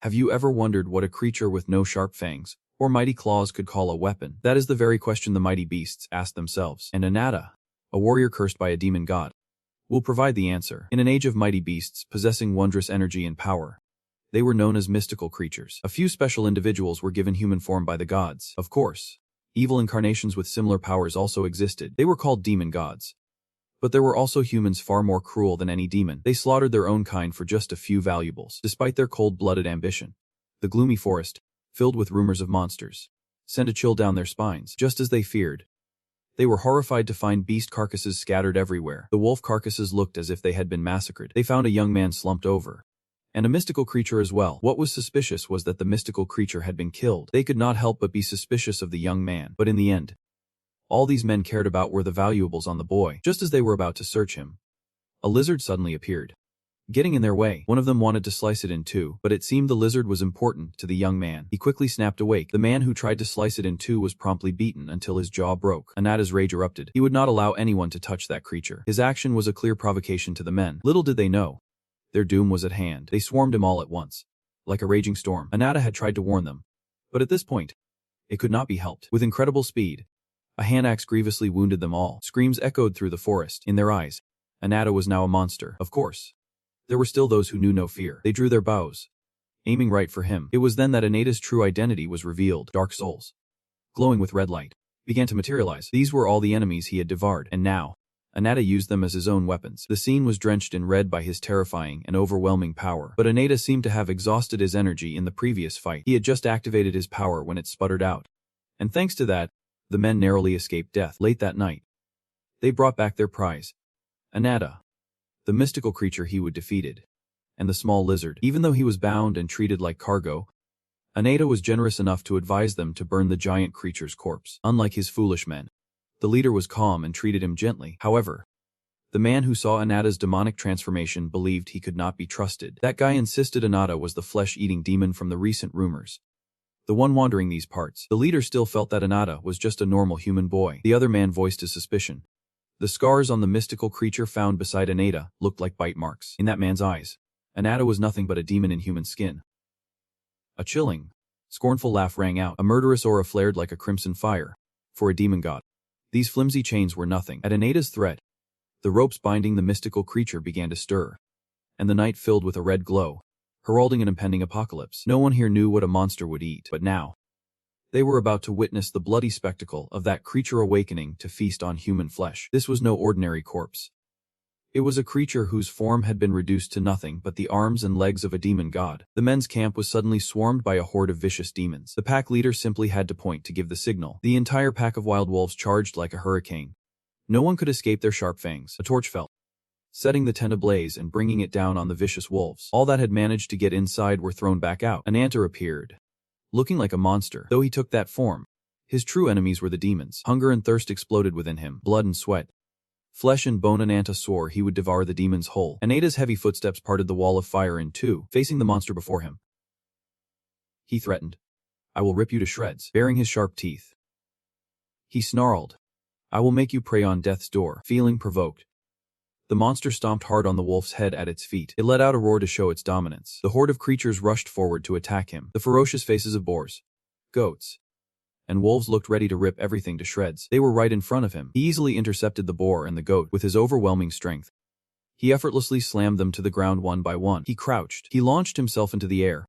Have you ever wondered what a creature with no sharp fangs or mighty claws could call a weapon? That is the very question the mighty beasts asked themselves. And Anata, a warrior cursed by a demon god, will provide the answer. In an age of mighty beasts possessing wondrous energy and power, they were known as mystical creatures. A few special individuals were given human form by the gods. Of course, evil incarnations with similar powers also existed. They were called demon gods. But there were also humans far more cruel than any demon. They slaughtered their own kind for just a few valuables. Despite their cold-blooded ambition, the gloomy forest, filled with rumors of monsters, sent a chill down their spines. Just as they feared, they were horrified to find beast carcasses scattered everywhere. The wolf carcasses looked as if they had been massacred. They found a young man slumped over, and a mystical creature as well. What was suspicious was that the mystical creature had been killed. They could not help but be suspicious of the young man. But in the end, all these men cared about were the valuables on the boy. Just as they were about to search him, a lizard suddenly appeared, getting in their way. One of them wanted to slice it in two, but it seemed the lizard was important to the young man. He quickly snapped awake. The man who tried to slice it in two was promptly beaten until his jaw broke. Anata's rage erupted. He would not allow anyone to touch that creature. His action was a clear provocation to the men. Little did they know, their doom was at hand. They swarmed him all at once, like a raging storm. Anata had tried to warn them, but at this point, it could not be helped. With incredible speed, a hand axe grievously wounded them all. Screams echoed through the forest. In their eyes, Anata was now a monster. Of course, there were still those who knew no fear. They drew their bows, aiming right for him. It was then that Anata's true identity was revealed. Dark souls, glowing with red light, began to materialize. These were all the enemies he had devoured, and now, Anata used them as his own weapons. The scene was drenched in red by his terrifying and overwhelming power. But Anata seemed to have exhausted his energy in the previous fight. He had just activated his power when it sputtered out. And thanks to that, the men narrowly escaped death. Late that night, they brought back their prize, Anata, the mystical creature he would defeated, and the small lizard. Even though he was bound and treated like cargo, Anata was generous enough to advise them to burn the giant creature's corpse. Unlike his foolish men, the leader was calm and treated him gently. However, the man who saw Anata's demonic transformation believed he could not be trusted. That guy insisted Anata was the flesh-eating demon from the recent rumors, the one wandering these parts. The leader still felt that Anata was just a normal human boy. The other man voiced his suspicion. The scars on the mystical creature found beside Anata looked like bite marks. In that man's eyes, Anata was nothing but a demon in human skin. A chilling, scornful laugh rang out. A murderous aura flared like a crimson fire. For a demon god, these flimsy chains were nothing. At Anata's threat, the ropes binding the mystical creature began to stir, and the night filled with a red glow, heralding an impending apocalypse. No one here knew what a monster would eat, but now, they were about to witness the bloody spectacle of that creature awakening to feast on human flesh. This was no ordinary corpse. It was a creature whose form had been reduced to nothing but the arms and legs of a demon god. The men's camp was suddenly swarmed by a horde of vicious demons. The pack leader simply had to point to give the signal. The entire pack of wild wolves charged like a hurricane. No one could escape their sharp fangs. A torch fell, setting the tent ablaze and bringing it down on the vicious wolves. All that had managed to get inside were thrown back out. Anata appeared, looking like a monster. Though he took that form, his true enemies were the demons. Hunger and thirst exploded within him. Blood and sweat, flesh and bone. Anata swore he would devour the demons whole. Anata's heavy footsteps parted the wall of fire in two, facing the monster before him. He threatened, "I will rip you to shreds." Baring his sharp teeth, he snarled, "I will make you prey on death's door." Feeling provoked, the monster stomped hard on the wolf's head at its feet. It let out a roar to show its dominance. The horde of creatures rushed forward to attack him. The ferocious faces of boars, goats, and wolves looked ready to rip everything to shreds. They were right in front of him. He easily intercepted the boar and the goat with his overwhelming strength. He effortlessly slammed them to the ground one by one. He crouched. He launched himself into the air,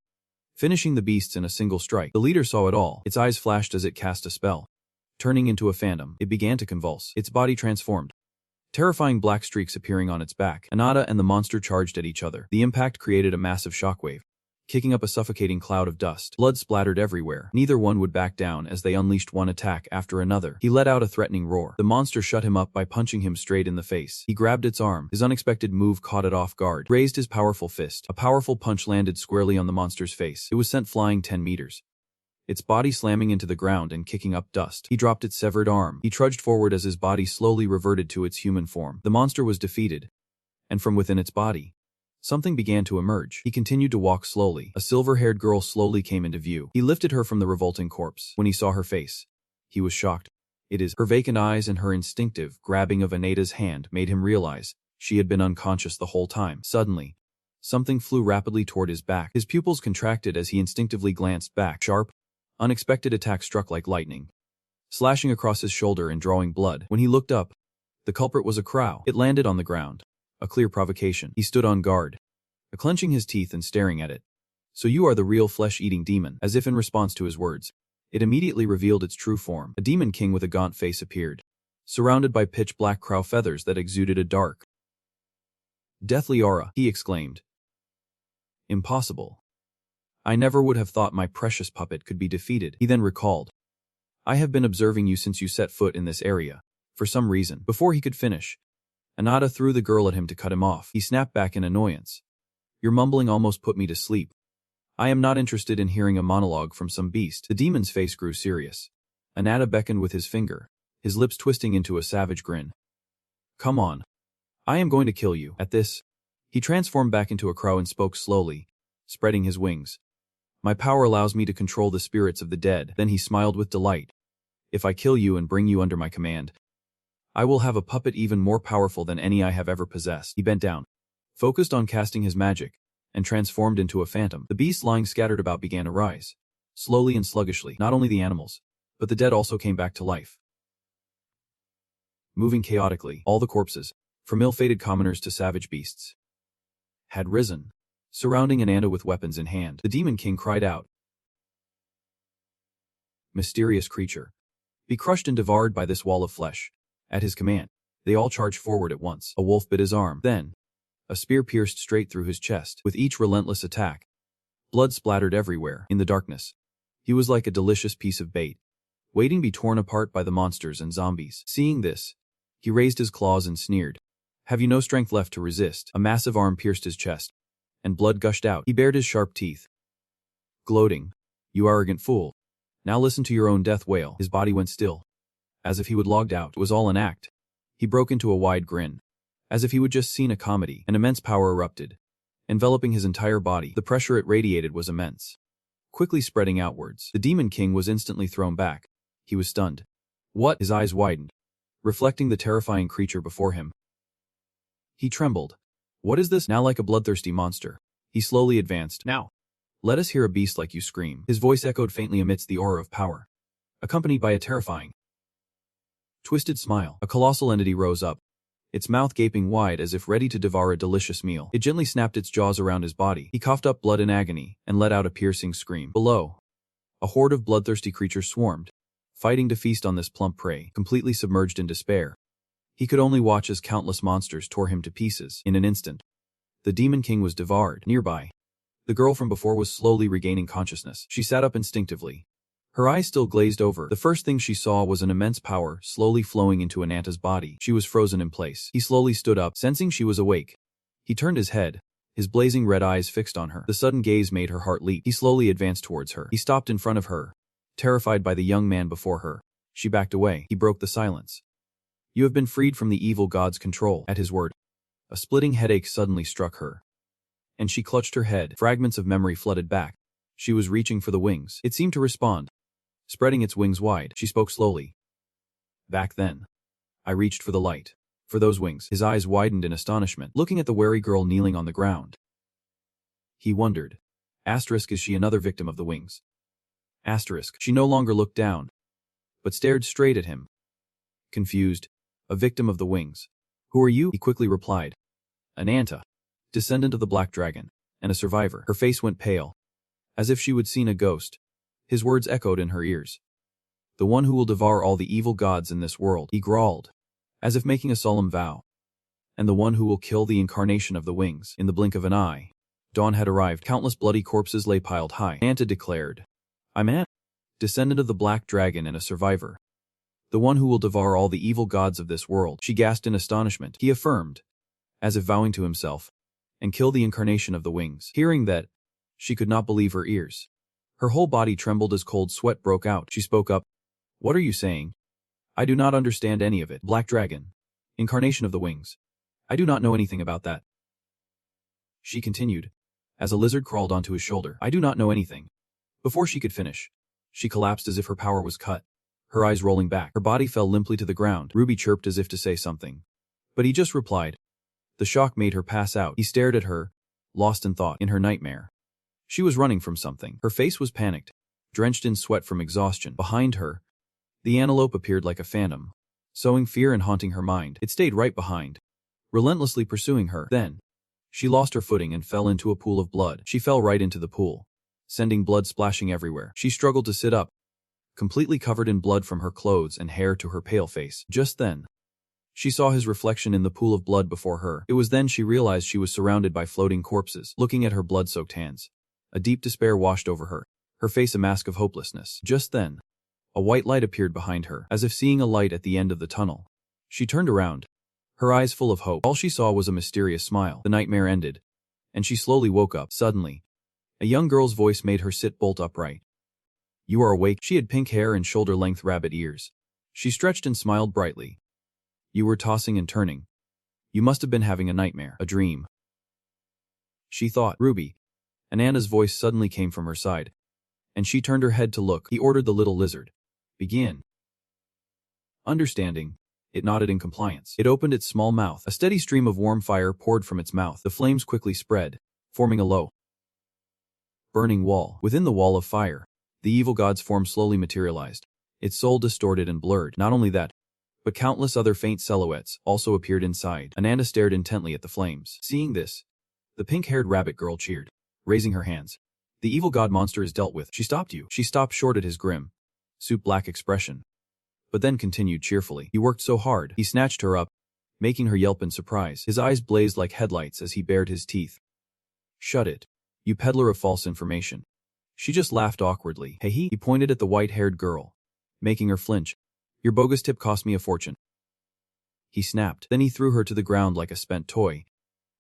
finishing the beasts in a single strike. The leader saw it all. Its eyes flashed as it cast a spell. Turning into a phantom, it began to convulse. Its body transformed, terrifying black streaks appearing on its back. Anata and the monster charged at each other. The impact created a massive shockwave, kicking up a suffocating cloud of dust. Blood splattered everywhere. Neither one would back down as they unleashed one attack after another. He let out a threatening roar. The monster shut him up by punching him straight in the face. He grabbed its arm. His unexpected move caught it off guard. Raised his powerful fist. A powerful punch landed squarely on the monster's face. It was sent flying 10 meters. Its body slamming into the ground and kicking up dust. He dropped its severed arm. He trudged forward as his body slowly reverted to its human form. The monster was defeated, and from within its body, something began to emerge. He continued to walk slowly. A silver-haired girl slowly came into view. He lifted her from the revolting corpse. When he saw her face, he was shocked. Her vacant eyes and her instinctive grabbing of Anata's hand made him realize she had been unconscious the whole time. Suddenly, Something flew rapidly toward his back. His pupils contracted as he instinctively glanced back. Sharp, unexpected attack struck like lightning, slashing across his shoulder and drawing blood. When he looked up, the culprit was a crow. It landed on the ground. A clear provocation. He stood on guard, clenching his teeth and staring at it. So you are the real flesh-eating demon. As if in response to his words, it immediately revealed its true form. A demon king with a gaunt face appeared, surrounded by pitch-black crow feathers that exuded a dark, deathly aura. He exclaimed. Impossible. I never would have thought my precious puppet could be defeated. He then recalled. I have been observing you since you set foot in this area. For some reason. Before he could finish, Anata threw the girl at him to cut him off. He snapped back in annoyance. Your mumbling almost put me to sleep. I am not interested in hearing a monologue from some beast. The demon's face grew serious. Anata beckoned with his finger, his lips twisting into a savage grin. Come on. I am going to kill you. At this, he transformed back into a crow and spoke slowly, spreading his wings. My power allows me to control the spirits of the dead. Then he smiled with delight. If I kill you and bring you under my command, I will have a puppet even more powerful than any I have ever possessed. He bent down, focused on casting his magic, and transformed into a phantom. The beasts lying scattered about began to rise, slowly and sluggishly. Not only the animals, but the dead also came back to life. Moving chaotically, all the corpses, from ill-fated commoners to savage beasts, had risen, surrounding Anata with weapons in hand. The demon king cried out. Mysterious creature, be crushed and devoured by this wall of flesh. At his command, they all charged forward at once. A wolf bit his arm. Then, a spear pierced straight through his chest. With each relentless attack, blood splattered everywhere. In the darkness, he was like a delicious piece of bait, waiting to be torn apart by the monsters and zombies. Seeing this, he raised his claws and sneered. Have you no strength left to resist? A massive arm pierced his chest, and blood gushed out. He bared his sharp teeth, gloating. You arrogant fool. Now listen to your own death wail. His body went still, as if he would logged out. It was all an act. He broke into a wide grin, as if he would just seen a comedy. An immense power erupted, enveloping his entire body. The pressure it radiated was immense, quickly spreading outwards. The demon king was instantly thrown back. He was stunned. What? His eyes widened, reflecting the terrifying creature before him. He trembled. What is this? Now like a bloodthirsty monster, he slowly advanced. Now, let us hear a beast like you scream. His voice echoed faintly amidst the aura of power, accompanied by a terrifying, twisted smile. A colossal entity rose up, its mouth gaping wide as if ready to devour a delicious meal. It gently snapped its jaws around his body. He coughed up blood in agony and let out a piercing scream. Below, a horde of bloodthirsty creatures swarmed, fighting to feast on this plump prey. Completely submerged in despair, he could only watch as countless monsters tore him to pieces. In an instant, the demon king was devoured. Nearby, the girl from before was slowly regaining consciousness. She sat up instinctively, her eyes still glazed over. The first thing she saw was an immense power slowly flowing into Anata's body. She was frozen in place. He slowly stood up, sensing she was awake. He turned his head, his blazing red eyes fixed on her. The sudden gaze made her heart leap. He slowly advanced towards her. He stopped in front of her, terrified by the young man before her. She backed away. He broke the silence. You have been freed from the evil god's control. At his word, a splitting headache suddenly struck her, and she clutched her head. Fragments of memory flooded back. She was reaching for the wings. It seemed to respond, spreading its wings wide. She spoke slowly. Back then, I reached for the light, for those wings. His eyes widened in astonishment, looking at the wary girl kneeling on the ground. He wondered. Asterisk, is she another victim of the wings? Asterisk. She no longer looked down, but stared straight at him. Confused. A victim of the wings. Who are you? He quickly replied. Anata, descendant of the Black Dragon, and a survivor. Her face went pale, as if she would seen a ghost. His words echoed in her ears. The one who will devour all the evil gods in this world, he growled, as if making a solemn vow. And the one who will kill the incarnation of the wings. In the blink of an eye, dawn had arrived. Countless bloody corpses lay piled high. Anata declared, I'm Anata, descendant of the Black Dragon and a survivor. The one who will devour all the evil gods of this world. She gasped in astonishment. He affirmed, as if vowing to himself, and kill the incarnation of the wings. Hearing that, she could not believe her ears. Her whole body trembled as cold sweat broke out. She spoke up. What are you saying? I do not understand any of it. Black Dragon, incarnation of the wings. I do not know anything about that. She continued, as a lizard crawled onto his shoulder. I do not know anything. Before she could finish, she collapsed as if her power was cut. Her eyes rolling back. Her body fell limply to the ground. Ruby chirped as if to say something, but he just replied. The shock made her pass out. He stared at her, lost in thought, in her nightmare. She was running from something. Her face was panicked, drenched in sweat from exhaustion. Behind her, the antelope appeared like a phantom, sowing fear and haunting her mind. It stayed right behind, relentlessly pursuing her. Then, she lost her footing and fell into a pool of blood. She fell right into the pool, sending blood splashing everywhere. She struggled to sit up, completely covered in blood from her clothes and hair to her pale face. Just then, she saw his reflection in the pool of blood before her. It was then she realized she was surrounded by floating corpses. Looking at her blood-soaked hands, a deep despair washed over her, her face a mask of hopelessness. Just then, a white light appeared behind her, as if seeing a light at the end of the tunnel. She turned around, her eyes full of hope. All she saw was a mysterious smile. The nightmare ended, and she slowly woke up. Suddenly, a young girl's voice made her sit bolt upright. "You are awake." She had pink hair and shoulder-length rabbit ears. She stretched and smiled brightly. "You were tossing and turning. You must have been having a nightmare, a dream," she thought. "Ruby." Anata's voice suddenly came from her side, and she turned her head to look. He ordered the little lizard, "Begin." Understanding, it nodded in compliance. It opened its small mouth. A steady stream of warm fire poured from its mouth. The flames quickly spread, forming a low, burning wall. Within the wall of fire, the evil god's form slowly materialized, its soul distorted and blurred. Not only that, but countless other faint silhouettes also appeared inside. Anata stared intently at the flames. Seeing this, the pink-haired rabbit girl cheered, raising her hands. "The evil god monster is dealt with." "She stopped you." She stopped short at his grim, soup-black expression, but then continued cheerfully. "You worked so hard." He snatched her up, making her yelp in surprise. His eyes blazed like headlights as he bared his teeth. "Shut it, you peddler of false information." She just laughed awkwardly. "Hey," he pointed at the white-haired girl, making her flinch. "Your bogus tip cost me a fortune." He snapped. Then he threw her to the ground like a spent toy.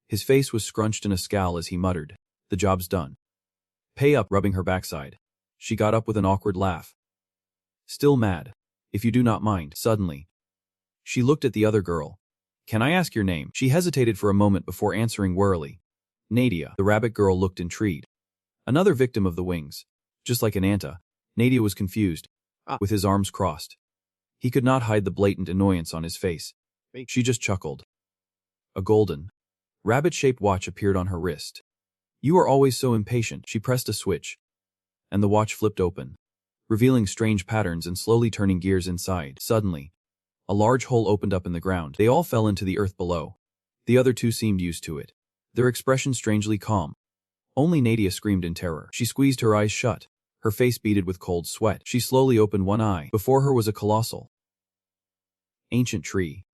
His face was scrunched in a scowl as he muttered, "The job's done. Pay up," rubbing her backside. She got up with an awkward laugh. "Still mad? If you do not mind." Suddenly, she looked at the other girl. "Can I ask your name?" She hesitated for a moment before answering wearily. "Nadia." The rabbit girl looked intrigued. Another victim of the wings. Just like Anata, Nadia was confused, with his arms crossed. He could not hide the blatant annoyance on his face. She just chuckled. A golden, rabbit-shaped watch appeared on her wrist. "You are always so impatient." She pressed a switch, and the watch flipped open, revealing strange patterns and slowly turning gears inside. Suddenly, a large hole opened up in the ground. They all fell into the earth below. The other two seemed used to it, their expression strangely calm. Only Nadia screamed in terror. She squeezed her eyes shut, her face beaded with cold sweat. She slowly opened one eye. Before her was a colossal, ancient tree,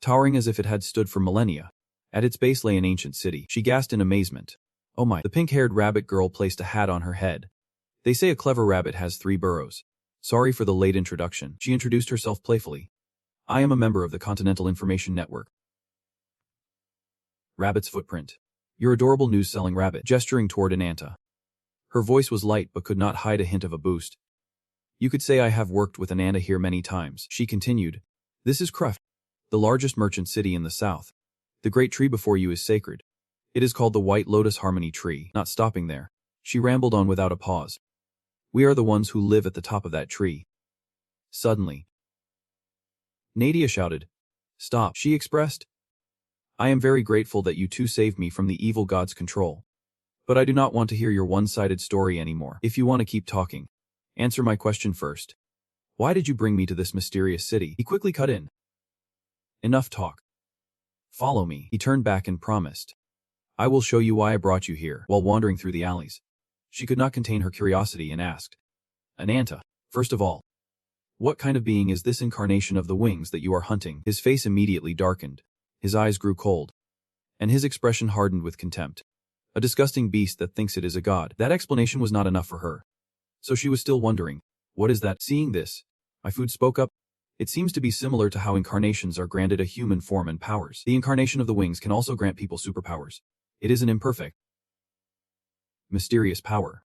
towering as if it had stood for millennia. At its base lay an ancient city. She gasped in amazement. "Oh my." The pink-haired rabbit girl placed a hat on her head. "They say a clever rabbit has 3 burrows. Sorry for the late introduction." She introduced herself playfully. "I am a member of the Continental Information Network." Rabbit's footprint. "Your adorable news-selling rabbit," gesturing toward Anata. Her voice was light but could not hide a hint of a boost. "You could say I have worked with Anata here many times." She continued. "This is Cruff, the largest merchant city in the south. The great tree before you is sacred. It is called the White Lotus Harmony Tree." Not stopping there, she rambled on without a pause. "We are the ones who live at the top of that tree." Suddenly, Nadia shouted. "Stop," she expressed. "I am very grateful that you two saved me from the evil god's control. But I do not want to hear your one-sided story anymore. If you want to keep talking, answer my question first. Why did you bring me to this mysterious city?" He quickly cut in. "Enough talk. Follow me." He turned back and promised, "I will show you why I brought you here." While wandering through the alleys, she could not contain her curiosity and asked, "Anata, first of all, what kind of being is this incarnation of the wings that you are hunting?" His face immediately darkened, his eyes grew cold, and his expression hardened with contempt. "A disgusting beast that thinks it is a god." That explanation was not enough for her, so she was still wondering, "What is that?" Seeing this, my food spoke up. "It seems to be similar to how incarnations are granted a human form and powers. The incarnation of the wings can also grant people superpowers. It is an imperfect, mysterious power,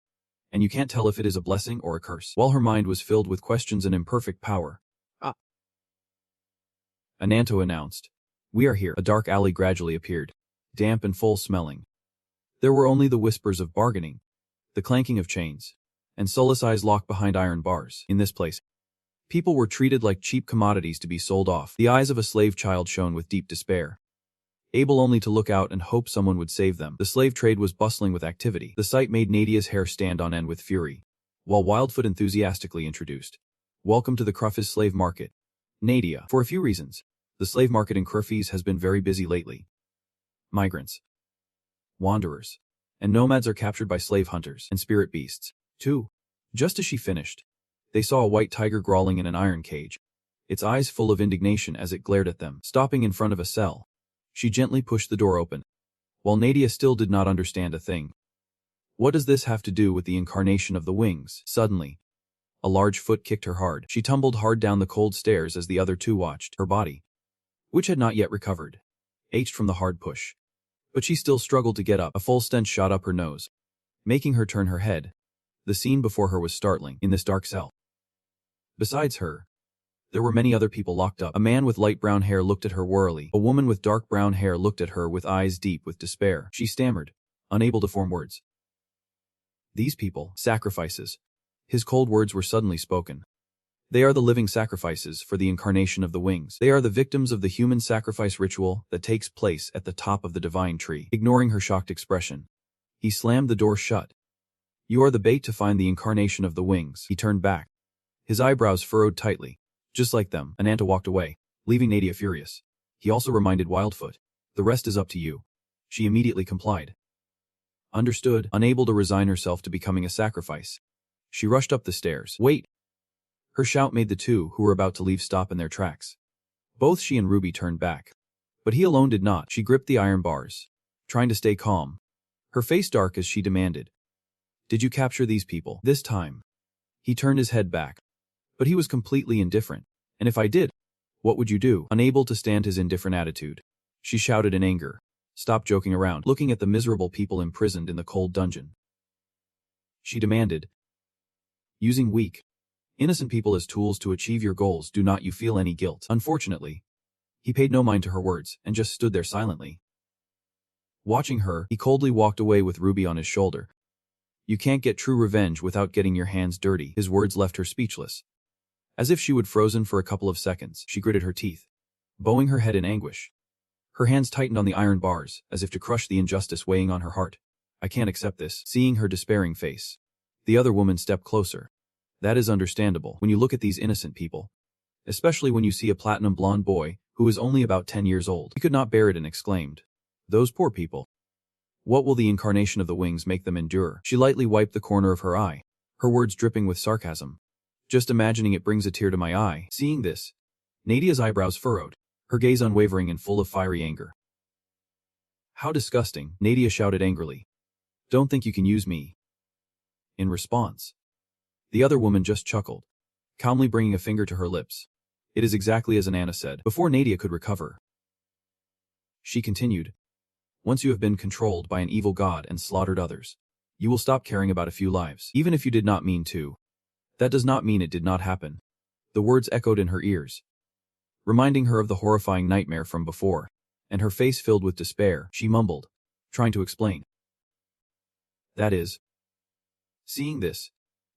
and you can't tell if it is a blessing or a curse." While her mind was filled with questions and imperfect power, Ananta announced, "We are here." A dark alley gradually appeared, damp and full-smelling. There were only the whispers of bargaining, the clanking of chains, and soulless eyes locked behind iron bars. In this place, people were treated like cheap commodities to be sold off. The eyes of a slave child shone with deep despair. able only to look out and hope someone would save them. The slave trade was bustling with activity. The sight made Nadia's hair stand on end with fury, while Wildfoot enthusiastically introduced, "Welcome to the Cruff's slave market, Nadia." For a few reasons, the slave market in Cruff's has been very busy lately. Migrants, wanderers, and nomads are captured by slave hunters and spirit beasts, too. Just as she finished, they saw a white tiger growling in an iron cage, its eyes full of indignation as it glared at them. Stopping in front of a cell, she gently pushed the door open, while Nadia still did not understand a thing. What does this have to do with the incarnation of the wings? Suddenly, a large foot kicked her hard. She tumbled hard down the cold stairs as the other two watched. Her body, which had not yet recovered, ached from the hard push, but she still struggled to get up. A full stench shot up her nose, making her turn her head. The scene before her was startling. In this dark cell, besides her, there were many other people locked up. A man with light brown hair looked at her warily. A woman with dark brown hair looked at her with eyes deep with despair. She stammered, unable to form words. These people, sacrifices. His cold words were suddenly spoken. They are the living sacrifices for the incarnation of the wings. They are the victims of the human sacrifice ritual that takes place at the top of the divine tree. Ignoring her shocked expression, he slammed the door shut. You are the bait to find the incarnation of the wings. He turned back, his eyebrows furrowed tightly. Just like them, Anata walked away, leaving Nadia furious. He also reminded Wildfoot, "The rest is up to you." She immediately complied. Understood. Unable to resign herself to becoming a sacrifice, she rushed up the stairs. Wait! Her shout made the two who were about to leave stop in their tracks. Both she and Ruby turned back, but he alone did not. She gripped the iron bars, trying to stay calm, her face dark as she demanded, "Did you capture these people this time?" He turned his head back, but he was completely indifferent. "And if I did, what would you do?" Unable to stand his indifferent attitude, she shouted in anger, "Stop joking around," looking at the miserable people imprisoned in the cold dungeon. She demanded, "Using weak, innocent people as tools to achieve your goals, do not you feel any guilt?" Unfortunately, he paid no mind to her words and just stood there silently. Watching her, he coldly walked away with Ruby on his shoulder. "You can't get true revenge without getting your hands dirty." His words left her speechless. As if she would frozen for a couple of seconds, she gritted her teeth, bowing her head in anguish. Her hands tightened on the iron bars, as if to crush the injustice weighing on her heart. "I can't accept this." Seeing her despairing face, the other woman stepped closer. "That is understandable when you look at these innocent people, especially when you see a platinum blonde boy who is only about 10 years old." He could not bear it and exclaimed, "Those poor people. What will the incarnation of the wings make them endure?" She lightly wiped the corner of her eye, her words dripping with sarcasm. "Just imagining it brings a tear to my eye." Seeing this, Nadia's eyebrows furrowed, her gaze unwavering and full of fiery anger. "How disgusting," Nadia shouted angrily. "Don't think you can use me." In response, the other woman just chuckled, calmly bringing a finger to her lips. "It is exactly as Anata said." Before Nadia could recover, she continued, "Once you have been controlled by an evil god and slaughtered others, you will stop caring about a few lives, even if you did not mean to. That does not mean it did not happen." The words echoed in her ears, reminding her of the horrifying nightmare from before, and her face filled with despair. She mumbled, trying to explain. "That is." Seeing this,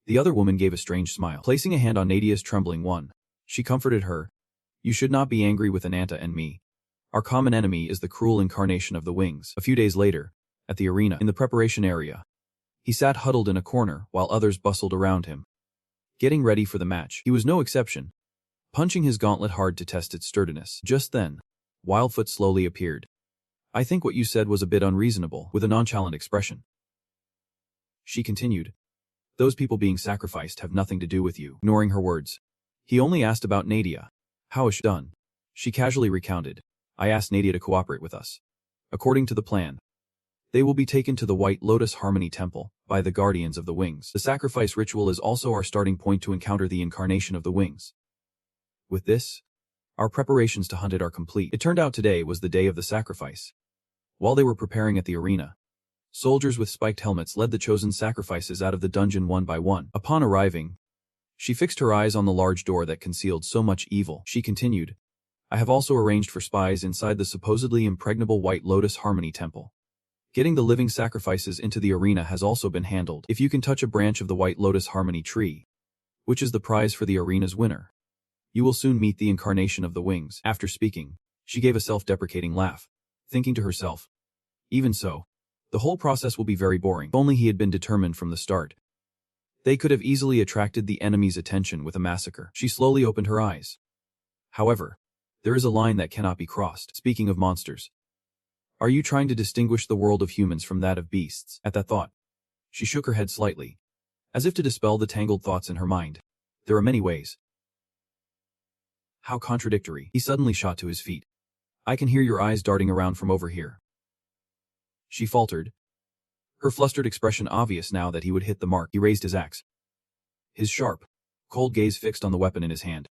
the other woman gave a strange smile. Placing a hand on Nadia's trembling one, she comforted her. "You should not be angry with Anata and me. Our common enemy is the cruel incarnation of the wings." A few days later, at the arena, in the preparation area, he sat huddled in a corner while others bustled around him, getting ready for the match. He was no exception, punching his gauntlet hard to test its sturdiness. Just then, Wildfoot slowly appeared. "I think what you said was a bit unreasonable," with a nonchalant expression. She continued, "Those people being sacrificed have nothing to do with you." Ignoring her words, he only asked about Nadia. "How is she done?" She casually recounted, "I asked Nadia to cooperate with us. According to the plan, they will be taken to the White Lotus Harmony Temple by the Guardians of the Wings. The sacrifice ritual is also our starting point to encounter the incarnation of the wings. With this, our preparations to hunt it are complete." It turned out today was the day of the sacrifice. While they were preparing at the arena, soldiers with spiked helmets led the chosen sacrifices out of the dungeon one by one. Upon arriving, she fixed her eyes on the large door that concealed so much evil. She continued, "I have also arranged for spies inside the supposedly impregnable White Lotus Harmony Temple. Getting the living sacrifices into the arena has also been handled. If you can touch a branch of the White Lotus Harmony tree, which is the prize for the arena's winner, you will soon meet the incarnation of the wings." After speaking, she gave a self-deprecating laugh. thinking to herself. Even so, the whole process will be very boring. If only he had been determined from the start. They could have easily attracted the enemy's attention with a massacre. She slowly opened her eyes. However, there is a line that cannot be crossed. Speaking of monsters, are you trying to distinguish the world of humans from that of beasts? At that thought, she shook her head slightly, as if to dispel the tangled thoughts in her mind. There are many ways. How contradictory. He suddenly shot to his feet. I can hear your eyes darting around from over here. She faltered, her flustered expression obvious now that he would hit the mark. He raised his axe, his sharp, cold gaze fixed on the weapon in his hand.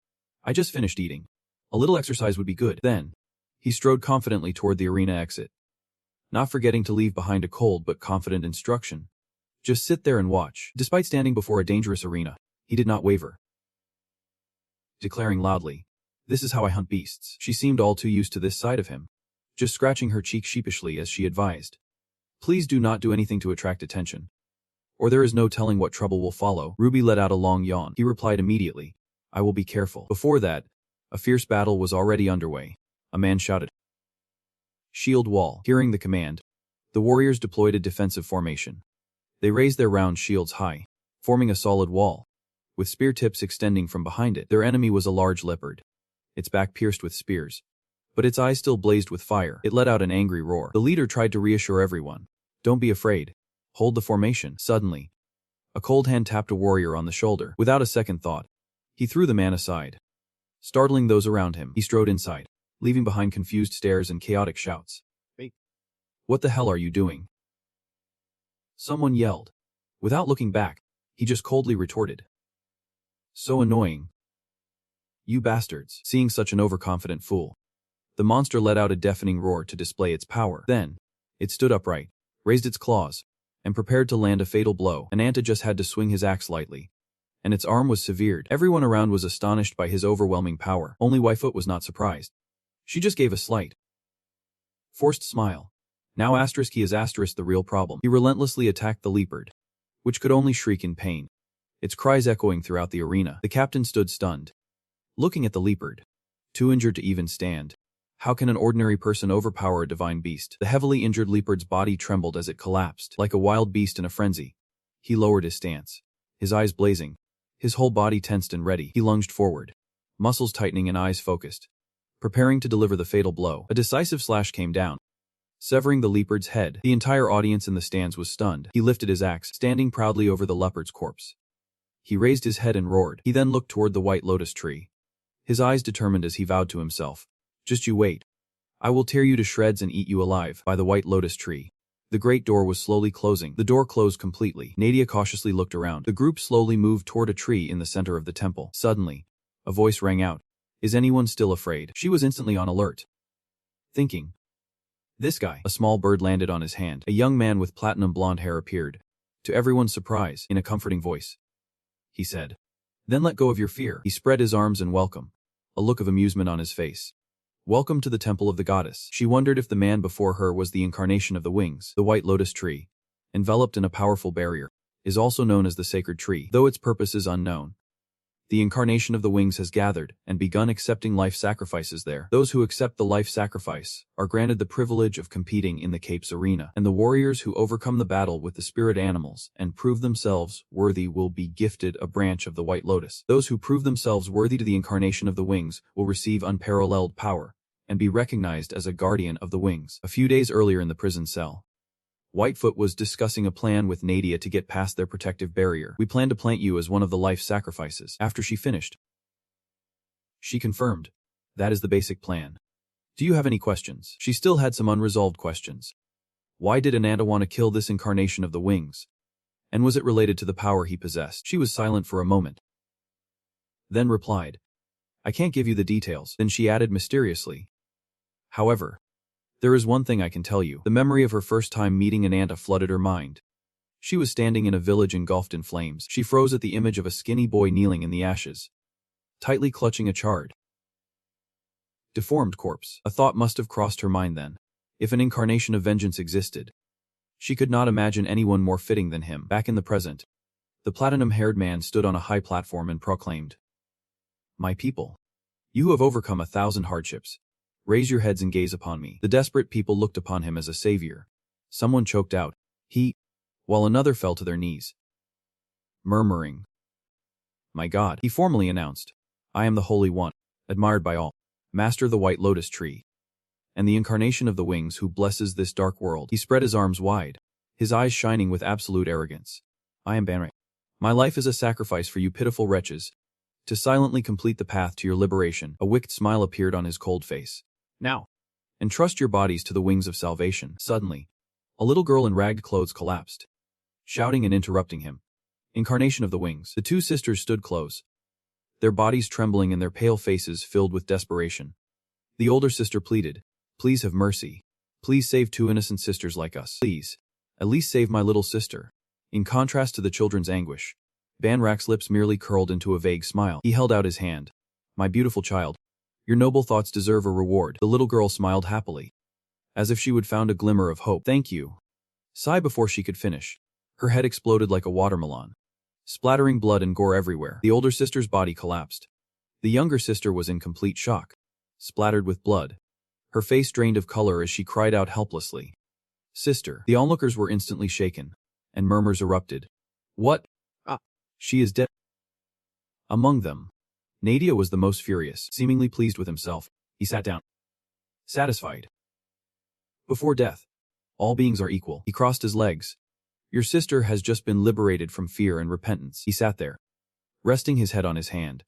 I just finished eating. A little exercise would be good. Then, he strode confidently toward the arena exit, not forgetting to leave behind a cold but confident instruction. Just sit there and watch. Despite standing before a dangerous arena, he did not waver, declaring loudly, "This is how I hunt beasts." She seemed all too used to this side of him, just scratching her cheek sheepishly as she advised, "Please do not do anything to attract attention, or there is no telling what trouble will follow." Ruby let out a long yawn. He replied immediately, "I will be careful." Before that, a fierce battle was already underway. A man shouted, "Shield wall." Hearing the command, the warriors deployed a defensive formation. They raised their round shields high, forming a solid wall, with spear tips extending from behind it. Their enemy was a large leopard, its back pierced with spears, but its eyes still blazed with fire. It let out an angry roar. The leader tried to reassure everyone, "Don't be afraid. Hold the formation." Suddenly, a cold hand tapped a warrior on the shoulder. Without a second thought, he threw the man aside, startling those around him. He strode inside, leaving behind confused stares and chaotic shouts. "Hey, what the hell are you doing?" Someone yelled. Without looking back, he just coldly retorted, "So annoying. You bastards." Seeing such an overconfident fool, the monster let out a deafening roar to display its power. Then, it stood upright, raised its claws, and prepared to land a fatal blow. Anata just had to swing his axe lightly, and its arm was severed. Everyone around was astonished by his overwhelming power. Only Waifoot was not surprised. She just gave a slight, forced smile. Now he is the real problem. He relentlessly attacked the leopard, which could only shriek in pain, its cries echoing throughout the arena. The captain stood stunned, looking at the leopard, too injured to even stand. How can an ordinary person overpower a divine beast? The heavily injured leopard's body trembled as it collapsed. Like a wild beast in a frenzy, he lowered his stance, his eyes blazing, his whole body tensed and ready. He lunged forward, muscles tightening and eyes focused, preparing to deliver the fatal blow. A decisive slash came down, severing the leopard's head. The entire audience in the stands was stunned. He lifted his axe, standing proudly over the leopard's corpse. He raised his head and roared. He then looked toward the white lotus tree, his eyes determined as he vowed to himself, "Just you wait. I will tear you to shreds and eat you alive." By the white lotus tree, the great door was slowly closing. The door closed completely. Nadia cautiously looked around. The group slowly moved toward a tree in the center of the temple. Suddenly, a voice rang out, "Is anyone still afraid?" She was instantly on alert, thinking, "This guy." A small bird landed on his hand. A young man with platinum blonde hair appeared. To everyone's surprise, in a comforting voice, he said, "Then let go of your fear." He spread his arms in welcome, a look of amusement on his face. "Welcome to the temple of the goddess." She wondered if the man before her was the incarnation of the wings. The white lotus tree, enveloped in a powerful barrier, is also known as the sacred tree, though its purpose is unknown. The incarnation of the wings has gathered and begun accepting life sacrifices there. Those who accept the life sacrifice are granted the privilege of competing in the Cape's arena, and the warriors who overcome the battle with the spirit animals and prove themselves worthy will be gifted a branch of the white lotus. Those who prove themselves worthy to the incarnation of the wings will receive unparalleled power and be recognized as a guardian of the wings. A few days earlier in the prison cell, Whitefoot was discussing a plan with Nadia to get past their protective barrier. "We plan to plant you as one of the life sacrifices." After she finished, she confirmed, "That is the basic plan. Do you have any questions?" She still had some unresolved questions. Why did Anata want to kill this incarnation of the wings? And was it related to the power he possessed? She was silent for a moment, then replied, "I can't give you the details." Then she added mysteriously, "However, there is one thing I can tell you." The memory of her first time meeting Anata flooded her mind. She was standing in a village engulfed in flames. She froze at the image of a skinny boy kneeling in the ashes, tightly clutching a charred, deformed corpse. A thought must have crossed her mind then. If an incarnation of vengeance existed, she could not imagine anyone more fitting than him. Back in the present, the platinum-haired man stood on a high platform and proclaimed, "My people, you who have overcome 1,000 hardships, Raise your heads and gaze upon me. The desperate people looked upon him as a savior. Someone choked out, "He," while another fell to their knees, murmuring, "My God," he formally announced, "I am the Holy One, admired by all, Master of the White Lotus Tree, and the incarnation of the wings who blesses this dark world." He spread his arms wide, his eyes shining with absolute arrogance. "I am Banra. My life is a sacrifice for you pitiful wretches, to silently complete the path to your liberation." A wicked smile appeared on his cold face. "Now, entrust your bodies to the wings of salvation." Suddenly, a little girl in ragged clothes collapsed, shouting and interrupting him. Incarnation of the wings. The two sisters stood close, their bodies trembling and their pale faces filled with desperation. The older sister pleaded, "Please have mercy. Please save two innocent sisters like us. Please, at least save my little sister." In contrast to the children's anguish, Banrak's lips merely curled into a vague smile. He held out his hand. "My beautiful child, your noble thoughts deserve a reward." The little girl smiled happily, as if she would found a glimmer of hope. "Thank you." Sigh before she could finish. Her head exploded like a watermelon, splattering blood and gore everywhere. The older sister's body collapsed. The younger sister was in complete shock, splattered with blood, her face drained of color as she cried out helplessly, "Sister." The onlookers were instantly shaken, and murmurs erupted. "What? Ah, she is dead." Among them, Nadia was the most furious. Seemingly pleased with himself, he sat down, satisfied. Before death, all beings are equal. He crossed his legs. "Your sister has just been liberated from fear and repentance." He sat there, resting his head on his hand.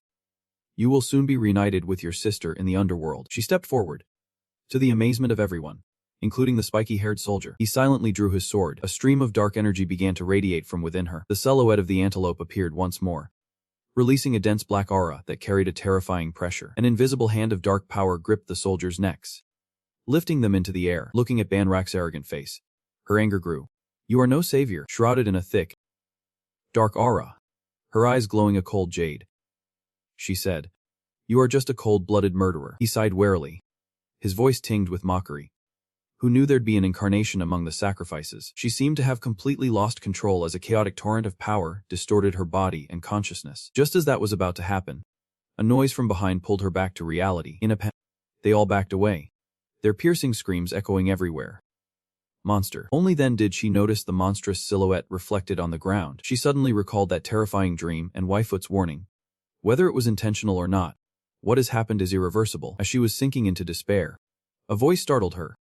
"You will soon be reunited with your sister in the underworld." She stepped forward. To the amazement of everyone, including the spiky-haired soldier, he silently drew his sword. A stream of dark energy began to radiate from within her. The silhouette of the antelope appeared once more, releasing a dense black aura that carried a terrifying pressure. An invisible hand of dark power gripped the soldiers' necks, lifting them into the air. Looking at Banrak's arrogant face, her anger grew. "You are no savior." Shrouded in a thick, dark aura, her eyes glowing a cold jade, she said, "You are just a cold-blooded murderer." He sighed warily, his voice tinged with mockery. Who knew there'd be an incarnation among the sacrifices? She seemed to have completely lost control as a chaotic torrent of power distorted her body and consciousness. Just as that was about to happen, a noise from behind pulled her back to reality. In a panic, they all backed away, their piercing screams echoing everywhere. "Monster." Only then did she notice the monstrous silhouette reflected on the ground. She suddenly recalled that terrifying dream and Waifoot's warning. Whether it was intentional or not, what has happened is irreversible. As she was sinking into despair, a voice startled her.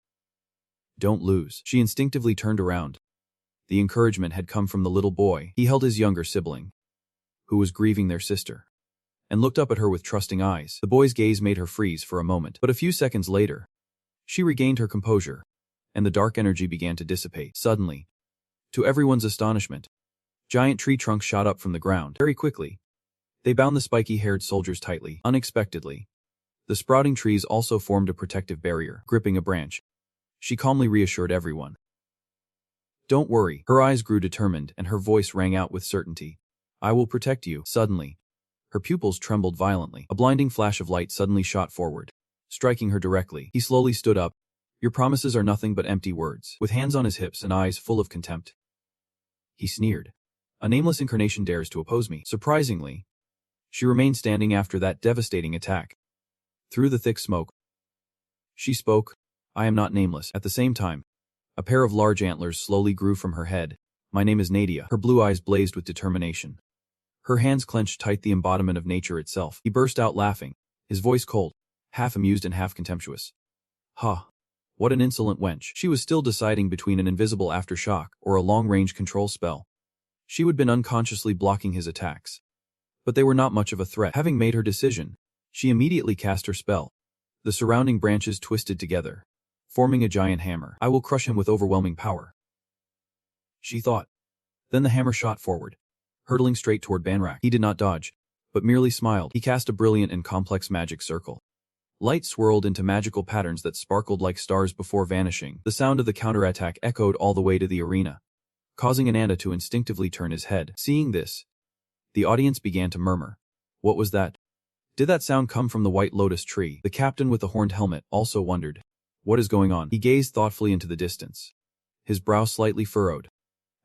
"Don't lose." She instinctively turned around. The encouragement had come from the little boy. He held his younger sibling, who was grieving their sister, and looked up at her with trusting eyes. The boy's gaze made her freeze for a moment, but a few seconds later, she regained her composure, and the dark energy began to dissipate. Suddenly, to everyone's astonishment, giant tree trunks shot up from the ground. Very quickly, they bound the spiky-haired soldiers tightly. Unexpectedly, the sprouting trees also formed a protective barrier. Gripping a branch, she calmly reassured everyone. "Don't worry." Her eyes grew determined and her voice rang out with certainty. "I will protect you." Suddenly, her pupils trembled violently. A blinding flash of light suddenly shot forward, striking her directly. He slowly stood up. "Your promises are nothing but empty words." With hands on his hips and eyes full of contempt, he sneered. "A nameless incarnation dares to oppose me." Surprisingly, she remained standing after that devastating attack. Through the thick smoke, she spoke, "I am not nameless." At the same time, a pair of large antlers slowly grew from her head. "My name is Nadia." Her blue eyes blazed with determination. Her hands clenched tight, the embodiment of nature itself. He burst out laughing, his voice cold, half amused and half contemptuous. "Ha! What an insolent wench." She was still deciding between an invisible aftershock or a long-range control spell. She had been unconsciously blocking his attacks, but they were not much of a threat. Having made her decision, she immediately cast her spell. The surrounding branches twisted together, forming a giant hammer. "I will crush him with overwhelming power," she thought. Then the hammer shot forward, hurtling straight toward Banrak. He did not dodge, but merely smiled. He cast a brilliant and complex magic circle. Light swirled into magical patterns that sparkled like stars before vanishing. The sound of the counterattack echoed all the way to the arena, causing Anata to instinctively turn his head. Seeing this, the audience began to murmur. What was that? Did that sound come from the White Lotus tree? The captain with the horned helmet also wondered. What is going on? He gazed thoughtfully into the distance, his brow slightly furrowed,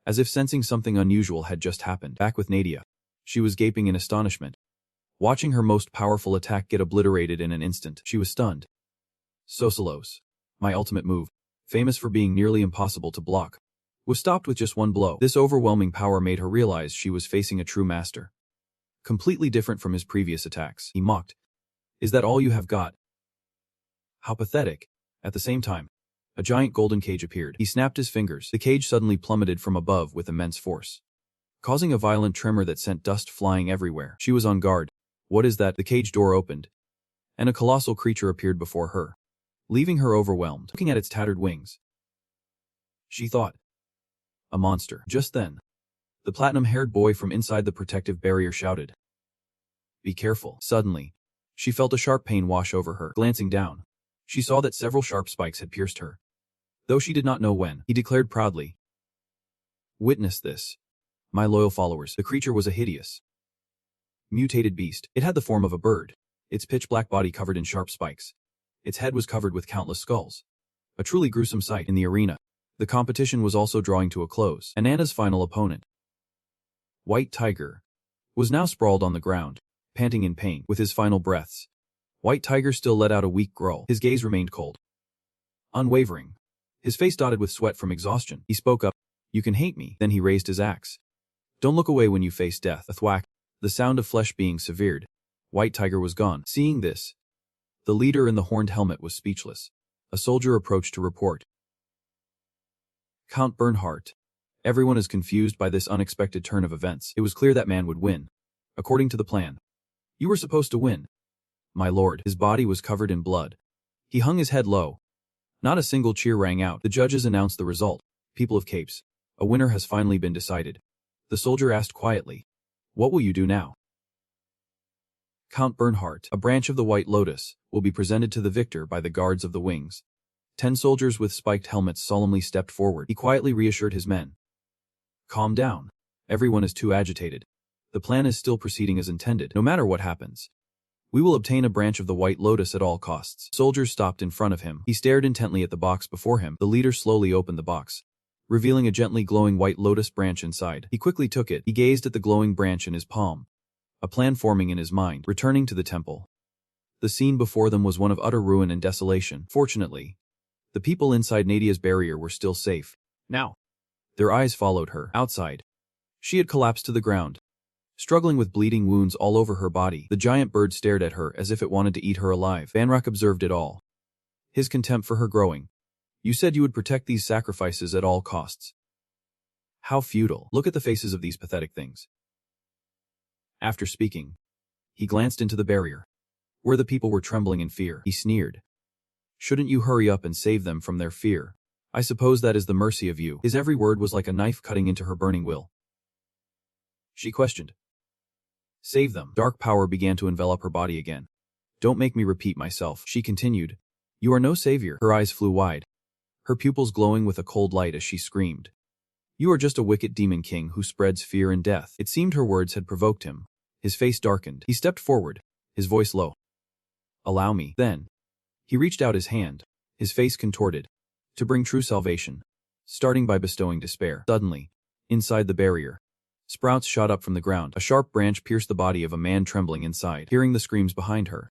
as if sensing something unusual had just happened. Back with Nadia, she was gaping in astonishment, watching her most powerful attack get obliterated in an instant. She was stunned, Socialos, my ultimate move, famous for being nearly impossible to block, was stopped with just one blow. This overwhelming power made her realize she was facing a true master. Completely different from his previous attacks. He mocked. Is that all you have got? How pathetic. At the same time, a giant golden cage appeared. He snapped his fingers. The cage suddenly plummeted from above with immense force, causing a violent tremor that sent dust flying everywhere. She was on guard. What is that? The cage door opened, and a colossal creature appeared before her, leaving her overwhelmed. Looking at its tattered wings, she thought, a monster. Just then, the platinum-haired boy from inside the protective barrier shouted, "Be careful." Suddenly, she felt a sharp pain wash over her. Glancing down, she saw that several sharp spikes had pierced her, though she did not know when. He declared proudly, "Witness this, my loyal followers." The creature was a hideous, mutated beast. It had the form of a bird, its pitch-black body covered in sharp spikes. Its head was covered with countless skulls. A truly gruesome sight. In the arena, the competition was also drawing to a close. Anata's final opponent, White Tiger, was now sprawled on the ground, panting in pain. With his final breaths, White Tiger still let out a weak growl. His gaze remained cold, unwavering, his face dotted with sweat from exhaustion. He spoke up, "You can hate me." Then he raised his axe. "Don't look away when you face death." A thwack, the sound of flesh being severed. White Tiger was gone. Seeing this, the leader in the horned helmet was speechless. A soldier approached to report, "Count Bernhardt, everyone is confused by this unexpected turn of events. It was clear that man would win. According to the plan, you were supposed to win." "My lord." His body was covered in blood. He hung his head low. Not a single cheer rang out. The judges announced the result. "People of Capes, a winner has finally been decided." The soldier asked quietly, "What will you do now?" "Count Bernhardt, a branch of the White Lotus, will be presented to the victor by the guards of the wings." 10 soldiers with spiked helmets solemnly stepped forward. He quietly reassured his men, "Calm down. Everyone is too agitated. The plan is still proceeding as intended. No matter what happens, we will obtain a branch of the White Lotus at all costs." Soldiers stopped in front of him. He stared intently at the box before him. The leader slowly opened the box, revealing a gently glowing White Lotus branch inside. He quickly took it. He gazed at the glowing branch in his palm, a plan forming in his mind. Returning to the temple, the scene before them was one of utter ruin and desolation. Fortunately, the people inside Nadia's barrier were still safe. Now, their eyes followed her. Outside, she had collapsed to the ground, struggling with bleeding wounds all over her body. The giant bird stared at her as if it wanted to eat her alive. Banra observed it all, his contempt for her growing. "You said you would protect these sacrifices at all costs. How futile. Look at the faces of these pathetic things." After speaking, he glanced into the barrier, where the people were trembling in fear. He sneered, "Shouldn't you hurry up and save them from their fear? I suppose that is the mercy of you." His every word was like a knife cutting into her burning will. She questioned, "Save them." Dark power began to envelop her body again. "Don't make me repeat myself," she continued. "You are no savior." Her eyes flew wide, her pupils glowing with a cold light as she screamed, "You are just a wicked demon king who spreads fear and death." It seemed her words had provoked him. His face darkened. He stepped forward, his voice low. "Allow me." Then, he reached out his hand, his face contorted, to bring true salvation, starting by bestowing despair. Suddenly, inside the barrier, sprouts shot up from the ground. A sharp branch pierced the body of a man trembling inside. Hearing the screams behind her,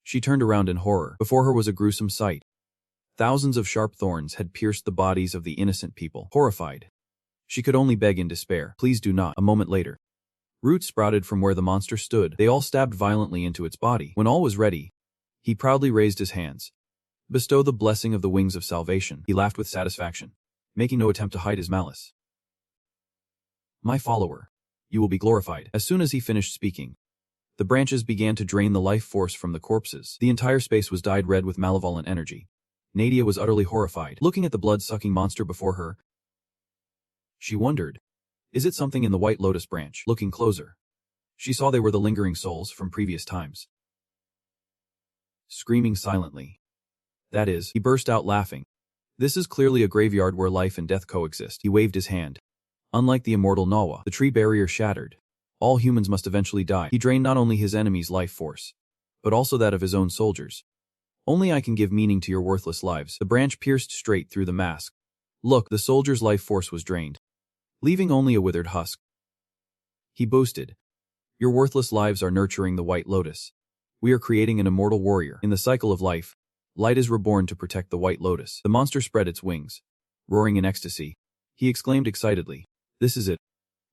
she turned around in horror. Before her was a gruesome sight. Thousands of sharp thorns had pierced the bodies of the innocent people. Horrified, she could only beg in despair, "Please do not." A moment later, roots sprouted from where the monster stood. They all stabbed violently into its body. When all was ready, he proudly raised his hands. "Bestow the blessing of the wings of salvation." He laughed with satisfaction, making no attempt to hide his malice. "My follower, you will be glorified." As soon as he finished speaking, the branches began to drain the life force from the corpses. The entire space was dyed red with malevolent energy. Nadia was utterly horrified. Looking at the blood-sucking monster before her, she wondered, is it something in the White Lotus branch? Looking closer, she saw they were the lingering souls from previous times, screaming silently. That is, he burst out laughing. "This is clearly a graveyard where life and death coexist." He waved his hand. Unlike the immortal Manhwa, the tree barrier shattered. All humans must eventually die. He drained not only his enemy's life force, but also that of his own soldiers. "Only I can give meaning to your worthless lives." The branch pierced straight through the mask. Look, the soldier's life force was drained, leaving only a withered husk. He boasted, "Your worthless lives are nurturing the White Lotus. We are creating an immortal warrior. In the cycle of life, Light is reborn to protect the White Lotus. The monster spread its wings. Roaring in ecstasy, he exclaimed excitedly, "This is it.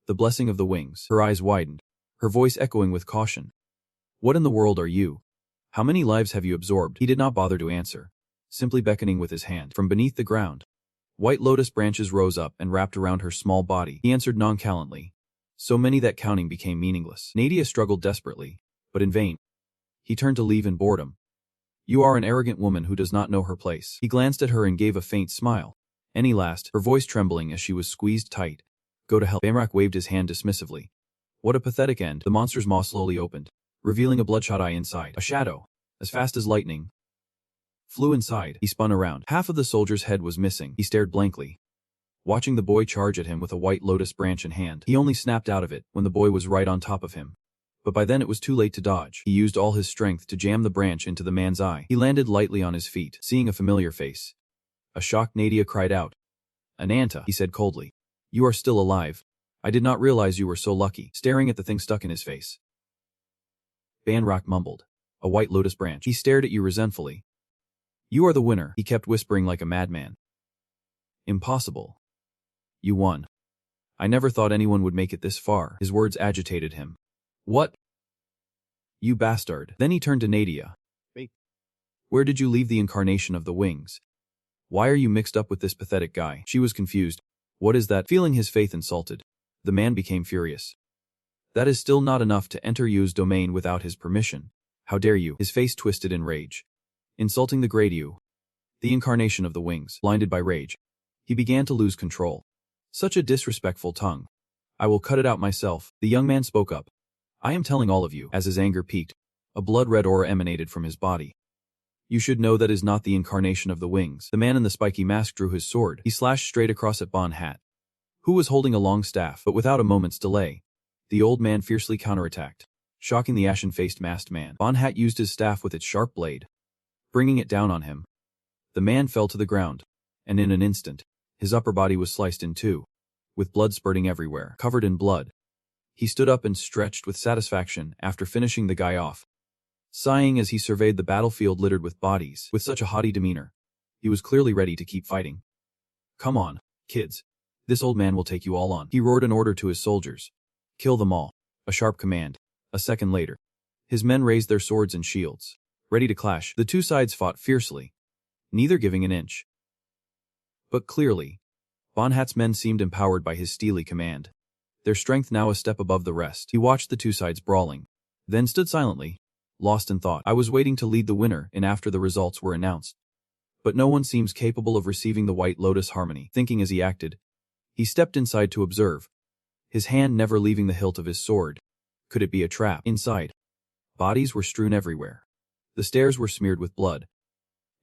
The blessing of the wings." Her eyes widened, her voice echoing with caution. "What in the world are you? How many lives have you absorbed?" He did not bother to answer, simply beckoning with his hand. From beneath the ground, white lotus branches rose up and wrapped around her small body. He answered nonchalantly, so many that counting became meaningless. Nadia struggled desperately, but in vain. He turned to leave in boredom. "You are an arrogant woman who does not know her place." He glanced at her and gave a faint smile. "Any last?" her voice trembling as she was squeezed tight. "Go to hell." Banra waved his hand dismissively. What a pathetic end. The monster's maw slowly opened, revealing a bloodshot eye inside. A shadow, as fast as lightning, flew inside. He spun around. Half of the soldier's head was missing. He stared blankly, watching the boy charge at him with a white lotus branch in hand. He only snapped out of it when the boy was right on top of him. But by then it was too late to dodge. He used all his strength to jam the branch into the man's eye. He landed lightly on his feet, seeing a familiar face. A shocked Nadia cried out. "Anata," he said coldly. "You are still alive. I did not realize you were so lucky," staring at the thing stuck in his face. Banra mumbled. "A white lotus branch." He stared at you resentfully. "You are the winner," he kept whispering like a madman. "Impossible. You won. I never thought anyone would make it this far." His words agitated him. "What? You bastard." Then he turned to Nadia. "Where did you leave the incarnation of the wings? Why are you mixed up with this pathetic guy?" She was confused. "What is that?" Feeling his faith insulted, the man became furious. "That is still not enough to enter Yu's domain without his permission. How dare you?" His face twisted in rage. "Insulting the great Yu, the incarnation of the wings." Blinded by rage, he began to lose control. "Such a disrespectful tongue. I will cut it out myself." The young man spoke up. "I am telling all of you." As his anger peaked, a blood-red aura emanated from his body. "You should know that is not the incarnation of the wings." The man in the spiky mask drew his sword. He slashed straight across at Banhat, who was holding a long staff. But without a moment's delay, the old man fiercely counterattacked, shocking the ashen-faced masked man. Banhat used his staff with its sharp blade, bringing it down on him. The man fell to the ground, and in an instant, his upper body was sliced in two, with blood spurting everywhere. Covered in blood, he stood up and stretched with satisfaction after finishing the guy off, sighing as he surveyed the battlefield littered with bodies. With such a haughty demeanor, he was clearly ready to keep fighting. "Come on, kids. This old man will take you all on." He roared an order to his soldiers. "Kill them all." A sharp command. A second later, his men raised their swords and shields, ready to clash. The two sides fought fiercely, neither giving an inch. But clearly, Banhat's men seemed empowered by his steely command, their strength now a step above the rest. He watched the two sides brawling, then stood silently, lost in thought. "I was waiting to lead the winner in after the results were announced. But no one seems capable of receiving the White Lotus harmony." Thinking as he acted, he stepped inside to observe, his hand never leaving the hilt of his sword. Could it be a trap? Inside, bodies were strewn everywhere. The stairs were smeared with blood,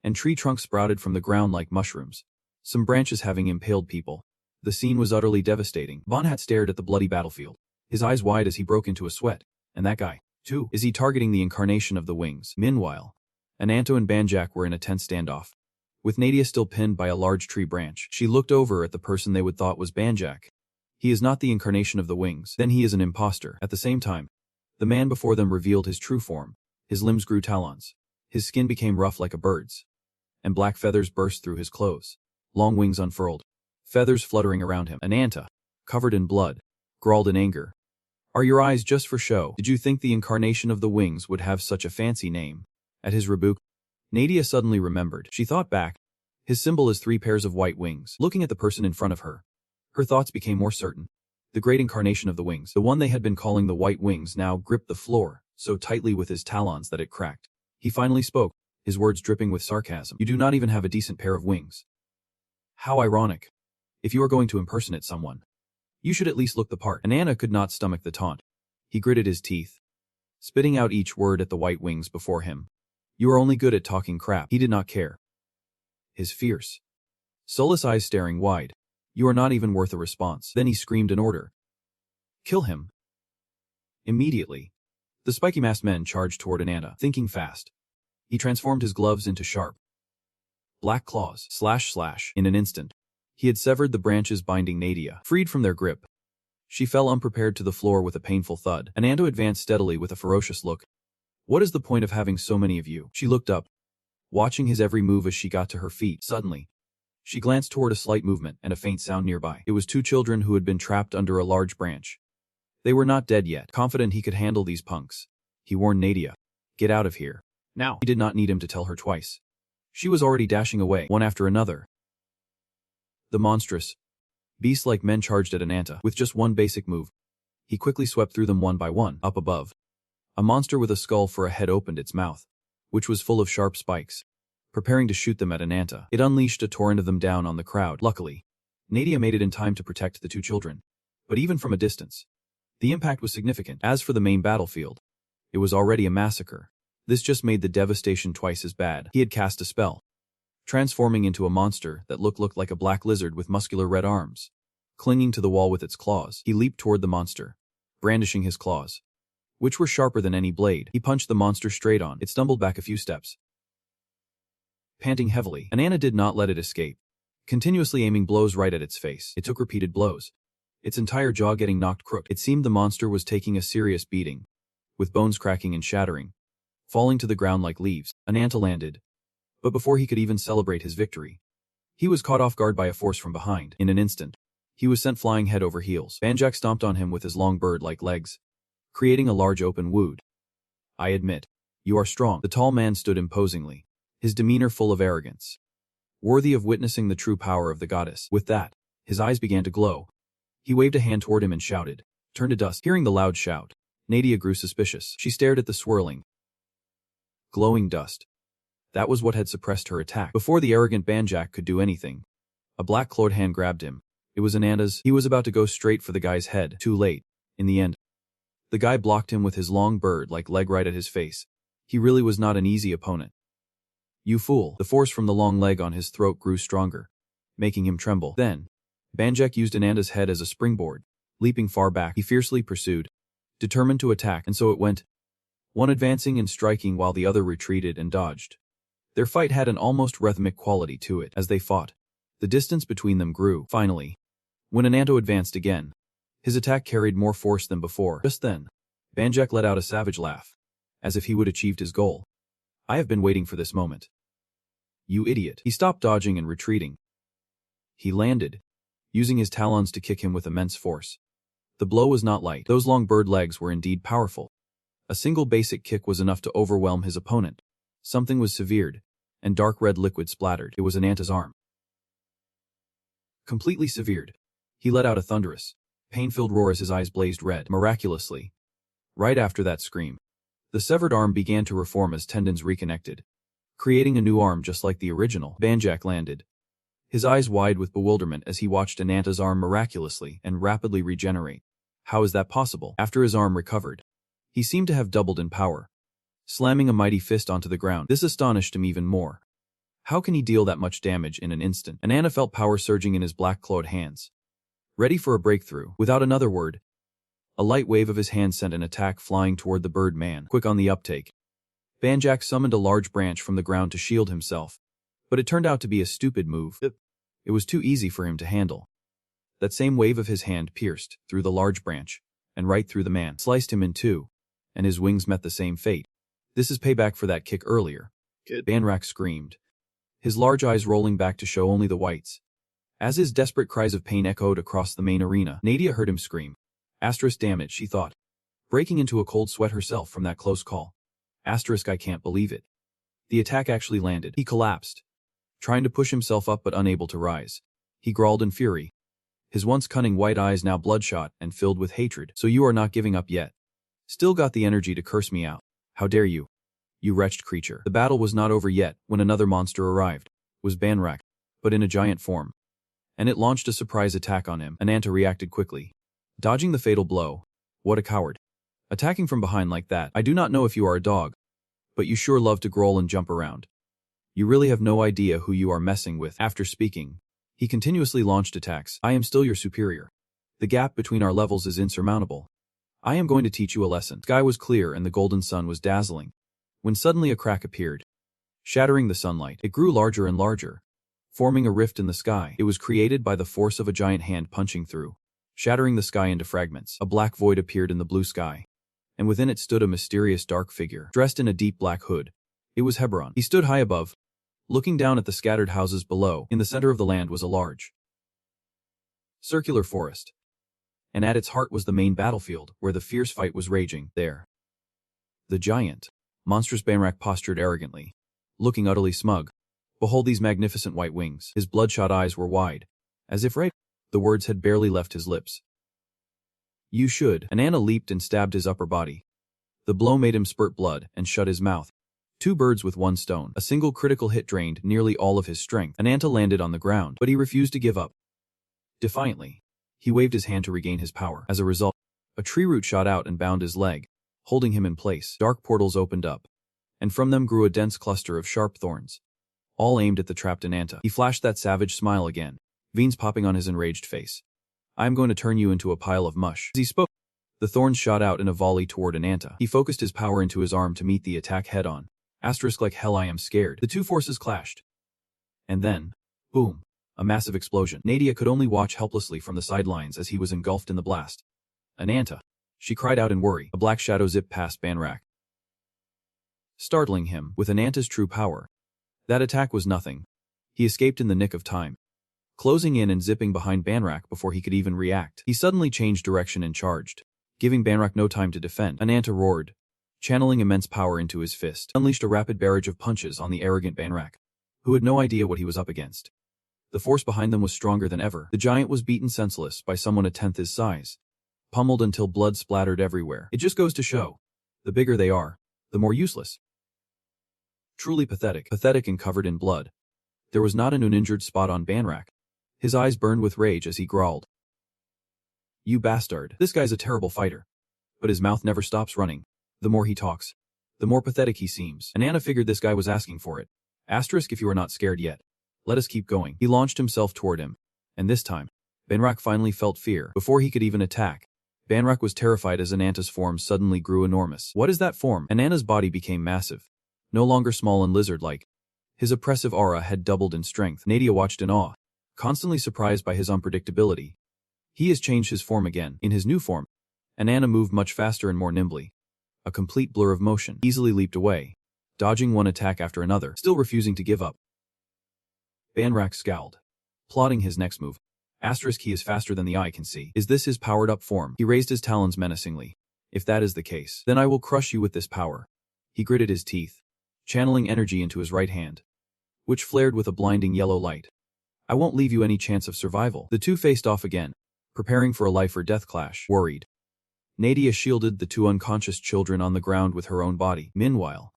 and tree trunks sprouted from the ground like mushrooms, some branches having impaled people. The scene was utterly devastating. Banhat stared at the bloody battlefield, his eyes wide as he broke into a sweat. And that guy, too. Is he targeting the incarnation of the wings? Meanwhile, Anata and Banjak were in a tense standoff, with Nadia still pinned by a large tree branch. She looked over at the person they would thought was Banjak. He is not the incarnation of the wings. Then he is an impostor. At the same time, the man before them revealed his true form. His limbs grew talons. His skin became rough like a bird's, and black feathers burst through his clothes. Long wings unfurled, feathers fluttering around him. Anata, covered in blood, growled in anger. "Are your eyes just for show? Did you think the incarnation of the wings would have such a fancy name?" At his rebuke, Nadia suddenly remembered. She thought back. His symbol is 3 pairs of white wings. Looking at the person in front of her, her thoughts became more certain. The great incarnation of the wings, the one they had been calling the white wings, now gripped the floor so tightly with his talons that it cracked. He finally spoke, his words dripping with sarcasm. "You do not even have a decent pair of wings. How ironic. If you are going to impersonate someone, you should at least look the part." Anata could not stomach the taunt. He gritted his teeth, spitting out each word at the white wings before him. "You are only good at talking crap." He did not care. His fierce, soulless eyes staring wide. "You are not even worth a response." Then he screamed an order. "Kill him." Immediately, the spiky masked men charged toward Anata. Thinking fast, he transformed his gloves into sharp, black claws. Slash slash. In an instant, he had severed the branches binding Nadia. Freed from their grip, she fell unprepared to the floor with a painful thud. Anata advanced steadily with a ferocious look. "What is the point of having so many of you?" She looked up, watching his every move as she got to her feet. Suddenly, she glanced toward a slight movement and a faint sound nearby. It was two children who had been trapped under a large branch. They were not dead yet. Confident he could handle these punks, he warned Nadia, "Get out of here." Now, he did not need him to tell her twice. She was already dashing away, one after another. The monstrous, beast-like men charged at Anata with just one basic move. He quickly swept through them one by one. Up above, a monster with a skull for a head opened its mouth, which was full of sharp spikes, preparing to shoot them at Anata. It unleashed a torrent of them down on the crowd. Luckily, Nadia made it in time to protect the two children, but even from a distance, the impact was significant. As for the main battlefield, it was already a massacre. This just made the devastation twice as bad. He had cast a spell, transforming into a monster that looked like a black lizard with muscular red arms. Clinging to the wall with its claws, he leaped toward the monster, brandishing his claws, which were sharper than any blade. He punched the monster straight on. It stumbled back a few steps, panting heavily. Anata did not let it escape, continuously aiming blows right at its face. It took repeated blows, its entire jaw getting knocked crooked. It seemed the monster was taking a serious beating, with bones cracking and shattering, falling to the ground like leaves. Anata landed, but before he could even celebrate his victory, he was caught off guard by a force from behind. In an instant, he was sent flying head over heels. Banjak stomped on him with his long bird-like legs, creating a large open wound. "I admit, you are strong." The tall man stood imposingly, his demeanor full of arrogance, worthy of witnessing the true power of the goddess. With that, his eyes began to glow. He waved a hand toward him and shouted, "Turn to dust." Hearing the loud shout, Nadia grew suspicious. She stared at the swirling, glowing dust. That was what had suppressed her attack. Before the arrogant Banjak could do anything, a black-clawed hand grabbed him. It was Anata's. He was about to go straight for the guy's head. Too late. In the end, the guy blocked him with his long bird-like leg right at his face. He really was not an easy opponent. "You fool." The force from the long leg on his throat grew stronger, making him tremble. Then, Banjak used Anata's head as a springboard. Leaping far back, he fiercely pursued, determined to attack, and so it went, one advancing and striking while the other retreated and dodged. Their fight had an almost rhythmic quality to it. As they fought, the distance between them grew. Finally, when Anata advanced again, his attack carried more force than before. Just then, Banjak let out a savage laugh, as if he would achieved his goal. "I have been waiting for this moment." "You idiot." He stopped dodging and retreating. He landed, using his talons to kick him with immense force. The blow was not light. Those long bird legs were indeed powerful. A single basic kick was enough to overwhelm his opponent. Something was severed, and dark red liquid splattered. It was Anata's arm, completely severed. He let out a thunderous, pain-filled roar as his eyes blazed red. Miraculously, right after that scream, the severed arm began to reform as tendons reconnected, creating a new arm just like the original. Banjak landed, his eyes wide with bewilderment as he watched Anata's arm miraculously and rapidly regenerate. How is that possible? After his arm recovered, he seemed to have doubled in power, slamming a mighty fist onto the ground. This astonished him even more. How can he deal that much damage in an instant? Anata felt power surging in his black-clawed hands, ready for a breakthrough. Without another word, a light wave of his hand sent an attack flying toward the bird man. Quick on the uptake, Banjak summoned a large branch from the ground to shield himself, but it turned out to be a stupid move. It was too easy for him to handle. That same wave of his hand pierced through the large branch and right through the man, sliced him in two, and his wings met the same fate. "This is payback for that kick earlier." Banra screamed, his large eyes rolling back to show only the whites. As his desperate cries of pain echoed across the main arena, Nadia heard him scream. Damn it, she thought, breaking into a cold sweat herself from that close call. I can't believe it. The attack actually landed. He collapsed, trying to push himself up but unable to rise. He growled in fury, his once cunning white eyes now bloodshot and filled with hatred. "So you are not giving up yet? Still got the energy to curse me out? How dare you? You wretched creature." The battle was not over yet when another monster arrived. It was Banra, but in a giant form, and it launched a surprise attack on him. Anata reacted quickly, dodging the fatal blow. What a coward. Attacking from behind like that. "I do not know if you are a dog, but you sure love to growl and jump around. You really have no idea who you are messing with." After speaking, he continuously launched attacks. "I am still your superior. The gap between our levels is insurmountable. I am going to teach you a lesson." The sky was clear and the golden sun was dazzling, when suddenly a crack appeared, shattering the sunlight. It grew larger and larger, forming a rift in the sky. It was created by the force of a giant hand punching through, shattering the sky into fragments. A black void appeared in the blue sky, and within it stood a mysterious dark figure, dressed in a deep black hood. It was Hebron. He stood high above, Looking down at the scattered houses below, in the center of the land was a large, circular forest. And at its heart was the main battlefield, where the fierce fight was raging. There, the giant, monstrous Banra postured arrogantly, looking utterly smug. Behold these magnificent white wings. His bloodshot eyes were wide, as if the words had barely left his lips. You should. Anata leaped and stabbed his upper body. The blow made him spurt blood and shut his mouth. Two birds with one stone. A single critical hit drained nearly all of his strength. Anata landed on the ground, but he refused to give up. Defiantly, he waved his hand to regain his power. As a result, a tree root shot out and bound his leg, holding him in place. Dark portals opened up, and from them grew a dense cluster of sharp thorns, all aimed at the trapped Anata. He flashed that savage smile again, veins popping on his enraged face. I am going to turn you into a pile of mush. As he spoke, the thorns shot out in a volley toward Anata. He focused his power into his arm to meet the attack head-on. Asterisk like hell I am scared. The two forces clashed. And then, boom, a massive explosion. Nadia could only watch helplessly from the sidelines as he was engulfed in the blast. Anata, she cried out in worry. A black shadow zipped past Banra, startling him with Anata's true power. That attack was nothing. He escaped in the nick of time, closing in and zipping behind Banra before he could even react. He suddenly changed direction and charged, giving Banra no time to defend. Anata roared, channeling immense power into his fist, unleashed a rapid barrage of punches on the arrogant Banra, who had no idea what he was up against. The force behind them was stronger than ever. The giant was beaten senseless by someone a tenth his size, pummeled until blood splattered everywhere. It just goes to show, the bigger they are, the more useless. Truly pathetic. Pathetic and covered in blood. There was not an uninjured spot on Banra. His eyes burned with rage as he growled. You bastard. This guy's a terrible fighter. But his mouth never stops running. The more he talks, the more pathetic he seems. Anata figured this guy was asking for it. Asterisk if you are not scared yet. Let us keep going. He launched himself toward him. And this time, Banra finally felt fear. Before he could even attack, Banra was terrified as Anata's form suddenly grew enormous. What is that form? Anata's body became massive, no longer small and lizard-like. His oppressive aura had doubled in strength. Nadia watched in awe, constantly surprised by his unpredictability. He has changed his form again. In his new form, Anata moved much faster and more nimbly. A complete blur of motion. Easily leaped away, dodging one attack after another, still refusing to give up. Banra scowled, plotting his next move. Asterisk he is faster than the eye can see. Is this his powered-up form? He raised his talons menacingly. If that is the case, then I will crush you with this power. He gritted his teeth, channeling energy into his right hand, which flared with a blinding yellow light. I won't leave you any chance of survival. The two faced off again, preparing for a life-or-death clash. Worried, Nadia shielded the two unconscious children on the ground with her own body. Meanwhile,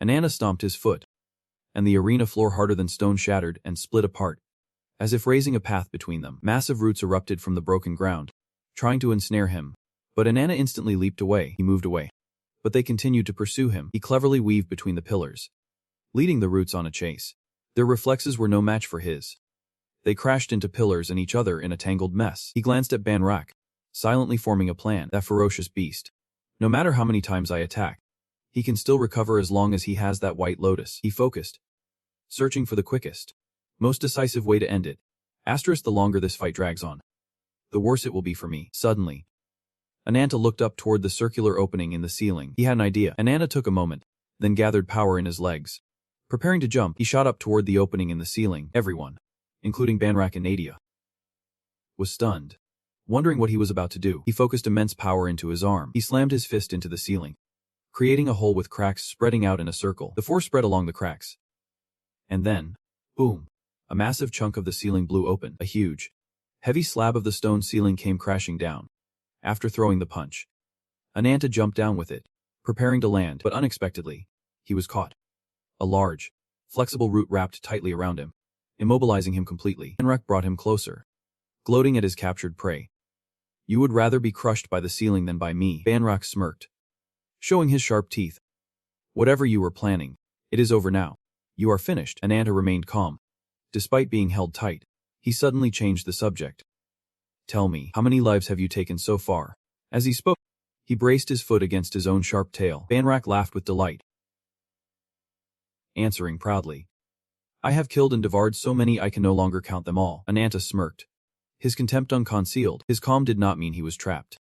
Anata stomped his foot, and the arena floor harder than stone shattered and split apart, as if raising a path between them. Massive roots erupted from the broken ground, trying to ensnare him, but Anata instantly leaped away. He moved away, but they continued to pursue him. He cleverly weaved between the pillars, leading the roots on a chase. Their reflexes were no match for his. They crashed into pillars and each other in a tangled mess. He glanced at Banra, silently forming a plan. That ferocious beast. No matter how many times I attack, he can still recover as long as he has that white lotus. He focused, searching for the quickest, most decisive way to end it. Asterisk the longer this fight drags on, the worse it will be for me. Suddenly, Anata looked up toward the circular opening in the ceiling. He had an idea. Anata took a moment, then gathered power in his legs. Preparing to jump, he shot up toward the opening in the ceiling. Everyone, including Banra and Nadia, was stunned, wondering what he was about to do. He focused immense power into his arm. He slammed his fist into the ceiling, creating a hole with cracks spreading out in a circle. The force spread along the cracks. And then, boom, a massive chunk of the ceiling blew open. A huge, heavy slab of the stone ceiling came crashing down. After throwing the punch, Anata jumped down with it, preparing to land, but unexpectedly, he was caught. A large, flexible root wrapped tightly around him, immobilizing him completely. Banra brought him closer, gloating at his captured prey. You would rather be crushed by the ceiling than by me. Banra smirked, showing his sharp teeth. Whatever you were planning, it is over now. You are finished. Anata remained calm. Despite being held tight, he suddenly changed the subject. Tell me, how many lives have you taken so far? As he spoke, he braced his foot against his own sharp tail. Banra laughed with delight, answering proudly. I have killed and devoured so many I can no longer count them all. Anata smirked, his contempt unconcealed. His calm did not mean he was trapped.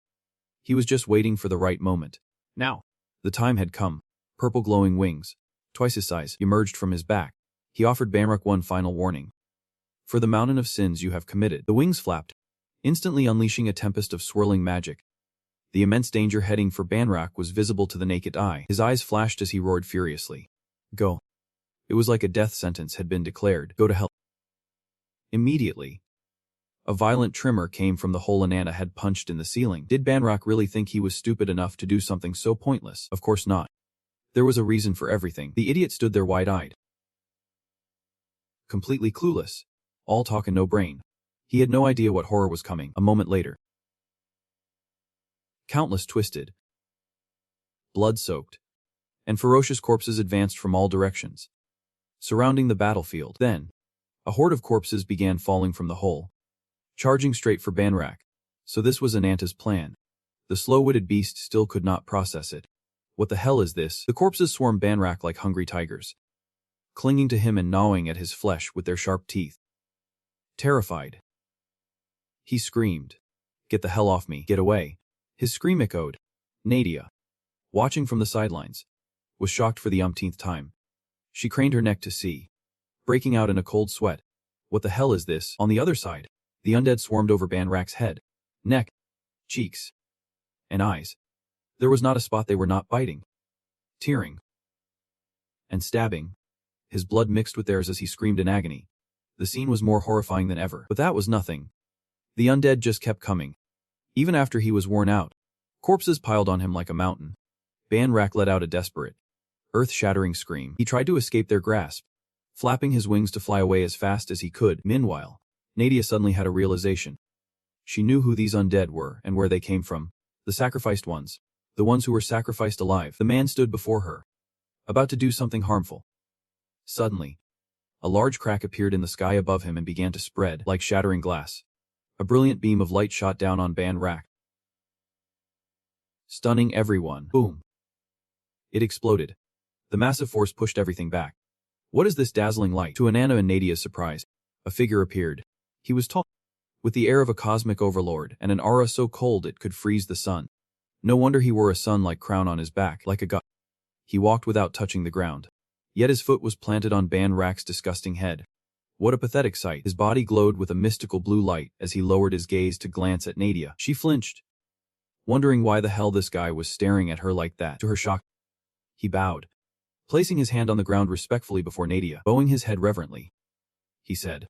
He was just waiting for the right moment. Now, the time had come. Purple glowing wings, twice his size, emerged from his back. He offered Banra one final warning. For the mountain of sins you have committed. The wings flapped, instantly unleashing a tempest of swirling magic. The immense danger heading for Banra was visible to the naked eye. His eyes flashed as he roared furiously. Go. It was like a death sentence had been declared. Go to hell. Immediately, a violent tremor came from the hole Anata had punched in the ceiling. Did Banra really think he was stupid enough to do something so pointless? Of course not. There was a reason for everything. The idiot stood there wide-eyed, completely clueless. All talk and no brain. He had no idea what horror was coming. A moment later, countless twisted, blood-soaked, and ferocious corpses advanced from all directions, surrounding the battlefield. Then, a horde of corpses began falling from the hole, charging straight for Banra. So this was Anata's plan. The slow-witted beast still could not process it. What the hell is this? The corpses swarmed Banra like hungry tigers, clinging to him and gnawing at his flesh with their sharp teeth. Terrified, he screamed, "Get the hell off me, get away." His scream echoed. Nadia, watching from the sidelines, was shocked for the umpteenth time. She craned her neck to see, breaking out in a cold sweat. What the hell is this? On the other side, the undead swarmed over Banra's head, neck, cheeks, and eyes. There was not a spot they were not biting, tearing, and stabbing. His blood mixed with theirs as he screamed in agony. The scene was more horrifying than ever. But that was nothing. The undead just kept coming. Even after he was worn out, corpses piled on him like a mountain. Banra let out a desperate, earth-shattering scream. He tried to escape their grasp, flapping his wings to fly away as fast as he could. Meanwhile, Nadia suddenly had a realization. She knew who these undead were and where they came from. The sacrificed ones. The ones who were sacrificed alive. The man stood before her, about to do something harmful. Suddenly, a large crack appeared in the sky above him and began to spread like shattering glass. A brilliant beam of light shot down on Banra, stunning everyone. Boom! It exploded. The massive force pushed everything back. What is this dazzling light? To Anata and Nadia's surprise, a figure appeared. He was tall, with the air of a cosmic overlord and an aura so cold it could freeze the sun. No wonder he wore a sun-like crown on his back, like a god. He walked without touching the ground. Yet his foot was planted on Banra's disgusting head. What a pathetic sight. His body glowed with a mystical blue light as he lowered his gaze to glance at Nadia. She flinched, wondering why the hell this guy was staring at her like that. To her shock, he bowed, placing his hand on the ground respectfully before Nadia. Bowing his head reverently, he said,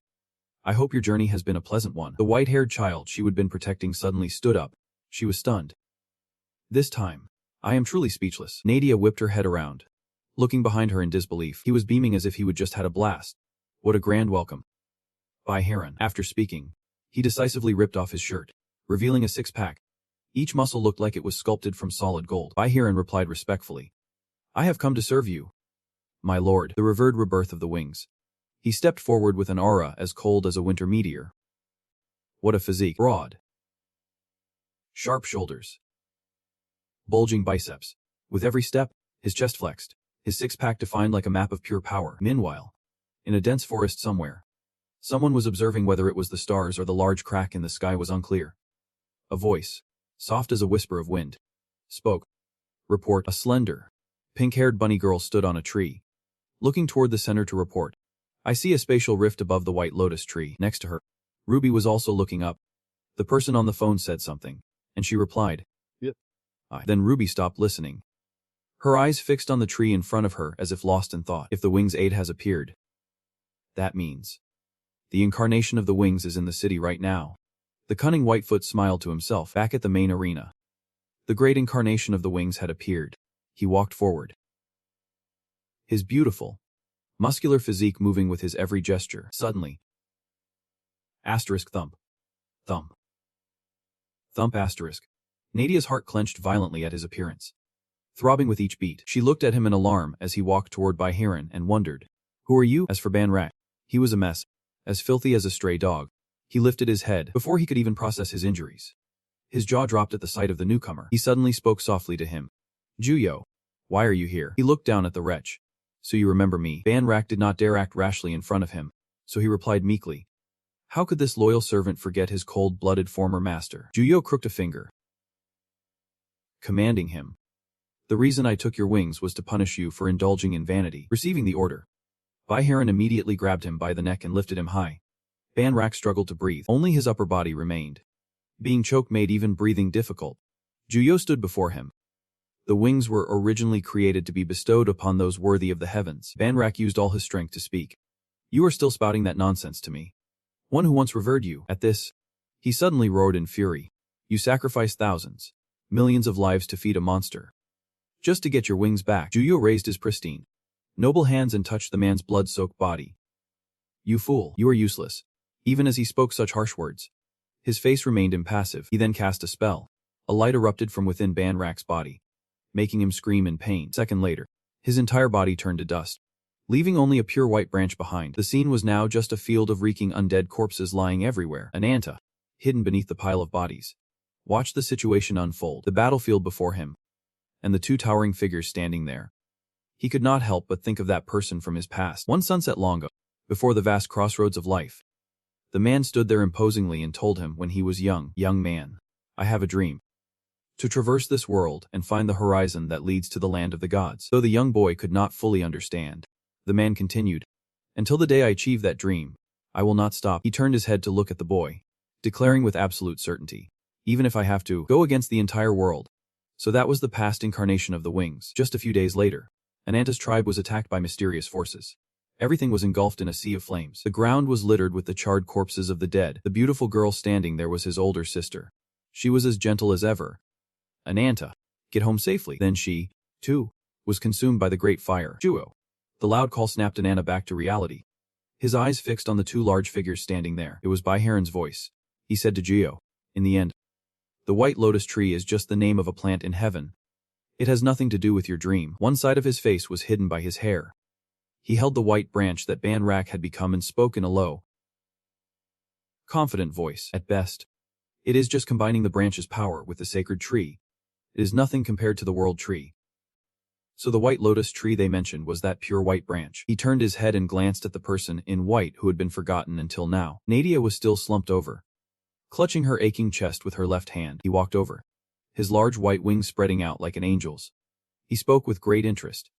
"I hope your journey has been a pleasant one." The white-haired child she had been protecting suddenly stood up. She was stunned. This time, I am truly speechless. Nadia whipped her head around, looking behind her in disbelief. He was beaming as if he would just had a blast. What a grand welcome. By Heron. After speaking, he decisively ripped off his shirt, revealing a six-pack. Each muscle looked like it was sculpted from solid gold. By Heron replied respectfully, "I have come to serve you, my lord." The revered rebirth of the wings. He stepped forward with an aura as cold as a winter meteor. What a physique. Broad, sharp shoulders, bulging biceps. With every step, his chest flexed, his six-pack defined like a map of pure power. Meanwhile, in a dense forest somewhere, someone was observing. Whether it was the stars or the large crack in the sky was unclear. A voice, soft as a whisper of wind, spoke. Report. A slender, pink-haired bunny girl stood on a tree, looking toward the center to report. I see a spatial rift above the white lotus tree. Next to her, Ruby was also looking up. The person on the phone said something, and she replied, "Yep." Then Ruby stopped listening, her eyes fixed on the tree in front of her as if lost in thought. If the wing's aid has appeared, that means the incarnation of the wings is in the city right now. The cunning Whitefoot smiled to himself. Back at the main arena, the great incarnation of the wings had appeared. He walked forward, his beautiful, muscular physique moving with his every gesture. Suddenly, asterisk thump, thump, thump asterisk. Nadia's heart clenched violently at his appearance, throbbing with each beat. She looked at him in alarm as he walked toward Byheron and wondered, "Who are you?" As for Banra, he was a mess, as filthy as a stray dog. He lifted his head before he could even process his injuries. His jaw dropped at the sight of the newcomer. He suddenly spoke softly to him. "Juyo, why are you here?" He looked down at the wretch. "So you remember me." Banra did not dare act rashly in front of him, so he replied meekly. How could this loyal servant forget his cold-blooded former master? Juyo crooked a finger, commanding him. "The reason I took your wings was to punish you for indulging in vanity." Receiving the order, Baiharan immediately grabbed him by the neck and lifted him high. Banra struggled to breathe. Only his upper body remained. Being choked made even breathing difficult. Juyo stood before him. The wings were originally created to be bestowed upon those worthy of the heavens. Banra used all his strength to speak. You are still spouting that nonsense to me. One who once revered you. At this, he suddenly roared in fury. You sacrificed thousands, millions of lives to feed a monster. Just to get your wings back. Juyo raised his pristine, noble hands and touched the man's blood-soaked body. You fool, you are useless. Even as he spoke such harsh words, his face remained impassive. He then cast a spell. A light erupted from within Banra's body, making him scream in pain. A second later, his entire body turned to dust, leaving only a pure white branch behind. The scene was now just a field of reeking undead corpses lying everywhere. Anata, hidden beneath the pile of bodies, watched the situation unfold. The battlefield before him, and the two towering figures standing there. He could not help but think of that person from his past. One sunset long ago, before the vast crossroads of life. The man stood there imposingly and told him when he was young man, I have a dream. To traverse this world and find the horizon that leads to the land of the gods. Though the young boy could not fully understand, the man continued, until the day I achieve that dream, I will not stop. He turned his head to look at the boy, declaring with absolute certainty, even if I have to go against the entire world. So that was the past incarnation of the wings. Just a few days later, Anata's tribe was attacked by mysterious forces. Everything was engulfed in a sea of flames. The ground was littered with the charred corpses of the dead. The beautiful girl standing there was his older sister. She was as gentle as ever. Anata, get home safely. Then she, too, was consumed by the great fire. Juyo. The loud call snapped Anata back to reality. His eyes fixed on the two large figures standing there. It was Baiharan's voice. He said to Juyo, in the end, the white lotus tree is just the name of a plant in heaven. It has nothing to do with your dream. One side of his face was hidden by his hair. He held the white branch that Banra had become and spoke in a low, confident voice. At best, it is just combining the branch's power with the sacred tree. It is nothing compared to the world tree. So the white lotus tree they mentioned was that pure white branch. He turned his head and glanced at the person in white who had been forgotten until now. Nadia was still slumped over, clutching her aching chest with her left hand. He walked over, his large white wings spreading out like an angel's. He spoke with great interest.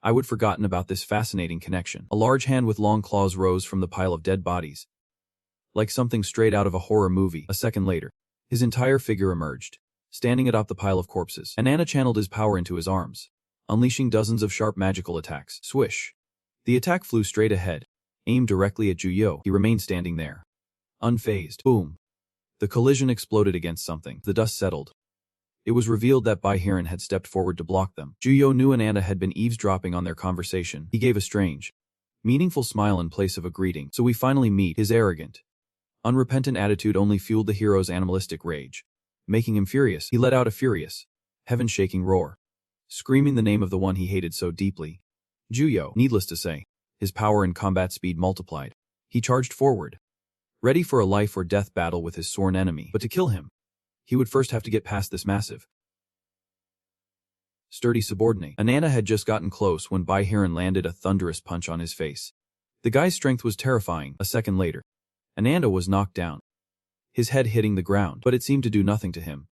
I would forgotten about this fascinating connection. A large hand with long claws rose from the pile of dead bodies, like something straight out of a horror movie. A second later, his entire figure emerged, standing atop the pile of corpses. Anata channeled his power into his arms, unleashing dozens of sharp magical attacks. Swish! The attack flew straight ahead, aimed directly at Juyo. He remained standing there, unfazed. Boom! The collision exploded against something. The dust settled. It was revealed that Baiharan had stepped forward to block them. Juyo knew Anata had been eavesdropping on their conversation. He gave a strange, meaningful smile in place of a greeting. So we finally meet. His arrogant, unrepentant attitude only fueled the hero's animalistic rage, making him furious. He let out a furious, heaven-shaking roar, screaming the name of the one he hated so deeply. Juyo. Needless to say, his power and combat speed multiplied. He charged forward, ready for a life-or-death battle with his sworn enemy. But to kill him, he would first have to get past this massive, sturdy subordinate. Anata had just gotten close when Baiharan landed a thunderous punch on his face. The guy's strength was terrifying. A second later, Anata was knocked down, his head hitting the ground, but it seemed to do nothing to him.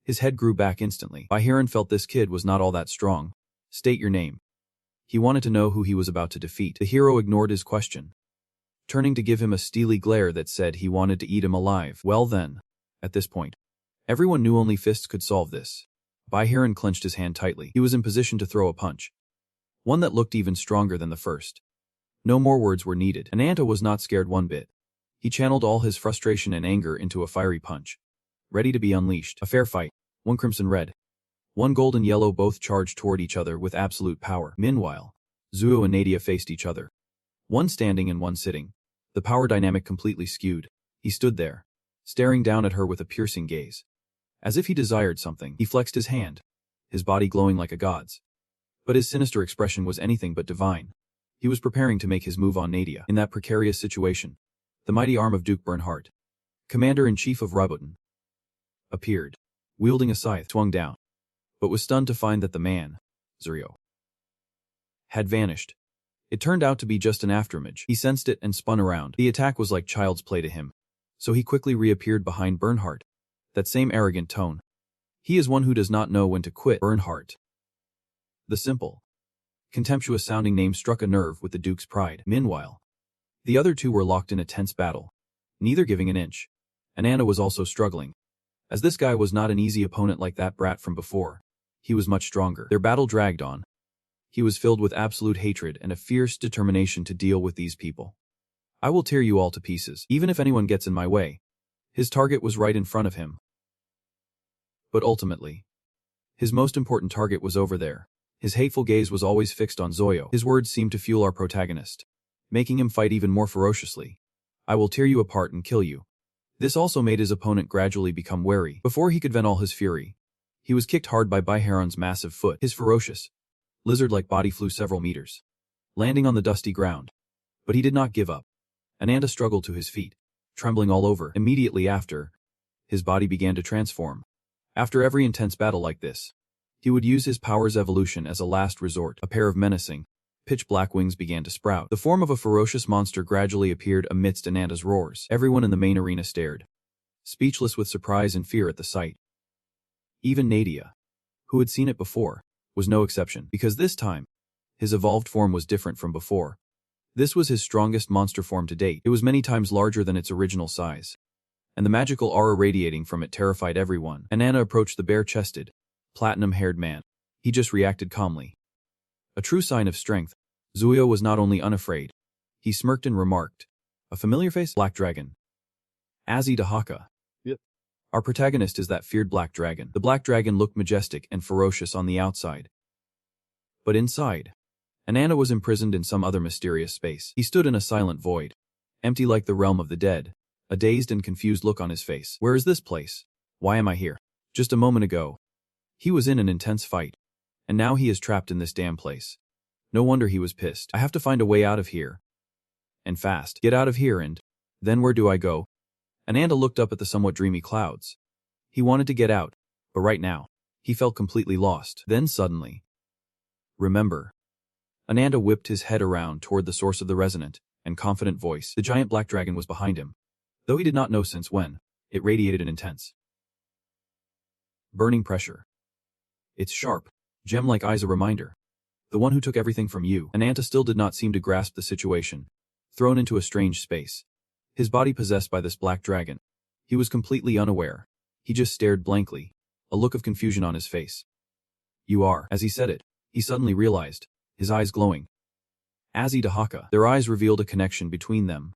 His head grew back instantly. Baiharan felt this kid was not all that strong. State your name. He wanted to know who he was about to defeat. The hero ignored his question, turning to give him a steely glare that said he wanted to eat him alive. Well then, at this point, everyone knew only fists could solve this. Baiharan clenched his hand tightly. He was in position to throw a punch, one that looked even stronger than the first. No more words were needed. Anata was not scared one bit. He channeled all his frustration and anger into a fiery punch, ready to be unleashed. A fair fight. One crimson red, one golden yellow, both charged toward each other with absolute power. Meanwhile, Zuo and Nadia faced each other, one standing and one sitting. The power dynamic completely skewed. He stood there, staring down at her with a piercing gaze. As if he desired something, he flexed his hand, his body glowing like a god's. But his sinister expression was anything but divine. He was preparing to make his move on Nadia. In that precarious situation, the mighty arm of Duke Bernhardt, Commander-in-Chief of Raboten, appeared, wielding a scythe, swung down, but was stunned to find that the man, Zurio, had vanished. It turned out to be just an afterimage. He sensed it and spun around. The attack was like child's play to him, so he quickly reappeared behind Bernhardt. That same arrogant tone. He is one who does not know when to quit. Bernhardt, the simple, Contemptuous-sounding name struck a nerve with the Duke's pride. Meanwhile, the other two were locked in a tense battle, neither giving an inch. Anata was also struggling, as this guy was not an easy opponent like that brat from before. He was much stronger. Their battle dragged on. He was filled with absolute hatred and a fierce determination to deal with these people. I will tear you all to pieces, even if anyone gets in my way. His target was right in front of him. But ultimately, his most important target was over there. His hateful gaze was always fixed on Zoyo. His words seemed to fuel our protagonist, making him fight even more ferociously. I will tear you apart and kill you. This also made his opponent gradually become wary. Before he could vent all his fury, he was kicked hard by Baiharon's massive foot. His ferocious, lizard-like body flew several meters, landing on the dusty ground. But he did not give up. Anata struggled to his feet, trembling all over. Immediately after, his body began to transform. After every intense battle like this, he would use his power's evolution as a last resort. A pair of menacing, pitch-black wings began to sprout. The form of a ferocious monster gradually appeared amidst Anata's roars. Everyone in the main arena stared, speechless with surprise and fear at the sight. Even Nadia, who had seen it before, was no exception, because this time, his evolved form was different from before. This was his strongest monster form to date. It was many times larger than its original size, and the magical aura radiating from it terrified everyone. Anata approached the bare-chested, platinum-haired man. He just reacted calmly. A true sign of strength, Zuyo was not only unafraid. He smirked and remarked, "A familiar face? Black dragon. Azida Haka." Yep. Our protagonist is that feared black dragon. The black dragon looked majestic and ferocious on the outside. But inside, Anata was imprisoned in some other mysterious space. He stood in a silent void, empty like the realm of the dead, a dazed and confused look on his face. Where is this place? Why am I here? Just a moment ago, he was in an intense fight, and now he is trapped in this damn place. No wonder he was pissed. I have to find a way out of here. And fast. Get out of here and then where do I go? Anata looked up at the somewhat dreamy clouds. He wanted to get out, but right now, he felt completely lost. Then suddenly, remember. Anata whipped his head around toward the source of the resonant and confident voice. The giant black dragon was behind him, though he did not know since when. It radiated an intense, burning pressure. Its sharp, gem-like eyes a reminder. The one who took everything from you. Anata still did not seem to grasp the situation. Thrown into a strange space, his body possessed by this black dragon. He was completely unaware. He just stared blankly, a look of confusion on his face. You are. As he said it, he suddenly realized, his eyes glowing. Azida Haka. Their eyes revealed a connection between them.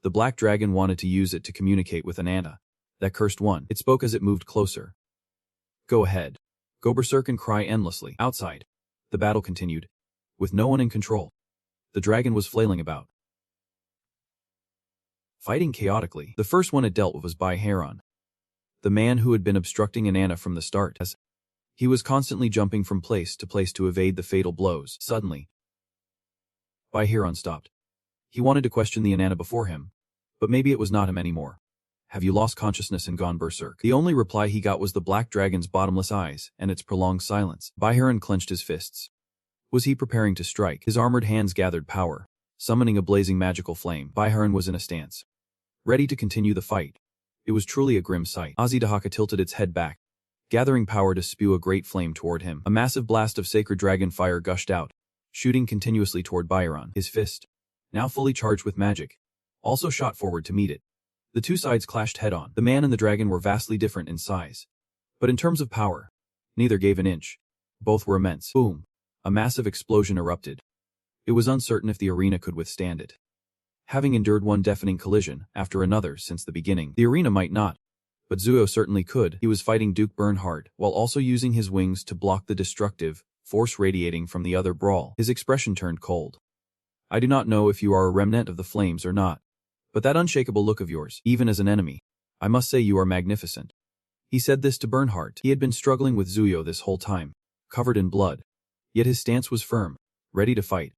The black dragon wanted to use it to communicate with Anata, that cursed one. It spoke as it moved closer. Go ahead. Go berserk and cry endlessly. Outside, the battle continued, with no one in control. The dragon was flailing about, fighting chaotically. The first one it dealt with was Baiharon, the man who had been obstructing Anata from the start, as he was constantly jumping from place to place to evade the fatal blows. Suddenly, Baiharon stopped. He wanted to question the Anata before him, but maybe it was not him anymore. Have you lost consciousness and gone berserk? The only reply he got was the black dragon's bottomless eyes and its prolonged silence. Baiharon clenched his fists. Was he preparing to strike? His armored hands gathered power, summoning a blazing magical flame. Baiharon was in a stance, ready to continue the fight. It was truly a grim sight. Azida Haka tilted its head back, gathering power to spew a great flame toward him. A massive blast of sacred dragon fire gushed out, shooting continuously toward Baiharon. His fist, now fully charged with magic, also shot forward to meet it. The two sides clashed head-on. The man and the dragon were vastly different in size, but in terms of power, neither gave an inch. Both were immense. Boom! A massive explosion erupted. It was uncertain if the arena could withstand it. Having endured one deafening collision after another since the beginning, the arena might not, but Zuyo certainly could. He was fighting Duke Bernhard, while also using his wings to block the destructive force radiating from the other brawl. His expression turned cold. I do not know if you are a remnant of the flames or not, but that unshakable look of yours, even as an enemy, I must say you are magnificent. He said this to Bernhard. He had been struggling with Zuyo this whole time, covered in blood. Yet his stance was firm, ready to fight.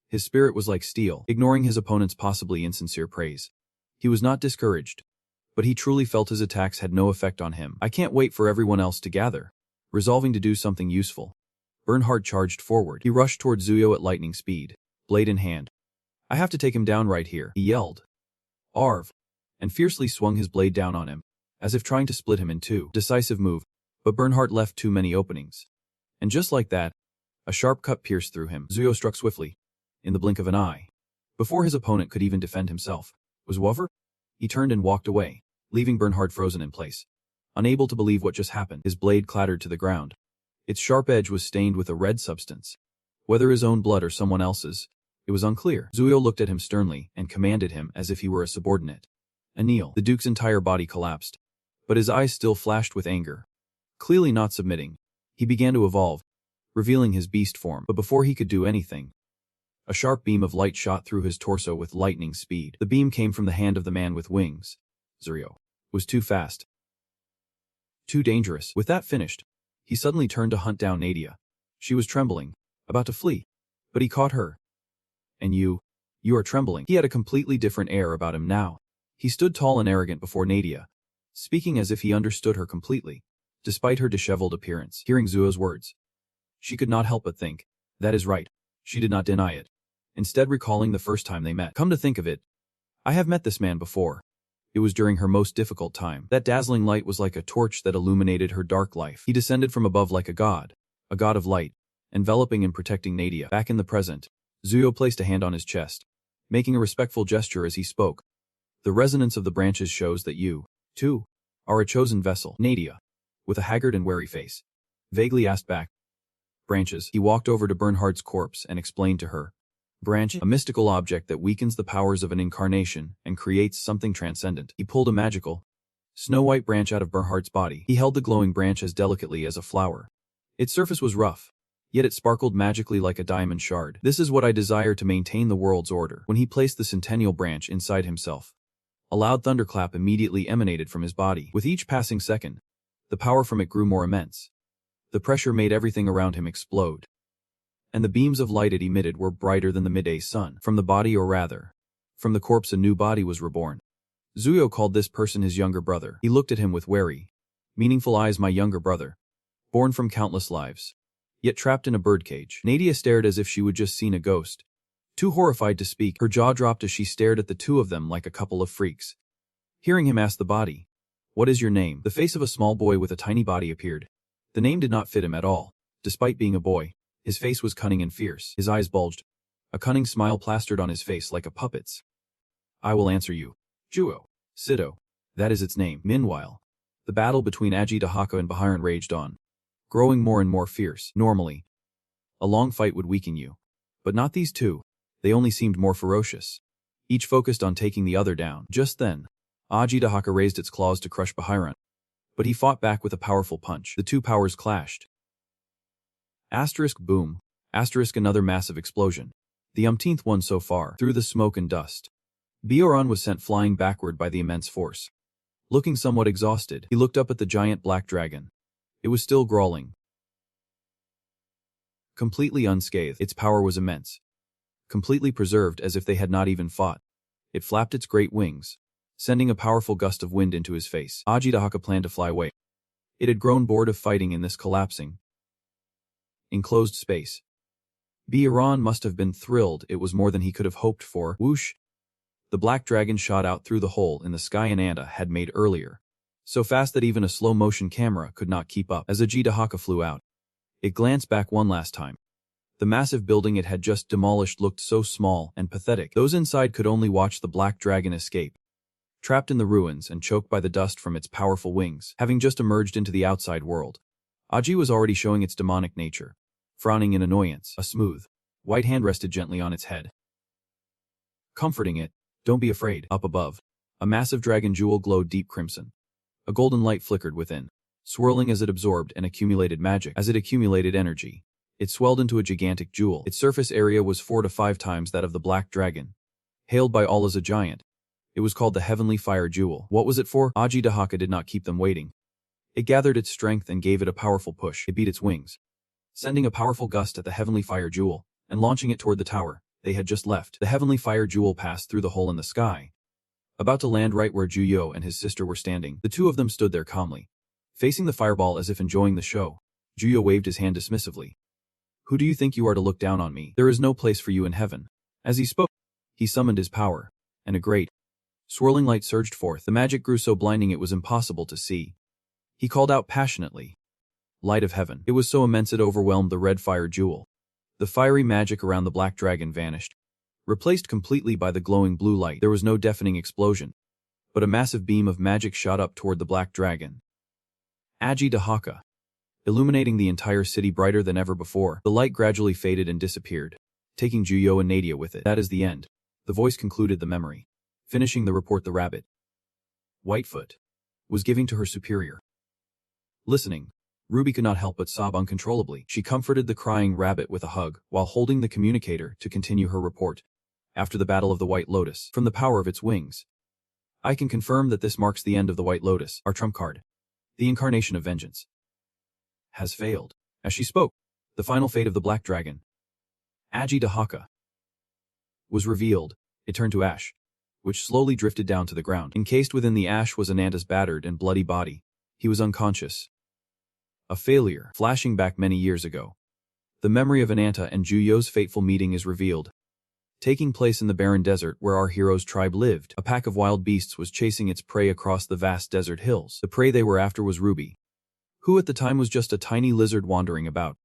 His spirit was like steel, ignoring his opponent's possibly insincere praise. He was not discouraged, but he truly felt his attacks had no effect on him. I can't wait for everyone else to gather. Resolving to do something useful, Bernhard charged forward. He rushed toward Zuyo at lightning speed, blade in hand. I have to take him down right here, he yelled. Arv, and fiercely swung his blade down on him, as if trying to split him in two. Decisive move, but Bernhard left too many openings. And just like that, A sharp cut pierced through him. Zuyo struck swiftly, in the blink of an eye. Before his opponent could even defend himself. Was over? He turned and walked away, leaving Bernhard frozen in place. Unable to believe what just happened, his blade clattered to the ground. Its sharp edge was stained with a red substance. Whether his own blood or someone else's, it was unclear. Zuyo looked at him sternly and commanded him as if he were a subordinate. Kneel. The Duke's entire body collapsed, but his eyes still flashed with anger. Clearly not submitting, he began to evolve, revealing his beast form. But before he could do anything, a sharp beam of light shot through his torso with lightning speed. The beam came from the hand of the man with wings. Zuyo was too fast, too dangerous. With that finished, he suddenly turned to hunt down Nadia. She was trembling, about to flee, but he caught her. And you are trembling. He had a completely different air about him now. He stood tall and arrogant before Nadia, speaking as if he understood her completely, despite her disheveled appearance. Hearing Zuyo's words, she could not help but think, that is right. She did not deny it, instead recalling the first time they met. Come to think of it, I have met this man before. It was during her most difficult time. That dazzling light was like a torch that illuminated her dark life. He descended from above like a god of light, enveloping and protecting Nadia. Back in the present, Zuyo placed a hand on his chest, making a respectful gesture as he spoke. The resonance of the branches shows that you, too, are a chosen vessel. Nadia, with a haggard and wary face, vaguely asked back. Branches. He walked over to Bernhard's corpse and explained to her. Branch, a mystical object that weakens the powers of an incarnation and creates something transcendent. He pulled a magical, snow-white branch out of Bernhard's body. He held the glowing branch as delicately as a flower. Its surface was rough, yet it sparkled magically like a diamond shard. This is what I desire to maintain the world's order. When he placed the centennial branch inside himself, a loud thunderclap immediately emanated from his body. With each passing second, the power from it grew more immense. The pressure made everything around him explode, and the beams of light it emitted were brighter than the midday sun. From the body, or rather, from the corpse, a new body was reborn. Zuyo called this person his younger brother. He looked at him with wary, meaningful eyes. My younger brother, born from countless lives, yet trapped in a birdcage. Nadia stared as if she would just seen a ghost. Too horrified to speak, her jaw dropped as she stared at the two of them like a couple of freaks. Hearing him ask the body, "What is your name?" the face of a small boy with a tiny body appeared. The name did not fit him at all. Despite being a boy, his face was cunning and fierce. His eyes bulged, a cunning smile plastered on his face like a puppet's. I will answer you. Juo. Sido. That is its name. Meanwhile, the battle between Azida Haka and Banra raged on, growing more and more fierce. Normally, a long fight would weaken you, but not these two. They only seemed more ferocious, each focused on taking the other down. Just then, Azida Haka raised its claws to crush Banra, but he fought back with a powerful punch. The two powers clashed. Asterisk boom. Asterisk another massive explosion. The umpteenth one so far. Through the smoke and dust, Bioran was sent flying backward by the immense force. Looking somewhat exhausted, he looked up at the giant black dragon. It was still growling, completely unscathed. Its power was immense, completely preserved, as if they had not even fought. It flapped its great wings, sending a powerful gust of wind into his face. Azida Haka planned to fly away. It had grown bored of fighting in this collapsing, enclosed space. Bioran must have been thrilled. It was more than he could have hoped for. Whoosh! The black dragon shot out through the hole in the sky Anata had made earlier, so fast that even a slow-motion camera could not keep up. As Azida Haka flew out, it glanced back one last time. The massive building it had just demolished looked so small and pathetic. Those inside could only watch the black dragon escape, trapped in the ruins and choked by the dust from its powerful wings. Having just emerged into the outside world, Aji was already showing its demonic nature. Frowning in annoyance, a smooth, white hand rested gently on its head, comforting it. Don't be afraid. Up above, a massive dragon jewel glowed deep crimson. A golden light flickered within, swirling as it absorbed and accumulated magic. As it accumulated energy, it swelled into a gigantic jewel. Its surface area was 4 to 5 times that of the black dragon. Hailed by all as a giant, it was called the Heavenly Fire Jewel. What was it for? Azida Haka did not keep them waiting. It gathered its strength and gave it a powerful push. It beat its wings, sending a powerful gust at the Heavenly Fire Jewel, and launching it toward the tower they had just left. The Heavenly Fire Jewel passed through the hole in the sky, about to land right where Juyo and his sister were standing. The two of them stood there calmly, facing the fireball as if enjoying the show. Juyo waved his hand dismissively. Who do you think you are to look down on me? There is no place for you in heaven. As he spoke, he summoned his power, and a great, swirling light surged forth. The magic grew so blinding it was impossible to see. He called out passionately, Light of heaven. It was so immense it overwhelmed the red fire jewel. The fiery magic around the black dragon vanished, replaced completely by the glowing blue light. There was no deafening explosion, but a massive beam of magic shot up toward the black dragon. Azida Haka, illuminating the entire city brighter than ever before. The light gradually faded and disappeared, taking Juyo and Nadia with it. That is the end. The voice concluded the memory. Finishing the report, the rabbit, Whitefoot, was giving to her superior. Listening, Ruby could not help but sob uncontrollably. She comforted the crying rabbit with a hug, while holding the communicator to continue her report. After the Battle of the White Lotus, from the power of its wings, I can confirm that this marks the end of the White Lotus, our trump card. The incarnation of vengeance has failed. As she spoke, the final fate of the black dragon, Azida Haka, was revealed. It turned to ash, which slowly drifted down to the ground. Encased within the ash was Anata's battered and bloody body. He was unconscious. A failure, flashing back many years ago. The memory of Anata and Juyo's fateful meeting is revealed. Taking place in the barren desert where our hero's tribe lived, a pack of wild beasts was chasing its prey across the vast desert hills. The prey they were after was Ruby, who at the time was just a tiny lizard wandering about.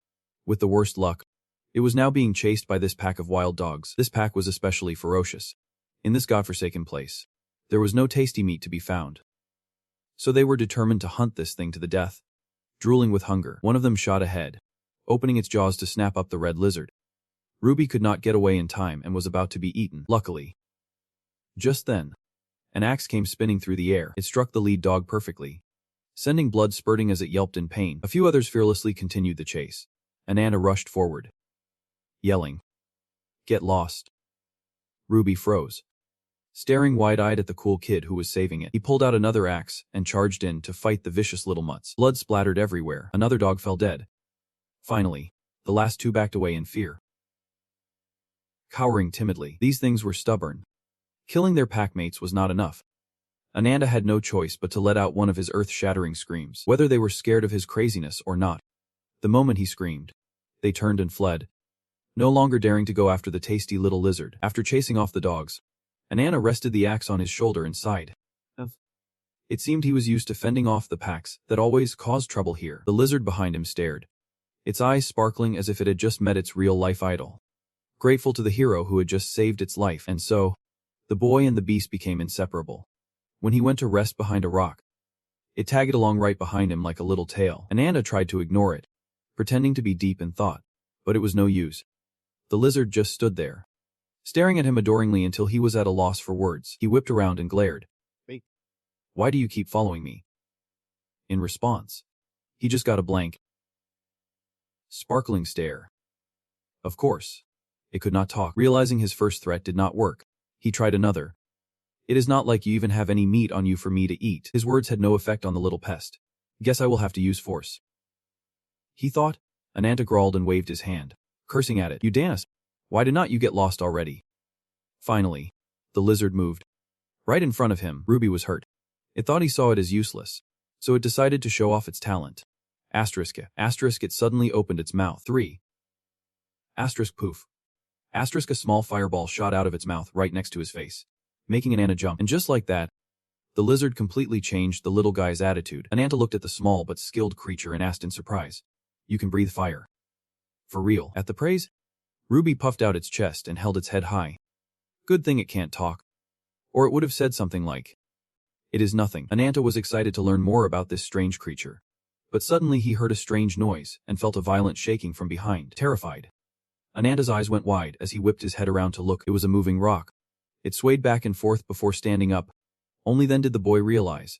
With the worst luck, it was now being chased by this pack of wild dogs. This pack was especially ferocious. In this godforsaken place, there was no tasty meat to be found. So they were determined to hunt this thing to the death. Drooling with hunger, one of them shot ahead, opening its jaws to snap up the red lizard. Ruby could not get away in time and was about to be eaten. Luckily, just then, an axe came spinning through the air. It struck the lead dog perfectly, sending blood spurting as it yelped in pain. A few others fearlessly continued the chase. Anata rushed forward, yelling, "Get lost!" Ruby froze, staring wide-eyed at the cool kid who was saving it. He pulled out another axe and charged in to fight the vicious little mutts. Blood splattered everywhere. Another dog fell dead. Finally, the last two backed away in fear, cowering timidly. These things were stubborn. Killing their packmates was not enough. Anata had no choice but to let out one of his earth-shattering screams, whether they were scared of his craziness or not. The moment he screamed, they turned and fled, no longer daring to go after the tasty little lizard. After chasing off the dogs, Anata rested the axe on his shoulder and sighed. It seemed he was used to fending off the packs that always caused trouble here. The lizard behind him stared, its eyes sparkling as if it had just met its real-life idol, grateful to the hero who had just saved its life. And so, the boy and the beast became inseparable. When he went to rest behind a rock, it tagged along right behind him like a little tail. Anata tried to ignore it, pretending to be deep in thought, but it was no use. The lizard just stood there, staring at him adoringly until he was at a loss for words. He whipped around and glared. "Wait, why do you keep following me?" In response, he just got a blank, sparkling stare. Of course, it could not talk. Realizing his first threat did not work, he tried another. "It is not like you even have any meat on you for me to eat." His words had no effect on the little pest. "Guess I will have to use force," he thought. Anata growled and waved his hand, cursing at it. "You Danis, why did not you get lost already?" Finally, the lizard moved. Right in front of him, Ruby was hurt. It thought he saw it as useless, so it decided to show off its talent. Asterisk. It suddenly opened its mouth. 3. Asterisk poof. Asterisk a small fireball shot out of its mouth right next to his face, making Anata jump. And just like that, the lizard completely changed the little guy's attitude. Anata looked at the small but skilled creature and asked in surprise, "You can breathe fire? For real?" At the praise, Ruby puffed out its chest and held its head high. Good thing it can't talk, or it would have said something like, "It is nothing." Anata was excited to learn more about this strange creature, but suddenly he heard a strange noise and felt a violent shaking from behind. Terrified, Anata's eyes went wide as he whipped his head around to look. It was a moving rock. It swayed back and forth before standing up. Only then did the boy realize,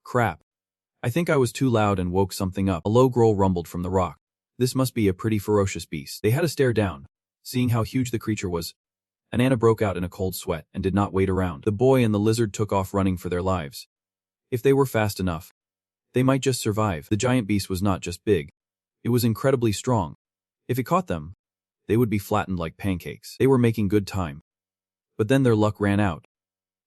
"Crap. I think I was too loud and woke something up." A low growl rumbled from the rock. This must be a pretty ferocious beast. They had to stare down, seeing how huge the creature was. Anata broke out in a cold sweat and did not wait around. The boy and the lizard took off running for their lives. If they were fast enough, they might just survive. The giant beast was not just big. It was incredibly strong. If it caught them, they would be flattened like pancakes. They were making good time. But then their luck ran out.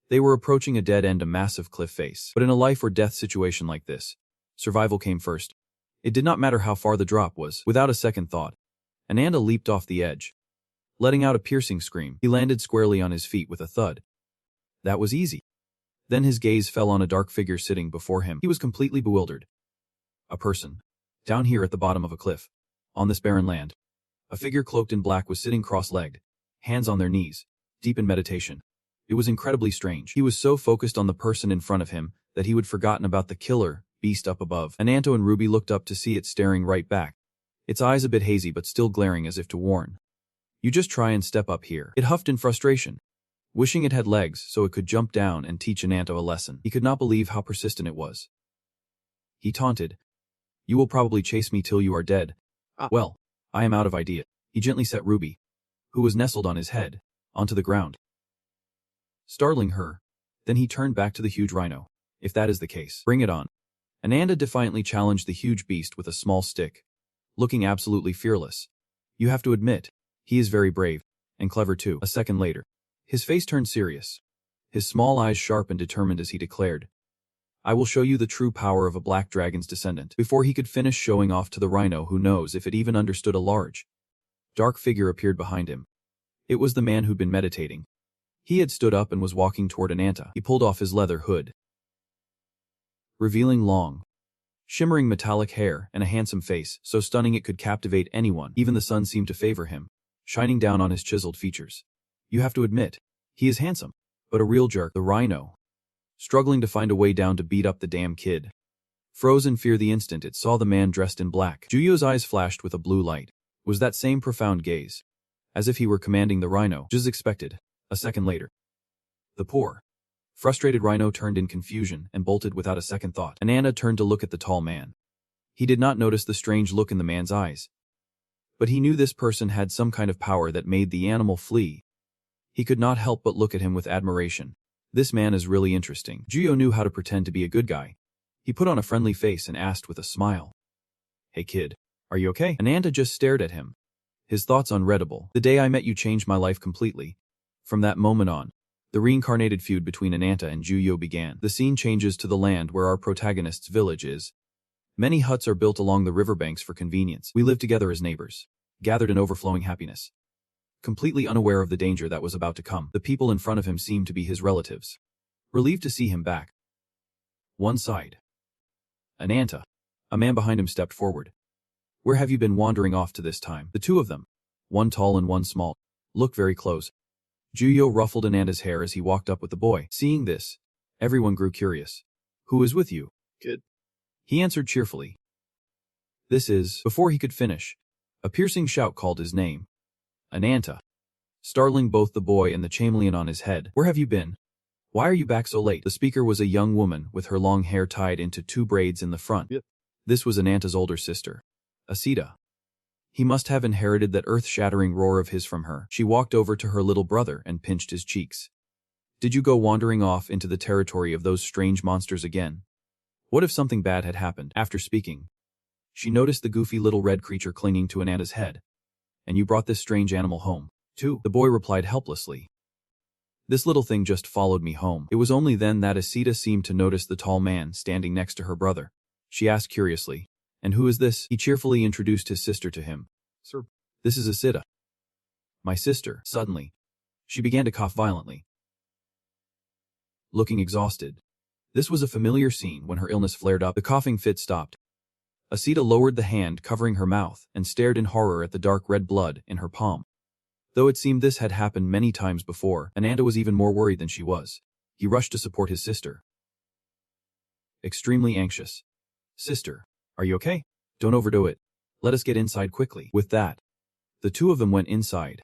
They were approaching a dead end, a massive cliff face. But in a life or death situation like this, survival came first. It did not matter how far the drop was. Without a second thought, Anata leaped off the edge. Letting out a piercing scream, he landed squarely on his feet with a thud. That was easy. Then his gaze fell on a dark figure sitting before him. He was completely bewildered. A person. Down here at the bottom of a cliff. On this barren land. A figure cloaked in black was sitting cross-legged, hands on their knees, deep in meditation. It was incredibly strange. He was so focused on the person in front of him that he would forgotten about the killer beast up above. Anata and Ruby looked up to see it staring right back, its eyes a bit hazy but still glaring as if to warn. You just try and step up here. It huffed in frustration, wishing it had legs so it could jump down and teach Anata a lesson. He could not believe how persistent it was. He taunted, "You will probably chase me till you are dead. Well, I am out of idea." He gently set Ruby, who was nestled on his head, onto the ground, startling her. Then he turned back to the huge rhino. "If that is the case, bring it on." Ananda defiantly challenged the huge beast with a small stick, looking absolutely fearless. "You have to admit, he is very brave, and clever too." A second later, his face turned serious, his small eyes sharp and determined as he declared, "I will show you the true power of a black dragon's descendant." Before he could finish showing off to the rhino, who knows if it even understood, a large, dark figure appeared behind him. It was the man who'd been meditating. He had stood up and was walking toward Ananta. He pulled off his leather hood, revealing long, shimmering metallic hair and a handsome face, so stunning it could captivate anyone. Even the sun seemed to favor him, shining down on his chiseled features. "You have to admit, he is handsome, but a real jerk." The rhino, struggling to find a way down to beat up the damn kid, froze in fear the instant it saw the man dressed in black. Juyo's eyes flashed with a blue light. Was that same profound gaze, as if he were commanding the rhino, just as expected. A second later, the poor, frustrated rhino turned in confusion and bolted without a second thought. Ananda turned to look at the tall man. He did not notice the strange look in the man's eyes, but he knew this person had some kind of power that made the animal flee. He could not help but look at him with admiration. This man is really interesting. Juyo knew how to pretend to be a good guy. He put on a friendly face and asked with a smile, "Hey kid, are you okay?" Ananda just stared at him, his thoughts unreadable. "The day I met you changed my life completely." From that moment on, the reincarnated feud between Ananta and Juyo began. The scene changes to the land where our protagonist's village is. Many huts are built along the riverbanks for convenience. We live together as neighbors, gathered in overflowing happiness. Completely unaware of the danger that was about to come, the people in front of him seemed to be his relatives, relieved to see him back. One side, Ananta. A man behind him stepped forward. "Where have you been wandering off to this time?" The two of them, one tall and one small, looked very close. Juyo ruffled Ananta's hair as he walked up with the boy. Seeing this, everyone grew curious. "Who is with you?" "Kid," he answered cheerfully. "This is..." Before he could finish, a piercing shout called his name. Ananta, startling both the boy and the chameleon on his head. "Where have you been? Why are you back so late?" The speaker was a young woman with her long hair tied into two braids in the front. Yep. This was Ananta's older sister, Azida. He must have inherited that earth-shattering roar of his from her. She walked over to her little brother and pinched his cheeks. "Did you go wandering off into the territory of those strange monsters again? What if something bad had happened?" After speaking, she noticed the goofy little red creature clinging to Ananta's head. "And you brought this strange animal home, too?" The boy replied helplessly. "This little thing just followed me home." It was only then that Azida seemed to notice the tall man standing next to her brother. She asked curiously, "And who is this?" He cheerfully introduced his sister to him. "Sir." "This is Azida, my sister." Suddenly, she began to cough violently, looking exhausted. This was a familiar scene when her illness flared up. The coughing fit stopped. Azida lowered the hand covering her mouth and stared in horror at the dark red blood in her palm. Though it seemed this had happened many times before, Ananda was even more worried than she was. He rushed to support his sister, extremely anxious. "Sister, are you okay? Don't overdo it. Let us get inside quickly." With that, the two of them went inside,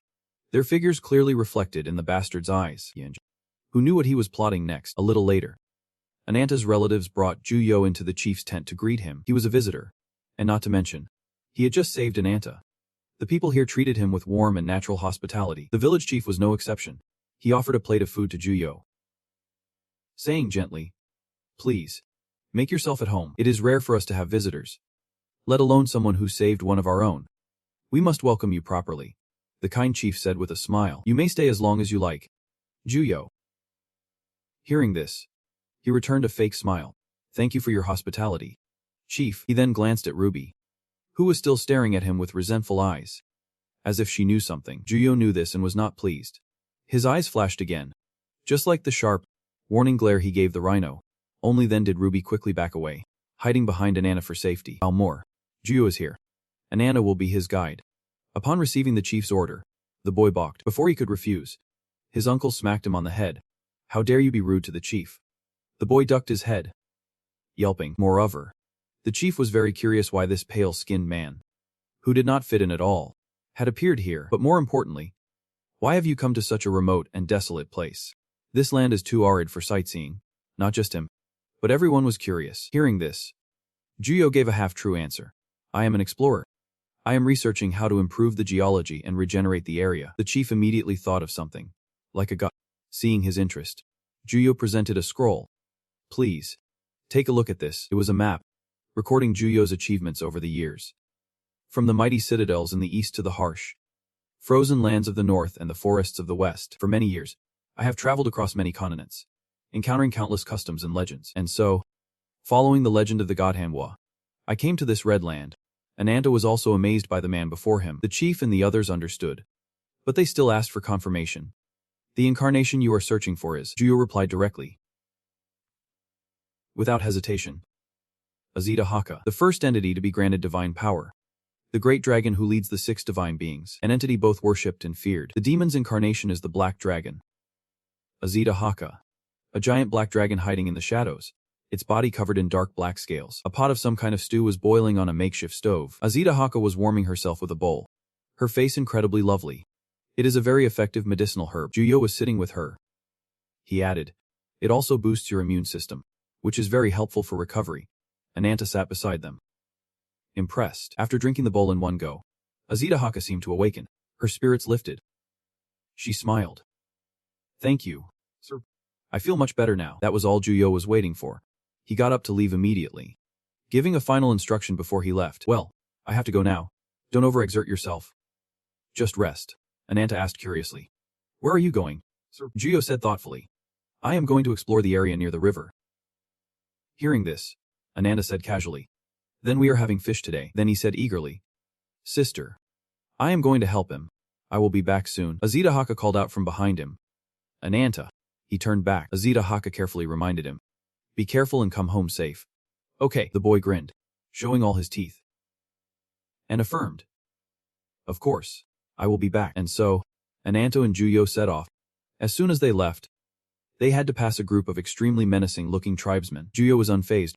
their figures clearly reflected in the bastard's eyes, who knew what he was plotting next. A little later, Ananta's relatives brought Juyo into the chief's tent to greet him. He was a visitor, and not to mention, he had just saved Ananta. The people here treated him with warm and natural hospitality. The village chief was no exception. He offered a plate of food to Juyo, saying gently, "Please, make yourself at home. It is rare for us to have visitors, let alone someone who saved one of our own. We must welcome you properly." The kind chief said with a smile. "You may stay as long as you like." Juyo, hearing this, he returned a fake smile. "Thank you for your hospitality, Chief." He then glanced at Ruby, who was still staring at him with resentful eyes, as if she knew something. Juyo knew this and was not pleased. His eyes flashed again, just like the sharp, warning glare he gave the rhino. Only then did Ruby quickly back away, hiding behind Anana for safety. "More. Juyo is here. Anana will be his guide." Upon receiving the chief's order, the boy balked. Before he could refuse, his uncle smacked him on the head. "How dare you be rude to the chief?" The boy ducked his head, yelping. Moreover, the chief was very curious why this pale-skinned man, who did not fit in at all, had appeared here. But more importantly, why have you come to such a remote and desolate place? This land is too arid for sightseeing. Not just him, but everyone was curious. Hearing this, Juyo gave a half-true answer. "I am an explorer. I am researching how to improve the geology and regenerate the area." The chief immediately thought of something, like a god. Seeing his interest, Juyo presented a scroll. "Please, take a look at this." It was a map, recording Juyo's achievements over the years. From the mighty citadels in the east to the harsh, frozen lands of the north and the forests of the west. For many years, I have traveled across many continents, encountering countless customs and legends. And so, following the legend of the god Manhwa, I came to this red land. Anata was also amazed by the man before him. The chief and the others understood, but they still asked for confirmation. "The incarnation you are searching for is," Juyo replied directly, without hesitation, "Azida Haka, the first entity to be granted divine power. The great dragon who leads the 6 divine beings, an entity both worshipped and feared. The demon's incarnation is the black dragon. Azida Haka, a giant black dragon hiding in the shadows, its body covered in dark black scales. A pot of some kind of stew was boiling on a makeshift stove. Azida Haka was warming herself with a bowl, her face incredibly lovely. It is a very effective medicinal herb." Juyo was sitting with her. He added, "It also boosts your immune system, which is very helpful for recovery." Anata sat beside them, impressed. After drinking the bowl in one go, Azida Haka seemed to awaken. Her spirits lifted. She smiled. "Thank you, sir. I feel much better now." That was all Juyo was waiting for. He got up to leave immediately, giving a final instruction before he left. "Well, I have to go now. Don't overexert yourself. Just rest." Anata asked curiously. "Where are you going, sir?" Juyo said thoughtfully. "I am going to explore the area near the river." Hearing this, Anata said casually, "Then we are having fish today." Then he said eagerly, "Sister, I am going to help him. I will be back soon." Azida Haka called out from behind him. "Anata." He turned back. Azida Haka carefully reminded him, "Be careful and come home safe." "Okay." The boy grinned, showing all his teeth, and affirmed, "Of course, I will be back." And so, Anata and Juyo set off. As soon as they left, they had to pass a group of extremely menacing-looking tribesmen. Juyo was unfazed,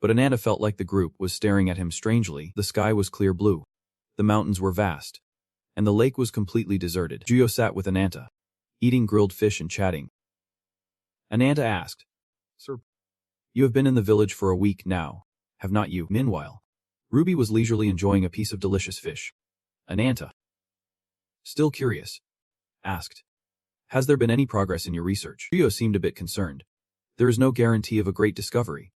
but Anata felt like the group was staring at him strangely. The sky was clear blue, the mountains were vast, and the lake was completely deserted. Juyo sat with Anata, eating grilled fish and chatting. Anata asked, "Sir, you have been in the village for a week now, have not you?" Meanwhile, Ruby was leisurely enjoying a piece of delicious fish. Anata, still curious, asked, "Has there been any progress in your research?" Juyo seemed a bit concerned. "There is no guarantee of a great discovery.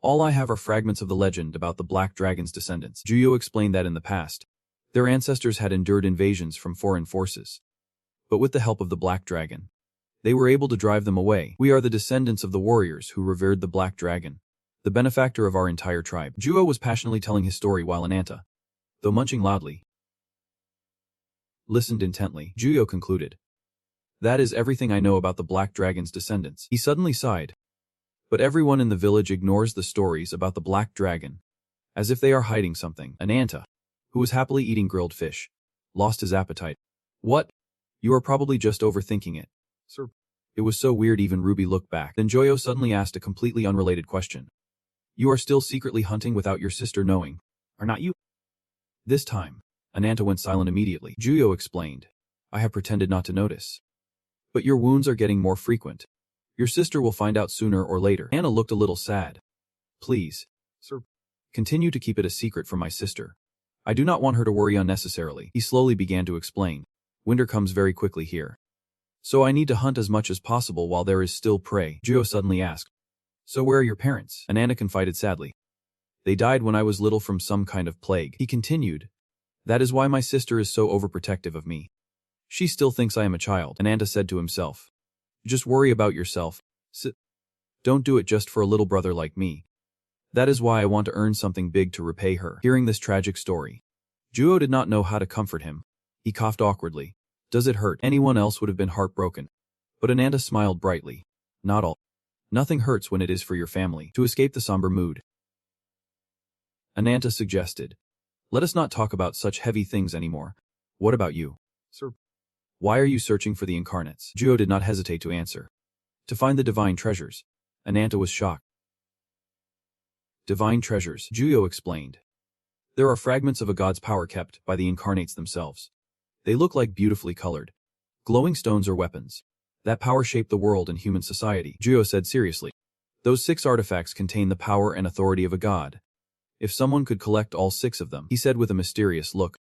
All I have are fragments of the legend about the Black Dragon's descendants." Juyo explained that in the past, their ancestors had endured invasions from foreign forces. But with the help of the Black Dragon, they were able to drive them away. "We are the descendants of the warriors who revered the Black Dragon, the benefactor of our entire tribe." Juyo was passionately telling his story while Anata, though munching loudly, listened intently. Juyo concluded, "That is everything I know about the Black Dragon's descendants." He suddenly sighed. "But everyone in the village ignores the stories about the Black Dragon, as if they are hiding something." Anata, who was happily eating grilled fish, lost his appetite. "What? You are probably just overthinking it, sir." It was so weird even Ruby looked back. Then Juyo suddenly asked a completely unrelated question. "You are still secretly hunting without your sister knowing, are not you?" This time, Anata went silent immediately. Juyo explained, "I have pretended not to notice. But your wounds are getting more frequent. Your sister will find out sooner or later." Anna looked a little sad. "Please, sir, continue to keep it a secret from my sister. I do not want her to worry unnecessarily." He slowly began to explain. "Winter comes very quickly here, so I need to hunt as much as possible while there is still prey." Juyo suddenly asked, "So where are your parents?" Anna confided sadly. "They died when I was little from some kind of plague." He continued, "That is why my sister is so overprotective of me. She still thinks I am a child." Ananta said to himself, "Just worry about yourself. Don't do it just for a little brother like me. That is why I want to earn something big to repay her." Hearing this tragic story, Juyo did not know how to comfort him. He coughed awkwardly. "Does it hurt?" Anyone else would have been heartbroken. But Ananta smiled brightly. "Not all. Nothing hurts when it is for your family." To escape the somber mood, Ananta suggested, Let us not talk about such heavy things anymore. What about you, sir? Why are you searching for the incarnates? Juyo did not hesitate to answer. To find the divine treasures. Anata was shocked. Divine treasures, Juyo explained. There are fragments of a god's power kept by the incarnates themselves. They look like beautifully colored, glowing stones or weapons. That power shaped the world and human society, Juyo said seriously. Those 6 artifacts contain the power and authority of a god. If someone could collect all 6 of them, he said with a mysterious look,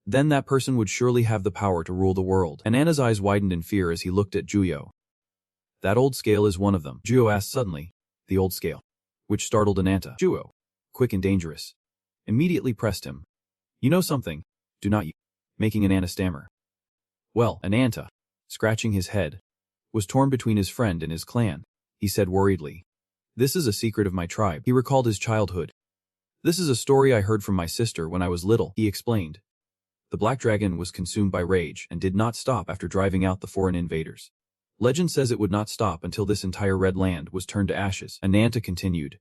then that person would surely have the power to rule the world. Anata's eyes widened in fear as he looked at Juyo. That old scale is one of them, Juyo asked suddenly. The old scale, which startled Anata. Juyo, quick and dangerous, immediately pressed him. You know something, do not you? Making Anata stammer. Well, Anata, scratching his head, was torn between his friend and his clan. He said worriedly. This is a secret of my tribe. He recalled his childhood. This is a story I heard from my sister when I was little, he explained. The black dragon was consumed by rage and did not stop after driving out the foreign invaders. Legend says it would not stop until this entire red land was turned to ashes. Anata continued.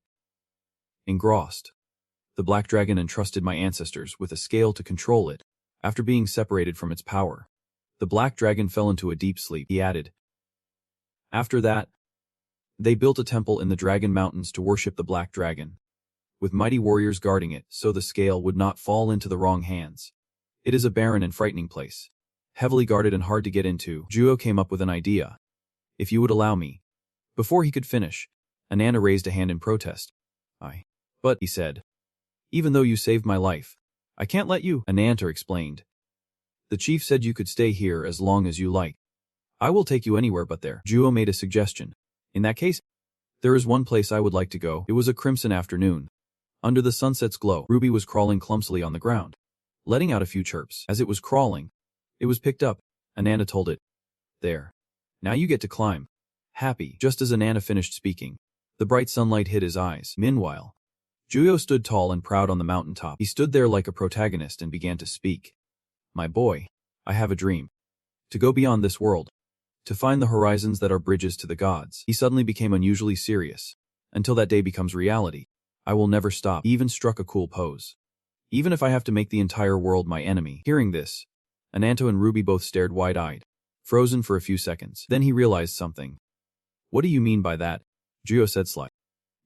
Engrossed. The black dragon entrusted my ancestors with a scale to control it. After being separated from its power, the black dragon fell into a deep sleep, he added. After that, they built a temple in the Dragon Mountains to worship the black dragon, with mighty warriors guarding it so the scale would not fall into the wrong hands. It is a barren and frightening place, heavily guarded and hard to get into. Juyo came up with an idea. If you would allow me. Before he could finish, Anata raised a hand in protest. But, he said, even though you saved my life, I can't let you, Anata explained. The chief said you could stay here as long as you like. I will take you anywhere but there. Juyo made a suggestion. In that case, there is one place I would like to go. It was a crimson afternoon. Under the sunset's glow, Ruby was crawling clumsily on the ground, letting out a few chirps. As it was crawling, it was picked up. Anata told it. There. Now you get to climb. Happy. Just as Anata finished speaking, the bright sunlight hit his eyes. Meanwhile, Juyo stood tall and proud on the mountaintop. He stood there like a protagonist and began to speak. My boy, I have a dream. To go beyond this world. To find the horizons that are bridges to the gods. He suddenly became unusually serious. Until that day becomes reality, I will never stop. He even struck a cool pose. Even if I have to make the entire world my enemy. Hearing this, Anata and Ruby both stared wide-eyed, frozen for a few seconds. Then he realized something. What do you mean by that? Juyo said slyly.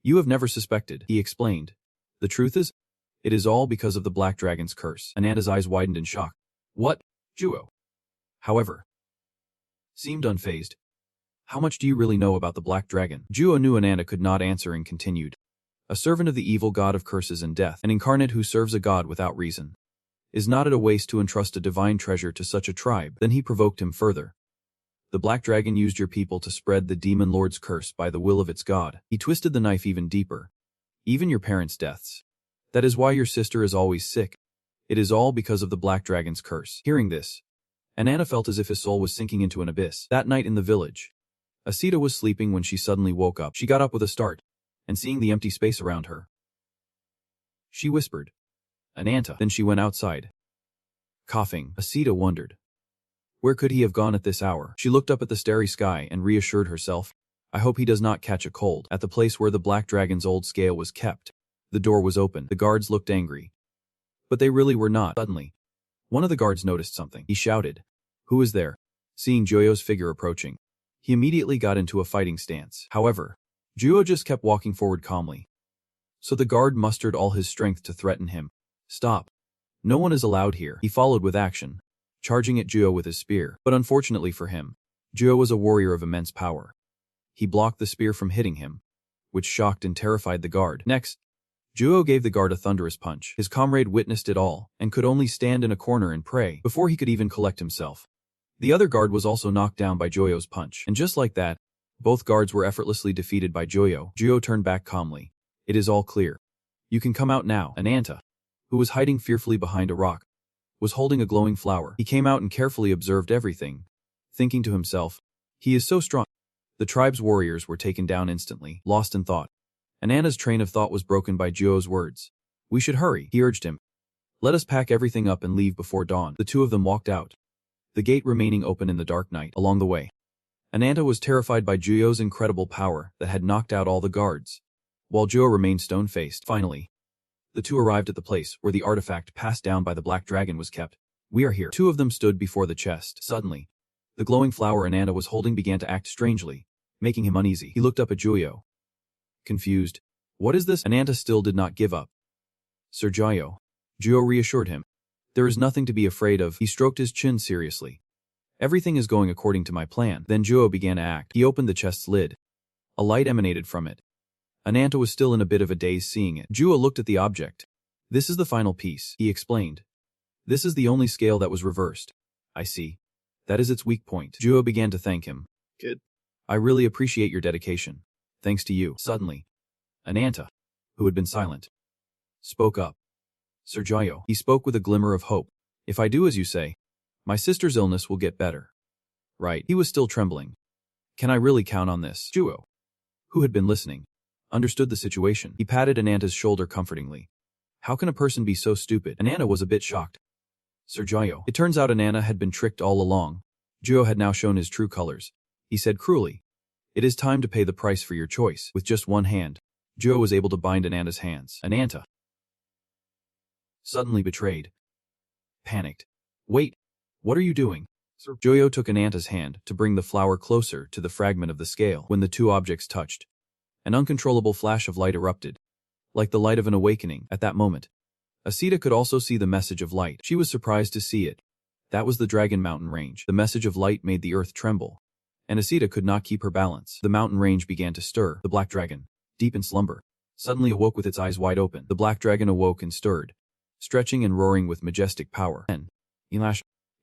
You have never suspected, he explained. The truth is, it is all because of the black dragon's curse. Anata's eyes widened in shock. What? Juyo, however, seemed unfazed. How much do you really know about the black dragon? Juyo knew Anata could not answer and continued. A servant of the evil god of curses and death, an incarnate who serves a god without reason. Is not it a waste to entrust a divine treasure to such a tribe? Then he provoked him further. The black dragon used your people to spread the demon lord's curse by the will of its god. He twisted the knife even deeper. Even your parents' deaths. That is why your sister is always sick. It is all because of the black dragon's curse. Hearing this, Anata felt as if his soul was sinking into an abyss. That night in the village, Azida was sleeping when she suddenly woke up. She got up with a start, and seeing the empty space around her, she whispered, Anata. Then she went outside. Coughing, Azida wondered. Where could he have gone at this hour? She looked up at the starry sky and reassured herself. I hope he does not catch a cold. At the place where the black dragon's old scale was kept, the door was open. The guards looked angry. But they really were not. Suddenly, one of the guards noticed something. He shouted, Who is there? Seeing Juyo's figure approaching, he immediately got into a fighting stance. However, Juyo just kept walking forward calmly. So the guard mustered all his strength to threaten him. Stop. No one is allowed here. He followed with action, charging at Juyo with his spear. But unfortunately for him, Juyo was a warrior of immense power. He blocked the spear from hitting him, which shocked and terrified the guard. Next, Juyo gave the guard a thunderous punch. His comrade witnessed it all and could only stand in a corner and pray before he could even collect himself. The other guard was also knocked down by Juyo's punch. And just like that, both guards were effortlessly defeated by Juyo. Juyo turned back calmly. It is all clear. You can come out now. Anata, who was hiding fearfully behind a rock, was holding a glowing flower. He came out and carefully observed everything, thinking to himself, he is so strong. The tribe's warriors were taken down instantly, lost in thought. Anata's train of thought was broken by Juyo's words. We should hurry, he urged him. Let us pack everything up and leave before dawn. The two of them walked out, the gate remaining open in the dark night. Along the way, Anata was terrified by Juyo's incredible power that had knocked out all the guards, while Juyo remained stone-faced. Finally, The two arrived at the place where the artifact passed down by the black dragon was kept. We are here. Two of them stood before the chest. Suddenly, the glowing flower Anata was holding began to act strangely, making him uneasy. He looked up at Juyo, confused. What is this? Anata still did not give up. Sir Juyo. Juyo reassured him. There is nothing to be afraid of. He stroked his chin seriously. Everything is going according to my plan. Then Juyo began to act. He opened the chest's lid. A light emanated from it. Anata was still in a bit of a daze seeing it. Juyo looked at the object. This is the final piece, he explained. This is the only scale that was reversed. I see. That is its weak point. Juyo began to thank him. Good. I really appreciate your dedication. Thanks to you. Suddenly, Anata, who had been silent, spoke up. Sir Juyo. He spoke with a glimmer of hope. If I do as you say, my sister's illness will get better. Right. He was still trembling. Can I really count on this? Juyo, who had been listening, understood the situation. He patted Ananta's shoulder comfortingly. How can a person be so stupid? Anata was a bit shocked. Sir Juyo. It turns out Anata had been tricked all along. Juyo had now shown his true colors. He said cruelly, it is time to pay the price for your choice. With just one hand, Juyo was able to bind Ananta's hands. Anata, suddenly betrayed, panicked. Wait, what are you doing? Sir Juyo took Ananta's hand to bring the flower closer to the fragment of the scale. When the two objects touched, an uncontrollable flash of light erupted, like the light of an awakening. At that moment, Azida could also see the message of light. She was surprised to see it. That was the Dragon Mountain Range. The message of light made the earth tremble, and Azida could not keep her balance. The mountain range began to stir. The black dragon, deep in slumber, suddenly awoke with its eyes wide open. The black dragon awoke and stirred, stretching and roaring with majestic power. Then,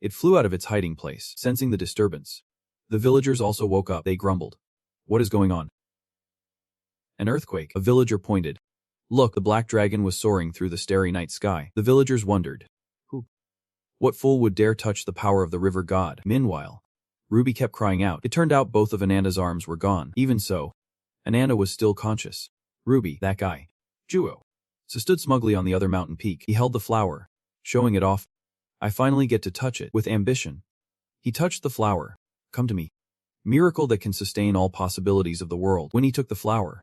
it flew out of its hiding place, sensing the disturbance. The villagers also woke up. They grumbled. What is going on? An earthquake. A villager pointed. Look, the black dragon was soaring through the starry night sky. The villagers wondered. Who? What fool would dare touch the power of the river god? Meanwhile, Ruby kept crying out. It turned out both of Ananta's arms were gone. Even so, Anata was still conscious. Ruby, that guy, Juyo, stood smugly on the other mountain peak. He held the flower, showing it off. I finally get to touch it with ambition. He touched the flower. Come to me. Miracle that can sustain all possibilities of the world. When he took the flower,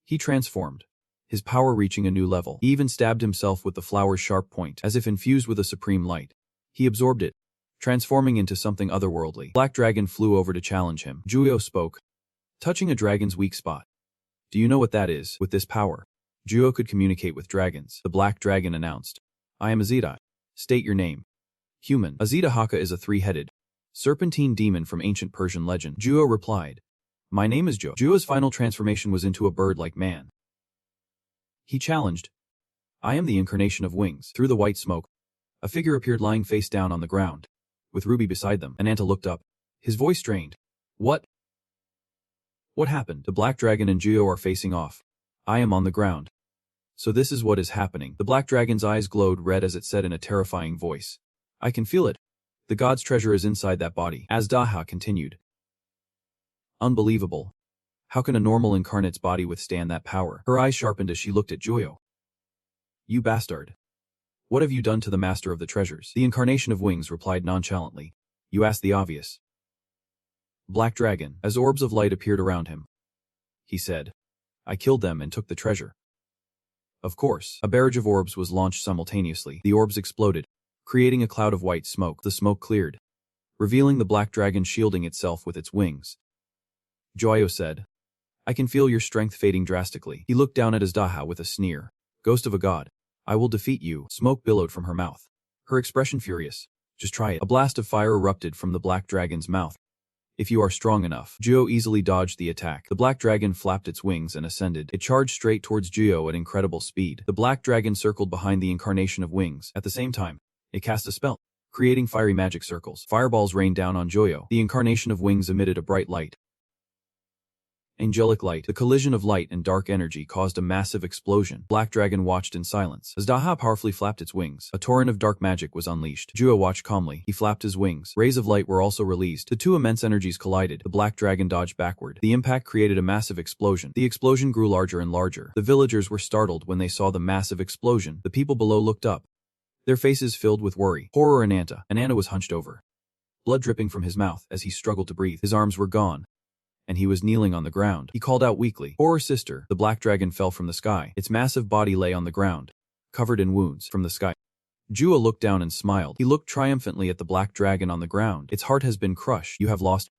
he transformed, his power reaching a new level. He even stabbed himself with the flower's sharp point, as if infused with a supreme light. He absorbed it, transforming into something otherworldly. Black Dragon flew over to challenge him. Juyo spoke, touching a dragon's weak spot. Do you know what that is? With this power, Juyo could communicate with dragons. The Black Dragon announced, I am Azida. State your name. Human. Azida Haka is a three-headed, serpentine demon from ancient Persian legend. Juyo replied, my name is Jo. Juyo's final transformation was into a bird like man. He challenged, I am the incarnation of wings. Through the white smoke, a figure appeared lying face down on the ground, with Ruby beside them. Anata looked up, his voice strained. What? What happened? The black dragon and Juyo are facing off. I am on the ground. So this is what is happening. The black dragon's eyes glowed red as it said in a terrifying voice. I can feel it. The god's treasure is inside that body. Azida Haka continued. Unbelievable. How can a normal incarnate's body withstand that power? Her eyes sharpened as she looked at Juyo. You bastard. What have you done to the master of the treasures? The incarnation of wings replied nonchalantly. You asked the obvious. Black dragon, as orbs of light appeared around him, he said, I killed them and took the treasure. Of course, a barrage of orbs was launched simultaneously. The orbs exploded, creating a cloud of white smoke. The smoke cleared, revealing the black dragon shielding itself with its wings. Juyo said, I can feel your strength fading drastically. He looked down at Azida Haka with a sneer. Ghost of a god, I will defeat you. Smoke billowed from her mouth, her expression furious. Just try it. A blast of fire erupted from the black dragon's mouth. If you are strong enough. Juyo easily dodged the attack. The black dragon flapped its wings and ascended. It charged straight towards Juyo at incredible speed. The black dragon circled behind the incarnation of wings. At the same time, it cast a spell, creating fiery magic circles. Fireballs rained down on Juyo. The incarnation of wings emitted a bright light. Angelic light. The collision of light and dark energy caused a massive explosion. Black Dragon watched in silence. As Daha powerfully flapped its wings, a torrent of dark magic was unleashed. Juyo watched calmly. He flapped his wings. Rays of light were also released. The two immense energies collided. The Black Dragon dodged backward. The impact created a massive explosion. The explosion grew larger and larger. The villagers were startled when they saw the massive explosion. The people below looked up, their faces filled with worry, horror. Anata was hunched over, blood dripping from his mouth as he struggled to breathe. His arms were gone, and he was kneeling on the ground. He called out weakly, "Horror sister." The black dragon fell from the sky. Its massive body lay on the ground, covered in wounds from the sky. Jua looked down and smiled. He looked triumphantly at the black dragon on the ground. "Its heart has been crushed. You have lost."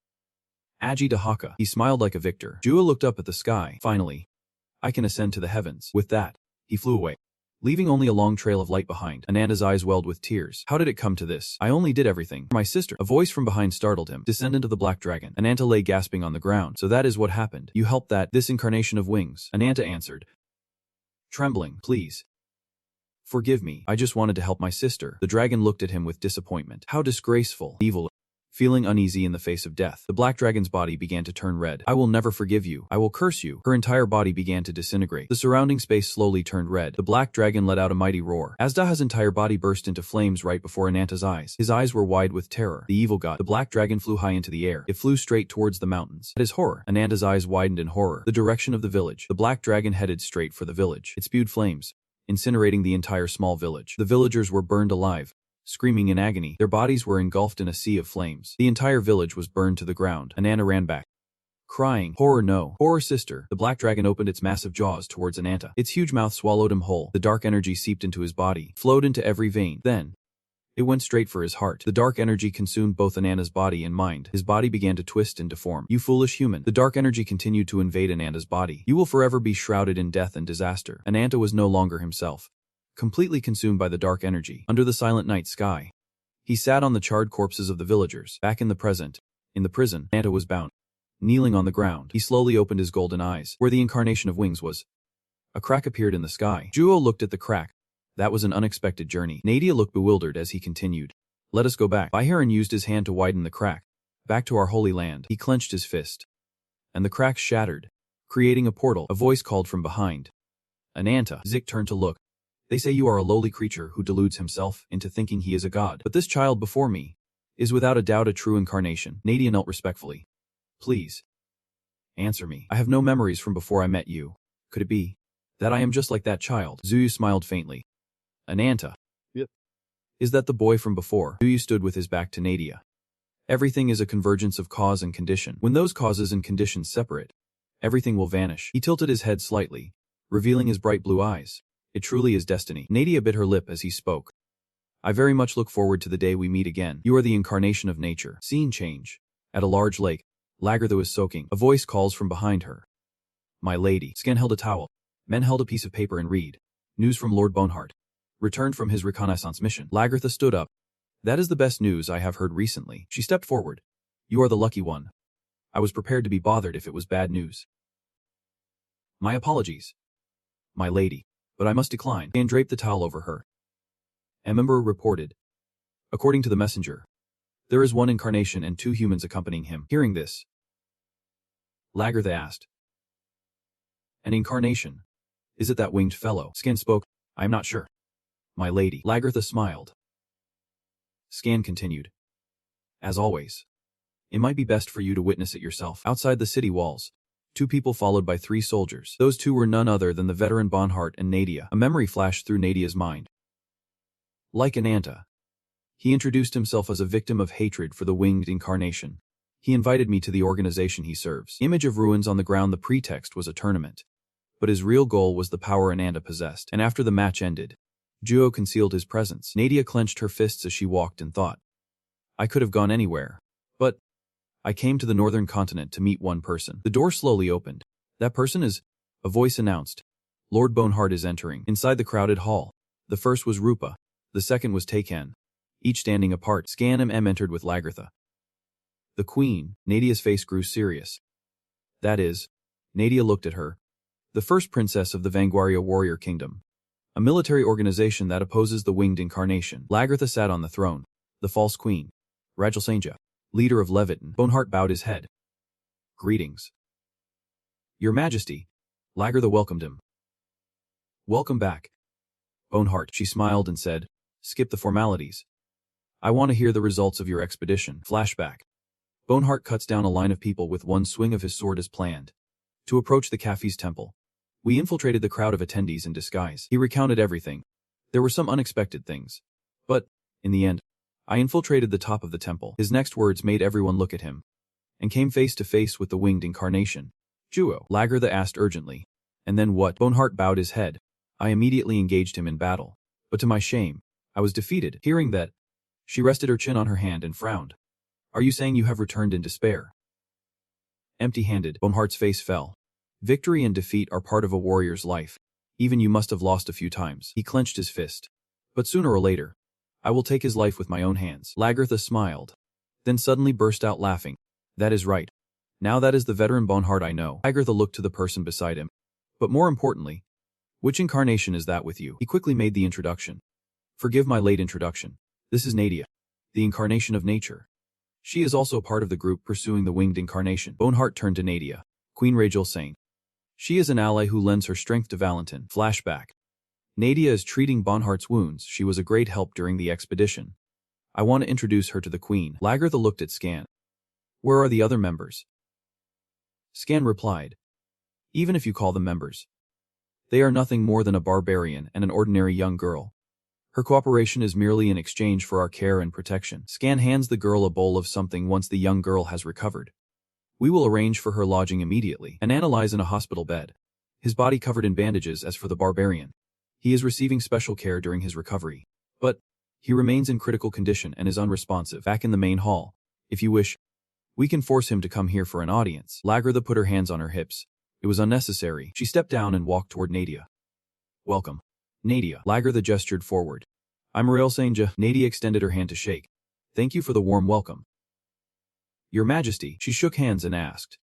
Azida Haka. He smiled like a victor. Jua looked up at the sky. "Finally, I can ascend to the heavens." With that, he flew away, leaving only a long trail of light behind. Ananda's eyes welled with tears. "How did it come to this? I only did everything for my sister." A voice from behind startled him. "Descendant of the black dragon." Ananta lay gasping on the ground. "So that is what happened. You helped this incarnation of wings." Ananta answered, trembling. "Please forgive me. I just wanted to help my sister." The dragon looked at him with disappointment. "How disgraceful. Evil." Feeling uneasy in the face of death, the black dragon's body began to turn red. "I will never forgive you. I will curse you." Her entire body began to disintegrate. The surrounding space slowly turned red. The black dragon let out a mighty roar. Azdaha's entire body burst into flames right before Ananta's eyes. His eyes were wide with terror. The evil god. The black dragon flew high into the air. It flew straight towards the mountains. At his horror, Ananta's eyes widened in horror. The direction of the village. The black dragon headed straight for the village. It spewed flames, incinerating the entire small village. The villagers were burned alive, screaming in agony. Their bodies were engulfed in a sea of flames. The entire village was burned to the ground. Ananta ran back, crying, "Horror, no. Horror sister." The black dragon opened its massive jaws towards Ananta. Its huge mouth swallowed him whole. The dark energy seeped into his body, flowed into every vein. Then, it went straight for his heart. The dark energy consumed both Ananta's body and mind. His body began to twist and deform. "You foolish human." The dark energy continued to invade Ananta's body. "You will forever be shrouded in death and disaster." Ananta was no longer himself, completely consumed by the dark energy. Under the silent night sky, he sat on the charred corpses of the villagers. Back in the present, in the prison, Anata was bound. Kneeling on the ground, he slowly opened his golden eyes. Where the incarnation of wings was, a crack appeared in the sky. Juo looked at the crack. That was an unexpected journey. Nadia looked bewildered as he continued, "Let us go back." Baiharan used his hand to widen the crack. "Back to our holy land." He clenched his fist, and the crack shattered, creating a portal. A voice called from behind, "Ananta." Zik turned to look. "They say you are a lowly creature who deludes himself into thinking he is a god. But this child before me is without a doubt a true incarnation." Nadia knelt respectfully. "Please, answer me. I have no memories from before I met you. Could it be that I am just like that child?" Zuyu smiled faintly. "Ananta. Yep. Is that the boy from before?" Zuyu stood with his back to Nadia. "Everything is a convergence of cause and condition. When those causes and conditions separate, everything will vanish." He tilted his head slightly, revealing his bright blue eyes. "It truly is destiny." Nadia bit her lip as he spoke. "I very much look forward to the day we meet again. You are the incarnation of nature." Scene change. At a large lake, Lagertha was soaking. A voice calls from behind her. "My lady." Scan held a towel. Men held a piece of paper and read. "News from Lord Boneheart. Returned from his reconnaissance mission." Lagertha stood up. "That is the best news I have heard recently." She stepped forward. "You are the lucky one. I was prepared to be bothered if it was bad news." "My apologies, my lady, but I must decline." And draped the towel over her. A member reported, "According to the messenger, there is one incarnation and 2 humans accompanying him." Hearing this, Lagertha asked, "An incarnation? Is it that winged fellow?" Scan spoke. "I am not sure, my lady." Lagertha smiled. Scan continued, "As always, it might be best for you to witness it yourself." Outside the city walls, 2 people followed by 3 soldiers. Those 2 were none other than the veteran Bonhart and Nadia. A memory flashed through Nadia's mind. Like Ananta, he introduced himself as a victim of hatred for the winged incarnation. He invited me to the organization he serves. Image of ruins on the ground. The pretext was a tournament, but his real goal was the power Ananta possessed. And after the match ended, Juo concealed his presence. Nadia clenched her fists as she walked and thought, "I could have gone anywhere, but I came to the northern continent to meet one person." The door slowly opened. "That person is," a voice announced. "Lord Boneheart is entering." Inside the crowded hall, the first was Rupa, the second was Taken, each standing apart. Scan entered with Lagertha. "The queen." Nadia's face grew serious. "That is," Nadia looked at her, "the first princess of the Vanguardia warrior kingdom, a military organization that opposes the winged incarnation." Lagertha sat on the throne. "The false queen, Rajalsanja, leader of Leviton." Boneheart bowed his head. "Greetings, Your Majesty." Lagertha welcomed him. "Welcome back, Boneheart." She smiled and said, "Skip the formalities. I want to hear the results of your expedition." Flashback. Boneheart cuts down a line of people with one swing of his sword as planned, to approach the Kafi's temple. "We infiltrated the crowd of attendees in disguise." He recounted everything. "There were some unexpected things, but, in the end, I infiltrated the top of the temple." His next words made everyone look at him. and came face to face with the winged incarnation. Juo, Lagartha asked urgently. And then what? Boneheart bowed his head. I immediately engaged him in battle. But to my shame, I was defeated. Hearing that, she rested her chin on her hand and frowned. Are you saying you have returned in despair? Empty-handed, Boneheart's face fell. Victory and defeat are part of a warrior's life. Even you must have lost a few times. He clenched his fist. But sooner or later, I will take his life with my own hands. Lagartha smiled. Then suddenly burst out laughing. That is right. Now that is the veteran Boneheart I know. Lagartha looked to the person beside him. But more importantly, which incarnation is that with you? He quickly made the introduction. Forgive my late introduction. This is Nadia, the incarnation of nature. She is also part of the group pursuing the winged incarnation. Boneheart turned to Nadia, Queen Regeneration. She is an ally who lends her strength to Valentin. Flashback. Nadia is treating Boneheart's wounds. She was a great help during the expedition. I want to introduce her to the Queen. Lagartha looked at Scan. Where are the other members? Scan replied. Even if you call them members, they are nothing more than a barbarian and an ordinary young girl. Her cooperation is merely in exchange for our care and protection. Scan hands the girl a bowl of something once the young girl has recovered. We will arrange for her lodging immediately. Anata lies in a hospital bed, his body covered in bandages. As for the barbarian, he is receiving special care during his recovery. But he remains in critical condition and is unresponsive. Back in the main hall, if you wish, we can force him to come here for an audience. Lagartha put her hands on her hips. It was unnecessary. She stepped down and walked toward Nadia. Welcome. Nadia. Lagartha gestured forward. I'm Regeneration. Nadia extended her hand to shake. Thank you for the warm welcome. Your Majesty. She shook hands and asked.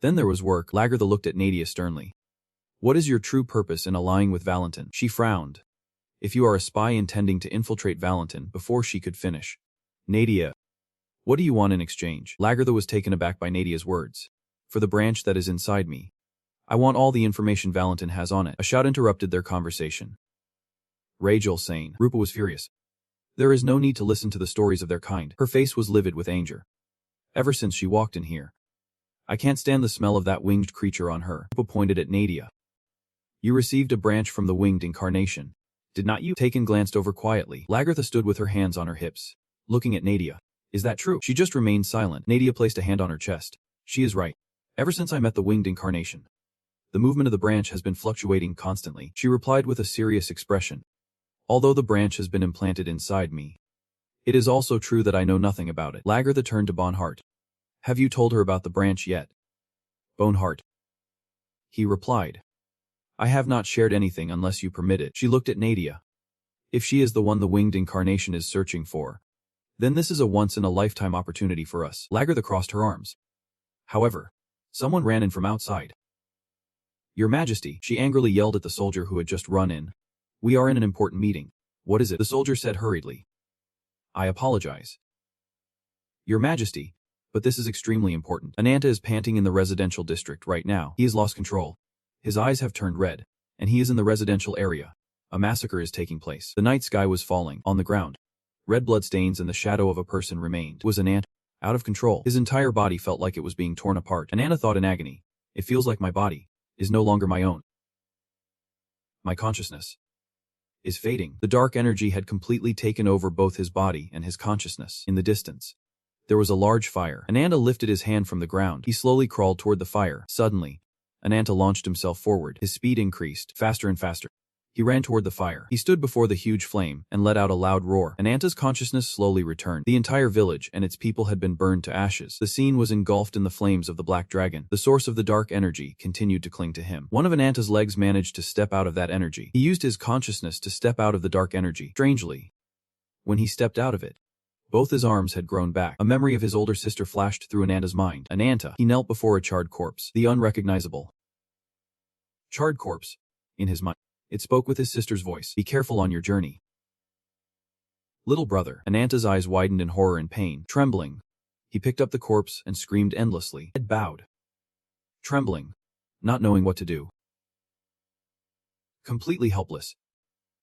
Then there was work. Lagartha looked at Nadia sternly. What is your true purpose in allying with Valentin? She frowned. If you are a spy intending to infiltrate Valentin before she could finish. Nadia. What do you want in exchange? Lagartha was taken aback by Nadia's words. For the branch that is inside me. I want all the information Valentin has on it. A shout interrupted their conversation. Regeneration. Rupa was furious. There is no need to listen to the stories of their kind. Her face was livid with anger. Ever since she walked in here, I can't stand the smell of that winged creature on her. Rupa pointed at Nadia. You received a branch from the winged incarnation. Did not you? Taken glanced over quietly. Lagartha stood with her hands on her hips, looking at Nadia. Is that true? She just remained silent. Nadia placed a hand on her chest. She is right. Ever since I met the winged incarnation, the movement of the branch has been fluctuating constantly. She replied with a serious expression. Although the branch has been implanted inside me, it is also true that I know nothing about it. Lagartha turned to Boneheart. Have you told her about the branch yet? Boneheart. He replied. I have not shared anything unless you permit it. She looked at Nadia. If she is the one the winged incarnation is searching for, then this is a once-in-a-lifetime opportunity for us. Lagartha crossed her arms. However, someone ran in from outside. Your Majesty, she angrily yelled at the soldier who had just run in. We are in an important meeting. What is it? The soldier said hurriedly. I apologize. Your Majesty, but this is extremely important. Anata is panting in the residential district right now. He has lost control. His eyes have turned red, and he is in the residential area. A massacre is taking place. The night sky was falling. On the ground, red blood stains and the shadow of a person remained. It was Anata, out of control. His entire body felt like it was being torn apart. Anata thought in agony. It feels like my body is no longer my own. My consciousness is fading. The dark energy had completely taken over both his body and his consciousness. In the distance, there was a large fire. Ananta lifted his hand from the ground. He slowly crawled toward the fire. Suddenly, Ananta launched himself forward. His speed increased, faster and faster. He ran toward the fire. He stood before the huge flame and let out a loud roar. Ananta's consciousness slowly returned. The entire village and its people had been burned to ashes. The scene was engulfed in the flames of the black dragon. The source of the dark energy continued to cling to him. One of Ananta's legs managed to step out of that energy. He used his consciousness to step out of the dark energy. Strangely, when he stepped out of it, both his arms had grown back. A memory of his older sister flashed through Ananta's mind. Ananta. He knelt before a charred corpse. The unrecognizable charred corpse. In his mind, it spoke with his sister's voice. Be careful on your journey. Little brother. Ananta's eyes widened in horror and pain. Trembling, he picked up the corpse and screamed endlessly. Head bowed. Trembling, not knowing what to do. Completely helpless.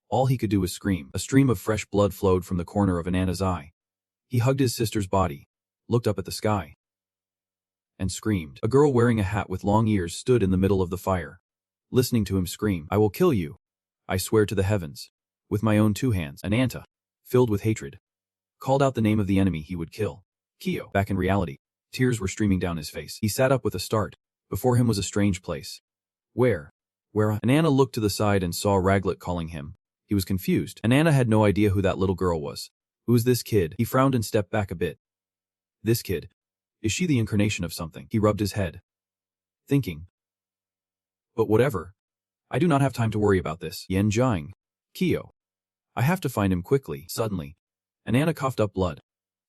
All he could do was scream. A stream of fresh blood flowed from the corner of Ananta's eye. He hugged his sister's body, looked up at the sky, and screamed. A girl wearing a hat with long ears stood in the middle of the fire, listening to him scream. I will kill you. I swear to the heavens. With my own 2 hands. Ananta, filled with hatred, called out the name of the enemy he would kill. Kyo. Back in reality, Tears were streaming down his face. He sat up with a start. Before him was a strange place. Where? Anata looked to the side and saw Raglet calling him. He was confused. Anata had no idea who that little girl was. Who is this kid? He frowned and stepped back a bit. This kid. Is she the incarnation of something? He rubbed his head, thinking. But whatever. I do not have time to worry about this. Yen Jiang. Kyo. I have to find him quickly. Suddenly, Anata coughed up blood.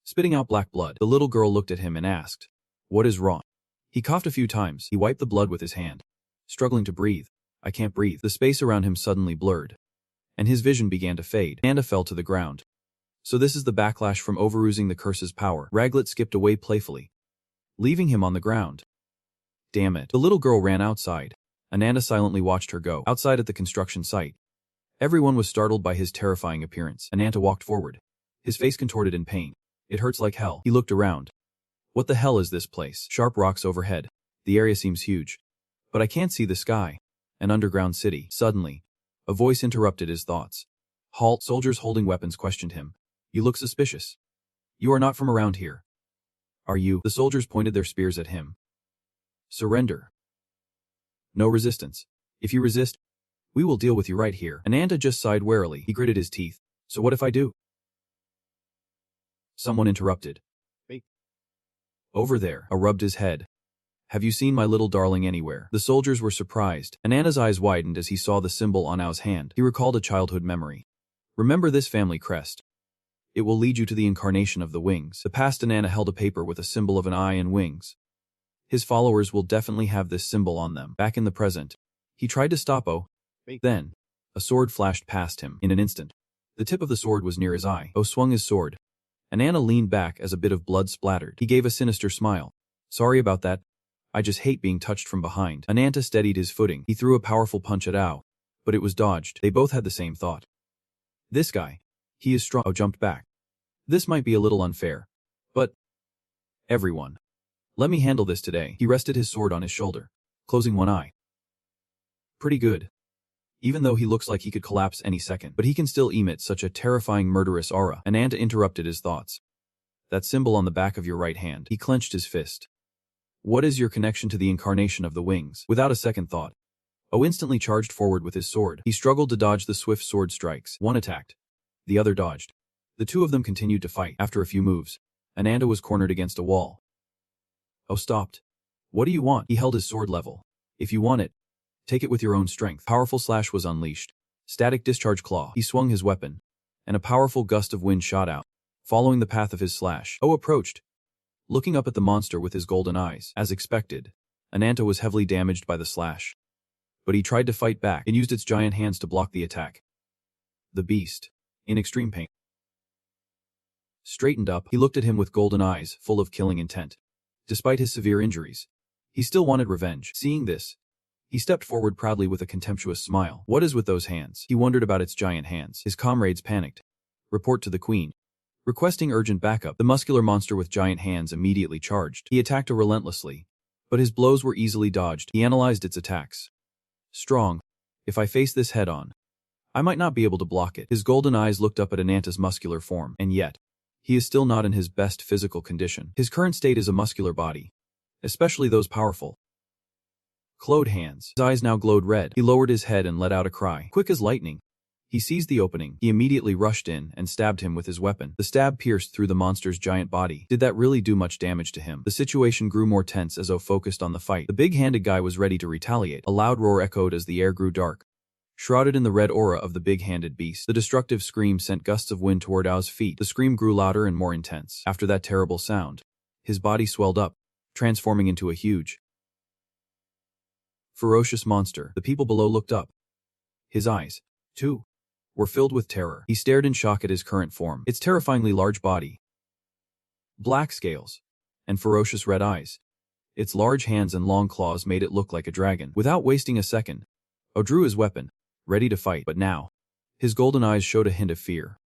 Spitting out black blood, the little girl looked at him and asked, "What is wrong?" He coughed a few times. He wiped the blood with his hand. Struggling to breathe. I can't breathe. The space around him suddenly blurred, and his vision began to fade. Anata fell to the ground. So this is the backlash from overusing the curse's power. Raglet skipped away playfully, leaving him on the ground. Damn it. The little girl ran outside. Anata silently watched her go. Outside at the construction site, everyone was startled by his terrifying appearance. Anata walked forward, his face contorted in pain. It hurts like hell. He looked around. What the hell is this place? Sharp rocks overhead. The area seems huge. But I can't see the sky. An underground city. Suddenly, a voice interrupted his thoughts. Halt! Soldiers holding weapons questioned him. You look suspicious. You are not from around here. Are you? The soldiers pointed their spears at him. Surrender. No resistance. If you resist, we will deal with you right here. Anata just sighed warily. He gritted his teeth. So what if I do? Someone interrupted. Wait. Over there. A rubbed his head. Have you seen my little darling anywhere? The soldiers were surprised. Anata's eyes widened as he saw the symbol on Ao's hand. He recalled a childhood memory. Remember this family crest. It will lead you to the incarnation of the wings. The past Anata held a paper with a symbol of an eye and wings. His followers will definitely have this symbol on them. Back in the present, he tried to stop O. Then, a sword flashed past him. In an instant, the tip of the sword was near his eye. O swung his sword. Anata leaned back as a bit of blood splattered. He gave a sinister smile. Sorry about that. I just hate being touched from behind. Anata steadied his footing. He threw a powerful punch at Ao, but it was dodged. They both had the same thought. This guy. He is strong. O jumped back. This might be a little unfair. But everyone. Let me handle this today. He rested his sword on his shoulder, closing one eye. Pretty good. Even though he looks like he could collapse any second, but he can still emit such a terrifying murderous aura. Anata interrupted his thoughts. That symbol on the back of your right hand. He clenched his fist. What is your connection to the incarnation of the wings? Without a second thought, O instantly charged forward with his sword. He struggled to dodge the swift sword strikes. One attacked. The other dodged. The two of them continued to fight. After a few moves, Anata was cornered against a wall. O stopped. What do you want? He held his sword level. If you want it, take it with your own strength. Powerful slash was unleashed. Static discharge claw. He swung his weapon, and a powerful gust of wind shot out, following the path of his slash. O approached, looking up at the monster with his golden eyes. As expected, Anata was heavily damaged by the slash, but he tried to fight back and used its giant hands to block the attack. The beast, in extreme pain, straightened up. He looked at him with golden eyes, full of killing intent. Despite his severe injuries, he still wanted revenge. Seeing this, he stepped forward proudly with a contemptuous smile. What is with those hands? He wondered about its giant hands. His comrades panicked. Report to the queen. Requesting urgent backup, the muscular monster with giant hands immediately charged. He attacked her relentlessly, but his blows were easily dodged. He analyzed its attacks. Strong. If I face this head-on, I might not be able to block it. His golden eyes looked up at Anata's muscular form, and yet, he is still not in his best physical condition. His current state is a muscular body, especially those powerful, clawed hands. His eyes now glowed red. He lowered his head and let out a cry. Quick as lightning, he seized the opening. He immediately rushed in and stabbed him with his weapon. The stab pierced through the monster's giant body. Did that really do much damage to him? The situation grew more tense as O focused on the fight. The big-handed guy was ready to retaliate. A loud roar echoed as the air grew dark, shrouded in the red aura of the big-handed beast. The destructive scream sent gusts of wind toward Ao's feet. The scream grew louder and more intense. After that terrible sound, his body swelled up, transforming into a huge, ferocious monster. The people below looked up. His eyes, too, were filled with terror. He stared in shock at his current form. Its terrifyingly large body, black scales, and ferocious red eyes. Its large hands and long claws made it look like a dragon. Without wasting a second, O drew his weapon, ready to fight. But now, his golden eyes showed a hint of fear.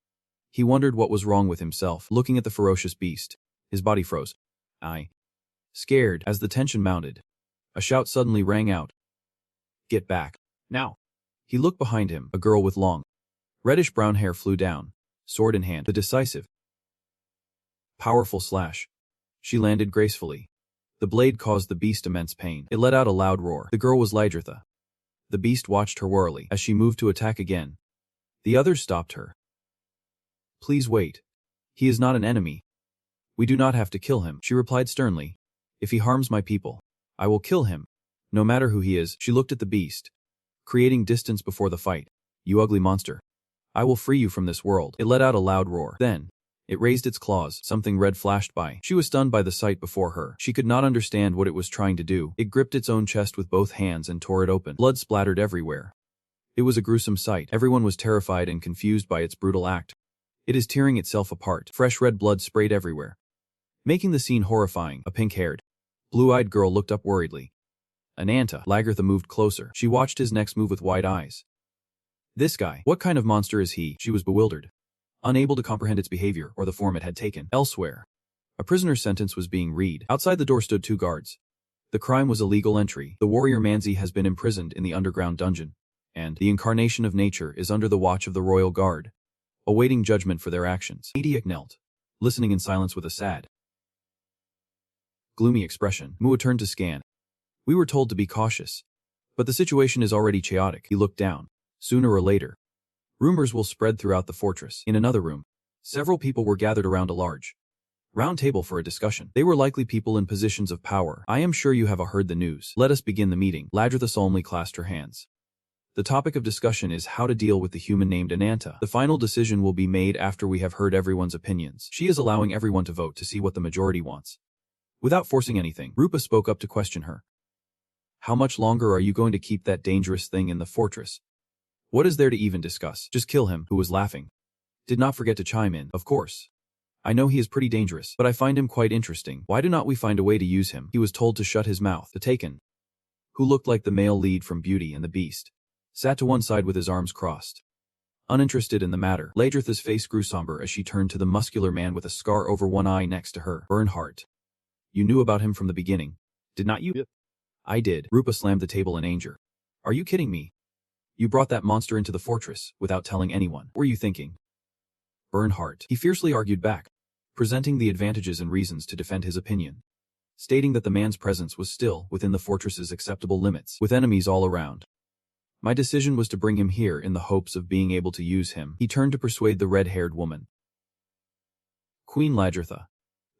He wondered what was wrong with himself. Looking at the ferocious beast, his body froze. Scared. As the tension mounted, a shout suddenly rang out. Get back. Now. He looked behind him. A girl with long, reddish-brown hair flew down, sword in hand. The decisive, powerful slash She landed gracefully. The blade caused the beast immense pain. It let out a loud roar. The girl was Lydritha. The beast watched her warily as she moved to attack again. The others stopped her. Please wait. He is not an enemy. We do not have to kill him, she replied sternly. If he harms my people, I will kill him. No matter who he is, she looked at the beast, creating distance before the fight. You ugly monster. I will free you from this world. It let out a loud roar. Then, it raised its claws. Something red flashed by. She was stunned by the sight before her. She could not understand what it was trying to do. It gripped its own chest with both hands and tore it open. Blood splattered everywhere. It was a gruesome sight. Everyone was terrified and confused by its brutal act. It is tearing itself apart. Fresh red blood sprayed everywhere, making the scene horrifying. A pink-haired, blue-eyed girl looked up worriedly. Anata. Lagritha moved closer. She watched his next move with wide eyes. This guy. What kind of monster is he? She was bewildered, unable to comprehend its behavior or the form it had taken. Elsewhere, a prisoner's sentence was being read. Outside the door stood 2 guards. The crime was illegal entry. The warrior Manzi has been imprisoned in the underground dungeon, and the incarnation of nature is under the watch of the royal guard, awaiting judgment for their actions. Nadia knelt, listening in silence with a sad, gloomy expression. Mua turned to scan. We were told to be cautious, but the situation is already chaotic. He looked down. Sooner or later, rumors will spread throughout the fortress. In another room, several people were gathered around a large round table for a discussion. They were likely people in positions of power. I am sure you have heard the news. Let us begin the meeting. Lydritha solemnly clasped her hands. The topic of discussion is how to deal with the human named Anata. The final decision will be made after we have heard everyone's opinions. She is allowing everyone to vote to see what the majority wants, without forcing anything. Rupa spoke up to question her. How much longer are you going to keep that dangerous thing in the fortress? What is there to even discuss? Just kill him. Who was laughing did not forget to chime in. Of course. I know he is pretty dangerous, but I find him quite interesting. Why do not we find a way to use him? He was told to shut his mouth. The Taken, who looked like the male lead from Beauty and the Beast, sat to one side with his arms crossed, uninterested in the matter. Lydritha's face grew somber as she turned to the muscular man with a scar over one eye next to her. Bernhardt. You knew about him from the beginning, did not you? Yep. I did. Rupa slammed the table in anger. Are you kidding me? You brought that monster into the fortress without telling anyone. What were you thinking? Bernhardt. He fiercely argued back, presenting the advantages and reasons to defend his opinion, stating that the man's presence was still within the fortress's acceptable limits, with enemies all around. My decision was to bring him here in the hopes of being able to use him. He turned to persuade the red-haired woman. Queen Lydritha.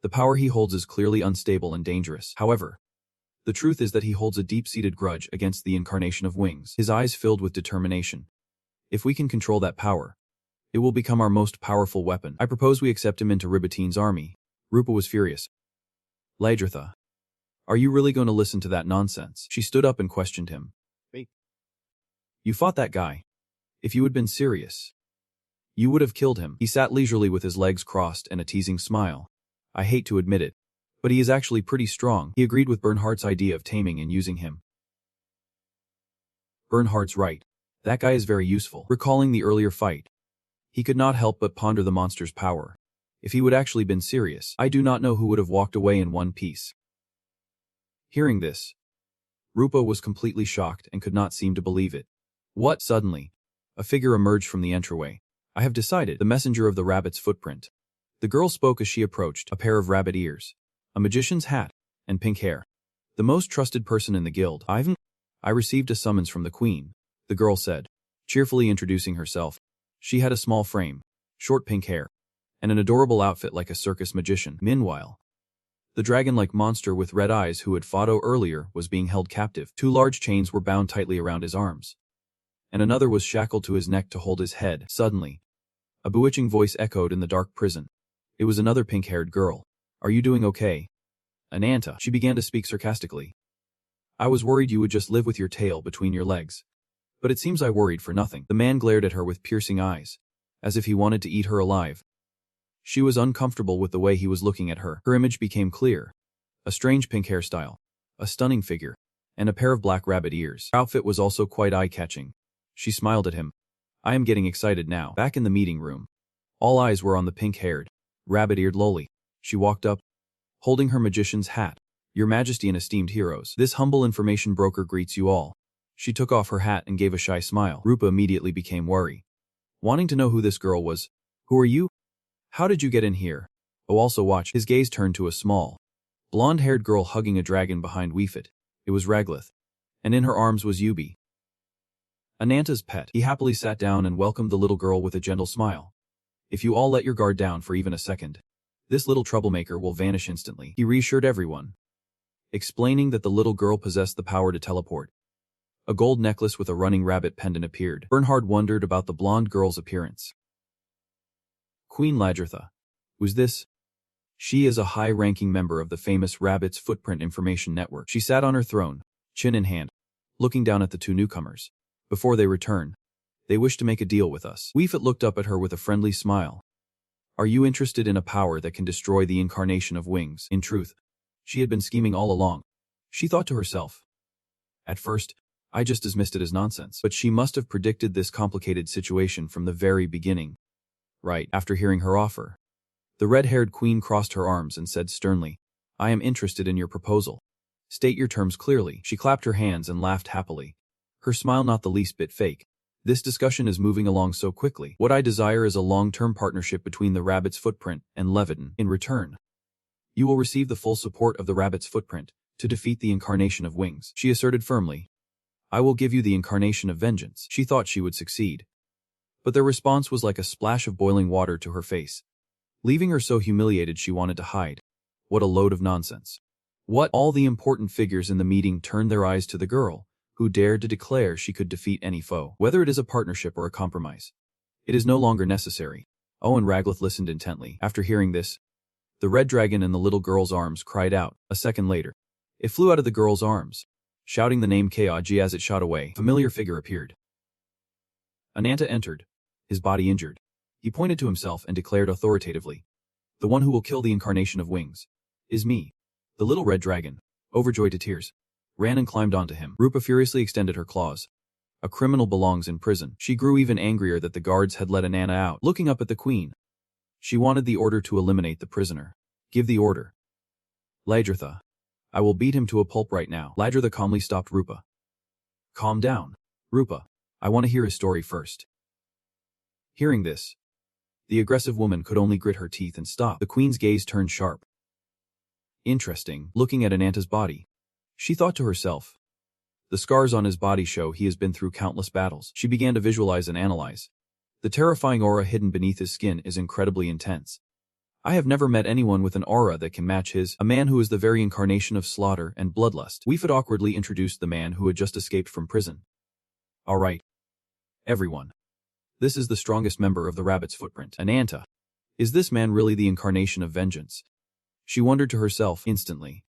The power he holds is clearly unstable and dangerous. However, the truth is that he holds a deep-seated grudge against the incarnation of Wings. His eyes filled with determination. If we can control that power, it will become our most powerful weapon. I propose we accept him into Ribatine's army. Rupa was furious. Lydritha. Are you really going to listen to that nonsense? She stood up and questioned him. Me? You fought that guy. If you had been serious, you would have killed him. He sat leisurely with his legs crossed and a teasing smile. I hate to admit it, but he is actually pretty strong. He agreed with Bernhardt's idea of taming and using him. Bernhardt's right. That guy is very useful. Recalling the earlier fight, he could not help but ponder the monster's power. If he would actually been serious, I do not know who would have walked away in one piece. Hearing this, Rupa was completely shocked and could not seem to believe it. What? Suddenly, a figure emerged from the entryway. I have decided. The messenger of the rabbit's footprint. The girl spoke as she approached, a pair of rabbit ears, a magician's hat, and pink hair. The most trusted person in the guild. I received a summons from the queen, the girl said, cheerfully introducing herself. She had a small frame, short pink hair, and an adorable outfit like a circus magician. Meanwhile, the dragon-like monster with red eyes who had fought earlier was being held captive. 2 large chains were bound tightly around his arms, and another was shackled to his neck to hold his head. Suddenly, a bewitching voice echoed in the dark prison. It was another pink-haired girl. Are you doing okay? Anata. She began to speak sarcastically. I was worried you would just live with your tail between your legs. But it seems I worried for nothing. The man glared at her with piercing eyes, as if he wanted to eat her alive. She was uncomfortable with the way he was looking at her. Her image became clear. A strange pink hairstyle, a stunning figure, and a pair of black rabbit ears. Her outfit was also quite eye-catching. She smiled at him. I am getting excited now. Back in the meeting room, all eyes were on the pink-haired, rabbit-eared loli. She walked up, holding her magician's hat. Your Majesty and esteemed heroes, this humble information broker greets you all. She took off her hat and gave a shy smile. Rupa immediately became wary, wanting to know who this girl was. Who are you? How did you get in here? Oh, also watch. His gaze turned to a small, Blonde-haired girl hugging a dragon behind Weefit. It was Raglith. And in her arms was Yubi, Ananta's pet. He happily sat down and welcomed the little girl with a gentle smile. If you all let your guard down for even a second, this little troublemaker will vanish instantly, he reassured everyone, explaining that the little girl possessed the power to teleport. A gold necklace with a running rabbit pendant appeared. Bernhard wondered about the blonde girl's appearance. Queen Ladritha. Who's this? She is a high-ranking member of the famous Rabbit's Footprint Information Network. She sat on her throne, chin in hand, looking down at the two newcomers. Before they return, they wish to make a deal with us. Weefit looked up at her with a friendly smile. Are you interested in a power that can destroy the incarnation of wings? In truth, she had been scheming all along. She thought to herself. At first, I just dismissed it as nonsense, but she must have predicted this complicated situation from the very beginning. Right after hearing her offer, the red-haired queen crossed her arms and said sternly, I am interested in your proposal. State your terms clearly. She clapped her hands and laughed happily, her smile not the least bit fake. This discussion is moving along so quickly. What I desire is a long-term partnership between the Rabbit's Footprint and Leviton. In return, you will receive the full support of the Rabbit's Footprint to defeat the incarnation of wings, she asserted firmly. I will give you the incarnation of vengeance. She thought she would succeed, but their response was like a splash of boiling water to her face, leaving her so humiliated she wanted to hide. What a load of nonsense. What? All the important figures in the meeting turned their eyes to the girl, who dared to declare she could defeat any foe. Whether it is a partnership or a compromise, it is no longer necessary. And Raglith listened intently. After hearing this, the red dragon in the little girl's arms cried out. A second later, it flew out of the girl's arms, shouting the name Kaji as it shot away. A familiar figure appeared. Anata entered, his body injured. He pointed to himself and declared authoritatively, the one who will kill the incarnation of wings is me. The little red dragon, overjoyed to tears, ran and climbed onto him. Rupa furiously extended her claws. A criminal belongs in prison. She grew even angrier that the guards had let Anata out. Looking up at the queen, she wanted the order to eliminate the prisoner. Give the order. Ladritha. I will beat him to a pulp right now. Ladritha calmly stopped Rupa. Calm down, Rupa. I want to hear his story first. Hearing this, the aggressive woman could only grit her teeth and stop. The queen's gaze turned sharp. Interesting. Looking at Ananta's body, she thought to herself. The scars on his body show he has been through countless battles. She began to visualize and analyze. The terrifying aura hidden beneath his skin is incredibly intense. I have never met anyone with an aura that can match his, a man who is the very incarnation of slaughter and bloodlust. Weefit awkwardly introduced the man who had just escaped from prison. All right, everyone. This is the strongest member of the Rabbit's Footprint. Ananta. Is this man really the incarnation of vengeance? She wondered to herself instantly.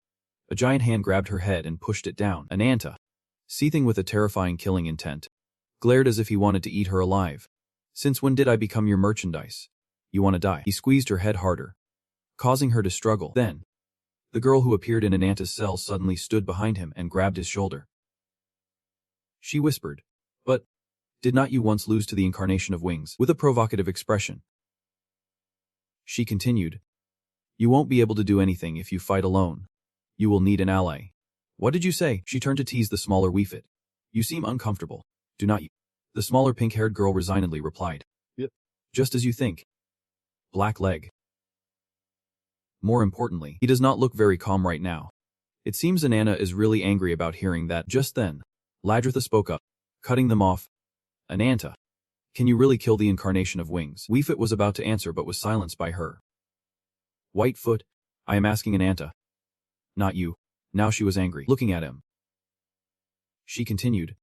A giant hand grabbed her head and pushed it down. Ananta, seething with a terrifying killing intent, glared as if he wanted to eat her alive. Since when did I become your merchandise? You want to die? He squeezed her head harder, causing her to struggle. Then, the girl who appeared in Ananta's cell suddenly stood behind him and grabbed his shoulder. She whispered, but, did not you once lose to the incarnation of wings? With a provocative expression. She continued, you won't be able to do anything if you fight alone. You will need an ally. What did you say? She turned to tease the smaller Weefit. You seem uncomfortable. Do not you? The smaller pink-haired girl resignedly replied. Yep. Just as you think. Black leg. More importantly, he does not look very calm right now. It seems Ananta is really angry about hearing that. Just then, Ladritha spoke up, cutting them off. Ananta, can you really kill the incarnation of wings? Weefit was about to answer but was silenced by her. Whitefoot, I am asking Ananta. Not you. Now she was angry, looking at him. She continued,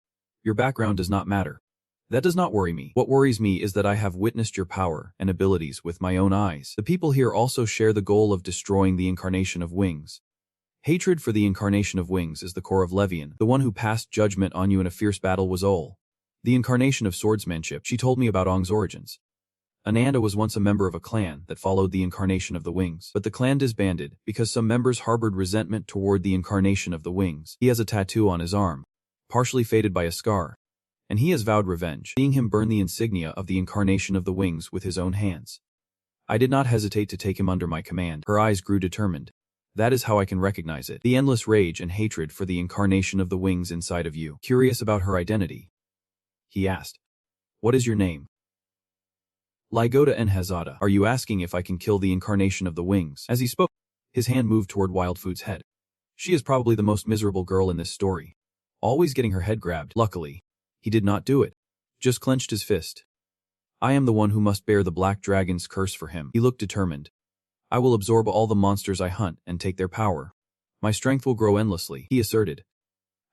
your background does not matter. That does not worry me. What worries me is that I have witnessed your power and abilities with my own eyes. The people here also share the goal of destroying the incarnation of wings. Hatred for the incarnation of wings is the core of Levian. The one who passed judgment on you in a fierce battle was Ol, the incarnation of swordsmanship. She told me about Ong's origins. Ananta was once a member of a clan that followed the incarnation of the wings, but the clan disbanded because some members harbored resentment toward the incarnation of the wings. He has a tattoo on his arm, partially faded by a scar, and he has vowed revenge, seeing him burn the insignia of the incarnation of the wings with his own hands. I did not hesitate to take him under my command. Her eyes grew determined. That is how I can recognize it. The endless rage and hatred for the incarnation of the wings inside of you. Curious about her identity, he asked. What is your name? Ligoda Nhazada. Are you asking if I can kill the incarnation of the wings? As he spoke, His hand moved toward Wildfood's head. She is probably the most miserable girl in this story. Always getting her head grabbed. Luckily, he did not do it. Just clenched his fist. I am the one who must bear the Black Dragon's curse for him. He looked determined. I will absorb all the monsters I hunt and take their power. My strength will grow endlessly, he asserted.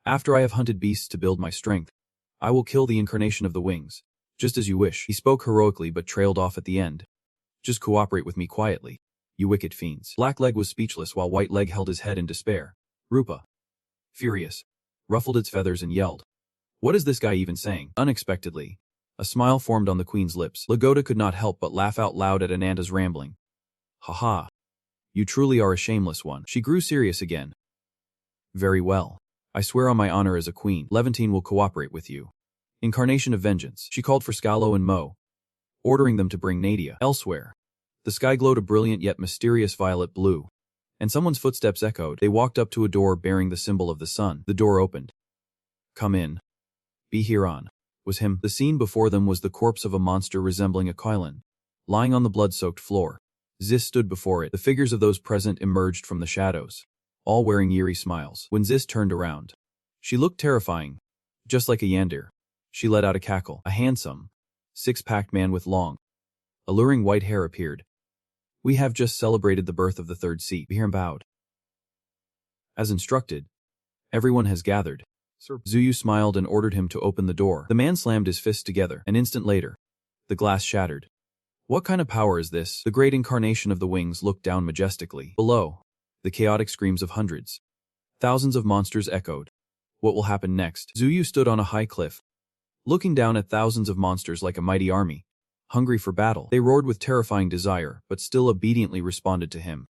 After I have hunted beasts to build my strength, I will kill the incarnation of the wings. Just as you wish. He spoke heroically but trailed off at the end. Just cooperate with me quietly, you wicked fiends. Blackleg was speechless while Whiteleg held his head in despair. Rupa, furious, ruffled its feathers and yelled. What is this guy even saying? Unexpectedly, a smile formed on the queen's lips. Lagoda could not help but laugh out loud at Ananda's rambling. Ha. You truly are a shameless one. She grew serious again. Very well. I swear on my honor as a queen, Levantine will cooperate with you. Incarnation of vengeance. She called for Scalo and Mo, ordering them to bring Nadia elsewhere. The sky glowed a brilliant yet mysterious violet blue, and someone's footsteps echoed. They walked up to a door bearing the symbol of the sun. The door opened. Come in. Be Huron. Was him. The scene before them was the corpse of a monster resembling a Kylan, lying on the blood-soaked floor. Zis stood before it. The figures of those present emerged from the shadows, all wearing eerie smiles. When Zis turned around, she looked terrifying, just like a Yandir. She let out a cackle. A handsome, six-packed man with long, alluring white hair appeared. We have just celebrated the birth of the third seat. Behram bowed. As instructed, everyone has gathered. Sir. Zuyu smiled and ordered him to open the door. The man slammed his fists together. An instant later, the glass shattered. What kind of power is this? The great incarnation of the wings looked down majestically. Below, the chaotic screams of hundreds, thousands of monsters echoed. What will happen next? Zuyu stood on a high cliff, looking down at thousands of monsters like a mighty army, hungry for battle. They roared with terrifying desire, but still obediently responded to him.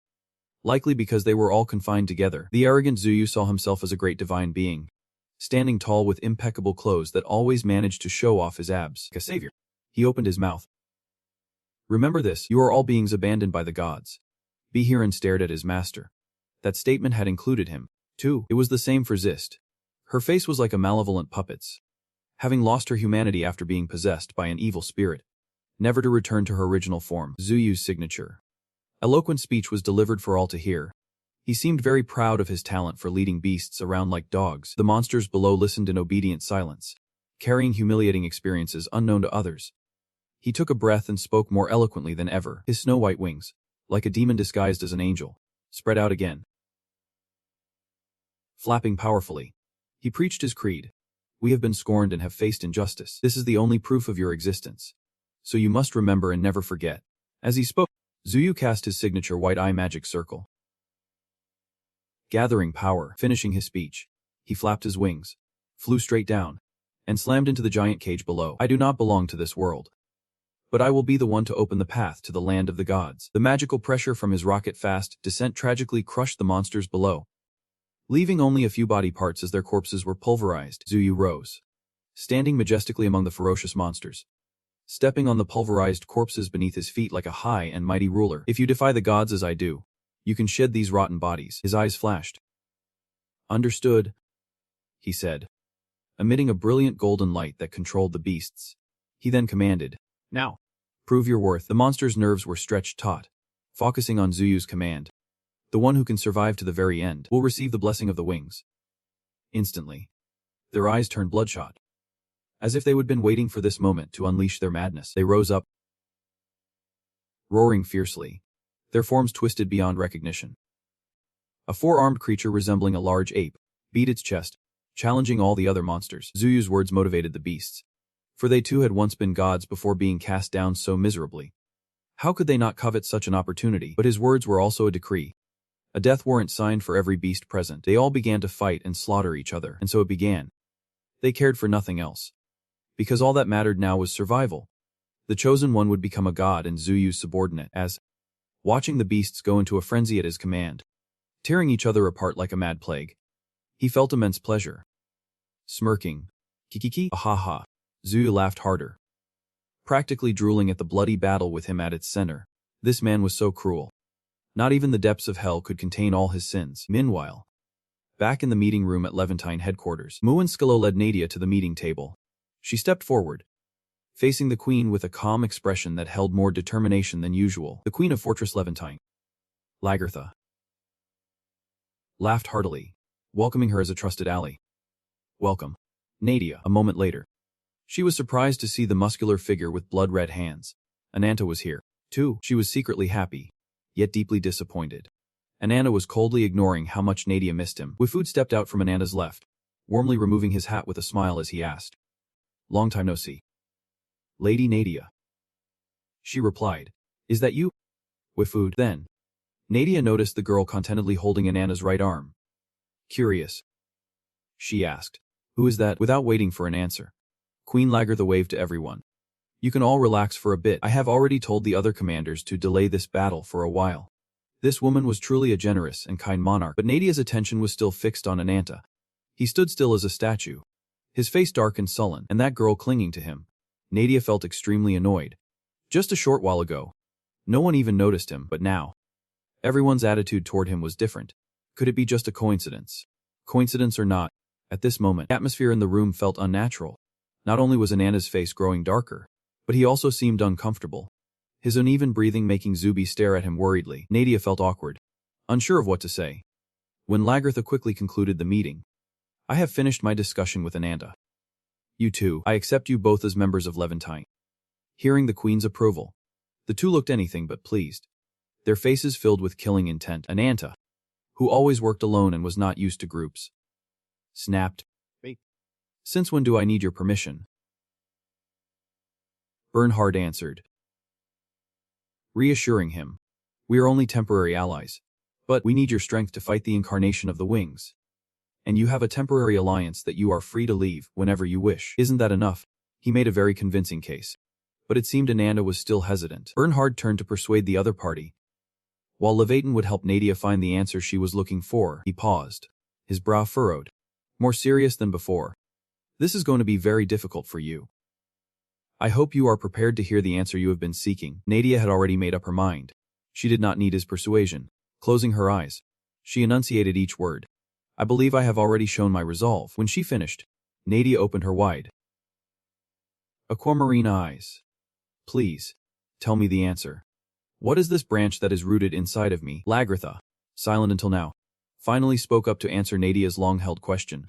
Likely because they were all confined together, the arrogant Zuyu saw himself as a great divine being, standing tall with impeccable clothes that always managed to show off his abs. Like a savior. He opened his mouth. Remember this, you are all beings abandoned by the gods. Behiran stared at his master. That statement had included him, too. It was the same for Zist. Her face was like a malevolent puppet's, having lost her humanity after being possessed by an evil spirit, never to return to her original form. Zuyu's signature eloquent speech was delivered for all to hear. He seemed very proud of his talent for leading beasts around like dogs. The monsters below listened in obedient silence, carrying humiliating experiences unknown to others. He took a breath and spoke more eloquently than ever. His snow-white wings, like a demon disguised as an angel, spread out again, flapping powerfully. He preached his creed. We have been scorned and have faced injustice. This is the only proof of your existence. So you must remember and never forget. As he spoke, Zuyu cast his signature white eye magic circle. Gathering power, finishing his speech, he flapped his wings, flew straight down, and slammed into the giant cage below. I do not belong to this world, but I will be the one to open the path to the land of the gods. The magical pressure from his rocket-fast descent tragically crushed the monsters below, leaving only a few body parts as their corpses were pulverized. Zuyu rose, standing majestically among the ferocious monsters, stepping on the pulverized corpses beneath his feet like a high and mighty ruler. If you defy the gods as I do, you can shed these rotten bodies. His eyes flashed. Understood, he said, emitting a brilliant golden light that controlled the beasts. He then commanded, now, prove your worth. The monsters' nerves were stretched taut, focusing on Zuyu's command. The one who can survive to the very end will receive the blessing of the wings. Instantly, their eyes turned bloodshot. As if they had been waiting for this moment to unleash their madness, they rose up, roaring fiercely, their forms twisted beyond recognition. A four-armed creature resembling a large ape beat its chest, challenging all the other monsters. Zuyu's words motivated the beasts, for they too had once been gods before being cast down so miserably. How could they not covet such an opportunity? But his words were also a decree, a death warrant signed for every beast present. They all began to fight and slaughter each other, and so it began. They cared for nothing else, because all that mattered now was survival. The chosen one would become a god and Zuyu's subordinate, as, watching the beasts go into a frenzy at his command, tearing each other apart like a mad plague, he felt immense pleasure. Smirking, kikiki, ha. Zuyu laughed harder, practically drooling at the bloody battle with him at its center. This man was so cruel. Not even the depths of hell could contain all his sins. Meanwhile, back in the meeting room at Levantine headquarters, Mu and Skalo led Nadia to the meeting table. She stepped forward, facing the queen with a calm expression that held more determination than usual. The queen of Fortress Levantine. Lagartha. laughed heartily, welcoming her as a trusted ally. Welcome, Nadia. A moment later, she was surprised to see the muscular figure with blood-red hands. Anata was here, too. She was secretly happy, yet deeply disappointed. Anata was coldly ignoring how much Nadia missed him. Wifood stepped out from Anata's left, warmly removing his hat with a smile as he asked, "Long time no see." "Lady Nadia," she replied. "Is that you?" Wifood. Then, Nadia noticed the girl contentedly holding Anata's right arm. "Curious?" she asked. "Who is that?" Without waiting for an answer, Queen Lagertha waved to everyone. "You can all relax for a bit. I have already told the other commanders to delay this battle for a while." This woman was truly a generous and kind monarch, but Nadia's attention was still fixed on Anata. He stood still as a statue, his face dark and sullen, and that girl clinging to him. Nadia felt extremely annoyed. Just a short while ago, no one even noticed him, but now, everyone's attitude toward him was different. Could it be just a coincidence? Coincidence or not, at this moment, the atmosphere in the room felt unnatural. Not only was Anata's face growing darker, but he also seemed uncomfortable, his uneven breathing making Zubi stare at him worriedly. Nadia felt awkward, unsure of what to say. When Lagertha quickly concluded the meeting, "I have finished my discussion with Anata. You two, I accept you both as members of Levantine." Hearing the Queen's approval, the two looked anything but pleased, their faces filled with killing intent. Anata, who always worked alone and was not used to groups, snapped, "Wait. Since when do I need your permission?" Bernhard answered, reassuring him, "We are only temporary allies, but we need your strength to fight the incarnation of the wings. And you have a temporary alliance that you are free to leave whenever you wish. Isn't that enough?" He made a very convincing case, but it seemed Anata was still hesitant. Bernhard turned to persuade the other party. While Levatin would help Nadia find the answer she was looking for, he paused, his brow furrowed, more serious than before. "This is going to be very difficult for you. I hope you are prepared to hear the answer you have been seeking." Nadia had already made up her mind. She did not need his persuasion. Closing her eyes, she enunciated each word. "I believe I have already shown my resolve." When she finished, Nadia opened her wide, aquamarine eyes. "Please, tell me the answer. What is this branch that is rooted inside of me?" Lagertha, silent until now, finally spoke up to answer Nadia's long-held question.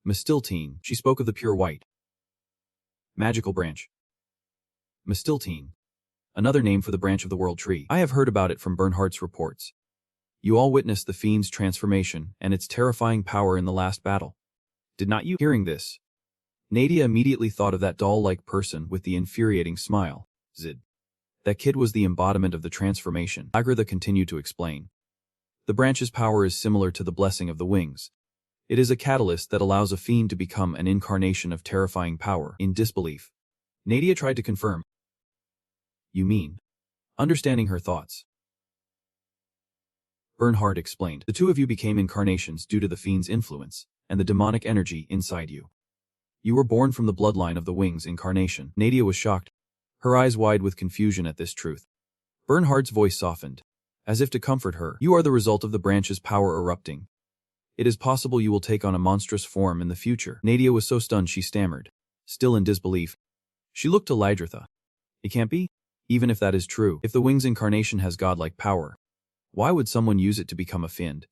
Mistiltine. She spoke of the pure white magical branch. Mistiltine, another name for the branch of the world tree. I have heard about it from Bernhardt's reports. You all witnessed the fiend's transformation and its terrifying power in the last battle. Did not you? Hearing this, Nadia immediately thought of that doll-like person with the infuriating smile. Zid. That kid was the embodiment of the transformation. Lagertha continued to explain. The branch's power is similar to the blessing of the wings. It is a catalyst that allows a fiend to become an incarnation of terrifying power. In disbelief, Nadia tried to confirm. You mean? Understanding her thoughts, Bernhard explained. The two of you became incarnations due to the fiend's influence and the demonic energy inside you. You were born from the bloodline of the wings incarnation. Nadia was shocked, her eyes wide with confusion at this truth. Bernhard's voice softened, as if to comfort her. You are the result of the branch's power erupting. It is possible you will take on a monstrous form in the future. Nadia was so stunned she stammered, still in disbelief. She looked to Lagertha. It can't be? Even if that is true, if the wings incarnation has godlike power, why would someone use it to become a fiend?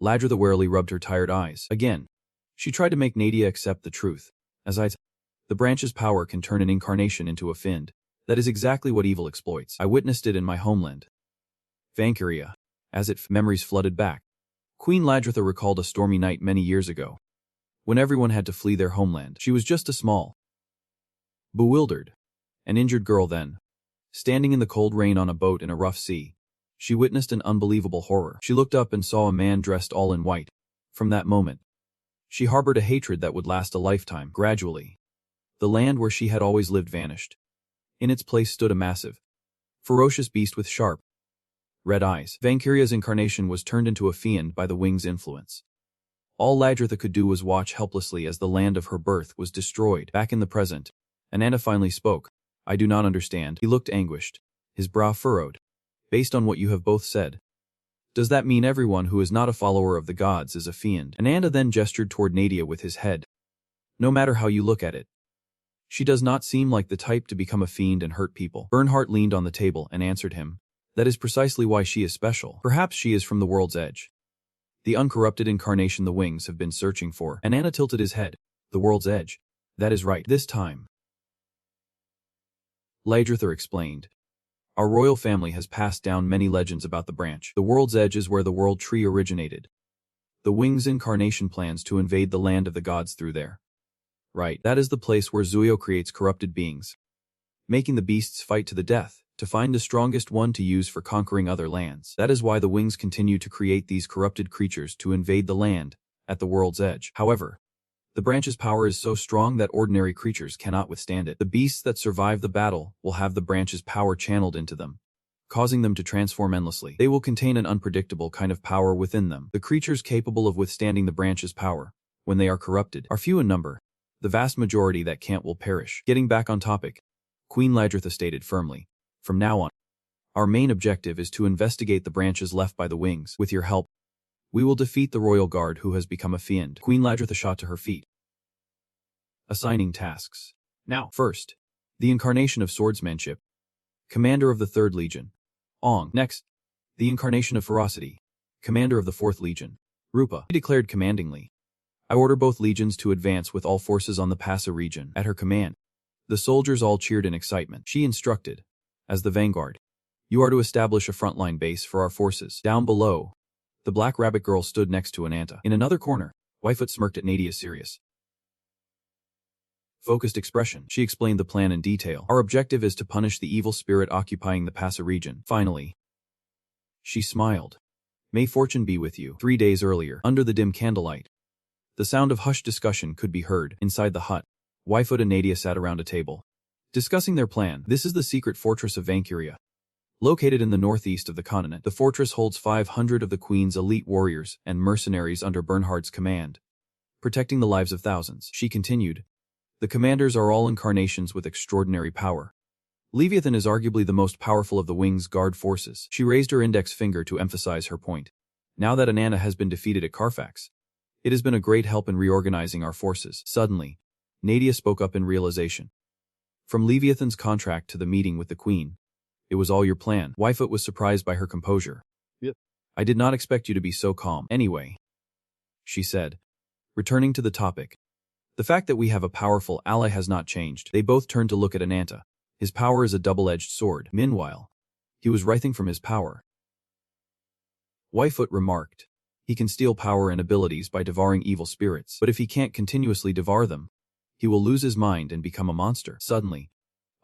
Lagertha warily rubbed her tired eyes. Again, she tried to make Nadia accept the truth. The branch's power can turn an incarnation into a fiend. That is exactly what evil exploits. I witnessed it in my homeland, Vankyria. Memories flooded back. Queen Lagertha recalled a stormy night many years ago, when everyone had to flee their homeland. She was just a small, bewildered, and injured girl then, standing in the cold rain on a boat in a rough sea. She witnessed an unbelievable horror. She looked up and saw a man dressed all in white. From that moment, she harbored a hatred that would last a lifetime. Gradually, the land where she had always lived vanished. In its place stood a massive, ferocious beast with sharp, red eyes. Vankyria's incarnation was turned into a fiend by the wing's influence. All Lagertha could do was watch helplessly as the land of her birth was destroyed. Back in the present, Anata finally spoke. I do not understand. He looked anguished, his brow furrowed. Based on what you have both said, does that mean everyone who is not a follower of the gods is a fiend? Anata then gestured toward Nadia with his head. No matter how you look at it, she does not seem like the type to become a fiend and hurt people. Bernhard leaned on the table and answered him. That is precisely why she is special. Perhaps she is from the world's edge. The uncorrupted incarnation the wings have been searching for. Anata tilted his head. The world's edge. That is right, this time. Laedrather explained. Our royal family has passed down many legends about the branch. The world's edge is where the world tree originated. The wings incarnation plans to invade the land of the gods through there. Right, that is the place where Zuyo creates corrupted beings, making the beasts fight to the death, to find the strongest one to use for conquering other lands. That is why the wings continue to create these corrupted creatures to invade the land, at the world's edge. However, the branch's power is so strong that ordinary creatures cannot withstand it. The beasts that survive the battle will have the branch's power channeled into them, causing them to transform endlessly. They will contain an unpredictable kind of power within them. The creatures capable of withstanding the branch's power, when they are corrupted, are few in number. The vast majority that can't will perish. Getting back on topic, Queen Laedratha stated firmly, from now on, our main objective is to investigate the branches left by the wings. With your help, we will defeat the royal guard who has become a fiend. Queen Laedratha shot to her feet. Assigning tasks. Now, first, the incarnation of swordsmanship, commander of the 3rd Legion, Ong. Next, the incarnation of ferocity, commander of the 4th Legion, Rupa. He declared commandingly. I order both legions to advance with all forces on the Passa region. At her command, the soldiers all cheered in excitement. She instructed, as the vanguard, you are to establish a frontline base for our forces. Down below, the Black Rabbit girl stood next to Anata. In another corner, Whitefoot smirked at Nadia's serious, focused expression. She explained the plan in detail. Our objective is to punish the evil spirit occupying the Passa region. Finally, she smiled. May fortune be with you. 3 days earlier, under the dim candlelight, the sound of hushed discussion could be heard. Inside the hut, Whitefoot and Nadia sat around a table, discussing their plan. This is the secret fortress of Vancuria. Located in the northeast of the continent, the fortress holds 500 of the Queen's elite warriors and mercenaries under Bernhard's command, protecting the lives of thousands. She continued, the commanders are all incarnations with extraordinary power. Leviathan is arguably the most powerful of the Wing's guard forces. She raised her index finger to emphasize her point. Now that Anata has been defeated at Carfax, it has been a great help in reorganizing our forces. Suddenly, Nadia spoke up in realization. From Leviathan's contract to the meeting with the Queen, it was all your plan. Whitefoot was surprised by her composure. Yep. I did not expect you to be so calm. Anyway, she said, returning to the topic. The fact that we have a powerful ally has not changed. They both turned to look at Anata. His power is a double-edged sword. Meanwhile, he was writhing from his power. Whitefoot remarked, he can steal power and abilities by devouring evil spirits, but if he can't continuously devour them, he will lose his mind and become a monster. Suddenly,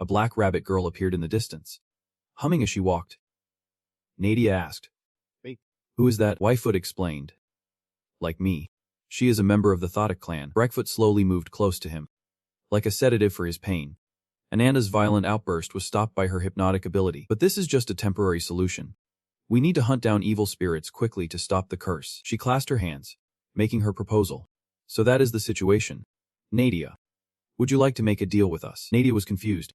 a Black Rabbit girl appeared in the distance, humming as she walked. Nadia asked, wait, who is that? Whitefoot explained. Like me. She is a member of the Thotic clan. Blackfoot slowly moved close to him, like a sedative for his pain. Ananda's violent outburst was stopped by her hypnotic ability. But this is just a temporary solution. We need to hunt down evil spirits quickly to stop the curse. She clasped her hands, making her proposal. So that is the situation. Nadia, would you like to make a deal with us? Nadia was confused.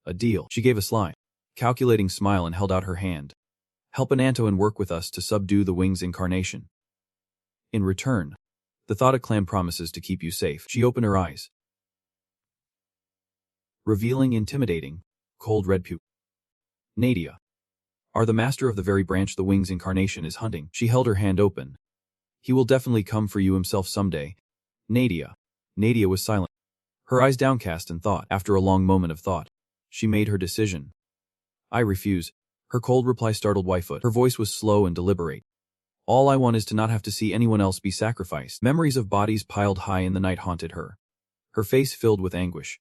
A deal? She gave a sly, calculating smile and held out her hand. Help Ananto and work with us to subdue the Wing's incarnation. In return, the Thotic clan promises to keep you safe. She opened her eyes, revealing intimidating, cold red pupils. Nadia, are the master of the very branch the Wing's incarnation is hunting. She held her hand open. He will definitely come for you himself someday. Nadia. Nadia was silent, her eyes downcast in thought. After a long moment of thought, she made her decision. I refuse. Her cold reply startled Whitefoot. Her voice was slow and deliberate. All I want is to not have to see anyone else be sacrificed. Memories of bodies piled high in the night haunted her. Her face filled with anguish,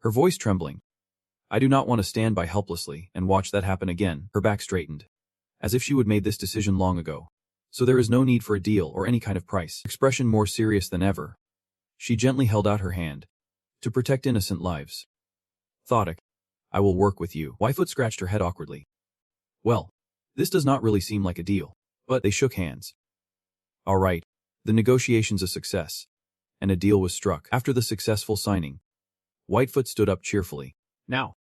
her voice trembling. I do not want to stand by helplessly and watch that happen again. Her back straightened, as if she would made this decision long ago. So there is no need for a deal or any kind of price. Expression more serious than ever, she gently held out her hand. To protect innocent lives. Thotic, I will work with you. Whitefoot scratched her head awkwardly. Well, this does not really seem like a deal. But they shook hands. All right, the negotiation's a success, and a deal was struck. After the successful signing, Whitefoot stood up cheerfully. Now,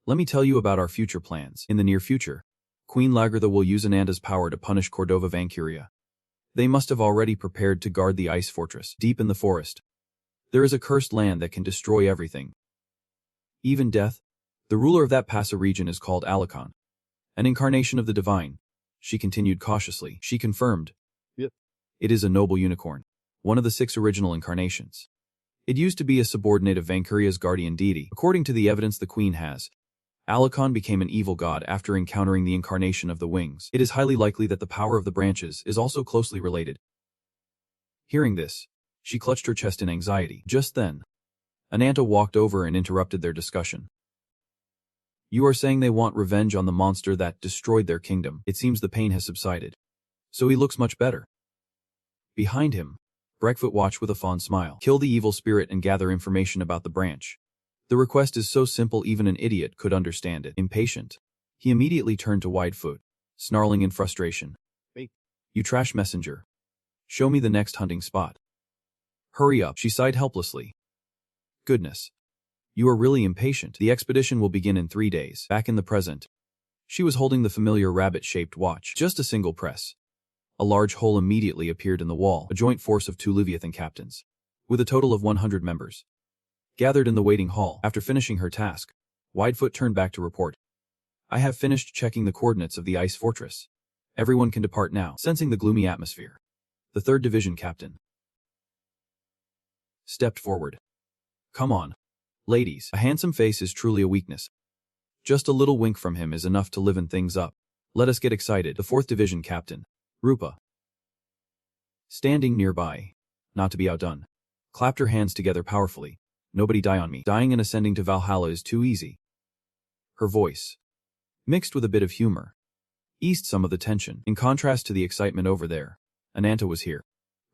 let me tell you about our future plans. In the near future, Queen Lagartha will use Ananda's power to punish Cordova Vancuria. They must have already prepared to guard the ice fortress. Deep in the forest, there is a cursed land that can destroy everything, even death. The ruler of that Passa region is called Alicon, an incarnation of the divine. She continued cautiously. She confirmed. Yep. It is a noble unicorn, one of the 6 original incarnations. It used to be a subordinate of Vankuria's guardian deity. According to the evidence the queen has, Alakon became an evil god after encountering the incarnation of the wings. It is highly likely that the power of the branches is also closely related. Hearing this, she clutched her chest in anxiety. Just then, Anata walked over and interrupted their discussion. You are saying they want revenge on the monster that destroyed their kingdom. It seems the pain has subsided. So he looks much better. Behind him, Breakfoot watched with a fond smile. Kill the evil spirit and gather information about the branch. The request is so simple even an idiot could understand it. Impatient, he immediately turned to Widefoot, snarling in frustration. Wait. You trash messenger. Show me the next hunting spot. Hurry up, she sighed helplessly. Goodness. You are really impatient. The expedition will begin in 3 days. Back in the present, she was holding the familiar rabbit-shaped watch. Just a single press. A large hole immediately appeared in the wall, a joint force of 2 Leviathan captains, with a total of 100 members, gathered in the waiting hall. After finishing her task, Widefoot turned back to report. I have finished checking the coordinates of the ice fortress. Everyone can depart now. Sensing the gloomy atmosphere, the 3rd Division captain stepped forward. Come on, ladies. A handsome face is truly a weakness. Just a little wink from him is enough to liven things up. Let us get excited. The 4th Division captain, Rupa, standing nearby, not to be outdone, clapped her hands together powerfully. Nobody die on me. Dying and ascending to Valhalla is too easy. Her voice, mixed with a bit of humor, eased some of the tension. In contrast to the excitement over there, Anata was here,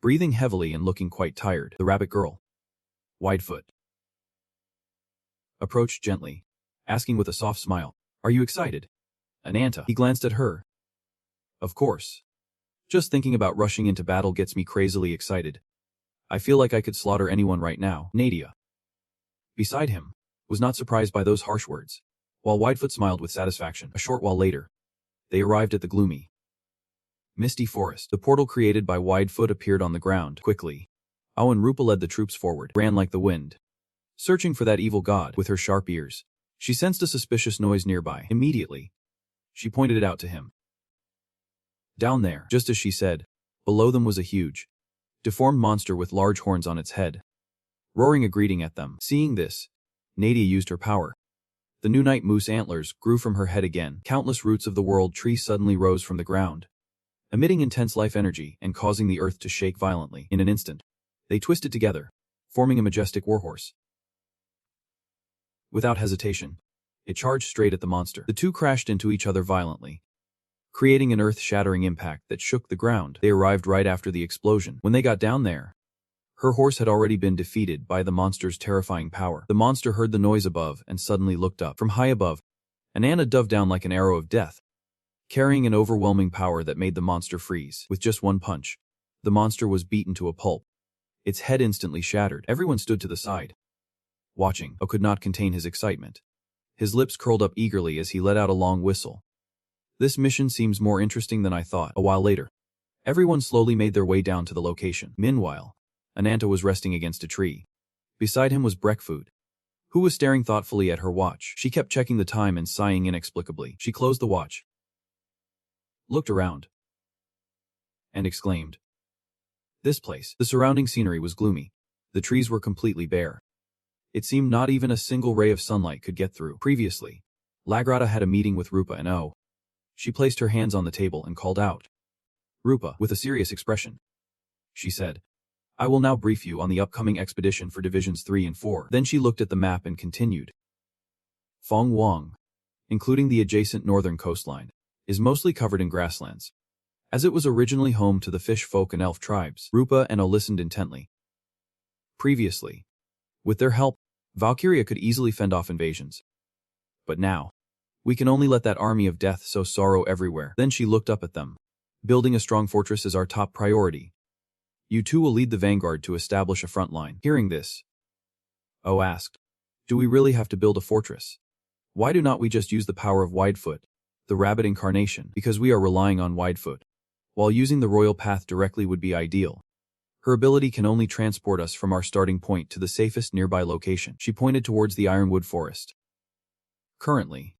breathing heavily and looking quite tired. The rabbit girl, Widefoot, approached gently, asking with a soft smile, Are you excited? Anata. He glanced at her. Of course. Just thinking about rushing into battle gets me crazily excited. I feel like I could slaughter anyone right now. Nadia, beside him, was not surprised by those harsh words, while Widefoot smiled with satisfaction. A short while later, they arrived at the gloomy, misty forest. The portal created by Widefoot appeared on the ground. Quickly, and Rupa led the troops forward, ran like the wind, searching for that evil god. With her sharp ears, she sensed a suspicious noise nearby. Immediately, she pointed it out to him. Down there, just as she said, below them was a huge, deformed monster with large horns on its head, roaring a greeting at them. Seeing this, Nadia used her power. The new night moose antlers grew from her head again. Countless roots of the world tree suddenly rose from the ground, emitting intense life energy and causing the earth to shake violently. In an instant, they twisted together, forming a majestic warhorse. Without hesitation, it charged straight at the monster. The two crashed into each other violently, creating an earth-shattering impact that shook the ground. They arrived right after the explosion. When they got down there, her horse had already been defeated by the monster's terrifying power. The monster heard the noise above and suddenly looked up. From high above, Anata dove down like an arrow of death, carrying an overwhelming power that made the monster freeze. With just one punch, the monster was beaten to a pulp. Its head instantly shattered. Everyone stood to the side, watching. O could not contain his excitement. His lips curled up eagerly as he let out a long whistle. This mission seems more interesting than I thought. A while later, everyone slowly made their way down to the location. Meanwhile, Anata was resting against a tree. Beside him was Breakfoot, who was staring thoughtfully at her watch. She kept checking the time and sighing inexplicably. She closed the watch, looked around, and exclaimed, This place. The surrounding scenery was gloomy. The trees were completely bare. It seemed not even a single ray of sunlight could get through. Previously, Lagrata had a meeting with Rupa and O. She placed her hands on the table and called out. Rupa, with a serious expression, she said, I will now brief you on the upcoming expedition for Divisions 3 and 4. Then she looked at the map and continued. Fong Wong, including the adjacent northern coastline, is mostly covered in grasslands, as it was originally home to the fish folk and elf tribes. Rupa and O listened intently. Previously, with their help, Valkyria could easily fend off invasions. But now, we can only let that army of death sow sorrow everywhere. Then she looked up at them. Building a strong fortress is our top priority. You two will lead the vanguard to establish a front line. Hearing this, O asked, Do we really have to build a fortress? Why do not we just use the power of Widefoot, the rabbit incarnation? Because we are relying on Widefoot, while using the royal path directly would be ideal. Her ability can only transport us from our starting point to the safest nearby location. She pointed towards the ironwood forest. Currently,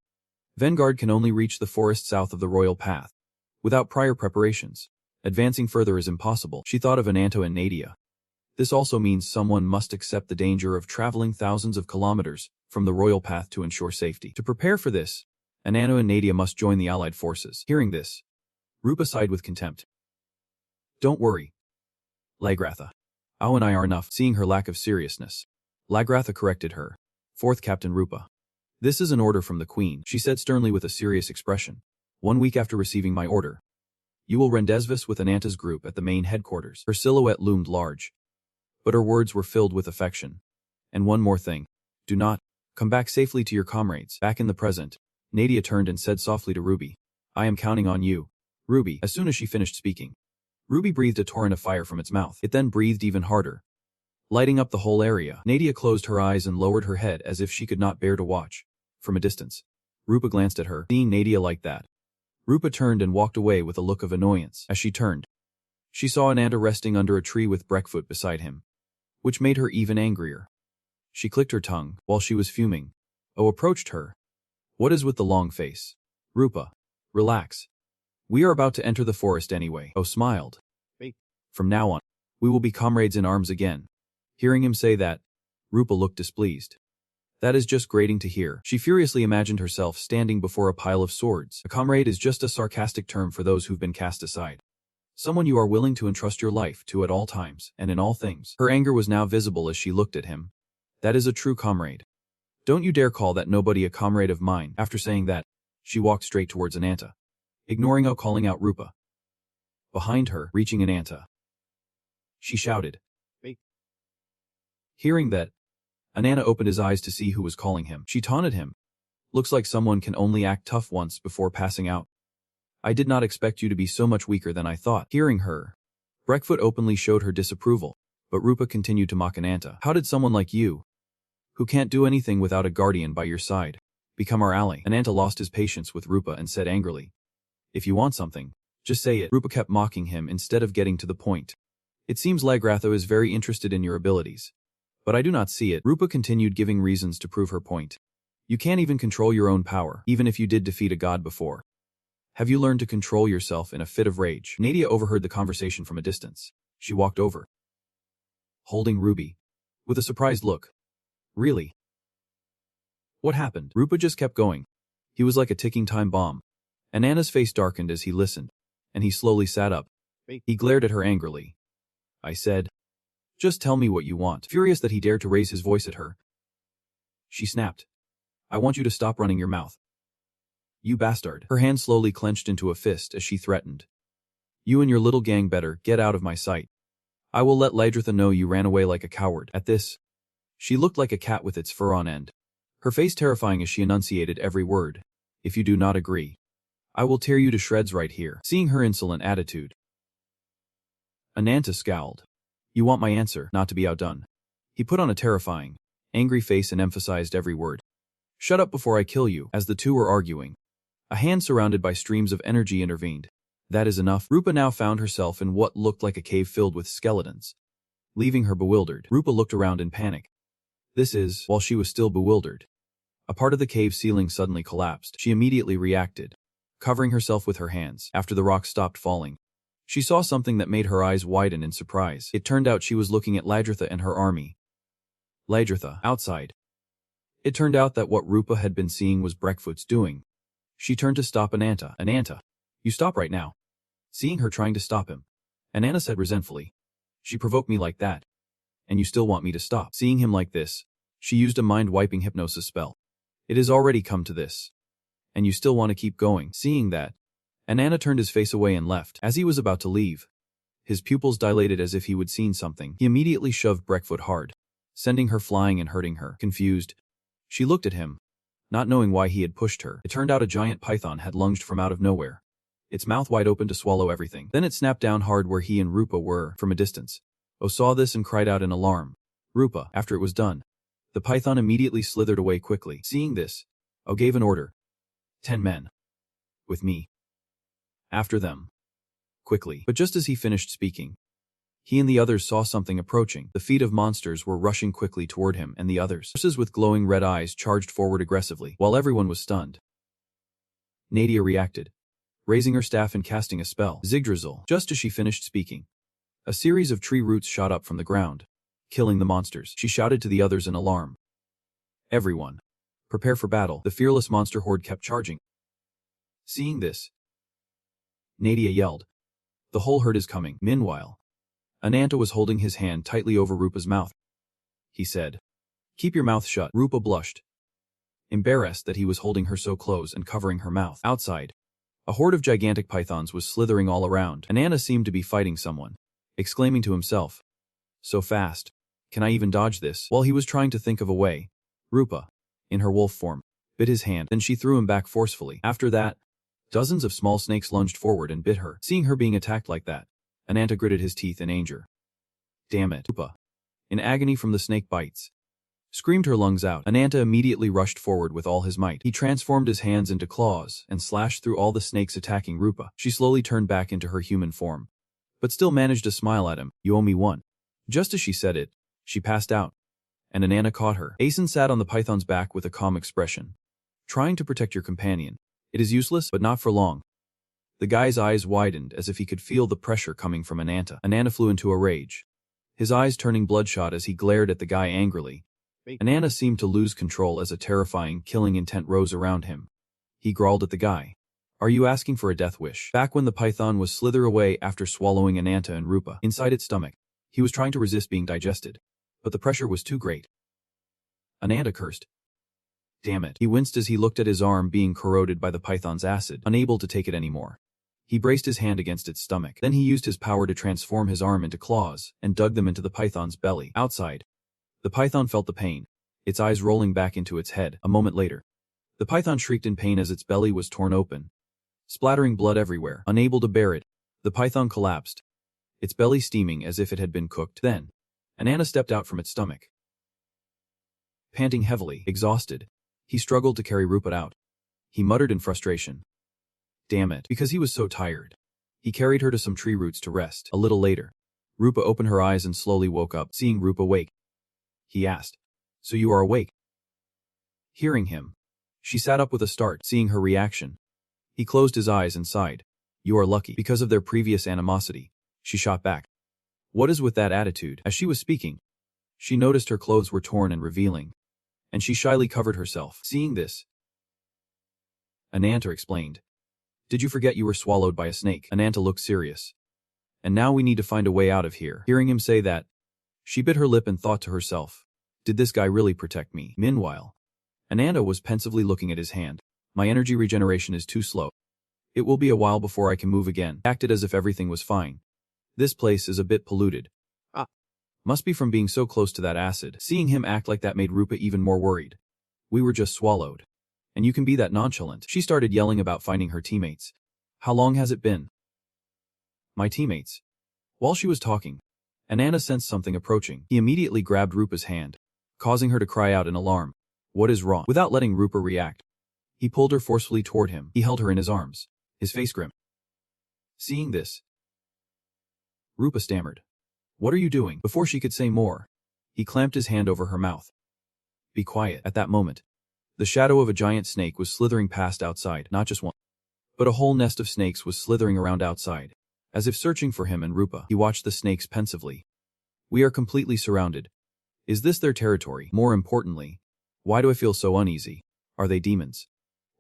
Vanguard can only reach the forest south of the royal path, without prior preparations. Advancing further is impossible. She thought of Anata and Nadia. This also means someone must accept the danger of traveling thousands of kilometers from the royal path to ensure safety. To prepare for this, Anata and Nadia must join the allied forces. Hearing this, Rupa sighed with contempt. Don't worry, Lagratha. Ao and I are enough. Seeing her lack of seriousness, Lagratha corrected her. Fourth Captain Rupa. This is an order from the Queen, she said sternly with a serious expression. 1 week after receiving my order, you will rendezvous with Anata's group at the main headquarters. Her silhouette loomed large, but her words were filled with affection. And one more thing. Do not come back safely to your comrades. Back in the present, Nadia turned and said softly to Ruby, I am counting on you. Ruby. As soon as she finished speaking, Ruby breathed a torrent of fire from its mouth. It then breathed even harder, lighting up the whole area. Nadia closed her eyes and lowered her head as if she could not bear to watch. From a distance, Rupa glanced at her. Seeing Nadia like that, Rupa turned and walked away with a look of annoyance. As she turned, she saw Anata resting under a tree with Breakfoot beside him, which made her even angrier. She clicked her tongue while she was fuming. O approached her. What is with the long face? Rupa, relax. We are about to enter the forest anyway. O smiled. From now on, we will be comrades in arms again. Hearing him say that, Rupa looked displeased. That is just grating to hear. She furiously imagined herself standing before a pile of swords. A comrade is just a sarcastic term for those who've been cast aside. Someone you are willing to entrust your life to at all times and in all things. Her anger was now visible as she looked at him. That is a true comrade. Don't you dare call that nobody a comrade of mine. After saying that, she walked straight towards Anata, ignoring O calling out Rupa. Behind her, reaching Anata, she shouted. Hearing that, Anata opened his eyes to see who was calling him. She taunted him. Looks like someone can only act tough once before passing out. I did not expect you to be so much weaker than I thought. Hearing her, Breakfoot openly showed her disapproval, but Rupa continued to mock Anata. How did someone like you, who can't do anything without a guardian by your side, become our ally? Anata lost his patience with Rupa and said angrily, if you want something, just say it. Rupa kept mocking him instead of getting to the point. It seems Lagratha is very interested in your abilities, but I do not see it. Rupa continued giving reasons to prove her point. You can't even control your own power, even if you did defeat a god before. Have you learned to control yourself in a fit of rage? Nadia overheard the conversation from a distance. She walked over, holding Ruby, with a surprised look. Really? What happened? Rupa just kept going. He was like a ticking time bomb. Anana's face darkened as he listened, and he slowly sat up. He glared at her angrily. I said, just tell me what you want. Furious that he dared to raise his voice at her, she snapped. I want you to stop running your mouth. You bastard. Her hand slowly clenched into a fist as she threatened. You and your little gang better get out of my sight. I will let Lagratha know you ran away like a coward. At this, she looked like a cat with its fur on end, her face terrifying as she enunciated every word. If you do not agree, I will tear you to shreds right here. Seeing her insolent attitude, Anata scowled. You want my answer, not to be outdone. He put on a terrifying, angry face and emphasized every word. Shut up before I kill you. As the two were arguing, a hand surrounded by streams of energy intervened. That is enough. Rupa now found herself in what looked like a cave filled with skeletons, leaving her bewildered. Rupa looked around in panic. While she was still bewildered, a part of the cave ceiling suddenly collapsed. She immediately reacted, covering herself with her hands. After the rocks stopped falling, she saw something that made her eyes widen in surprise. It turned out she was looking at Lagratha and her army. Lagratha, outside. It turned out that what Rupa had been seeing was Breakfoot's doing. She turned to stop Anata. Anata, you stop right now. Seeing her trying to stop him, Anata said resentfully. She provoked me like that, and you still want me to stop. Seeing him like this, she used a mind-wiping hypnosis spell. It has already come to this, and you still want to keep going. Seeing that, Anata turned his face away and left. As he was about to leave, his pupils dilated as if he would seen something. He immediately shoved Breakfoot hard, sending her flying and hurting her. Confused, she looked at him, not knowing why he had pushed her. It turned out a giant python had lunged from out of nowhere, its mouth wide open to swallow everything. Then it snapped down hard where he and Rupa were. From a distance, O saw this and cried out in alarm. Rupa. After it was done, the python immediately slithered away quickly. Seeing this, O gave an order. 10 men. With me. After them. Quickly. But just as he finished speaking, he and the others saw something approaching. The feet of monsters were rushing quickly toward him and the others. Horses with glowing red eyes charged forward aggressively, while everyone was stunned. Nadia reacted. raising her staff and casting a spell. Zigdrasil. Just as she finished speaking, a series of tree roots shot up from the ground, killing the monsters. She shouted to the others in alarm. Everyone, prepare for battle. The fearless monster horde kept charging. Seeing this, Nadia yelled, the whole herd is coming. Meanwhile, Anata was holding his hand tightly over Rupa's mouth. He said, keep your mouth shut. Rupa blushed, embarrassed that he was holding her so close and covering her mouth. Outside, a horde of gigantic pythons was slithering all around. Anata seemed to be fighting someone, exclaiming to himself, so fast, can I even dodge this? While he was trying to think of a way, Rupa, in her wolf form, bit his hand. Then she threw him back forcefully. After that, dozens of small snakes lunged forward and bit her. Seeing her being attacked like that, Anata gritted his teeth in anger. Damn it. Rupa, in agony from the snake bites, screamed her lungs out. Anata immediately rushed forward with all his might. He transformed his hands into claws and slashed through all the snakes attacking Rupa. She slowly turned back into her human form, but still managed to smile at him. You owe me one. Just as she said it, she passed out, and Anata caught her. Asen sat on the python's back with a calm expression. Trying to protect your companion. It is useless, but not for long. The guy's eyes widened as if he could feel the pressure coming from Anata. Anata flew into a rage, his eyes turning bloodshot as he glared at the guy angrily. Anata seemed to lose control as a terrifying, killing intent rose around him. He growled at the guy. Are you asking for a death wish? Back when the python was slither away after swallowing Anata and Rupa inside its stomach, he was trying to resist being digested, but the pressure was too great. Anata cursed. Damn it. He winced as he looked at his arm being corroded by the python's acid, unable to take it anymore. He braced his hand against its stomach. Then he used his power to transform his arm into claws and dug them into the python's belly. Outside, the python felt the pain, its eyes rolling back into its head. A moment later, the python shrieked in pain as its belly was torn open, splattering blood everywhere. Unable to bear it, the python collapsed, its belly steaming as if it had been cooked. Then, Anata stepped out from its stomach. Panting heavily, exhausted, he struggled to carry Rupa out. He muttered in frustration. Damn it. Because he was so tired, he carried her to some tree roots to rest. A little later, Rupa opened her eyes and slowly woke up. Seeing Rupa wake, he asked, so you are awake? Hearing him, she sat up with a start. Seeing her reaction, he closed his eyes and sighed. You are lucky. Because of their previous animosity, she shot back. What is with that attitude? As she was speaking, she noticed her clothes were torn and revealing, and she shyly covered herself. Seeing this, Anata explained. Did you forget you were swallowed by a snake? Anata looked serious. And now we need to find a way out of here. Hearing him say that, she bit her lip and thought to herself, did this guy really protect me? Meanwhile, Anata was pensively looking at his hand. My energy regeneration is too slow. It will be a while before I can move again. Acted as if everything was fine. This place is a bit polluted. Must be from being so close to that acid. Seeing him act like that made Rupa even more worried. We were just swallowed. And you can be that nonchalant. She started yelling about finding her teammates. How long has it been? My teammates. While she was talking, Anata sensed something approaching. He immediately grabbed Rupa's hand, causing her to cry out in alarm. What is wrong? Without letting Rupa react, he pulled her forcefully toward him. He held her in his arms, his face grim. Seeing this, Rupa stammered. What are you doing? Before she could say more, he clamped his hand over her mouth. Be quiet. At that moment, the shadow of a giant snake was slithering past outside. Not just one, but a whole nest of snakes was slithering around outside, as if searching for him and Rupa. He watched the snakes pensively. We are completely surrounded. Is this their territory? More importantly, why do I feel so uneasy? Are they demons?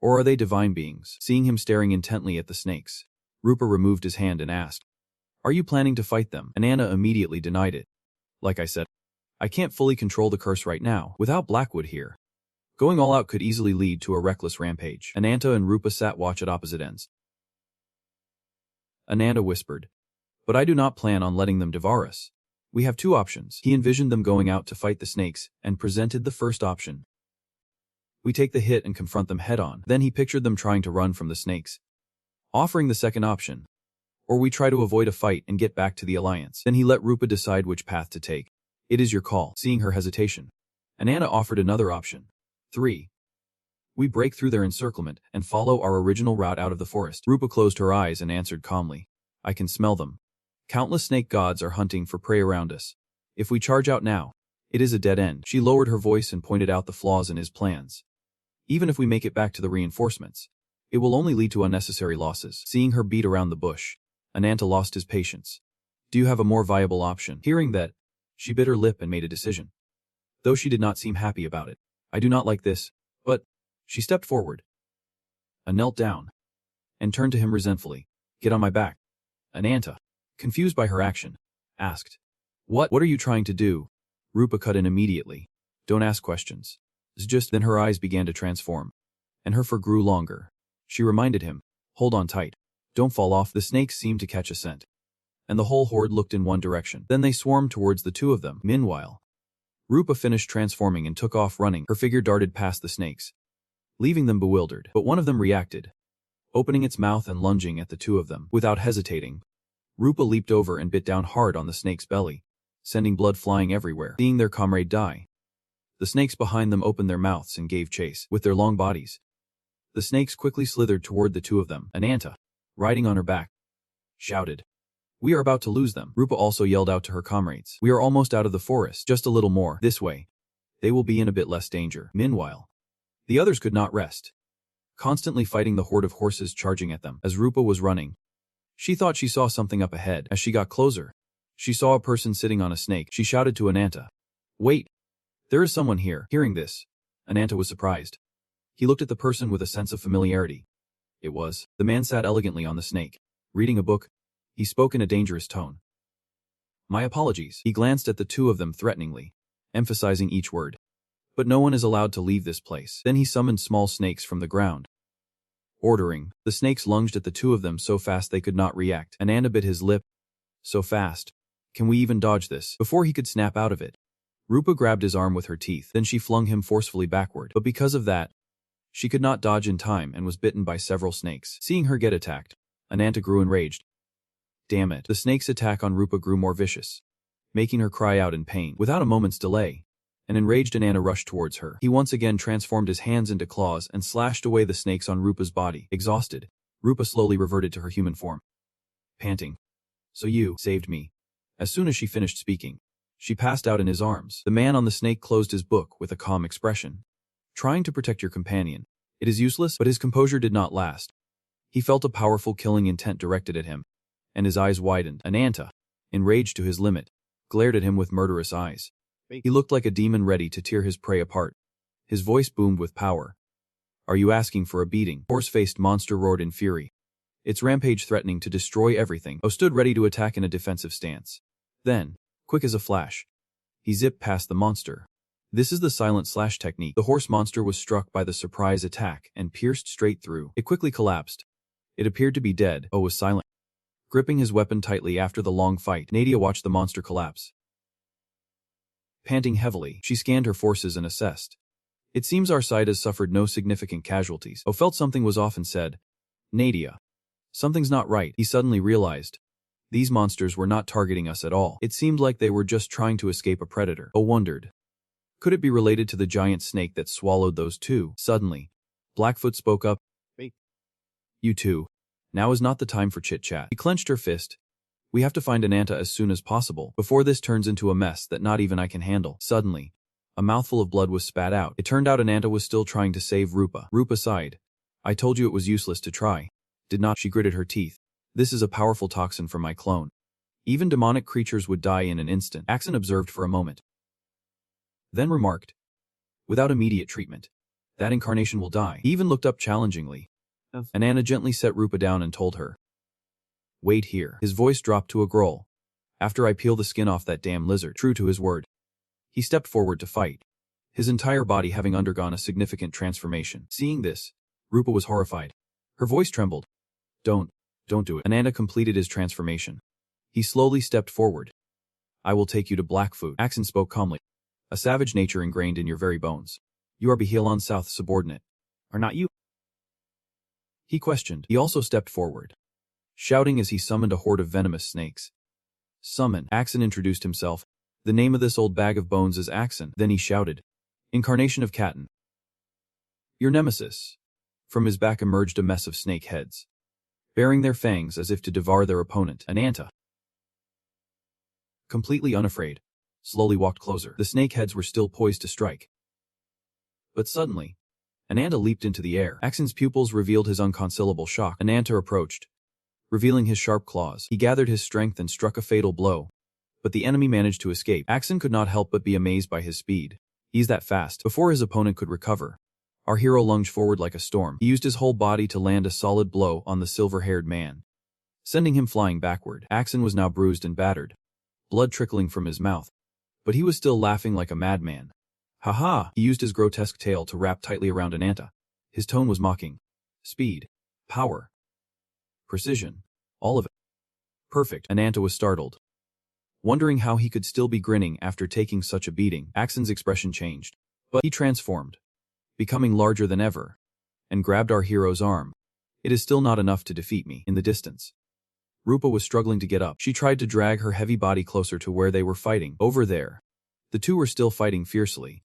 Or are they divine beings? Seeing him staring intently at the snakes, Rupa removed his hand and asked, are you planning to fight them? Anata immediately denied it. Like I said, I can't fully control the curse right now. Without Blackwood here, going all out could easily lead to a reckless rampage. Anata and Rupa sat watch at opposite ends. Anata whispered, but I do not plan on letting them devour us. We have two options. He envisioned them going out to fight the snakes and presented the first option. We take the hit and confront them head-on. Then he pictured them trying to run from the snakes, offering the second option. Or we try to avoid a fight and get back to the alliance. Then he let Rupa decide which path to take. It is your call. Seeing her hesitation, Anata offered another option. 3. We break through their encirclement and follow our original route out of the forest. Rupa closed her eyes and answered calmly. I can smell them. Countless snake gods are hunting for prey around us. If we charge out now, it is a dead end. She lowered her voice and pointed out the flaws in his plans. Even if we make it back to the reinforcements, It will only lead to unnecessary losses. Seeing her beat around the bush, Anata lost his patience. Do you have a more viable option? Hearing that, she bit her lip and made a decision. Though she did not seem happy about it. I do not like this, but... She stepped forward. Knelt down. And turned to him resentfully. Get on my back. Anata, confused by her action, asked. What are you trying to do? Rupa cut in immediately. Don't ask questions. Then her eyes began to transform. And her fur grew longer. She reminded him. Hold on tight. Don't fall off. The snakes seemed to catch a scent. And the whole horde looked in one direction. Then they swarmed towards the two of them. Meanwhile, Rupa finished transforming and took off running. Her figure darted past the snakes, leaving them bewildered. But one of them reacted, opening its mouth and lunging at the two of them. Without hesitating, Rupa leaped over and bit down hard on the snake's belly, sending blood flying everywhere. Seeing their comrade die, the snakes behind them opened their mouths and gave chase. With their long bodies, the snakes quickly slithered toward the two of them. Anata, riding on her back, shouted, We are about to lose them. Rupa also yelled out to her comrades. We are almost out of the forest. Just a little more. This way. They will be in a bit less danger. Meanwhile, the others could not rest, constantly fighting the horde of horses charging at them. As Rupa was running, she thought she saw something up ahead. As she got closer, she saw a person sitting on a snake. She shouted to Anata, Wait! There is someone here. Hearing this, Anata was surprised. He looked at the person with a sense of familiarity. It was. The man sat elegantly on the snake, reading a book. He spoke in a dangerous tone. My apologies. He glanced at the two of them threateningly, emphasizing each word. But no one is allowed to leave this place. Then he summoned small snakes from the ground. Ordering, the snakes lunged at the two of them so fast they could not react. Anata bit his lip. So fast. Can we even dodge this? Before he could snap out of it, Rupa grabbed his arm with her teeth. Then she flung him forcefully backward. But because of that, she could not dodge in time and was bitten by several snakes. Seeing her get attacked, Anata grew enraged. Damn it. The snake's attack on Rupa grew more vicious, making her cry out in pain. Without a moment's delay, an enraged Anata rushed towards her. He once again transformed his hands into claws and slashed away the snakes on Rupa's body. Exhausted, Rupa slowly reverted to her human form, panting. So you saved me. As soon as she finished speaking, she passed out in his arms. The man on the snake closed his book with a calm expression. Trying to protect your companion. It is useless, but his composure did not last. He felt a powerful killing intent directed at him, and his eyes widened. Anata, enraged to his limit, glared at him with murderous eyes. He looked like a demon ready to tear his prey apart. His voice boomed with power. Are you asking for a beating? Horse-faced monster roared in fury, its rampage threatening to destroy everything. O stood ready to attack in a defensive stance. Then, quick as a flash, he zipped past the monster. This is the silent slash technique. The horse monster was struck by the surprise attack and pierced straight through. It quickly collapsed. It appeared to be dead. O was silent, gripping his weapon tightly. After the long fight, Nadia watched the monster collapse. Panting heavily, she scanned her forces and assessed. It seems our side has suffered no significant casualties. O felt something was off and said, Nadia, something's not right. He suddenly realized. These monsters were not targeting us at all. It seemed like they were just trying to escape a predator. O wondered. Could it be related to the giant snake that swallowed those two? Suddenly, Blackfoot spoke up. Wait. You two. Now is not the time for chit-chat. He clenched her fist. We have to find Anata as soon as possible, before this turns into a mess that not even I can handle. Suddenly, a mouthful of blood was spat out. It turned out Anata was still trying to save Rupa. Rupa sighed. I told you it was useless to try. Did not. She gritted her teeth. This is a powerful toxin from my clone. Even demonic creatures would die in an instant. Axon observed for a moment, then remarked, without immediate treatment, that incarnation will die. He even looked up challengingly. Anata gently set Rupa down and told her, wait here. His voice dropped to a growl. After I peel the skin off that damn lizard. True to his word, he stepped forward to fight, his entire body having undergone a significant transformation. Seeing this, Rupa was horrified. Her voice trembled. Don't do it. Anata completed his transformation. He slowly stepped forward. I will take you to Blackfoot. Axon spoke calmly. A savage nature ingrained in your very bones. You are Behilon's South subordinate, are not you? He questioned. He also stepped forward, shouting as he summoned a horde of venomous snakes. Summon. Axon introduced himself. The name of this old bag of bones is Axon. Then he shouted, Incarnation of Catan. Your nemesis. From his back emerged a mess of snake heads, baring their fangs as if to devour their opponent. Anata, completely unafraid, slowly walked closer. The snake heads were still poised to strike. But suddenly, Anata leaped into the air. Axon's pupils revealed his unconcealable shock. Anata approached, revealing his sharp claws. He gathered his strength and struck a fatal blow. But the enemy managed to escape. Axon could not help but be amazed by his speed. He's that fast. Before his opponent could recover, our hero lunged forward like a storm. He used his whole body to land a solid blow on the silver-haired man, sending him flying backward. Axon was now bruised and battered, blood trickling from his mouth. But he was still laughing like a madman. Ha! He used his grotesque tail to wrap tightly around Anata. His tone was mocking. Speed. Power. Precision. All of it. Perfect. Anata was startled, wondering how he could still be grinning after taking such a beating. Axon's expression changed, but he transformed, becoming larger than ever, and grabbed our hero's arm. It is still not enough to defeat me. In the distance, Rupa was struggling to get up. She tried to drag her heavy body closer to where they were fighting. Over there, the two were still fighting fiercely,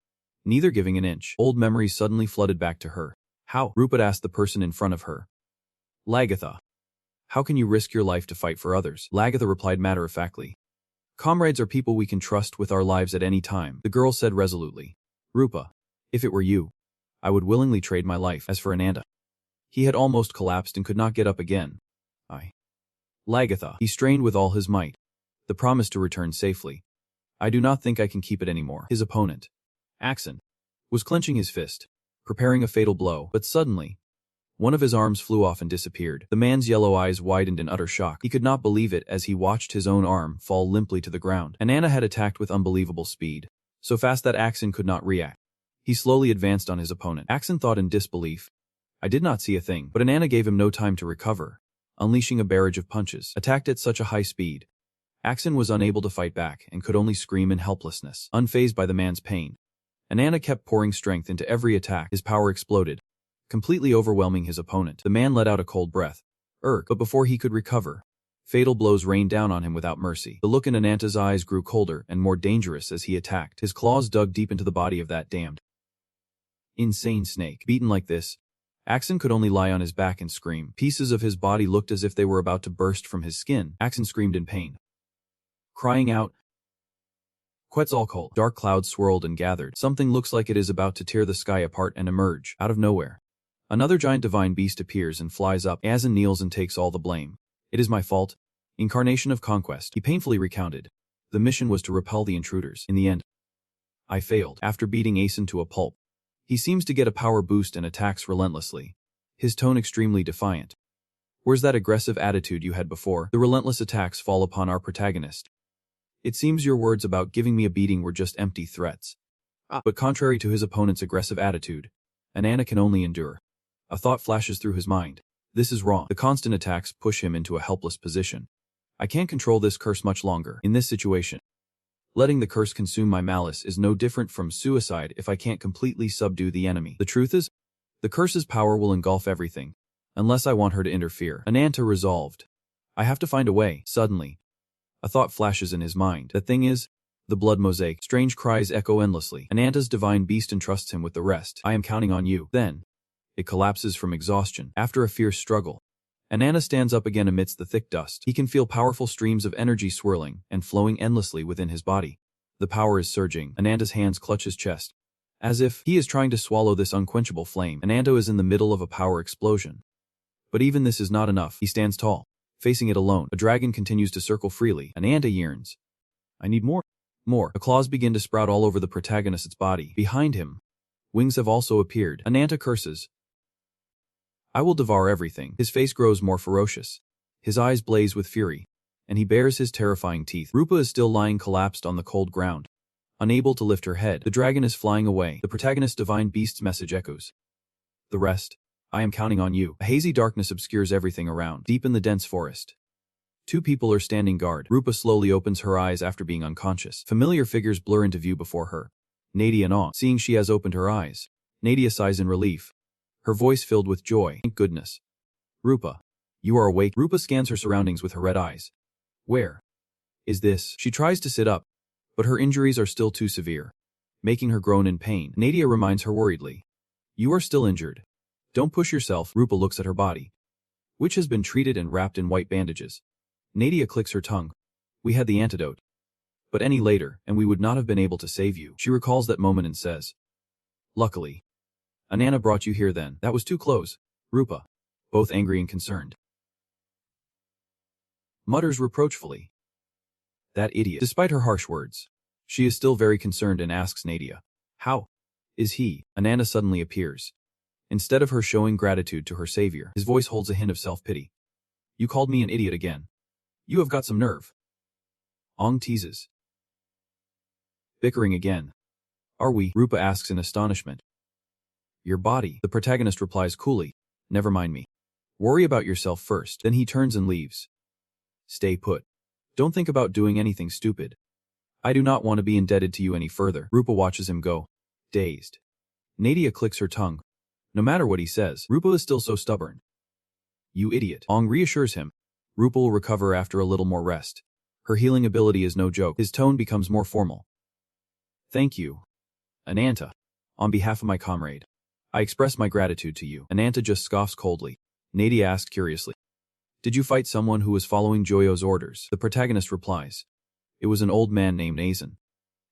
neither giving an inch. Old memories suddenly flooded back to her. How? Rupa asked the person in front of her. Lagatha. How can you risk your life to fight for others? Lagatha replied matter-of-factly. Comrades are people we can trust with our lives at any time, the girl said resolutely. Rupa, if it were you, I would willingly trade my life. As for Anata, he had almost collapsed and could not get up again. Lagatha, he strained with all his might. The promise to return safely. I do not think I can keep it anymore. His opponent, Axon, was clenching his fist, preparing a fatal blow, but suddenly, one of his arms flew off and disappeared. The man's yellow eyes widened in utter shock. He could not believe it as he watched his own arm fall limply to the ground. Anata had attacked with unbelievable speed, so fast that Axon could not react. He slowly advanced on his opponent. Axon thought in disbelief. I did not see a thing, but Anata gave him no time to recover, unleashing a barrage of punches. Attacked at such a high speed, Axon was unable to fight back and could only scream in helplessness. Unfazed by the man's pain, Anata kept pouring strength into every attack. His power exploded, completely overwhelming his opponent. The man let out a cold breath. But before he could recover, fatal blows rained down on him without mercy. The look in Anata's eyes grew colder and more dangerous as he attacked. His claws dug deep into the body of that damned, insane snake. Beaten like this, Axon could only lie on his back and scream. Pieces of his body looked as if they were about to burst from his skin. Axon screamed in pain, crying out, Quetzalcoatl. Dark clouds swirled and gathered. Something looks like it is about to tear the sky apart and emerge. Out of nowhere, another giant divine beast appears and flies up. Azin kneels and takes all the blame. It is my fault. Incarnation of conquest. He painfully recounted. The mission was to repel the intruders. In the end, I failed. After beating Azin to a pulp, he seems to get a power boost and attacks relentlessly, his tone extremely defiant. Where's that aggressive attitude you had before? The relentless attacks fall upon our protagonist. It seems your words about giving me a beating were just empty threats. But contrary to his opponent's aggressive attitude, Anata can only endure. A thought flashes through his mind. This is wrong. The constant attacks push him into a helpless position. I can't control this curse much longer. In this situation, letting the curse consume my malice is no different from suicide if I can't completely subdue the enemy. The truth is, the curse's power will engulf everything, unless I want her to interfere. Anata resolved. I have to find a way. Suddenly, a thought flashes in his mind. The thing is, the blood mosaic. Strange cries echo endlessly. Anata's divine beast entrusts him with the rest. I am counting on you. Then, it collapses from exhaustion. After a fierce struggle, Anata stands up again amidst the thick dust. He can feel powerful streams of energy swirling and flowing endlessly within his body. The power is surging. Anata's hands clutch his chest, as if he is trying to swallow this unquenchable flame. Anata is in the middle of a power explosion. But even this is not enough. He stands tall, facing it alone. A dragon continues to circle freely. Anata yearns. I need more. More. The claws begin to sprout all over the protagonist's body. Behind him, wings have also appeared. Anata curses. I will devour everything. His face grows more ferocious. His eyes blaze with fury, and he bares his terrifying teeth. Rupa is still lying collapsed on the cold ground, unable to lift her head. The dragon is flying away. The protagonist's divine beast's message echoes. The rest, I am counting on you. A hazy darkness obscures everything around. Deep in the dense forest, two people are standing guard. Rupa slowly opens her eyes after being unconscious. Familiar figures blur into view before her. Nadia in awe. Seeing she has opened her eyes, Nadia sighs in relief, her voice filled with joy. Thank goodness. Rupa, you are awake. Rupa scans her surroundings with her red eyes. Where is this? She tries to sit up, but her injuries are still too severe, making her groan in pain. Nadia reminds her worriedly. You are still injured. Don't push yourself. Rupa looks at her body, which has been treated and wrapped in white bandages. Nadia clicks her tongue. We had the antidote, but any later, and we would not have been able to save you. She recalls that moment and says, luckily. Anata brought you here then. That was too close. Rupa. Both angry and concerned. Mutters reproachfully. That idiot. Despite her harsh words, she is still very concerned and asks Nadia. How is he? Anata suddenly appears. Instead of her showing gratitude to her savior, his voice holds a hint of self-pity. You called me an idiot again. You have got some nerve. Ong teases. Bickering again. Are we? Rupa asks in astonishment. Your body, the protagonist replies coolly. Never mind me. Worry about yourself first. Then he turns and leaves. Stay put. Don't think about doing anything stupid. I do not want to be indebted to you any further. Rupa watches him go. Dazed. Nadia clicks her tongue. No matter what he says, Rupa is still so stubborn. You idiot. Ong reassures him. Rupa will recover after a little more rest. Her healing ability is no joke. His tone becomes more formal. Thank you, Anata. On behalf of my comrade, I express my gratitude to you. Anata just scoffs coldly. Nadia asks curiously. Did you fight someone who was following Joyo's orders? The protagonist replies. It was an old man named Azin.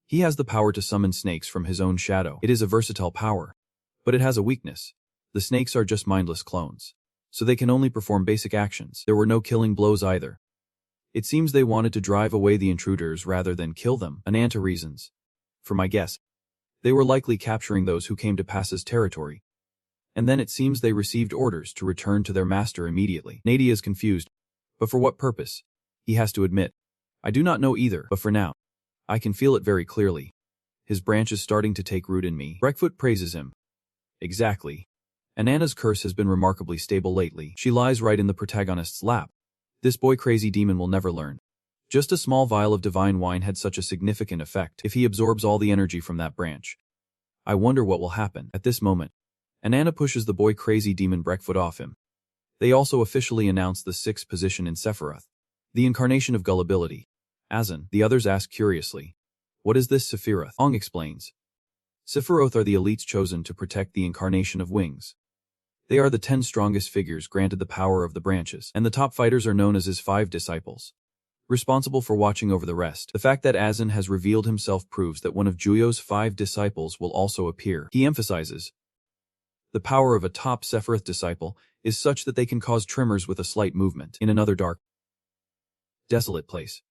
He has the power to summon snakes from his own shadow. It is a versatile power, but it has a weakness. The snakes are just mindless clones, so they can only perform basic actions. There were no killing blows either. It seems they wanted to drive away the intruders rather than kill them, Anata reasons. For my guess, they were likely capturing those who came to pass as territory. And then it seems they received orders to return to their master immediately. Nadia is confused. But for what purpose? He has to admit. I do not know either, but for now, I can feel it very clearly. His branch is starting to take root in me. Breakfoot praises him. Exactly. Anana's curse has been remarkably stable lately. She lies right in the protagonist's lap. This boy-crazy demon will never learn. Just a small vial of divine wine had such a significant effect if he absorbs all the energy from that branch. I wonder what will happen. At this moment, Anata pushes the boy-crazy demon Breakfoot off him. They also officially announce the 6th position in Sephiroth, the incarnation of gullibility. Azin, the others ask curiously. What is this Sephiroth? Ong explains. Sephiroth are the elites chosen to protect the incarnation of wings. They are the 10 strongest figures granted the power of the branches, and the top fighters are known as his 5 disciples, responsible for watching over the rest. The fact that Azin has revealed himself proves that one of Juyo's 5 disciples will also appear. He emphasizes, the power of a top Sephiroth disciple is such that they can cause tremors with a slight movement. In another dark, desolate place,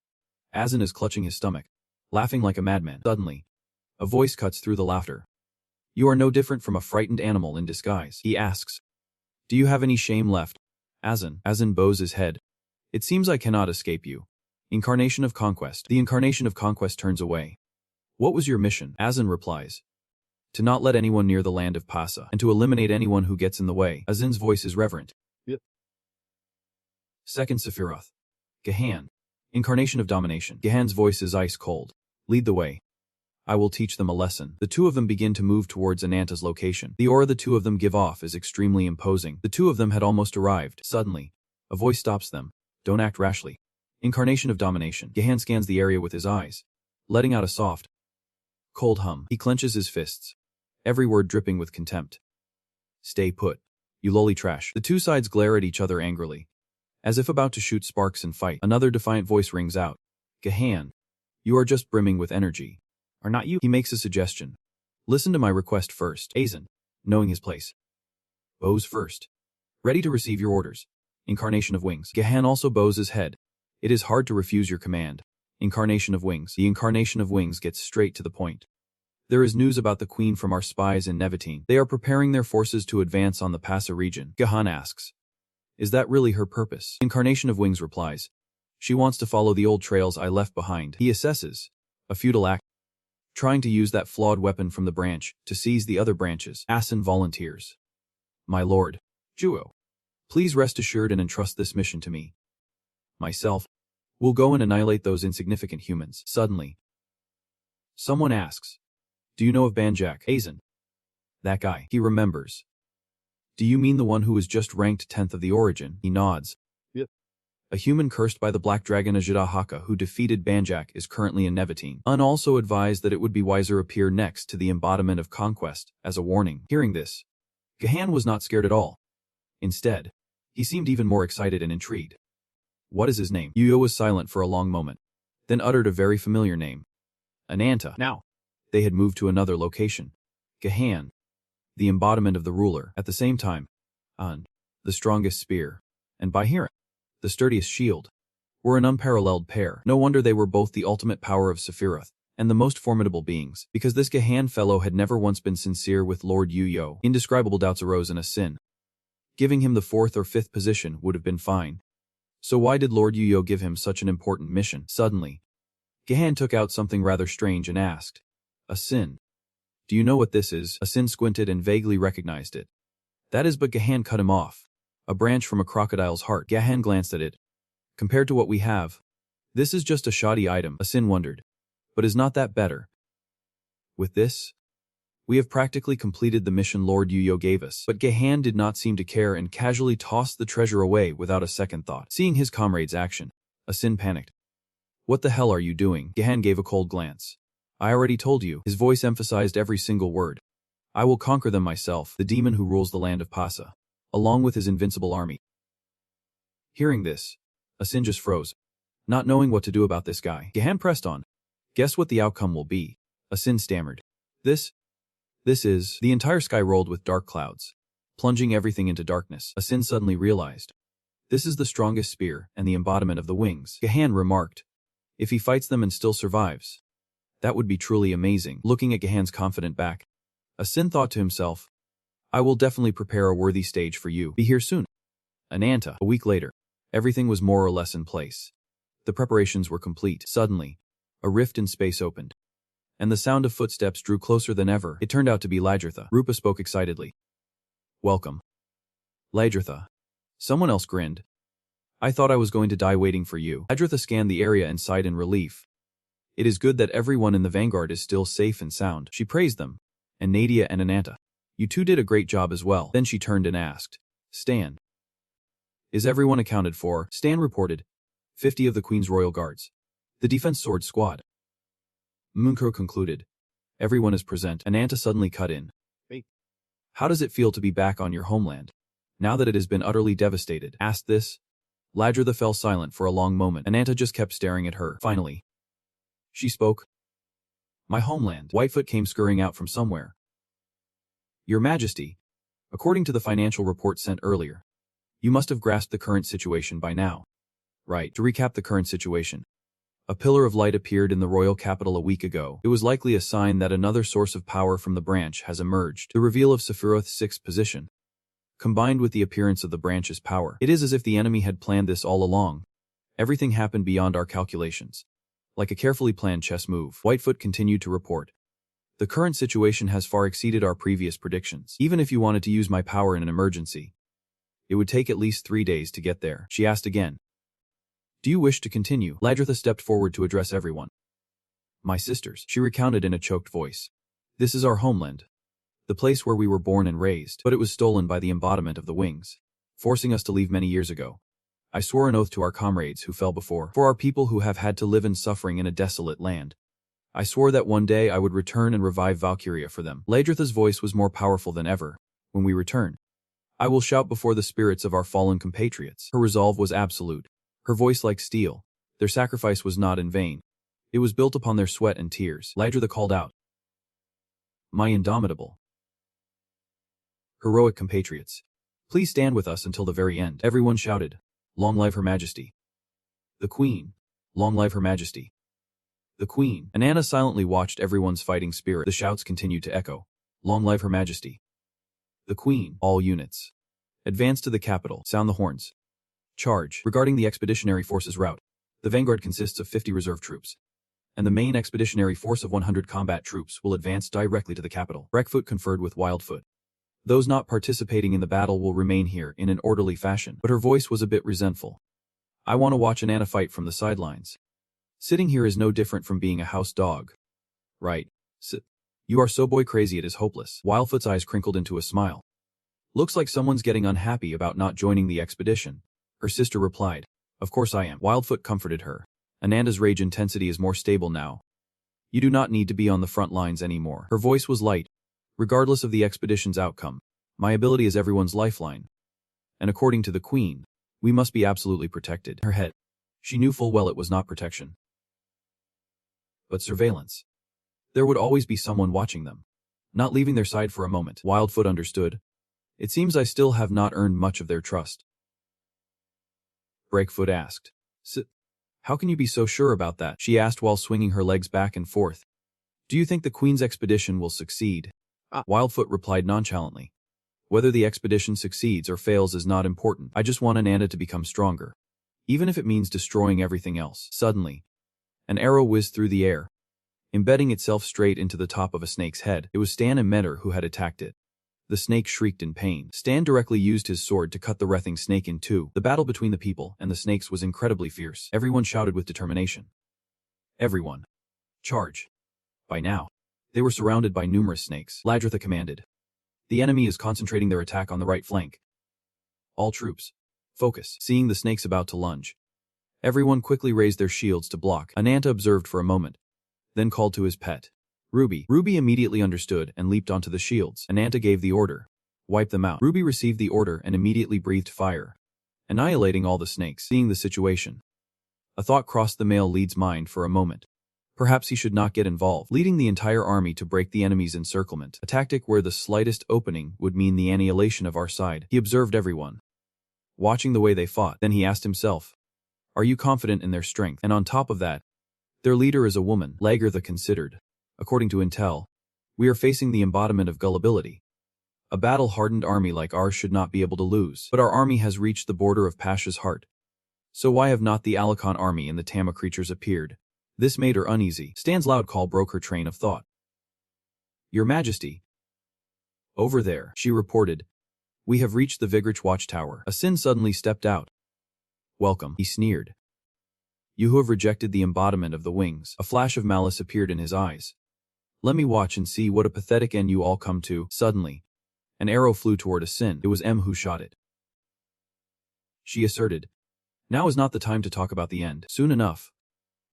Azin is clutching his stomach, laughing like a madman. Suddenly, a voice cuts through the laughter. You are no different from a frightened animal in disguise. He asks, do you have any shame left? Azin bows his head. It seems I cannot escape you. Incarnation of Conquest. The Incarnation of Conquest turns away. What was your mission? Azin replies. To not let anyone near the land of Pasa, and to eliminate anyone who gets in the way. Azin's voice is reverent. Yep. Second Sephiroth. Gahan. Incarnation of Domination. Gahan's voice is ice cold. Lead the way. I will teach them a lesson. The two of them begin to move towards Anata's location. The aura the two of them give off is extremely imposing. The two of them had almost arrived. Suddenly, a voice stops them. Don't act rashly. Incarnation of Domination. Gahan scans the area with his eyes, letting out a soft, cold hum. He clenches his fists, every word dripping with contempt. Stay put, you lowly trash. The two sides glare at each other angrily, as if about to shoot sparks and fight. Another defiant voice rings out. Gahan, you are just brimming with energy. Are not you? He makes a suggestion. Listen to my request first. Azin, knowing his place, bows first, ready to receive your orders. Incarnation of Wings. Gahan also bows his head. It is hard to refuse your command. Incarnation of Wings. The Incarnation of Wings gets straight to the point. There is news about the Queen from our spies in Nevatine. They are preparing their forces to advance on the Pasa region. Gahan asks, is that really her purpose? Incarnation of Wings replies, she wants to follow the old trails I left behind. He assesses, a futile act, trying to use that flawed weapon from the branch to seize the other branches. Azin volunteers. My lord, Juo, please rest assured and entrust this mission to me. Myself will go and annihilate those insignificant humans. Suddenly, someone asks, do you know of Banjak? Azin. That guy. He remembers. Do you mean the one who was just ranked 10th of the origin? He nods. Yep. A human cursed by the Black Dragon Azida Haka who defeated Banjak is currently in Nevatine. Un also advised that it would be wiser appear next to the embodiment of conquest as a warning. Hearing this, Gahan was not scared at all. Instead, he seemed even more excited and intrigued. What is his name? Yuyo was silent for a long moment, then uttered a very familiar name. Anata. Now, they had moved to another location. Gahan. the embodiment of the ruler, at the same time, the strongest spear, and by here, the sturdiest shield, were an unparalleled pair. No wonder they were both the ultimate power of Sephiroth, and the most formidable beings, because this Gahan fellow had never once been sincere with Lord Yu-Yo. Indescribable doubts arose in a sin. Giving him the 4th or 5th position would have been fine. So why did Lord Yu-Yo give him such an important mission? Suddenly, Gahan took out something rather strange and asked, "A sin. Do you know what this is?" A sin squinted and vaguely recognized it. "That is," but Gahan cut him off. "A branch from a crocodile's heart." Gahan glanced at it. "Compared to what we have, this is just a shoddy item," A sin wondered. "But is not that better? With this, we have practically completed the mission Lord Yu-Yo gave us." But Gahan did not seem to care and casually tossed the treasure away without a second thought. Seeing his comrade's action, A sin panicked. "What the hell are you doing?" Gahan gave a cold glance. "I already told you." His voice emphasized every single word. "I will conquer them myself, the demon who rules the land of Pasa, along with his invincible army." Hearing this, A sin just froze, not knowing what to do about this guy. Gahan pressed on. "Guess what the outcome will be?" A sin stammered. This is..." The entire sky rolled with dark clouds, plunging everything into darkness. A sin suddenly realized. "This is the strongest spear and the embodiment of the wings." Gahan remarked. "If he fights them and still survives, that would be truly amazing." Looking at Gahan's confident back, A sin thought to himself, "I will definitely prepare a worthy stage for you. Be here soon." Anata. A week later, everything was more or less in place. The preparations were complete. Suddenly, a rift in space opened, and the sound of footsteps drew closer than ever. It turned out to be Ladritha. Rupa spoke excitedly. "Welcome, Ladritha." Someone else grinned. "I thought I was going to die waiting for you." Ladritha scanned the area and sighed in relief. "It is good that everyone in the vanguard is still safe and sound." She praised them, and Nadia and Anata. "You two did a great job as well." Then she turned and asked, "Stan, is everyone accounted for?" Stan reported, 50 of the Queen's Royal Guards. The Defense Sword Squad. Munkuro concluded, "Everyone is present." Ananta suddenly cut in. "Wait. How does it feel to be back on your homeland, now that it has been utterly devastated?" Asked this. Ladritha fell silent for a long moment. Ananta just kept staring at her. Finally, she spoke. "My homeland." Whitefoot came scurrying out from somewhere. "Your Majesty, according to the financial report sent earlier, you must have grasped the current situation by now." "Right. To recap the current situation. A pillar of light appeared in the royal capital a week ago. It was likely a sign that another source of power from the branch has emerged. The reveal of Sephiroth's 6th position, combined with the appearance of the branch's power. It is as if the enemy had planned this all along. Everything happened beyond our calculations, like a carefully planned chess move." Whitefoot continued to report. "The current situation has far exceeded our previous predictions. Even if you wanted to use my power in an emergency, it would take at least 3 days to get there." She asked again. "Do you wish to continue?" Ladritha stepped forward to address everyone. "My sisters," she recounted in a choked voice. "This is our homeland, the place where we were born and raised, but it was stolen by the embodiment of the wings, forcing us to leave many years ago. I swore an oath to our comrades who fell before, for our people who have had to live in suffering in a desolate land. I swore that one day I would return and revive Valkyria for them." Ladritha's voice was more powerful than ever. "When we return, I will shout before the spirits of our fallen compatriots." Her resolve was absolute, her voice like steel. Their sacrifice was not in vain. It was built upon their sweat and tears. Ladritha called out, "My indomitable, heroic compatriots, please stand with us until the very end." Everyone shouted, "Long live Her Majesty. The Queen. Long live Her Majesty. The Queen." Anata silently watched everyone's fighting spirit. The shouts continued to echo, "Long live Her Majesty. The Queen." All units, advance to the capital. Sound the horns. Charge. Regarding the expeditionary force's route, the vanguard consists of 50 reserve troops, and the main expeditionary force of 100 combat troops will advance directly to the capital. Breckfoot conferred with Wildfoot. Those not participating in the battle will remain here in an orderly fashion. But her voice was a bit resentful. "I want to watch Anata fight from the sidelines. Sitting here is no different from being a house dog. Right? You are so boy crazy it is hopeless." Wildfoot's eyes crinkled into a smile. "Looks like someone's getting unhappy about not joining the expedition." Her sister replied, "Of course I am." Wildfoot comforted her. "Ananda's rage intensity is more stable now. You do not need to be on the front lines anymore." Her voice was light. "Regardless of the expedition's outcome, my ability is everyone's lifeline. And according to the Queen, we must be absolutely protected." Her head. She knew full well it was not protection, but surveillance. There would always be someone watching them. not leaving their side for a moment. Wildfoot understood. It seems I still have not earned much of their trust. Breakfoot asked. How can you be so sure about that? She asked while swinging her legs back and forth. Do you think the Queen's expedition will succeed? Wildfoot replied nonchalantly. Whether the expedition succeeds or fails is not important. I just want Anata to become stronger. Even if it means destroying everything else. Suddenly, an arrow whizzed through the air, embedding itself straight into the top of a snake's head. It was Stan and Metter who had attacked it. The snake shrieked in pain. Stan directly used his sword to cut the writhing snake in two. The battle between the people and the snakes was incredibly fierce. Everyone shouted with determination. Everyone. Charge. By now, they were surrounded by numerous snakes. Ladritha commanded. The enemy is concentrating their attack on the right flank. All troops. Focus. Seeing the snakes about to lunge, everyone quickly raised their shields to block. Anata observed for a moment, then called to his pet. Ruby. Ruby immediately understood and leaped onto the shields. Anata gave the order. Wipe them out. Ruby received the order and immediately breathed fire, annihilating all the snakes. Seeing the situation, a thought crossed the male lead's mind for a moment. Perhaps he should not get involved, leading the entire army to break the enemy's encirclement, a tactic where the slightest opening would mean the annihilation of our side. He observed everyone, watching the way they fought. Then he asked himself, are you confident in their strength? And on top of that, their leader is a woman. Lagertha considered. According to intel, we are facing the embodiment of gullibility. A battle-hardened army like ours should not be able to lose. But our army has reached the border of Pasha's heart. So why have not the Alakon army and the Tama creatures appeared? This made her uneasy. Stan's loud call broke her train of thought. Your Majesty. Over there, she reported. We have reached the Vigrich watchtower. Asin suddenly stepped out. Welcome, he sneered. You who have rejected the embodiment of the wings. A flash of malice appeared in his eyes. Let me watch and see what a pathetic end you all come to. Suddenly, an arrow flew toward Asin. It was M who shot it. She asserted. Now is not the time to talk about the end. Soon enough,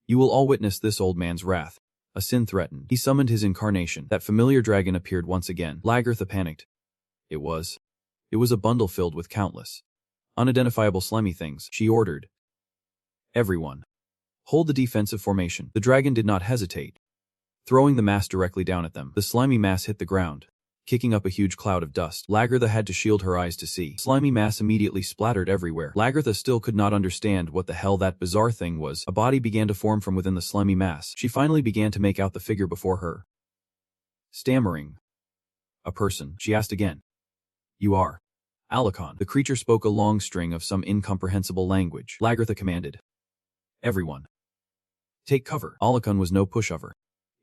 you will all witness this old man's wrath. Asin threatened. He summoned his incarnation. That familiar dragon appeared once again. Lagertha panicked. It was a bundle filled with countless, unidentifiable slimy things. She ordered. Everyone, hold the defensive formation. The dragon did not hesitate, throwing the mass directly down at them. The slimy mass hit the ground, kicking up a huge cloud of dust. Lagertha had to shield her eyes to see. Slimy mass immediately splattered everywhere. Lagertha still could not understand what the hell that bizarre thing was. A body began to form from within the slimy mass. She finally began to make out the figure before her. Stammering. A person. She asked again. You are Alakon. The creature spoke a long string of some incomprehensible language. Lagertha commanded. Everyone, take cover. Alakon was no pushover.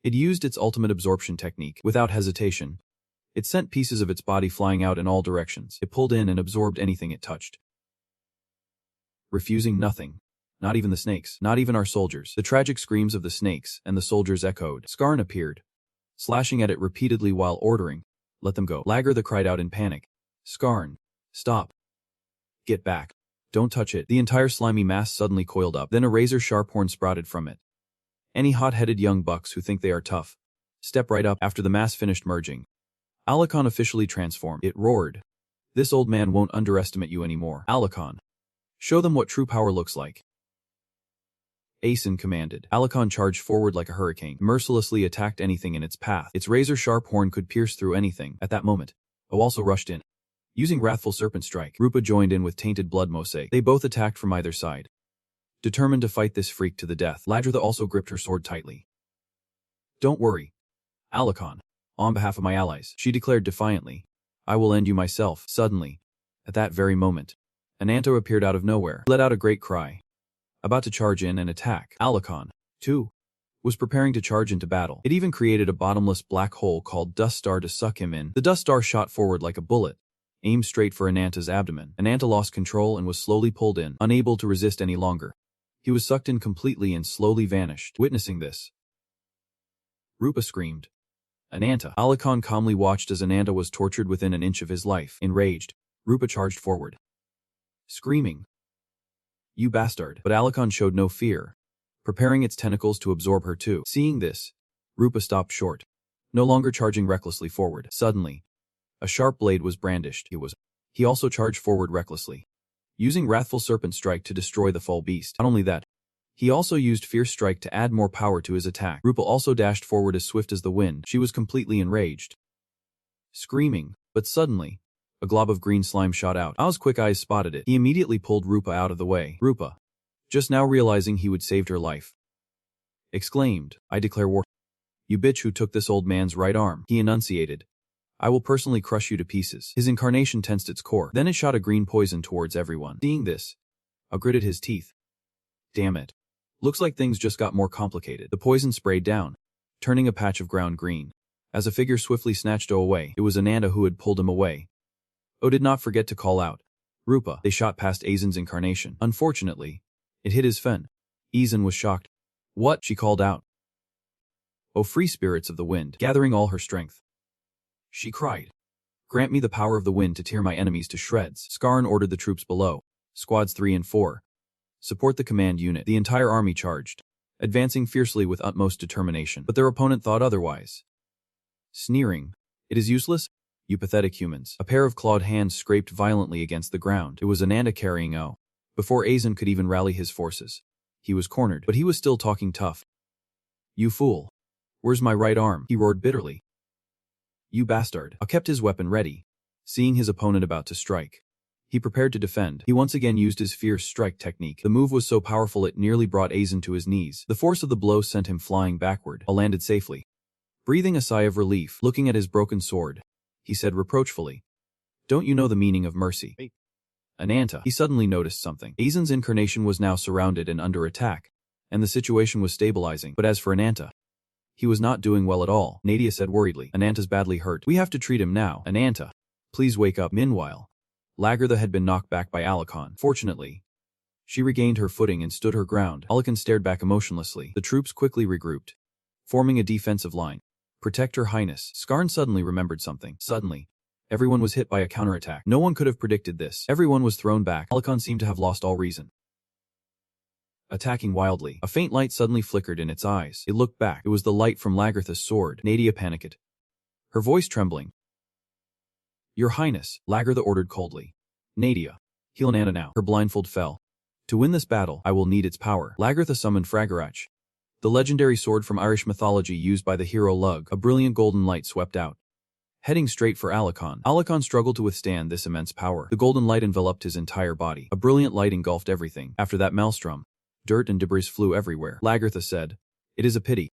It used its ultimate absorption technique. Without hesitation, it sent pieces of its body flying out in all directions. It pulled in and absorbed anything it touched, refusing nothing. Not even the snakes. Not even our soldiers. The tragic screams of the snakes and the soldiers echoed. Skarn appeared, slashing at it repeatedly while ordering, let them go. Lagertha cried out in panic. Skarn, stop. Get back. Don't touch it. The entire slimy mass suddenly coiled up. Then a razor-sharp horn sprouted from it. Any hot-headed young bucks who think they are tough, step right up. After the mass finished merging, Alakon officially transformed. It roared. This old man won't underestimate you anymore. Alakon, show them what true power looks like. Asen commanded. Alakon charged forward like a hurricane, mercilessly attacked anything in its path. Its razor-sharp horn could pierce through anything. At that moment, O also rushed in. Using Wrathful Serpent Strike, Rupa joined in with Tainted Blood Mosaic. They both attacked from either side, determined to fight this freak to the death. Ladritha also gripped her sword tightly. Don't worry, Alakon. On behalf of my allies, she declared defiantly, I will end you myself. Suddenly, at that very moment, Anata appeared out of nowhere, let out a great cry, about to charge in and attack. Alakon, too, was preparing to charge into battle. It even created a bottomless black hole called Dust Star to suck him in. The Dust Star shot forward like a bullet, aimed straight for Ananta's abdomen. Ananta lost control and was slowly pulled in, unable to resist any longer. He was sucked in completely and slowly vanished. Witnessing this, Rupa screamed. Ananta. Alakon calmly watched as Ananta was tortured within an inch of his life. Enraged, Rupa charged forward, screaming, You bastard. But Alakon showed no fear, preparing its tentacles to absorb her too. Seeing this, Rupa stopped short, no longer charging recklessly forward. Suddenly, a sharp blade was brandished. He also charged forward recklessly, using Wrathful Serpent Strike to destroy the full beast. Not only that, he also used Fierce Strike to add more power to his attack. Rupa also dashed forward as swift as the wind. She was completely enraged. screaming, but suddenly, a glob of green slime shot out. Ao's quick eyes spotted it. He immediately pulled Rupa out of the way. Rupa, just now realizing he would saved her life, exclaimed, "I declare war. You bitch who took this old man's right arm," he enunciated. "I will personally crush you to pieces." His incarnation tensed its core. Then it shot a green poison towards everyone. Seeing this, Ao gritted his teeth. Damn it. Looks like things just got more complicated. The poison sprayed down, turning a patch of ground green. As a figure swiftly snatched Ao away, it was Anata who had pulled him away. Ao did not forget to call out, "Rupa." They shot past Aizen's incarnation. Unfortunately, it hit his fen. Aizen was shocked. "What?" she called out. "O free spirits of the wind," gathering all her strength, she cried. "Grant me the power of the wind to tear my enemies to shreds." Scarn ordered the troops below, squads 3 and 4. Support the command unit. The entire army charged, advancing fiercely with utmost determination. But their opponent thought otherwise. Sneering, "It is useless, you pathetic humans." A pair of clawed hands scraped violently against the ground. It was Anata carrying Ao. Before Aizen could even rally his forces, he was cornered, but he was still talking tough. "You fool. Where's my right arm?" he roared bitterly. "You bastard." Ao kept his weapon ready, seeing his opponent about to strike. He prepared to defend. He once again used his fierce strike technique. The move was so powerful it nearly brought Aizen to his knees. The force of the blow sent him flying backward. Ao landed safely. Breathing a sigh of relief, looking at his broken sword, he said reproachfully, "Don't you know the meaning of mercy?" Anata. He suddenly noticed something. Aizen's incarnation was now surrounded and under attack, and the situation was stabilizing. But as for Anata, he was not doing well at all. Nadia said worriedly, "Ananta's badly hurt. We have to treat him now." "Anata, please wake up." Meanwhile, Lagartha had been knocked back by Alakon. Fortunately, she regained her footing and stood her ground. Alakon stared back emotionlessly. The troops quickly regrouped, forming a defensive line. "Protect Her Highness." Scarn suddenly remembered something. Suddenly, everyone was hit by a counterattack. No one could have predicted this. Everyone was thrown back. Alakon seemed to have lost all reason. Attacking wildly, a faint light suddenly flickered in its eyes. It looked back. It was the light from Lagartha's sword. Nadia panicked, her voice trembling. "Your Highness," Lagartha ordered coldly. "Nadia, heal Anata now." Her blindfold fell. "To win this battle, I will need its power." Lagartha summoned Fragarach, the legendary sword from Irish mythology used by the hero Lug. A brilliant golden light swept out, heading straight for Alakon. Alakon struggled to withstand this immense power. The golden light enveloped his entire body. A brilliant light engulfed everything. After that maelstrom, dirt and debris flew everywhere. Lagartha said, "It is a pity.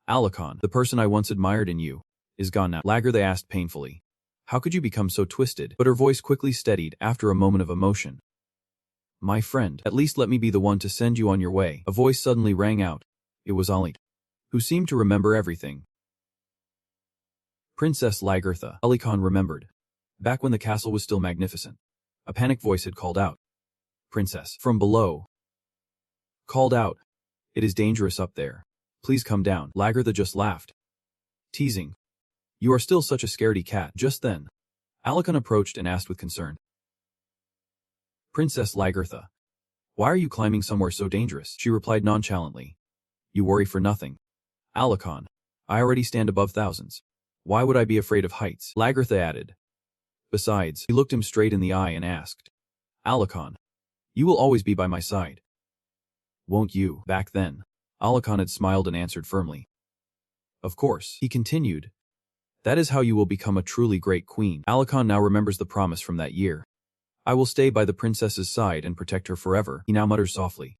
Alakon, the person I once admired in you, is gone now." Lagartha asked painfully, "How could you become so twisted?" But her voice quickly steadied after a moment of emotion. "My friend, at least let me be the one to send you on your way." A voice suddenly rang out. It was Ali, who seemed to remember everything. "Princess Lagartha," Alikhan remembered. Back when the castle was still magnificent, a panicked voice had called out, "Princess." From below, called out, "It is dangerous up there. Please come down." Lagartha just laughed, teasing, "You are still such a scaredy cat." Just then, Alikhan approached and asked with concern, "Princess Lagartha, why are you climbing somewhere so dangerous?" She replied nonchalantly, "You worry for nothing. Alikhan, I already stand above thousands. Why would I be afraid of heights?" Lagartha added. Besides, he looked him straight in the eye and asked, "Alikhan, you will always be by my side, won't you?" Back then, Alikhan had smiled and answered firmly, "Of course." He continued, "That is how you will become a truly great queen." Alikhan now remembers the promise from that year. "I will stay by the princess's side and protect her forever," he now mutters softly.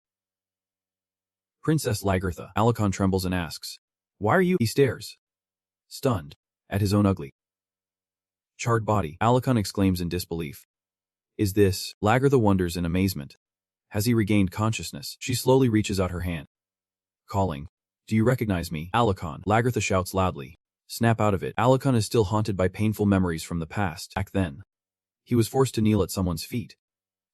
"Princess Lagartha." Alikhan trembles and asks, "Why are you?" He stares, stunned, at his own ugly, charred body. Alikhan exclaims in disbelief, "Is this?" Lagartha wonders in amazement. Has he regained consciousness? She slowly reaches out her hand, calling, "Do you recognize me?" Alikhan. Lagartha shouts loudly, "Snap out of it." Alikhan is still haunted by painful memories from the past. Back then, he was forced to kneel at someone's feet,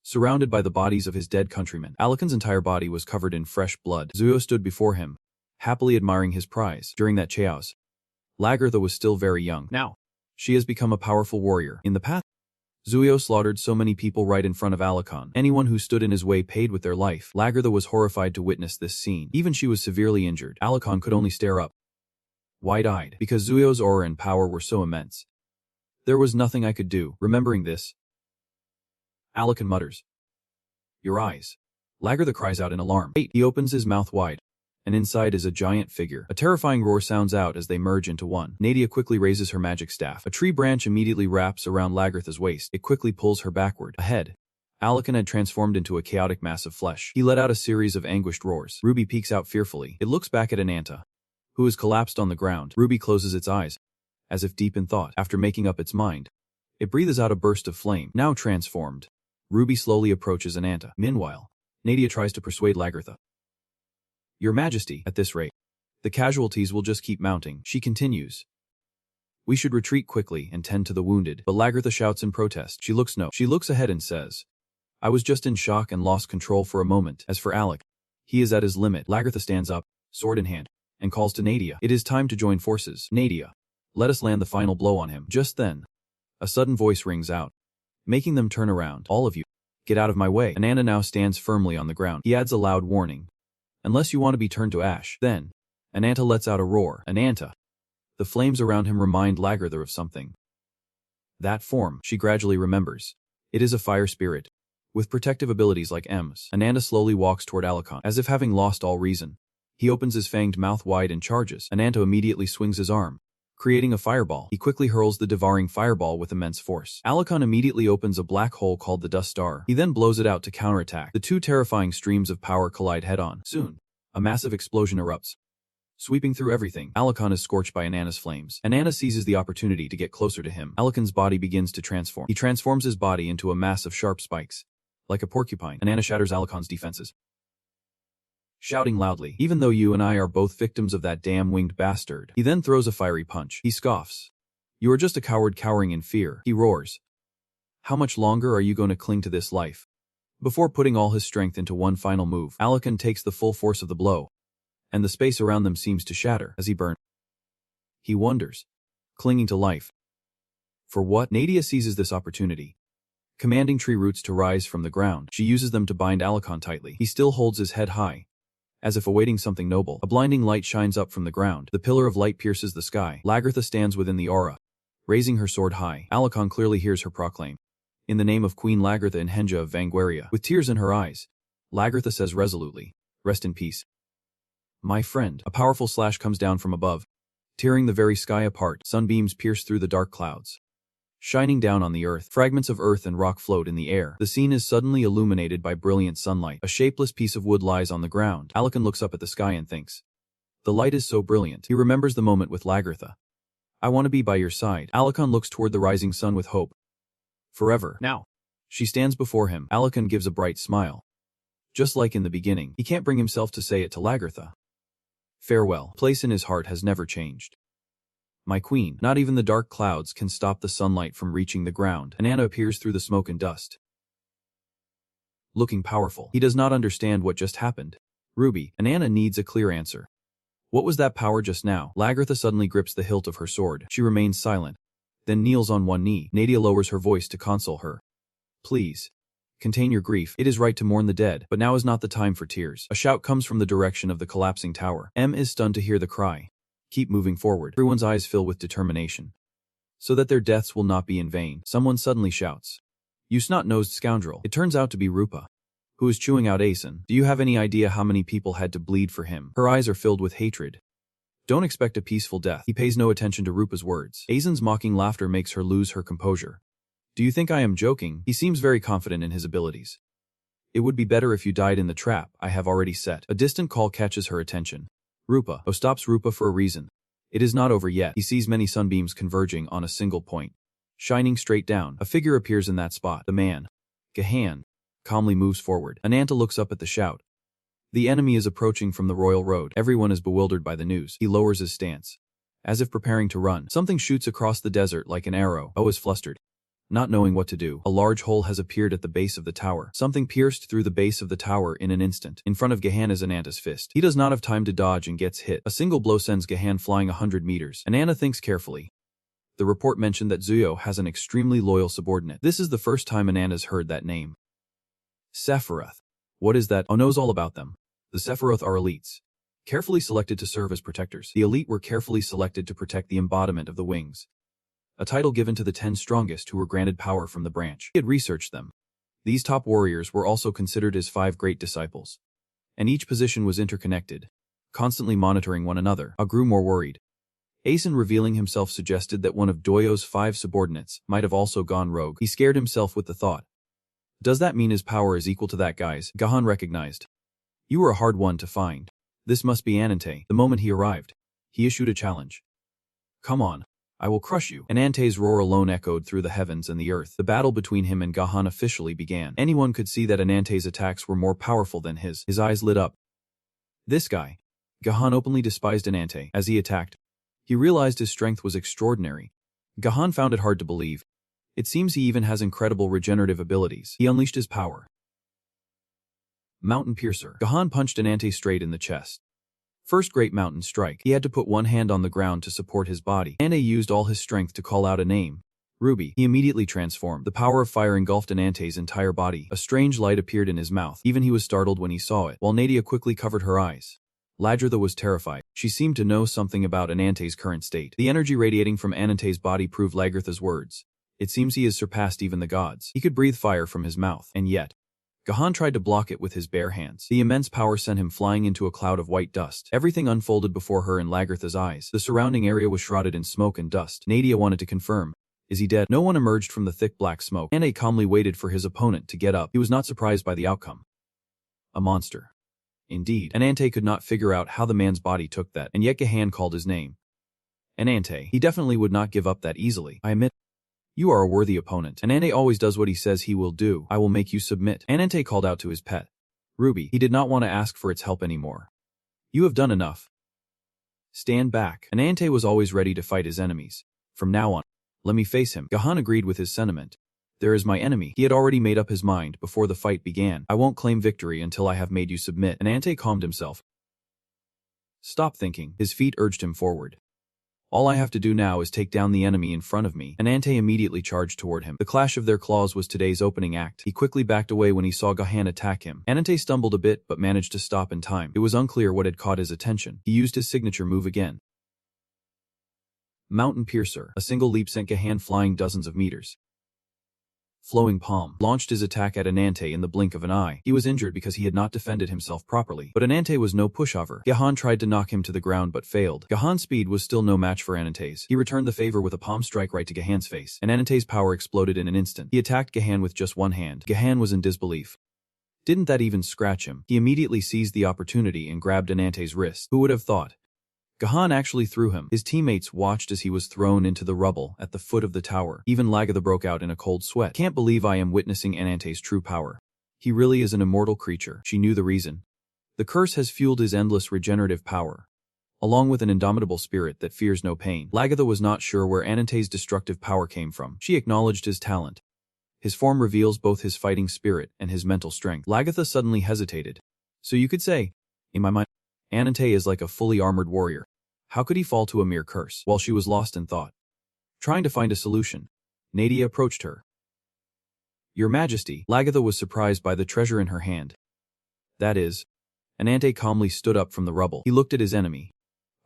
surrounded by the bodies of his dead countrymen. Alikhan's entire body was covered in fresh blood. Zuyo stood before him, happily admiring his prize. During that chaos, Lagartha was still very young. Now, she has become a powerful warrior. In the past, Zuyo slaughtered so many people right in front of Alikhan. Anyone who stood in his way paid with their life. Lagartha was horrified to witness this scene. Even she was severely injured. Alikhan could only stare up, wide-eyed, because Zuyo's aura and power were so immense. There was nothing I could do. Remembering this, Alikhan mutters, "Your eyes." Lagartha cries out in alarm. He opens his mouth wide, and inside is a giant figure. A terrifying roar sounds out as they merge into one. Nadia quickly raises her magic staff. A tree branch immediately wraps around Lagertha's waist. It quickly pulls her backward. Ahead, Alakon had transformed into a chaotic mass of flesh. He let out a series of anguished roars. Ruby peeks out fearfully. It looks back at Anata, who has collapsed on the ground. Ruby closes its eyes, as if deep in thought. After making up its mind, it breathes out a burst of flame. Now transformed, Ruby slowly approaches Anata. Meanwhile, Nadia tries to persuade Lagertha. Your Majesty, at this rate, the casualties will just keep mounting. She continues. We should retreat quickly and tend to the wounded. But Lagertha shouts in protest. She looks ahead and says, I was just in shock and lost control for a moment. As for Alec, he is at his limit. Lagertha stands up, sword in hand, and calls to Nadia. It is time to join forces. Nadia, let us land the final blow on him. Just then, a sudden voice rings out, making them turn around. All of you, get out of my way. Anata now stands firmly on the ground. He adds a loud warning. Unless you want to be turned to ash. Then, Anata lets out a roar. Anata. The flames around him remind Lagertha of something. That form, she gradually remembers. It is a fire spirit, with protective abilities like M's. Anata slowly walks toward Alakon, as if having lost all reason. He opens his fanged mouth wide and charges. Anata immediately swings his arm, creating a fireball. He quickly hurls the devouring fireball with immense force. Alakon immediately opens a black hole called the Dust Star. He then blows it out to counterattack. The two terrifying streams of power collide head-on. Soon, a massive explosion erupts, sweeping through everything. Alakon is scorched by Anata's flames. Anata seizes the opportunity to get closer to him. Alakon's body begins to transform. He transforms his body into a mass of sharp spikes, like a porcupine. Anata shatters Alakon's defenses, shouting loudly, even though you and I are both victims of that damn winged bastard. He then throws a fiery punch. He scoffs. You are just a coward cowering in fear. He roars. How much longer are you going to cling to this life? Before putting all his strength into one final move, Alakon takes the full force of the blow, and the space around them seems to shatter as he burns. He wonders, clinging to life. For what? Nadia seizes this opportunity, commanding tree roots to rise from the ground. She uses them to bind Alakon tightly. He still holds his head high, as if awaiting something noble. A blinding light shines up from the ground. The pillar of light pierces the sky. Lagertha stands within the aura, raising her sword high. Alakon clearly hears her proclaim, in the name of Queen Lagertha and Henja of Vangwaria. With tears in her eyes, Lagertha says resolutely, rest in peace, my friend. A powerful slash comes down from above, tearing the very sky apart. Sunbeams pierce through the dark clouds, shining down on the earth. Fragments of earth and rock float in the air. The scene is suddenly illuminated by brilliant sunlight. A shapeless piece of wood lies on the ground. Alakon looks up at the sky and thinks, the light is so brilliant. He remembers the moment with Lagertha. I want to be by your side. Alakon looks toward the rising sun with hope. Forever. Now. She stands before him. Alakon gives a bright smile. Just like in the beginning, he can't bring himself to say it to Lagertha. Farewell. Place in his heart has never changed. My queen. Not even the dark clouds can stop the sunlight from reaching the ground. Anata appears through the smoke and dust, looking powerful. He does not understand what just happened. Ruby. Anata needs a clear answer. What was that power just now? Lagertha suddenly grips the hilt of her sword. She remains silent, then kneels on one knee. Nadia lowers her voice to console her. Please, contain your grief. It is right to mourn the dead, but now is not the time for tears. A shout comes from the direction of the collapsing tower. M is stunned to hear the cry. Keep moving forward. Everyone's eyes fill with determination, so that their deaths will not be in vain. Someone suddenly shouts, You snot-nosed scoundrel. It turns out to be Rupa, who is chewing out Asen. Do you have any idea how many people had to bleed for him? Her eyes are filled with hatred. Don't expect a peaceful death. He pays no attention to Rupa's words. Asen's mocking laughter makes her lose her composure. Do you think I am joking? He seems very confident in his abilities. It would be better if you died in the trap I have already set. A distant call catches her attention. Rupa. Oh, stops Rupa for a reason. It is not over yet. He sees many sunbeams converging on a single point, shining straight down. A figure appears in that spot. The man, Gahan, calmly moves forward. Anata looks up at the shout. The enemy is approaching from the royal road. Everyone is bewildered by the news. He lowers his stance, as if preparing to run. Something shoots across the desert like an arrow. O is flustered, not knowing what to do. A large hole has appeared at the base of the tower. Something pierced through the base of the tower in an instant. In front of Gahan is Anata's fist. He does not have time to dodge and gets hit. A single blow sends Gahan flying 100 meters. Anata thinks carefully. The report mentioned that Zuyo has an extremely loyal subordinate. This is the first time Anata's heard that name. Sephiroth. What is that? O knows all about them. The Sephiroth are elites, carefully selected to serve as protectors. The elite were carefully selected to protect the embodiment of the wings, a title given to the 10 strongest who were granted power from the branch. He had researched them. These top warriors were also considered as 5 great disciples, and each position was interconnected, constantly monitoring one another. I grew more worried. Asen, revealing himself, suggested that one of Doyo's 5 subordinates might have also gone rogue. He scared himself with the thought. Does that mean his power is equal to that guy's? Gahan recognized. You were a hard one to find. This must be Anante. The moment he arrived, he issued a challenge. Come on. I will crush you. Anante's roar alone echoed through the heavens and the earth. The battle between him and Gahan officially began. Anyone could see that Anante's attacks were more powerful than his. His eyes lit up. This guy. Gahan openly despised Anante. As he attacked, he realized his strength was extraordinary. Gahan found it hard to believe. It seems he even has incredible regenerative abilities. He unleashed his power. Mountain Piercer. Gahan punched Anante straight in the chest. First great mountain strike. He had to put one hand on the ground to support his body. Anante used all his strength to call out a name. Ruby. He immediately transformed. The power of fire engulfed Anante's entire body. A strange light appeared in his mouth. Even he was startled when he saw it, while Nadia quickly covered her eyes. Lagertha was terrified. She seemed to know something about Anante's current state. The energy radiating from Anante's body proved Lagertha's words. It seems he has surpassed even the gods. He could breathe fire from his mouth, and yet Gahan tried to block it with his bare hands. The immense power sent him flying into a cloud of white dust. Everything unfolded before her in Lagertha's eyes. The surrounding area was shrouded in smoke and dust. Nadia wanted to confirm. Is he dead? No one emerged from the thick black smoke. Anante calmly waited for his opponent to get up. He was not surprised by the outcome. A monster. Indeed. Anante could not figure out how the man's body took that, and yet Gahan called his name. Anante. He definitely would not give up that easily. I admit. You are a worthy opponent. Anante always does what he says he will do. I will make you submit. Anante called out to his pet. Ruby. He did not want to ask for its help anymore. You have done enough. Stand back. Anante was always ready to fight his enemies. From now on, let me face him. Gahan agreed with his sentiment. There is my enemy. He had already made up his mind before the fight began. I won't claim victory until I have made you submit. Anante calmed himself. Stop thinking. His feet urged him forward. All I have to do now is take down the enemy in front of me. Anante immediately charged toward him. The clash of their claws was today's opening act. He quickly backed away when he saw Gahan attack him. Anante stumbled a bit but managed to stop in time. It was unclear what had caught his attention. He used his signature move again. Mountain Piercer. A single leap sent Gahan flying dozens of meters. Flowing Palm launched his attack at Anante in the blink of an eye. He was injured because he had not defended himself properly. But Anante was no pushover. Gahan tried to knock him to the ground but failed. Gahan's speed was still no match for Anante's. He returned the favor with a palm strike right to Gahan's face, and Anante's power exploded in an instant. He attacked Gahan with just one hand. Gahan was in disbelief. Didn't that even scratch him? He immediately seized the opportunity and grabbed Anante's wrist. Who would have thought? Gahan actually threw him. His teammates watched as he was thrown into the rubble at the foot of the tower. Even Lagertha broke out in a cold sweat. Can't believe I am witnessing Anante's true power. He really is an immortal creature. She knew the reason. The curse has fueled his endless regenerative power, along with an indomitable spirit that fears no pain. Lagertha was not sure where Anante's destructive power came from. She acknowledged his talent. His form reveals both his fighting spirit and his mental strength. Lagertha suddenly hesitated. So you could say, in my mind, Anante is like a fully armored warrior. How could he fall to a mere curse? While she was lost in thought, trying to find a solution, Nadia approached her. Your Majesty. Lagertha was surprised by the treasure in her hand. That is. Anante calmly stood up from the rubble. He looked at his enemy.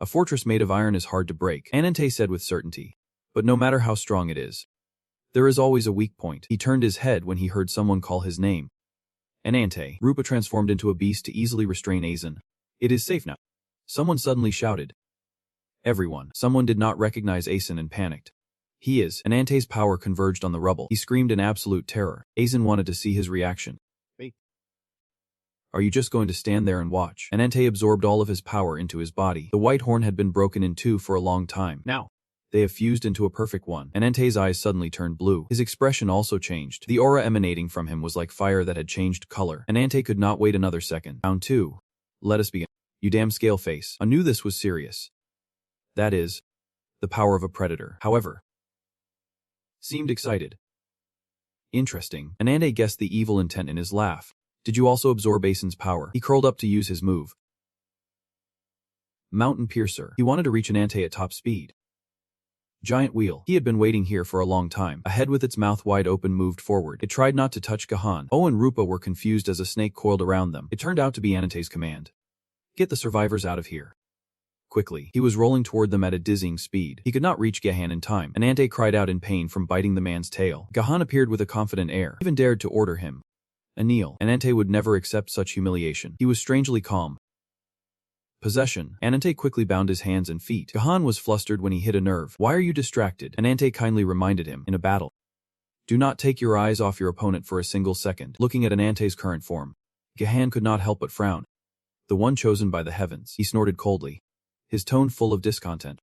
A fortress made of iron is hard to break, Anante said with certainty. But no matter how strong it is, there is always a weak point. He turned his head when he heard someone call his name. Anante. Rupa transformed into a beast to easily restrain Asen. It is safe now. Someone suddenly shouted. Everyone. Someone did not recognize Asen and panicked. He is. Anante's power converged on the rubble. He screamed in absolute terror. Asen wanted to see his reaction. Wait. Are you just going to stand there and watch? Anante absorbed all of his power into his body. The white horn had been broken in two for a long time. Now, they have fused into a perfect one. Anante's eyes suddenly turned blue. His expression also changed. The aura emanating from him was like fire that had changed color. Anante could not wait another second. Round 2. Let us begin. You damn scale face. I knew this was serious. That is, the power of a predator. However, seemed excited. Interesting. Anante guessed the evil intent in his laugh. Did you also absorb Asen's power? He curled up to use his move. Mountain Piercer. He wanted to reach Anante at top speed. Giant wheel. He had been waiting here for a long time. A head with its mouth wide open moved forward. It tried not to touch Gahan. O and Rupa were confused as a snake coiled around them. It turned out to be Anante's command. Get the survivors out of here. Quickly, he was rolling toward them at a dizzying speed. He could not reach Gahan in time. Anante cried out in pain from biting the man's tail. Gahan appeared with a confident air, even dared to order him. Kneel. Anante would never accept such humiliation. He was strangely calm. Possession. Anante quickly bound his hands and feet. Gahan was flustered when he hit a nerve. Why are you distracted? Anante kindly reminded him. In a battle, do not take your eyes off your opponent for a single second. Looking at Anante's current form, Gahan could not help but frown. The one chosen by the heavens. He snorted coldly, his tone full of discontent.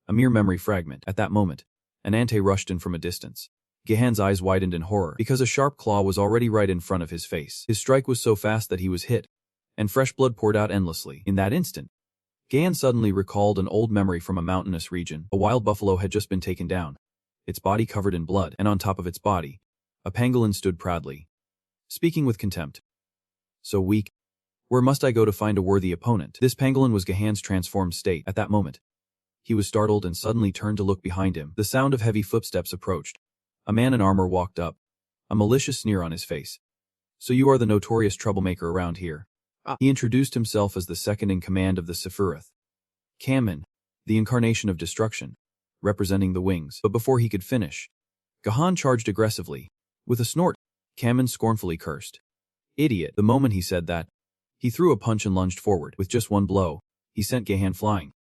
A mere memory fragment. At that moment, Anante rushed in from a distance. Gahan's eyes widened in horror because a sharp claw was already right in front of his face. His strike was so fast that he was hit, and fresh blood poured out endlessly. In that instant, Gahan suddenly recalled an old memory from a mountainous region. A wild buffalo had just been taken down, its body covered in blood, and on top of its body, a pangolin stood proudly, speaking with contempt. So weak. Where must I go to find a worthy opponent? This pangolin was Gahan's transformed state. At that moment, he was startled and suddenly turned to look behind him. The sound of heavy footsteps approached. A man in armor walked up, a malicious sneer on his face. So you are the notorious troublemaker around here. He introduced himself as the second in command of the Sephiroth, Kamen, the incarnation of destruction, representing the wings. But before he could finish, Gahan charged aggressively. With a snort, Kamen scornfully cursed. Idiot. The moment he said that, he threw a punch and lunged forward. With just one blow, he sent Gahan flying,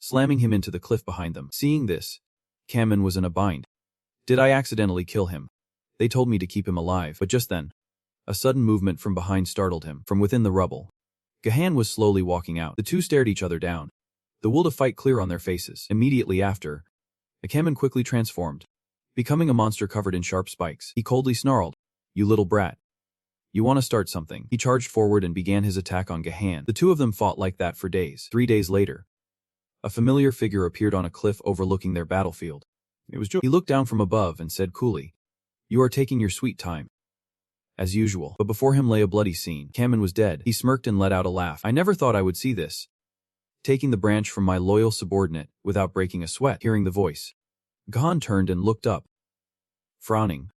slamming him into the cliff behind them. Seeing this, Kamen was in a bind. Did I accidentally kill him? They told me to keep him alive. But just then, a sudden movement from behind startled him. From within the rubble, Gahan was slowly walking out. The two stared each other down, the will to fight clear on their faces. Immediately after, the Kamen quickly transformed, becoming a monster covered in sharp spikes. He coldly snarled, "You little brat. You want to start something?" He charged forward and began his attack on Gahan. The two of them fought like that for days. 3 days later, a familiar figure appeared on a cliff overlooking their battlefield. It was Joe. He looked down from above and said coolly, "You are taking your sweet time, as usual." But before him lay a bloody scene. Kamen was dead. He smirked and let out a laugh. I never thought I would see this. Taking the branch from my loyal subordinate without breaking a sweat. Hearing the voice, Gahan turned and looked up, frowning.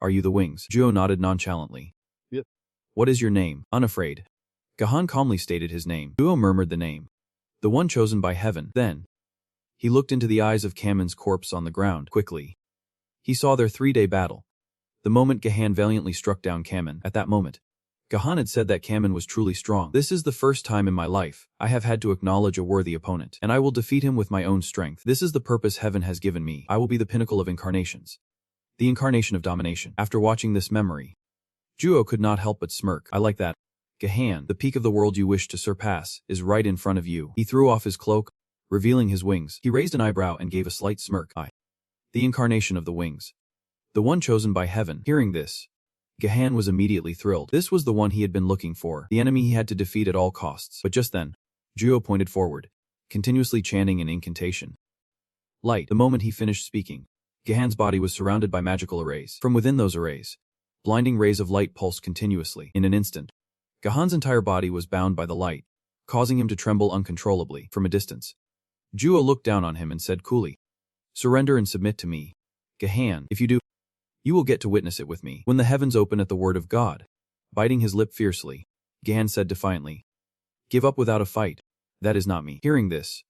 Are you the wings? Juo nodded nonchalantly. Yep. What is your name? Unafraid. Gahan calmly stated his name. Juo murmured the name, the one chosen by heaven. Then, he looked into the eyes of Kamen's corpse on the ground. Quickly, he saw their 3-day battle. The moment Gahan valiantly struck down Kamen. At that moment, Gahan had said that Kamen was truly strong. This is the first time in my life I have had to acknowledge a worthy opponent, and I will defeat him with my own strength. This is the purpose heaven has given me. I will be the pinnacle of incarnations, the incarnation of domination. After watching this memory, Juo could not help but smirk. I like that. Gahan, the peak of the world you wish to surpass, is right in front of you. He threw off his cloak, revealing his wings. He raised an eyebrow and gave a slight smirk. The incarnation of the wings, the one chosen by heaven. Hearing this, Gahan was immediately thrilled. This was the one he had been looking for, the enemy he had to defeat at all costs. But just then, Juo pointed forward, continuously chanting an incantation. Light. The moment he finished speaking, Gahan's body was surrounded by magical arrays. From within those arrays, blinding rays of light pulsed continuously. In an instant, Gahan's entire body was bound by the light, causing him to tremble uncontrollably. From a distance, Juo looked down on him and said coolly, "Surrender and submit to me, Gahan. If you do, you will get to witness it with me." When the heavens open at the word of God, biting his lip fiercely, Gahan said defiantly, "Give up without a fight. That is not me." Hearing this,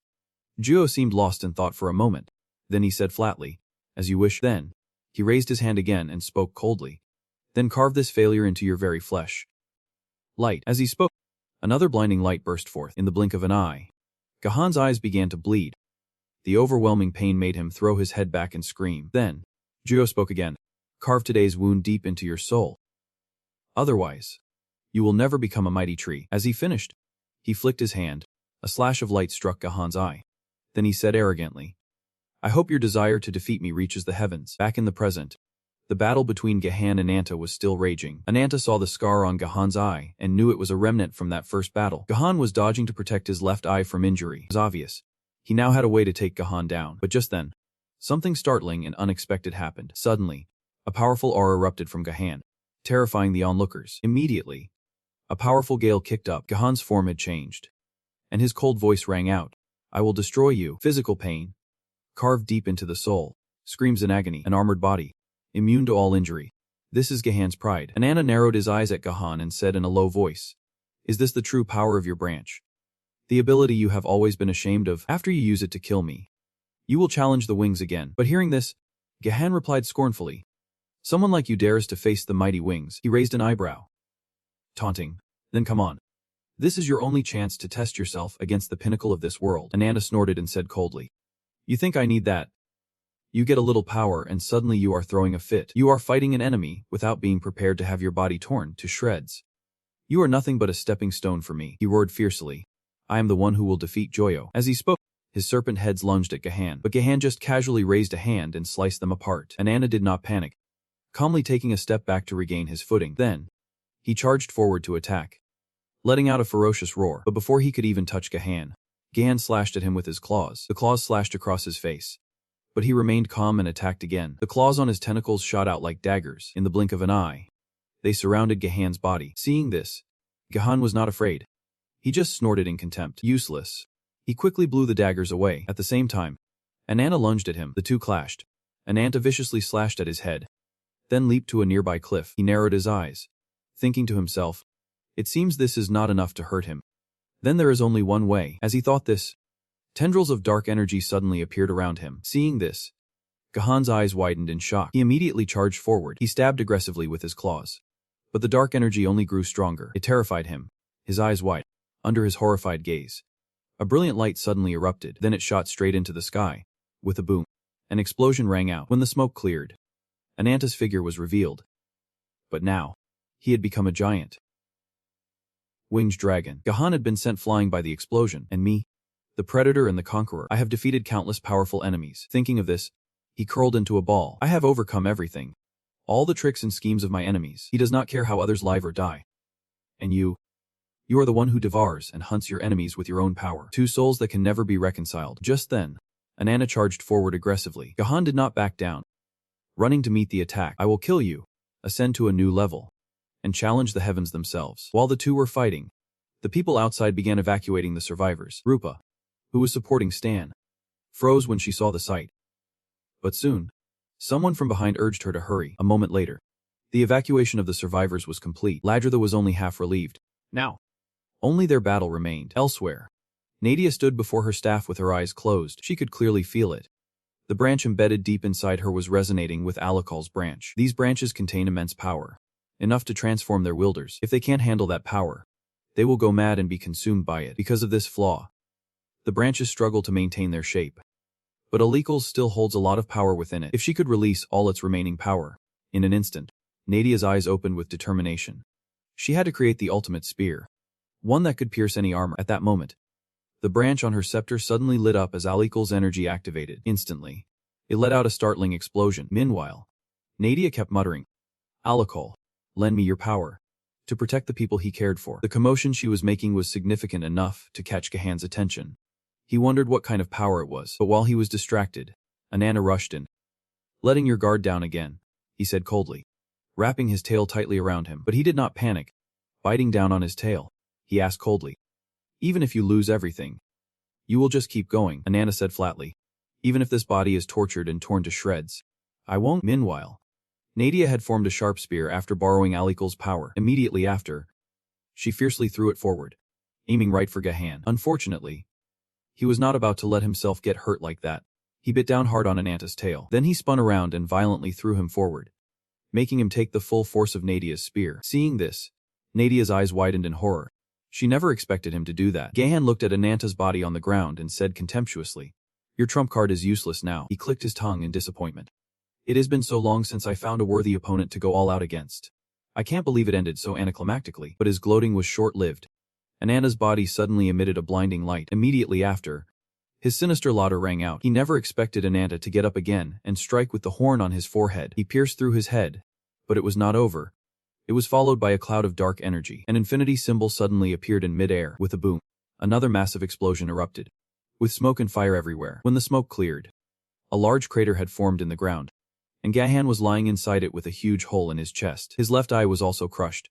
Juo seemed lost in thought for a moment. Then he said flatly, "As you wish." Then, he raised his hand again and spoke coldly, "Then carve this failure into your very flesh." Light. As he spoke, another blinding light burst forth. In the blink of an eye, Gahan's eyes began to bleed. The overwhelming pain made him throw his head back and scream. Then, Juo spoke again. "Carve today's wound deep into your soul. Otherwise, you will never become a mighty tree." As he finished, he flicked his hand. A slash of light struck Gahan's eye. Then he said arrogantly, "I hope your desire to defeat me reaches the heavens." Back in the present, the battle between Gahan and Anata was still raging. Anata saw the scar on Gahan's eye and knew it was a remnant from that first battle. Gahan was dodging to protect his left eye from injury. It was obvious. He now had a way to take Gahan down. But just then, something startling and unexpected happened. Suddenly, a powerful aura erupted from Gahan, terrifying the onlookers. Immediately, a powerful gale kicked up. Gahan's form had changed, and his cold voice rang out, "I will destroy you." Physical pain, carved deep into the soul, screams in agony. An armored body, immune to all injury. This is Gahan's pride. Anata narrowed his eyes at Gahan and said in a low voice, "Is this the true power of your branch? The ability you have always been ashamed of? After you use it to kill me, you will challenge the wings again." But hearing this, Gahan replied scornfully, "Someone like you dares to face the mighty wings?" He raised an eyebrow, taunting, "Then come on." This is your only chance to test yourself against the pinnacle of this world. Anata snorted and said coldly. You think I need that? You get a little power and suddenly you are throwing a fit. You are fighting an enemy without being prepared to have your body torn to shreds. You are nothing but a stepping stone for me, he roared fiercely. I am the one who will defeat Joyo. As he spoke, his serpent heads lunged at Gahan, but Gahan just casually raised a hand and sliced them apart. Anata did not panic, calmly taking a step back to regain his footing. Then, he charged forward to attack, letting out a ferocious roar. But before he could even touch Gahan slashed at him with his claws. The claws slashed across his face, but he remained calm and attacked again. The claws on his tentacles shot out like daggers. In the blink of an eye, they surrounded Gahan's body. Seeing this, Gahan was not afraid. He just snorted in contempt. Useless. He quickly blew the daggers away. At the same time, Anata lunged at him. The two clashed. Anata viciously slashed at his head, then leaped to a nearby cliff. He narrowed his eyes, thinking to himself, it seems this is not enough to hurt him. Then there is only one way. As he thought this, tendrils of dark energy suddenly appeared around him. Seeing this, Gahan's eyes widened in shock. He immediately charged forward. He stabbed aggressively with his claws, but the dark energy only grew stronger. It terrified him, his eyes wide. Under his horrified gaze, a brilliant light suddenly erupted. Then it shot straight into the sky. With a boom, an explosion rang out. When the smoke cleared, Anata's figure was revealed. But now, he had become a giant winged dragon. Gahan had been sent flying by the explosion, and me, the predator and the conqueror. I have defeated countless powerful enemies. Thinking of this, he curled into a ball. I have overcome everything, all the tricks and schemes of my enemies. He does not care how others live or die. And you are the one who devours and hunts your enemies with your own power. Two souls that can never be reconciled. Just then, Anata charged forward aggressively. Gahan did not back down, running to meet the attack. I will kill you, ascend to a new level, and challenge the heavens themselves. While the two were fighting, the people outside began evacuating the survivors. Rupa, who was supporting Stan, froze when she saw the sight. But soon, someone from behind urged her to hurry. A moment later, the evacuation of the survivors was complete. Ladritha was only half relieved. Now, only their battle remained. Elsewhere, Nadia stood before her staff with her eyes closed. She could clearly feel it. The branch embedded deep inside her was resonating with Alakal's branch. These branches contain immense power, enough to transform their wielders. If they can't handle that power, they will go mad and be consumed by it. Because of this flaw, the branches struggle to maintain their shape. But Alakal's still holds a lot of power within it. If she could release all its remaining power, in an instant, Nadia's eyes opened with determination. She had to create the ultimate spear, one that could pierce any armor. At that moment, the branch on her scepter suddenly lit up as Alakal's energy activated. Instantly, it let out a startling explosion. Meanwhile, Nadia kept muttering, Alakal, lend me your power, to protect the people he cared for. The commotion she was making was significant enough to catch Gahan's attention. He wondered what kind of power it was, but while he was distracted, Anata rushed in. Letting your guard down again, he said coldly, wrapping his tail tightly around him. But he did not panic. Biting down on his tail, he asked coldly, even if you lose everything, you will just keep going. Anata said flatly, even if this body is tortured and torn to shreds, I won't. Meanwhile, Nadia had formed a sharp spear after borrowing Alakal's power. Immediately after, she fiercely threw it forward, aiming right for Gahan. Unfortunately, he was not about to let himself get hurt like that. He bit down hard on Anata's tail. Then he spun around and violently threw him forward, making him take the full force of Nadia's spear. Seeing this, Nadia's eyes widened in horror. She never expected him to do that. Gahan looked at Anata's body on the ground and said contemptuously, your trump card is useless now. He clicked his tongue in disappointment. It has been so long since I found a worthy opponent to go all out against. I can't believe it ended so anticlimactically. But his gloating was short-lived. Anata's body suddenly emitted a blinding light. Immediately after, his sinister laughter rang out. He never expected Anata to get up again and strike with the horn on his forehead. He pierced through his head, but it was not over. It was followed by a cloud of dark energy. An infinity symbol suddenly appeared in mid-air. With a boom, another massive explosion erupted, with smoke and fire everywhere. When the smoke cleared, a large crater had formed in the ground, and Gahan was lying inside it with a huge hole in his chest. His left eye was also crushed,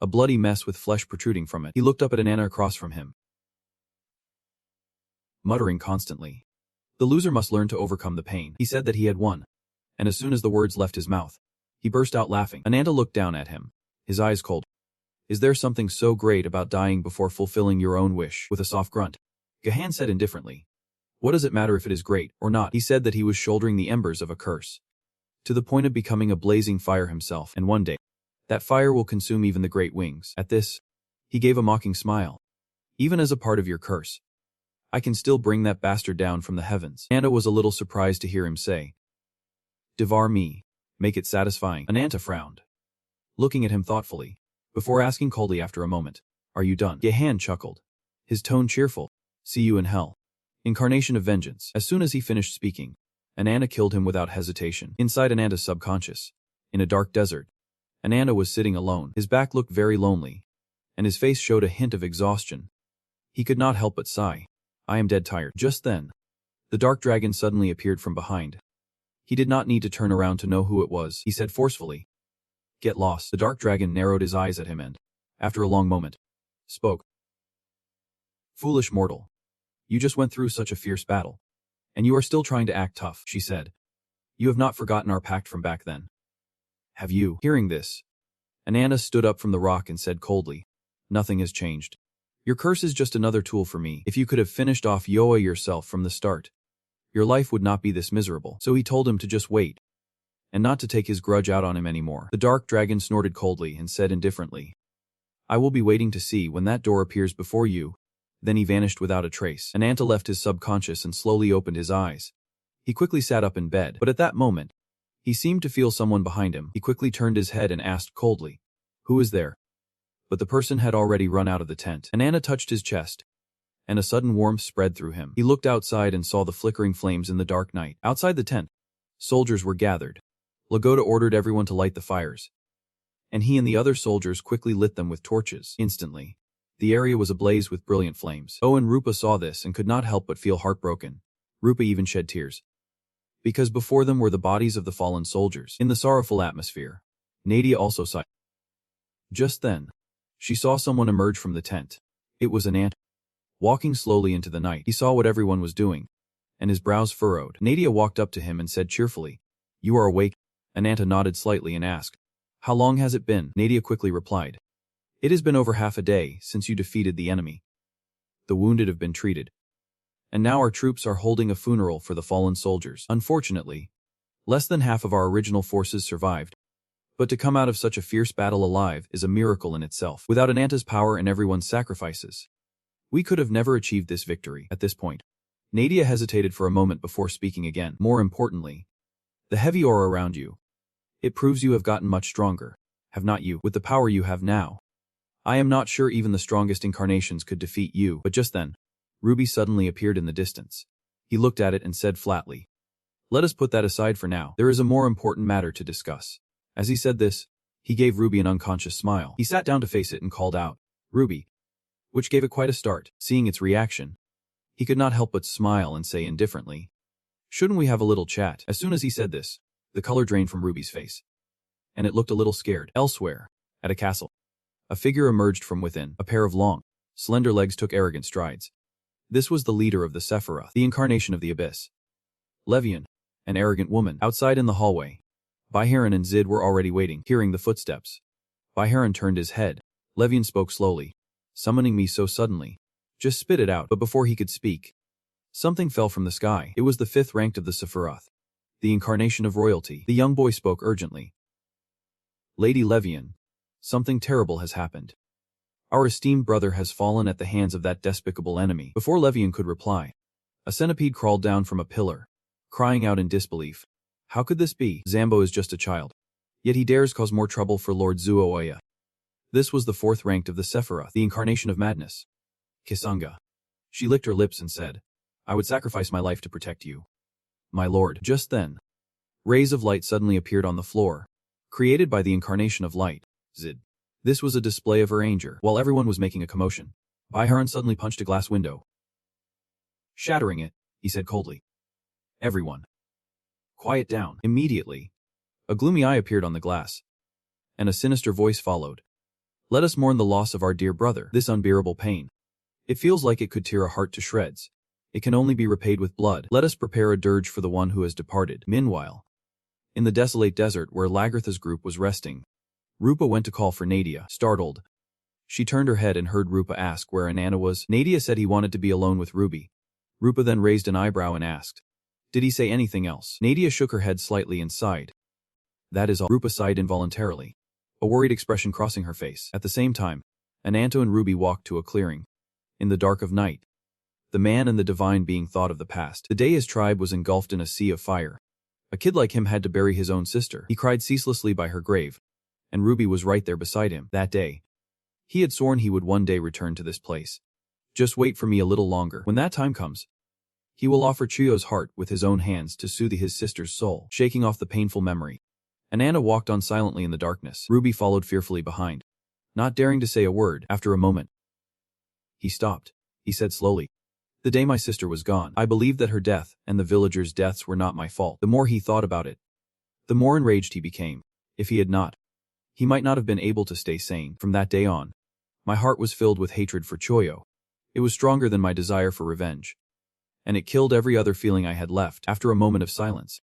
a bloody mess with flesh protruding from it. He looked up at Anata across from him, muttering constantly, the loser must learn to overcome the pain. He said that he had won, and as soon as the words left his mouth, he burst out laughing. Anata looked down at him, his eyes cold. Is there something so great about dying before fulfilling your own wish? With a soft grunt, Gahan said indifferently, what does it matter if it is great or not? He said that he was shouldering the embers of a curse, to the point of becoming a blazing fire himself, and one day, that fire will consume even the great wings. At this, He gave a mocking smile. Even as a part of your curse, I can still bring that bastard down from the heavens. Anata was a little surprised to hear him say, Devour me. Make it satisfying. Anata frowned, looking at him thoughtfully, before asking coldly after a moment, Are you done? Gahan chuckled, his tone cheerful. See you in hell. Incarnation of vengeance. As soon as he finished speaking, Anata killed him without hesitation. Inside Anata's subconscious, in a dark desert, Anata was sitting alone. His back looked very lonely, and his face showed a hint of exhaustion. He could not help but sigh. I am dead tired. Just then, the dark dragon suddenly appeared from behind. He did not need to turn around to know who it was. He said forcefully, Get lost. The dark dragon narrowed his eyes at him and, after a long moment, spoke. Foolish mortal. You just went through such a fierce battle, and you are still trying to act tough, she said. You have not forgotten our pact from back then. Have you? Hearing this, Anata stood up from the rock and said coldly, Nothing has changed. Your curse is just another tool for me. If you could have finished off Yoa yourself from the start, your life would not be this miserable. So he told him to just wait, and not to take his grudge out on him anymore. The dark dragon snorted coldly and said indifferently, I will be waiting to see when that door appears before you. Then he vanished without a trace. Anata left his subconscious and slowly opened his eyes. He quickly sat up in bed, but at that moment, he seemed to feel someone behind him. He quickly turned his head and asked coldly, Who is there? But the person had already run out of the tent. Anata touched his chest, and a sudden warmth spread through him. He looked outside and saw the flickering flames in the dark night. Outside the tent, soldiers were gathered. Lagoda ordered everyone to light the fires, and he and the other soldiers quickly lit them with torches. Instantly, the area was ablaze with brilliant flames. Oh, and Rupa saw this and could not help but feel heartbroken. Rupa even shed tears, because before them were the bodies of the fallen soldiers. In the sorrowful atmosphere, Nadia also sighed. Just then, she saw someone emerge from the tent. It was Anata. Walking slowly into the night, he saw what everyone was doing, and his brows furrowed. Nadia walked up to him and said cheerfully, You are awake? Anata nodded slightly and asked, How long has it been? Nadia quickly replied, It has been over half a day since you defeated the enemy. The wounded have been treated, and now our troops are holding a funeral for the fallen soldiers. Unfortunately, less than half of our original forces survived, but to come out of such a fierce battle alive is a miracle in itself. Without Anata's power and everyone's sacrifices, we could have never achieved this victory. At this point, Nadia hesitated for a moment before speaking again. More importantly, the heavy aura around you, it proves you have gotten much stronger, have not you? With the power you have now, I am not sure even the strongest incarnations could defeat you. But just then, Ruby suddenly appeared in the distance. He looked at it and said flatly, Let us put that aside for now. There is a more important matter to discuss. As he said this, he gave Ruby an unconscious smile. He sat down to face it and called out, Ruby, which gave it quite a start. Seeing its reaction, he could not help but smile and say indifferently, Shouldn't we have a little chat? As soon as he said this, the color drained from Ruby's face, and it looked a little scared. Elsewhere, at a castle, a figure emerged from within. A pair of long, slender legs took arrogant strides. This was the leader of the Sephiroth, the incarnation of the abyss. Levian, an arrogant woman. Outside in the hallway, Baiharan and Zid were already waiting. Hearing the footsteps, Baiharan turned his head. Levian spoke slowly, Summoning me so suddenly. Just spit it out. But before he could speak, something fell from the sky. It was the 5th ranked of the Sephiroth, the incarnation of royalty. The young boy spoke urgently. Lady Levian, something terrible has happened. Our esteemed brother has fallen at the hands of that despicable enemy. Before Levian could reply, a centipede crawled down from a pillar, crying out in disbelief. How could this be? Zambo is just a child, yet he dares cause more trouble for Lord Zuoya. This was the 4th ranked of the Sephiroth, the incarnation of madness. Kisanga. She licked her lips and said, I would sacrifice my life to protect you, my lord. Just then, rays of light suddenly appeared on the floor, created by the incarnation of light, Zid. This was a display of her anger. While everyone was making a commotion, Baiharan suddenly punched a glass window, shattering it. He said coldly, Everyone, quiet down. Immediately, a gloomy eye appeared on the glass, and a sinister voice followed. Let us mourn the loss of our dear brother. This unbearable pain, it feels like it could tear a heart to shreds. It can only be repaid with blood. Let us prepare a dirge for the one who has departed. Meanwhile, in the desolate desert where Lagartha's group was resting, Rupa went to call for Nadia. Startled, she turned her head and heard Rupa ask where Anata was. Nadia said he wanted to be alone with Ruby. Rupa then raised an eyebrow and asked, Did he say anything else? Nadia shook her head slightly and sighed. That is all. Rupa sighed involuntarily, a worried expression crossing her face. At the same time, Anata and Ruby walked to a clearing. In the dark of night, the man and the divine being thought of the past. The day his tribe was engulfed in a sea of fire. A kid like him had to bury his own sister. He cried ceaselessly by her grave, and Ruby was right there beside him. That day, he had sworn he would one day return to this place. Just wait for me a little longer. When that time comes, he will offer Chuyo's heart with his own hands to soothe his sister's soul, shaking off the painful memory. Anata walked on silently in the darkness. Ruby followed fearfully behind, not daring to say a word. After a moment, he stopped. He said slowly, "The day my sister was gone, I believed that her death and the villagers' deaths were not my fault. The more he thought about it, the more enraged he became. If he had not, he might not have been able to stay sane. From that day on, my heart was filled with hatred for Chuyo. It was stronger than my desire for revenge, and it killed every other feeling I had left." After a moment of silence,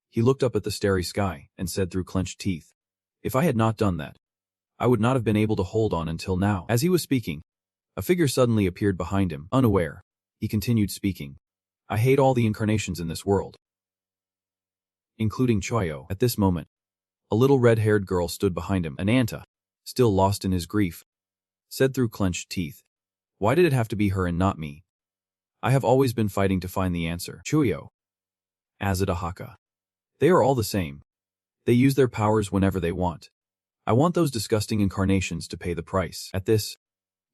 he looked up at the starry sky and said through clenched teeth, "If I had not done that, I would not have been able to hold on until now." As he was speaking, a figure suddenly appeared behind him. Unaware, he continued speaking, "I hate all the incarnations in this world, including Chuyo." At this moment, a little red-haired girl stood behind him. Anata, still lost in his grief, said through clenched teeth, "Why did it have to be her and not me? I have always been fighting to find the answer." Chuyo, Azida Haka. They are all the same. They use their powers whenever they want. I want those disgusting incarnations to pay the price. At this,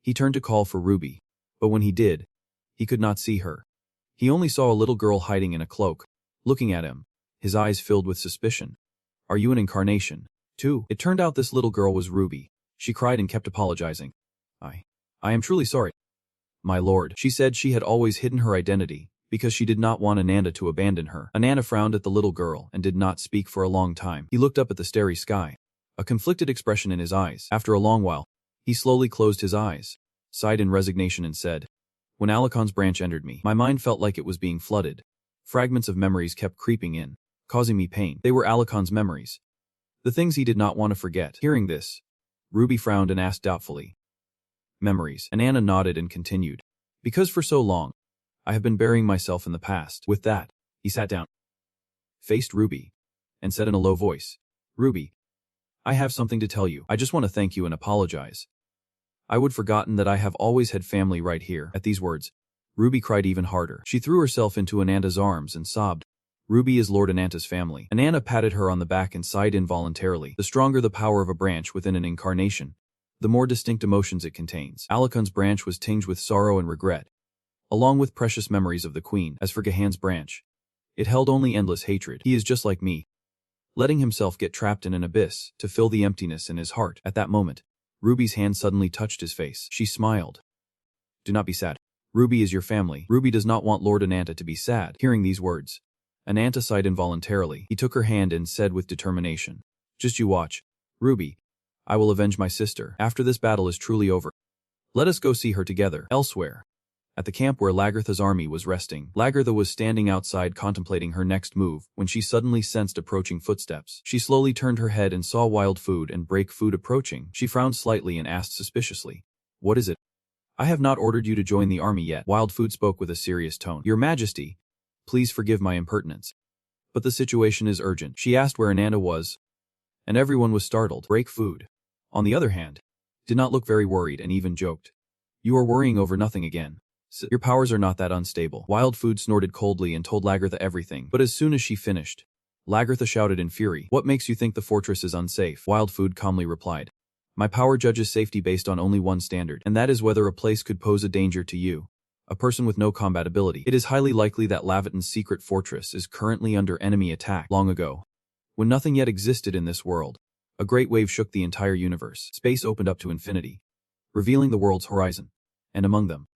he turned to call for Ruby, but when he did, he could not see her. He only saw a little girl hiding in a cloak, looking at him, his eyes filled with suspicion. "Are you an incarnation, too?" It turned out this little girl was Ruby. She cried and kept apologizing. I am truly sorry, my lord." She said she had always hidden her identity because she did not want Anata to abandon her. Anata frowned at the little girl and did not speak for a long time. He looked up at the starry sky, a conflicted expression in his eyes. After a long while, he slowly closed his eyes, sighed in resignation and said, "When Alakon's branch entered me, my mind felt like it was being flooded. Fragments of memories kept creeping in, causing me pain. They were Alakon's memories, the things he did not want to forget." Hearing this, Ruby frowned and asked doubtfully, "Memories?" Anata nodded and continued, "Because for so long, I have been burying myself in the past." With that, he sat down, faced Ruby, and said in a low voice, "Ruby, I have something to tell you. I just want to thank you and apologize. I would forgotten that I have always had family right here." At these words, Ruby cried even harder. She threw herself into Anata's arms and sobbed. "Ruby is Lord Anata's family." Anata patted her on the back and sighed involuntarily. The stronger the power of a branch within an incarnation, the more distinct emotions it contains. Alakon's branch was tinged with sorrow and regret, along with precious memories of the queen. As for Gahan's branch, it held only endless hatred. He is just like me, letting himself get trapped in an abyss to fill the emptiness in his heart. At that moment, Ruby's hand suddenly touched his face. She smiled. "Do not be sad. Ruby is your family. Ruby does not want Lord Anata to be sad." Hearing these words, Anata sighed involuntarily. He took her hand and said with determination, "Just you watch, Ruby. I will avenge my sister. After this battle is truly over, let us go see her together." Elsewhere, at the camp where Lagartha's army was resting, Lagartha was standing outside contemplating her next move when she suddenly sensed approaching footsteps. She slowly turned her head and saw Wild Food and Break Food approaching. She frowned slightly and asked suspiciously, "What is it?" "I have not ordered you to join the army yet." Wild Food spoke with a serious tone. "Your Majesty, please forgive my impertinence, but the situation is urgent." She asked where Anata was, and everyone was startled. Break Food, on the other hand, did not look very worried and even joked, "You are worrying over nothing again. Your powers are not that unstable." Wild Food snorted coldly and told Lagartha everything. But as soon as she finished, Lagartha shouted in fury, "What makes you think the fortress is unsafe?" Wild Food calmly replied, "My power judges safety based on only one standard, and that is whether a place could pose a danger to you, a person with no combat ability. It is highly likely that Laviton's secret fortress is currently under enemy attack. Long ago, when nothing yet existed in this world, a great wave shook the entire universe. Space opened up to infinity, revealing the world's horizon, and among them,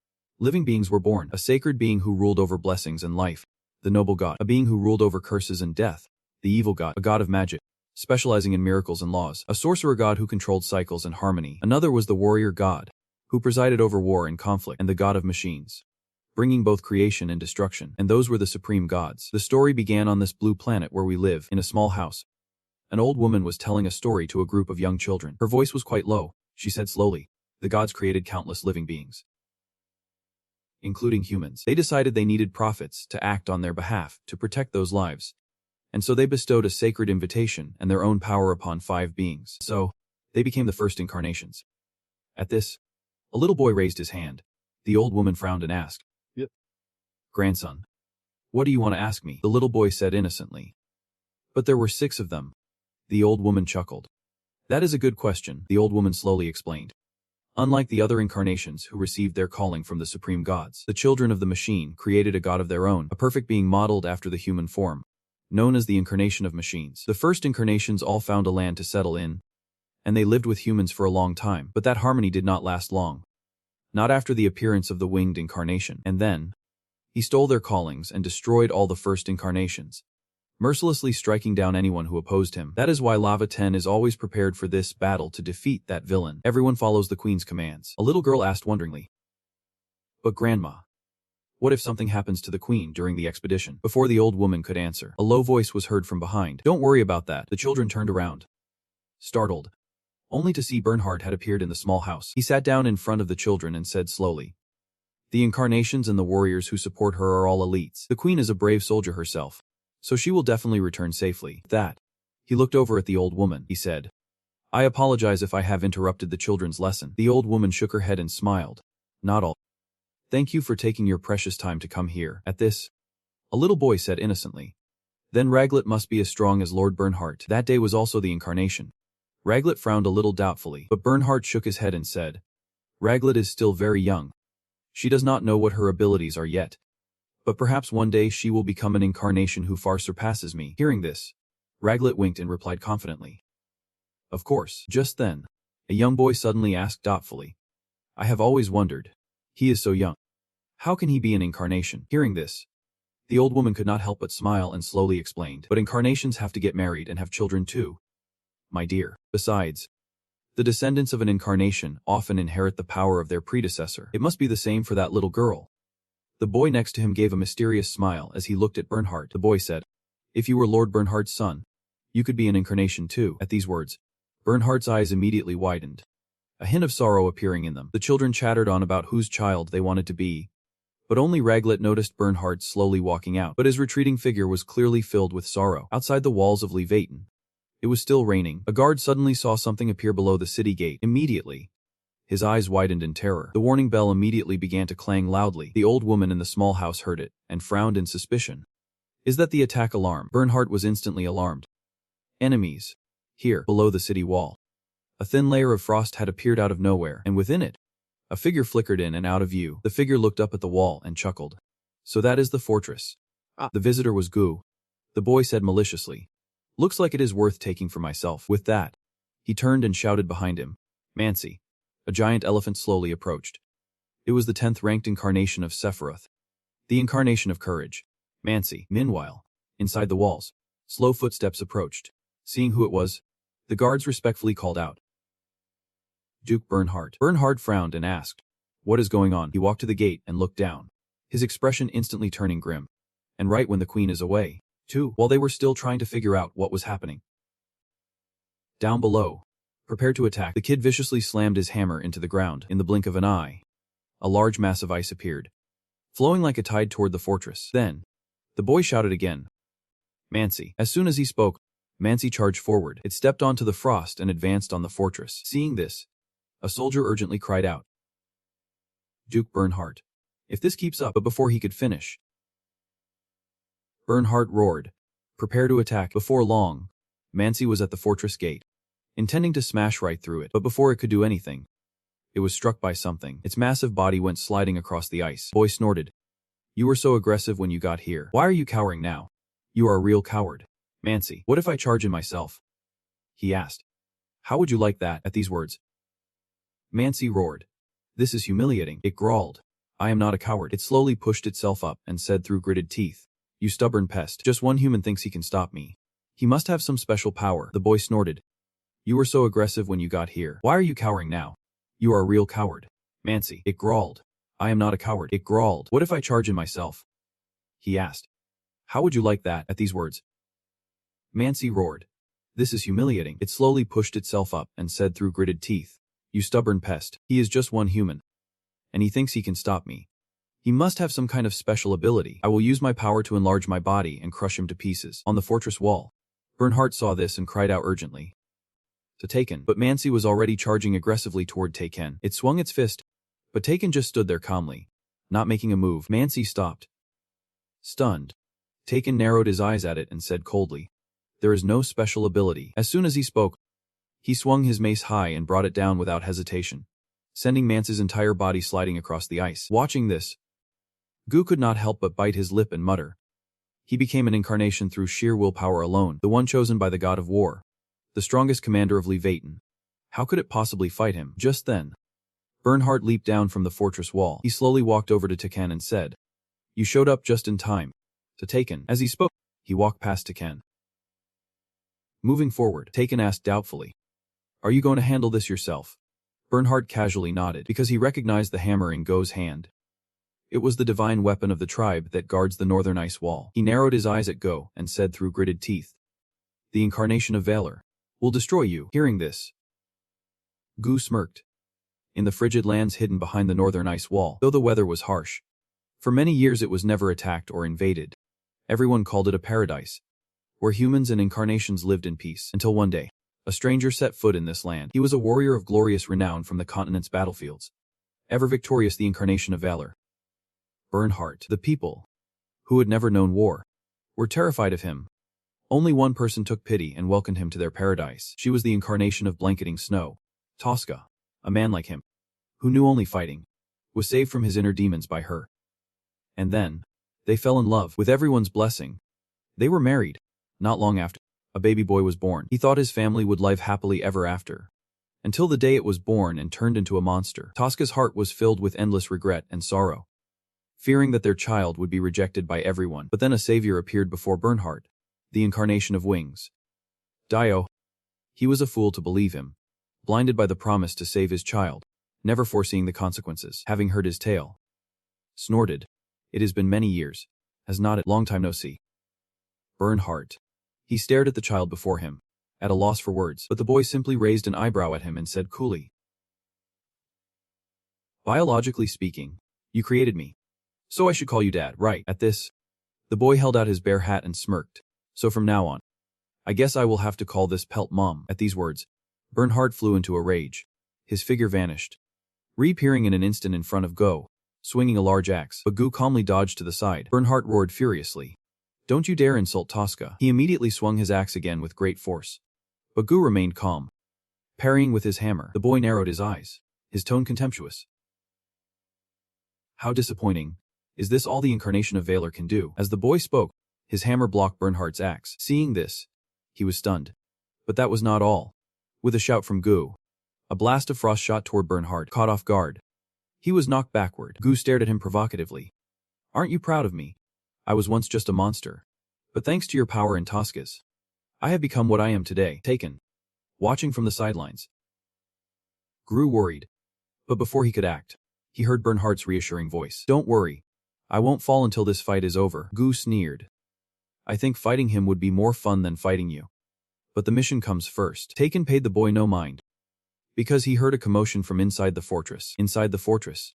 living beings were born. A sacred being who ruled over blessings and life, the noble god. A being who ruled over curses and death, the evil god. A god of magic, specializing in miracles and laws. A sorcerer god who controlled cycles and harmony. Another was the warrior god, who presided over war and conflict. And the god of machines, bringing both creation and destruction. And those were the supreme gods. The story began on this blue planet where we live, in a small house. An old woman was telling a story to a group of young children. Her voice was quite low. She said slowly, "The gods created countless living beings, including humans. They decided they needed prophets to act on their behalf, to protect those lives. And so they bestowed a sacred invitation and their own power upon 5 beings. So, they became the first incarnations." At this, A little boy raised his hand. The old woman frowned and asked, Yep. Grandson, what do you want to ask me? The little boy said innocently. But there were 6 of them. The old woman chuckled. That is a good question, the old woman slowly explained. Unlike the other incarnations who received their calling from the supreme gods, the children of the machine created a god of their own, a perfect being modeled after the human form, known as the incarnation of machines. The first incarnations all found a land to settle in, and they lived with humans for a long time, but that harmony did not last long. Not after the appearance of the winged incarnation. And then, he stole their callings and destroyed all the first incarnations, mercilessly striking down anyone who opposed him. That is why Lava 10 is always prepared for this battle to defeat that villain. Everyone follows the queen's commands. A little girl asked wonderingly, But Grandma, what if something happens to the queen during the expedition? Before the old woman could answer, a low voice was heard from behind. Don't worry about that. The children turned around, startled, only to see Bernhard had appeared in the small house. He sat down in front of the children and said slowly, The incarnations and the warriors who support her are all elites. The queen is a brave soldier herself, so she will definitely return safely. That. He looked over at the old woman. He said, I apologize if I have interrupted the children's lesson. The old woman shook her head and smiled. Not all. Thank you for taking your precious time to come here. At this, a little boy said innocently, Then Raglet must be as strong as Lord Bernhardt. That day was also the incarnation. Raglet frowned a little doubtfully, but Bernhardt shook his head and said, Raglet is still very young. She does not know what her abilities are yet. But perhaps one day she will become an incarnation who far surpasses me. Hearing this, Raglet winked and replied confidently, Of course. Just then, a young boy suddenly asked doubtfully, I have always wondered. He is so young. How can he be an incarnation? Hearing this, the old woman could not help but smile and slowly explained, But incarnations have to get married and have children too, my dear. Besides, the descendants of an incarnation often inherit the power of their predecessor. It must be the same for that little girl. The boy next to him gave a mysterious smile as he looked at Bernhard. The boy said, If you were Lord Bernhard's son, you could be an incarnation too. At these words, Bernhard's eyes immediately widened, a hint of sorrow appearing in them. The children chattered on about whose child they wanted to be, but only Raglet noticed Bernhard slowly walking out. But his retreating figure was clearly filled with sorrow. Outside the walls of Levaten, it was still raining. A guard suddenly saw something appear below the city gate. Immediately, his eyes widened in terror. The warning bell immediately began to clang loudly. The old woman in the small house heard it and frowned in suspicion. Is that the attack alarm? Bernhard was instantly alarmed. Enemies. Here, below the city wall. A thin layer of frost had appeared out of nowhere, and within it, a figure flickered in and out of view. The figure looked up at the wall and chuckled. So that is the fortress. The visitor was Gu. The boy said maliciously, Looks like it is worth taking for myself. With that, he turned and shouted behind him, Mancy. A giant elephant slowly approached. It was the 10th ranked incarnation of Sephiroth, the incarnation of courage, Mancy. Meanwhile, inside the walls, slow footsteps approached. Seeing who it was, the guards respectfully called out, Duke Bernhard. Bernhard frowned and asked, What is going on? He walked to the gate and looked down, his expression instantly turning grim. And right when the queen is away, too, while they were still trying to figure out what was happening. Down below, prepared to attack, the kid viciously slammed his hammer into the ground. In the blink of an eye, a large mass of ice appeared, flowing like a tide toward the fortress. Then, the boy shouted again, Mancy. As soon as he spoke, Mancy charged forward. It stepped onto the frost and advanced on the fortress. Seeing this, a soldier urgently cried out, Duke Bernhard. If this keeps up. But before he could finish, Bernhard roared, Prepare to attack. Before long, Mancy was at the fortress gate, intending to smash right through it. But before it could do anything, it was struck by something. Its massive body went sliding across the ice. Boy snorted, You were so aggressive when you got here. Why are you cowering now? You are a real coward. Mancy, what if I charge in myself? He asked. How would you like that? At these words, Mancy roared. This is humiliating. It growled. I am not a coward. It slowly pushed itself up and said through gritted teeth, You stubborn pest. Just one human thinks he can stop me. He must have some special power. The boy snorted. You were so aggressive when you got here. Why are you cowering now? You are a real coward. Mancy, it growled. I am not a coward. It growled. What if I charge in myself? He asked. How would you like that? At these words, Mancy roared. This is humiliating. It slowly pushed itself up and said through gritted teeth, You stubborn pest. He is just one human, and he thinks he can stop me. He must have some kind of special ability. I will use my power to enlarge my body and crush him to pieces. On the fortress wall, Bernhard saw this and cried out urgently to Taken, but Mancy was already charging aggressively toward Taken. It swung its fist, But Taken just stood there calmly, not making a move. Mancy stopped. Stunned. Taken narrowed his eyes at it and said coldly, "There is no special ability." As soon as he spoke, he swung his mace high and brought it down without hesitation, sending Mance's entire body sliding across the ice. Watching this, Gu could not help but bite his lip and mutter. He became an incarnation through sheer willpower alone, the one chosen by the god of war, the strongest commander of Leviathan. How could it possibly fight him? Just then, Bernhardt leaped down from the fortress wall. He slowly walked over to Taken and said, "You showed up just in time." To Taken. As he spoke, he walked past Taken. Moving forward, Taken asked doubtfully, "Are you going to handle this yourself?" Bernhardt casually nodded, because he recognized the hammer in Go's hand. It was the divine weapon of the tribe that guards the northern ice wall. He narrowed his eyes at Go and said through gritted teeth, "The incarnation of valor will destroy you." Hearing this, Gu smirked. In the frigid lands hidden behind the northern ice wall, though the weather was harsh, for many years it was never attacked or invaded. Everyone called it a paradise, where humans and incarnations lived in peace, until one day, a stranger set foot in this land. He was a warrior of glorious renown from the continent's battlefields, ever victorious, the incarnation of valor. Bernhardt. The people, who had never known war, were terrified of him. Only one person took pity and welcomed him to their paradise. She was the incarnation of blanketing snow. Tosca, a man like him, who knew only fighting, was saved from his inner demons by her. And then, they fell in love. With everyone's blessing, they were married. Not long after, a baby boy was born. He thought his family would live happily ever after, until the day it was born and turned into a monster. Tosca's heart was filled with endless regret and sorrow, fearing that their child would be rejected by everyone. But then a savior appeared before Bernhardt, the incarnation of wings. Dio. He was a fool to believe him, blinded by the promise to save his child, never foreseeing the consequences. Having heard his tale, snorted, "It has been many years." Has nodded, "Long time no see." Bernhardt. He stared at the child before him, at a loss for words, but the boy simply raised an eyebrow at him and said coolly, "Biologically speaking, you created me, so I should call you Dad, right?" At this, the boy held out his bare hat and smirked. "So from now on, I guess I will have to call this pelt Mom." At these words, Bernhardt flew into a rage. His figure vanished, reappearing in an instant in front of Go, swinging a large axe. But Gu calmly dodged to the side. Bernhardt roared furiously, "Don't you dare insult Tosca." He immediately swung his axe again with great force. But Gu remained calm, parrying with his hammer. The boy narrowed his eyes, his tone contemptuous. "How disappointing. Is this all the incarnation of valor can do?" As the boy spoke, his hammer blocked Bernhardt's axe. Seeing this, he was stunned. But that was not all. With a shout from Gu, a blast of frost shot toward Bernhardt. Caught off guard, he was knocked backward. Gu stared at him provocatively. "Aren't you proud of me? I was once just a monster, but thanks to your power and Tosca's, I have become what I am today." Taken, watching from the sidelines, grew worried. But before he could act, he heard Bernhardt's reassuring voice. "Don't worry. I won't fall until this fight is over." Gu sneered. "I think fighting him would be more fun than fighting you. But the mission comes first." Taken paid the boy no mind, because he heard a commotion from inside the fortress. Inside the fortress,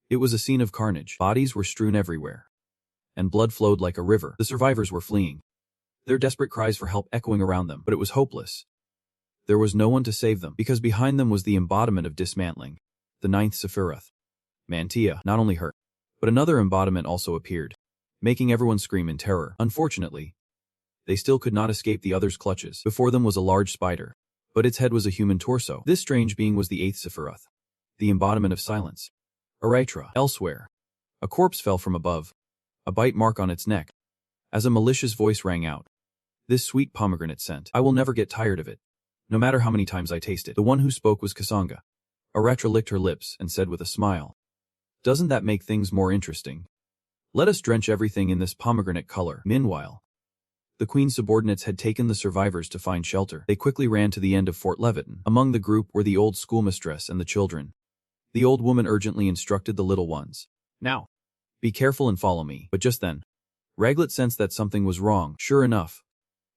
it was a scene of carnage. Bodies were strewn everywhere, and blood flowed like a river. The survivors were fleeing, their desperate cries for help echoing around them. But it was hopeless. There was no one to save them, because behind them was the embodiment of dismantling, the ninth Sephiroth, Mantia. Not only her, but another embodiment also appeared, making everyone scream in terror. Unfortunately, they still could not escape the other's clutches. Before them was a large spider, but its head was a human torso. This strange being was the eighth Sephiroth, the embodiment of silence, Erythra. Elsewhere, a corpse fell from above, a bite mark on its neck, as a malicious voice rang out, "This sweet pomegranate scent, I will never get tired of it, no matter how many times I taste it." The one who spoke was Kasanga. Erythra licked her lips and said with a smile, "Doesn't that make things more interesting? Let us drench everything in this pomegranate color." Meanwhile, the Queen's subordinates had taken the survivors to find shelter. They quickly ran to the end of Fort Leviton. Among the group were the old schoolmistress and the children. The old woman urgently instructed the little ones, "Now, be careful and follow me." But just then, Raglet sensed that something was wrong. Sure enough,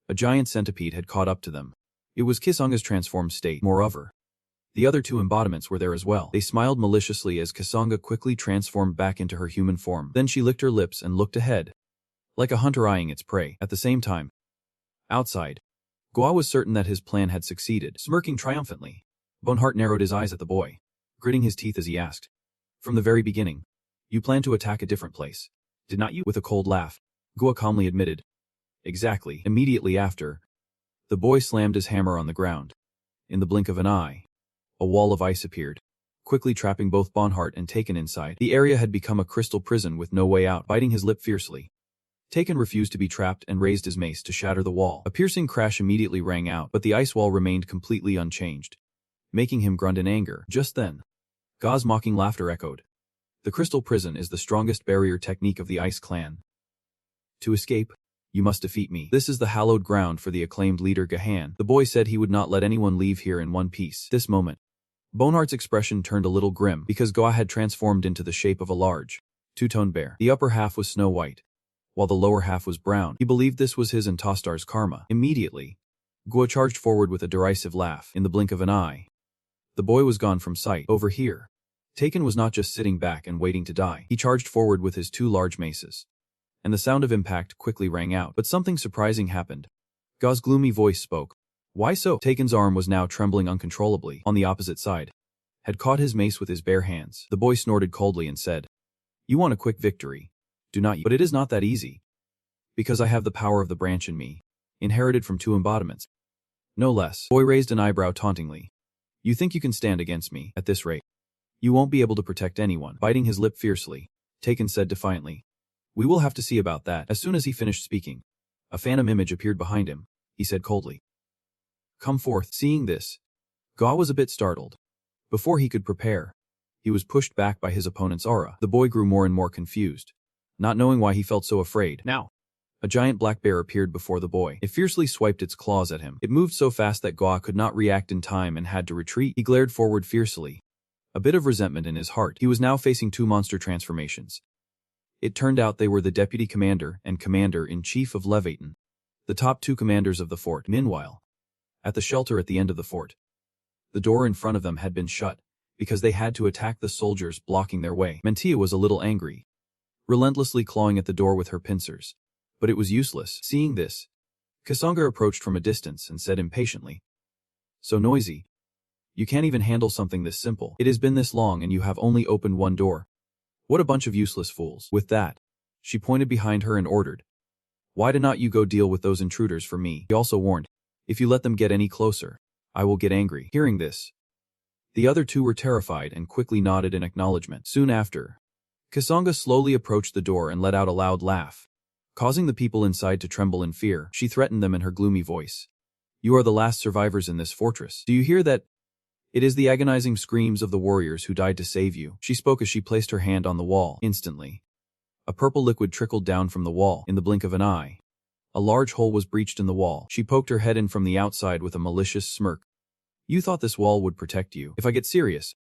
a giant centipede had caught up to them. It was Kisanga's transformed state. Moreover, the other two embodiments were there as well. They smiled maliciously as Kasanga quickly transformed back into her human form. Then she licked her lips and looked ahead, like a hunter eyeing its prey. At the same time, outside, Gua was certain that his plan had succeeded. Smirking triumphantly, Bernhardt narrowed his eyes at the boy, gritting his teeth as he asked, From the very beginning. You planned to attack a different place. Did not you? With a cold laugh, Gua calmly admitted. Exactly. Immediately after, the boy slammed his hammer on the ground. In the blink of an eye, a wall of ice appeared, quickly trapping both Bonhart and Taken inside. The area had become a crystal prison with no way out, biting his lip fiercely. Taken refused to be trapped and raised his mace to shatter the wall. A piercing crash immediately rang out, but the ice wall remained completely unchanged, making him grunt in anger. Just then, Ga's mocking laughter echoed. The crystal prison is the strongest barrier technique of the Ice Clan. To escape, you must defeat me. This is the hallowed ground for the acclaimed leader Gahan. The boy said he would not let anyone leave here in one piece. This moment, Bonhart's expression turned a little grim because Ga had transformed into the shape of a large, two-toned bear. The upper half was snow white, while the lower half was brown. He believed this was his and Tostar's karma. Immediately, Gua charged forward with a derisive laugh. In the blink of an eye, the boy was gone from sight. Over here, Taken was not just sitting back and waiting to die. He charged forward with his two large maces, and the sound of impact quickly rang out. But something surprising happened. Ga's gloomy voice spoke. Why so? Taken's arm was now trembling uncontrollably. On the opposite side, had caught his mace with his bare hands. The boy snorted coldly and said, You want a quick victory, do not you? But it is not that easy. Because I have the power of the branch in me, inherited from two embodiments. No less. Boy raised an eyebrow tauntingly. You think you can stand against me at this rate? You won't be able to protect anyone. Biting his lip fiercely, Taken said defiantly. We will have to see about that. As soon as he finished speaking, a phantom image appeared behind him. He said coldly, Come forth. Seeing this, Ga was a bit startled. Before he could prepare, he was pushed back by his opponent's aura. The boy grew more and more confused, not knowing why he felt so afraid. Now, a giant black bear appeared before the boy. It fiercely swiped its claws at him. It moved so fast that Ga could not react in time and had to retreat. He glared forward fiercely, a bit of resentment in his heart. He was now facing two monster transformations. It turned out they were the deputy commander and commander-in-chief of Levaton, the top two commanders of the fort. Meanwhile, at the shelter at the end of the fort, the door in front of them had been shut, because they had to attack the soldiers blocking their way. Mantia was a little angry, relentlessly clawing at the door with her pincers. But it was useless. Seeing this, Kasanga approached from a distance and said impatiently, So noisy. You can't even handle something this simple. It has been this long and you have only opened one door. What a bunch of useless fools. With that, she pointed behind her and ordered, Why did not you go deal with those intruders for me? He also warned, If you let them get any closer, I will get angry. Hearing this, the other two were terrified and quickly nodded in acknowledgement. Soon after, Kasanga slowly approached the door and let out a loud laugh, causing the people inside to tremble in fear. She threatened them in her gloomy voice. You are the last survivors in this fortress. Do you hear that? It is the agonizing screams of the warriors who died to save you. She spoke as she placed her hand on the wall. Instantly, a purple liquid trickled down from the wall. In the blink of an eye, a large hole was breached in the wall. She poked her head in from the outside with a malicious smirk. You thought this wall would protect you. If I get serious,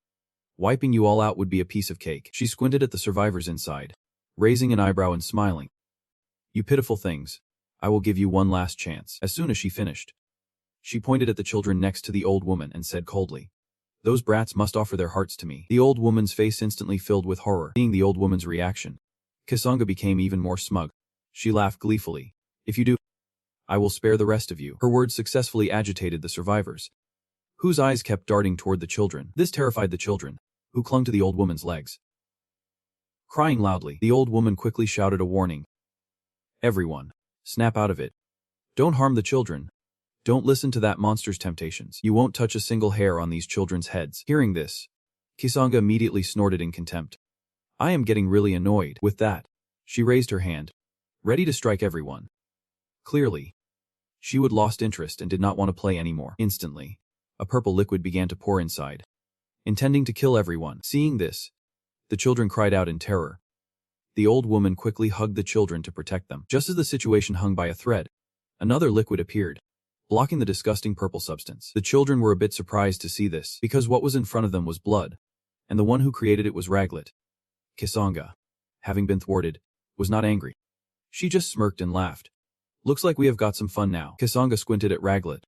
wiping you all out would be a piece of cake. She squinted at the survivors inside, raising an eyebrow and smiling. You pitiful things. I will give you one last chance. As soon as she finished, she pointed at the children next to the old woman and said coldly, Those brats must offer their hearts to me. The old woman's face instantly filled with horror. Seeing the old woman's reaction, Kasanga became even more smug. She laughed gleefully. If you do, I will spare the rest of you. Her words successfully agitated the survivors, whose eyes kept darting toward the children. This terrified the children, who clung to the old woman's legs. Crying loudly, the old woman quickly shouted a warning. Everyone, snap out of it. Don't harm the children. Don't listen to that monster's temptations. You won't touch a single hair on these children's heads. Hearing this, Kisanga immediately snorted in contempt. I am getting really annoyed. With that, she raised her hand, ready to strike everyone. Clearly, she would lost interest and did not want to play anymore. Instantly, a purple liquid began to pour inside, intending to kill everyone. Seeing this, the children cried out in terror. The old woman quickly hugged the children to protect them. Just as the situation hung by a thread, another liquid appeared, blocking the disgusting purple substance. The children were a bit surprised to see this, because what was in front of them was blood, and the one who created it was Raglet. Kisanga, having been thwarted, was not angry. She just smirked and laughed. Looks like we have got some fun now. Kisanga squinted at Raglet,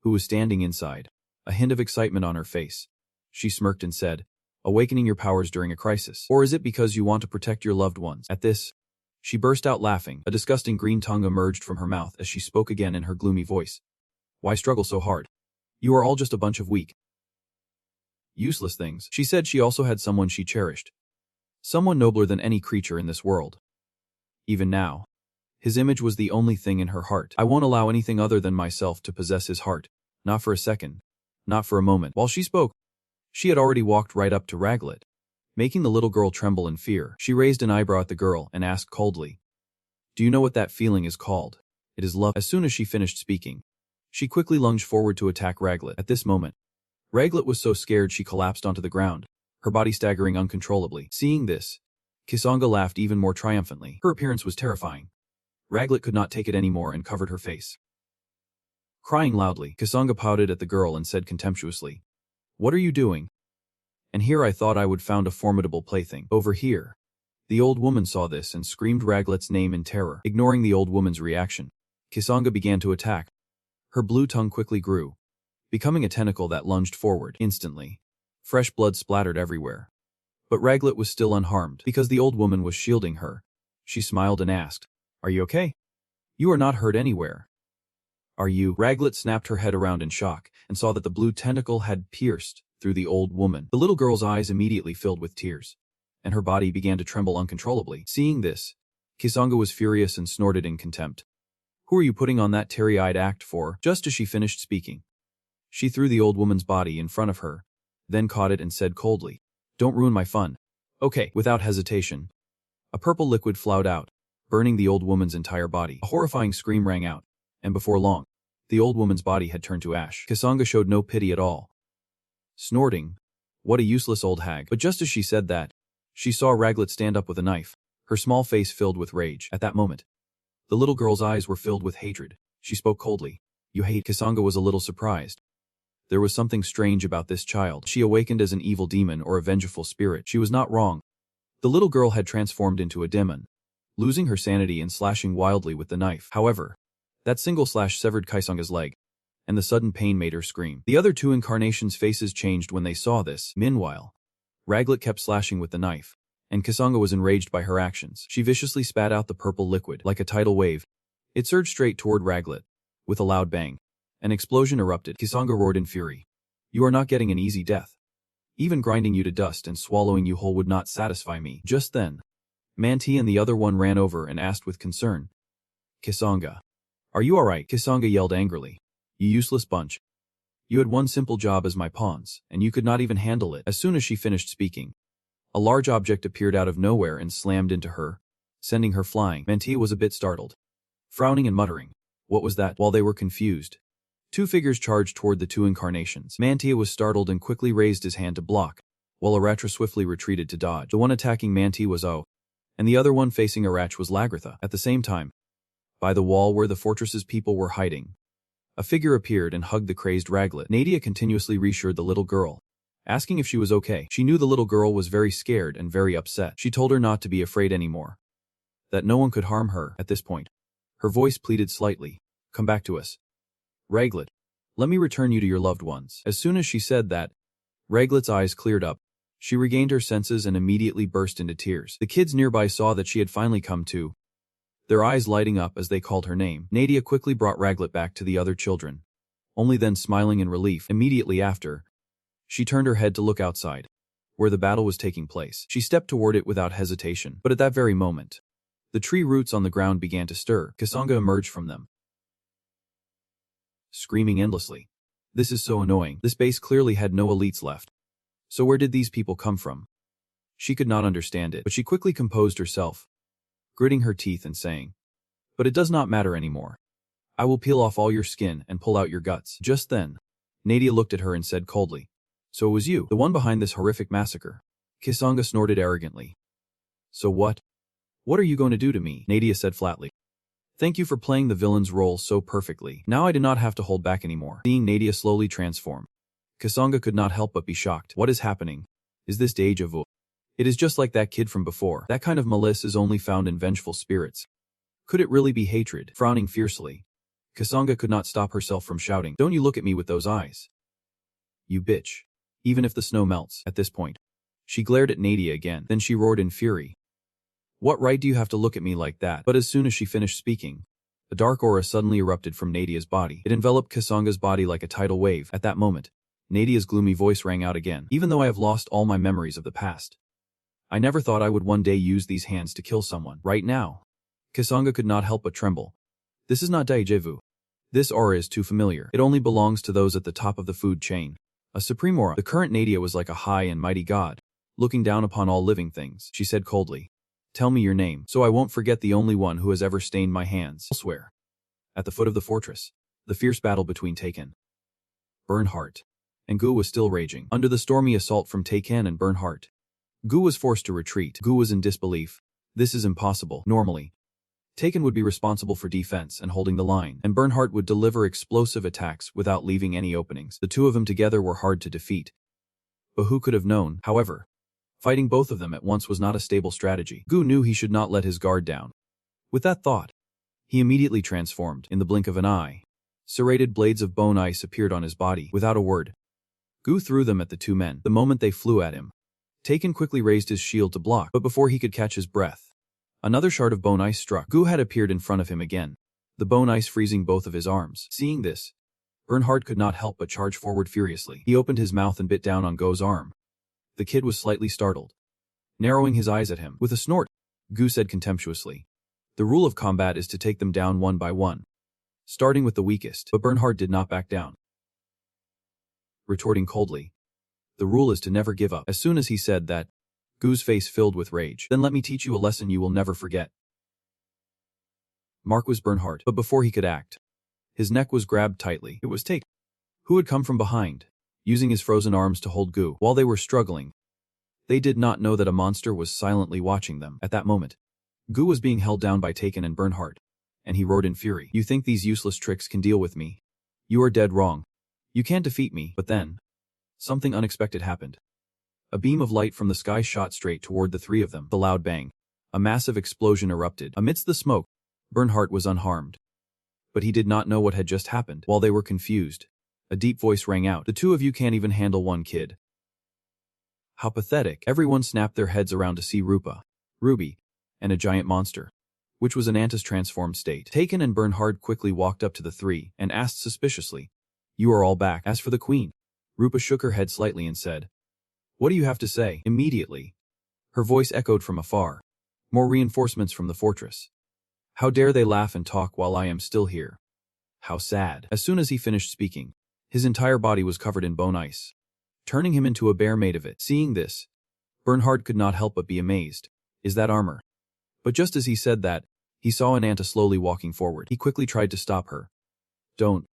who was standing inside, a hint of excitement on her face. She smirked and said, Awakening your powers during a crisis. Or is it because you want to protect your loved ones? At this, she burst out laughing. A disgusting green tongue emerged from her mouth as she spoke again in her gloomy voice. Why struggle so hard? You are all just a bunch of weak, useless things. She said she also had someone she cherished, Someone nobler than any creature in this world. Even now, his image was the only thing in her heart. I won't allow anything other than myself to possess his heart. Not for a second. Not for a moment. While she spoke, she had already walked right up to Raglet, making the little girl tremble in fear. She raised an eyebrow at the girl and asked coldly, "Do you know what that feeling is called?" "It is love." As soon as she finished speaking, she quickly lunged forward to attack Raglet. At this moment, Raglet was so scared she collapsed onto the ground, her body staggering uncontrollably. Seeing this, Kisanga laughed even more triumphantly. Her appearance was terrifying. Raglet could not take it anymore and covered her face. Crying loudly, Kisanga pouted at the girl and said contemptuously, "What are you doing? And here I thought I would found a formidable plaything. Over here." The old woman saw this and screamed Raglet's name in terror. Ignoring the old woman's reaction, Kisanga began to attack. Her blue tongue quickly grew, becoming a tentacle that lunged forward. Instantly, fresh blood splattered everywhere. But Raglet was still unharmed because the old woman was shielding her. She smiled and asked, "Are you okay? You are not hurt anywhere. Are you?" Raglet snapped her head around in shock and saw that the blue tentacle had pierced through the old woman. The little girl's eyes immediately filled with tears, and her body began to tremble uncontrollably. Seeing this, Kisanga was furious and snorted in contempt. "Who are you putting on that teary-eyed act for?" Just as she finished speaking, she threw the old woman's body in front of her, then caught it and said coldly, "Don't ruin my fun." "Okay." Without hesitation, a purple liquid flowed out, burning the old woman's entire body. A horrifying scream rang out, and before long, the old woman's body had turned to ash. Kisanga showed no pity at all, snorting, "What a useless old hag." But just as she said that, she saw Raglet stand up with a knife, her small face filled with rage. At that moment, the little girl's eyes were filled with hatred. She spoke coldly, "You hate." Kisanga was a little surprised. There was something strange about this child. She awakened as an evil demon or a vengeful spirit. She was not wrong. The little girl had transformed into a demon, losing her sanity and slashing wildly with the knife. However, that single slash severed Kisanga's leg, and the sudden pain made her scream. The other two incarnations' faces changed when they saw this. Meanwhile, Raglet kept slashing with the knife, and Kisanga was enraged by her actions. She viciously spat out the purple liquid. Like a tidal wave, it surged straight toward Raglet. With a loud bang, an explosion erupted. Kisanga roared in fury, "You are not getting an easy death. Even grinding you to dust and swallowing you whole would not satisfy me." Just then, Manti and the other one ran over and asked with concern, "Kisanga, are you alright?" Kisanga yelled angrily, "You useless bunch. You had one simple job as my pawns, and you could not even handle it." As soon as she finished speaking, a large object appeared out of nowhere and slammed into her, sending her flying. Mantia was a bit startled, frowning and muttering, "What was that?" While they were confused, two figures charged toward the two incarnations. Mantia was startled and quickly raised his hand to block, while Aratra swiftly retreated to dodge. The one attacking Mantia was O, and the other one facing Arach was Lagratha. At the same time, by the wall where the fortress's people were hiding, a figure appeared and hugged the crazed Raglet. Nadia continuously reassured the little girl, asking if she was okay. She knew the little girl was very scared and very upset. She told her not to be afraid anymore, that no one could harm her. At this point, her voice pleaded slightly, "Come back to us. Raglet, let me return you to your loved ones." As soon as she said that, Raglet's eyes cleared up. She regained her senses and immediately burst into tears. The kids nearby saw that she had finally come to, their eyes lighting up as they called her name. Nadia quickly brought Raglet back to the other children, only then smiling in relief. Immediately after, she turned her head to look outside, where the battle was taking place. She stepped toward it without hesitation, but at that very moment, the tree roots on the ground began to stir. Kisanga emerged from them, screaming endlessly, "This is so annoying." This base clearly had no elites left. So where did these people come from? She could not understand it, but she quickly composed herself, gritting her teeth and saying, "But it does not matter anymore. I will peel off all your skin and pull out your guts." Just then, Nadia looked at her and said coldly, "So it was you, the one behind this horrific massacre." Kisanga snorted arrogantly. "So what? What are you going to do to me?" Nadia said flatly. "Thank you for playing the villain's role so perfectly. Now I do not have to hold back anymore." Seeing Nadia slowly transform, Kisanga could not help but be shocked. What is happening? Is this deja vu? It is just like that kid from before. That kind of malice is only found in vengeful spirits. Could it really be hatred? Frowning fiercely, Kisanga could not stop herself from shouting, "Don't you look at me with those eyes. You bitch. Even if the snow melts." At this point, she glared at Nadia again. Then she roared in fury, "What right do you have to look at me like that?" But as soon as she finished speaking, a dark aura suddenly erupted from Nadia's body. It enveloped Kisanga's body like a tidal wave. At that moment, Nadia's gloomy voice rang out again. "Even though I have lost all my memories of the past, I never thought I would one day use these hands to kill someone. Right now. Kasanga could not help but tremble. This is not déjà vu. This aura is too familiar. It only belongs to those at the top of the food chain. A supreme aura. The current Nadia was like a high and mighty god, looking down upon all living things. She said coldly, "Tell me your name, so I won't forget the only one who has ever stained my hands." Elsewhere. At the foot of the fortress, the fierce battle between Taken, Bernhardt, and Gu was still raging. Under the stormy assault from Taken and Bernhardt, Gu was forced to retreat. Gu was in disbelief. This is impossible. Normally, Taken would be responsible for defense and holding the line, and Bernhardt would deliver explosive attacks without leaving any openings. The two of them together were hard to defeat. But who could have known? However, fighting both of them at once was not a stable strategy. Gu knew he should not let his guard down. With that thought, he immediately transformed. In the blink of an eye, serrated blades of bone ice appeared on his body. Without a word, Gu threw them at the two men. The moment they flew at him, Taken quickly raised his shield to block, but before he could catch his breath, another shard of bone ice struck. Gu had appeared in front of him again, the bone ice freezing both of his arms. Seeing this, Bernhardt could not help but charge forward furiously. He opened his mouth and bit down on Gu's arm. The kid was slightly startled. Narrowing his eyes at him, with a snort, Gu said contemptuously, "The rule of combat is to take them down one by one, starting with the weakest." But Bernhardt did not back down, retorting coldly, "The rule is to never give up." As soon as he said that, Gu's face filled with rage. "Then let me teach you a lesson you will never forget." Mark was Bernhardt, but before he could act, his neck was grabbed tightly. It was Taken, who had come from behind, using his frozen arms to hold Gu. While they were struggling, they did not know that a monster was silently watching them. At that moment, Gu was being held down by Taken and Bernhardt, and he roared in fury. "You think these useless tricks can deal with me? You are dead wrong. You can't defeat me." But then, something unexpected happened. A beam of light from the sky shot straight toward the three of them. The loud bang. A massive explosion erupted. Amidst the smoke, Bernhardt was unharmed. But he did not know what had just happened. While they were confused, a deep voice rang out. "The two of you can't even handle one kid. How pathetic." Everyone snapped their heads around to see Rupa, Ruby, and a giant monster, which was Anata's transformed state. Taken and Bernhardt quickly walked up to the three and asked suspiciously, "You are all back?" As for the queen, Rupa shook her head slightly and said, "What do you have to say?" Immediately, her voice echoed from afar. "More reinforcements from the fortress. How dare they laugh and talk while I am still here? How sad." As soon as he finished speaking, his entire body was covered in bone ice, turning him into a bear made of it. Seeing this, Bernhardt could not help but be amazed. "Is that armor?" But just as he said that, he saw Anata slowly walking forward. He quickly tried to stop her. "Don't.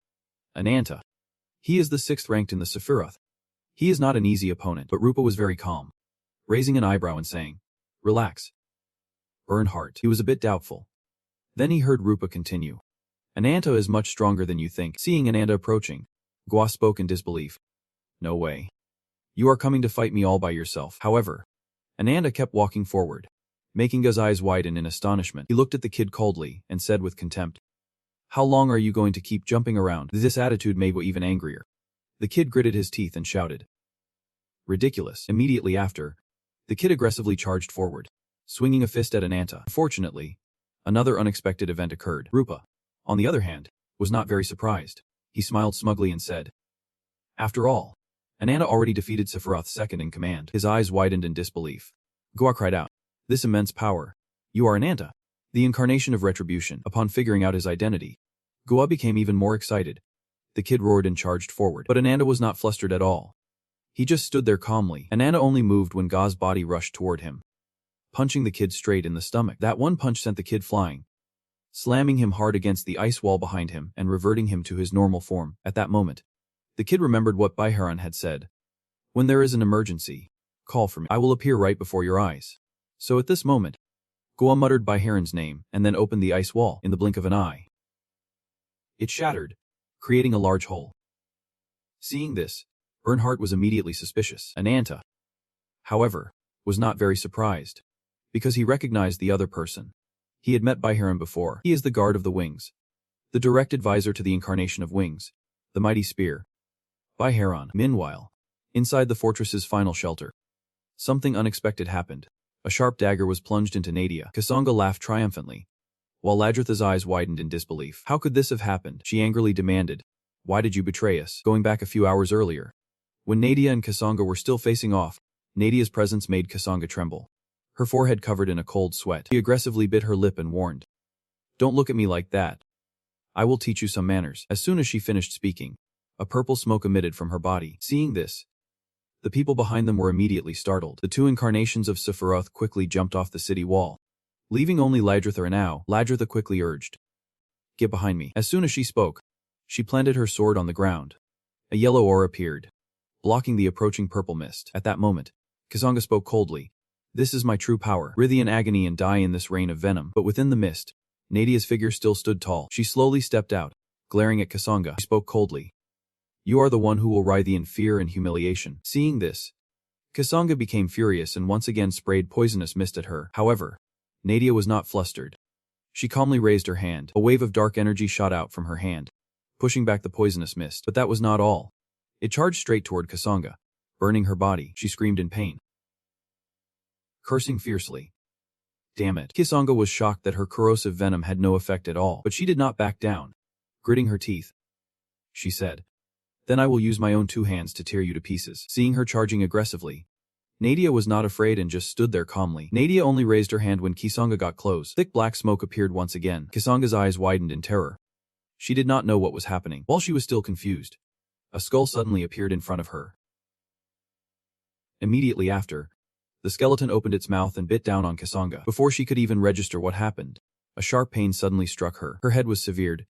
Anata. He is the 6th ranked in the Sephiroth. He is not an easy opponent." But Rupa was very calm, raising an eyebrow and saying, "Relax." Bernhardt. He was a bit doubtful. Then he heard Rupa continue, "Anata is much stronger than you think." Seeing Anata approaching, Gua spoke in disbelief. "No way. You are coming to fight me all by yourself." However, Anata kept walking forward, making Gu's eyes widen in astonishment. He looked at the kid coldly and said with contempt, "How long are you going to keep jumping around?" This attitude made Gua even angrier. The kid gritted his teeth and shouted, "Ridiculous." Immediately after, the kid aggressively charged forward, swinging a fist at Anata. Unfortunately, another unexpected event occurred. Rupa, on the other hand, was not very surprised. He smiled smugly and said, "After all, Anata already defeated Sephiroth's second in command." His eyes widened in disbelief. Gua cried out, "This immense power! You are Anata, the incarnation of retribution." Upon figuring out his identity, Gua became even more excited. The kid roared and charged forward. But Anata was not flustered at all. He just stood there calmly. Anata only moved when Gua's body rushed toward him, punching the kid straight in the stomach. That one punch sent the kid flying, slamming him hard against the ice wall behind him and reverting him to his normal form. At that moment, the kid remembered what Baiharan had said. "When there is an emergency, call for me. I will appear right before your eyes." So at this moment, Gua muttered Baiharan's name and then opened the ice wall. In the blink of an eye, it shattered, creating a large hole. Seeing this, Bernhardt was immediately suspicious. Anata, however, was not very surprised, because he recognized the other person. He had met Baiharan before. He is the guard of the wings, the direct advisor to the incarnation of wings, the mighty spear. Baiharan. Meanwhile, inside the fortress's final shelter, something unexpected happened. A sharp dagger was plunged into Nadia. Kasanga laughed triumphantly, while Ladritha's eyes widened in disbelief. "How could this have happened?" she angrily demanded. "Why did you betray us?" Going back a few hours earlier, when Nadia and Kasanga were still facing off, Nadia's presence made Kasanga tremble. her forehead covered in a cold sweat. She aggressively bit her lip and warned, "Don't look at me like that. I will teach you some manners." As soon as she finished speaking, a purple smoke emitted from her body. Seeing this, the people behind them were immediately startled. The two incarnations of Sephiroth quickly jumped off the city wall, leaving only Ladritha and Ao. Ladritha quickly urged, "Get behind me." As soon as she spoke, she planted her sword on the ground. A yellow aura appeared, blocking the approaching purple mist. At that moment, Kazanga spoke coldly, "This is my true power. Writhe in agony and die in this rain of venom." But within the mist, Nadia's figure still stood tall. She slowly stepped out, glaring at Kazanga. She spoke coldly, "You are the one who will writhe in fear and humiliation." Seeing this, Kazanga became furious and once again sprayed poisonous mist at her. However, Nadia was not flustered. She calmly raised her hand. A wave of dark energy shot out from her hand, pushing back the poisonous mist. But that was not all. It charged straight toward Kazanga, burning her body. She screamed in pain, cursing fiercely. Damn it. Kazanga was shocked that her corrosive venom had no effect at all, but she did not back down. Gritting her teeth, she said, "Then I will use my own 2 hands to tear you to pieces." Seeing her charging aggressively, Nadia was not afraid and just stood there calmly. Nadia only raised her hand when Kazanga got close. Thick black smoke appeared once again. Kazanga's eyes widened in terror. She did not know what was happening. While she was still confused, a skull suddenly appeared in front of her. Immediately after, the skeleton opened its mouth and bit down on Kazanga. Before she could even register what happened, a sharp pain suddenly struck her. Her head was severed,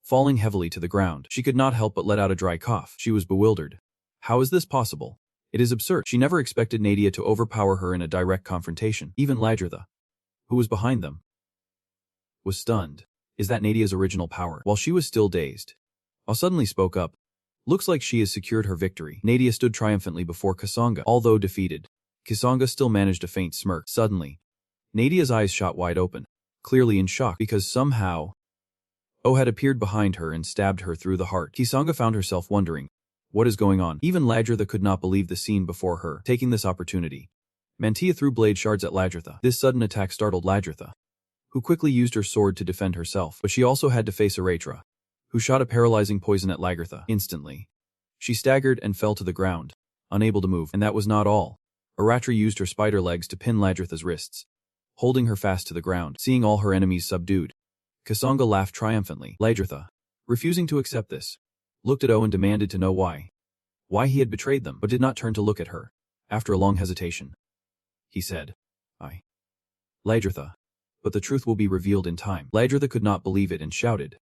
falling heavily to the ground. She could not help but let out a dry cough. She was bewildered. How is this possible? It is absurd. She never expected Nadia to overpower her in a direct confrontation. Even Ladritha, who was behind them, was stunned. Is that Nadia's original power? While she was still dazed, Ao suddenly spoke up. Looks like she has secured her victory. Nadia stood triumphantly before Kazanga. Although defeated, Kazanga still managed a faint smirk. Suddenly, Nadia's eyes shot wide open, clearly in shock because somehow Ao had appeared behind her and stabbed her through the heart. Kazanga found herself wondering, what is going on? Even Ladritha could not believe the scene before her. Taking this opportunity, Mantia threw blade shards at Ladritha. This sudden attack startled Ladritha, who quickly used her sword to defend herself. But she also had to face Aratra, who shot a paralyzing poison at Ladritha. Instantly, she staggered and fell to the ground, unable to move. And that was not all. Aratra used her spider legs to pin Ladritha's wrists, holding her fast to the ground. Seeing all her enemies subdued, Kazanga laughed triumphantly. Ladritha, refusing to accept this, looked at Ao and demanded to know why he had betrayed them, but did not turn to look at her. After a long hesitation, he said, Ladritha, but the truth will be revealed in time." Ladritha could not believe it and shouted,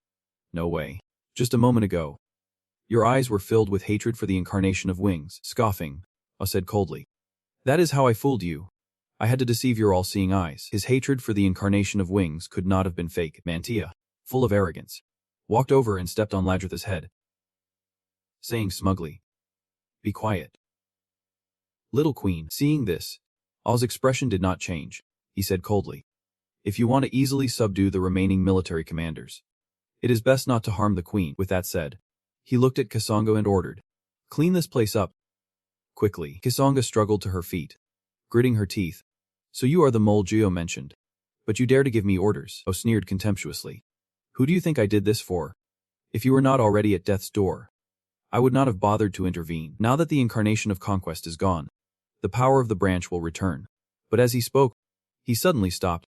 "No way. Just a moment ago, your eyes were filled with hatred for the incarnation of wings." Scoffing, Ao said coldly, "That is how I fooled you. I had to deceive your all-seeing eyes." His hatred for the incarnation of wings could not have been fake. Mantia, full of arrogance, walked over and stepped on Ladritha's head, saying smugly, "Be quiet, little queen." Seeing this, Ao's expression did not change. He said coldly, "If you want to easily subdue the remaining military commanders, it is best not to harm the queen." With that said, he looked at Kazanga and ordered, "Clean this place up." Quickly, Kazanga struggled to her feet, gritting her teeth. "So you are the mole Gio mentioned, but you dare to give me orders?" Ao sneered contemptuously. "Who do you think I did this for? If you were not already at death's door, I would not have bothered to intervene. Now that the incarnation of conquest is gone, the power of the branch will return." But as he spoke, he suddenly stopped,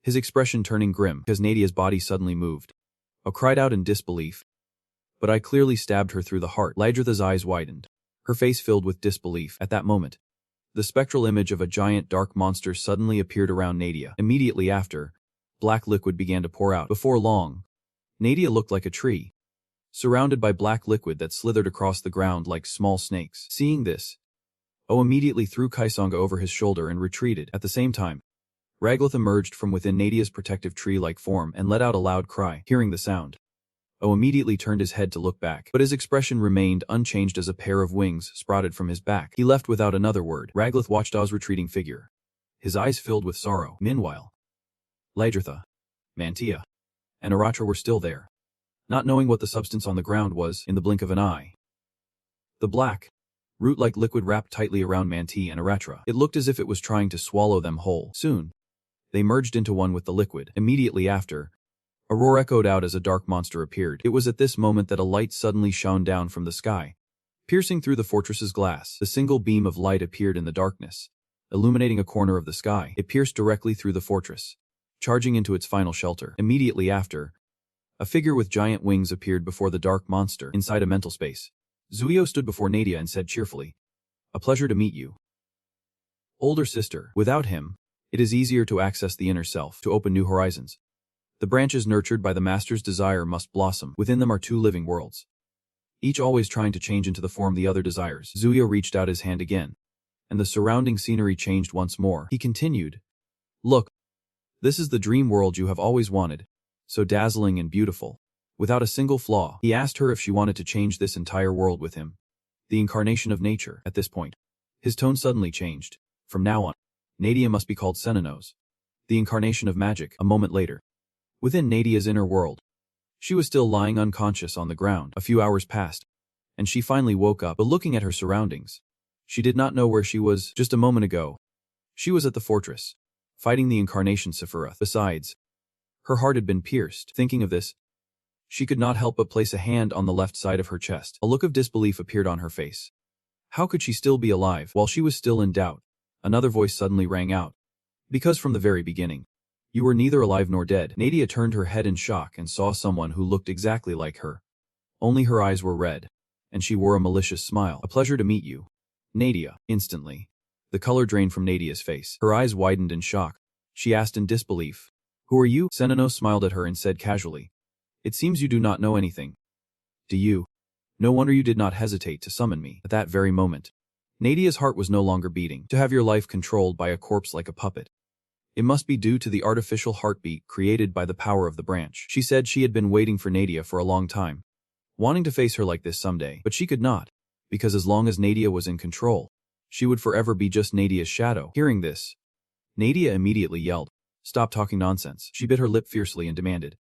his expression turning grim because Nadia's body suddenly moved. Ao cried out in disbelief, "But I clearly stabbed her through the heart." Ladritha's eyes widened, her face filled with disbelief. At that moment, the spectral image of a giant dark monster suddenly appeared around Nadia. Immediately after, black liquid began to pour out. Before long, Nadia looked like a tree, surrounded by black liquid that slithered across the ground like small snakes. Seeing this, Ao immediately threw Kazanga over his shoulder and retreated. At the same time, Raglith emerged from within Nadia's protective tree-like form and let out a loud cry. Hearing the sound, Ao immediately turned his head to look back, but his expression remained unchanged as a pair of wings sprouted from his back. He left without another word. Raglith watched Ao's retreating figure, his eyes filled with sorrow. Meanwhile, Ladritha, Mantia, and Aratra were still there, not knowing what the substance on the ground was. In the blink of an eye, the black, root-like liquid wrapped tightly around Mantia and Aratra. It looked as if it was trying to swallow them whole. Soon, they merged into one with the liquid. Immediately after, a roar echoed out as a dark monster appeared. It was at this moment that a light suddenly shone down from the sky, piercing through the fortress's glass. The single beam of light appeared in the darkness, illuminating a corner of the sky. It pierced directly through the fortress, charging into its final shelter. Immediately after, a figure with giant wings appeared before the dark monster inside a mental space. Zuio stood before Nadia and said cheerfully, "A pleasure to meet you, older sister." Without him, it is easier to access the inner self, to open new horizons. The branches nurtured by the master's desire must blossom. Within them are two living worlds, each always trying to change into the form the other desires. Zuio reached out his hand again, and the surrounding scenery changed once more. He continued, "Look, this is the dream world you have always wanted, so dazzling and beautiful, without a single flaw." He asked her if she wanted to change this entire world with him, the incarnation of nature. At this point, his tone suddenly changed. From now on, Nadia must be called Senanos, the incarnation of magic. A moment later, within Nadia's inner world, she was still lying unconscious on the ground. A few hours passed, and she finally woke up. But looking at her surroundings, she did not know where she was. Just a moment ago, she was at the fortress, fighting the incarnation Sephiroth. Besides, her heart had been pierced. Thinking of this, she could not help but place a hand on the left side of her chest. A look of disbelief appeared on her face. How could she still be alive? While she was still in doubt, another voice suddenly rang out. "Because from the very beginning, you were neither alive nor dead." Nadia turned her head in shock and saw someone who looked exactly like her. Only her eyes were red, and she wore a malicious smile. "A pleasure to meet you, Nadia." Instantly, the color drained from Nadia's face. Her eyes widened in shock. She asked in disbelief, "Who are you?" Senanos smiled at her and said casually, "It seems you do not know anything, do you? No wonder you did not hesitate to summon me." At that very moment, Nadia's heart was no longer beating. To have your life controlled by a corpse like a puppet, it must be due to the artificial heartbeat created by the power of the branch. She said she had been waiting for Nadia for a long time, wanting to face her like this someday. But she could not, because as long as Nadia was in control, she would forever be just Nadia's shadow. Hearing this, Nadia immediately yelled, "Stop talking nonsense." She bit her lip fiercely and demanded,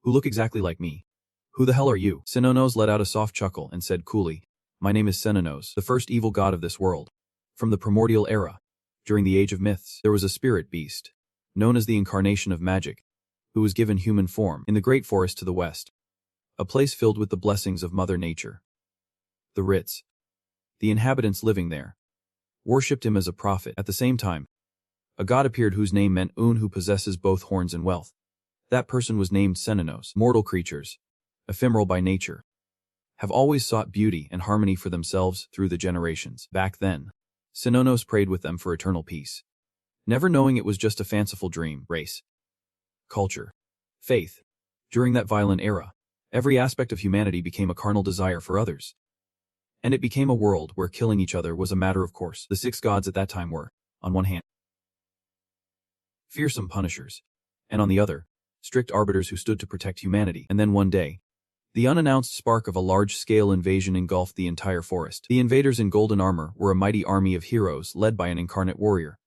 "Who look exactly like me? Who the hell are you?" Senanos let out a soft chuckle and said coolly, "My name is Senanos, the first evil god of this world. From the primordial era, during the age of myths, there was a spirit beast, known as the incarnation of magic, who was given human form in the great forest to the west, a place filled with the blessings of Mother Nature. The Ritz, the inhabitants living there, worshipped him as a prophet. At the same time, a god appeared whose name meant Un, who possesses both horns and wealth. That person was named Senanos. Mortal creatures, ephemeral by nature, have always sought beauty and harmony for themselves through the generations. Back then, Senanos prayed with them for eternal peace, never knowing it was just a fanciful dream. Race, culture, faith. During that violent era, every aspect of humanity became a carnal desire for others, and it became a world where killing each other was a matter of course. The six gods at that time were, on one hand, fearsome punishers, and on the other, strict arbiters who stood to protect humanity. And then one day, the unannounced spark of a large-scale invasion engulfed the entire forest. The invaders in golden armor were a mighty army of heroes led by an incarnate warrior,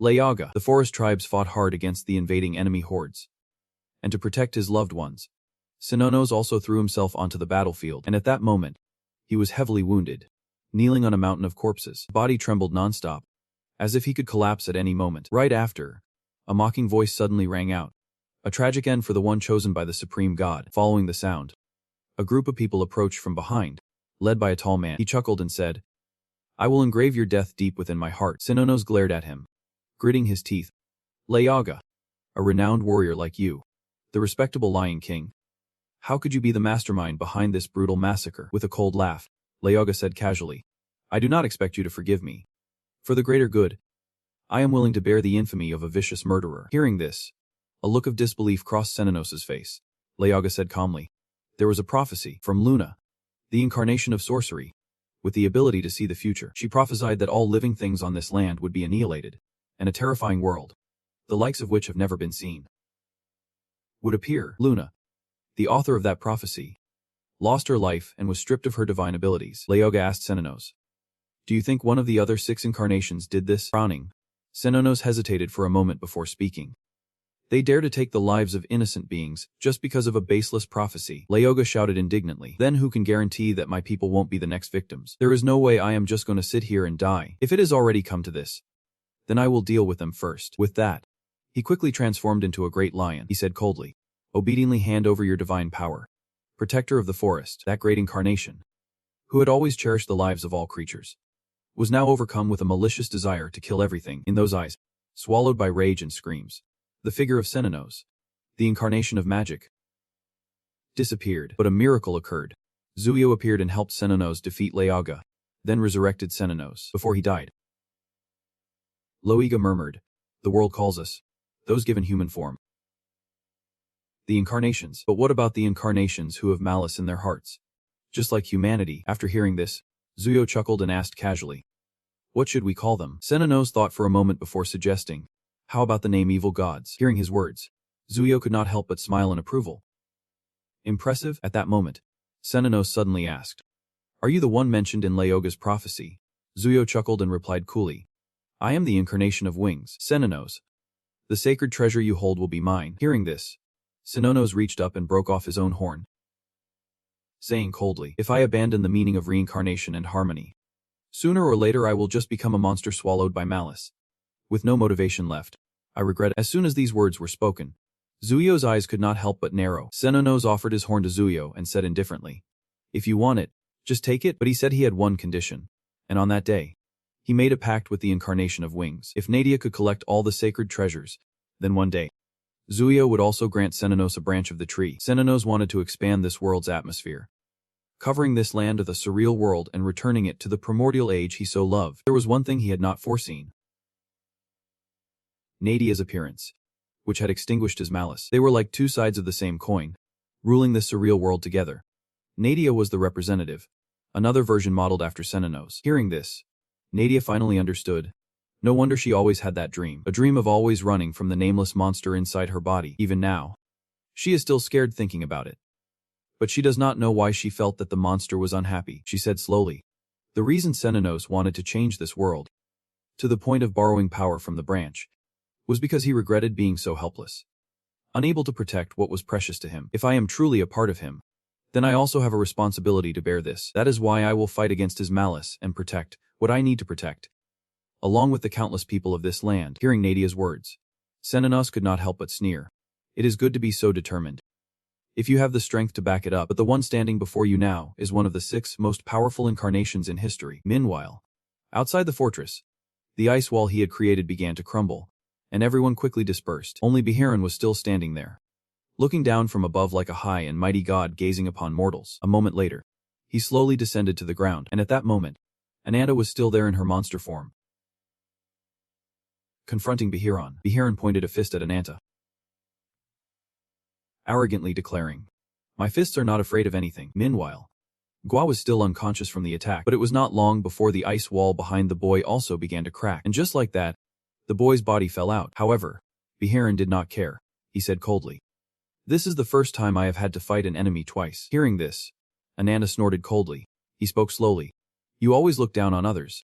Leyaga. The forest tribes fought hard against the invading enemy hordes, and to protect his loved ones, Senanos also threw himself onto the battlefield. And at that moment, he was heavily wounded, kneeling on a mountain of corpses. His body trembled nonstop, as if he could collapse at any moment. Right after, a mocking voice suddenly rang out, a tragic end for the one chosen by the supreme god. Following the sound, a group of people approached from behind, led by a tall man. He chuckled and said, "I will engrave your death deep within my heart." Senanos glared at him, gritting his teeth. "Leyaga, a renowned warrior like you, the respectable Lion King. How could you be the mastermind behind this brutal massacre?" With a cold laugh, Leyaga said casually, "I do not expect you to forgive me. For the greater good, I am willing to bear the infamy of a vicious murderer." Hearing this, a look of disbelief crossed Senanos' face. Leyaga said calmly, "There was a prophecy from Luna, the incarnation of sorcery, with the ability to see the future. She prophesied that all living things on this land would be annihilated, and a terrifying world, the likes of which have never been seen, would appear. Luna, the author of that prophecy, lost her life and was stripped of her divine abilities." Leyaga asked Senanos, "Do you think one of the other 6 incarnations did this?" Frowning, Senanos hesitated for a moment before speaking. "They dare to take the lives of innocent beings just because of a baseless prophecy," Leyaga shouted indignantly. "Then who can guarantee that my people won't be the next victims? There is no way I am just going to sit here and die. If it has already come to this, then I will deal with them first." With that, he quickly transformed into a great lion. He said coldly, "Obediently hand over your divine power, protector of the forest, that great incarnation, who had always cherished the lives of all creatures, was now overcome with a malicious desire to kill everything in those eyes, swallowed by rage and screams. The figure of Sennenos, the incarnation of magic, disappeared, but a miracle occurred. Zuyo appeared and helped Sennenos defeat Leaga, then resurrected Sennenos before he died. Loiga murmured, "The world calls us, those given human form, the incarnations. But what about the incarnations who have malice in their hearts? Just like humanity." After hearing this, Zuyo chuckled and asked casually, "What should we call them?" Sennenos thought for a moment before suggesting, "How about the name evil gods?" Hearing his words, Zuyo could not help but smile in approval. Impressive. At that moment, Sennenos suddenly asked, "Are you the one mentioned in Leoga's prophecy?" Zuyo chuckled and replied coolly, "I am the incarnation of wings." Sennenos, "The sacred treasure you hold will be mine." Hearing this, Sennenos reached up and broke off his own horn, saying coldly, "If I abandon the meaning of reincarnation and harmony, sooner or later I will just become a monster swallowed by malice, with no motivation left. I regret it." As soon as these words were spoken, Zuyo's eyes could not help but narrow. Sennenos offered his horn to Zuyo and said indifferently, "If you want it, just take it." But he said he had one condition, and on that day, he made a pact with the incarnation of wings. If Nadia could collect all the sacred treasures, then one day, Zuyo would also grant Sennenos a branch of the tree. Sennenos wanted to expand this world's atmosphere, covering this land of the surreal world and returning it to the primordial age he so loved. There was one thing he had not foreseen: Nadia's appearance, which had extinguished his malice. They were like two sides of the same coin, ruling this surreal world together. Nadia was the representative, another version modeled after Sennenos. Hearing this, Nadia finally understood. No wonder she always had that dream, a dream of always running from the nameless monster inside her body. Even now, she is still scared thinking about it. But she does not know why she felt that the monster was unhappy. She said slowly, "The reason Sennenos wanted to change this world, to the point of borrowing power from the branch, was because he regretted being so helpless, unable to protect what was precious to him. If I am truly a part of him, then I also have a responsibility to bear this. That is why I will fight against his malice and protect what I need to protect, along with the countless people of this land." Hearing Nadia's words, Sennenos could not help but sneer. "It is good to be so determined, if you have the strength to back it up, but the one standing before you now is one of the 6 most powerful incarnations in history." Meanwhile, outside the fortress, the ice wall he had created began to crumble, and everyone quickly dispersed. Only Beheron was still standing there, looking down from above like a high and mighty god gazing upon mortals. A moment later, he slowly descended to the ground, and at that moment, Anata was still there in her monster form. Confronting Beheron, Beheron pointed a fist at Anata, arrogantly declaring, "My fists are not afraid of anything." Meanwhile, Gua was still unconscious from the attack, but it was not long before the ice wall behind the boy also began to crack, and just like that, the boy's body fell out. However, Beheron did not care. He said coldly, "This is the first time I have had to fight an enemy twice." Hearing this, Anata snorted coldly. He spoke slowly, "You always look down on others,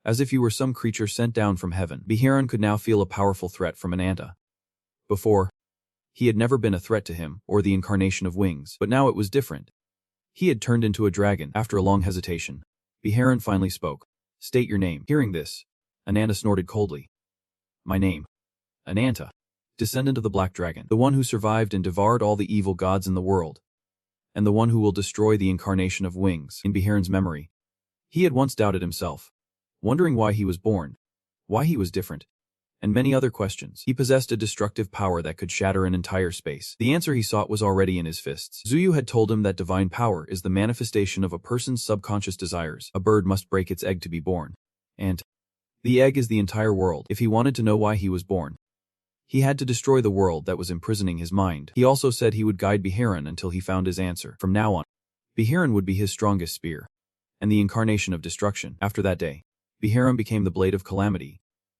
as if you were some creature sent down from heaven." Beheron could now feel a powerful threat from Anata. Before, he had never been a threat to him or the incarnation of wings, but now it was different. He had turned into a dragon. After a long hesitation, Beheron finally spoke, "State your name." Hearing this, Anata snorted coldly. "My name, Anata, descendant of the Black Dragon, the one who survived and devoured all the evil gods in the world, and the one who will destroy the incarnation of wings." In Beheron's memory, he had once doubted himself, wondering why he was born, why he was different, and many other questions. He possessed a destructive power that could shatter an entire space. The answer he sought was already in his fists. Zuyu had told him that divine power is the manifestation of a person's subconscious desires. A bird must break its egg to be born, and the egg is the entire world. If he wanted to know why he was born, he had to destroy the world that was imprisoning his mind. He also said he would guide Beheron until he found his answer. From now on, Beheron would be his strongest spear, and the incarnation of destruction. After that day, Beheron became the Blade of Calamity,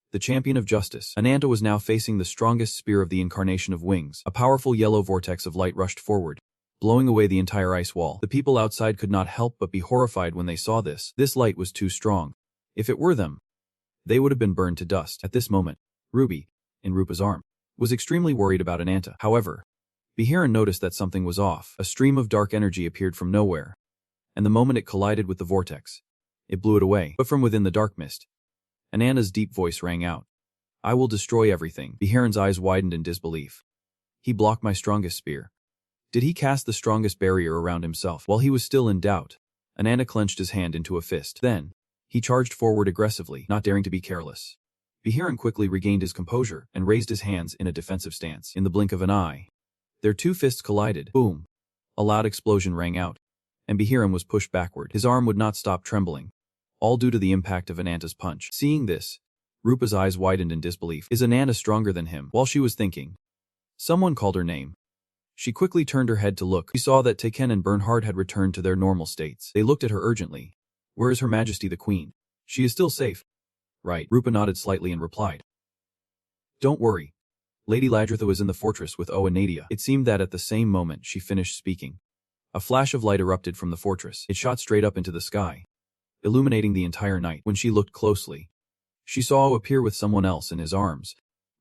the champion of justice. Anata was now facing the strongest spear of the incarnation of wings. A powerful yellow vortex of light rushed forward, blowing away the entire ice wall. The people outside could not help but be horrified when they saw this. This light was too strong. If it were them, they would have been burned to dust. At this moment, Ruby, in Rupa's arm, was extremely worried about Anata. However, Beheron noticed that something was off. A stream of dark energy appeared from nowhere, and the moment it collided with the vortex, it blew it away. But from within the dark mist, Anata's deep voice rang out, "I will destroy everything." Beheron's eyes widened in disbelief. He blocked my strongest spear. Did he cast the strongest barrier around himself? While he was still in doubt, Anata clenched his hand into a fist. Then, He charged forward aggressively, not daring to be careless. Behiram quickly regained his composure and raised his hands in a defensive stance. In the blink of an eye, their two fists collided. Boom! A loud explosion rang out, and Behiram was pushed backward. His arm would not stop trembling, all due to the impact of Anata's punch. Seeing this, Rupa's eyes widened in disbelief. Is Anata stronger than him? While she was thinking, someone called her name. She quickly turned her head to look. She saw that Teiken and Bernhard had returned to their normal states. They looked at her urgently. Where is Her Majesty the Queen? She is still safe. Right. Rupa nodded slightly and replied. Don't worry. Lady Ladritha was in the fortress with O and Nadia. It seemed that at the same moment she finished speaking, a flash of light erupted from the fortress. It shot straight up into the sky, illuminating the entire night. When she looked closely, she saw O appear with someone else in his arms.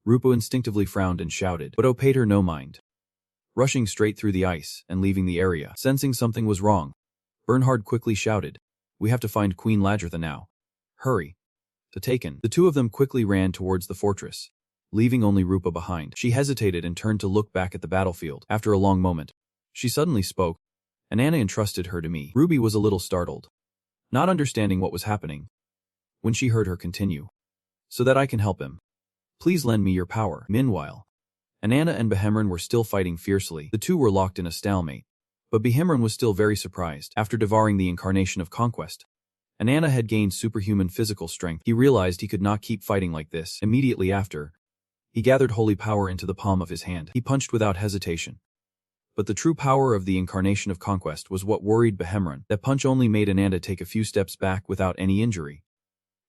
Rupa instinctively frowned and shouted, but O paid her no mind, rushing straight through the ice and leaving the area. Sensing something was wrong, Bernhard quickly shouted, we have to find Queen Ladritha now. Hurry. To Teiken. The two of them quickly ran towards the fortress, leaving only Rupa behind. She hesitated and turned to look back at the battlefield. After a long moment, she suddenly spoke. Anata entrusted her to me. Ruby was a little startled, not understanding what was happening, when she heard her continue. So that I can help him. Please lend me your power. Meanwhile, Anata and Behiram were still fighting fiercely. The two were locked in a stalemate, but Behiram was still very surprised. After devouring the incarnation of conquest, Anata had gained superhuman physical strength. He realized he could not keep fighting like this. Immediately after, he gathered holy power into the palm of his hand. He punched without hesitation. But the true power of the incarnation of conquest was what worried Behiram. That punch only made Anata take a few steps back without any injury,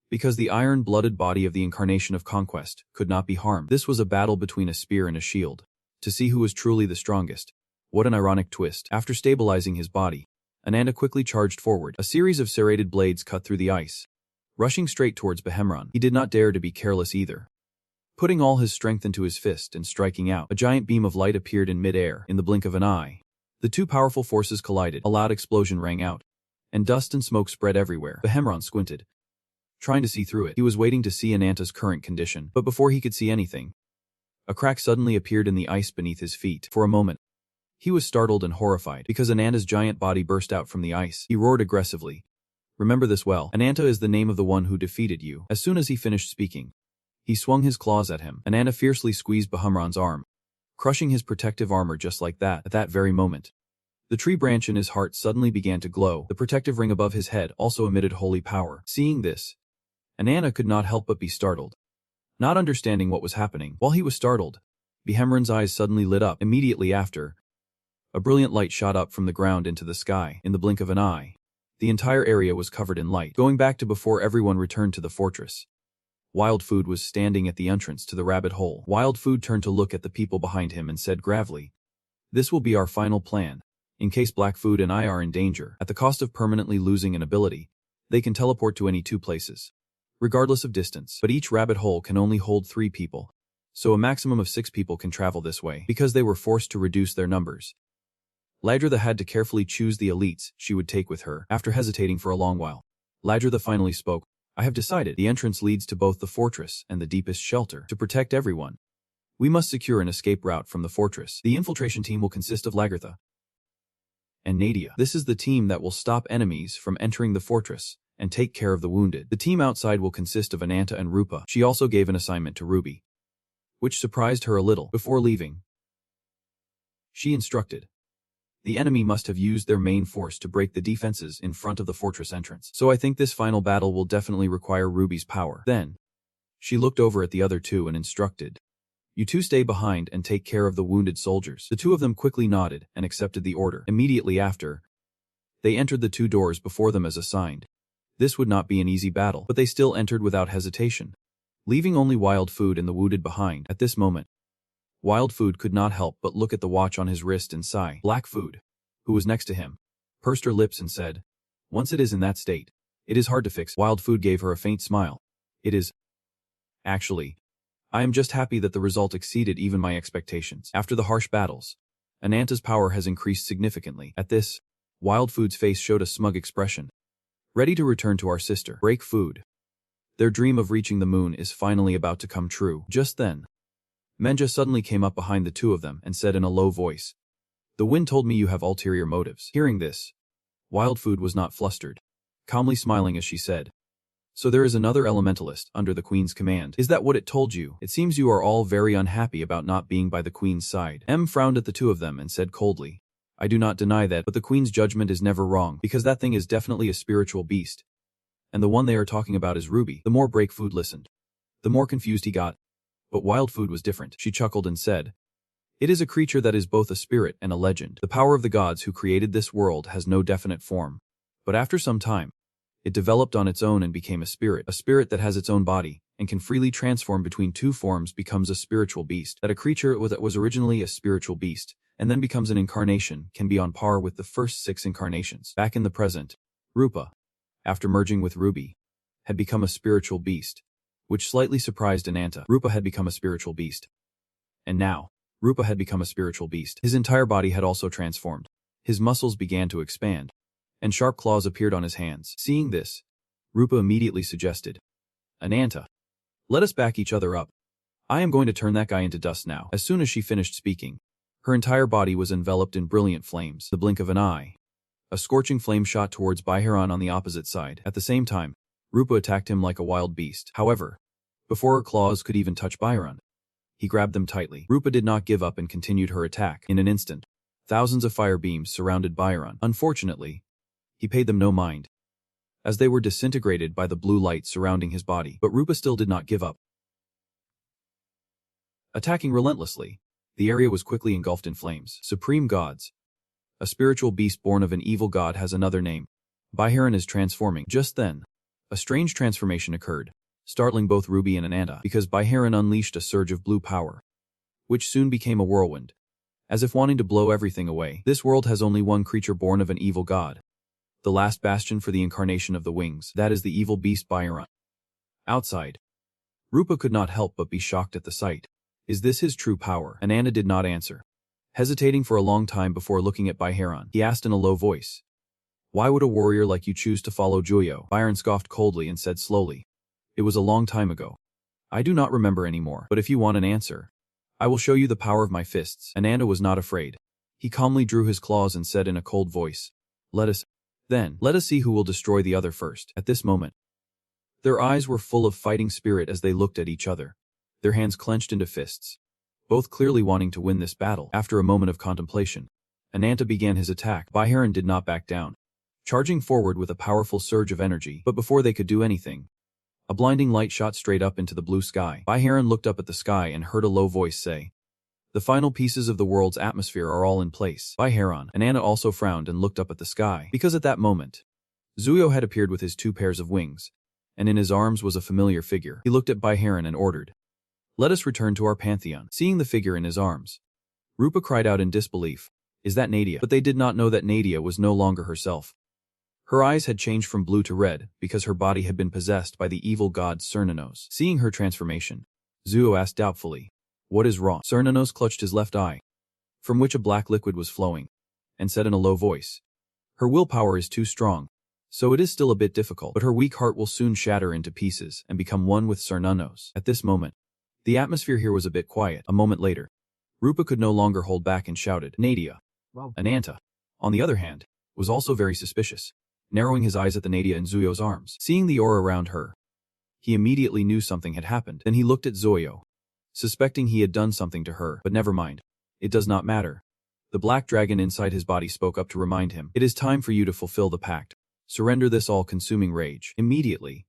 because the iron-blooded body of the incarnation of conquest could not be harmed. This was a battle between a spear and a shield, to see who was truly the strongest. What an ironic twist. After stabilizing his body, Anata quickly charged forward. A series of serrated blades cut through the ice, rushing straight towards Behiram. He did not dare to be careless either, putting all his strength into his fist and striking out. A giant beam of light appeared in mid-air. In the blink of an eye, the two powerful forces collided. A loud explosion rang out, and dust and smoke spread everywhere. Behiram squinted, trying to see through it. He was waiting to see Anata's current condition, but before he could see anything, a crack suddenly appeared in the ice beneath his feet. For a moment, he was startled and horrified, because Anata's giant body burst out from the ice. He roared aggressively. Remember this well. Anata is the name of the one who defeated you. As soon as he finished speaking, he swung his claws at him. Anata fiercely squeezed Behiram's arm, crushing his protective armor just like that. At that very moment, the tree branch in his heart suddenly began to glow. The protective ring above his head also emitted holy power. Seeing this, Anata could not help but be startled, not understanding what was happening. While he was startled, Behiram's eyes suddenly lit up. Immediately after, a brilliant light shot up from the ground into the sky. In the blink of an eye, the entire area was covered in light. Going back to before everyone returned to the fortress, Wild Food was standing at the entrance to the rabbit hole. Wild Food turned to look at the people behind him and said gravely, this will be our final plan. In case Black Food and I are in danger, at the cost of permanently losing an ability, they can teleport to any two places, regardless of distance. But each rabbit hole can only hold 3 people, so a maximum of 6 people can travel this way. Because they were forced to reduce their numbers, Ladritha had to carefully choose the elites she would take with her. After hesitating for a long while, Ladritha finally spoke. I have decided. The entrance leads to both the fortress and the deepest shelter. To protect everyone, we must secure an escape route from the fortress. The infiltration team will consist of Ladritha and Nadia. This is the team that will stop enemies from entering the fortress and take care of the wounded. The team outside will consist of Anata and Rupa. She also gave an assignment to Ruby, which surprised her a little. Before leaving, she instructed, the enemy must have used their main force to break the defenses in front of the fortress entrance. So I think this final battle will definitely require Ruby's power. Then, she looked over at the other two and instructed, you two stay behind and take care of the wounded soldiers. The two of them quickly nodded and accepted the order. Immediately after, they entered the 2 doors before them as assigned. This would not be an easy battle, but they still entered without hesitation, leaving only Wild Food and the wounded behind. At this moment, Wild Food could not help but look at the watch on his wrist and sigh. Black Food, who was next to him, pursed her lips and said, once it is in that state, it is hard to fix. Wild Food gave her a faint smile. It is. Actually, I am just happy that the result exceeded even my expectations. After the harsh battles, Ananta's power has increased significantly. At this, Wild Food's face showed a smug expression. Ready to return to our sister. Break Food. Their dream of reaching the moon is finally about to come true. Just then, Menja suddenly came up behind the two of them and said in a low voice, the wind told me you have ulterior motives. Hearing this, Wild Food was not flustered, calmly smiling as she said, So there is another elementalist under the Queen's command. Is that what it told you? It seems you are all very unhappy about not being by the Queen's side. M frowned at the two of them and said coldly, I do not deny that, but the Queen's judgment is never wrong, because that thing is definitely a spiritual beast. And the one they are talking about is Ruby. The more Breakfood listened, the more confused he got. But Wildfood was different. She chuckled and said, it is a creature that is both a spirit and a legend. The power of the gods who created this world has no definite form. But after some time, it developed on its own and became a spirit that has its own body, and can freely transform between two forms, becomes a spiritual beast. That a creature that was originally a spiritual beast, and then becomes an incarnation, can be on par with the first 6 incarnations. Back in the present, Rupa, after merging with Ruby, had become a spiritual beast, which slightly surprised Anata. Rupa had become a spiritual beast. And now, Rupa had become a spiritual beast. His entire body had also transformed. His muscles began to expand, and sharp claws appeared on his hands. Seeing this, Rupa immediately suggested, Anata, let us back each other up. I am going to turn that guy into dust now. As soon as she finished speaking, her entire body was enveloped in brilliant flames. The blink of an eye, a scorching flame shot towards Baiharan on the opposite side. At the same time, Rupa attacked him like a wild beast. However, before her claws could even touch Baiharan, he grabbed them tightly. Rupa did not give up and continued her attack. In an instant, thousands of fire beams surrounded Baiharan. Unfortunately, he paid them no mind, as they were disintegrated by the blue light surrounding his body. But Rupa still did not give up. Attacking relentlessly, the area was quickly engulfed in flames. Supreme gods. A spiritual beast born of an evil god has another name. Baiharan is transforming. Just then, a strange transformation occurred, startling both Ruby and Anata, because Baiharan unleashed a surge of blue power, which soon became a whirlwind, as if wanting to blow everything away. This world has only one creature born of an evil god, the last bastion for the incarnation of the wings, that is the evil beast Baiharan. Outside, Rupa could not help but be shocked at the sight. Is this his true power? Anata did not answer. Hesitating for a long time before looking at Baiharan, he asked in a low voice, why would a warrior like you choose to follow Juyo? Baiharan scoffed coldly and said slowly, it was a long time ago. I do not remember anymore, but if you want an answer, I will show you the power of my fists. Anata was not afraid. He calmly drew his claws and said in a cold voice, let us see who will destroy the other first. At this moment, their eyes were full of fighting spirit as they looked at each other, their hands clenched into fists, both clearly wanting to win this battle. After a moment of contemplation, Anata began his attack. Baiharan did not back down, charging forward with a powerful surge of energy. But before they could do anything, a blinding light shot straight up into the blue sky. Baiharan looked up at the sky and heard a low voice say, the final pieces of the world's atmosphere are all in place. Baiharan. Anata also frowned and looked up at the sky, because at that moment, Zuyo had appeared with his 2 pairs of wings, and in his arms was a familiar figure. He looked at Baiharan and ordered, let us return to our pantheon. Seeing the figure in his arms, Rupa cried out in disbelief, is that Nadia? But they did not know that Nadia was no longer herself. Her eyes had changed from blue to red because her body had been possessed by the evil god Cernunnos. Seeing her transformation, Zuyo asked doubtfully, what is wrong? Cernunnos clutched his left eye, from which a black liquid was flowing, and said in a low voice, her willpower is too strong, so it is still a bit difficult, but her weak heart will soon shatter into pieces and become one with Cernunnos. At this moment, the atmosphere here was a bit quiet. A moment later, Rupa could no longer hold back and shouted, Nadia. Wow. Anata, on the other hand, was also very suspicious, narrowing his eyes at the Nadia in Zuyo's arms. Seeing the aura around her, he immediately knew something had happened. Then he looked at Zuyo, suspecting he had done something to her. But never mind. It does not matter. The black dragon inside his body spoke up to remind him, it is time for you to fulfill the pact. Surrender this all-consuming rage. Immediately,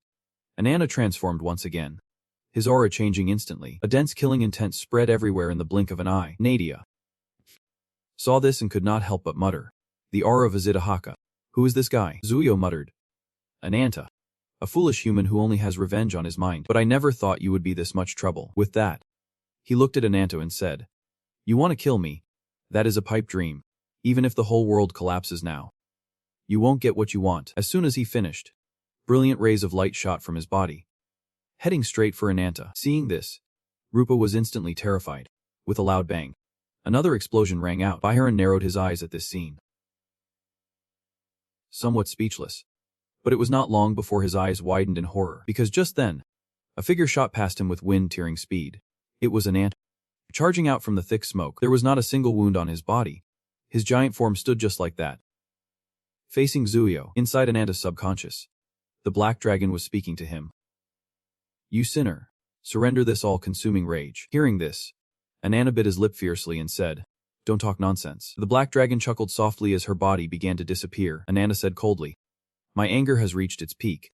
Anata transformed once again, his aura changing instantly. A dense killing intent spread everywhere in the blink of an eye. Nadia saw this and could not help but mutter, the aura of Azida Haka. Who is this guy? Zuyo muttered. Anata. A foolish human who only has revenge on his mind. But I never thought you would be this much trouble. With that, he looked at Anata and said, you want to kill me? That is a pipe dream. Even if the whole world collapses now, you won't get what you want. As soon as he finished, brilliant rays of light shot from his body, heading straight for Anata. Seeing this, Rupa was instantly terrified. With a loud bang, another explosion rang out. Baiharan narrowed his eyes at this scene, somewhat speechless. But it was not long before his eyes widened in horror, because just then, a figure shot past him with wind-tearing speed. It was Anata. Charging out from the thick smoke, there was not a single wound on his body. His giant form stood just like that, facing Zuyo, inside Anata's subconscious. The black dragon was speaking to him. You sinner. Surrender this all-consuming rage. Hearing this, Anata bit his lip fiercely and said, Don't talk nonsense. The black dragon chuckled softly as her body began to disappear. Anata said coldly, My anger has reached its peak.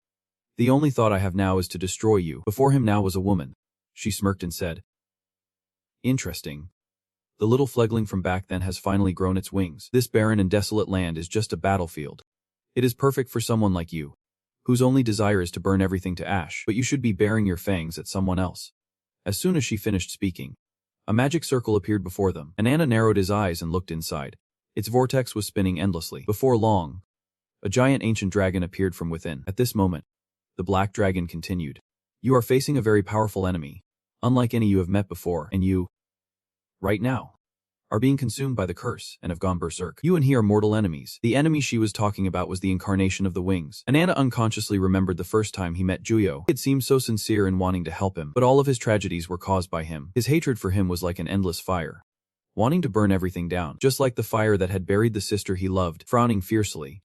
The only thought I have now is to destroy you. Before him now was a woman. She smirked and said, Interesting. The little fledgling from back then has finally grown its wings. This barren and desolate land is just a battlefield. It is perfect for someone like you, whose only desire is to burn everything to ash, but you should be baring your fangs at someone else. As soon as she finished speaking, a magic circle appeared before them. Anata narrowed his eyes and looked inside. Its vortex was spinning endlessly. Before long, a giant ancient dragon appeared from within. At this moment, the black dragon continued, You are facing a very powerful enemy, unlike any you have met before, and you, right now, are being consumed by the curse and have gone berserk. You and he are mortal enemies. The enemy she was talking about was the incarnation of the wings. Anata unconsciously remembered the first time he met Juyo. It seemed so sincere in wanting to help him, but all of his tragedies were caused by him. His hatred for him was like an endless fire, wanting to burn everything down, just like the fire that had buried the sister he loved. Frowning fiercely,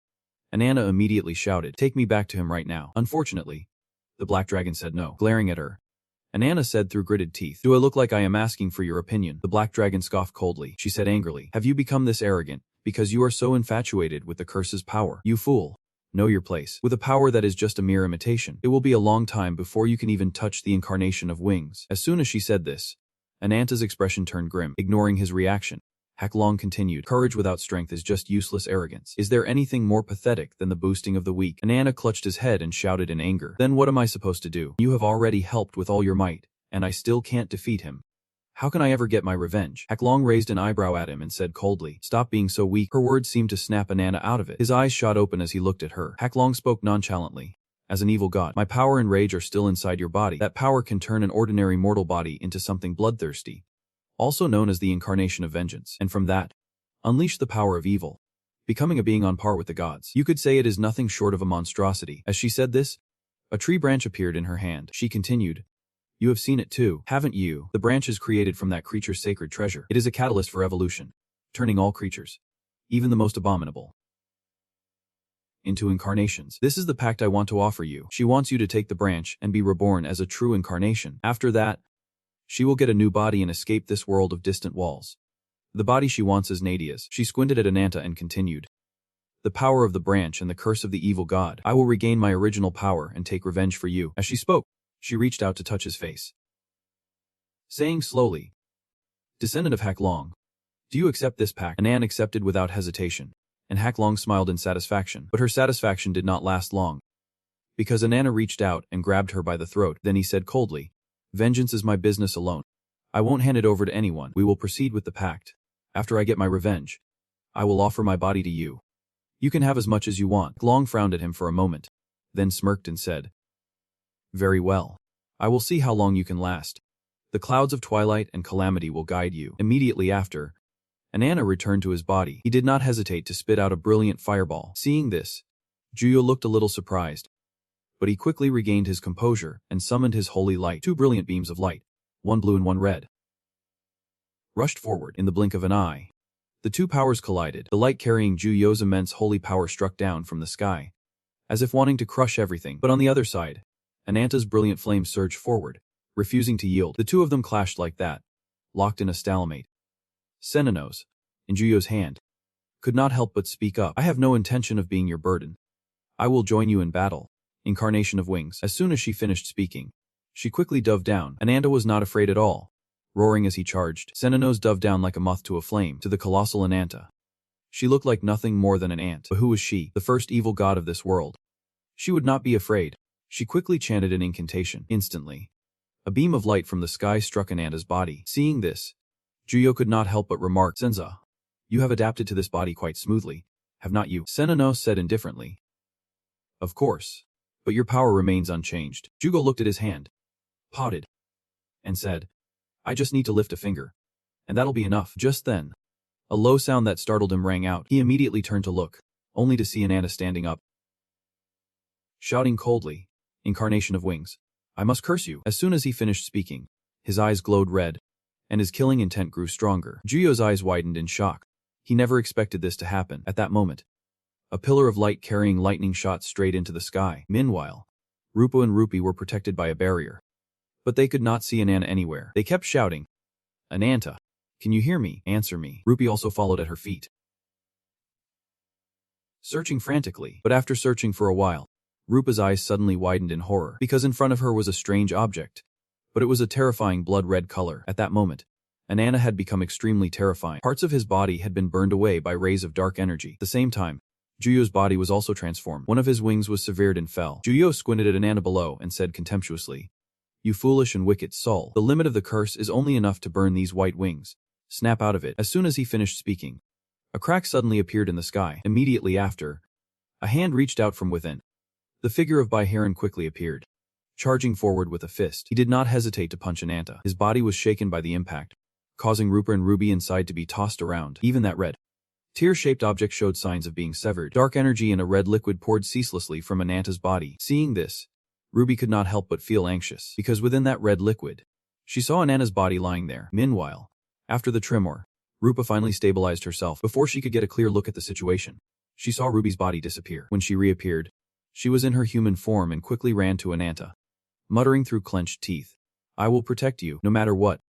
Anata immediately shouted, Take me back to him right now. Unfortunately, the black dragon said no, glaring at her. Anata said through gritted teeth, Do I look like I am asking for your opinion? The black dragon scoffed coldly. She said angrily, Have you become this arrogant because you are so infatuated with the curse's power? You fool. Know your place. With a power that is just a mere imitation, it will be a long time before you can even touch the incarnation of wings. As soon as she said this, Ananta's expression turned grim, ignoring his reaction. Haklong continued, Courage without strength is just useless arrogance. Is there anything more pathetic than the boosting of the weak? Anata clutched his head and shouted in anger. Then what am I supposed to do? You have already helped with all your might, and I still can't defeat him. How can I ever get my revenge? Haklong raised an eyebrow at him and said coldly, Stop being so weak. Her words seemed to snap Anata out of it. His eyes shot open as he looked at her. Haklong spoke nonchalantly. As an evil god, my power and rage are still inside your body. That power can turn an ordinary mortal body into something bloodthirsty, also known as the incarnation of vengeance, and from that, unleash the power of evil, becoming a being on par with the gods. You could say it is nothing short of a monstrosity. As she said this, a tree branch appeared in her hand. She continued, You have seen it too, haven't you? The branch is created from that creature's sacred treasure. It is a catalyst for evolution, turning all creatures, even the most abominable, into incarnations. This is the pact I want to offer you. She wants you to take the branch and be reborn as a true incarnation. After that, she will get a new body and escape this world of distant walls. The body she wants is Nadia's. She squinted at Anata and continued, The power of the branch and the curse of the evil god. I will regain my original power and take revenge for you. As she spoke, she reached out to touch his face, saying slowly, Descendant of Haklong, do you accept this pact? Anata accepted without hesitation, and Haklong smiled in satisfaction. But her satisfaction did not last long, because Anata reached out and grabbed her by the throat. Then he said coldly, Vengeance is my business alone. I won't hand it over to anyone. We will proceed with the pact. After I get my revenge, I will offer my body to you. You can have as much as you want. Long frowned at him for a moment, then smirked and said, Very well. I will see how long you can last. The clouds of twilight and calamity will guide you. Immediately after, Anata returned to his body. He did not hesitate to spit out a brilliant fireball. Seeing this, Juyo looked a little surprised, but he quickly regained his composure and summoned his holy light. 2 brilliant beams of light, one blue and one red, rushed forward. In the blink of an eye, the 2 powers collided. The light carrying Juyo's immense holy power struck down from the sky, as if wanting to crush everything. But on the other side, Anata's brilliant flame surged forward, refusing to yield. The 2 of them clashed like that, locked in a stalemate. Senino's, in Juyo's hand, could not help but speak up. I have no intention of being your burden. I will join you in battle. Incarnation of wings. As soon as she finished speaking, she quickly dove down. Anata was not afraid at all, roaring as he charged. Senino's dove down like a moth to a flame, to the colossal Anata. She looked like nothing more than an ant. But who was she? The first evil god of this world. She would not be afraid. She quickly chanted an incantation. Instantly, a beam of light from the sky struck Anata's body. Seeing this, Juyo could not help but remark, Senza, you have adapted to this body quite smoothly, have not you? Senino said indifferently, Of course. But your power remains unchanged. Jugo looked at his hand, pouted, and said, I just need to lift a finger, and that'll be enough. Just then, a low sound that startled him rang out. He immediately turned to look, only to see Anata standing up, shouting coldly, Incarnation of wings, I must curse you. As soon as he finished speaking, his eyes glowed red, and his killing intent grew stronger. Juyo's eyes widened in shock. He never expected this to happen. At that moment, a pillar of light carrying lightning shot straight into the sky. Meanwhile, Rupa and Rupi were protected by a barrier. But they could not see Anata anywhere. They kept shouting, "Ananta, can you hear me? Answer me." Rupi also followed at her feet, searching frantically. But after searching for a while, Rupa's eyes suddenly widened in horror, because in front of her was a strange object. But it was a terrifying blood-red color. At that moment, Anata had become extremely terrifying. Parts of his body had been burned away by rays of dark energy. At the same time, Juyo's body was also transformed. One of his wings was severed and fell. Juyo squinted at Anata below and said contemptuously, "You foolish and wicked soul. The limit of the curse is only enough to burn these white wings. Snap out of it." As soon as he finished speaking, a crack suddenly appeared in the sky. Immediately after, a hand reached out from within. The figure of Baiharan quickly appeared, charging forward with a fist. He did not hesitate to punch Ananta. His body was shaken by the impact, causing Rupa and Ruby inside to be tossed around. Even that red, tear-shaped object showed signs of being severed. Dark energy and a red liquid poured ceaselessly from Ananta's body. Seeing this, Ruby could not help but feel anxious, because within that red liquid, she saw Ananta's body lying there. Meanwhile, after the tremor, Rupa finally stabilized herself. Before she could get a clear look at the situation, she saw Ruby's body disappear. When she reappeared, she was in her human form and quickly ran to Ananta, muttering through clenched teeth, "I will protect you, no matter what."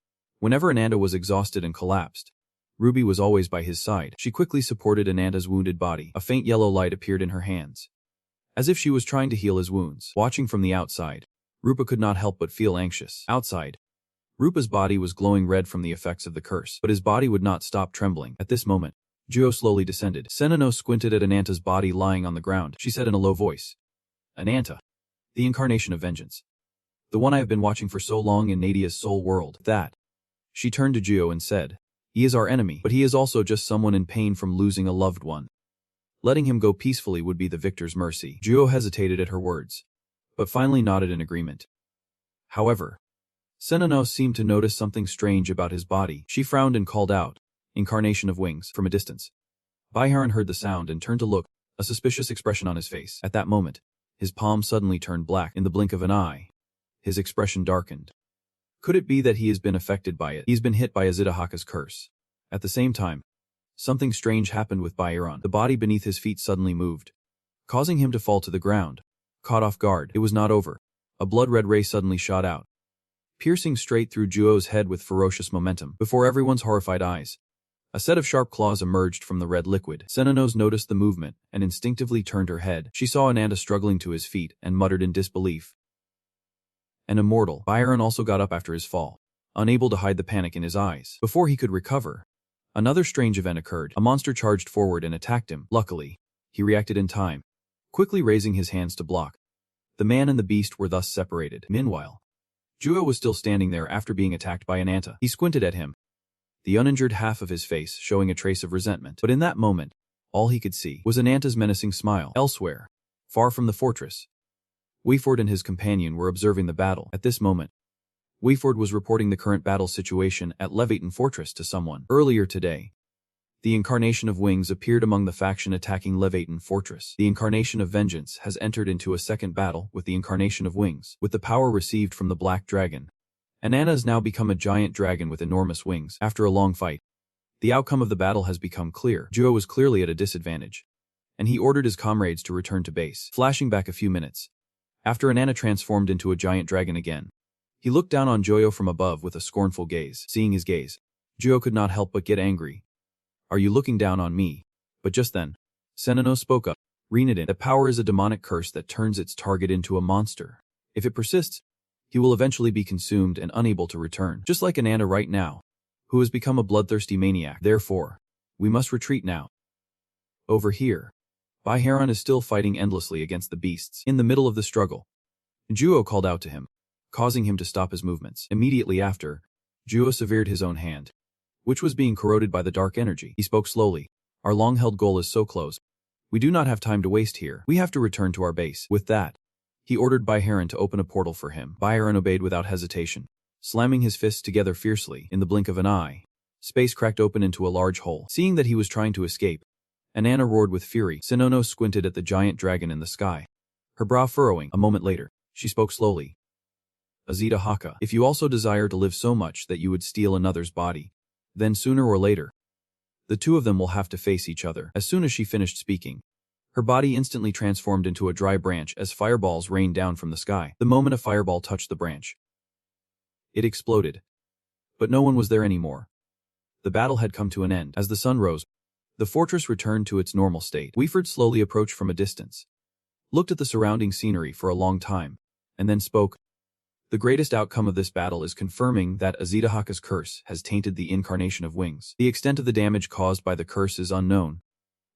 Whenever Ananta was exhausted and collapsed, Ruby was always by his side. She quickly supported Ananta's wounded body. A faint yellow light appeared in her hands, as if she was trying to heal his wounds. Watching from the outside, Rupa could not help but feel anxious. Outside, Rupa's body was glowing red from the effects of the curse, but his body would not stop trembling. At this moment, Juyo slowly descended. Senano squinted at Ananta's body lying on the ground. She said in a low voice, "Ananta, the incarnation of vengeance. The one I have been watching for so long in Nadia's soul world." That. She turned to Juyo and said, "He is our enemy, but he is also just someone in pain from losing a loved one. Letting him go peacefully would be the victor's mercy." Juyo hesitated at her words, but finally nodded in agreement. However, Senano seemed to notice something strange about his body. She frowned and called out, "Incarnation of wings," from a distance. Baiharan heard the sound and turned to look, a suspicious expression on his face. At that moment, his palm suddenly turned black. In the blink of an eye, his expression darkened. Could it be that he has been affected by it? He's been hit by Azida Haka's curse. At the same time, something strange happened with Baiharan. The body beneath his feet suddenly moved, causing him to fall to the ground. Caught off guard, it was not over. A blood-red ray suddenly shot out, piercing straight through Juyo's head with ferocious momentum. Before everyone's horrified eyes, a set of sharp claws emerged from the red liquid. Senano's noticed the movement and instinctively turned her head. She saw Ananta struggling to his feet and muttered in disbelief, "An immortal." Baiharan also got up after his fall, unable to hide the panic in his eyes. Before he could recover, another strange event occurred. A monster charged forward and attacked him. Luckily, he reacted in time, quickly raising his hands to block. The man and the beast were thus separated. Meanwhile, Juyo was still standing there after being attacked by Ananta. He squinted at him, the uninjured half of his face showing a trace of resentment. But in that moment, all he could see was Ananta's menacing smile. Elsewhere, far from the fortress, Weeford and his companion were observing the battle. At this moment, Weeford was reporting the current battle situation at Leviathan Fortress to someone. Earlier today, the Incarnation of Wings appeared among the faction attacking Leviathan Fortress. The Incarnation of Vengeance has entered into a second battle with the Incarnation of Wings. With the power received from the Black Dragon, Anata has now become a giant dragon with enormous wings. After a long fight, the outcome of the battle has become clear. Juyo was clearly at a disadvantage, and he ordered his comrades to return to base. Flashing back a few minutes, after Anata transformed into a giant dragon again, he looked down on Juyo from above with a scornful gaze. Seeing his gaze, Juyo could not help but get angry. "Are you looking down on me?" But just then, Senano spoke up. "Renadin, that power is a demonic curse that turns its target into a monster. If it persists, he will eventually be consumed and unable to return. Just like Anata right now, who has become a bloodthirsty maniac. Therefore, we must retreat now." Over here, Baiharan is still fighting endlessly against the beasts. In the middle of the struggle, Juyo called out to him, causing him to stop his movements. Immediately after, Juyo severed his own hand, which was being corroded by the dark energy. He spoke slowly. "Our long-held goal is so close. We do not have time to waste here. We have to return to our base." With that, he ordered Baiharan to open a portal for him. Baiharan obeyed without hesitation, slamming his fists together fiercely. In the blink of an eye, space cracked open into a large hole. Seeing that he was trying to escape, Ananta roared with fury. Senano squinted at the giant dragon in the sky, her brow furrowing. A moment later, she spoke slowly. "Azida Haka, if you also desire to live so much that you would steal another's body, then sooner or later, the two of them will have to face each other." As soon as she finished speaking, Her body instantly transformed into a dry branch as fireballs rained down from the sky. The moment a fireball touched the branch, it exploded. But no one was there anymore. The battle had come to an end. As the sun rose, the fortress returned to its normal state. Weiford slowly approached from a distance, looked at the surrounding scenery for a long time, and then spoke. The greatest outcome of this battle is confirming that Azida Haka's curse has tainted the incarnation of wings. The extent of the damage caused by the curse is unknown,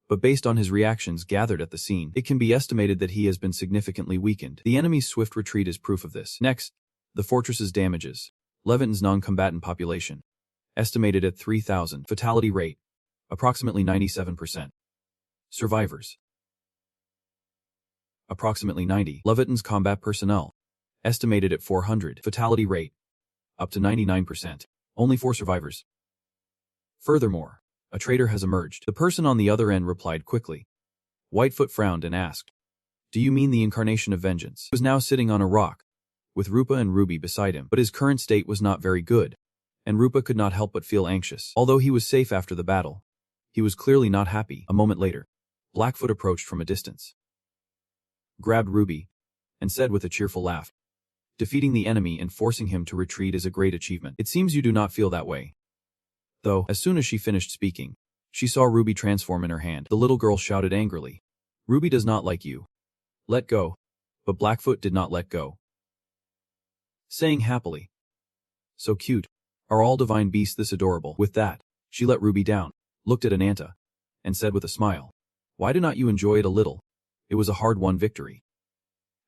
but based on his reactions gathered at the scene, it can be estimated that he has been significantly weakened. The enemy's swift retreat is proof of this. Next, the fortress's damages. Leviton's non-combatant population, estimated at 3,000. Fatality rate, approximately 97%. Survivors, approximately 90. Leviton's combat personnel, estimated at 400. Fatality rate, up to 99%. Only 4 survivors. Furthermore, a traitor has emerged. The person on the other end replied quickly. Whitefoot frowned and asked, "Do you mean the incarnation of vengeance?" He was now sitting on a rock, with Rupa and Ruby beside him, but his current state was not very good, and Rupa could not help but feel anxious. Although he was safe after the battle, he was clearly not happy. A moment later, Blackfoot approached from a distance, grabbed Ruby, and said with a cheerful laugh, "Defeating the enemy and forcing him to retreat is a great achievement. It seems you do not feel that way." Though, as soon as she finished speaking, she saw Ruby transform in her hand. The little girl shouted angrily, "Ruby does not like you. Let go." But Blackfoot did not let go, saying happily, "So cute. Are all divine beasts this adorable?" With that, she let Ruby down, looked at Anata, and said with a smile, "Why do not you enjoy it a little? It was a hard-won victory."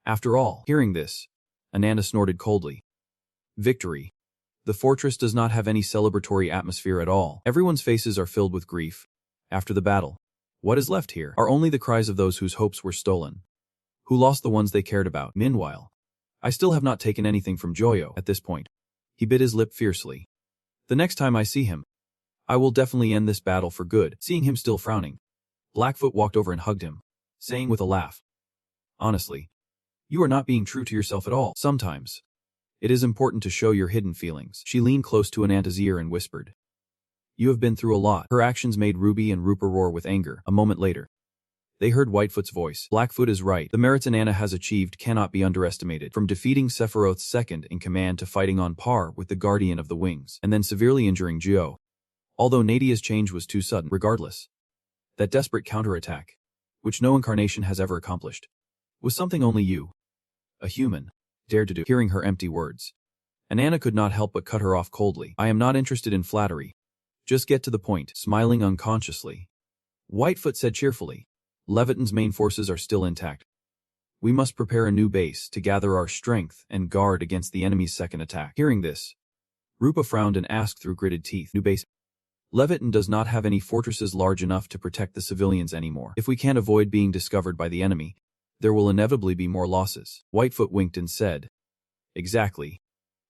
After all, hearing this, Anata snorted coldly. Victory. The fortress does not have any celebratory atmosphere at all. Everyone's faces are filled with grief. After the battle, what is left here are only the cries of those whose hopes were stolen, who lost the ones they cared about. Meanwhile, I still have not taken anything from Joyo at this point. He bit his lip fiercely. The next time I see him, I will definitely end this battle for good. Seeing him still frowning, Blackfoot walked over and hugged him, saying with a laugh, "Honestly, you are not being true to yourself at all. Sometimes it is important to show your hidden feelings." She leaned close to Ananta's ear and whispered, "You have been through a lot." Her actions made Ruby and Rupa roar with anger. A moment later, they heard Whitefoot's voice. Blackfoot is right. The merits Anata has achieved cannot be underestimated. From defeating Sephiroth's second in command to fighting on par with the Guardian of the Wings, and then severely injuring Jio. Although Nadia's change was too sudden, regardless, that desperate counterattack, which no incarnation has ever accomplished, was something only you, a human, dared to do. Hearing her empty words, Anata could not help but cut her off coldly. "I am not interested in flattery. Just get to the point." Smiling unconsciously, Whitefoot said cheerfully, "Leviton's main forces are still intact. We must prepare a new base to gather our strength and guard against the enemy's second attack." Hearing this, Rupa frowned and asked through gritted teeth, "New base? Leviton does not have any fortresses large enough to protect the civilians anymore. If we can't avoid being discovered by the enemy, there will inevitably be more losses." Whitefoot winked and said, "Exactly.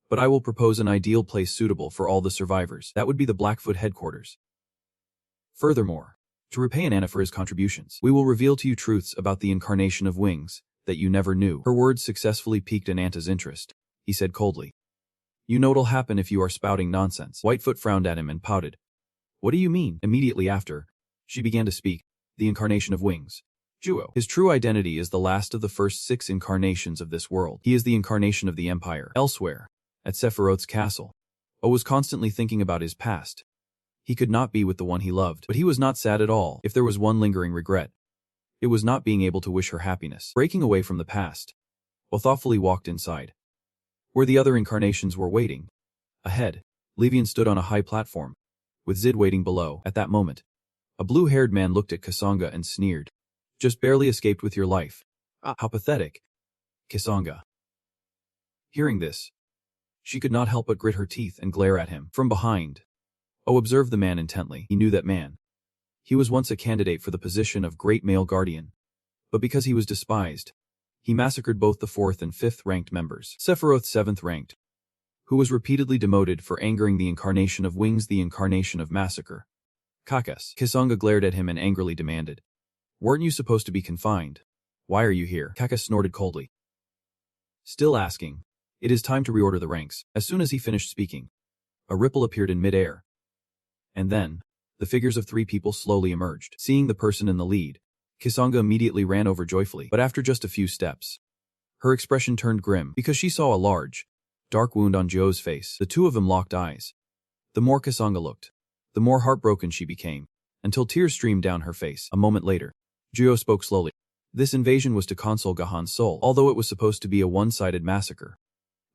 But I will propose an ideal place suitable for all the survivors. That would be the Blackfoot headquarters. Furthermore, to repay Anata for his contributions, we will reveal to you truths about the incarnation of wings that you never knew." Her words successfully piqued Anata's interest. He said coldly, "You know what'll happen if you are spouting nonsense." Whitefoot frowned at him and pouted. "What do you mean?" Immediately after, she began to speak. The incarnation of wings. Juo. His true identity is the last of the first 6 incarnations of this world. He is the incarnation of the Empire. Elsewhere, at Sephiroth's castle, O was constantly thinking about his past. He could not be with the one he loved, but he was not sad at all. If there was one lingering regret, it was not being able to wish her happiness. Breaking away from the past, O thoughtfully walked inside, where the other incarnations were waiting. Ahead, Levian stood on a high platform, with Zid waiting below. At that moment, a blue-haired man looked at Kasanga and sneered. "Just barely escaped with your life. Ah, how pathetic." Kasanga. Hearing this, she could not help but grit her teeth and glare at him. From behind, O observed the man intently. He knew that man. He was once a candidate for the position of Great Male Guardian. But because he was despised, he massacred both the 4th and 5th ranked members. Sephiroth 7th ranked, who was repeatedly demoted for angering the incarnation of wings, the incarnation of massacre. Kakas. Kasanga glared at him and angrily demanded, "Weren't you supposed to be confined? Why are you here?" Kakas snorted coldly. Still asking, "It is time to reorder the ranks." As soon as he finished speaking, a ripple appeared in mid-air. And then, the figures of 3 people slowly emerged. Seeing the person in the lead, Kisanga immediately ran over joyfully, but after just a few steps, her expression turned grim because she saw a large, dark wound on Jo's face. The two of them locked eyes. The more Kisanga looked, the more heartbroken she became, until tears streamed down her face. A moment later, Jo spoke slowly. This invasion was to console Gahan's soul, although it was supposed to be a one-sided massacre.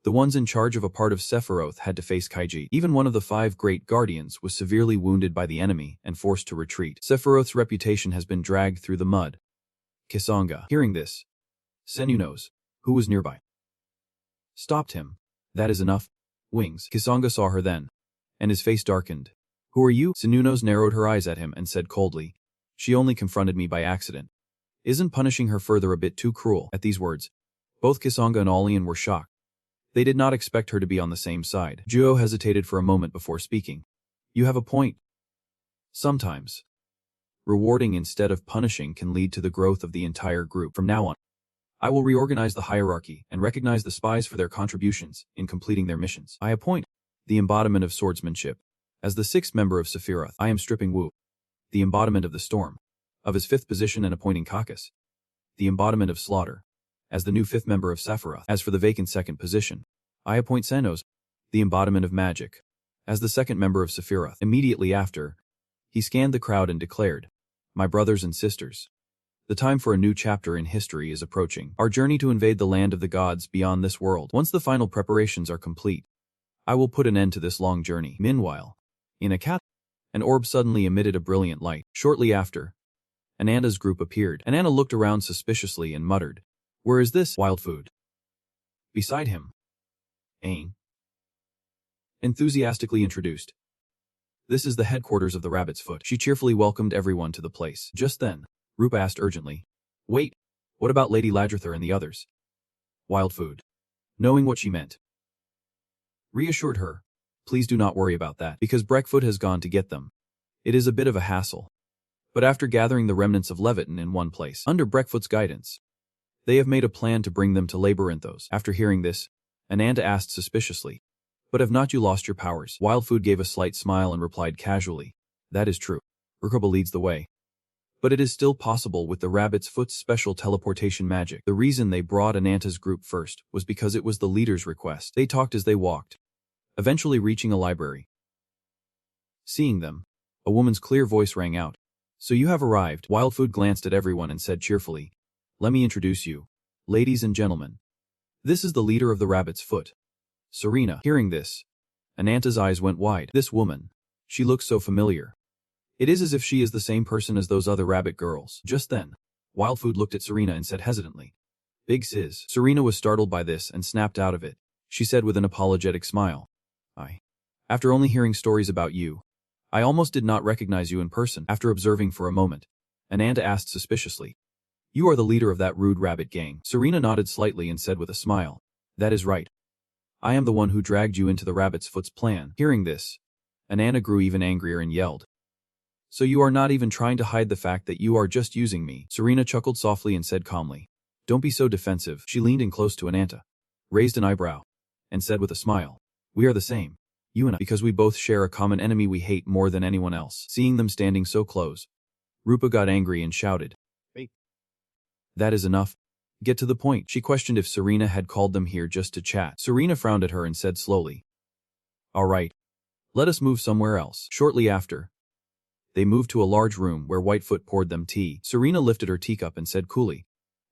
The ones in charge of a part of Sephiroth had to face Kaiji. Even one of the 5 great guardians was severely wounded by the enemy and forced to retreat. Sephiroth's reputation has been dragged through the mud. Kisanga, hearing this, Senuno's, who was nearby, stopped him. That is enough. Wings. Kisanga saw her then, and his face darkened. Who are you? Senuno's narrowed her eyes at him and said coldly, she only confronted me by accident. Isn't punishing her further a bit too cruel? At these words, both Kisanga and Alien were shocked. They did not expect her to be on the same side. Jo hesitated for a moment before speaking. You have a point. Sometimes, rewarding instead of punishing can lead to the growth of the entire group. From now on, I will reorganize the hierarchy and recognize the spies for their contributions in completing their missions. I appoint the embodiment of swordsmanship as the 6th member of Sephiroth. I am stripping Wu, the embodiment of the storm, of his 5th position and appointing Kakus, the embodiment of slaughter, as the new 5th member of Sephiroth. As for the vacant 2nd position, I appoint Senos, the embodiment of magic, as the 2nd member of Sephiroth. Immediately after, he scanned the crowd and declared, my brothers and sisters, the time for a new chapter in history is approaching. Our journey to invade the land of the gods beyond this world. Once the final preparations are complete, I will put an end to this long journey. Meanwhile, in a cat, an orb suddenly emitted a brilliant light. Shortly after, Anata's group appeared. Anata looked around suspiciously and muttered, where is this wild food? Beside him, Aang enthusiastically introduced. This is the headquarters of the Rabbit's Foot. She cheerfully welcomed everyone to the place. Just then, Rupa asked urgently, wait, what about Lady Ladrither and the others? Wild food. Knowing what she meant, reassured her, please do not worry about that, because Breckfoot has gone to get them. It is a bit of a hassle. But after gathering the remnants of Leviton in one place, under Breckfoot's guidance, they have made a plan to bring them to Labyrinthos. After hearing this, Ananta asked suspiciously, but have not you lost your powers? Wildfood gave a slight smile and replied casually, that is true. Urkoba leads the way. But it is still possible with the Rabbit's Foot's special teleportation magic. The reason they brought Ananta's group first was because it was the leader's request. They talked as they walked, eventually reaching a library. Seeing them, a woman's clear voice rang out. So you have arrived. Wildfood glanced at everyone and said cheerfully, let me introduce you, ladies and gentlemen. This is the leader of the Rabbit's Foot, Serena. Hearing this, Ananta's eyes went wide. This woman, she looks so familiar. It is as if she is the same person as those other rabbit girls. Just then, Wildfood looked at Serena and said hesitantly, Big Sis. Serena was startled by this and snapped out of it. She said with an apologetic smile, after only hearing stories about you, I almost did not recognize you in person. After observing for a moment, Ananta asked suspiciously, you are the leader of that rude rabbit gang. Serena nodded slightly and said with a smile, that is right. I am the one who dragged you into the Rabbit's Foot's plan. Hearing this, Ananta grew even angrier and yelled, so you are not even trying to hide the fact that you are just using me. Serena chuckled softly and said calmly, don't be so defensive. She leaned in close to Ananta, raised an eyebrow, and said with a smile, we are the same. You and I, because we both share a common enemy we hate more than anyone else. Seeing them standing so close, Rupa got angry and shouted, wait. That is enough. Get to the point. She questioned if Serena had called them here just to chat. Serena frowned at her and said slowly, all right. Let us move somewhere else. Shortly after, they moved to a large room where Whitefoot poured them tea. Serena lifted her teacup and said coolly,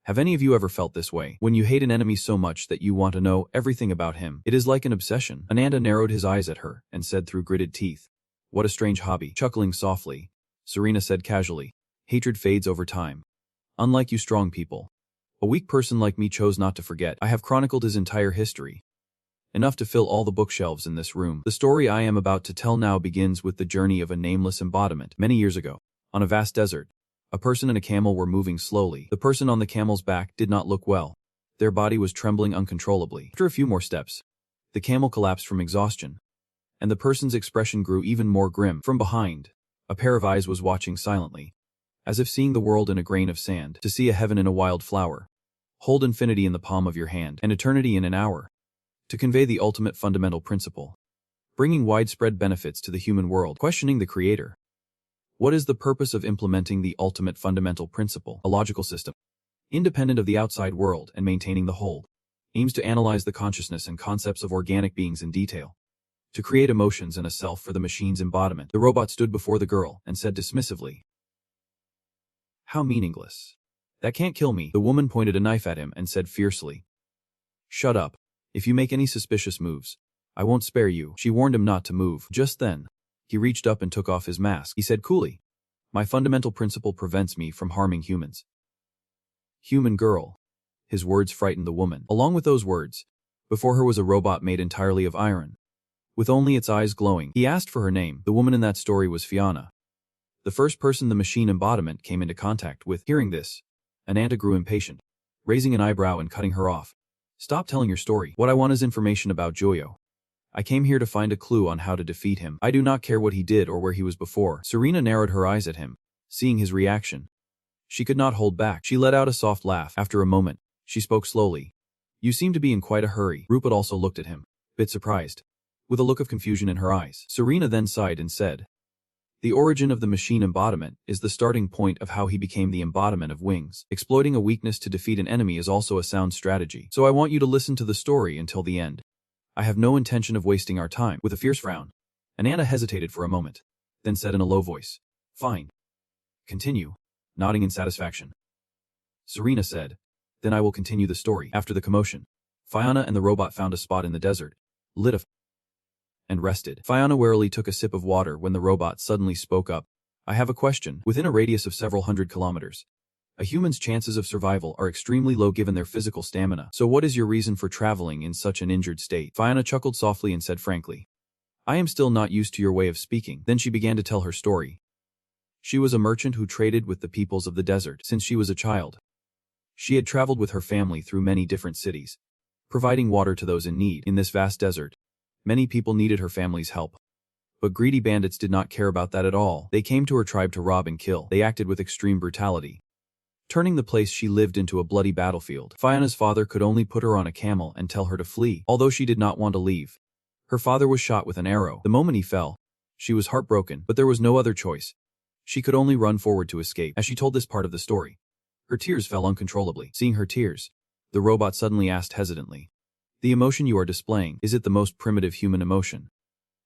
have any of you ever felt this way? When you hate an enemy so much that you want to know everything about him, it is like an obsession. Ananta narrowed his eyes at her and said through gritted teeth, what a strange hobby. Chuckling softly, Serena said casually, hatred fades over time. Unlike you strong people, a weak person like me chose not to forget. I have chronicled his entire history, enough to fill all the bookshelves in this room. The story I am about to tell now begins with the journey of a nameless embodiment. Many years ago, on a vast desert, a person and a camel were moving slowly. The person on the camel's back did not look well. Their body was trembling uncontrollably. After a few more steps, the camel collapsed from exhaustion, and the person's expression grew even more grim. From behind, a pair of eyes was watching silently, as if seeing the world in a grain of sand. To see a heaven in a wild flower. Hold infinity in the palm of your hand, and eternity in an hour. To convey the ultimate fundamental principle, bringing widespread benefits to the human world. Questioning the creator. What is the purpose of implementing the ultimate fundamental principle, a logical system, independent of the outside world and maintaining the whole? Aims to analyze the consciousness and concepts of organic beings in detail, to create emotions and a self for the machine's embodiment. The robot stood before the girl and said dismissively, "How meaningless. That can't kill me." The woman pointed a knife at him and said fiercely, "Shut up. If you make any suspicious moves, I won't spare you." She warned him not to move. Just then, he reached up and took off his mask. He said coolly, "My fundamental principle prevents me from harming humans." "Human girl." His words frightened the woman. Along with those words, before her was a robot made entirely of iron, with only its eyes glowing. He asked for her name. The woman in that story was Fiona, the first person the machine embodiment came into contact with. Hearing this, Anata grew impatient, raising an eyebrow and cutting her off. "Stop telling your story. What I want is information about Joyo. I came here to find a clue on how to defeat him. I do not care what he did or where he was before." Serena narrowed her eyes at him, seeing his reaction. She could not hold back. She let out a soft laugh. After a moment, she spoke slowly. "You seem to be in quite a hurry." Rupert also looked at him, bit surprised, with a look of confusion in her eyes. Serena then sighed and said, "The origin of the machine embodiment is the starting point of how he became the embodiment of wings. Exploiting a weakness to defeat an enemy is also a sound strategy. So I want you to listen to the story until the end. I have no intention of wasting our time." With a fierce frown, Anata hesitated for a moment, then said in a low voice, "Fine. Continue," nodding in satisfaction. Serena said, "Then I will continue the story." After the commotion, Fiona and the robot found a spot in the desert, lit a and rested. Fiona warily took a sip of water when the robot suddenly spoke up. "I have a question. Within a radius of several hundred kilometers, a human's chances of survival are extremely low given their physical stamina. So what is your reason for traveling in such an injured state?" Fiona chuckled softly and said frankly, "I am still not used to your way of speaking." Then she began to tell her story. She was a merchant who traded with the peoples of the desert since she was a child. She had traveled with her family through many different cities, providing water to those in need. In this vast desert, many people needed her family's help. But greedy bandits did not care about that at all. They came to her tribe to rob and kill. They acted with extreme brutality, turning the place she lived into a bloody battlefield. Fiona's father could only put her on a camel and tell her to flee. Although she did not want to leave, her father was shot with an arrow. The moment he fell, she was heartbroken, but there was no other choice. She could only run forward to escape. As she told this part of the story, her tears fell uncontrollably. Seeing her tears, the robot suddenly asked hesitantly, "The emotion you are displaying, is it the most primitive human emotion?"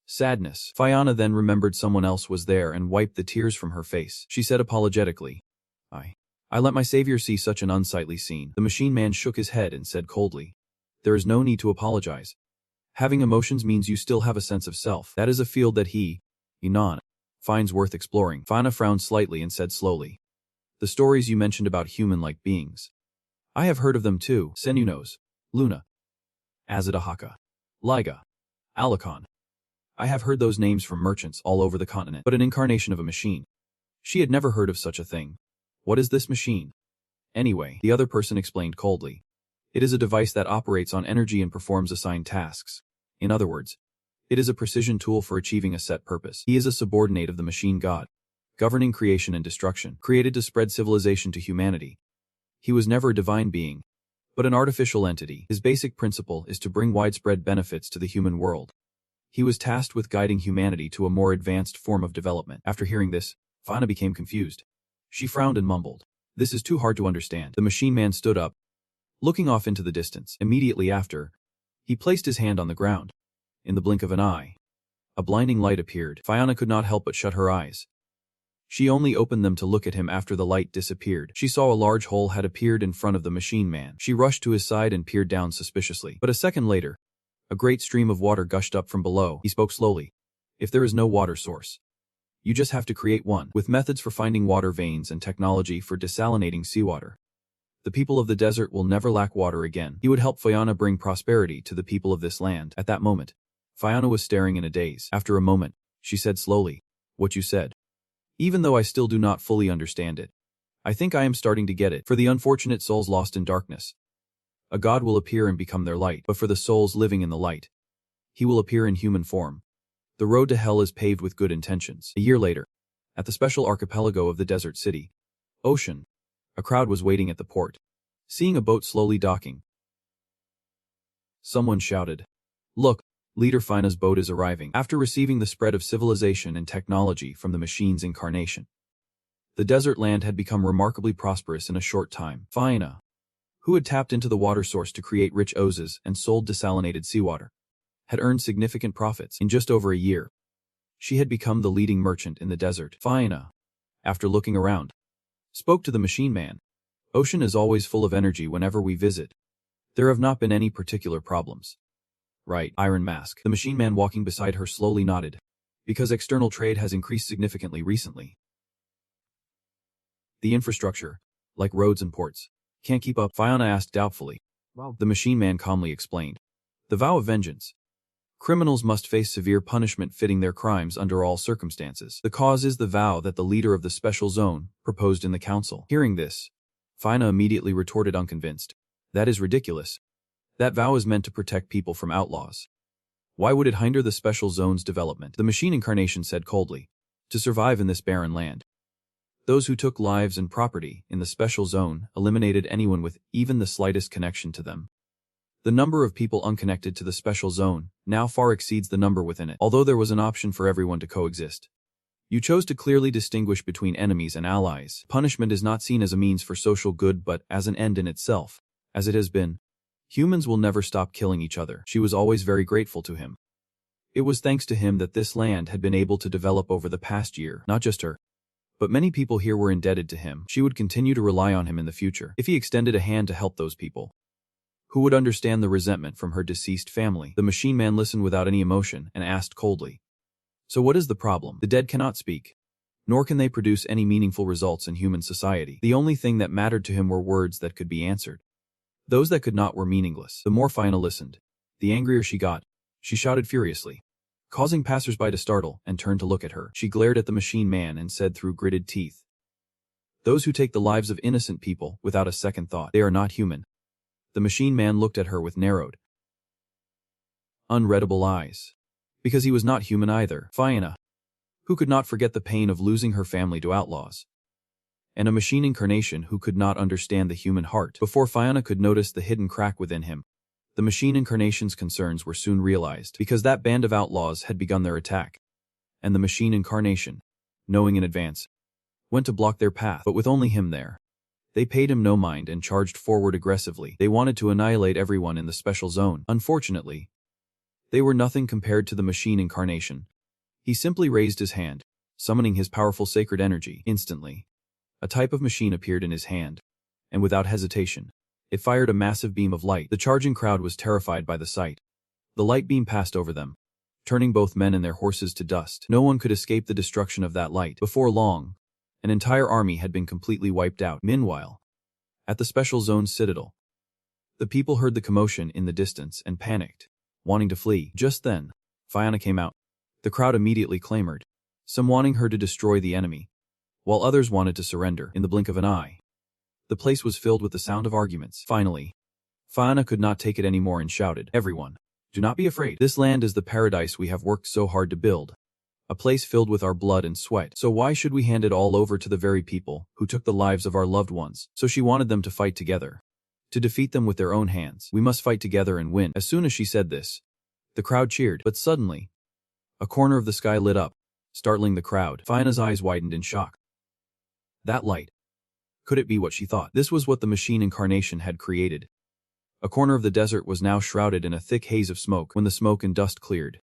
"Sadness." Fiona then remembered someone else was there and wiped the tears from her face. She said apologetically, I let my savior see such an unsightly scene." The machine man shook his head and said coldly, "There is no need to apologize. Having emotions means you still have a sense of self. That is a field that Inan, finds worth exploring." Fiona frowned slightly and said slowly, "The stories you mentioned about human-like beings. I have heard of them too. Senunos, Luna, Azida Haka, Liga, Alakon. I have heard those names from merchants all over the continent. But an incarnation of a machine. She had never heard of such a thing. What is this machine? Anyway, the other person explained coldly. It is a device that operates on energy and performs assigned tasks. In other words, it is a precision tool for achieving a set purpose. He is a subordinate of the machine god, governing creation and destruction, created to spread civilization to humanity. He was never a divine being, but an artificial entity. His basic principle is to bring widespread benefits to the human world. He was tasked with guiding humanity to a more advanced form of development. After hearing this, Fiona became confused. She frowned and mumbled, "This is too hard to understand." The machine man stood up, looking off into the distance. Immediately after, he placed his hand on the ground. In the blink of an eye, a blinding light appeared. Fiona could not help but shut her eyes. She only opened them to look at him after the light disappeared. She saw a large hole had appeared in front of the machine man. She rushed to his side and peered down suspiciously. But a second later, a great stream of water gushed up from below. He spoke slowly. "If there is no water source, you just have to create one. With methods for finding water veins and technology for desalinating seawater, the people of the desert will never lack water again." He would help Fiona bring prosperity to the people of this land. At that moment, Fiona was staring in a daze. After a moment, she said slowly, "What you said. Even though I still do not fully understand it, I think I am starting to get it. For the unfortunate souls lost in darkness, a god will appear and become their light. But for the souls living in the light, he will appear in human form. The road to hell is paved with good intentions." A year later, at the special archipelago of the desert city, Ocean, a crowd was waiting at the port. Seeing a boat slowly docking, someone shouted, "Look, Leader Fina's boat is arriving after receiving the spread of civilization and technology from the machine's incarnation. The desert land had become remarkably prosperous in a short time. Fina, who had tapped into the water source to create rich oases and sold desalinated seawater, had earned significant profits in just over a year. She had become the leading merchant in the desert. Fina, after looking around, spoke to the machine man. Ocean is always full of energy whenever we visit. There have not been any particular problems. Right, Iron Mask. The machine man walking beside her slowly nodded. Because external trade has increased significantly recently. The infrastructure, like roads and ports, can't keep up. Fiona asked doubtfully. Wow. The machine man calmly explained. The vow of vengeance. Criminals must face severe punishment fitting their crimes under all circumstances. The cause is the vow that the leader of the special zone proposed in the council. Hearing this, Fina immediately retorted unconvinced. That is ridiculous. That vow is meant to protect people from outlaws. Why would it hinder the special zone's development? The machine incarnation said coldly. To survive in this barren land. Those who took lives and property in the special zone eliminated anyone with even the slightest connection to them. The number of people unconnected to the special zone now far exceeds the number within it, although there was an option for everyone to coexist. You chose to clearly distinguish between enemies and allies. Punishment is not seen as a means for social good but as an end in itself, as it has been. Humans will never stop killing each other. She was always very grateful to him. It was thanks to him that this land had been able to develop over the past year. Not just her, but many people here were indebted to him. She would continue to rely on him in the future if he extended a hand to help those people who would understand the resentment from her deceased family. The machine man listened without any emotion and asked coldly. So what is the problem? The dead cannot speak, nor can they produce any meaningful results in human society. The only thing that mattered to him were words that could be answered. Those that could not were meaningless. The more Fina listened, the angrier she got. She shouted furiously, causing passersby to startle and turn to look at her. She glared at the machine man and said through gritted teeth, "Those who take the lives of innocent people without a second thought, they are not human." The machine man looked at her with narrowed, unreadable eyes. Because he was not human either. Fina, who could not forget the pain of losing her family to outlaws. And a machine incarnation who could not understand the human heart. Before Fiona could notice the hidden crack within him, the machine incarnation's concerns were soon realized, because that band of outlaws had begun their attack. And the machine incarnation, knowing in advance, went to block their path, but with only him there. They paid him no mind and charged forward aggressively. They wanted to annihilate everyone in the special zone. Unfortunately, they were nothing compared to the machine incarnation. He simply raised his hand, summoning his powerful sacred energy. Instantly, a type of machine appeared in his hand, and without hesitation, it fired a massive beam of light. The charging crowd was terrified by the sight. The light beam passed over them, turning both men and their horses to dust. No one could escape the destruction of that light. Before long, an entire army had been completely wiped out. Meanwhile, at the special zone's citadel, the people heard the commotion in the distance and panicked, wanting to flee. Just then, Fiona came out. The crowd immediately clamored, some wanting her to destroy the enemy, while others wanted to surrender. In the blink of an eye, the place was filled with the sound of arguments. Finally, Fiona could not take it anymore and shouted, "Everyone, do not be afraid. This land is the paradise we have worked so hard to build. A place filled with our blood and sweat. So why should we hand it all over to the very people who took the lives of our loved ones?" So she wanted them to fight together, to defeat them with their own hands. "We must fight together and win." As soon as she said this, the crowd cheered. But suddenly, a corner of the sky lit up, startling the crowd. Fiona's eyes widened in shock. That light. Could it be what she thought? This was what the machine incarnation had created. A corner of the desert was now shrouded in a thick haze of smoke. When the smoke and dust cleared,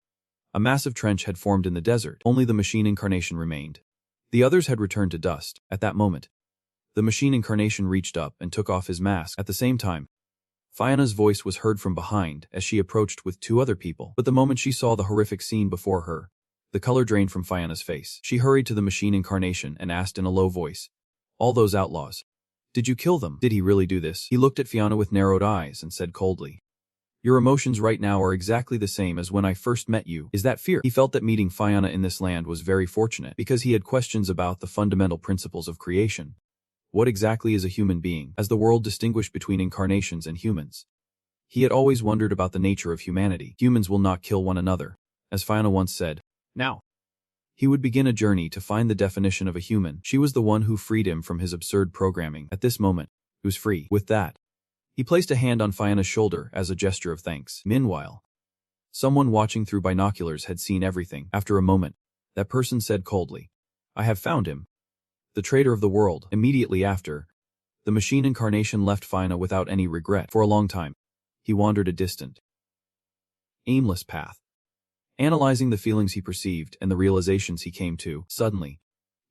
a massive trench had formed in the desert. Only the machine incarnation remained. The others had returned to dust. At that moment, the machine incarnation reached up and took off his mask. At the same time, Fiona's voice was heard from behind as she approached with two other people. But the moment she saw the horrific scene before her, the color drained from Fiona's face. She hurried to the machine incarnation and asked in a low voice, "All those outlaws, did you kill them?" Did he really do this? He looked at Fiona with narrowed eyes and said coldly, "Your emotions right now are exactly the same as when I first met you. Is that fear?" He felt that meeting Fiona in this land was very fortunate, because he had questions about the fundamental principles of creation. What exactly is a human being, as the world distinguished between incarnations and humans? He had always wondered about the nature of humanity. Humans will not kill one another, as Fiona once said. Now, he would begin a journey to find the definition of a human. She was the one who freed him from his absurd programming. At this moment, he was free. With that, he placed a hand on Fiona's shoulder as a gesture of thanks. Meanwhile, Someone watching through binoculars had seen everything. After a moment, that person said coldly, "I have found him. The traitor of the world." Immediately after, the machine incarnation left Fina without any regret. For a long time, he wandered a distant, aimless path, analyzing the feelings he perceived and the realizations he came to. Suddenly,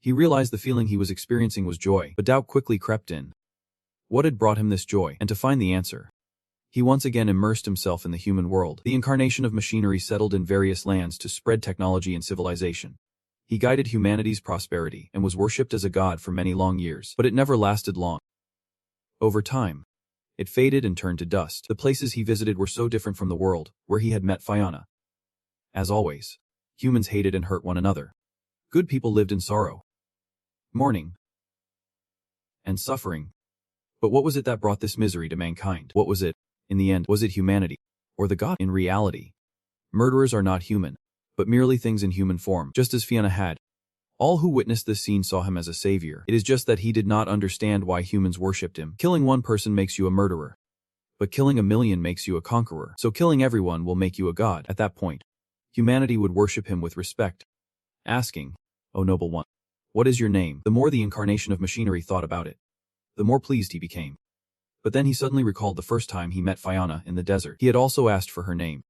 he realized the feeling he was experiencing was joy, but doubt quickly crept in. What had brought him this joy? And to find the answer, he once again immersed himself in the human world. The incarnation of machinery settled in various lands to spread technology and civilization. He guided humanity's prosperity and was worshipped as a god for many long years, but it never lasted long. Over time, it faded and turned to dust. The places he visited were so different from the world where he had met Fiona. As always, humans hated and hurt one another. Good people lived in sorrow, mourning, and suffering. But what was it that brought this misery to mankind? What was it, in the end? Was it humanity? Or the god? In reality, murderers are not human, but merely things in human form, just as Fiona had. All who witnessed this scene saw him as a savior. It is just that he did not understand why humans worshipped him. Killing one person makes you a murderer, but killing 1,000,000 makes you a conqueror. So killing everyone will make you a god. At that point, humanity would worship him with respect, asking, "O noble one, what is your name?" The more the incarnation of machinery thought about it, the more pleased he became. But then he suddenly recalled the first time he met Fiona in the desert. He had also asked for her name.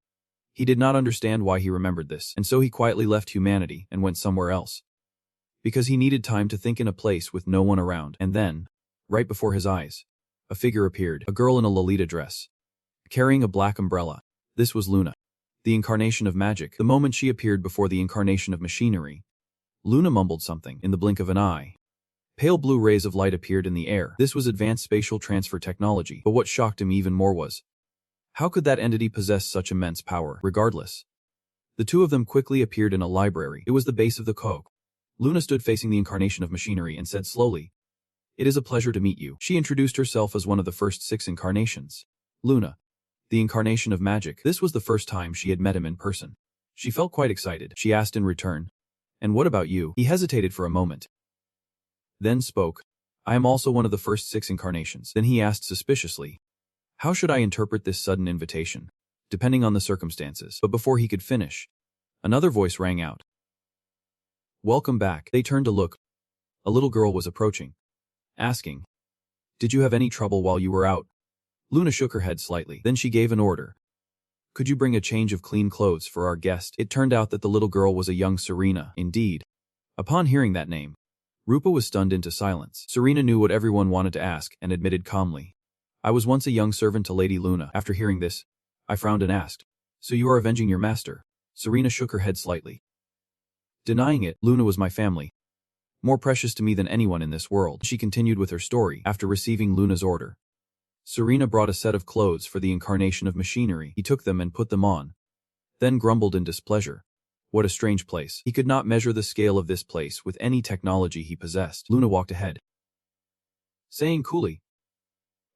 He did not understand why he remembered this, and so he quietly left humanity and went somewhere else. Because he needed time to think in a place with no one around. And then, right before his eyes, a figure appeared, a girl in a Lolita dress, carrying a black umbrella. This was Luna, the incarnation of magic. The moment she appeared before the incarnation of machinery, Luna mumbled something. In the blink of an eye, pale blue rays of light appeared in the air. This was advanced spatial transfer technology. But what shocked him even more was, how could that entity possess such immense power? Regardless, the two of them quickly appeared in a library. It was the base of the Coke. Luna stood facing the incarnation of machinery and said slowly, "It is a pleasure to meet you." She introduced herself as one of the first 6 incarnations. Luna, the incarnation of magic. This was the first time she had met him in person. She felt quite excited. She asked in return, "And what about you?" He hesitated for a moment, then spoke, "I am also one of the first 6 incarnations." Then he asked suspiciously, "How should I interpret this sudden invitation?" "Depending on the circumstances." But before he could finish, another voice rang out, "Welcome back." They turned to look. A little girl was approaching, asking, "Did you have any trouble while you were out?" Luna shook her head slightly. Then she gave an order. "Could you bring a change of clean clothes for our guest?" It turned out that the little girl was a young Serena. Indeed. Upon hearing that name, Rupa was stunned into silence. Serena knew what everyone wanted to ask and admitted calmly, "I was once a young servant to Lady Luna." After hearing this, I frowned and asked, "So you are avenging your master?" Serena shook her head slightly, denying it. "Luna was my family, more precious to me than anyone in this world." She continued with her story. After receiving Luna's order, Serena brought a set of clothes for the incarnation of machinery. He took them and put them on, then grumbled in displeasure. What a strange place. He could not measure the scale of this place with any technology he possessed. Luna walked ahead, saying coolly,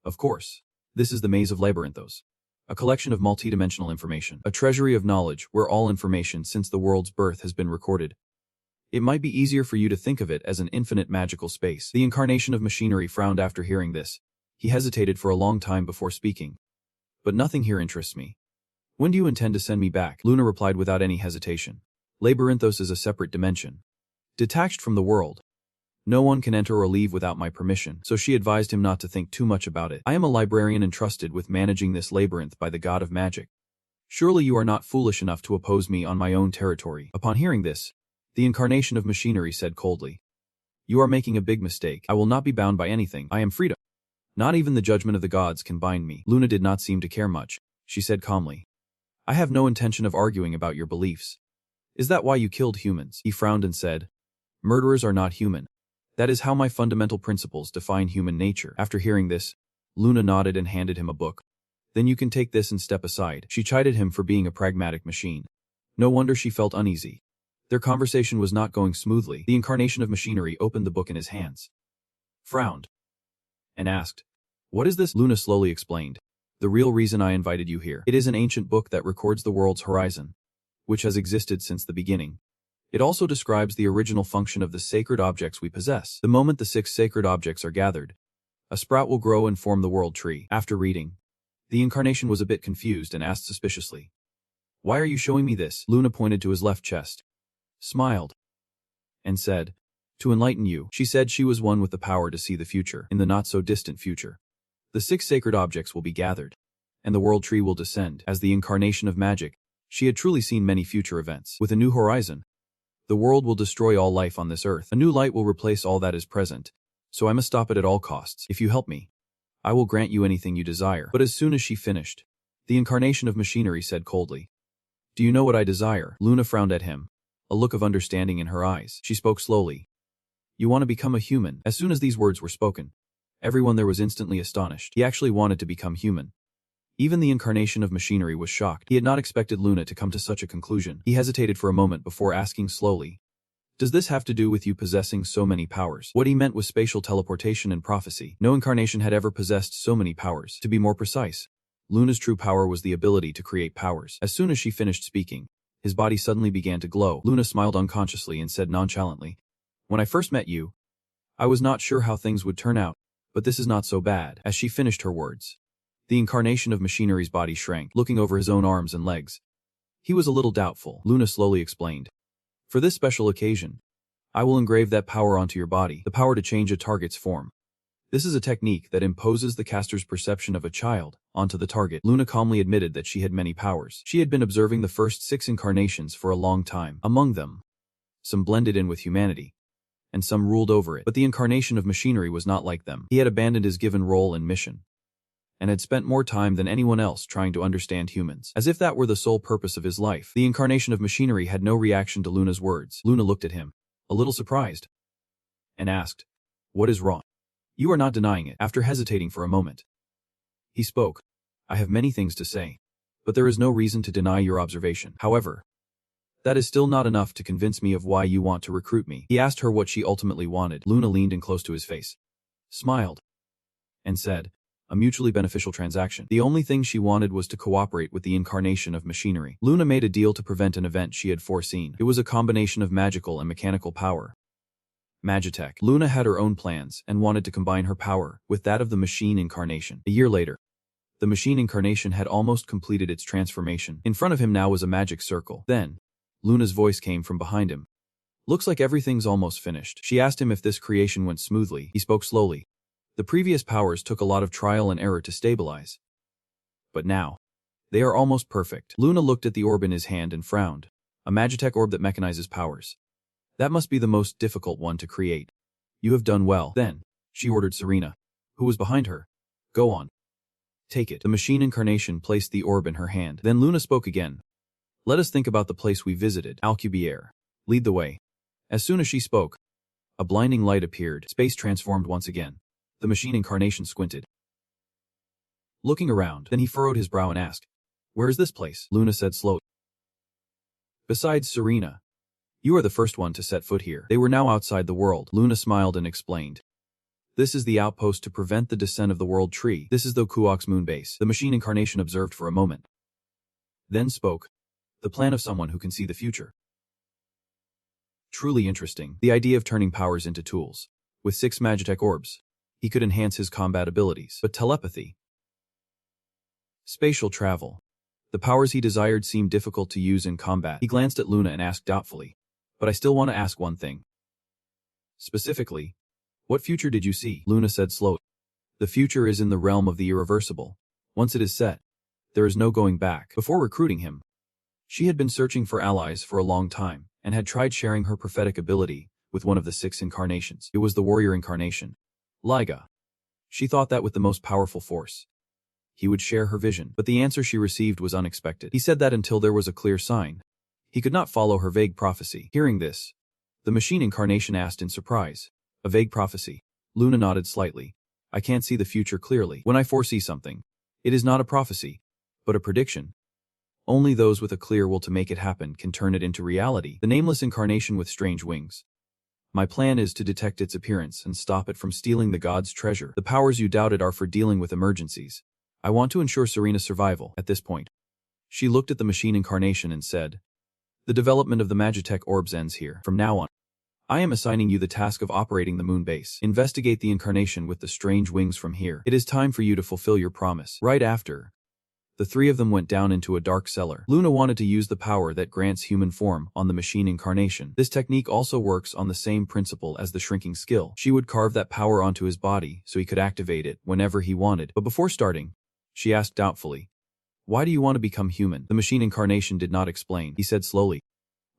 "Of course, this is the Maze of Labyrinthos, a collection of multidimensional information, a treasury of knowledge where all information since the world's birth has been recorded. It might be easier for you to think of it as an infinite magical space." The incarnation of machinery frowned after hearing this. He hesitated for a long time before speaking. "But nothing here interests me. When do you intend to send me back?" Luna replied without any hesitation. "Labyrinthos is a separate dimension, detached from the world. No one can enter or leave without my permission." So she advised him not to think too much about it. "I am a librarian entrusted with managing this labyrinth by the god of magic. Surely you are not foolish enough to oppose me on my own territory." Upon hearing this, the incarnation of machinery said coldly, "You are making a big mistake. I will not be bound by anything. I am freedom. Not even the judgment of the gods can bind me." Luna did not seem to care much. She said calmly, "I have no intention of arguing about your beliefs. Is that why you killed humans?" He frowned and said, "Murderers are not human. That is how my fundamental principles define human nature." After hearing this, Luna nodded and handed him a book. "Then you can take this and step aside." She chided him for being a pragmatic machine. No wonder she felt uneasy. Their conversation was not going smoothly. The incarnation of machinery opened the book in his hands, frowned, and asked, "What is this?" Luna slowly explained, "The real reason I invited you here. It is an ancient book that records the world's horizon, which has existed since the beginning. It also describes the original function of the sacred objects we possess. The moment the 6 sacred objects are gathered, a sprout will grow and form the world tree." After reading, the incarnation was a bit confused and asked suspiciously, Why are you showing me this? Luna pointed to his left chest, smiled, and said, to enlighten you. She said she was one with the power to see the future, in the not-so-distant future. The 6 sacred objects will be gathered, and the world tree will descend. As the incarnation of magic, she had truly seen many future events. With a new horizon, the world will destroy all life on this earth. A new light will replace all that is present, so I must stop it at all costs. If you help me, I will grant you anything you desire. But as soon as she finished, the incarnation of machinery said coldly, Do you know what I desire? Luna frowned at him, a look of understanding in her eyes. She spoke slowly. You want to become a human. As soon as these words were spoken, everyone there was instantly astonished. He actually wanted to become human. Even the incarnation of machinery was shocked. He had not expected Luna to come to such a conclusion. He hesitated for a moment before asking slowly, Does this have to do with you possessing so many powers? What he meant was spatial teleportation and prophecy. No incarnation had ever possessed so many powers. To be more precise, Luna's true power was the ability to create powers. As soon as she finished speaking, his body suddenly began to glow. Luna smiled unconsciously and said nonchalantly, When I first met you, I was not sure how things would turn out, but this is not so bad. As she finished her words, the incarnation of machinery's body shrank, looking over his own arms and legs. He was a little doubtful. Luna slowly explained, For this special occasion, I will engrave that power onto your body, the power to change a target's form. This is a technique that imposes the caster's perception of a child onto the target. Luna calmly admitted that she had many powers. She had been observing the first 6 incarnations for a long time. Among them, some blended in with humanity, and some ruled over it. But the incarnation of machinery was not like them. He had abandoned his given role and mission, and had spent more time than anyone else trying to understand humans. As if that were the sole purpose of his life. The incarnation of machinery had no reaction to Luna's words. Luna looked at him, a little surprised, and asked, What is wrong? You are not denying it. After hesitating for a moment, he spoke, I have many things to say, but there is no reason to deny your observation. However, that is still not enough to convince me of why you want to recruit me. He asked her what she ultimately wanted. Luna leaned in close to his face, smiled, and said, A mutually beneficial transaction. The only thing she wanted was to cooperate with the incarnation of machinery. Luna made a deal to prevent an event she had foreseen. It was a combination of magical and mechanical power. Magitech. Luna had her own plans and wanted to combine her power with that of the machine incarnation. A year later, the machine incarnation had almost completed its transformation. In front of him now was a magic circle. Then, Luna's voice came from behind him. Looks like everything's almost finished. She asked him if this creation went smoothly. He spoke slowly. The previous powers took a lot of trial and error to stabilize. But now, they are almost perfect. Luna looked at the orb in his hand and frowned. A Magitech orb that mechanizes powers. That must be the most difficult one to create. You have done well. Then, she ordered Serena, who was behind her. Go on. Take it. The machine incarnation placed the orb in her hand. Then Luna spoke again. Let us think about the place we visited. Alcubierre. Lead the way. As soon as she spoke, a blinding light appeared. Space transformed once again. The machine incarnation squinted, looking around. Then he furrowed his brow and asked, Where is this place? Luna said slowly, Besides Serena, you are the first one to set foot here. They were now outside the world. Luna smiled and explained, This is the outpost to prevent the descent of the world tree. This is the Kuok's moon base. The machine incarnation observed for a moment, then spoke, The plan of someone who can see the future. Truly interesting. The idea of turning powers into tools. With 6 Magitech orbs, he could enhance his combat abilities. But telepathy, spatial travel, the powers he desired seemed difficult to use in combat. He glanced at Luna and asked doubtfully, But I still want to ask one thing. Specifically, what future did you see? Luna said slowly, The future is in the realm of the irreversible. Once it is set, there is no going back. Before recruiting him, she had been searching for allies for a long time, and had tried sharing her prophetic ability with one of the 6 incarnations. It was the warrior incarnation, Liga. She thought that with the most powerful force, he would share her vision. But the answer she received was unexpected. He said that until there was a clear sign, he could not follow her vague prophecy. Hearing this, the machine incarnation asked in surprise, A vague prophecy? Luna nodded slightly. I can't see the future clearly. When I foresee something, it is not a prophecy, but a prediction. Only those with a clear will to make it happen can turn it into reality. The nameless incarnation with strange wings. My plan is to detect its appearance and stop it from stealing the god's treasure. The powers you doubted are for dealing with emergencies. I want to ensure Serena's survival. At this point, she looked at the machine incarnation and said, The development of the Magitech orbs ends here. From now on, I am assigning you the task of operating the moon base. Investigate the incarnation with the strange wings from here. It is time for you to fulfill your promise. Right after, The three of them went down into a dark cellar. Luna wanted to use the power that grants human form on the machine incarnation. This technique also works on the same principle as the shrinking skill. She would carve that power onto his body so he could activate it whenever he wanted. But before starting, she asked doubtfully, "Why do you want to become human?" The machine incarnation did not explain. He said slowly,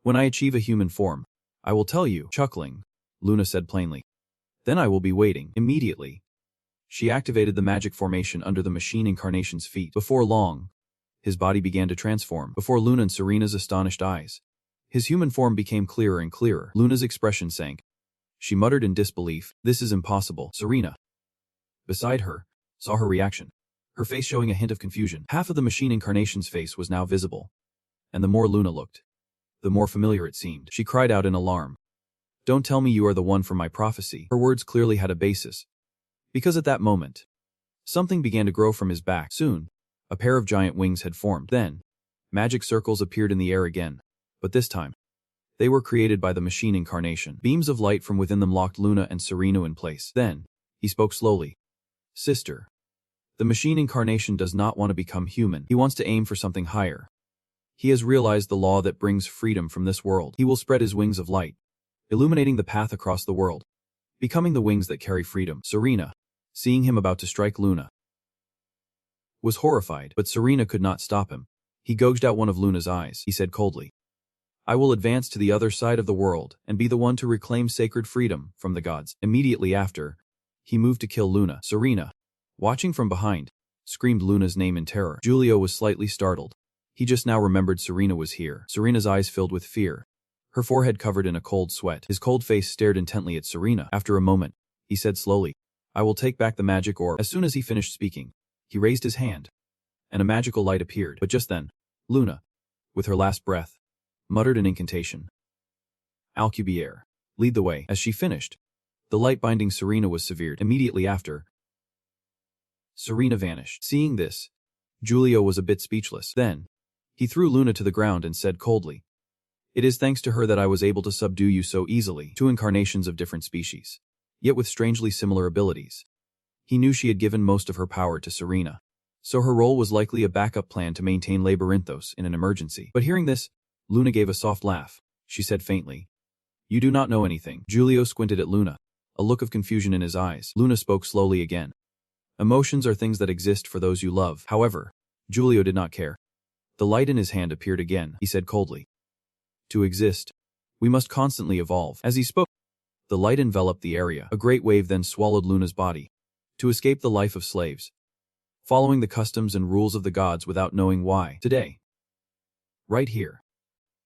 "When I achieve a human form, I will tell you." Chuckling, Luna said plainly, "Then I will be waiting." Immediately, she activated the magic formation under the machine incarnation's feet. Before long, his body began to transform before Luna and Serena's astonished eyes. His human form became clearer and clearer. Luna's expression sank. She muttered in disbelief, "This is impossible." Serena, beside her, saw her reaction, her face showing a hint of confusion. Half of the machine incarnation's face was now visible, and the more Luna looked, the more familiar it seemed. She cried out in alarm, "Don't tell me you are the one from my prophecy." Her words clearly had a basis, because at that moment, something began to grow from his back. Soon, a pair of giant wings had formed. Then, magic circles appeared in the air again, but this time, they were created by the machine incarnation. Beams of light from within them locked Luna and Serena in place. Then, he spoke slowly. "Sister, the machine incarnation does not want to become human. He wants to aim for something higher. He has realized the law that brings freedom from this world. He will spread his wings of light, illuminating the path across the world, becoming the wings that carry freedom." Serena, seeing him about to strike Luna, was horrified, but Serena could not stop him. He gouged out one of Luna's eyes. He said coldly, "I will advance to the other side of the world and be the one to reclaim sacred freedom from the gods." Immediately after, he moved to kill Luna. Serena, watching from behind, screamed Luna's name in terror. Giulio was slightly startled. He just now remembered Serena was here. Serena's eyes filled with fear, her forehead covered in a cold sweat. His cold face stared intently at Serena. After a moment, he said slowly, "I will take back the magic orb." As soon as he finished speaking, he raised his hand, and a magical light appeared. But just then, Luna, with her last breath, muttered an incantation. "Alcubierre, lead the way." As she finished, the light binding Serena was severed. Immediately after, Serena vanished. Seeing this, Giulio was a bit speechless. Then, he threw Luna to the ground and said coldly, "It is thanks to her that I was able to subdue you so easily." Two incarnations of different species, yet with strangely similar abilities. He knew she had given most of her power to Serena, so her role was likely a backup plan to maintain Labyrinthos in an emergency. But hearing this, Luna gave a soft laugh. She said faintly, "You do not know anything." Giulio squinted at Luna, a look of confusion in his eyes. Luna spoke slowly again. "Emotions are things that exist for those you love." However, Giulio did not care. The light in his hand appeared again. He said coldly, "To exist, we must constantly evolve." As he spoke, the light enveloped the area. A great wave then swallowed Luna's body, to escape the life of slaves, following the customs and rules of the gods without knowing why. Today, right here,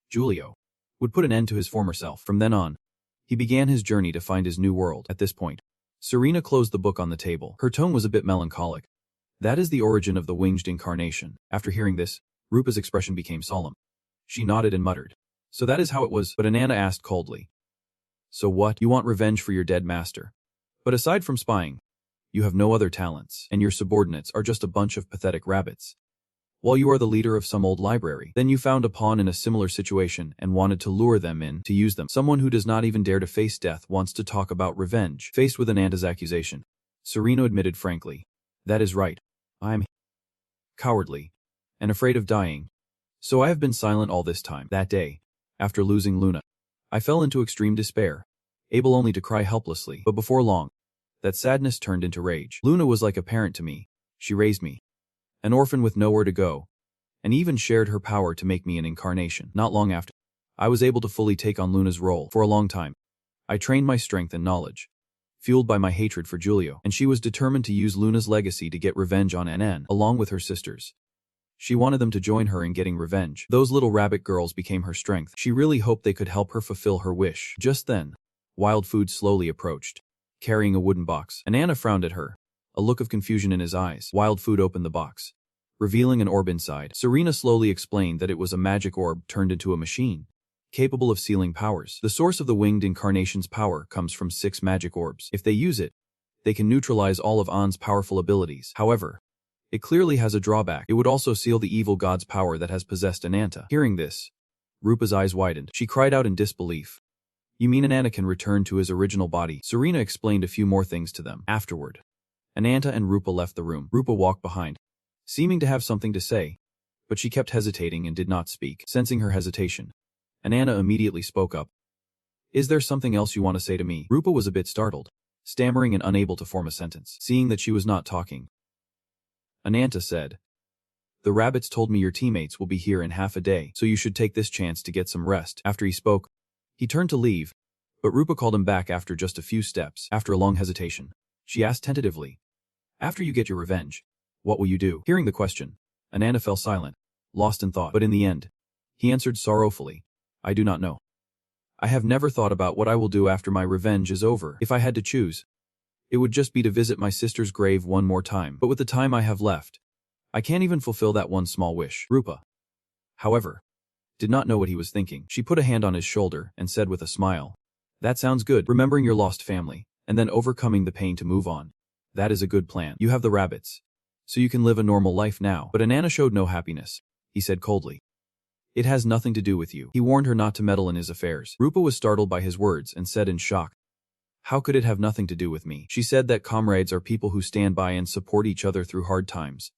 Giulio would put an end to his former self. From then on, he began his journey to find his new world. At this point, Serena closed the book on the table. Her tone was a bit melancholic. "That is the origin of the winged incarnation." After hearing this, Rupa's expression became solemn. She nodded and muttered, "So that is how it was." But Anata asked coldly, "So what? You want revenge for your dead master? But aside from spying, you have no other talents, and your subordinates are just a bunch of pathetic rabbits. While you are the leader of some old library, then you found a pawn in a similar situation and wanted to lure them in to use them. Someone who does not even dare to face death wants to talk about revenge." Faced with Ananta's accusation, Serena admitted frankly, "That is right. I am cowardly and afraid of dying. So I have been silent all this time." That day, after losing Luna, I fell into extreme despair, able only to cry helplessly. But before long, that sadness turned into rage. Luna was like a parent to me. She raised me, an orphan with nowhere to go, and even shared her power to make me an incarnation. Not long after, I was able to fully take on Luna's role. For a long time, I trained my strength and knowledge, fueled by my hatred for Giulio, and she was determined to use Luna's legacy to get revenge on NN, along with her sisters. She wanted them to join her in getting revenge. Those little rabbit girls became her strength. She really hoped they could help her fulfill her wish. Just then, Wild Food slowly approached, carrying a wooden box. Anana frowned at her, a look of confusion in his eyes. Wild Food opened the box, revealing an orb inside. Serena slowly explained that it was a magic orb turned into a machine, capable of sealing powers. The source of the winged incarnation's power comes from 6 magic orbs. If they use it, they can neutralize all of An's powerful abilities. However, it clearly has a drawback. It would also seal the evil god's power that has possessed Ananta. Hearing this, Rupa's eyes widened. She cried out in disbelief, "You mean Ananta can return to his original body?" Serena explained a few more things to them. Afterward, Ananta and Rupa left the room. Rupa walked behind, seeming to have something to say, but she kept hesitating and did not speak. Sensing her hesitation, Anata immediately spoke up. Is there something else you want to say to me? Rupa was a bit startled, stammering and unable to form a sentence. Seeing that she was not talking, Ananta said, the rabbits told me your teammates will be here in half a day, so you should take this chance to get some rest. After he spoke, he turned to leave, but Rupa called him back after just a few steps. After a long hesitation, she asked tentatively, after you get your revenge, what will you do? Hearing the question, Ananta fell silent, lost in thought. But in the end, he answered sorrowfully, I do not know. I have never thought about what I will do after my revenge is over. If I had to choose, it would just be to visit my sister's grave one more time. But with the time I have left, I can't even fulfill that one small wish. Rupa, however, did not know what he was thinking. She put a hand on his shoulder and said with a smile, that sounds good. Remembering your lost family, and then overcoming the pain to move on. That is a good plan. You have the rabbits, so you can live a normal life now. But Anana showed no happiness. He said coldly, it has nothing to do with you. He warned her not to meddle in his affairs. Rupa was startled by his words and said in shock, how could it have nothing to do with me? She said that comrades are people who stand by and support each other through hard times,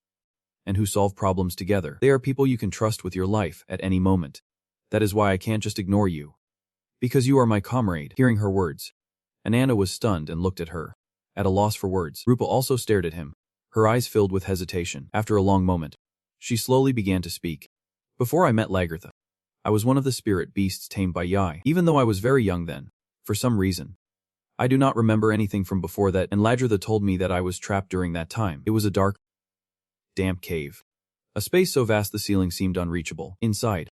and who solve problems together. They are people you can trust with your life at any moment. That is why I can't just ignore you. Because you are my comrade. Hearing her words, Anana was stunned and looked at her, at a loss for words. Rupa also stared at him, her eyes filled with hesitation. After a long moment, she slowly began to speak. Before I met Lagartha, I was one of the spirit beasts tamed by Yai. Even though I was very young then, for some reason, I do not remember anything from before that, and Lagartha told me that I was trapped during that time. It was a dark, damp cave. A space so vast the ceiling seemed unreachable. Inside,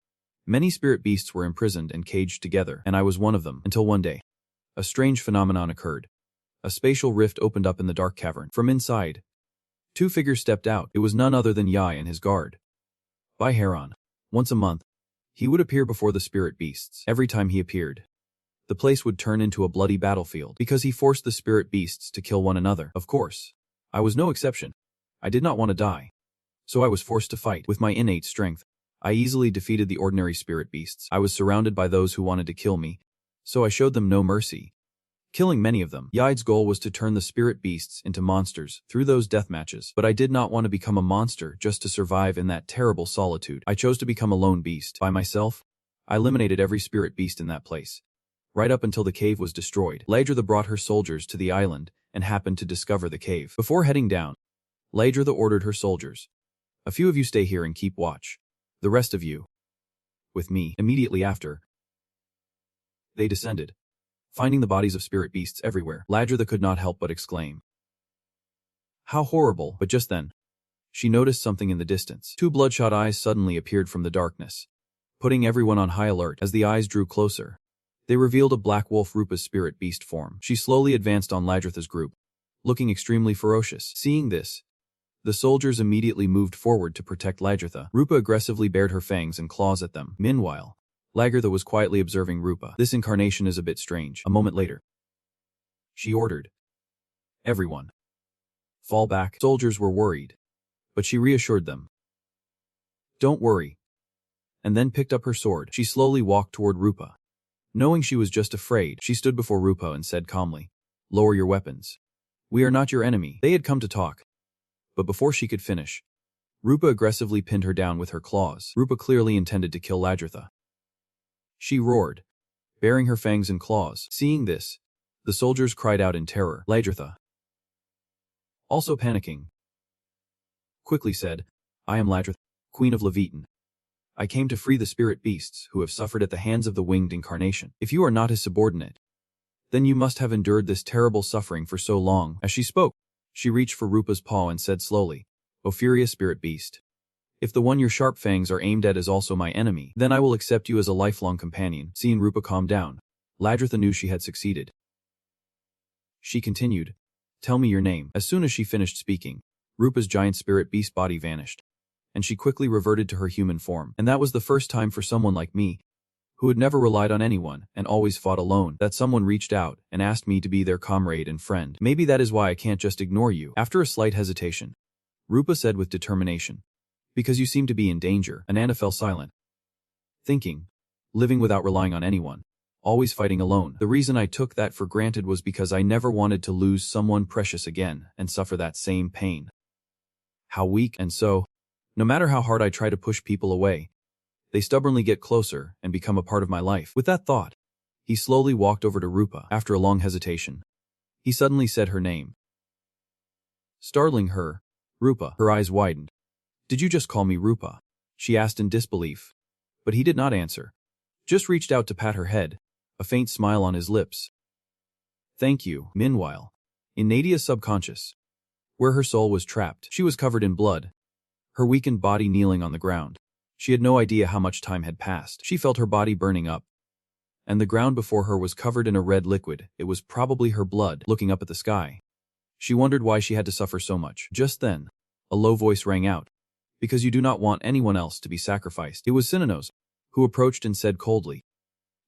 many spirit beasts were imprisoned and caged together, and I was one of them, until one day, a strange phenomenon occurred. A spatial rift opened up in the dark cavern. From inside, two figures stepped out. It was none other than Yai and his guard. By Heron. Once a month, he would appear before the spirit beasts. Every time he appeared, the place would turn into a bloody battlefield, because he forced the spirit beasts to kill one another. Of course, I was no exception. I did not want to die, so I was forced to fight. With my innate strength, I easily defeated the ordinary spirit beasts. I was surrounded by those who wanted to kill me, so I showed them no mercy, killing many of them. Yai's goal was to turn the spirit beasts into monsters through those death matches, but I did not want to become a monster just to survive in that terrible solitude. I chose to become a lone beast. By myself, I eliminated every spirit beast in that place, right up until the cave was destroyed. Lagartha brought her soldiers to the island and happened to discover the cave. Before heading down, Lagartha ordered her soldiers, a few of you stay here and keep watch. The rest of you, with me. Immediately after, they descended, finding the bodies of spirit beasts everywhere. Lagartha could not help but exclaim, how horrible. But just then, she noticed something in the distance. Two bloodshot eyes suddenly appeared from the darkness, putting everyone on high alert. As the eyes drew closer, they revealed a black wolf Rupa's spirit beast form. She slowly advanced on Lagartha's group, looking extremely ferocious. Seeing this, the soldiers immediately moved forward to protect Lagartha. Rupa aggressively bared her fangs and claws at them. Meanwhile, Lagartha was quietly observing Rupa. This incarnation is a bit strange. A moment later, she ordered, everyone, fall back. Soldiers were worried, but she reassured them, don't worry, and then picked up her sword. She slowly walked toward Rupa. Knowing she was just afraid, she stood before Rupa and said calmly, lower your weapons. We are not your enemy. They had come to talk, but before she could finish, Rupa aggressively pinned her down with her claws. Rupa clearly intended to kill Lagartha. She roared, baring her fangs and claws. Seeing this, the soldiers cried out in terror. Lagartha, also panicking, quickly said, I am Lagartha, Queen of Leviathan. I came to free the spirit beasts who have suffered at the hands of the winged incarnation. If you are not his subordinate, then you must have endured this terrible suffering for so long. As she spoke, she reached for Rupa's paw and said slowly, O furious spirit beast, if the one your sharp fangs are aimed at is also my enemy, then I will accept you as a lifelong companion. Seeing Rupa calm down, Lagartha knew she had succeeded. She continued, tell me your name. As soon as she finished speaking, Rupa's giant spirit beast body vanished, and she quickly reverted to her human form. And that was the first time for someone like me, who had never relied on anyone and always fought alone, that someone reached out and asked me to be their comrade and friend. Maybe that is why I can't just ignore you. After a slight hesitation, Rupa said with determination, because you seem to be in danger. Anata fell silent, thinking, living without relying on anyone, always fighting alone. The reason I took that for granted was because I never wanted to lose someone precious again and suffer that same pain. How weak, and so, no matter how hard I try to push people away, they stubbornly get closer and become a part of my life. With that thought, he slowly walked over to Rupa. After a long hesitation, he suddenly said her name. Startling her, Rupa, her eyes widened. "Did you just call me Rupa?" she asked in disbelief. But he did not answer. Just reached out to pat her head, a faint smile on his lips. "Thank you." Meanwhile, in Nadia's subconscious, where her soul was trapped, she was covered in blood, her weakened body kneeling on the ground. She had no idea how much time had passed. She felt her body burning up, and the ground before her was covered in a red liquid. It was probably her blood. Looking up at the sky, she wondered why she had to suffer so much. Just then, a low voice rang out. "Because you do not want anyone else to be sacrificed." It was Sinanos, who approached and said coldly,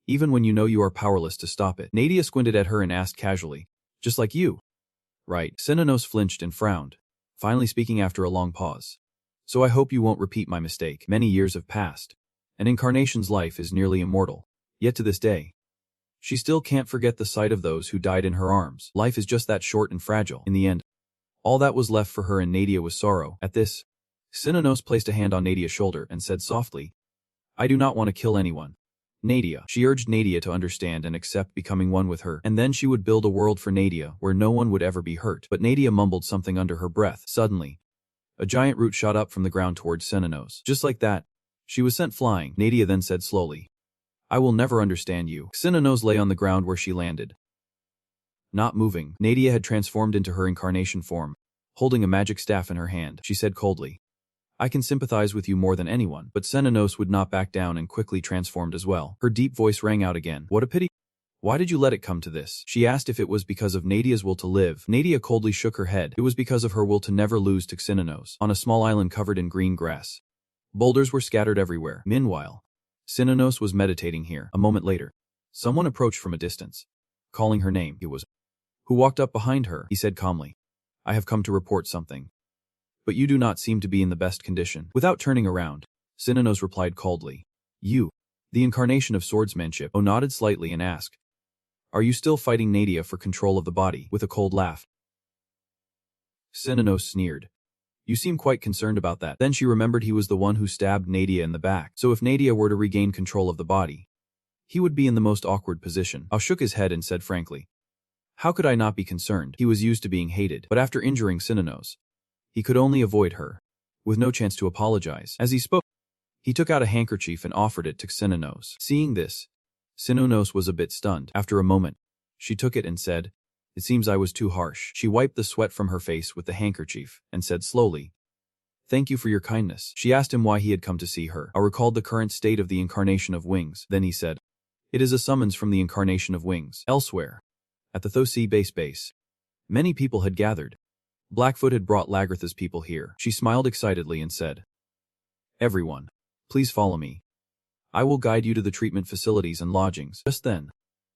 "Even when you know you are powerless to stop it." Nadia squinted at her and asked casually, "Just like you?" "Right." Sinanos flinched and frowned, finally speaking after a long pause. "So I hope you won't repeat my mistake. Many years have passed. An incarnation's life is nearly immortal. Yet to this day, she still can't forget the sight of those who died in her arms. Life is just that short and fragile. In the end, all that was left for her and Nadia was sorrow." At this, Sinanos placed a hand on Nadia's shoulder and said softly, "I do not want to kill anyone. Nadia." She urged Nadia to understand and accept becoming one with her, and then she would build a world for Nadia where no one would ever be hurt. But Nadia mumbled something under her breath. Suddenly, a giant root shot up from the ground towards Sinanos. Just like that, she was sent flying. Nadia then said slowly, "I will never understand you." Sinanos lay on the ground where she landed, not moving. Nadia had transformed into her incarnation form, holding a magic staff in her hand. She said coldly, "I can sympathize with you more than anyone." But Sinanos would not back down and quickly transformed as well. Her deep voice rang out again. "What a pity. Why did you let it come to this?" She asked if it was because of Nadia's will to live. Nadia coldly shook her head. It was because of her will to never lose to Sinanos. On a small island covered in green grass, boulders were scattered everywhere. Meanwhile, Sinanos was meditating here. A moment later, someone approached from a distance, calling her name. It was who walked up behind her. He said calmly, "I have come to report something. But you do not seem to be in the best condition." Without turning around, Sinanos replied coldly, "You, the incarnation of swordsmanship." O nodded slightly and asked, "Are you still fighting Nadia for control of the body?" With a cold laugh, Sinanos sneered, "You seem quite concerned about that." Then she remembered he was the one who stabbed Nadia in the back. So if Nadia were to regain control of the body, he would be in the most awkward position. I shook his head and said frankly, "How could I not be concerned?" He was used to being hated. But after injuring Sinanos, he could only avoid her, with no chance to apologize. As he spoke, he took out a handkerchief and offered it to Sinanos. Seeing this, Sinanos was a bit stunned. After a moment, she took it and said, "It seems I was too harsh." She wiped the sweat from her face with the handkerchief and said slowly, "Thank you for your kindness." She asked him why he had come to see her. I recalled the current state of the incarnation of wings. Then he said, "It is a summons from the incarnation of wings." Elsewhere, at the Thosi base, many people had gathered. Blackfoot had brought Lagartha's people here. She smiled excitedly and said, "Everyone, please follow me. I will guide you to the treatment facilities and lodgings." Just then,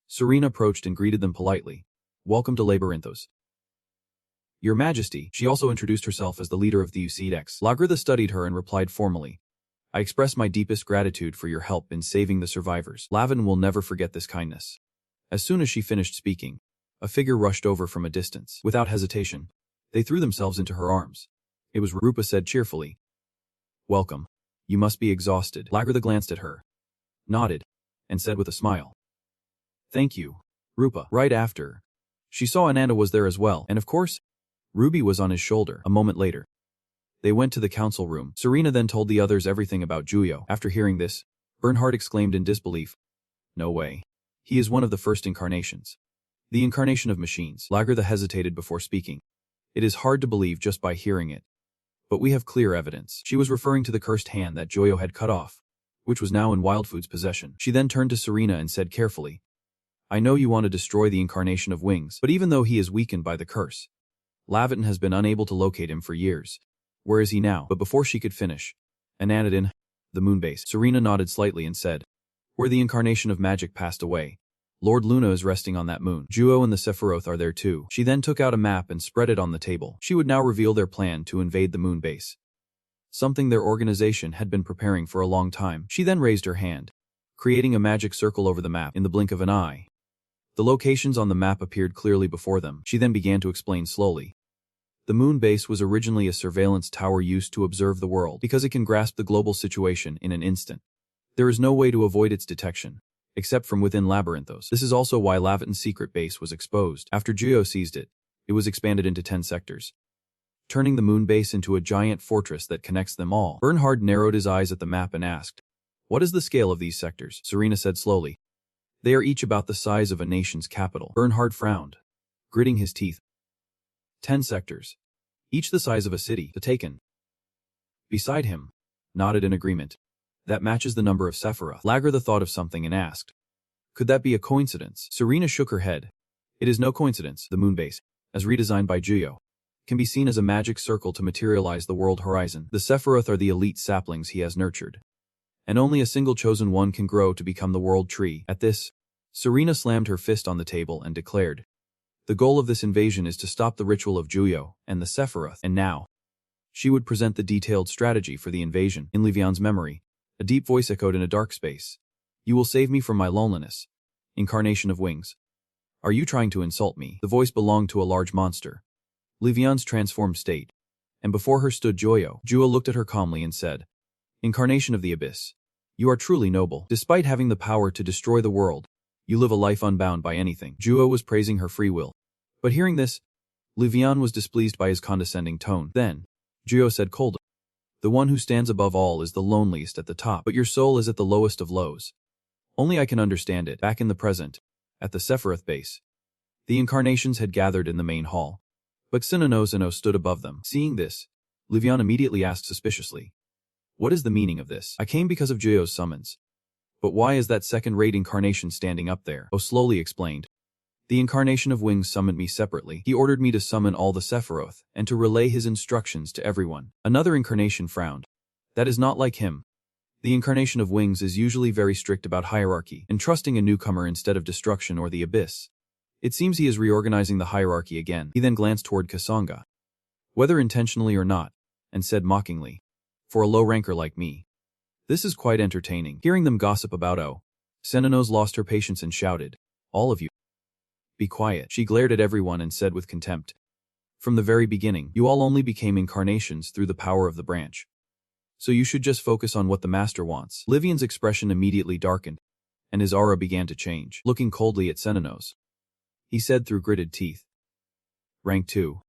Serena approached and greeted them politely. "Welcome to Labyrinthos, Your Majesty." She also introduced herself as the leader of the UCDEX. Lagartha studied her and replied formally, "I express my deepest gratitude for your help in saving the survivors. Lavin will never forget this kindness." As soon as she finished speaking, a figure rushed over from a distance. Without hesitation, they threw themselves into her arms. It was Rupa said cheerfully, "Welcome. You must be exhausted." Lagartha glanced at her, nodded, and said with a smile, "Thank you, Rupa." Right after, she saw Anata was there as well, and of course, Ruby was on his shoulder. A moment later, they went to the council room. Serena then told the others everything about Juyo. After hearing this, Bernhard exclaimed in disbelief, "No way. He is one of the first incarnations. The incarnation of machines." Lagartha hesitated before speaking. "It is hard to believe just by hearing it. But we have clear evidence." She was referring to the cursed hand that Joyo had cut off, which was now in Wildfood's possession. She then turned to Serena and said carefully, "I know you want to destroy the incarnation of wings, but even though he is weakened by the curse, Laviton has been unable to locate him for years. Where is he now?" But before she could finish, Anata in the moonbase. Serena nodded slightly and said, "Where the incarnation of magic passed away. Lord Luna is resting on that moon. Juo and the Sephiroth are there too." She then took out a map and spread it on the table. She would now reveal their plan to invade the moon base, something their organization had been preparing for a long time. She then raised her hand, creating a magic circle over the map. In the blink of an eye, the locations on the map appeared clearly before them. She then began to explain slowly. The moon base was originally a surveillance tower used to observe the world because it can grasp the global situation in an instant. There is no way to avoid its detection, except from within Labyrinthos. This is also why Laviton's secret base was exposed. After Juyo seized it, it was expanded into 10 sectors, turning the moon base into a giant fortress that connects them all. Bernhard narrowed his eyes at the map and asked, "What is the scale of these sectors?" Serena said slowly, "They are each about the size of a nation's capital." Bernhard frowned, gritting his teeth. 10 sectors, each the size of a city. The Taken, beside him, nodded in agreement. "That matches the number of Sephiroth." Lagertha thought of something and asked, "Could that be a coincidence?" Serena shook her head. "It is no coincidence. The moon base, as redesigned by Juyo, can be seen as a magic circle to materialize the world horizon. The Sephiroth are the elite saplings he has nurtured, and only a single chosen one can grow to become the world tree." At this, Serena slammed her fist on the table and declared, "The goal of this invasion is to stop the ritual of Juyo and the Sephiroth." And now, she would present the detailed strategy for the invasion. In Livian's memory, a deep voice echoed in a dark space. "You will save me from my loneliness, incarnation of wings. Are you trying to insult me?" The voice belonged to a large monster, Livian's transformed state, and before her stood Joyo. Jua looked at her calmly and said, "Incarnation of the Abyss, you are truly noble. Despite having the power to destroy the world, you live a life unbound by anything." Jua was praising her free will, but hearing this, Livian was displeased by his condescending tone. Then, Juyo said coldly, "The one who stands above all is the loneliest at the top, but your soul is at the lowest of lows. Only I can understand it." Back in the present, at the Sephiroth base, the incarnations had gathered in the main hall, but Sinnoh stood above them. Seeing this, Livian immediately asked suspiciously, "What is the meaning of this?" "I came because of Juyo's summons. But why is that second-rate incarnation standing up there?" O slowly explained. "The incarnation of wings summoned me separately. He ordered me to summon all the Sephiroth and to relay his instructions to everyone." Another incarnation frowned. "That is not like him. The incarnation of wings is usually very strict about hierarchy and trusting a newcomer instead of destruction or the abyss. It seems he is reorganizing the hierarchy again." He then glanced toward Kasanga, whether intentionally or not, and said mockingly, "For a low-ranker like me, this is quite entertaining." Hearing them gossip about Sennoh lost her patience and shouted, "All of you, be quiet." She glared at everyone and said with contempt, "From the very beginning, you all only became incarnations through the power of the branch. So you should just focus on what the master wants." Livian's expression immediately darkened, and his aura began to change. Looking coldly at Sennoh, he said through gritted teeth, "Rank 2.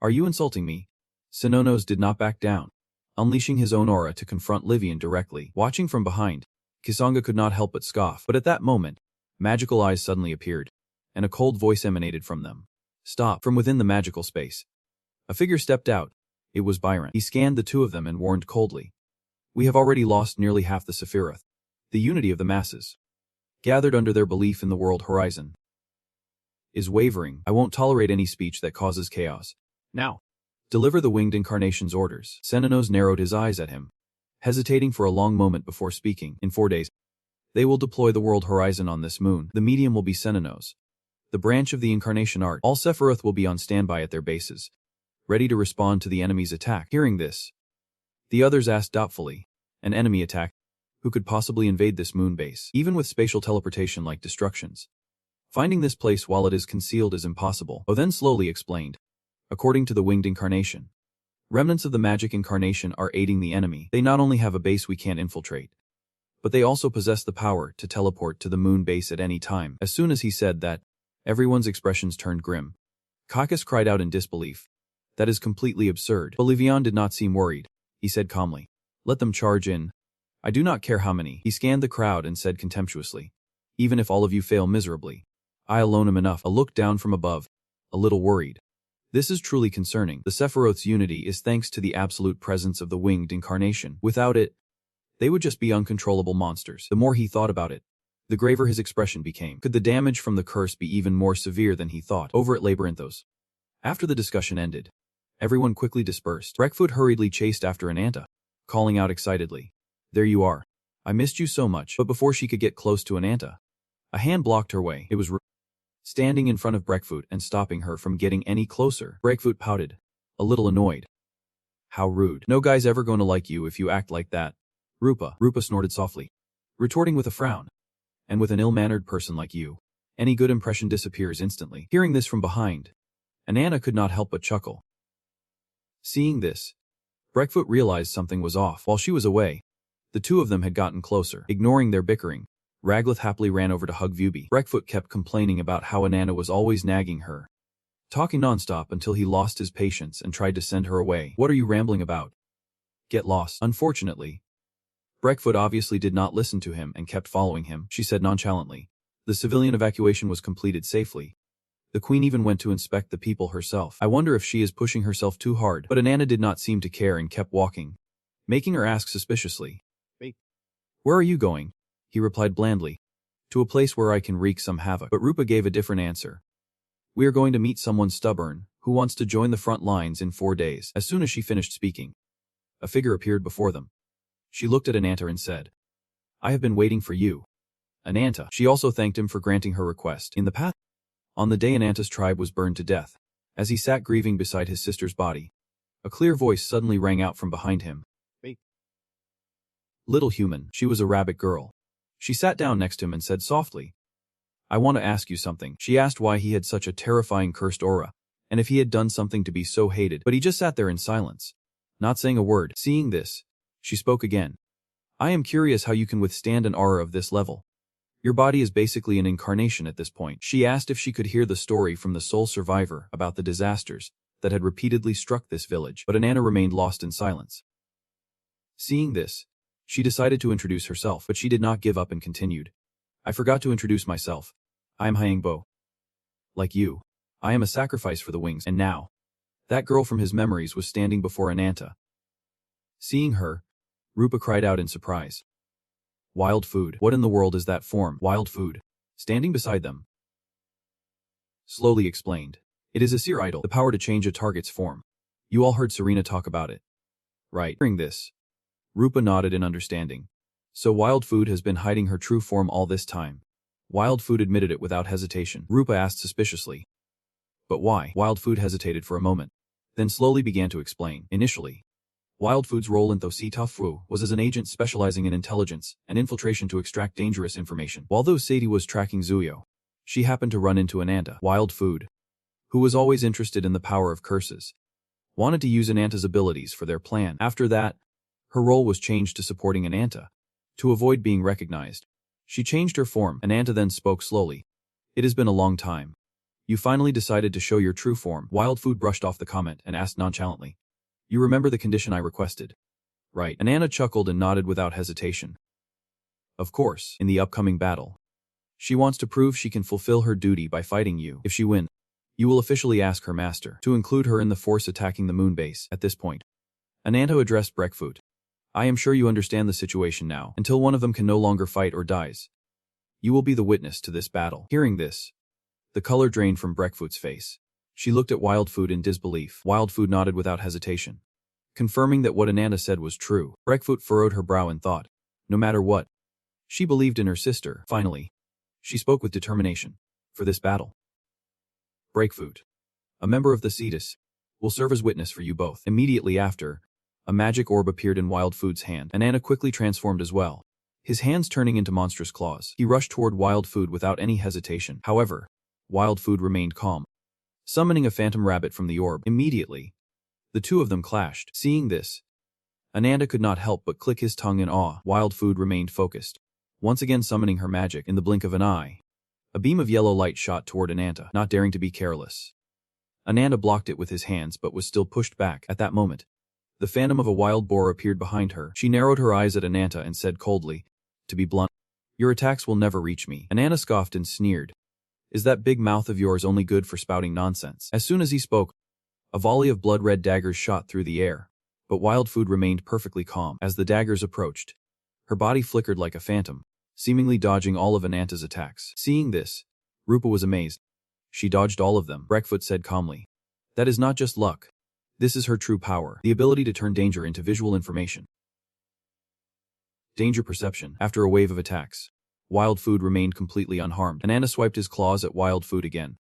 Are you insulting me?" Sennoh did not back down, unleashing his own aura to confront Livian directly. Watching from behind, Kisanga could not help but scoff. But at that moment, magical eyes suddenly appeared, and a cold voice emanated from them. "Stop." From within the magical space, a figure stepped out. It was Byron. He scanned the two of them and warned coldly, "We have already lost nearly half the Sephiroth. The unity of the masses, gathered under their belief in the world horizon, is wavering. I won't tolerate any speech that causes chaos. Now, deliver the winged incarnation's orders." Sennoh narrowed his eyes at him, hesitating for a long moment before speaking. "In 4 days, they will deploy the world horizon on this moon. The medium will be Sennoh, the branch of the incarnation art. All Sephiroth will be on standby at their bases, ready to respond to the enemy's attack." Hearing this, the others asked doubtfully, "An enemy attack? Who could possibly invade this moon base? Even with spatial teleportation like destructions, finding this place while it is concealed is impossible." O then slowly explained, "According to the winged incarnation, remnants of the magic incarnation are aiding the enemy. They not only have a base we can't infiltrate, but they also possess the power to teleport to the moon base at any time." As soon as he said that, everyone's expressions turned grim. Kakas cried out in disbelief, "That is completely absurd." But Livian did not seem worried. He said calmly, "Let them charge in. I do not care how many." He scanned the crowd and said contemptuously, "Even if all of you fail miserably, I alone am enough." A look down from above, a little worried. "This is truly concerning. The Sephiroth's unity is thanks to the absolute presence of the winged incarnation. Without it, they would just be uncontrollable monsters." The more he thought about it, the graver his expression became. Could the damage from the curse be even more severe than he thought? Over at Labyrinthos, after the discussion ended, everyone quickly dispersed. Breckfoot hurriedly chased after Anata, calling out excitedly, "There you are. I missed you so much." But before she could get close to Anata, a hand blocked her way. It was standing in front of Breckfoot and stopping her from getting any closer. Breckfoot pouted, a little annoyed. "How rude. No guy's ever going to like you if you act like that. Rupa snorted softly, retorting with a frown. "And with an ill-mannered person like you, any good impression disappears instantly." Hearing this from behind, Anata could not help but chuckle. Seeing this, Breakfoot realized something was off. While she was away, the two of them had gotten closer. Ignoring their bickering, Raglith happily ran over to hug Vuby. Breakfoot kept complaining about how Anata was always nagging her, talking nonstop until he lost his patience and tried to send her away. What are you rambling about? Get lost. Unfortunately, Breakfoot obviously did not listen to him and kept following him. She said nonchalantly. The civilian evacuation was completed safely. The queen even went to inspect the people herself. I wonder if she is pushing herself too hard. But Anata did not seem to care and kept walking, making her ask suspiciously. Wait. Where are you going? He replied blandly. To a place where I can wreak some havoc. But Rupa gave a different answer. We are going to meet someone stubborn, who wants to join the front lines in 4 days. As soon as she finished speaking, a figure appeared before them. She looked at Anata and said, I have been waiting for you. Anata. She also thanked him for granting her request. In the Pact, on the day Ananta's tribe was burned to death, as he sat grieving beside his sister's body, a clear voice suddenly rang out from behind him. Wait. Little human, she was a rabbit girl. She sat down next to him and said softly, I want to ask you something. She asked why he had such a terrifying cursed aura, and if he had done something to be so hated, but he just sat there in silence, not saying a word. Seeing this, she spoke again. I am curious how you can withstand an aura of this level. Your body is basically an incarnation at this point. She asked if she could hear the story from the sole survivor about the disasters that had repeatedly struck this village, but Anata remained lost in silence. Seeing this, she decided to introduce herself, but she did not give up and continued. I forgot to introduce myself. I am Hyangbo. Like you, I am a sacrifice for the wings, and now, that girl from his memories was standing before Anata. Seeing her, Rupa cried out in surprise. Wild food. What in the world is that form? Wild food. Standing beside them. Slowly explained. It is a seer idol, the power to change a target's form. You all heard Serena talk about it. Right. Hearing this, Rupa nodded in understanding. So Wild Food has been hiding her true form all this time. Wild Food admitted it without hesitation. Rupa asked suspiciously. But why? Wild Food hesitated for a moment, then slowly began to explain. Initially, Wild Food's role in Thositafu was as an agent specializing in intelligence and infiltration to extract dangerous information. While though Sadie was tracking Zuyo, she happened to run into Ananta. Wild Food, who was always interested in the power of curses, wanted to use Ananta's abilities for their plan. After that, her role was changed to supporting Ananta. To avoid being recognized, she changed her form. Ananta then spoke slowly. It has been a long time. You finally decided to show your true form. Wild Food brushed off the comment and asked nonchalantly. You remember the condition I requested? Right. Ananta chuckled and nodded without hesitation. Of course, in the upcoming battle. She wants to prove she can fulfill her duty by fighting you. If she wins, you will officially ask her master to include her in the force attacking the moon base. At this point, Ananta addressed Breakfoot. I am sure you understand the situation now. Until one of them can no longer fight or dies, you will be the witness to this battle. Hearing this, the color drained from Breakfoot's face. She looked at Wild Food in disbelief. Wild Food nodded without hesitation, confirming that what Anata said was true. Breakfoot furrowed her brow and thought, no matter what, she believed in her sister. Finally, she spoke with determination. For this battle, Breakfoot, a member of the Cetus, will serve as witness for you both. Immediately after, a magic orb appeared in Wild Food's hand. Anata quickly transformed as well, his hands turning into monstrous claws. He rushed toward Wild Food without any hesitation. However, Wild Food remained calm, summoning a phantom rabbit from the orb. Immediately, the two of them clashed. Seeing this, Anata could not help but click his tongue in awe. Wild Food remained focused, once again summoning her magic. In the blink of an eye, a beam of yellow light shot toward Anata, not daring to be careless. Anata blocked it with his hands but was still pushed back. At that moment, the phantom of a wild boar appeared behind her. She narrowed her eyes at Anata and said coldly, to be blunt, your attacks will never reach me. Anata scoffed and sneered. Is that big mouth of yours only good for spouting nonsense? As soon as he spoke, a volley of blood-red daggers shot through the air, but Wild Food remained perfectly calm. As the daggers approached, her body flickered like a phantom, seemingly dodging all of Ananta's attacks. Seeing this, Rupa was amazed. She dodged all of them. Breakfoot said calmly, that is not just luck. This is her true power, the ability to turn danger into visual information. Danger perception. After a wave of attacks, Wild Food remained completely unharmed. Anata swiped his claws at Wild Food again,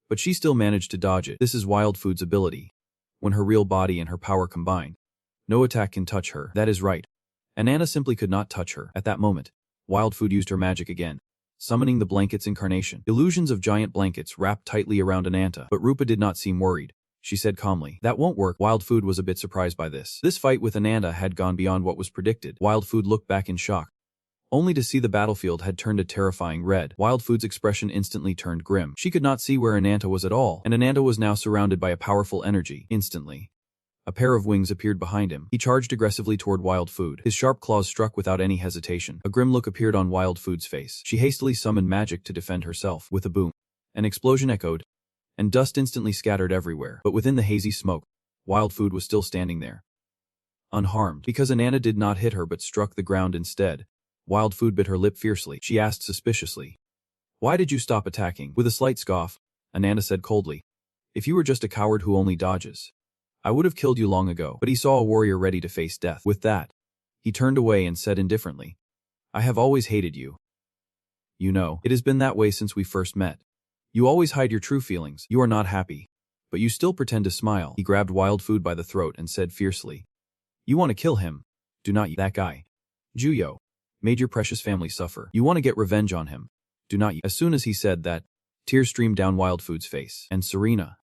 but she still managed to dodge it. This is Wild Food's ability. When her real body and her power combine, no attack can touch her. That is right. Anata simply could not touch her. At that moment, Wild Food used her magic again, summoning the blanket's incarnation. Illusions of giant blankets wrapped tightly around Anata, but Rupa did not seem worried. she said calmly. That won't work. Wild Food was a bit surprised by this. This fight with Anata had gone beyond what was predicted. Wild Food looked back in shock, only to see the battlefield had turned a terrifying red. Wild Food's expression instantly turned grim. She could not see where Anata was at all, and Anata was now surrounded by a powerful energy. Instantly, a pair of wings appeared behind him. He charged aggressively toward Wild Food. His sharp claws struck without any hesitation. A grim look appeared on Wild Food's face. She hastily summoned magic to defend herself. With a boom, an explosion echoed, and dust instantly scattered everywhere. But within the hazy smoke, Wild Food was still standing there, unharmed. Because Anata did not hit her but struck the ground instead, Wild Food bit her lip fiercely. She asked suspiciously, "Why did you stop attacking?" With a slight scoff, Anata said coldly, "If you were just a coward who only dodges, I would have killed you long ago." But he saw a warrior ready to face death. With that, he turned away and said indifferently, "I have always hated you. You know, it has been that way since we first met. You always hide your true feelings. You are not happy, but you still pretend to smile." He grabbed Wild Food by the throat and said fiercely, "You want to kill him, do not you? That guy, Juyo, made your precious family suffer. You want to get revenge on him, do not you?" As soon as he said that, tears streamed down Wild Food's face. And Serena,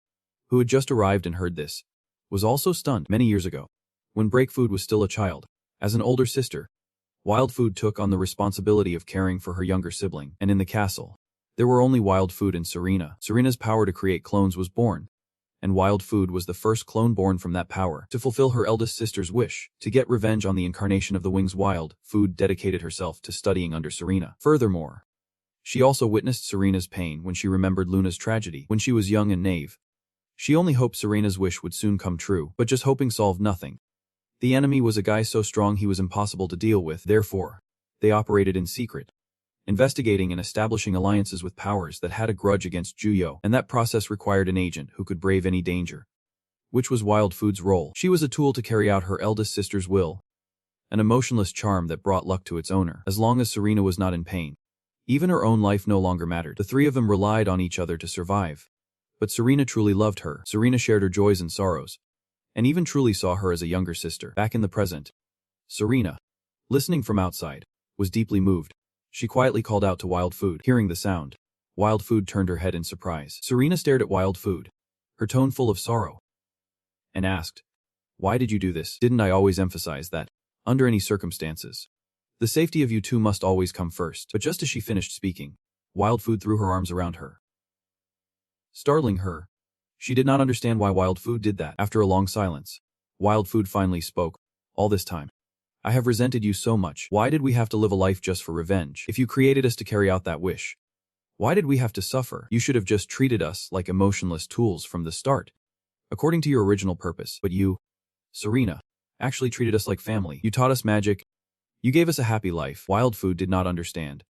who had just arrived and heard this, was also stunned. Many years ago, when Breakfood was still a child, as an older sister, Wild Food took on the responsibility of caring for her younger sibling. And in the castle, there were only Wild Food and Serena. Serena's power to create clones was born, and Wild Food was the first clone born from that power. To fulfill her eldest sister's wish, to get revenge on the incarnation of the wings, Wild Food dedicated herself to studying under Serena. Furthermore, she also witnessed Serena's pain when she remembered Luna's tragedy. When she was young and naive, she only hoped Serena's wish would soon come true, but just hoping solved nothing. The enemy was a guy so strong he was impossible to deal with. Therefore, they operated in secret, investigating and establishing alliances with powers that had a grudge against Juyo, and that process required an agent who could brave any danger, which was Wild Food's role. She was a tool to carry out her eldest sister's will, an emotionless charm that brought luck to its owner. As long as Serena was not in pain, even her own life no longer mattered. The three of them relied on each other to survive. But Serena truly loved her. Serena shared her joys and sorrows, and even truly saw her as a younger sister. Back in the present, Serena, listening from outside, was deeply moved. She quietly called out to Wild Food. Hearing the sound, Wild Food turned her head in surprise. Serena stared at Wild Food, her tone full of sorrow, and asked, "Why did you do this? Didn't I always emphasize that, under any circumstances, the safety of you two must always come first?" But just as she finished speaking, Wild Food threw her arms around her, startling her. She did not understand why Wild Food did that. After a long silence, Wild Food finally spoke. "All this time, I have resented you so much. Why did we have to live a life just for revenge? If you created us to carry out that wish, why did we have to suffer? You should have just treated us like emotionless tools from the start, according to your original purpose. But you, Serena, actually treated us like family. You taught us magic. You gave us a happy life." Wild Food did not understand.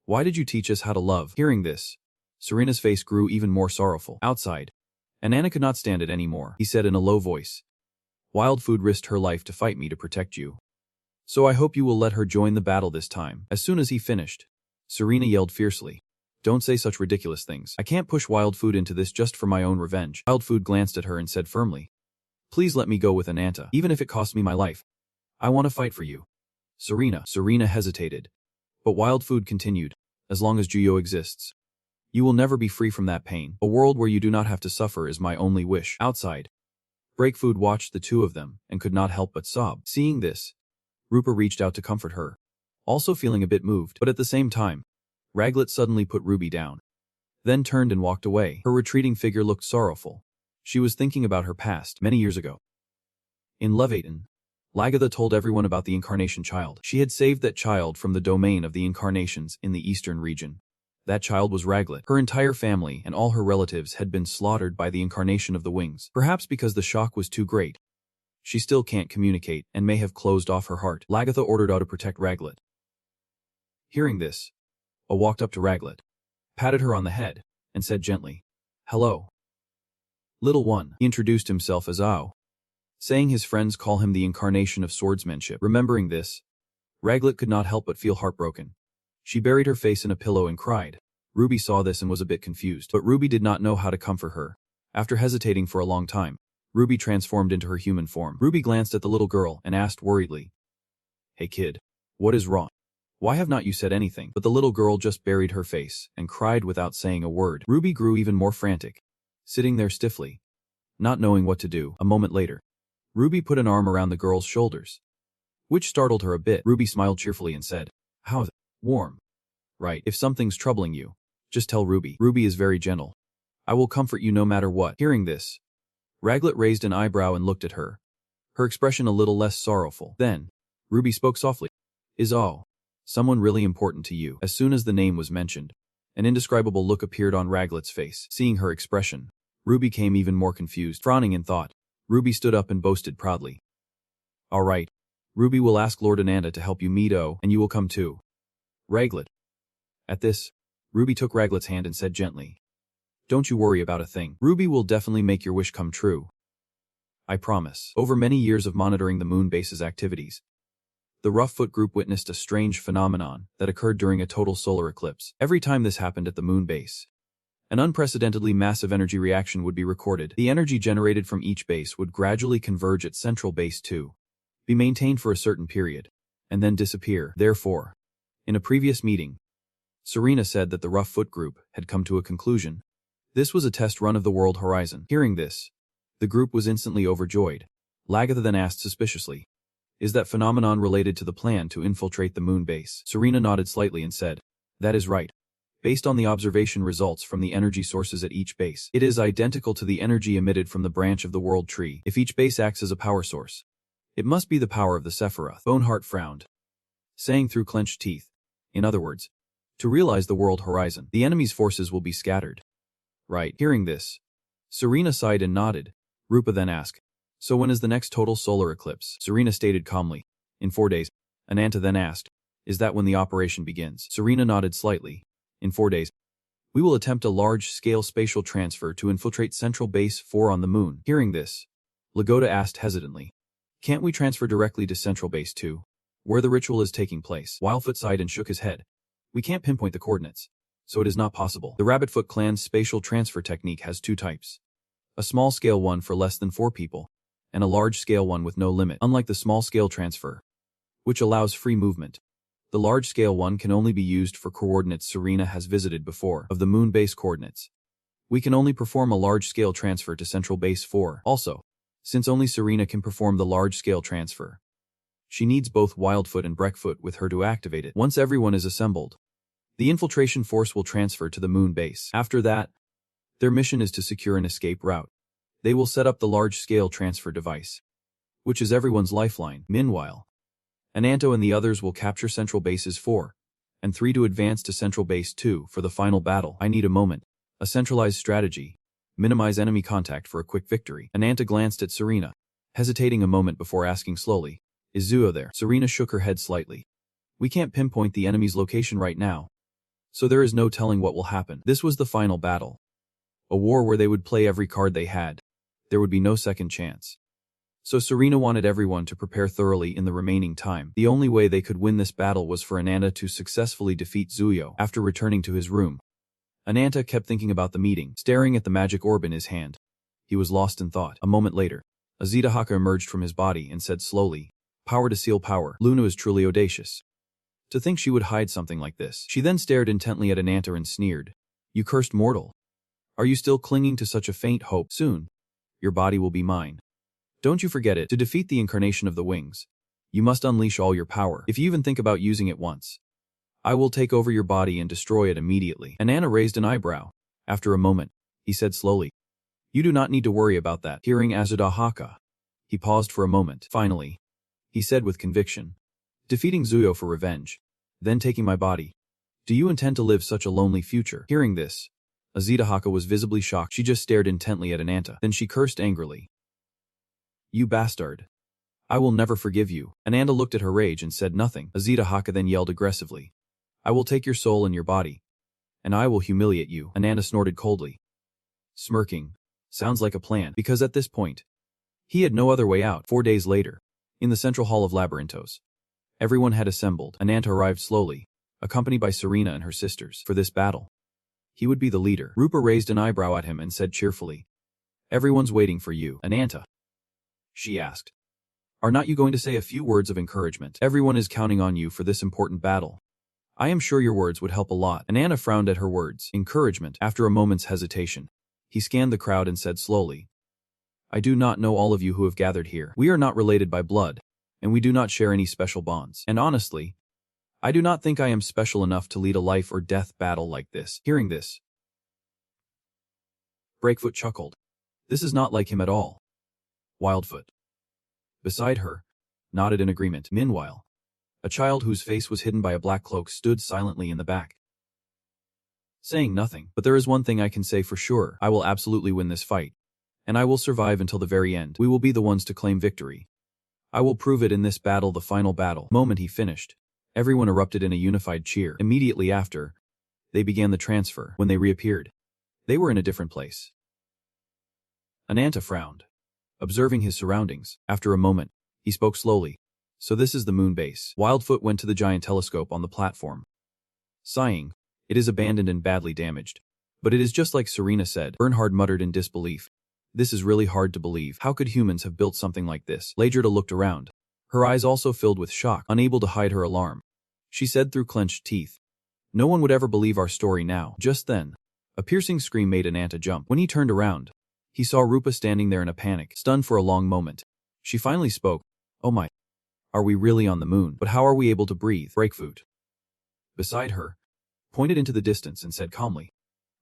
"Why did you teach us how to love?" Hearing this, Serena's face grew even more sorrowful. Outside, Anata could not stand it anymore. He said in a low voice, "Wild Food risked her life to fight me to protect you. So I hope you will let her join the battle this time." As soon as he finished, Serena yelled fiercely, "Don't say such ridiculous things. I can't push Wild Food into this just for my own revenge." Wild Food glanced at her and said firmly, "Please let me go with Anata, even if it costs me my life. I want to fight for you." Serena hesitated, but Wild Food continued, "As long as Juyo exists, you will never be free from that pain. A world where you do not have to suffer is my only wish." Outside, Breakfood watched the two of them and could not help but sob. Seeing this, Rupa reached out to comfort her, also feeling a bit moved. But at the same time, Raglet suddenly put Ruby down, then turned and walked away. Her retreating figure looked sorrowful. She was thinking about her past. Many years ago, in Levaton, Lagatha told everyone about the incarnation child. She had saved that child from the domain of the incarnations in the eastern region. That child was Raglet. Her entire family and all her relatives had been slaughtered by the incarnation of the wings. Perhaps because the shock was too great, she still can't communicate and may have closed off her heart. Lagatha ordered out to protect Raglet. Hearing this, A walked up to Raglet, patted her on the head, and said gently, "Hello, little one." He introduced himself as Ao, saying his friends call him the incarnation of swordsmanship. Remembering this, Raglet could not help but feel heartbroken. She buried her face in a pillow and cried. Ruby saw this and was a bit confused, but Ruby did not know how to comfort her. After hesitating for a long time, Ruby transformed into her human form. Ruby glanced at the little girl and asked worriedly, "Hey kid, what is wrong? Why have not you said anything?" But the little girl just buried her face and cried without saying a word. Ruby grew even more frantic, sitting there stiffly, not knowing what to do. A moment later, Ruby put an arm around the girl's shoulders, which startled her a bit. Ruby smiled cheerfully and said, "How's it? Warm. Right. If something's troubling you, just tell Ruby. Ruby is very gentle. I will comfort you no matter what." Hearing this, Raglet raised an eyebrow and looked at her, her expression a little less sorrowful. Then, Ruby spoke softly. "Is someone really important to you?" As soon as the name was mentioned, an indescribable look appeared on Raglet's face. Seeing her expression, Ruby became even more confused. Frowning in thought, Ruby stood up and boasted proudly. "All right. Ruby will ask Lord Anata to help you meet and you will come too. Raglet." At this, Ruby took Raglet's hand and said gently, "Don't you worry about a thing. Ruby will definitely make your wish come true. I promise." Over many years of monitoring the moon base's activities, the Roughfoot group witnessed a strange phenomenon that occurred during a total solar eclipse. Every time this happened at the moon base, an unprecedentedly massive energy reaction would be recorded. The energy generated from each base would gradually converge at central base 2, be maintained for a certain period, and then disappear. Therefore, in a previous meeting, Serena said that the Roughfoot group had come to a conclusion. This was a test run of the world horizon. Hearing this, the group was instantly overjoyed. Lagatha then asked suspiciously, "Is that phenomenon related to the plan to infiltrate the moon base?" Serena nodded slightly and said, "That is right. Based on the observation results from the energy sources at each base, it is identical to the energy emitted from the branch of the world tree. If each base acts as a power source, it must be the power of the Sephiroth." Boneheart frowned, saying through clenched teeth, "In other words, to realize the world horizon, the enemy's forces will be scattered." Right. Hearing this, Serena sighed and nodded. Rupa then asked, "So when is the next total solar eclipse?" Serena stated calmly, "In 4 days. Ananta then asked, "Is that when the operation begins?" Serena nodded slightly. "In 4 days. We will attempt a large-scale spatial transfer to infiltrate Central Base 4 on the moon." Hearing this, Lagoda asked hesitantly, "Can't we transfer directly to Central Base 2, where the ritual is taking place?" Wildfoot sighed and shook his head. "We can't pinpoint the coordinates, so it is not possible. The Rabbitfoot clan's spatial transfer technique has 2 types. A small-scale one for less than 4 people, and a large-scale one with no limit. Unlike the small-scale transfer, which allows free movement, the large-scale one can only be used for coordinates Serena has visited before. Of the moon base coordinates, we can only perform a large-scale transfer to Central Base 4. Also, since only Serena can perform the large-scale transfer, she needs both Wildfoot and Breckfoot with her to activate it. Once everyone is assembled, the infiltration force will transfer to the moon base. After that, their mission is to secure an escape route. They will set up the large-scale transfer device, which is everyone's lifeline. Meanwhile, Ananto and the others will capture Central Bases 4 and 3 to advance to Central Base 2 for the final battle. I need a moment. A centralized strategy. Minimize enemy contact for a quick victory. Ananta glanced at Serena, hesitating a moment before asking slowly, "Is Zuo there?" Serena shook her head slightly. "We can't pinpoint the enemy's location right now, so there is no telling what will happen." This was the final battle. A war where they would play every card they had. There would be no second chance. So Serena wanted everyone to prepare thoroughly in the remaining time. The only way they could win this battle was for Ananta to successfully defeat Zuyo. After returning to his room, Ananta kept thinking about the meeting, staring at the magic orb in his hand. He was lost in thought. A moment later, Azida Haka emerged from his body and said slowly, "Power to seal power. Luna is truly audacious. To think she would hide something like this." She then stared intently at Ananta and sneered, "You cursed mortal. Are you still clinging to such a faint hope? Soon, your body will be mine. Don't you forget it. To defeat the incarnation of the wings, you must unleash all your power. If you even think about using it once, I will take over your body and destroy it immediately." Ananta raised an eyebrow. After a moment, he said slowly, "You do not need to worry about that." Hearing Azida Haka, he paused for a moment. Finally, he said with conviction, "Defeating Zuyo for revenge, then taking my body. Do you intend to live such a lonely future?" Hearing this, Azida Haka was visibly shocked. She just stared intently at Ananta. Then she cursed angrily, "You bastard. I will never forgive you." Ananta looked at her rage and said nothing. Azida Haka then yelled aggressively, "I will take your soul and your body, and I will humiliate you." Ananta snorted coldly, smirking. Sounds like a plan, because at this point, he had no other way out. 4 days later, in the central hall of Labyrinthos, everyone had assembled. Ananta arrived slowly, accompanied by Serena and her sisters. For this battle, he would be the leader. Rupa raised an eyebrow at him and said cheerfully, "Everyone's waiting for you." "Ananta," she asked, "are not you going to say a few words of encouragement? Everyone is counting on you for this important battle. I am sure your words would help a lot." Ananta frowned at her words. Encouragement. After a moment's hesitation, he scanned the crowd and said slowly, I do not know all of you who have gathered here. We are not related by blood, and we do not share any special bonds. And honestly, I do not think I am special enough to lead a life or death battle like this. Hearing this, Breakfoot chuckled. This is not like him at all. Wildfoot, beside her, nodded in agreement. Meanwhile, a child whose face was hidden by a black cloak stood silently in the back, saying nothing. But there is one thing I can say for sure. I will absolutely win this fight, and I will survive until the very end. We will be the ones to claim victory. I will prove it in this battle, the final battle. The moment he finished, everyone erupted in a unified cheer. Immediately after, they began the transfer. When they reappeared, they were in a different place. Anata frowned, observing his surroundings. After a moment, he spoke slowly. So this is the moon base. Wildfoot went to the giant telescope on the platform, sighing. It is abandoned and badly damaged. But it is just like Serena said. Bernhard muttered in disbelief. This is really hard to believe. How could humans have built something like this? Lagerda looked around, her eyes also filled with shock, unable to hide her alarm. She said through clenched teeth, no one would ever believe our story now. Just then, a piercing scream made Anata jump. When he turned around, he saw Rupa standing there in a panic, stunned for a long moment. She finally spoke. Oh my. Are we really on the moon? But how are we able to breathe? Breakfoot, beside her, pointed into the distance and said calmly.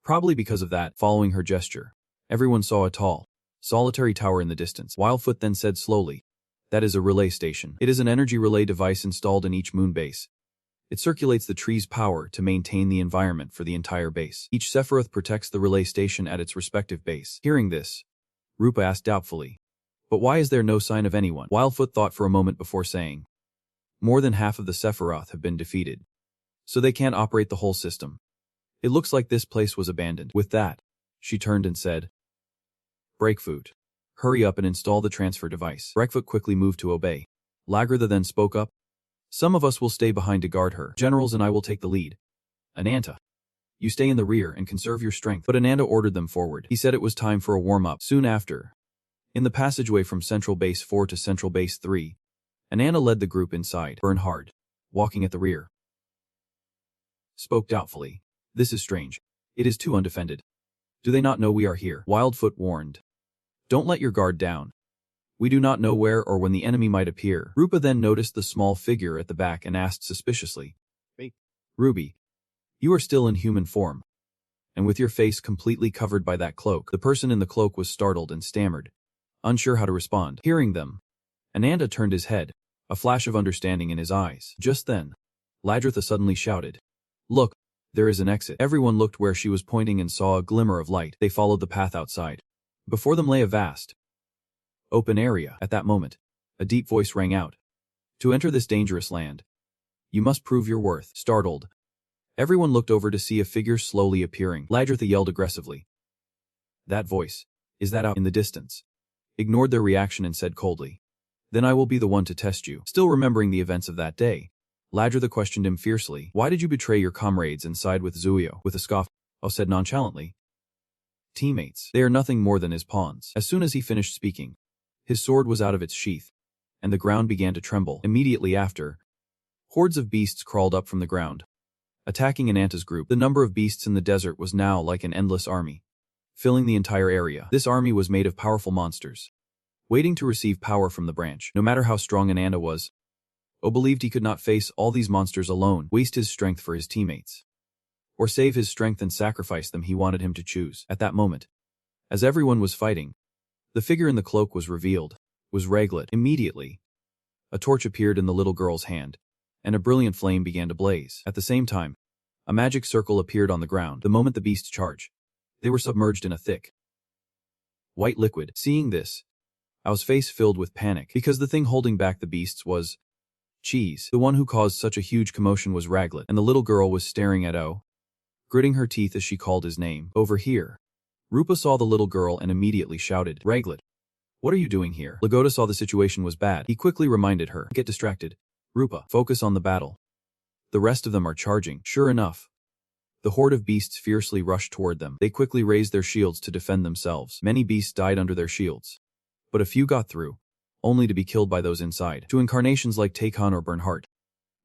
Probably because of that. Following her gesture, everyone saw a tall, solitary tower in the distance. Wildfoot then said slowly, that is a relay station. It is an energy relay device installed in each moon base. It circulates the tree's power to maintain the environment for the entire base. Each Sephiroth protects the relay station at its respective base. Hearing this, Rupa asked doubtfully, but why is there no sign of anyone? Wildfoot thought for a moment before saying, more than half of the Sephiroth have been defeated, so they can't operate the whole system. It looks like this place was abandoned. With that, she turned and said, Breakfoot, hurry up and install the transfer device. Breakfoot quickly moved to obey. Lagertha then spoke up. Some of us will stay behind to guard her. Generals and I will take the lead. Anata, you stay in the rear and conserve your strength. But Anata ordered them forward. He said it was time for a warm-up. Soon after, in the passageway from Central Base 4 to Central Base 3, Anata led the group inside. Bernhard, walking at the rear, spoke doubtfully. This is strange. It is too undefended. Do they not know we are here? Wildfoot warned. Don't let your guard down. We do not know where or when the enemy might appear. Rupa then noticed the small figure at the back and asked suspiciously, hey, Ruby, you are still in human form. And with your face completely covered by that cloak. The person in the cloak was startled and stammered, unsure how to respond. Hearing them, Ananda turned his head, a flash of understanding in his eyes. Just then, Lagertha suddenly shouted, look, there is an exit. Everyone looked where she was pointing and saw a glimmer of light. They followed the path outside. Before them lay a vast, open area. At that moment, a deep voice rang out. To enter this dangerous land, you must prove your worth. Startled, everyone looked over to see a figure slowly appearing. Lagertha yelled aggressively. That voice, is that out in the distance? Ignored their reaction and said coldly, then I will be the one to test you. Still remembering the events of that day, Lagertha questioned him fiercely. Why did you betray your comrades and side with Zuyo? With a scoff, O said nonchalantly, teammates, they are nothing more than his pawns. As soon as he finished speaking, his sword was out of its sheath, and the ground began to tremble. Immediately after, hordes of beasts crawled up from the ground, attacking Ananta's group. The number of beasts in the desert was now like an endless army, filling the entire area. This army was made of powerful monsters, waiting to receive power from the branch. No matter how strong Ananta was, O believed he could not face all these monsters alone, waste his strength for his teammates, or save his strength and sacrifice them. He wanted him to choose. At that moment, as everyone was fighting, the figure in the cloak was revealed, was Reglet. Immediately, a torch appeared in the little girl's hand, and a brilliant flame began to blaze. At the same time, a magic circle appeared on the ground. The moment the beasts charged, they were submerged in a thick, white liquid. Seeing this, Ao's face filled with panic, because the thing holding back the beasts was Cheese. The one who caused such a huge commotion was Raglet, and the little girl was staring at O, gritting her teeth as she called his name. Over here, Rupa saw the little girl and immediately shouted, Raglet, what are you doing here? Lagoda saw the situation was bad. He quickly reminded her, get distracted. Rupa, focus on the battle. The rest of them are charging. Sure enough, the horde of beasts fiercely rushed toward them. They quickly raised their shields to defend themselves. Many beasts died under their shields, but a few got through, only to be killed by those inside. To incarnations like Takon or Bernhardt,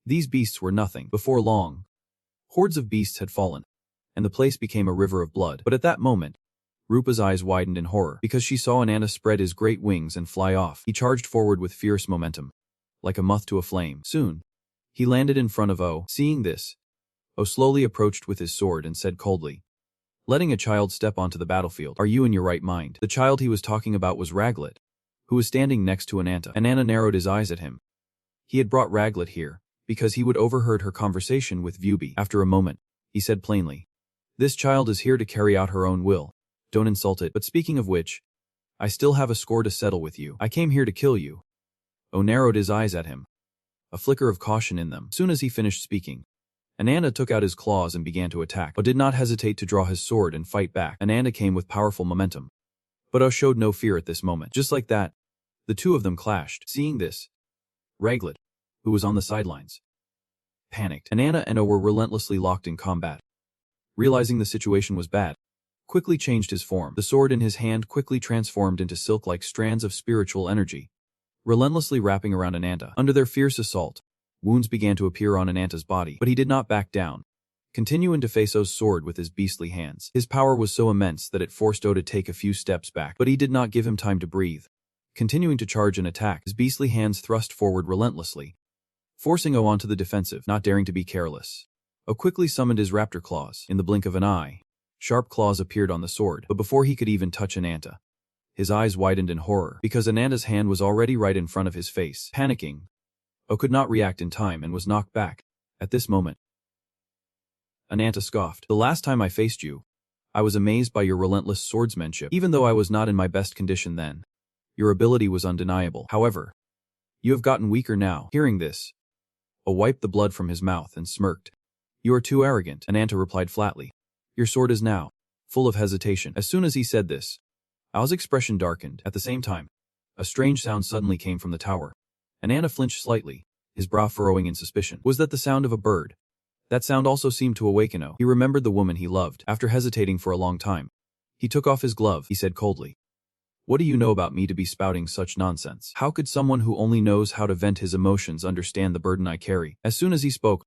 these beasts were nothing. Before long, hordes of beasts had fallen, and the place became a river of blood. But at that moment, Rupa's eyes widened in horror because she saw Anata spread his great wings and fly off. He charged forward with fierce momentum, like a moth to a flame. Soon, he landed in front of O. Seeing this, O slowly approached with his sword and said coldly, "Letting a child step onto the battlefield. Are you in your right mind?" The child he was talking about was Raglet, who was standing next to Anata. Anata narrowed his eyes at him. He had brought Raglet here because he would overheard her conversation with Vubi. After a moment, he said plainly, "This child is here to carry out her own will. Don't insult it. But speaking of which, I still have a score to settle with you. I came here to kill you." O narrowed his eyes at him, a flicker of caution in them. Soon as he finished speaking, Anata took out his claws and began to attack. O did not hesitate to draw his sword and fight back. Anata came with powerful momentum, but O showed no fear at this moment. Just like that, the two of them clashed. Seeing this, Raglet, who was on the sidelines, panicked. Anata and O were relentlessly locked in combat. Realizing the situation was bad, quickly changed his form. The sword in his hand quickly transformed into silk-like strands of spiritual energy, relentlessly wrapping around Anata. Under their fierce assault, wounds began to appear on Anata's body, but he did not back down, continuing to face O's sword with his beastly hands. His power was so immense that it forced O to take a few steps back, but he did not give him time to breathe. Continuing to charge and attack, his beastly hands thrust forward relentlessly, forcing O onto the defensive, not daring to be careless. O quickly summoned his raptor claws. In the blink of an eye, sharp claws appeared on the sword, but before he could even touch Anata, his eyes widened in horror because Anata's hand was already right in front of his face. Panicking, O could not react in time and was knocked back. At this moment, Anata scoffed. "The last time I faced you, I was amazed by your relentless swordsmanship. Even though I was not in my best condition then, your ability was undeniable. However, you have gotten weaker now." Hearing this, O wiped the blood from his mouth and smirked. "You are too arrogant," Anata replied flatly. "Your sword is now full of hesitation." As soon as he said this, Ao's expression darkened. At the same time, a strange sound suddenly came from the tower. Anata flinched slightly, his brow furrowing in suspicion. Was that the sound of a bird? That sound also seemed to awaken O. He remembered the woman he loved. After hesitating for a long time, he took off his glove. He said coldly, "What do you know about me to be spouting such nonsense? How could someone who only knows how to vent his emotions understand the burden I carry?" As soon as he spoke,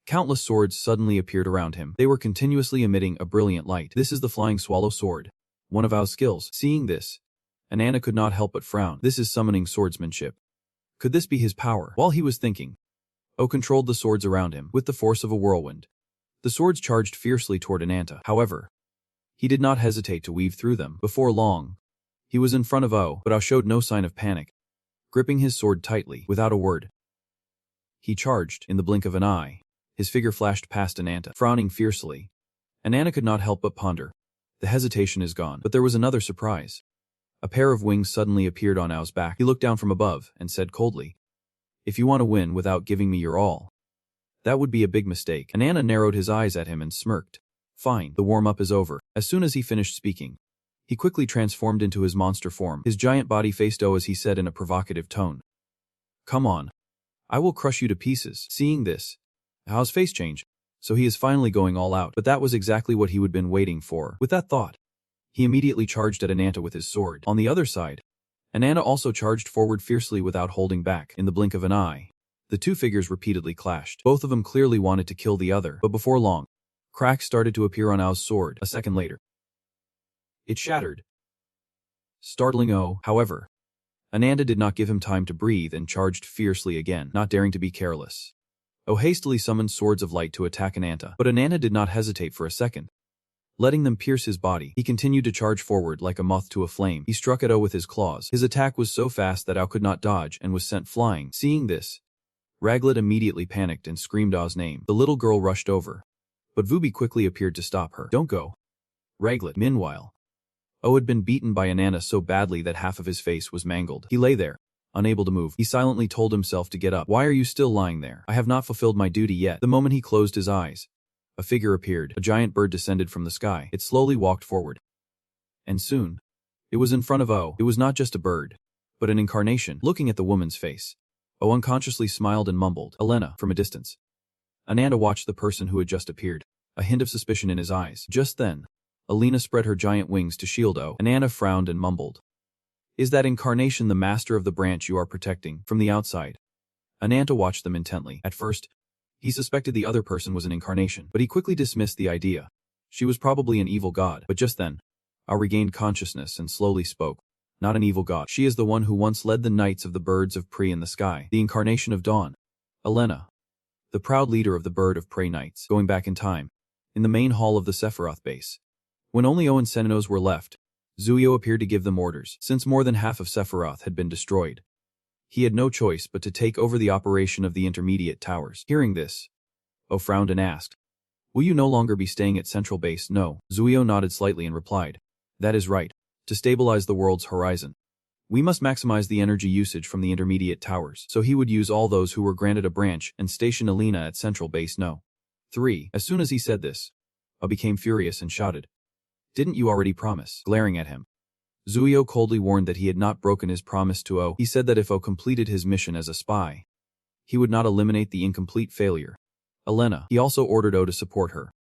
countless swords suddenly appeared around him. They were continuously emitting a brilliant light. This is the Flying Swallow sword, one of Ao's skills. Seeing this, Anata could not help but frown. This is summoning swordsmanship. Could this be his power? While he was thinking, O controlled the swords around him with the force of a whirlwind. The swords charged fiercely toward Anata. However, he did not hesitate to weave through them. Before long, he was in front of O, but O showed no sign of panic. Gripping his sword tightly, without a word, he charged. In the blink of an eye, his figure flashed past Anata, frowning fiercely. Anata could not help but ponder. The hesitation is gone. But there was another surprise. A pair of wings suddenly appeared on Ao's back. He looked down from above and said coldly, "If you want to win without giving me your all, that would be a big mistake." Anata narrowed his eyes at him and smirked. "Fine, the warm-up is over." As soon as he finished speaking, he quickly transformed into his monster form. His giant body faced O as he said in a provocative tone, "Come on, I will crush you to pieces." Seeing this, Ao's face changed. So he is finally going all out. But that was exactly what he had been waiting for. With that thought, he immediately charged at Anata with his sword. On the other side, Anata also charged forward fiercely without holding back. In the blink of an eye, the two figures repeatedly clashed. Both of them clearly wanted to kill the other, but before long, cracks started to appear on Ao's sword. A second later, it shattered, startling O. However, Anata did not give him time to breathe and charged fiercely again, not daring to be careless. O hastily summoned swords of light to attack Anata, but Anata did not hesitate for a second. Letting them pierce his body, he continued to charge forward like a moth to a flame. He struck at O with his claws. His attack was so fast that O could not dodge and was sent flying. Seeing this, Raglet immediately panicked and screamed O's name. The little girl rushed over, but Vubi quickly appeared to stop her. "Don't go, Raglet." Meanwhile, O had been beaten by Anata so badly that half of his face was mangled. He lay there, unable to move. He silently told himself to get up. "Why are you still lying there? I have not fulfilled my duty yet." The moment he closed his eyes, a figure appeared. A giant bird descended from the sky. It slowly walked forward, and soon, it was in front of O. It was not just a bird, but an incarnation. Looking at the woman's face, O unconsciously smiled and mumbled, "Elena," from a distance. Anata watched the person who had just appeared, a hint of suspicion in his eyes. Just then, Elena spread her giant wings to shield O. Anata frowned and mumbled, "Is that incarnation the master of the branch you are protecting?" From the outside, Anata watched them intently. At first, he suspected the other person was an incarnation, but he quickly dismissed the idea. She was probably an evil god. But just then, O regained consciousness and slowly spoke. Not an evil god. She is the one who once led the knights of the birds of prey in the sky, the incarnation of dawn. Elena, the proud leader of the bird of prey knights, going back in time. In the main hall of the Sephiroth base. When only O and Senenos were left, Zuio appeared to give them orders, since more than half of Sephiroth had been destroyed. He had no choice but to take over the operation of the intermediate towers. Hearing this, O frowned and asked, "Will you no longer be staying at Central Base?" "No." Zuio nodded slightly and replied, "That is right. To stabilize the world's horizon, we must maximize the energy usage from the intermediate towers." So he would use all those who were granted a branch and station Alina at Central Base No. 3. As soon as he said this, O became furious and shouted, "Didn't you already promise?" Glaring at him, Zuio coldly warned that he had not broken his promise to O. He said that if O completed his mission as a spy, he would not eliminate the incomplete failure. Elena. He also ordered O to support her.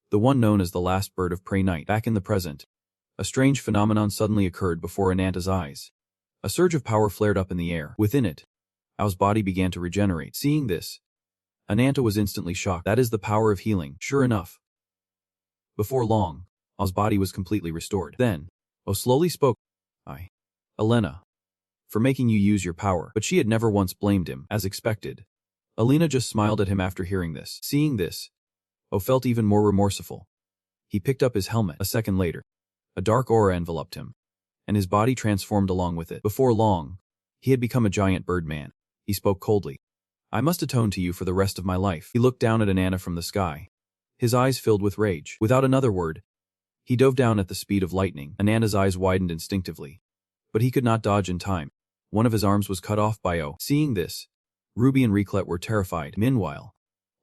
The one known as the last bird of prey knight. Back in the present, a strange phenomenon suddenly occurred before Ananta's eyes. A surge of power flared up in the air. Within it, O's body began to regenerate. Seeing this, Ananta was instantly shocked. That is the power of healing. Sure enough, before long, O's body was completely restored. Then, O slowly spoke, Elena, for making you use your power." But she had never once blamed him, as expected. Alina just smiled at him after hearing this. Seeing this, O felt even more remorseful. He picked up his helmet. A second later, a dark aura enveloped him, and his body transformed along with it. Before long, he had become a giant bird man. He spoke coldly. "I must atone to you for the rest of my life." He looked down at Anata from the sky, his eyes filled with rage. Without another word, he dove down at the speed of lightning. Ananta's eyes widened instinctively, but he could not dodge in time. One of his arms was cut off by O. Seeing this, Ruby and Riclet were terrified. Meanwhile,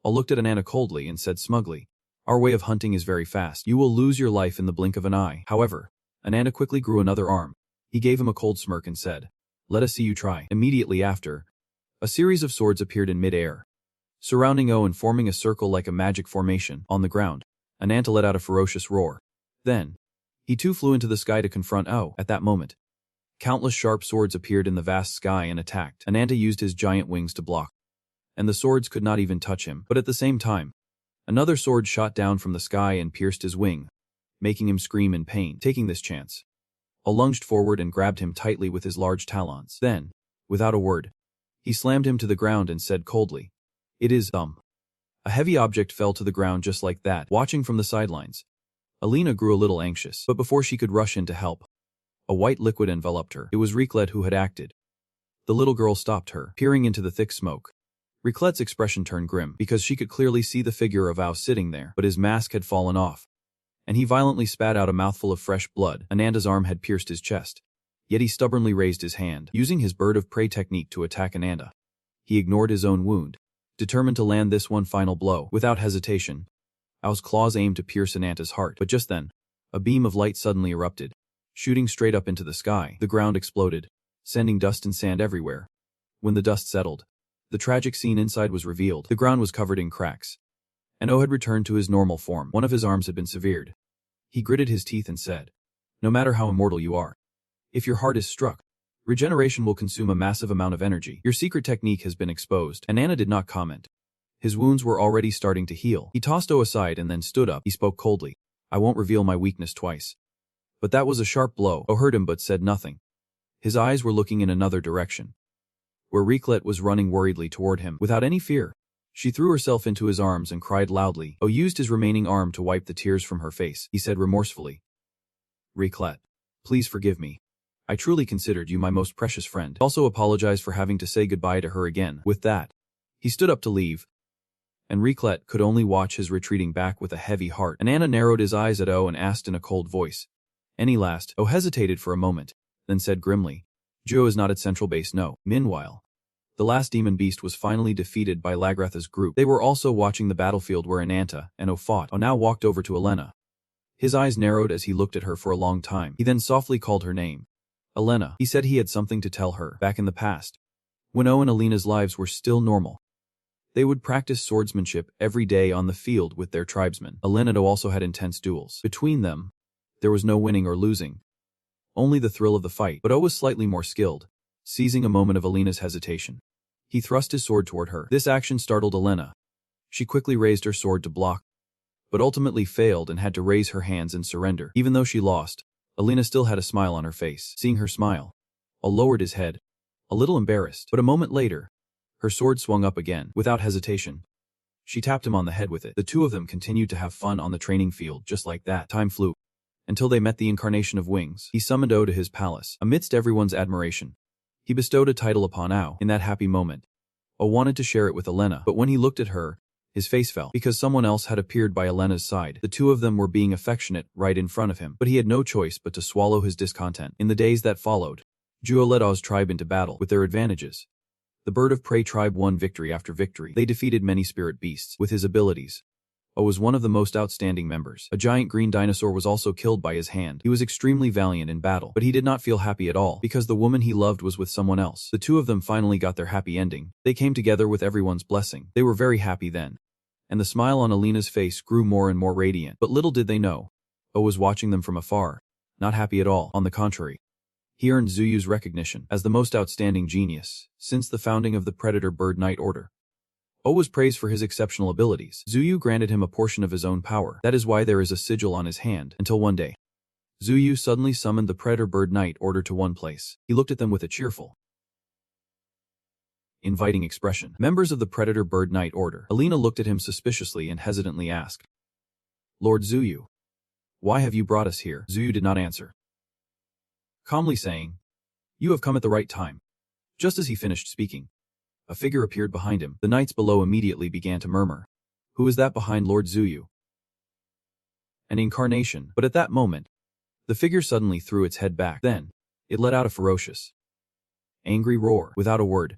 O looked at Anata coldly and said smugly, "Our way of hunting is very fast. You will lose your life in the blink of an eye." However, Anata quickly grew another arm. He gave him a cold smirk and said, "Let us see you try." Immediately after, a series of swords appeared in mid-air, surrounding O and forming a circle like a magic formation. On the ground, Ananta let out a ferocious roar. Then, he too flew into the sky to confront O. At that moment, countless sharp swords appeared in the vast sky and attacked. Ananta used his giant wings to block, and the swords could not even touch him. But at the same time, another sword shot down from the sky and pierced his wing, making him scream in pain. Taking this chance, O lunged forward and grabbed him tightly with his large talons. Then, without a word, he slammed him to the ground and said coldly, "It is dumb." A heavy object fell to the ground just like that. Watching from the sidelines, Alina grew a little anxious, but before she could rush in to help, a white liquid enveloped her. It was Riclet who had acted. The little girl stopped her, peering into the thick smoke. Riclet's expression turned grim, because she could clearly see the figure of Ao sitting there, but his mask had fallen off, and he violently spat out a mouthful of fresh blood. Ananta's arm had pierced his chest, yet he stubbornly raised his hand, using his bird of prey technique to attack Ananta. He ignored his own wound, determined to land this one final blow. Without hesitation, Ao's claws aimed to pierce Ananta's heart, but just then, a beam of light suddenly erupted, shooting straight up into the sky. The ground exploded, sending dust and sand everywhere. When the dust settled, the tragic scene inside was revealed. The ground was covered in cracks, and O had returned to his normal form. One of his arms had been severed. He gritted his teeth and said, "No matter how immortal you are, if your heart is struck, regeneration will consume a massive amount of energy. Your secret technique has been exposed." Anata did not comment. His wounds were already starting to heal. He tossed O aside and then stood up. He spoke coldly, "I won't reveal my weakness twice." But that was a sharp blow. O heard him but said nothing. His eyes were looking in another direction, where Riclet was running worriedly toward him. Without any fear, she threw herself into his arms and cried loudly. O used his remaining arm to wipe the tears from her face. He said remorsefully, "Riclet, please forgive me. I truly considered you my most precious friend." Also apologized for having to say goodbye to her again. With that, he stood up to leave, and Riclet could only watch his retreating back with a heavy heart. Anata narrowed his eyes at O and asked in a cold voice, "Any last?" O hesitated for a moment, then said grimly, "Joe is not at Central Base No." Meanwhile, the last demon beast was finally defeated by Lagratha's group. They were also watching the battlefield where Ananta and O fought. O now walked over to Elena. His eyes narrowed as he looked at her for a long time. He then softly called her name. Elena. He said he had something to tell her. Back in the past, when O and Alina's lives were still normal, they would practice swordsmanship every day on the field with their tribesmen. Elena and O also had intense duels. Between them, there was no winning or losing, only the thrill of the fight. But O was slightly more skilled. Seizing a moment of Alina's hesitation, he thrust his sword toward her. This action startled Elena. She quickly raised her sword to block, but ultimately failed and had to raise her hands and surrender. Even though she lost, Alina still had a smile on her face. Seeing her smile, Al lowered his head, a little embarrassed, but a moment later, her sword swung up again, without hesitation. She tapped him on the head with it. The two of them continued to have fun on the training field just like that. Time flew, until they met the incarnation of Wings. He summoned O to his palace. Amidst everyone's admiration, he bestowed a title upon O. In that happy moment, O wanted to share it with Elena, but when he looked at her, his face fell, because someone else had appeared by Elena's side. The two of them were being affectionate right in front of him, but he had no choice but to swallow his discontent. In the days that followed, Juo led O's tribe into battle with their advantages. The Bird of Prey tribe won victory after victory. They defeated many spirit beasts with his abilities. O was one of the most outstanding members. A giant green dinosaur was also killed by his hand. He was extremely valiant in battle, but he did not feel happy at all because the woman he loved was with someone else. The two of them finally got their happy ending. They came together with everyone's blessing. They were very happy then, and the smile on Alina's face grew more and more radiant. But little did they know, O was watching them from afar, not happy at all. On the contrary, he earned Zuyu's recognition as the most outstanding genius since the founding of the Predator Bird Knight Order. O was praised for his exceptional abilities. Zuyu granted him a portion of his own power. That is why there is a sigil on his hand. Until one day, Zuyu suddenly summoned the Predator Bird Knight Order to one place. He looked at them with a cheerful, inviting expression. Members of the Predator Bird Knight Order. Alina looked at him suspiciously and hesitantly asked, "Lord Zuyu, why have you brought us here?" Zuyu did not answer, calmly saying, "You have come at the right time." Just as he finished speaking, a figure appeared behind him. The knights below immediately began to murmur, "Who is that behind Lord Zuyu?" An incarnation. But at that moment, the figure suddenly threw its head back. Then, it let out a ferocious, angry roar. Without a word,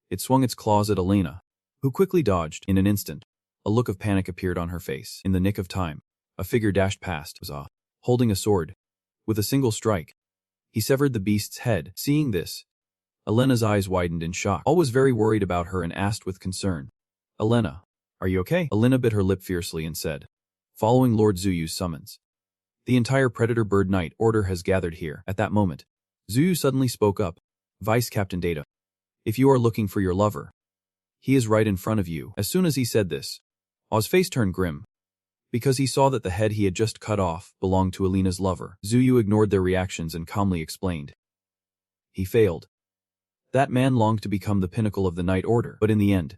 it swung its claws at Elena, who quickly dodged. In an instant, a look of panic appeared on her face. In the nick of time, a figure dashed past, holding a sword. With a single strike, he severed the beast's head. Seeing this, Elena's eyes widened in shock. All was very worried about her and asked with concern, "Elena, are you okay?" Elena bit her lip fiercely and said, following Lord Zuyu's summons, "The entire Predator Bird Knight Order has gathered here." At that moment, Zuyu suddenly spoke up, "Vice Captain Data, if you are looking for your lover, he is right in front of you." As soon as he said this, O's face turned grim, because he saw that the head he had just cut off belonged to Elena's lover. Zuyu ignored their reactions and calmly explained, "He failed. That man longed to become the pinnacle of the Knight Order, but in the end,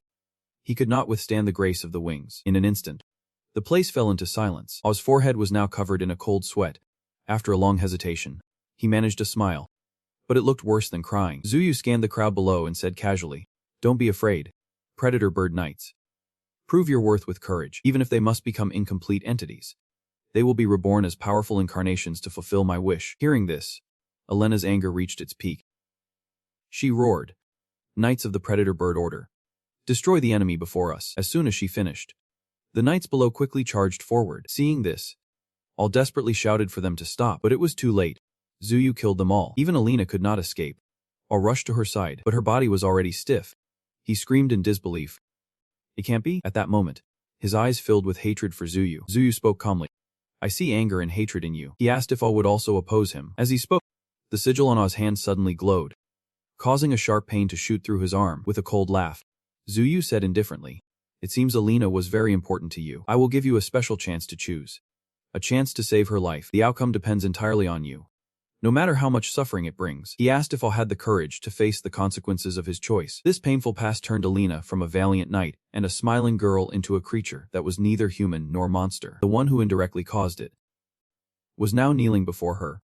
he could not withstand the grace of the Wings." In an instant, the place fell into silence. O's forehead was now covered in a cold sweat. After a long hesitation, he managed a smile, but it looked worse than crying. Zuyu scanned the crowd below and said casually, "Don't be afraid, Predator Bird Knights. Prove your worth with courage. Even if they must become incomplete entities, they will be reborn as powerful incarnations to fulfill my wish." Hearing this, Elena's anger reached its peak. She roared, "Knights of the Predator Bird Order, destroy the enemy before us." As soon as she finished, the knights below quickly charged forward. Seeing this, all desperately shouted for them to stop, but it was too late. Zuyu killed them all. Even Alina could not escape. All rushed to her side, but her body was already stiff. He screamed in disbelief, "It can't be." At that moment, his eyes filled with hatred for Zuyu. Zuyu spoke calmly, "I see anger and hatred in you." He asked if O would also oppose him. As he spoke, the sigil on O's hand suddenly glowed, causing a sharp pain to shoot through his arm. With a cold laugh, Zuyu said indifferently, "It seems Alina was very important to you. I will give you a special chance to choose. A chance to save her life. The outcome depends entirely on you, no matter how much suffering it brings." He asked if O had the courage to face the consequences of his choice. This painful past turned Alina from a valiant knight and a smiling girl into a creature that was neither human nor monster. The one who indirectly caused it was now kneeling before her,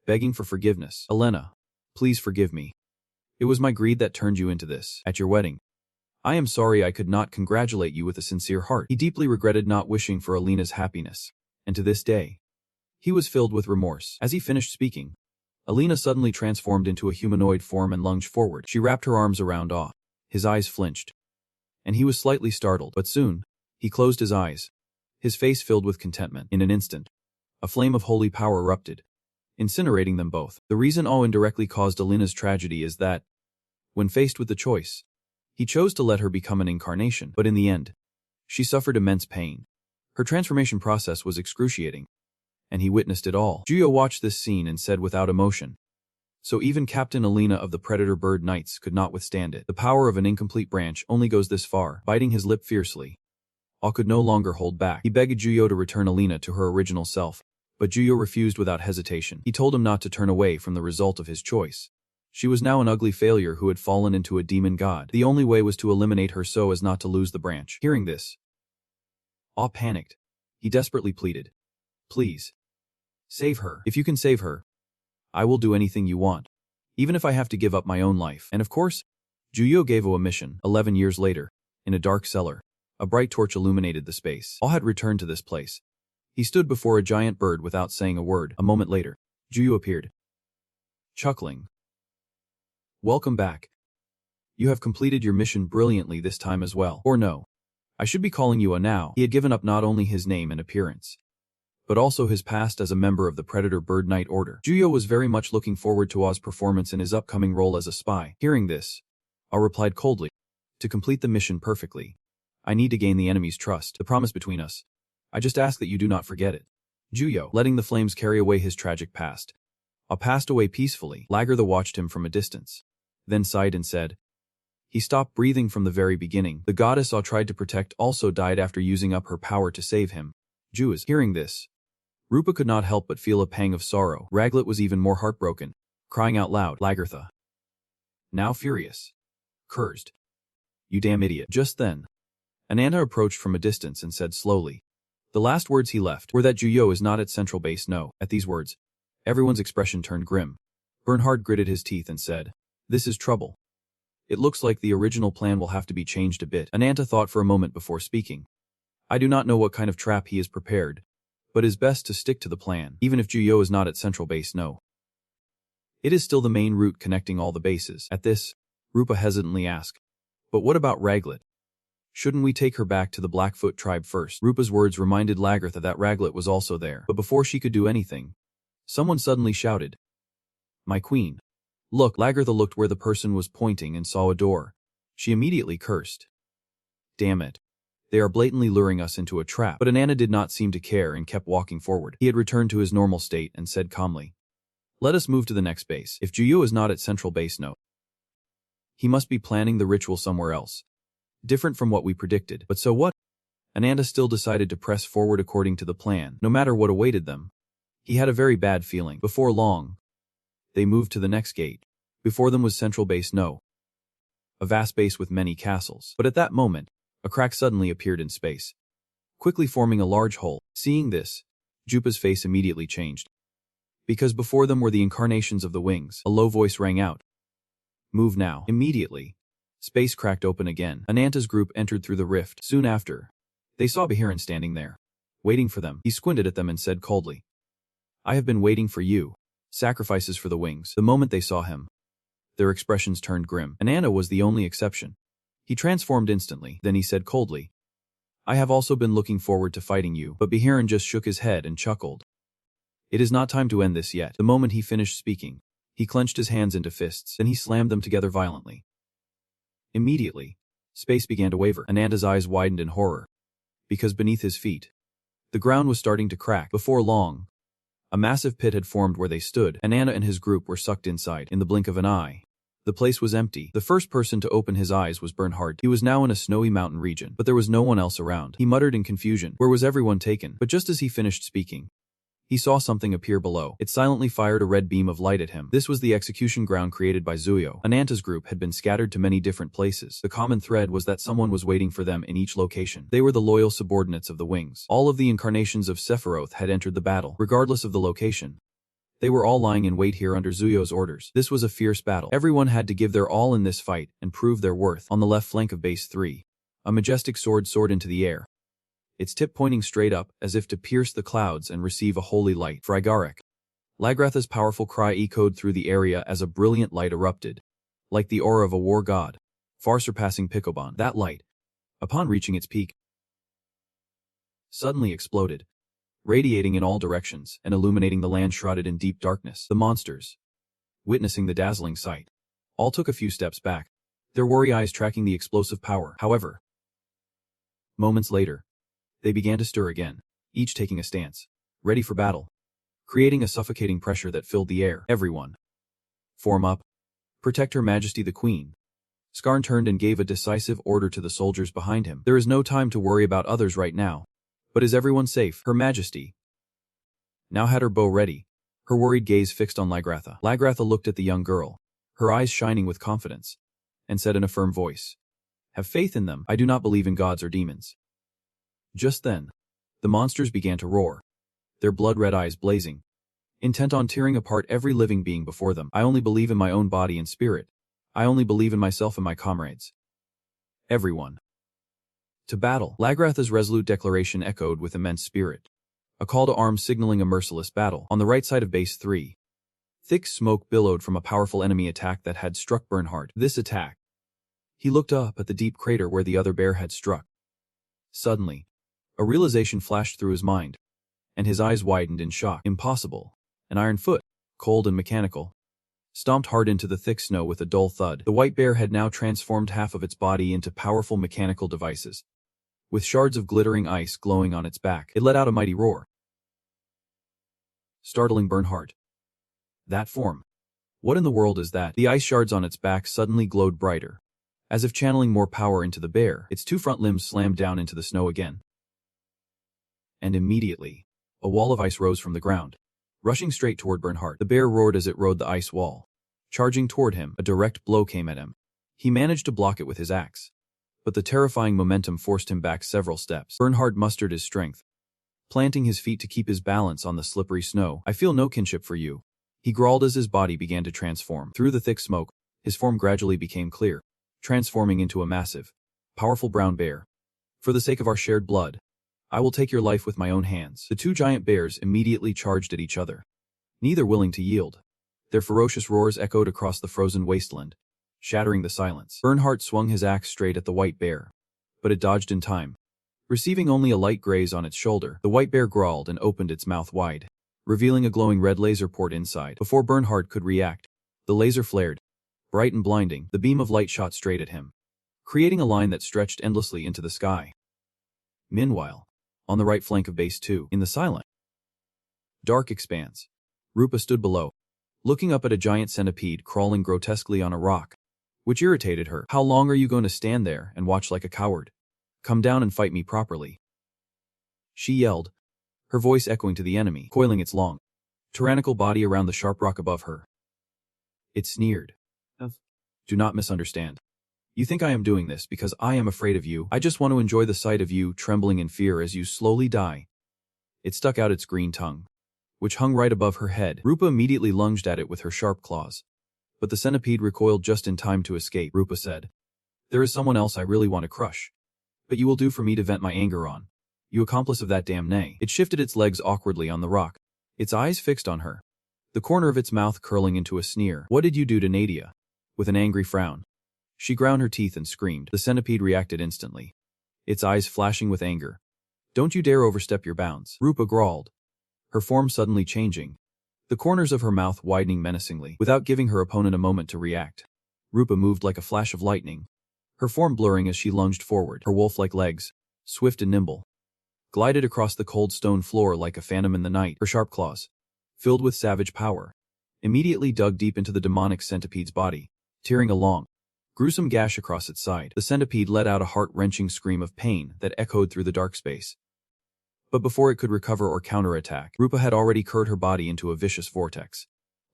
begging for forgiveness. "Elena, please forgive me. It was my greed that turned you into this. At your wedding, I am sorry I could not congratulate you with a sincere heart." He deeply regretted not wishing for Alina's happiness, and to this day, he was filled with remorse. As he finished speaking, Alina suddenly transformed into a humanoid form and lunged forward. She wrapped her arms around O. His eyes flinched, and he was slightly startled, but soon, he closed his eyes, his face filled with contentment. In an instant, a flame of holy power erupted, incinerating them both. The reason O indirectly caused Alina's tragedy is that, when faced with the choice, he chose to let her become an incarnation, but in the end, she suffered immense pain. Her transformation process was excruciating, and he witnessed it all. Juyo watched this scene and said without emotion, "So even Captain Alina of the Predator Bird Knights could not withstand it. The power of an incomplete branch only goes this far." Biting his lip fiercely, O could no longer hold back. He begged Juyo to return Alina to her original self, But Juyo refused without hesitation. He told him not to turn away from the result of his choice. She was now an ugly failure who had fallen into a demon god. The only way was to eliminate her so as not to lose the branch. Hearing this, Aw panicked. He desperately pleaded. Please. Save her. If you can save her, I will do anything you want. Even if I have to give up my own life. And of course, Juyo gave a mission. 11 years later, in a dark cellar, a bright torch illuminated the space. All had returned to this place. He stood before a giant bird without saying a word. A moment later, Juyo appeared, chuckling. Welcome back. You have completed your mission brilliantly this time as well. Or no. I should be calling you a now. He had given up not only his name and appearance, but also his past as a member of the Predator Bird Knight Order. Juyo was very much looking forward to A's performance in his upcoming role as a spy. Hearing this, A replied coldly. To complete the mission perfectly, I need to gain the enemy's trust. The promise between us. I just ask that you do not forget it. Juyo, letting the flames carry away his tragic past. A passed away peacefully. Lagertha watched him from a distance, then sighed and said, he stopped breathing from the very beginning. The goddess A tried to protect also died after using up her power to save him. Juas, hearing this, Rupa could not help but feel a pang of sorrow. Raglet was even more heartbroken, crying out loud, Lagertha. Now furious. Cursed. You damn idiot. Just then, Anata approached from a distance and said slowly. The last words he left were that Juyo is not at Central Base no. At these words, everyone's expression turned grim. Bernhard gritted his teeth and said, this is trouble. It looks like the original plan will have to be changed a bit. Anata thought for a moment before speaking. I do not know what kind of trap he has prepared, but it is best to stick to the plan, even if Juyo is not at Central Base no. It is still the main route connecting all the bases. At this, Rupa hesitantly asked, but what about Raglet? Shouldn't we take her back to the Blackfoot tribe first? Rupa's words reminded Lagertha that Raglet was also there, but before she could do anything, someone suddenly shouted, my queen. Look, Lagertha looked where the person was pointing and saw a door. She immediately cursed. Damn it. They are blatantly luring us into a trap. But Anata did not seem to care and kept walking forward. He had returned to his normal state and said calmly, let us move to the next base. If Juyo is not at Central Base no. He must be planning the ritual somewhere else. Different from what we predicted. But so what? Anata still decided to press forward according to the plan, no matter what awaited them. He had a very bad feeling. Before long, they moved to the next gate. Before them was Central Base no. A vast base with many castles. But at that moment, a crack suddenly appeared in space, quickly forming a large hole. Seeing this, Jupa's face immediately changed. Because before them were the incarnations of the wings. A low voice rang out. Move now. Immediately, space cracked open again. Ananta's group entered through the rift. Soon after, they saw Bahiran standing there, waiting for them. He squinted at them and said coldly, I have been waiting for you. Sacrifices for the wings. The moment they saw him, their expressions turned grim. Anata was the only exception. He transformed instantly. Then he said coldly, I have also been looking forward to fighting you. But Bahiran just shook his head and chuckled. It is not time to end this yet. The moment he finished speaking, he clenched his hands into fists. Then he slammed them together violently. Immediately, space began to waver. Anata's eyes widened in horror, because beneath his feet, the ground was starting to crack. Before long, a massive pit had formed where they stood. Anata and his group were sucked inside. In the blink of an eye, the place was empty. The first person to open his eyes was Bernhard. He was now in a snowy mountain region, but there was no one else around. He muttered in confusion, where was everyone taken? But just as he finished speaking, he saw something appear below. It silently fired a red beam of light at him. This was the execution ground created by Zuyo. Ananta's group had been scattered to many different places. The common thread was that someone was waiting for them in each location. They were the loyal subordinates of the wings. All of the incarnations of Sephiroth had entered the battle, regardless of the location. They were all lying in wait here under Zuyo's orders. This was a fierce battle. Everyone had to give their all in this fight and prove their worth. On the left flank of Base 3, a majestic sword soared into the air, its tip pointing straight up, as if to pierce the clouds and receive a holy light. Frigarek. Lagertha's powerful cry echoed through the area as a brilliant light erupted, like the aura of a war god, far surpassing Picobon. That light, upon reaching its peak, suddenly exploded, radiating in all directions and illuminating the land shrouded in deep darkness. The monsters, witnessing the dazzling sight, all took a few steps back, their worry eyes tracking the explosive power. However, moments later, they began to stir again, each taking a stance, ready for battle, creating a suffocating pressure that filled the air. Everyone, form up. Protect Her Majesty the Queen. Skarn turned and gave a decisive order to the soldiers behind him. There is no time to worry about others right now. But is everyone safe? Her Majesty. now had her bow ready, her worried gaze fixed on Lagratha. Lagratha looked at the young girl, her eyes shining with confidence, and said in a firm voice, "Have faith in them. I do not believe in gods or demons." Just then, the monsters began to roar, their blood-red eyes blazing, intent on tearing apart every living being before them. "I only believe in my own body and spirit. I only believe in myself and my comrades. Everyone. To battle." Lagratha's resolute declaration echoed with immense spirit, a call to arms signaling a merciless battle. On the right side of Base 3, thick smoke billowed from a powerful enemy attack that had struck Bernhard. This attack. He looked up at the deep crater where the other bear had struck. Suddenly, a realization flashed through his mind, and his eyes widened in shock. Impossible. An iron foot, cold and mechanical, stomped hard into the thick snow with a dull thud. The white bear had now transformed half of its body into powerful mechanical devices. With shards of glittering ice glowing on its back, it let out a mighty roar, startling Bernhard. That form. What in the world is that? The ice shards on its back suddenly glowed brighter. As if channeling more power into the bear, its two front limbs slammed down into the snow again. And immediately, a wall of ice rose from the ground, rushing straight toward Bernhard. The bear roared as it rode the ice wall. Charging toward him, a direct blow came at him. He managed to block it with his axe, but the terrifying momentum forced him back several steps. Bernhard mustered his strength, planting his feet to keep his balance on the slippery snow. "I feel no kinship for you," he growled as his body began to transform. Through the thick smoke, his form gradually became clear, transforming into a massive, powerful brown bear. "For the sake of our shared blood, I will take your life with my own hands." The two giant bears immediately charged at each other, neither willing to yield. Their ferocious roars echoed across the frozen wasteland, shattering the silence. Bernhard swung his axe straight at the white bear, but it dodged in time, receiving only a light graze on its shoulder. The white bear growled and opened its mouth wide, revealing a glowing red laser port inside. Before Bernhard could react, the laser flared, bright and blinding. The beam of light shot straight at him, creating a line that stretched endlessly into the sky. Meanwhile, on the right flank of Base 2, in the silent, dark expanse, Rupa stood below, looking up at a giant centipede crawling grotesquely on a rock, which irritated her. "How long are you going to stand there and watch like a coward? Come down and fight me properly," she yelled, her voice echoing to the enemy, coiling its long, tyrannical body around the sharp rock above her. It sneered. "Do not misunderstand. You think I am doing this because I am afraid of you. I just want to enjoy the sight of you trembling in fear as you slowly die." It stuck out its green tongue, which hung right above her head. Rupa immediately lunged at it with her sharp claws, but the centipede recoiled just in time to escape. Rupa said, "There is someone else I really want to crush, but you will do for me to vent my anger on. You accomplice of that damn nay." It shifted its legs awkwardly on the rock, its eyes fixed on her, the corner of its mouth curling into a sneer. "What did you do to Nadia?" With an angry frown, she ground her teeth and screamed. The centipede reacted instantly, its eyes flashing with anger. "Don't you dare overstep your bounds," Rupa growled, her form suddenly changing, the corners of her mouth widening menacingly. Without giving her opponent a moment to react, Rupa moved like a flash of lightning, her form blurring as she lunged forward. Her wolf-like legs, swift and nimble, glided across the cold stone floor like a phantom in the night. Her sharp claws, filled with savage power, immediately dug deep into the demonic centipede's body, tearing a long, gruesome gash across its side. The centipede let out a heart-wrenching scream of pain that echoed through the dark space. But before it could recover or counterattack, Rupa had already curled her body into a vicious vortex,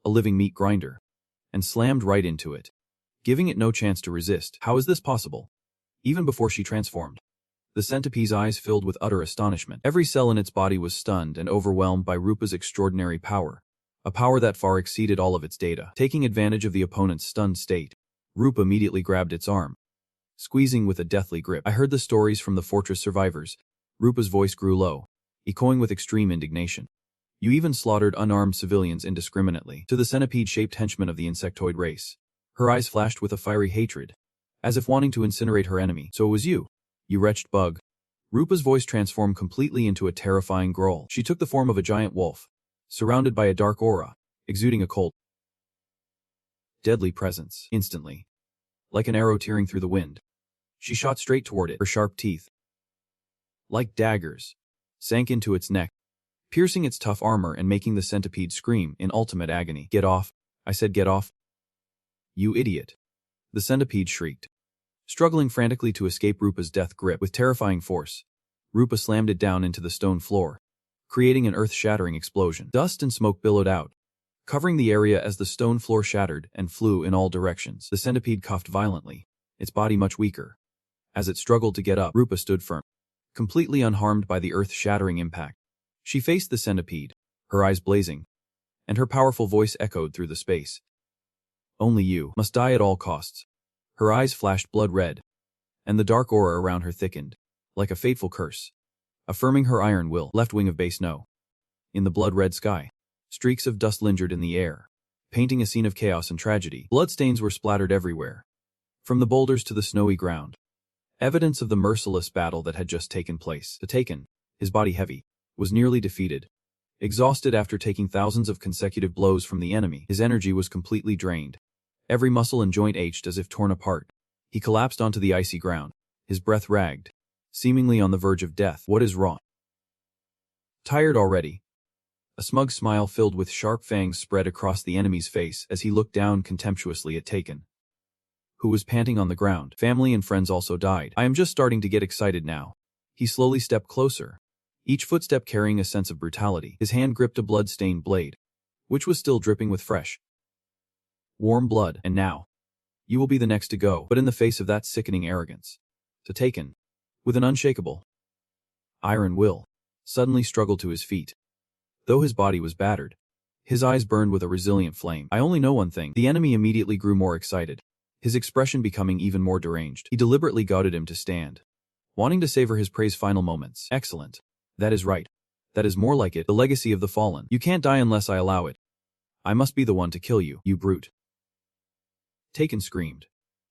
a living meat grinder, and slammed right into it, giving it no chance to resist. How is this possible? Even before she transformed, the centipede's eyes filled with utter astonishment. Every cell in its body was stunned and overwhelmed by Rupa's extraordinary power, a power that far exceeded all of its data. Taking advantage of the opponent's stunned state, Rupa immediately grabbed its arm, squeezing with a deathly grip. "I heard the stories from the fortress survivors." Rupa's voice grew low, echoing with extreme indignation. "You even slaughtered unarmed civilians indiscriminately." To the centipede-shaped henchman of the insectoid race, her eyes flashed with a fiery hatred, as if wanting to incinerate her enemy. "So it was you, you wretched bug." Rupa's voice transformed completely into a terrifying growl. She took the form of a giant wolf, surrounded by a dark aura, exuding a cold, deadly presence. Instantly, like an arrow tearing through the wind, she shot straight toward it. Her sharp teeth, like daggers, sank into its neck, piercing its tough armor and making the centipede scream in ultimate agony. "Get off! I said get off! You idiot!" The centipede shrieked, struggling frantically to escape Rupa's death grip. With terrifying force, Rupa slammed it down into the stone floor, creating an earth-shattering explosion. Dust and smoke billowed out, covering the area as the stone floor shattered and flew in all directions. The centipede coughed violently, its body much weaker. As it struggled to get up, Rupa stood firm, completely unharmed by the earth-shattering impact. She faced the centipede, her eyes blazing, and her powerful voice echoed through the space. Only you must die at all costs. Her eyes flashed blood red, and the dark aura around her thickened, like a fateful curse, affirming her iron will. Left wing of base no. In the blood-red sky, streaks of dust lingered in the air, painting a scene of chaos and tragedy. Bloodstains were splattered everywhere, from the boulders to the snowy ground, evidence of the merciless battle that had just taken place. The Taken, his body heavy, was nearly defeated. Exhausted after taking thousands of consecutive blows from the enemy, his energy was completely drained. Every muscle and joint ached as if torn apart. He collapsed onto the icy ground, his breath ragged, seemingly on the verge of death. What is wrong? Tired already? A smug smile filled with sharp fangs spread across the enemy's face as he looked down contemptuously at Taken, who was panting on the ground. Family and friends also died. I am just starting to get excited now. He slowly stepped closer, each footstep carrying a sense of brutality. His hand gripped a blood-stained blade, which was still dripping with fresh, warm blood. And now, you will be the next to go. But in the face of that sickening arrogance, Taken, with an unshakable iron will, suddenly struggled to his feet. Though his body was battered, his eyes burned with a resilient flame. I only know one thing. The enemy immediately grew more excited, his expression becoming even more deranged. He deliberately goaded him to stand, wanting to savor his prey's final moments. Excellent. That is right. That is more like it. The legacy of the fallen. You can't die unless I allow it. I must be the one to kill you, you brute. Taken screamed,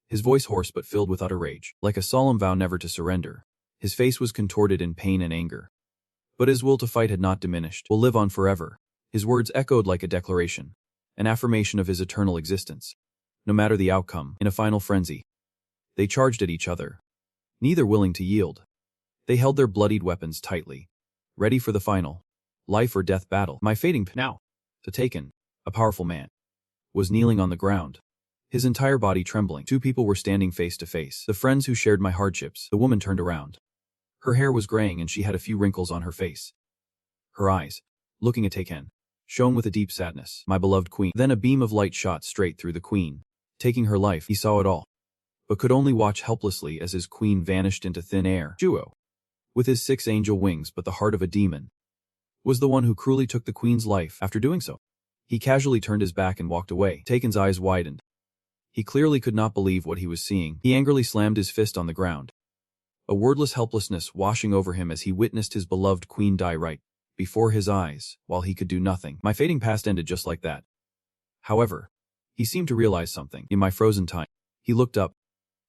his voice hoarse but filled with utter rage, like a solemn vow never to surrender. His face was contorted in pain and anger, but his will to fight had not diminished. Will live on forever. His words echoed like a declaration, an affirmation of his eternal existence, no matter the outcome. In a final frenzy, they charged at each other, neither willing to yield. They held their bloodied weapons tightly, ready for the final, life or death battle. My fating now. Taken, a powerful man, was kneeling on the ground, his entire body trembling. Two people were standing face to face. The friends who shared my hardships. The woman turned around. Her hair was graying and she had a few wrinkles on her face. Her eyes, looking at Taken, shone with a deep sadness. My beloved queen. Then a beam of light shot straight through the queen, taking her life. He saw it all, but could only watch helplessly as his queen vanished into thin air. Juo, with his 6 angel wings but the heart of a demon, was the one who cruelly took the queen's life. After doing so, he casually turned his back and walked away. Taken's eyes widened. He clearly could not believe what he was seeing. He angrily slammed his fist on the ground, a wordless helplessness washing over him as he witnessed his beloved queen die right before his eyes, while he could do nothing. My fading past ended just like that. However, he seemed to realize something. In my frozen time, he looked up.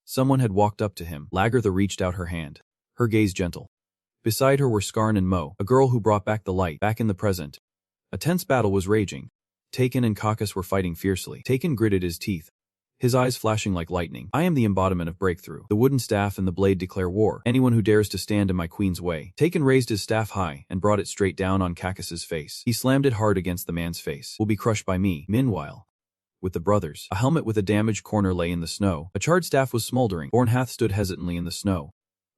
Someone had walked up to him. Lagartha reached out her hand, her gaze gentle. Beside her were Skarn and Mo, a girl who brought back the light. Back in the present, a tense battle was raging. Taken and Kakas were fighting fiercely. Taken gritted his teeth, his eyes flashing like lightning. I am the embodiment of breakthrough. The wooden staff and the blade declare war. Anyone who dares to stand in my queen's way. Taken raised his staff high and brought it straight down on Kakas's face. He slammed it hard against the man's face. Will be crushed by me. Meanwhile, with the brothers, a helmet with a damaged corner lay in the snow. A charred staff was smoldering. Bornhath stood hesitantly in the snow,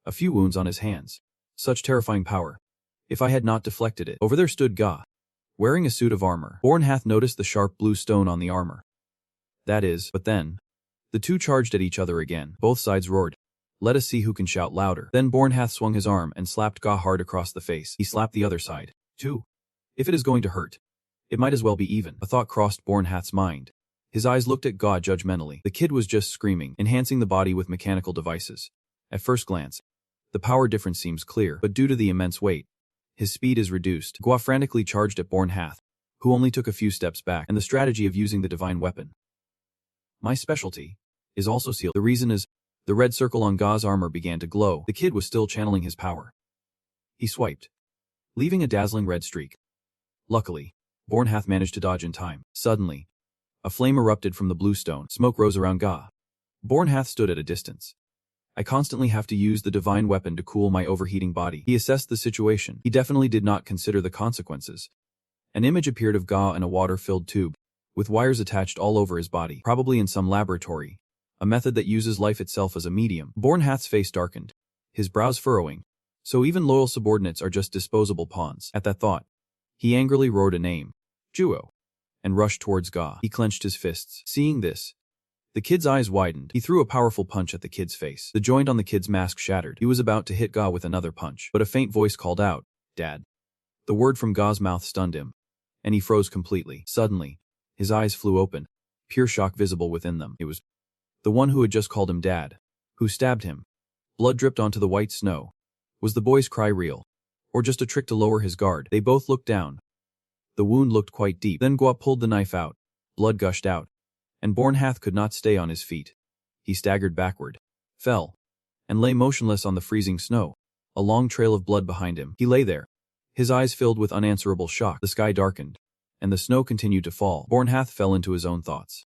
a few wounds on his hands. Such terrifying power. If I had not deflected it. Over there stood Ga, wearing a suit of armor. Bornhath noticed the sharp blue stone on the armor. That is, but then, the two charged at each other again. Both sides roared. Let us see who can shout louder. Then Bornhath swung his arm and slapped Ga hard across the face. He slapped the other side, too. If it is going to hurt, it might as well be even. A thought crossed Bornhath's mind. His eyes looked at Ga judgmentally. The kid was just screaming, enhancing the body with mechanical devices. At first glance, the power difference seems clear, but due to the immense weight, his speed is reduced. Ga frantically charged at Bornhath, who only took a few steps back, and the strategy of using the divine weapon. My specialty is also sealed. The reason is, the red circle on Ga's armor began to glow. The kid was still channeling his power. He swiped, leaving a dazzling red streak. Luckily, Bornhath managed to dodge in time. Suddenly, a flame erupted from the blue stone. Smoke rose around Ga. Bornhath stood at a distance. I constantly have to use the divine weapon to cool my overheating body. He assessed the situation. He definitely did not consider the consequences. An image appeared of Ga in a water-filled tube, with wires attached all over his body, probably in some laboratory, a method that uses life itself as a medium. Bornhath's face darkened, his brows furrowing, So even loyal subordinates are just disposable pawns. At that thought, he angrily roared a name, Juo, and rushed towards Ga. He clenched his fists. Seeing this, the kid's eyes widened. He threw a powerful punch at the kid's face. The joint on the kid's mask shattered. He was about to hit Ga with another punch, but a faint voice called out, "Dad." The word from Ga's mouth stunned him, and he froze completely. Suddenly, his eyes flew open, pure shock visible within them. It was the one who had just called him Dad, who stabbed him. Blood dripped onto the white snow. Was the boy's cry real, or just a trick to lower his guard? They both looked down. The wound looked quite deep. Then Gua pulled the knife out. Blood gushed out, and Bornhath could not stay on his feet. He staggered backward, fell, and lay motionless on the freezing snow, a long trail of blood behind him. He lay there, his eyes filled with unanswerable shock. The sky darkened, and the snow continued to fall. Bornhath fell into his own thoughts.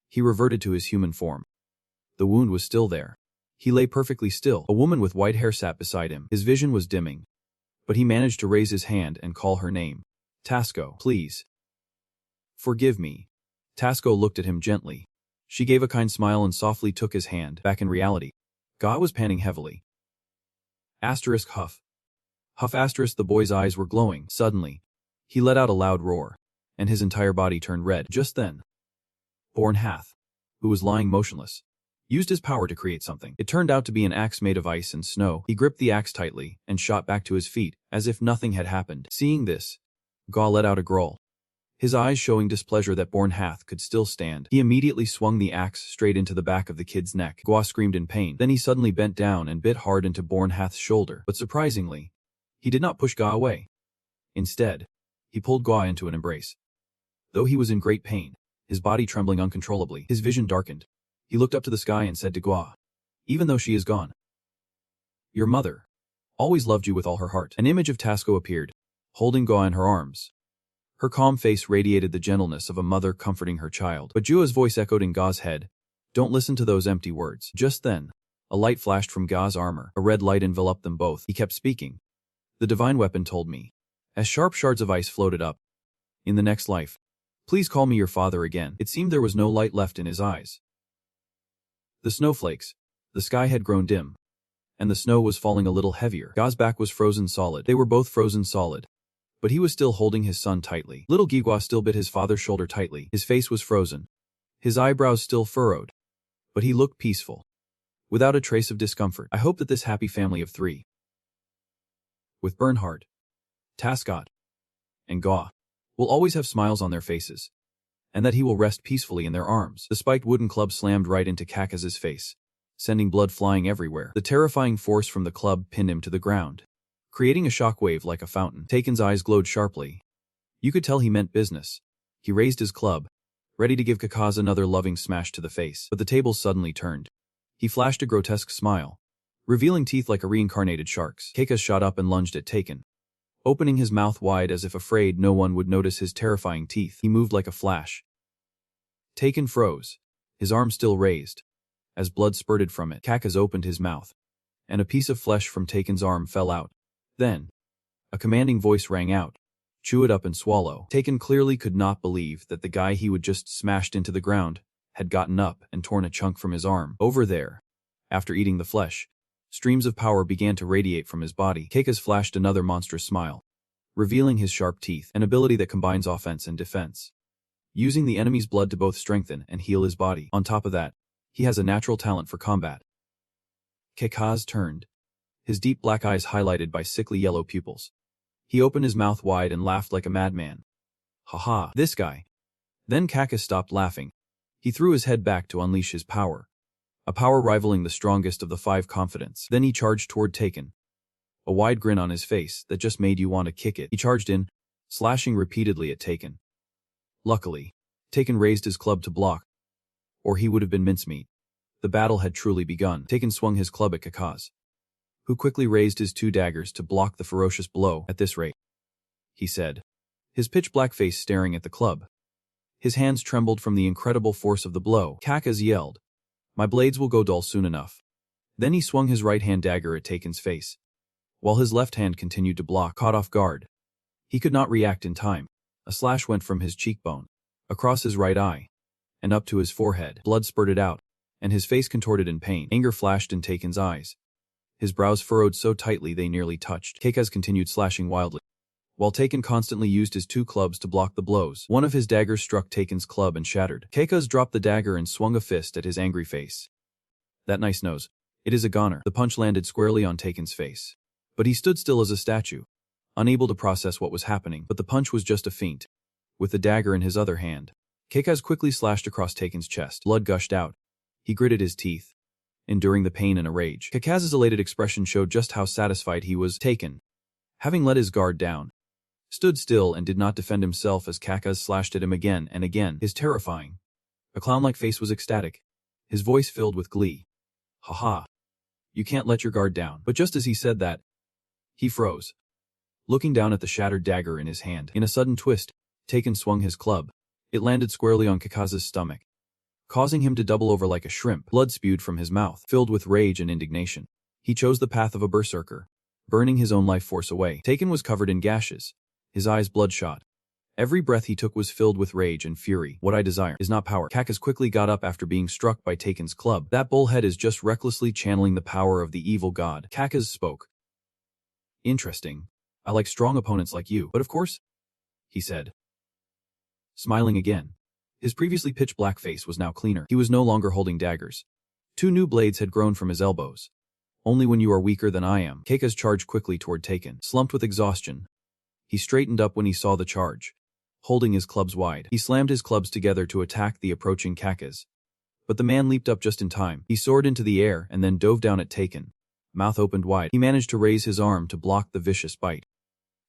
He reverted to his human form. The wound was still there. He lay perfectly still. A woman with white hair sat beside him. His vision was dimming, but he managed to raise his hand and call her name. "Tasco, please. Forgive me." Tasco looked at him gently. She gave a kind smile and softly took his hand. Back in reality, Ga was panting heavily. Huff. Huff *. The boy's eyes were glowing. Suddenly, he let out a loud roar, and his entire body turned red. Just then, Bornhath, who was lying motionless, used his power to create something. It turned out to be an axe made of ice and snow. He gripped the axe tightly and shot back to his feet, as if nothing had happened. Seeing this, Ga let out a growl, his eyes showing displeasure that Bornhath could still stand. He immediately swung the axe straight into the back of the kid's neck. Ga screamed in pain. Then he suddenly bent down and bit hard into Bornhath's shoulder. But surprisingly, he did not push Ga away. Instead, he pulled Ga into an embrace. Though he was in great pain, his body trembling uncontrollably, his vision darkened. He looked up to the sky and said to Ga, "Even though she is gone, your mother always loved you with all her heart." An image of Tasco appeared, holding Ga in her arms. Her calm face radiated the gentleness of a mother comforting her child. But Jua's voice echoed in Ga's head, "Don't listen to those empty words." Just then, a light flashed from Ga's armor. A red light enveloped them both. He kept speaking. "The divine weapon told me," as sharp shards of ice floated up. "In the next life, please call me your father again." It seemed there was no light left in his eyes. The snowflakes, the sky had grown dim, and the snow was falling a little heavier. Ga's back was frozen solid. They were both frozen solid, but he was still holding his son tightly. Little Gigwa still bit his father's shoulder tightly. His face was frozen, his eyebrows still furrowed, but he looked peaceful, without a trace of discomfort. I hope that this happy family of three, with Bernhard, Tascott, and Ga, will always have smiles on their faces, and that he will rest peacefully in their arms. The spiked wooden club slammed right into Kakaz's face, sending blood flying everywhere. The terrifying force from the club pinned him to the ground, creating a shockwave like a fountain. Taken's eyes glowed sharply. You could tell he meant business. He raised his club, ready to give Kakaz another loving smash to the face. But the tables suddenly turned. He flashed a grotesque smile, revealing teeth like a reincarnated shark's. Kakaz shot up and lunged at Taken, opening his mouth wide as if afraid no one would notice his terrifying teeth. He moved like a flash. Taken froze, his arm still raised. As blood spurted from it, Kakaz opened his mouth, and a piece of flesh from Taken's arm fell out. Then, a commanding voice rang out, "Chew it up and swallow." Taken clearly could not believe that the guy he would just smashed into the ground had gotten up and torn a chunk from his arm. Over there, after eating the flesh, streams of power began to radiate from his body. Kakaz flashed another monstrous smile, revealing his sharp teeth, an ability that combines offense and defense, using the enemy's blood to both strengthen and heal his body. On top of that, he has a natural talent for combat. Kakaz turned, his deep black eyes highlighted by sickly yellow pupils. He opened his mouth wide and laughed like a madman. "Ha, this guy." Then Kakaz stopped laughing. He threw his head back to unleash his power, a power rivaling the strongest of the five confidants. Then he charged toward Taken, a wide grin on his face that just made you want to kick it. He charged in, slashing repeatedly at Taken. Luckily, Taken raised his club to block, or he would have been mincemeat. The battle had truly begun. Taken swung his club at Kakaz, who quickly raised his two daggers to block the ferocious blow. "At this rate," he said, his pitch-black face staring at the club. His hands trembled from the incredible force of the blow. Kakaz yelled, "My blades will go dull soon enough." Then he swung his right-hand dagger at Taken's face, while his left hand continued to block. Caught off guard, he could not react in time. A slash went from his cheekbone, across his right eye, and up to his forehead. Blood spurted out, and his face contorted in pain. Anger flashed in Taken's eyes. his brows furrowed so tightly they nearly touched. Keikaze continued slashing wildly, while Taken constantly used his 2 clubs to block the blows. One of his daggers struck Taken's club and shattered. Keikaze dropped the dagger and swung a fist at his angry face. That nice nose. It is a goner. The punch landed squarely on Taken's face. But he stood still as a statue, unable to process what was happening. But the punch was just a feint. With the dagger in his other hand, Keikaze quickly slashed across Taken's chest. Blood gushed out. He gritted his teeth, enduring the pain in a rage. Keikaze's elated expression showed just how satisfied he was. Taken, having let his guard down, stood still and did not defend himself as Keikaze slashed at him again and again. His terrifying, a clown-like face was ecstatic, his voice filled with glee. "Ha-ha. You can't let your guard down." But just as he said that, he froze, looking down at the shattered dagger in his hand. In a sudden twist, Taken swung his club. It landed squarely on Keikaze's stomach, causing him to double over like a shrimp. Blood spewed from his mouth, filled with rage and indignation. He chose the path of a berserker, burning his own life force away. Taken was covered in gashes, his eyes bloodshot. Every breath he took was filled with rage and fury. "What I desire is not power." Keikaze quickly got up after being struck by Taken's club. "That bullhead is just recklessly channeling the power of the evil god." Keikaze spoke. "Interesting. I like strong opponents like you, but of course," he said, smiling again. His previously pitch-black face was now cleaner. He was no longer holding daggers. 2 new blades had grown from his elbows. "Only when you are weaker than I am." Keikaze charged quickly toward Taken. Slumped with exhaustion, he straightened up when he saw the charge. Holding his clubs wide, he slammed his clubs together to attack the approaching Keikaze. But the man leaped up just in time. He soared into the air and then dove down at Taken. Mouth opened wide, he managed to raise his arm to block the vicious bite.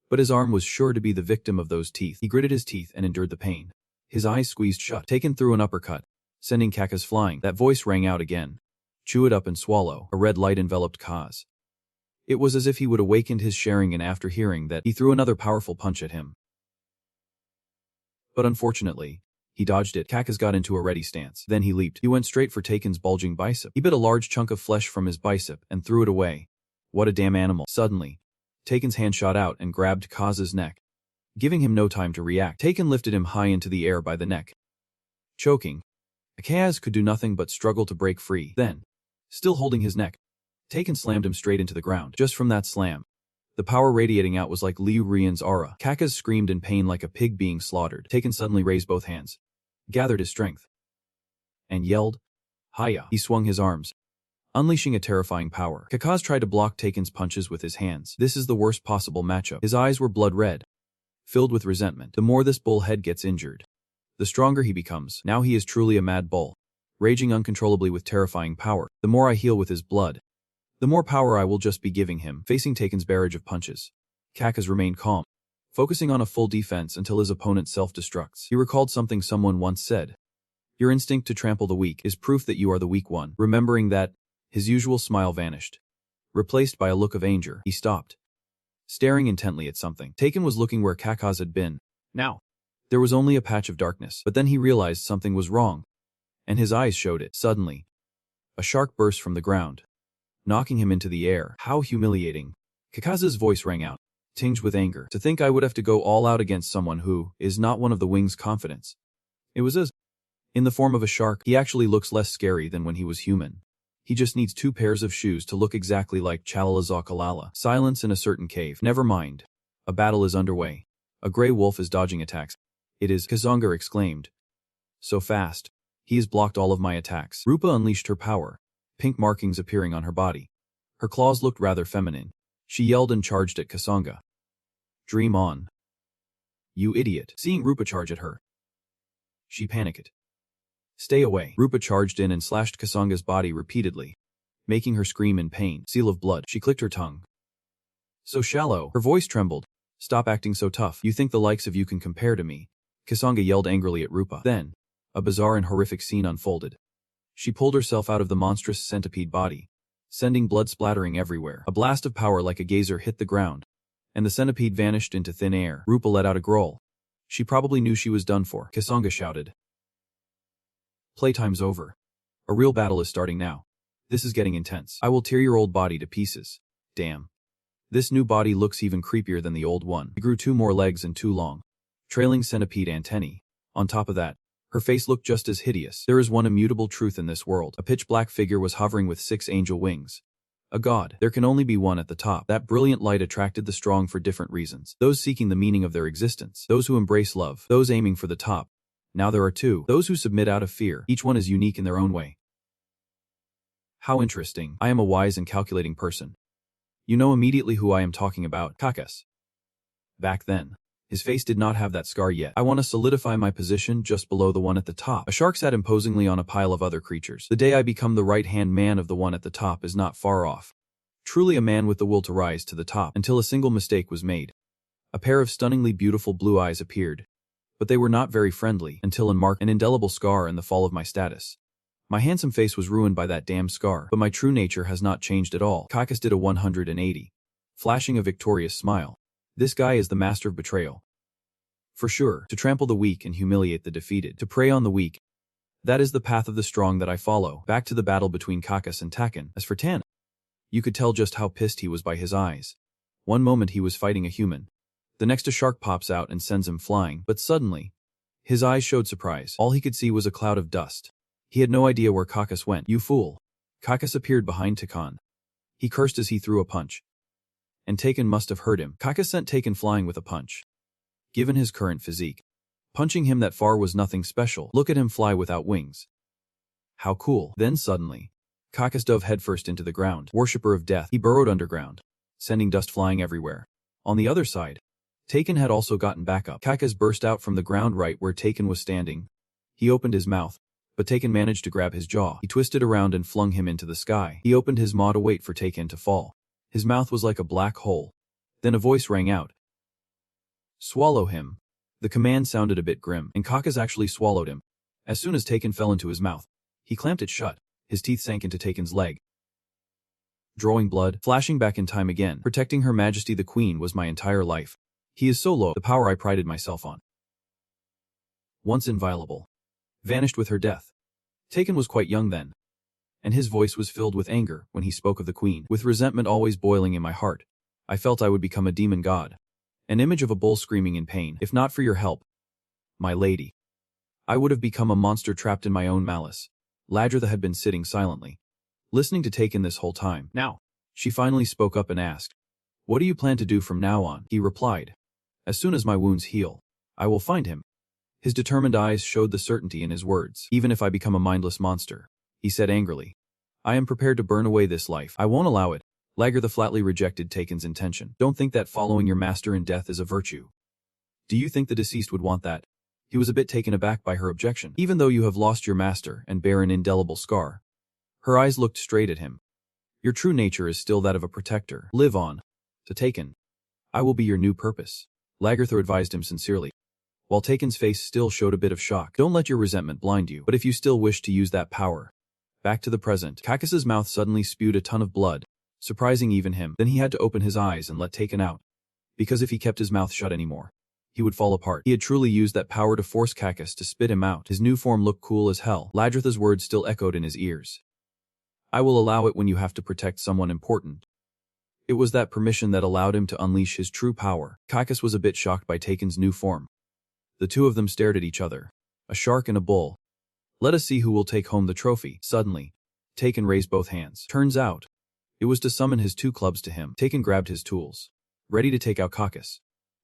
But his arm was sure to be the victim of those teeth. He gritted his teeth and endured the pain. His eyes squeezed shut. Taken threw an uppercut, sending Keikaze flying. That voice rang out again. "Chew it up and swallow." A red light enveloped Keikaze. It was as if he would awakened his Sharingan after hearing that. He threw another powerful punch at him. But unfortunately, he dodged it. Keikaze got into a ready stance. Then he leaped. He went straight for Taken's bulging bicep. He bit a large chunk of flesh from his bicep and threw it away. What a damn animal. Suddenly, Taken's hand shot out and grabbed Keikaze's neck, giving him no time to react. Taken lifted him high into the air by the neck. Choking, Keikaze could do nothing but struggle to break free. Then, still holding his neck, Taken slammed him straight into the ground. Just from that slam, the power radiating out was like Liu Rian's aura. Keikaze screamed in pain like a pig being slaughtered. Taken suddenly raised both hands, gathered his strength, and yelled, "Hiya!" He swung his arms, unleashing a terrifying power. Keikaze tried to block Taken's punches with his hands. This is the worst possible matchup. His eyes were blood red, filled with resentment. The more this bullhead gets injured, the stronger he becomes. Now he is truly a mad bull, raging uncontrollably with terrifying power. The more I heal with his blood, the more power I will just be giving him. Facing Taken's barrage of punches, Keikaze remained calm, focusing on a full defense until his opponent self-destructs. He recalled something someone once said. Your instinct to trample the weak is proof that you are the weak one. Remembering that, his usual smile vanished, replaced by a look of anger. He stopped, staring intently at something. Taken was looking where Keikaze had been. Now, there was only a patch of darkness. But then he realized something was wrong, and his eyes showed it. Suddenly, a shark burst from the ground, knocking him into the air. How humiliating. Keikaze's voice rang out, tinged with anger. To think I would have to go all out against someone who is not one of the wing's confidants. It was as, in the form of a shark, he actually looks less scary than when he was human. He just needs 2 pairs of shoes to look exactly like Chalalazakalala. Silence in a certain cave. Never mind. A battle is underway. A gray wolf is dodging attacks. It is, Kazunga exclaimed. So fast. He has blocked all of my attacks. Rupa unleashed her power, pink markings appearing on her body. Her claws looked rather feminine. She yelled and charged at Kazunga. Dream on, you idiot. Seeing Rupa charge at her, she panicked. Stay away. Rupa charged in and slashed Kazunga's body repeatedly, making her scream in pain. Seal of blood. She clicked her tongue. So shallow. Her voice trembled. Stop acting so tough. You think the likes of you can compare to me? Kazunga yelled angrily at Rupa. Then, a bizarre and horrific scene unfolded. She pulled herself out of the monstrous centipede body, sending blood splattering everywhere. A blast of power like a geyser hit the ground, and the centipede vanished into thin air. Rupa let out a growl. She probably knew she was done for. Kazunga shouted. Playtime's over. A real battle is starting now. This is getting intense. I will tear your old body to pieces. Damn. This new body looks even creepier than the old one. It grew 2 more legs and 2 long, trailing centipede antennae. On top of that, her face looked just as hideous. There is one immutable truth in this world. A pitch-black figure was hovering with 6 angel wings, A god. There can only be one at the top. That brilliant light attracted the strong for different reasons. Those seeking the meaning of their existence. Those who embrace love. Those aiming for the top. Now there are two. Those who submit out of fear. Each one is unique in their own way. How interesting. I am a wise and calculating person. You know immediately who I am talking about. Kakas. Back then. His face did not have that scar yet. I want to solidify my position just below the one at the top. A shark sat imposingly on a pile of other creatures. The day I become the right-hand man of the one at the top is not far off. Truly a man with the will to rise to the top, until a single mistake was made. A pair of stunningly beautiful blue eyes appeared. But they were not very friendly, until and marked an indelible scar in the fall of my status. My handsome face was ruined by that damn scar, but my true nature has not changed at all. Kakas did a 180. Flashing a victorious smile. This guy is the master of betrayal. For sure, to trample the weak and humiliate the defeated, to prey on the weak. That is the path of the strong that I follow. Back to the battle between Kakas and Taken. As for Tan, you could tell just how pissed he was by his eyes. One moment he was fighting a human. The next a shark pops out and sends him flying, but suddenly, his eyes showed surprise. All he could see was a cloud of dust. He had no idea where Kakas went. You fool. Kakas appeared behind Taken. He cursed as he threw a punch. And Taken must have heard him. Kakas sent Taken flying with a punch. Given his current physique, punching him that far was nothing special. Look at him fly without wings. How cool. Then suddenly, Kakas dove headfirst into the ground. Worshipper of death, he burrowed underground, sending dust flying everywhere. On the other side, Taken had also gotten back up. Kakas burst out from the ground right where Taken was standing. He opened his mouth, but Taken managed to grab his jaw. He twisted around and flung him into the sky. He opened his maw to wait for Taken to fall. His mouth was like a black hole. Then a voice rang out. Swallow him. The command sounded a bit grim, and Kakas actually swallowed him. As soon as Taken fell into his mouth, he clamped it shut. His teeth sank into Taken's leg. Drawing blood, flashing back in time again. Protecting Her Majesty the Queen was my entire life. He is so low, the power I prided myself on. Once inviolable. Vanished with her death. Taken was quite young then. And his voice was filled with anger when he spoke of the Queen. With resentment always boiling in my heart, I felt I would become a demon god. An image of a bull screaming in pain. If not for your help, my lady, I would have become a monster trapped in my own malice. Ladritha had been sitting silently, listening to Taken this whole time. Now, she finally spoke up and asked, "What do you plan to do from now on?" He replied, "As soon as my wounds heal, I will find him." His determined eyes showed the certainty in his words. "Even if I become a mindless monster," he said angrily, "I am prepared to burn away this life. I won't allow it." Ladritha flatly rejected Taken's intention. "Don't think that following your master in death is a virtue. Do you think the deceased would want that?" He was a bit taken aback by her objection. "Even though you have lost your master and bear an indelible scar." Her eyes looked straight at him. "Your true nature is still that of a protector. Live on." To Taken, "I will be your new purpose," Ladritha advised him sincerely, while Taken's face still showed a bit of shock. "Don't let your resentment blind you. But if you still wish to use that power." Back to the present. Kakas's mouth suddenly spewed a ton of blood, surprising even him. Then he had to open his eyes and let Taken out. Because if he kept his mouth shut anymore, he would fall apart. He had truly used that power to force Kakas to spit him out. His new form looked cool as hell. Ladritha's words still echoed in his ears. "I will allow it when you have to protect someone important." It was that permission that allowed him to unleash his true power. Kakas was a bit shocked by Taken's new form. The two of them stared at each other. A shark and a bull. Let us see who will take home the trophy. Suddenly, Taken raised both hands. Turns out, it was to summon his two clubs to him. Taken grabbed his tools, ready to take out Kakas.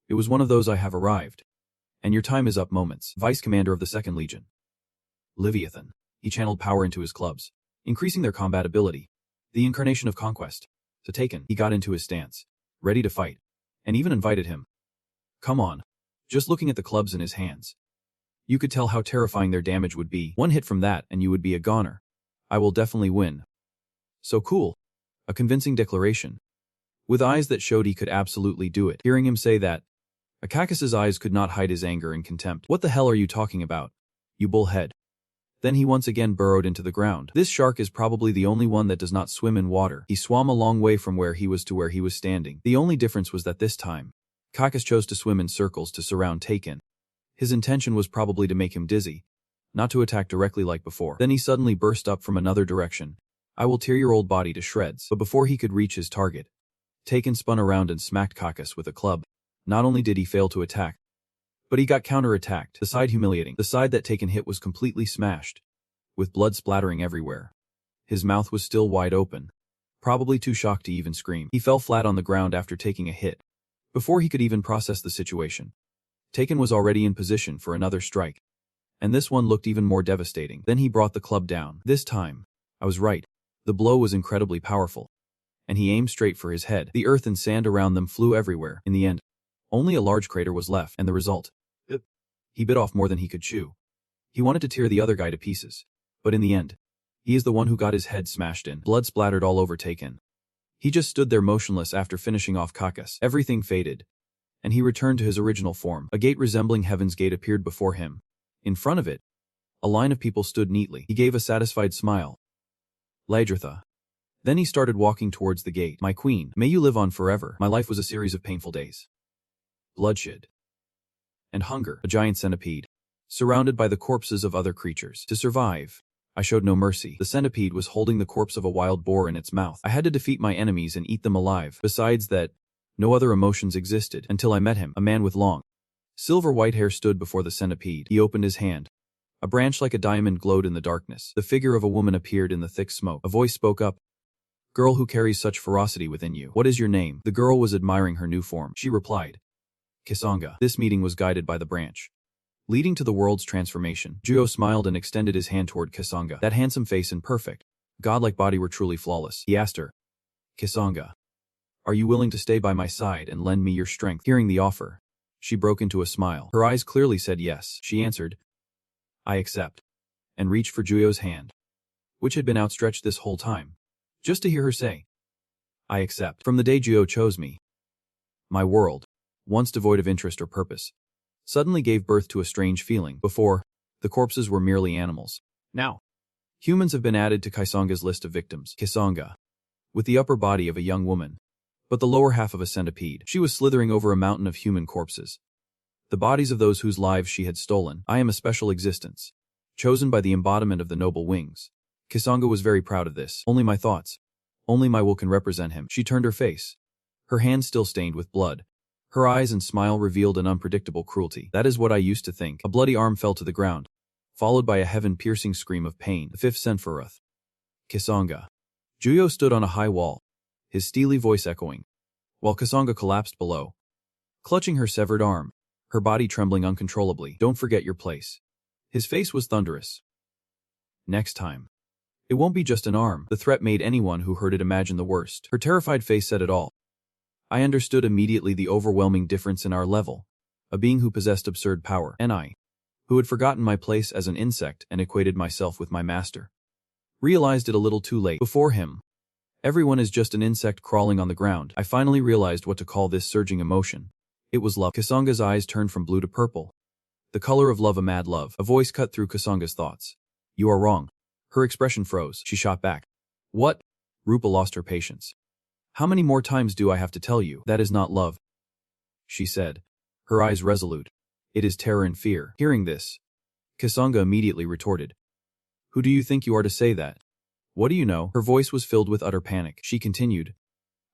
It was one of those "I have arrived, and your time is up" moments. Vice Commander of the 2nd Legion. Leviathan. He channeled power into his clubs, increasing their combat ability. The incarnation of conquest. To Taken, he got into his stance, ready to fight, and even invited him. "Come on." Just looking at the clubs in his hands, you could tell how terrifying their damage would be. One hit from that and you would be a goner. "I will definitely win." So cool. A convincing declaration. With eyes that showed he could absolutely do it. Hearing him say that, Kakas's eyes could not hide his anger and contempt. "What the hell are you talking about, you bullhead?" Then he once again burrowed into the ground. This shark is probably the only one that does not swim in water. He swam a long way from where he was to where he was standing. The only difference was that this time, Kakas chose to swim in circles to surround Taken. His intention was probably to make him dizzy, not to attack directly like before. Then he suddenly burst up from another direction. "I will tear your old body to shreds." But before he could reach his target, Taken spun around and smacked Kakas with a club. Not only did he fail to attack, but he got counterattacked. The side humiliating. The side that Taken hit was completely smashed, with blood splattering everywhere. His mouth was still wide open, Probably too shocked to even scream. He fell flat on the ground after taking a hit. Before he could even process the situation, Taken was already in position for another strike. And this one looked even more devastating. Then he brought the club down. This time, I was right. The blow was incredibly powerful. And he aimed straight for his head. The earth and sand around them flew everywhere. In the end, only a large crater was left, and the result? He bit off more than he could chew. He wanted to tear the other guy to pieces. But in the end, he is the one who got his head smashed in. Blood splattered all over Taken. He just stood there motionless after finishing off Kakas. Everything faded. And he returned to his original form. A gate resembling Heaven's Gate appeared before him. In front of it, a line of people stood neatly. He gave a satisfied smile. Ladratha. Then he started walking towards the gate. My queen, may you live on forever. My life was a series of painful days. Bloodshed. And hunger. A giant centipede. Surrounded by the corpses of other creatures. To survive, I showed no mercy. The centipede was holding the corpse of a wild boar in its mouth. I had to defeat my enemies and eat them alive. Besides that, no other emotions existed until I met him, a man with long, silver-white hair stood before the centipede. He opened his hand. A branch like a diamond glowed in the darkness. The figure of a woman appeared in the thick smoke. A voice spoke up. Girl who carries such ferocity within you. What is your name? The girl was admiring her new form. She replied, Kisanga. This meeting was guided by the branch leading to the world's transformation. Juyo smiled and extended his hand toward Kisanga. That handsome face and perfect, godlike body were truly flawless. He asked her, Kisanga, are you willing to stay by my side and lend me your strength? Hearing the offer, she broke into a smile. Her eyes clearly said yes. She answered, I accept, and reached for Juyo's hand, which had been outstretched this whole time, just to hear her say, I accept. From the day Juyo chose me, my world, once devoid of interest or purpose, suddenly gave birth to a strange feeling. Before, the corpses were merely animals. Now, humans have been added to Kisanga's list of victims. Kisanga, with the upper body of a young woman, but the lower half of a centipede. She was slithering over a mountain of human corpses, the bodies of those whose lives she had stolen. I am a special existence, chosen by the embodiment of the noble wings. Kisanga was very proud of this. Only my thoughts, only my will can represent him. She turned her face, her hands still stained with blood. Her eyes and smile revealed an unpredictable cruelty. That is what I used to think. A bloody arm fell to the ground, followed by a heaven-piercing scream of pain. The fifth Senfuruth. Kisanga. Juyo stood on a high wall, his steely voice echoing, while Kisanga collapsed below, clutching her severed arm, her body trembling uncontrollably. Don't forget your place. His face was thunderous. Next time, it won't be just an arm. The threat made anyone who heard it imagine the worst. Her terrified face said it all. I understood immediately the overwhelming difference in our level, a being who possessed absurd power, and I, who had forgotten my place as an insect and equated myself with my master, realized it a little too late. Before him, everyone is just an insect crawling on the ground. I finally realized what to call this surging emotion. It was love. Kisanga's eyes turned from blue to purple. The color of love, a mad love. A voice cut through Kisanga's thoughts. You are wrong. Her expression froze. She shot back. What? Rupa lost her patience. How many more times do I have to tell you? That is not love, she said, her eyes resolute. It is terror and fear. Hearing this, Kisanga immediately retorted. Who do you think you are to say that? What do you know? Her voice was filled with utter panic. She continued.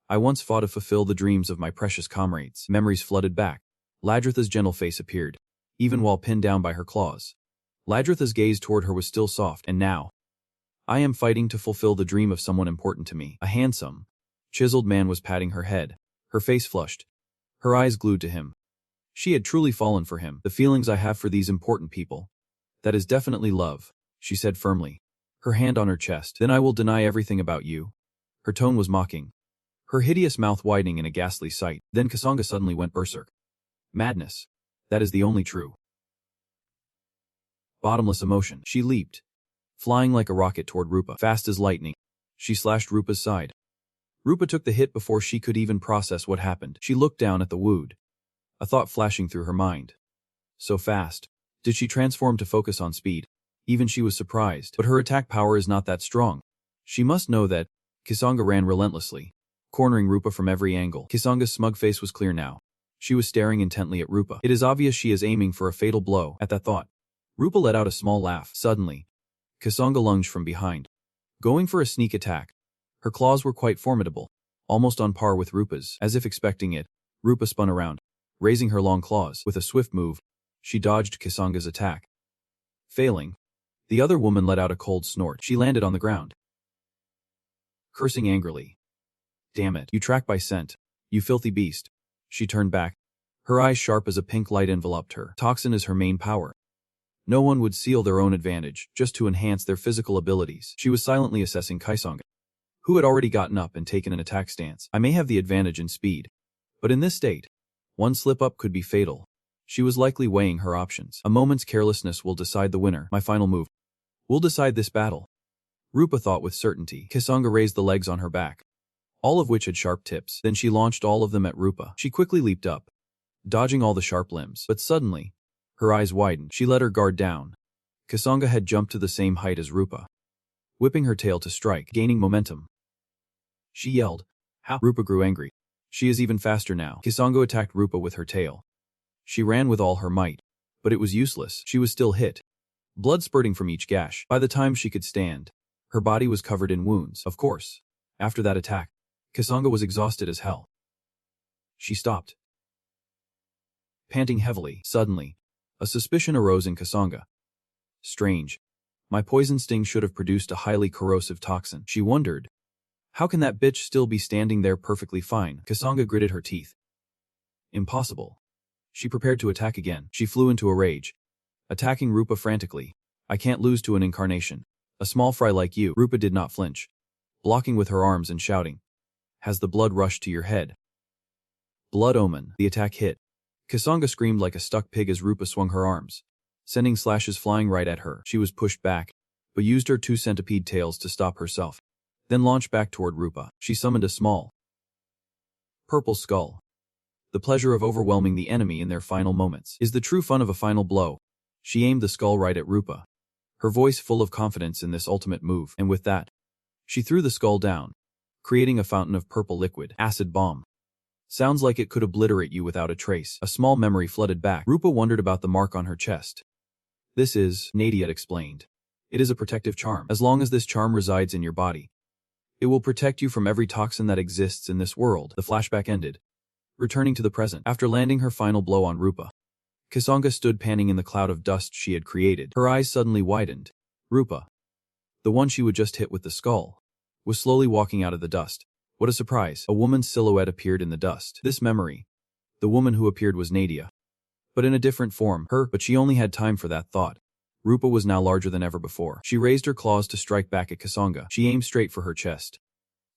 I once fought to fulfill the dreams of my precious comrades. Memories flooded back. Ladratha's gentle face appeared, even while pinned down by her claws. Ladratha's gaze toward her was still soft. And now, I am fighting to fulfill the dream of someone important to me. A handsome, chiseled man was patting her head, her face flushed, her eyes glued to him. She had truly fallen for him. The feelings I have for these important people. That is definitely love, she said firmly, her hand on her chest. Then I will deny everything about you. Her tone was mocking, her hideous mouth widening in a ghastly sight. Then Kisanga suddenly went berserk. Madness. That is the only true. Bottomless emotion. She leaped, flying like a rocket toward Rupa. Fast as lightning, she slashed Rupa's side. Rupa took the hit before she could even process what happened. She looked down at the wound, a thought flashing through her mind. So fast. Did she transform to focus on speed? Even she was surprised. But her attack power is not that strong. She must know that. Kisanga ran relentlessly, cornering Rupa from every angle. Kisanga's smug face was clear now. She was staring intently at Rupa. It is obvious she is aiming for a fatal blow. At that thought, Rupa let out a small laugh. Suddenly, Kisanga lunged from behind, going for a sneak attack. Her claws were quite formidable, almost on par with Rupa's. As if expecting it, Rupa spun around, raising her long claws. With a swift move, she dodged Kisanga's attack. Failing, the other woman let out a cold snort. She landed on the ground, cursing angrily. Damn it, you track by scent. You filthy beast. She turned back. Her eyes sharp as a pink light enveloped her. Toxin is her main power. No one would seal their own advantage, just to enhance their physical abilities. She was silently assessing Kaisanga, who had already gotten up and taken an attack stance. I may have the advantage in speed, but in this state, one slip-up could be fatal. She was likely weighing her options. A moment's carelessness will decide the winner. My final move will decide this battle. Rupa thought with certainty. Kaisanga raised the legs on her back, all of which had sharp tips. Then she launched all of them at Rupa. She quickly leaped up, dodging all the sharp limbs. But suddenly, her eyes widened. She let her guard down. Kaisanga had jumped to the same height as Rupa, whipping her tail to strike, gaining momentum. She yelled, "How?" Rupa grew angry. She is even faster now. Kaisanga attacked Rupa with her tail. She ran with all her might, but it was useless. She was still hit, blood spurting from each gash. By the time she could stand, her body was covered in wounds. Of course, after that attack, Kaisanga was exhausted as hell. She stopped, panting heavily. Suddenly, a suspicion arose in Kaisanga. Strange. My poison sting should have produced a highly corrosive toxin. She wondered. How can that bitch still be standing there perfectly fine? Kaisanga gritted her teeth. Impossible. She prepared to attack again. She flew into a rage, attacking Rupa frantically. I can't lose to an incarnation. A small fry like you. Rupa did not flinch, blocking with her arms and shouting. Has the blood rushed to your head? Blood omen. The attack hit. Kaisanga screamed like a stuck pig as Rupa swung her arms, sending slashes flying right at her. She was pushed back, but used her 2 centipede tails to stop herself, then launched back toward Rupa. She summoned a small purple skull. The pleasure of overwhelming the enemy in their final moments is the true fun of a final blow. She aimed the skull right at Rupa, her voice full of confidence in this ultimate move, and with that, she threw the skull down, creating a fountain of purple liquid. Acid bomb. Sounds like it could obliterate you without a trace. A small memory flooded back. Rupa wondered about the mark on her chest. This is, Nadia explained. It is a protective charm. As long as this charm resides in your body, it will protect you from every toxin that exists in this world. The flashback ended, returning to the present. After landing her final blow on Rupa, Kaisanga stood panting in the cloud of dust she had created. Her eyes suddenly widened. Rupa, the one she would just hit with the skull, was slowly walking out of the dust. What a surprise. A woman's silhouette appeared in the dust. This memory. The woman who appeared was Nadia, but in a different form. But she only had time for that thought. Rupa was now larger than ever before. She raised her claws to strike back at Kaisanga. She aimed straight for her chest,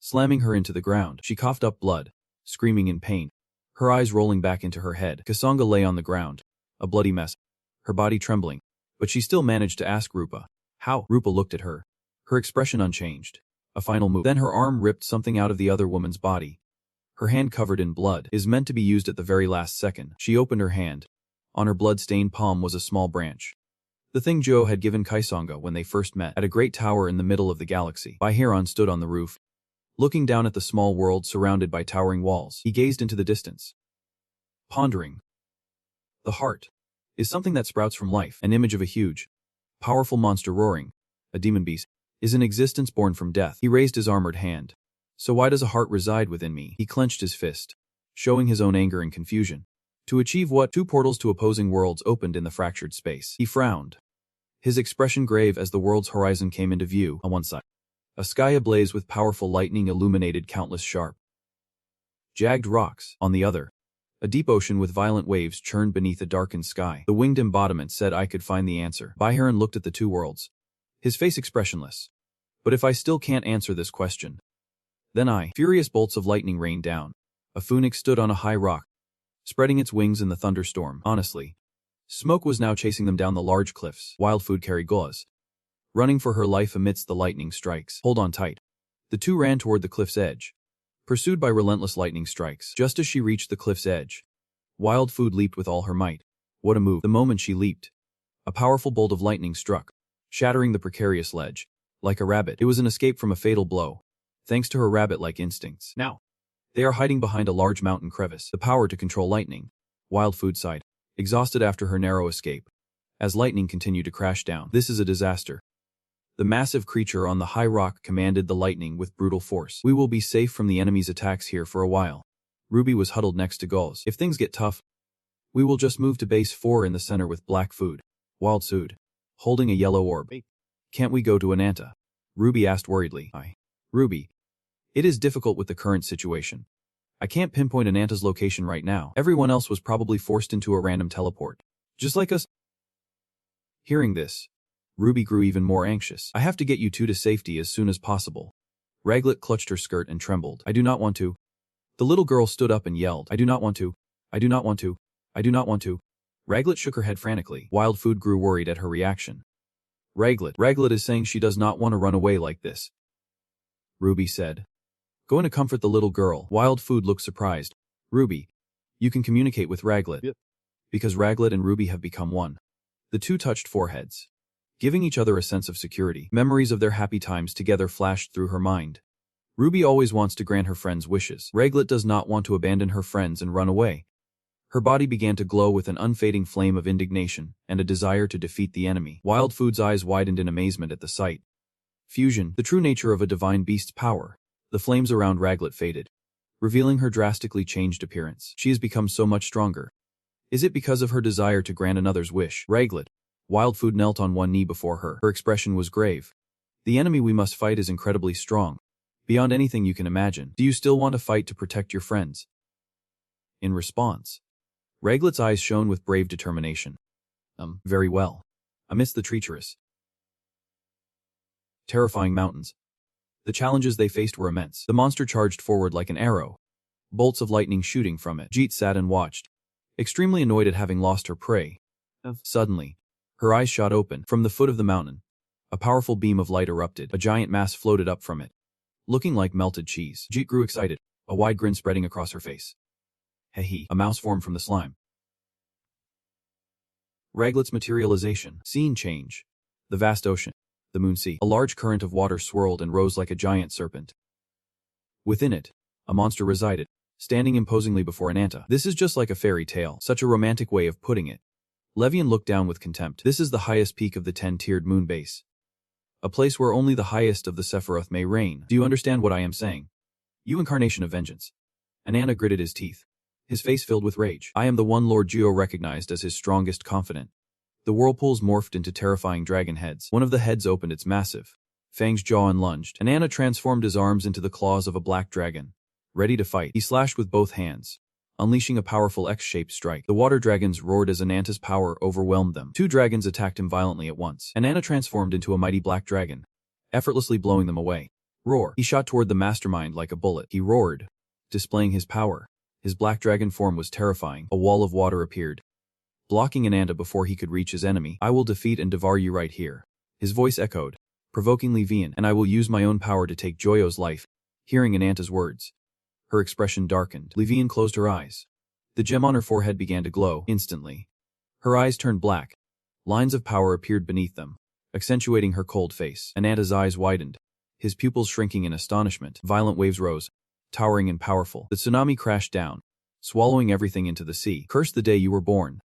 slamming her into the ground. She coughed up blood, screaming in pain, her eyes rolling back into her head. Kaisanga lay on the ground, a bloody mess, her body trembling, but she still managed to ask Rupa, how? Rupa looked at her, her expression unchanged. A final move. Then her arm ripped something out of the other woman's body. Her hand covered in blood is meant to be used at the very last second. She opened her hand. On her blood-stained palm was a small branch. The thing Joe had given Kaisanga when they first met at a great tower in the middle of the galaxy. Baihiran stood on the roof, looking down at the small world surrounded by towering walls. He gazed into the distance, pondering. The heart is something that sprouts from life. An image of a huge, powerful monster roaring, a demon beast, is an existence born from death. He raised his armored hand. So why does a heart reside within me? He clenched his fist, showing his own anger and confusion. To achieve what? 2 portals to opposing worlds opened in the fractured space. He frowned, his expression grave as the world's horizon came into view. On one side, a sky ablaze with powerful lightning illuminated countless sharp, jagged rocks. On the other, a deep ocean with violent waves churned beneath a darkened sky. The winged embodiment said I could find the answer. Baihiran looked at the 2 worlds, his face expressionless. But if I still can't answer this question, then Furious bolts of lightning rained down. A phoenix stood on a high rock, spreading its wings in the thunderstorm. Honestly, smoke was now chasing them down the large cliffs. Wild Food carried Goaz, running for her life amidst the lightning strikes. Hold on tight. The 2 ran toward the cliff's edge, pursued by relentless lightning strikes. Just as she reached the cliff's edge, Wild Food leaped with all her might. What a move. The moment she leaped, a powerful bolt of lightning struck, shattering the precarious ledge. Like a rabbit, it was an escape from a fatal blow, thanks to her rabbit-like instincts. Now, they are hiding behind a large mountain crevice. The power to control lightning. Wild Food sighed, exhausted after her narrow escape, as lightning continued to crash down. This is a disaster. The massive creature on the high rock commanded the lightning with brutal force. We will be safe from the enemy's attacks here for a while. Ruby was huddled next to Goaz. If things get tough, we will just move to base 4 in the center with Black Food. Wild Food, holding a yellow orb. Can't we go to Anata? Ruby asked worriedly. Ruby, It is difficult with the current situation. I can't pinpoint Anata's location right now. Everyone else was probably forced into a random teleport. Just like us. Hearing this, Ruby grew even more anxious. I have to get you two to safety as soon as possible. Raglet clutched her skirt and trembled. I do not want to. The little girl stood up and yelled, I do not want to. I do not want to. I do not want to. Raglet shook her head frantically. Wild Food grew worried at her reaction. Raglet is saying she does not want to run away like this. Ruby said. Go in to comfort the little girl. Wild Food looked surprised. Ruby, you can communicate with Raglet. Yep. Because Raglet and Ruby have become one. The two touched foreheads, giving each other a sense of security. Memories of their happy times together flashed through her mind. Ruby always wants to grant her friends' wishes. Raglet does not want to abandon her friends and run away. Her body began to glow with an unfading flame of indignation and a desire to defeat the enemy. Wild Food's eyes widened in amazement at the sight. Fusion, the true nature of a divine beast's power. The flames around Raglet faded, revealing her drastically changed appearance. She has become so much stronger. Is it because of her desire to grant another's wish? Raglet. Wild Food knelt on one knee before her. Her expression was grave. The enemy we must fight is incredibly strong. Beyond anything you can imagine. Do you still want to fight to protect your friends? In response, Raglet's eyes shone with brave determination. Very well. Amidst the treacherous, terrifying mountains, the challenges they faced were immense. The monster charged forward like an arrow, bolts of lightning shooting from it. Jeet sat and watched, extremely annoyed at having lost her prey. Suddenly, her eyes shot open. From the foot of the mountain, a powerful beam of light erupted. A giant mass floated up from it, looking like melted cheese. Jeet grew excited, a wide grin spreading across her face. Heh, a mouse formed from the slime. Raglet's materialization. Scene change. The vast ocean. The moon sea. A large current of water swirled and rose like a giant serpent. Within it, a monster resided, standing imposingly before Anata. This is just like a fairy tale. Such a romantic way of putting it. Levian looked down with contempt. This is the highest peak of the 10-tiered moon base. A place where only the highest of the Sephiroth may reign. Do you understand what I am saying? You incarnation of vengeance. Anata gritted his teeth, his face filled with rage. I am the one Lord Geo recognized as his strongest confidant. The whirlpools morphed into terrifying dragon heads. One of the heads opened its massive fanged jaw and lunged. Anata transformed his arms into the claws of a black dragon. Ready to fight, he slashed with both hands, unleashing a powerful X-shaped strike. The water dragons roared as Anata's power overwhelmed them. Two dragons attacked him violently at once. Anata transformed into a mighty black dragon, effortlessly blowing them away. Roar! He shot toward the mastermind like a bullet. He roared, displaying his power. His black dragon form was terrifying. A wall of water appeared, blocking Anata before he could reach his enemy. I will defeat and devour you right here. His voice echoed, provokingly vehement, and I will use my own power to take Joyo's life. Hearing Anata's words, her expression darkened. Levian closed her eyes. The gem on her forehead began to glow. Instantly, her eyes turned black. Lines of power appeared beneath them, accentuating her cold face. Anata's eyes widened, his pupils shrinking in astonishment. Violent waves rose, towering and powerful. The tsunami crashed down, swallowing everything into the sea. Curse the day you were born.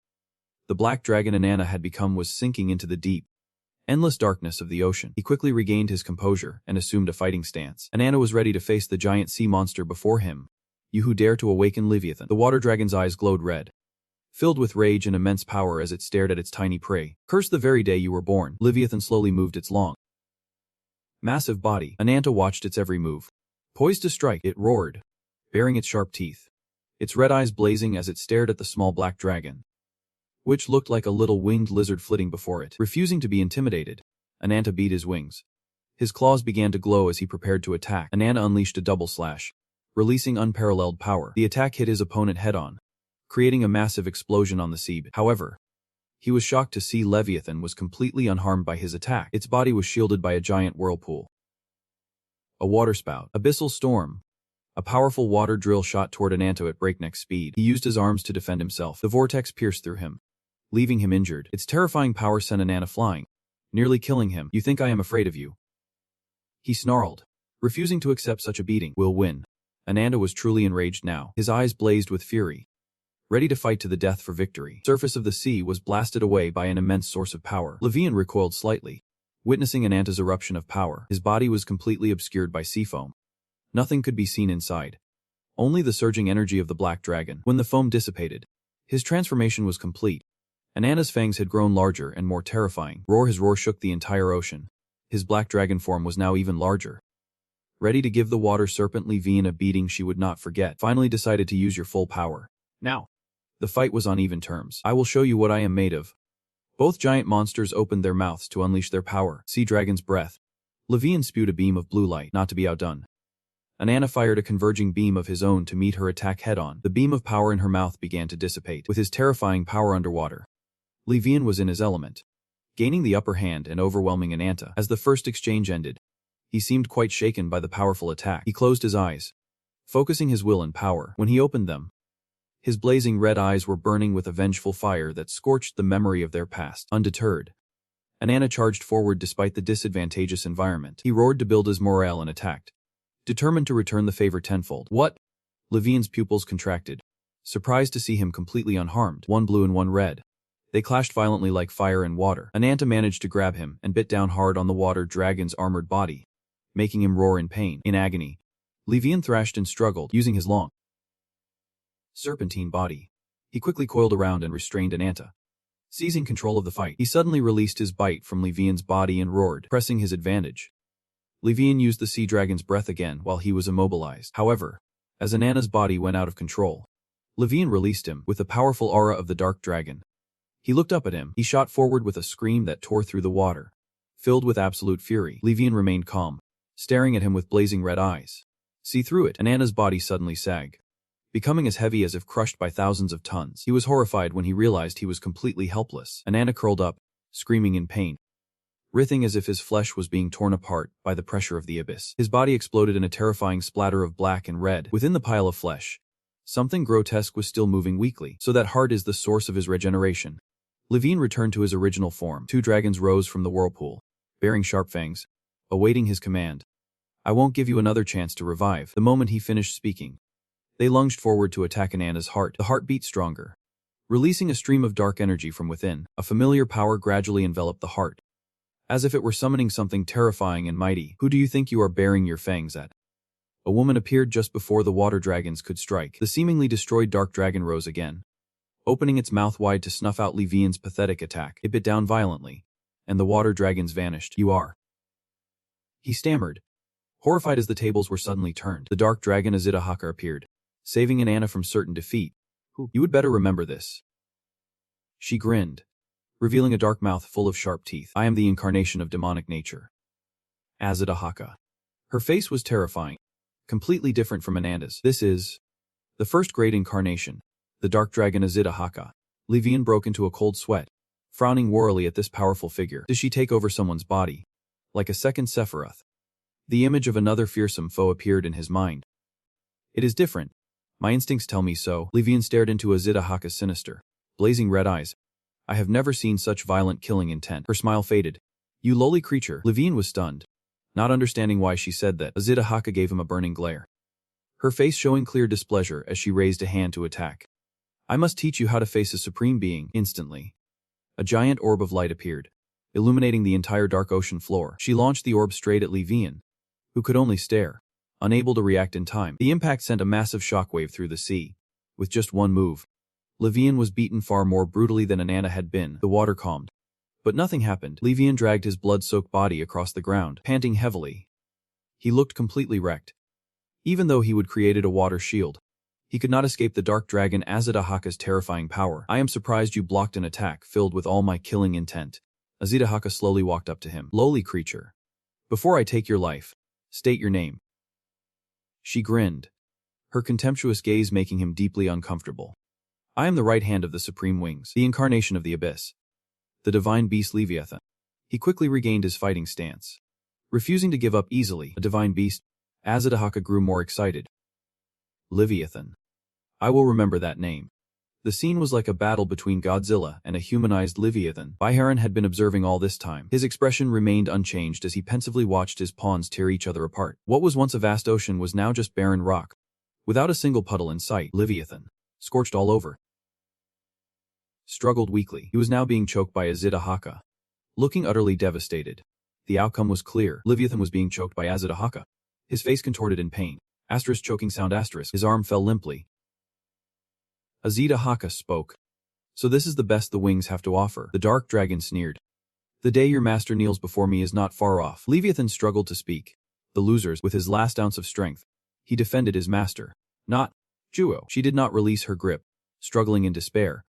The black dragon Anata had become was sinking into the deep, endless darkness of the ocean. He quickly regained his composure and assumed a fighting stance. Anata was ready to face the giant sea monster before him. You who dare to awaken Leviathan. The water dragon's eyes glowed red, filled with rage and immense power as it stared at its tiny prey. Curse the very day you were born. Leviathan slowly moved its long, massive body. Anata watched its every move. Poised to strike, it roared, baring its sharp teeth, its red eyes blazing as it stared at the small black dragon, which looked like a little winged lizard flitting before it. Refusing to be intimidated, Anata beat his wings. His claws began to glow as he prepared to attack. Anata unleashed a double slash, releasing unparalleled power. The attack hit his opponent head-on, creating a massive explosion on the sea. However, he was shocked to see Leviathan was completely unharmed by his attack. Its body was shielded by a giant whirlpool, a waterspout, abyssal storm. A powerful water drill shot toward Anata at breakneck speed. He used his arms to defend himself. The vortex pierced through him, leaving him injured. Its terrifying power sent Anata flying, nearly killing him. You think I am afraid of you? He snarled, refusing to accept such a beating. We'll win. Anata was truly enraged now. His eyes blazed with fury, ready to fight to the death for victory. The surface of the sea was blasted away by an immense source of power. Levian recoiled slightly, witnessing Anata's eruption of power. His body was completely obscured by sea foam. Nothing could be seen inside, only the surging energy of the black dragon. When the foam dissipated, his transformation was complete. Anata's fangs had grown larger and more terrifying. His roar shook the entire ocean. His black dragon form was now even larger, ready to give the water serpent Levian a beating she would not forget, finally decided to use your full power. Now. The fight was on even terms. I will show you what I am made of. Both giant monsters opened their mouths to unleash their power. Sea Dragon's breath. Levian spewed a beam of blue light, not to be outdone. Anata fired a converging beam of his own to meet her attack head-on. The beam of power in her mouth began to dissipate, with his terrifying power underwater. Levian was in his element, gaining the upper hand and overwhelming Anata. As the first exchange ended, he seemed quite shaken by the powerful attack. He closed his eyes, focusing his will and power. When he opened them, his blazing red eyes were burning with a vengeful fire that scorched the memory of their past. Undeterred, Anata charged forward despite the disadvantageous environment. He roared to build his morale and attacked, determined to return the favor tenfold. What? Levian's pupils contracted, surprised to see him completely unharmed, one blue and one red. They clashed violently like fire and water. Anata managed to grab him and bit down hard on the water dragon's armored body, making him roar in pain. In agony, Levian thrashed and struggled, using his long, serpentine body. He quickly coiled around and restrained Anata. Seizing control of the fight, he suddenly released his bite from Levian's body and roared, pressing his advantage. Levian used the sea dragon's breath again while he was immobilized. However, as Anata's body went out of control, Levian released him with the powerful aura of the dark dragon. He looked up at him. He shot forward with a scream that tore through the water. Filled with absolute fury, Levian remained calm, staring at him with blazing red eyes. See through it. Anata's body suddenly sagged, becoming as heavy as if crushed by thousands of tons. He was horrified when he realized he was completely helpless. Anata curled up, screaming in pain, writhing as if his flesh was being torn apart by the pressure of the abyss. His body exploded in a terrifying splatter of black and red. Within the pile of flesh, something grotesque was still moving weakly. So that heart is the source of his regeneration. Levian returned to his original form. Two dragons rose from the whirlpool, bearing sharp fangs, awaiting his command. I won't give you another chance to revive. The moment he finished speaking, they lunged forward to attack Anata's heart. The heart beat stronger, releasing a stream of dark energy from within. A familiar power gradually enveloped the heart, as if it were summoning something terrifying and mighty. Who do you think you are bearing your fangs at? A woman appeared just before the water dragons could strike. The seemingly destroyed dark dragon rose again, opening its mouth wide to snuff out Levian's pathetic attack. It bit down violently, and the water dragons vanished. You are... he stammered, horrified as the tables were suddenly turned. The dark dragon Azida Haka appeared, saving Anata from certain defeat. You would better remember this. She grinned, revealing a dark mouth full of sharp teeth. I am the incarnation of demonic nature. Azida Haka. Her face was terrifying, completely different from Anata's. This is the first great incarnation, the dark dragon Azida Haka. Levian broke into a cold sweat, frowning warily at this powerful figure. Does she take over someone's body? Like a second Sephiroth. The image of another fearsome foe appeared in his mind. It is different. My instincts tell me so. Levian stared into Azida Haka's sinister, blazing red eyes. I have never seen such violent killing intent. Her smile faded. You lowly creature. Levian was stunned, not understanding why she said that. Azida Haka gave him a burning glare, her face showing clear displeasure as she raised a hand to attack. I must teach you how to face a supreme being. Instantly, a giant orb of light appeared, illuminating the entire dark ocean floor. She launched the orb straight at Levian, who could only stare, unable to react in time. The impact sent a massive shockwave through the sea. With just one move, Levian was beaten far more brutally than Anata had been. The water calmed, but nothing happened. Levian dragged his blood-soaked body across the ground, panting heavily. He looked completely wrecked. Even though he would created a water shield, he could not escape the dark dragon Azida Haka's terrifying power. I am surprised you blocked an attack filled with all my killing intent. Azida Haka slowly walked up to him. Lowly creature. Before I take your life, state your name. She grinned, her contemptuous gaze making him deeply uncomfortable. I am the right hand of the supreme wings, the incarnation of the abyss, the divine beast Leviathan. He quickly regained his fighting stance, refusing to give up easily. A divine beast? Azida Haka grew more excited. Leviathan. I will remember that name. The scene was like a battle between Godzilla and a humanized Leviathan. Baiharan had been observing all this time. His expression remained unchanged as he pensively watched his pawns tear each other apart. What was once a vast ocean was now just barren rock, without a single puddle in sight. Leviathan, scorched all over, struggled weakly. He was now being choked by Azida Haka, looking utterly devastated. The outcome was clear. Leviathan was being choked by Azida Haka. His face contorted in pain. Asterisk choking sound asterisk. His arm fell limply. Azida Haka spoke. So this is the best the wings have to offer. The dark dragon sneered. The day your master kneels before me is not far off. Leviathan struggled to speak, the losers with his last ounce of strength. He defended his master. Not Juo. She did not release her grip, struggling in despair.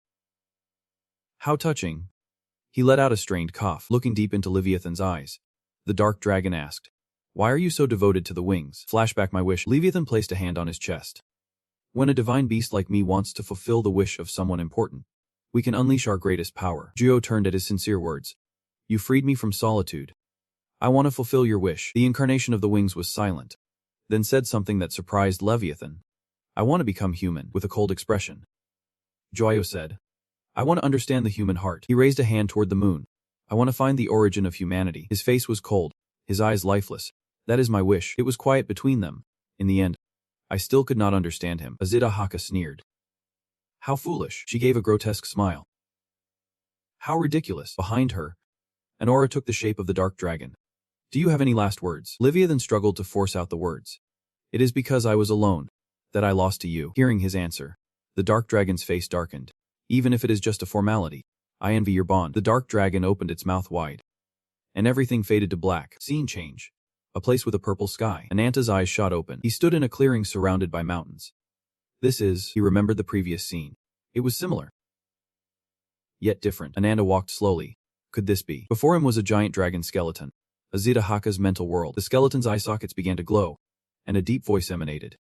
How touching. He let out a strained cough, looking deep into Leviathan's eyes. The dark dragon asked, "Why are you so devoted to the wings?" Flashback my wish. Leviathan placed a hand on his chest. When a divine beast like me wants to fulfill the wish of someone important, we can unleash our greatest power. Juo turned at his sincere words. You freed me from solitude. I want to fulfill your wish. The incarnation of the wings was silent, then said something that surprised Leviathan. I want to become human, with a cold expression. Juo said, I want to understand the human heart. He raised a hand toward the moon. I want to find the origin of humanity. His face was cold, his eyes lifeless. That is my wish. It was quiet between them. In the end, I still could not understand him. Azida Haka sneered. How foolish. She gave a grotesque smile. How ridiculous. Behind her, an aura took the shape of the dark dragon. Do you have any last words? Leviathan struggled to force out the words. It is because I was alone that I lost to you. Hearing his answer, the dark dragon's face darkened. Even if it is just a formality, I envy your bond. The dark dragon opened its mouth wide, and everything faded to black. Scene change. A place with a purple sky. Anata's eyes shot open. He stood in a clearing surrounded by mountains. He remembered the previous scene. It was similar, yet different. Anata walked slowly. Could this be? Before him was a giant dragon skeleton. Azida Haka's mental world. The skeleton's eye sockets began to glow, and a deep voice emanated,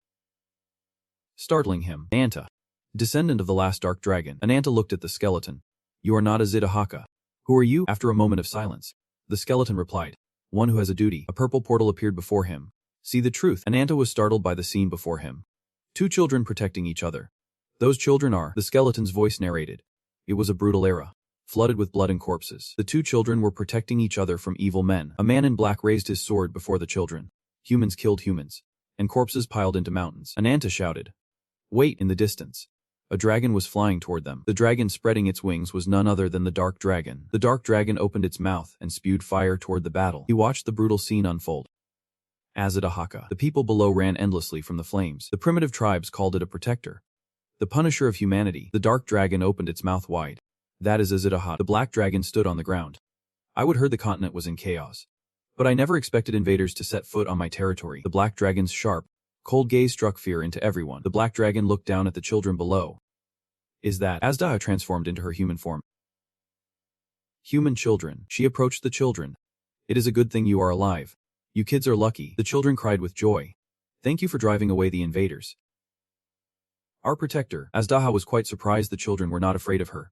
startling him. Anata, descendant of the last dark dragon. Anata looked at the skeleton. You are not Azida Haka. Who are you? After a moment of silence, the skeleton replied, one who has a duty. A purple portal appeared before him. See the truth. Anata was startled by the scene before him. Two children protecting each other. Those children are, the skeleton's voice narrated. It was a brutal era, flooded with blood and corpses. The two children were protecting each other from evil men. A man in black raised his sword before the children. Humans killed humans, and corpses piled into mountains. Anata shouted, wait. In the distance, a dragon was flying toward them. The dragon spreading its wings was none other than the dark dragon. The dark dragon opened its mouth and spewed fire toward the battle. He watched the brutal scene unfold. Azida Haka. The people below ran endlessly from the flames. The primitive tribes called it a protector, the punisher of humanity. The dark dragon opened its mouth wide. That is Azida Haka. The black dragon stood on the ground. I would heard the continent was in chaos, but I never expected invaders to set foot on my territory. The black dragon's sharp, cold gaze struck fear into everyone. The black dragon looked down at the children below. Is that? Azida transformed into her human form. Human children. She approached the children. It is a good thing you are alive. You kids are lucky. The children cried with joy. Thank you for driving away the invaders. Our protector. Azida was quite surprised the children were not afraid of her.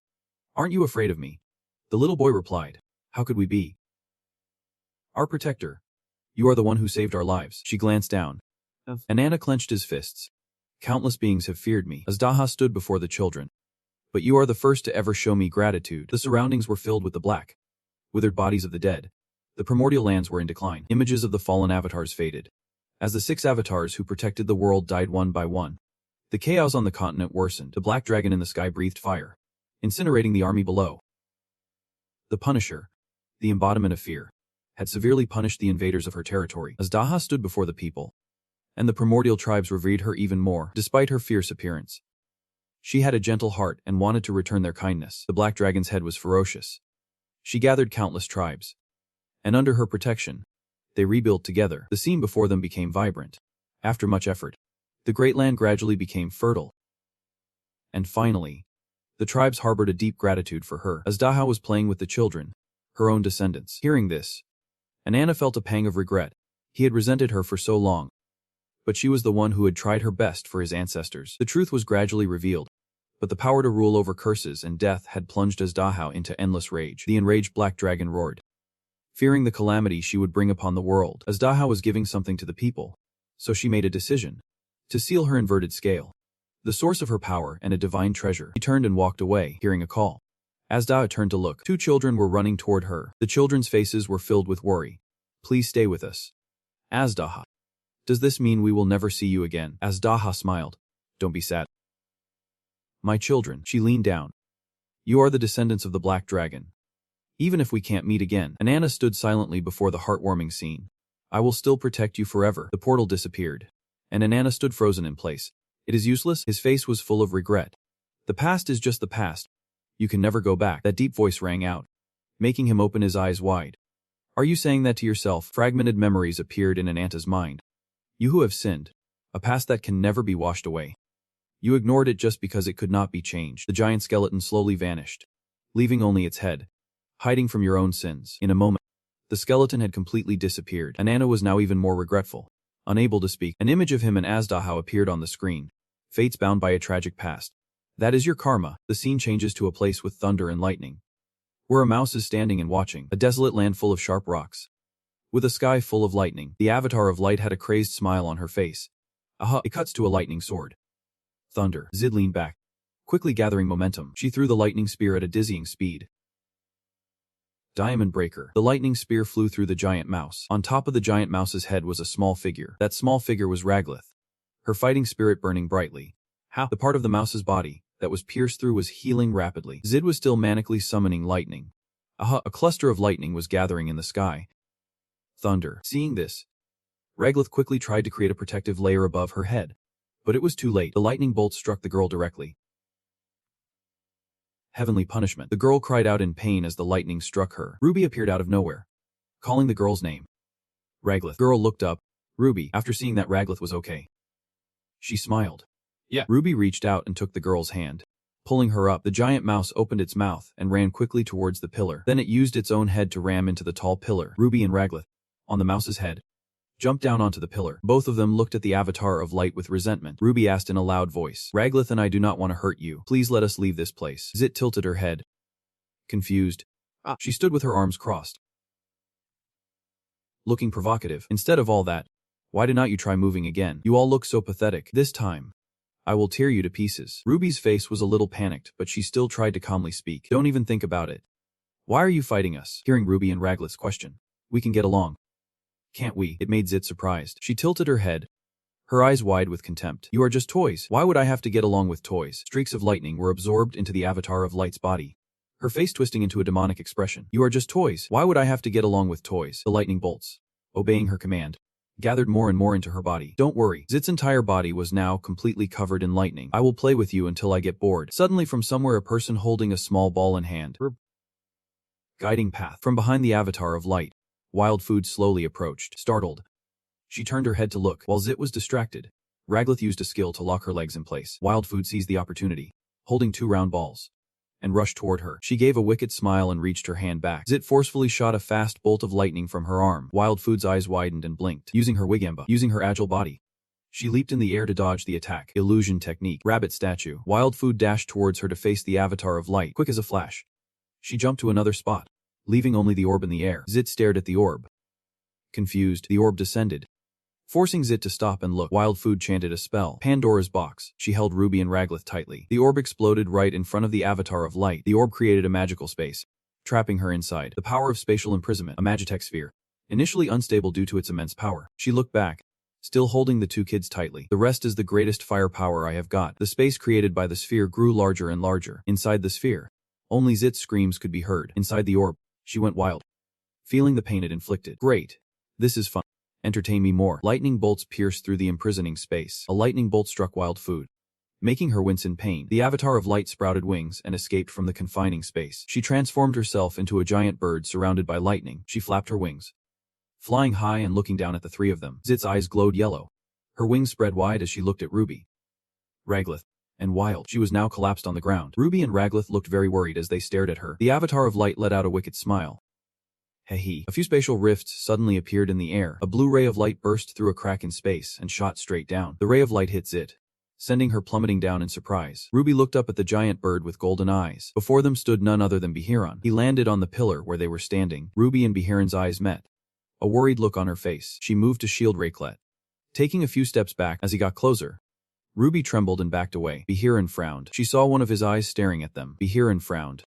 Aren't you afraid of me? The little boy replied. How could we be? Our protector. You are the one who saved our lives. She glanced down. Anata clenched his fists. Countless beings have feared me. Azida stood before the children. But you are the first to ever show me gratitude. The surroundings were filled with the black, withered bodies of the dead. The primordial lands were in decline. Images of the fallen avatars faded. As the 6 avatars who protected the world died one by one, the chaos on the continent worsened. The black dragon in the sky breathed fire, incinerating the army below. The Punisher, the embodiment of fear, had severely punished the invaders of her territory. Azida stood before the people, and the primordial tribes revered her even more, despite her fierce appearance. She had a gentle heart and wanted to return their kindness. The black dragon's head was ferocious. She gathered countless tribes, and under her protection, they rebuilt together. The scene before them became vibrant. After much effort, the great land gradually became fertile. And finally, the tribes harbored a deep gratitude for her. Azida was playing with the children, her own descendants. Hearing this, Anata felt a pang of regret. He had resented her for so long, but she was the one who had tried her best for his ancestors. The truth was gradually revealed, but the power to rule over curses and death had plunged Azida into endless rage. The enraged black dragon roared. Fearing the calamity she would bring upon the world, Azida was giving something to the people, so she made a decision to seal her inverted scale, the source of her power and a divine treasure. She turned and walked away, hearing a call. Azida turned to look. 2 children were running toward her. The children's faces were filled with worry. Please stay with us. Azida. Does this mean we will never see you again? Azida smiled. Don't be sad. My children. She leaned down. You are the descendants of the black dragon. Even if we can't meet again. Anata stood silently before the heartwarming scene. I will still protect you forever. The portal disappeared, and Anata stood frozen in place. It is useless. His face was full of regret. The past is just the past. You can never go back. That deep voice rang out, making him open his eyes wide. Are you saying that to yourself? Fragmented memories appeared in Anata's mind. You who have sinned. A past that can never be washed away. You ignored it just because it could not be changed. The giant skeleton slowly vanished, leaving only its head, hiding from your own sins. In a moment, the skeleton had completely disappeared. Anata was now even more regretful. Unable to speak, an image of him and Azida Haka appeared on the screen. Fates bound by a tragic past. That is your karma. The scene changes to a place with thunder and lightning, where a mouse is standing and watching. A desolate land full of sharp rocks, with a sky full of lightning. The avatar of light had a crazed smile on her face. Aha! It cuts to a lightning sword. Thunder. Zid leaned back, quickly gathering momentum. She threw the lightning spear at a dizzying speed. Diamond breaker. The lightning spear flew through the giant mouse. On top of the giant mouse's head was a small figure. That small figure was Raglith, her fighting spirit burning brightly. How? The part of the mouse's body that was pierced through was healing rapidly. Zid was still manically summoning lightning. Aha! A cluster of lightning was gathering in the sky. Thunder. Seeing this, Raglith quickly tried to create a protective layer above her head. But it was too late. The lightning bolt struck the girl directly. Heavenly punishment. The girl cried out in pain as the lightning struck her. Ruby appeared out of nowhere, calling the girl's name. Raglith. Girl looked up. Ruby, after seeing that Raglith was okay. She smiled. Yeah. Ruby reached out and took the girl's hand. Pulling her up, the giant mouse opened its mouth and ran quickly towards the pillar. Then it used its own head to ram into the tall pillar. Ruby and Raglith, on the mouse's head, jumped down onto the pillar. Both of them looked at the avatar of light with resentment. Ruby asked in a loud voice, Raglith and I do not want to hurt you. Please let us leave this place. Zit tilted her head, confused. She stood with her arms crossed, looking provocative. Instead of all that, why did not you try moving again? You all look so pathetic. This time, I will tear you to pieces. Ruby's face was a little panicked, but she still tried to calmly speak. Don't even think about it. Why are you fighting us? Hearing Ruby and Raglith's question, we can get along. Can't we? It made Zit surprised. She tilted her head, her eyes wide with contempt. You are just toys. Why would I have to get along with toys? Streaks of lightning were absorbed into the avatar of light's body, her face twisting into a demonic expression. You are just toys. Why would I have to get along with toys? The lightning bolts, obeying her command, gathered more and more into her body. Don't worry. Zit's entire body was now completely covered in lightning. I will play with you until I get bored. Suddenly from somewhere a person holding a small ball in hand, guiding path. From behind the avatar of light, Wild Food slowly approached. Startled, she turned her head to look. While Zit was distracted, Raglith used a skill to lock her legs in place. Wild Food seized the opportunity, holding 2 round balls, and rushed toward her. She gave a wicked smile and reached her hand back. Zit forcefully shot a fast bolt of lightning from her arm. Wild Food's eyes widened and blinked. Using her wigemba, using her agile body, she leaped in the air to dodge the attack. Illusion technique. Rabbit statue. Wild Food dashed towards her to face the avatar of light. Quick as a flash, she jumped to another spot, leaving only the orb in the air. Zit stared at the orb. Confused, the orb descended, forcing Zit to stop and look. Wild Food chanted a spell. Pandora's box. She held Ruby and Raglith tightly. The orb exploded right in front of the avatar of light. The orb created a magical space, trapping her inside. The power of spatial imprisonment. A magitech sphere. Initially unstable due to its immense power. She looked back, still holding the 2 kids tightly. The rest is the greatest firepower I have got. The space created by the sphere grew larger and larger. Inside the sphere, only Zit's screams could be heard. Inside the orb, she went wild, feeling the pain it inflicted. Great. This is fun. Entertain me more. Lightning bolts pierced through the imprisoning space. A lightning bolt struck Wild Food, making her wince in pain. The avatar of light sprouted wings and escaped from the confining space. She transformed herself into a giant bird surrounded by lightning. She flapped her wings, flying high and looking down at the 3 of them. Zit's eyes glowed yellow. Her wings spread wide as she looked at Ruby, Raglith, and Wild. She was now collapsed on the ground. Ruby and Raglith looked very worried as they stared at her. The avatar of light let out a wicked smile. Hee. A few spatial rifts suddenly appeared in the air. A blue ray of light burst through a crack in space and shot straight down. The ray of light hit Zit, sending her plummeting down in surprise. Ruby looked up at the giant bird with golden eyes. Before them stood none other than Bihiran. He landed on the pillar where they were standing. Ruby and Bihiran's eyes met, a worried look on her face. She moved to shield Rakelet, taking a few steps back. As he got closer, Ruby trembled and backed away. Bihiran frowned. She saw one of his eyes staring at them. Bihiran frowned.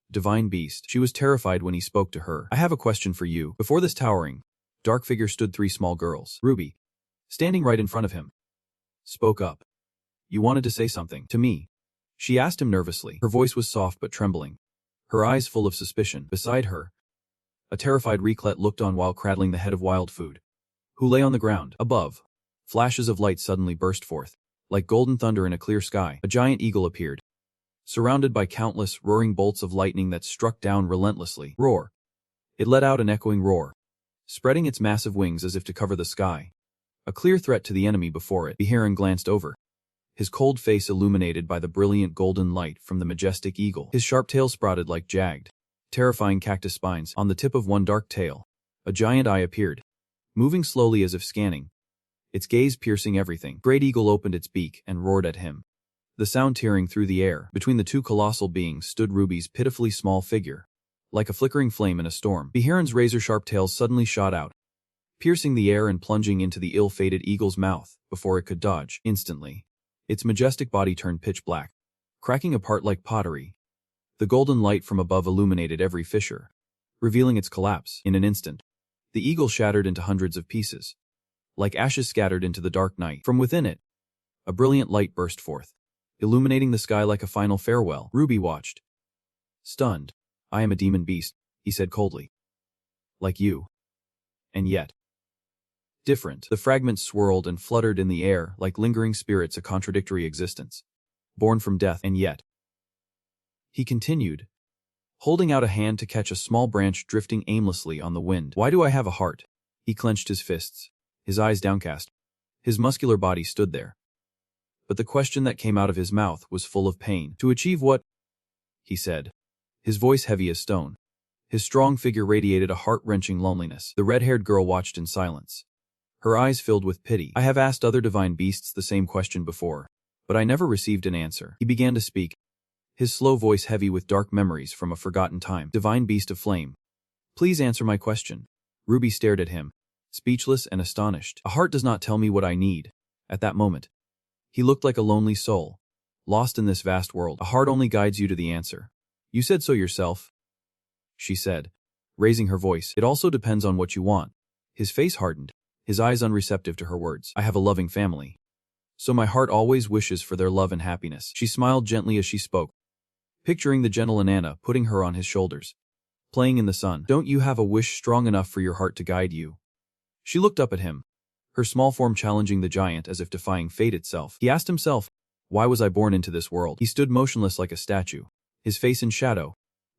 Divine beast. She was terrified when he spoke to her. I have a question for you. Before this towering, dark figure stood 3 small girls. Ruby, standing right in front of him, spoke up. You wanted to say something to me? She asked him nervously. Her voice was soft but trembling, her eyes full of suspicion. Beside her, a terrified Rakelet looked on while cradling the head of Wild Food, who lay on the ground. Above, flashes of light suddenly burst forth. Like golden thunder in a clear sky, a giant eagle appeared, surrounded by countless roaring bolts of lightning that struck down relentlessly. Roar. It let out an echoing roar, spreading its massive wings as if to cover the sky. A clear threat to the enemy before it. Beheron glanced over, his cold face illuminated by the brilliant golden light from the majestic eagle. His sharp tail sprouted like jagged, terrifying cactus spines. On the tip of one dark tail, a giant eye appeared, moving slowly as if scanning, its gaze piercing everything. Great Eagle opened its beak and roared at him, the sound tearing through the air. Between the two colossal beings stood Ruby's pitifully small figure, like a flickering flame in a storm. Beheron's razor-sharp tail suddenly shot out, piercing the air and plunging into the ill-fated eagle's mouth before it could dodge. Instantly, its majestic body turned pitch black, cracking apart like pottery. The golden light from above illuminated every fissure, revealing its collapse. In an instant, the eagle shattered into hundreds of pieces, like ashes scattered into the dark night. From within it, a brilliant light burst forth, illuminating the sky like a final farewell. Ruby watched, stunned. "I am a demon beast," he said coldly. "Like you. And yet different." The fragments swirled and fluttered in the air like lingering spirits, a contradictory existence, born from death and yet. He continued, holding out a hand to catch a small branch drifting aimlessly on the wind. "Why do I have a heart?" He clenched his fists, his eyes downcast. His muscular body stood there, but the question that came out of his mouth was full of pain. "To achieve what?" he said, his voice heavy as stone. His strong figure radiated a heart-wrenching loneliness. The red-haired girl watched in silence, her eyes filled with pity. "I have asked other divine beasts the same question before, but I never received an answer." He began to speak, his slow voice heavy with dark memories from a forgotten time. "Divine beast of flame, please answer my question." Ruby stared at him, speechless and astonished. "A heart does not tell me what I need." At that moment, he looked like a lonely soul, lost in this vast world. "A heart only guides you to the answer. You said so yourself," she said, raising her voice. "It also depends on what you want." His face hardened, his eyes unreceptive to her words. "I have a loving family, so my heart always wishes for their love and happiness." She smiled gently as she spoke, picturing the gentle Anata putting her on his shoulders, playing in the sun. "Don't you have a wish strong enough for your heart to guide you?" She looked up at him, her small form challenging the giant as if defying fate itself. He asked himself, "Why was I born into this world?" He stood motionless like a statue, his face in shadow,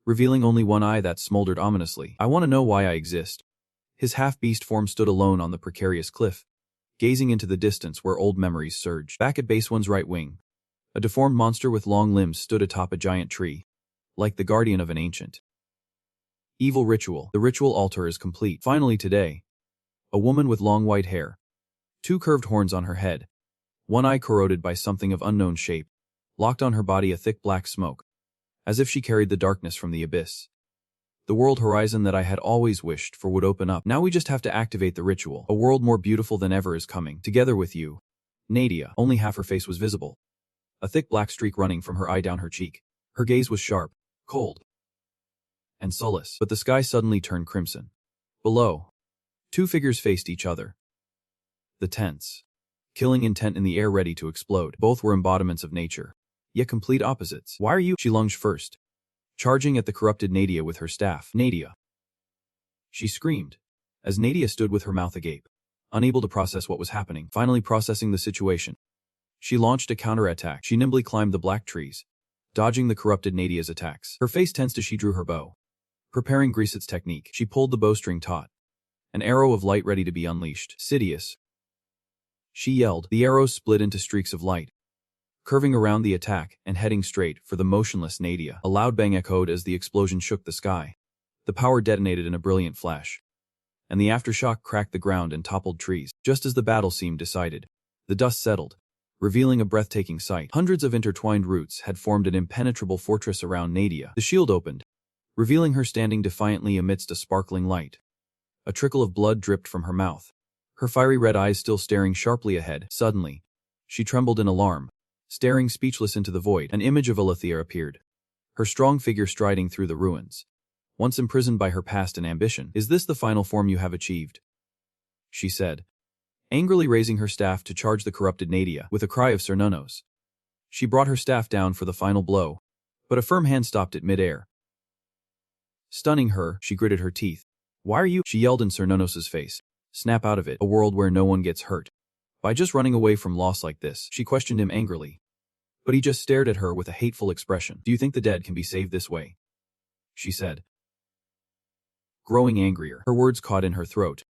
revealing only one eye that smoldered ominously. "I want to know why I exist." His half-beast form stood alone on the precarious cliff, gazing into the distance where old memories surged. Back at base one's right wing, a deformed monster with long limbs stood atop a giant tree, like the guardian of an ancient evil ritual. The ritual altar is complete. Finally today, a woman with long white hair, two curved horns on her head, one eye corroded by something of unknown shape, locked on her body a thick black smoke, as if she carried the darkness from the abyss. The world horizon that I had always wished for would open up. Now we just have to activate the ritual. A world more beautiful than ever is coming. Together with you, Nadia. Only half her face was visible, a thick black streak running from her eye down her cheek. Her gaze was sharp, cold, and soulless. But the sky suddenly turned crimson. Below, two figures faced each other, the tense, killing intent in the air ready to explode. Both were embodiments of nature, yet complete opposites. "Why are you?" She lunged first, charging at the corrupted Nadia with her staff. "Nadia!" she screamed, as Nadia stood with her mouth agape, unable to process what was happening. Finally processing the situation, she launched a counterattack. She nimbly climbed the black trees, dodging the corrupted Nadia's attacks. Her face tensed as she drew her bow, preparing Greasett's technique. She pulled the bowstring taut, an arrow of light ready to be unleashed. "Sidious!" she yelled. The arrows split into streaks of light, curving around the attack and heading straight for the motionless Nadia. A loud bang echoed as the explosion shook the sky. The power detonated in a brilliant flash, and the aftershock cracked the ground and toppled trees. Just as the battle seemed decided, the dust settled, revealing a breathtaking sight. Hundreds of intertwined roots had formed an impenetrable fortress around Nadia. The shield opened, revealing her standing defiantly amidst a sparkling light. A trickle of blood dripped from her mouth, her fiery red eyes still staring sharply ahead. Suddenly, she trembled in alarm, staring speechless into the void. An image of Alethea appeared, her strong figure striding through the ruins, once imprisoned by her past and ambition. "Is this the final form you have achieved?" she said, angrily raising her staff to charge the corrupted Nadia. With a cry of Cernunnos, she brought her staff down for the final blow, but a firm hand stopped it mid-air. Stunning her, she gritted her teeth. "Why are you?" she yelled in Cernunnos' face. "Snap out of it. A world where no one gets hurt by just running away from loss like this." She questioned him angrily, but he just stared at her with a hateful expression. "Do you think the dead can be saved this way?" she said, growing angrier. Her words caught in her throat.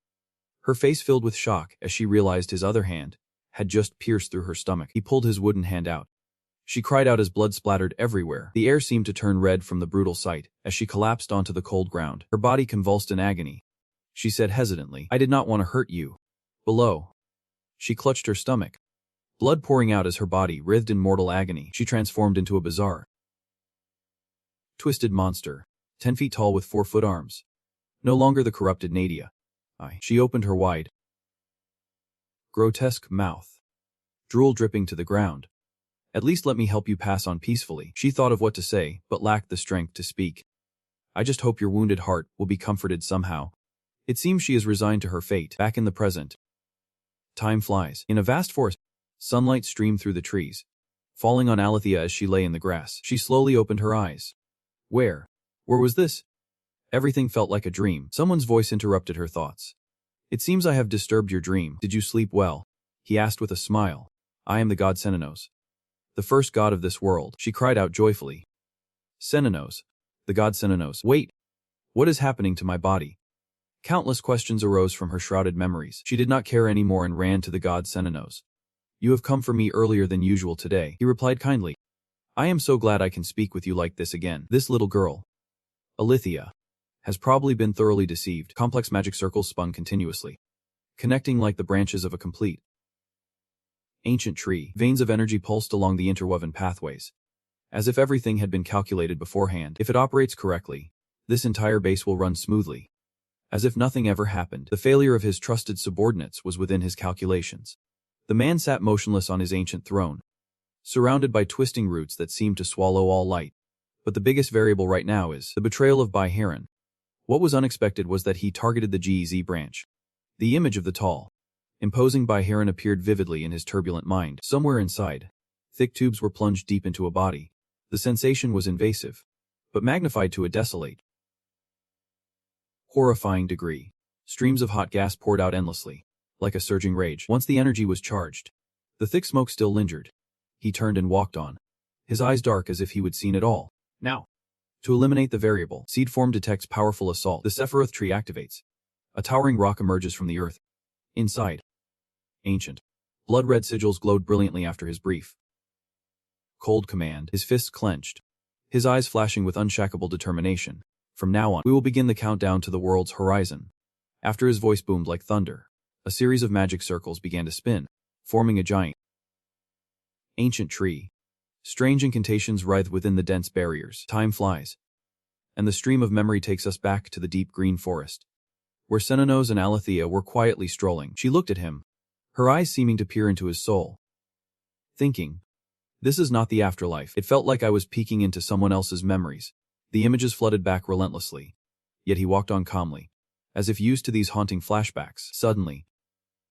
Her face filled with shock as she realized his other hand had just pierced through her stomach. He pulled his wooden hand out. She cried out as blood splattered everywhere. The air seemed to turn red from the brutal sight as she collapsed onto the cold ground. Her body convulsed in agony. She said hesitantly, "I did not want to hurt you." Below. She clutched her stomach. Blood pouring out as her body writhed in mortal agony. She transformed into a bizarre, twisted monster, 10 feet tall with 4-foot arms. No longer the corrupted Nadia. She opened her wide, grotesque mouth, drool dripping to the ground. "At least let me help you pass on peacefully." She thought of what to say, but lacked the strength to speak. "I just hope your wounded heart will be comforted somehow." It seems she is resigned to her fate. Back in the present. Time flies. In a vast forest, sunlight streamed through the trees, falling on Alethea as she lay in the grass. She slowly opened her eyes. Where was this? Everything felt like a dream. Someone's voice interrupted her thoughts. "It seems I have disturbed your dream. Did you sleep well?" he asked with a smile. "I am the god Senenos, the first god of this world," she cried out joyfully. Senenos. The god Senenos. Wait. What is happening to my body? Countless questions arose from her shrouded memories. She did not care anymore and ran to the god Senenos. "You have come for me earlier than usual today," he replied kindly. "I am so glad I can speak with you like this again. This little girl, Alethea, has probably been thoroughly deceived." Complex magic circles spun continuously, connecting like the branches of a complete ancient tree. Veins of energy pulsed along the interwoven pathways, as if everything had been calculated beforehand. If it operates correctly, this entire base will run smoothly. As if nothing ever happened, the failure of his trusted subordinates was within his calculations. The man sat motionless on his ancient throne, surrounded by twisting roots that seemed to swallow all light. But the biggest variable right now is the betrayal of Heron. What was unexpected was that he targeted the GEZ branch. The image of the tall, imposing Heron appeared vividly in his turbulent mind. Somewhere inside, thick tubes were plunged deep into a body. The sensation was invasive, but magnified to a desolate, horrifying degree. Streams of hot gas poured out endlessly, like a surging rage. Once the energy was charged, the thick smoke still lingered. He turned and walked on, his eyes dark as if he would seen it all. Now, to eliminate the variable, seed form detects powerful assault. The Sephiroth tree activates. A towering rock emerges from the earth. Inside, ancient, blood-red sigils glowed brilliantly after his brief, cold command. His fists clenched, his eyes flashing with unshakable determination. "From now on, we will begin the countdown to the world's horizon." After his voice boomed like thunder, a series of magic circles began to spin, forming a giant, ancient tree. Strange incantations writhe within the dense barriers. Time flies, and the stream of memory takes us back to the deep green forest, where Senenos and Alethea were quietly strolling. She looked at him, her eyes seeming to peer into his soul. Thinking, this is not the afterlife. It felt like I was peeking into someone else's memories. The images flooded back relentlessly, yet he walked on calmly, as if used to these haunting flashbacks. Suddenly,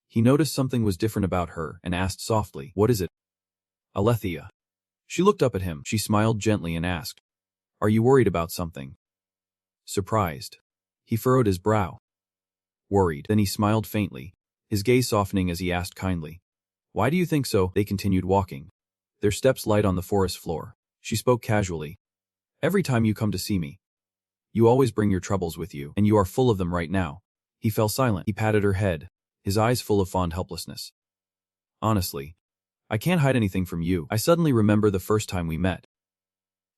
he noticed something was different about her and asked softly, "What is it?" "Alethea." She looked up at him. She smiled gently and asked, "Are you worried about something?" Surprised, he furrowed his brow. Worried. Then he smiled faintly, his gaze softening as he asked kindly, "Why do you think so?" They continued walking, their steps light on the forest floor. She spoke casually. "Every time you come to see me, you always bring your troubles with you, and you are full of them right now." He fell silent. He patted her head, his eyes full of fond helplessness. "Honestly, I can't hide anything from you. I suddenly remember the first time we met."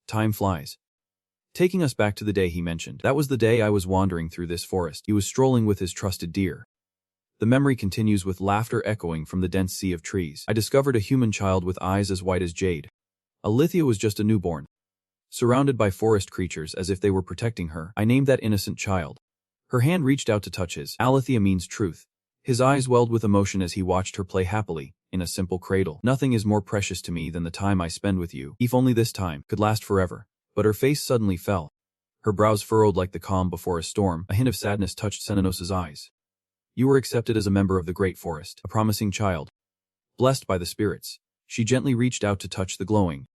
Time flies, taking us back to the day he mentioned. "That was the day I was wandering through this forest. He was strolling with his trusted deer." The memory continues with laughter echoing from the dense sea of trees. "I discovered a human child with eyes as white as jade. Alethea was just a newborn, surrounded by forest creatures as if they were protecting her. I named that innocent child." Her hand reached out to touch his. "Alethea means truth." His eyes welled with emotion as he watched her play happily in a simple cradle. "Nothing is more precious to me than the time I spend with you. If only this time could last forever." But her face suddenly fell. Her brows furrowed like the calm before a storm. A hint of sadness touched Senenos' eyes. "You were accepted as a member of the great forest, a promising child, blessed by the spirits." She gently reached out to touch the glowing,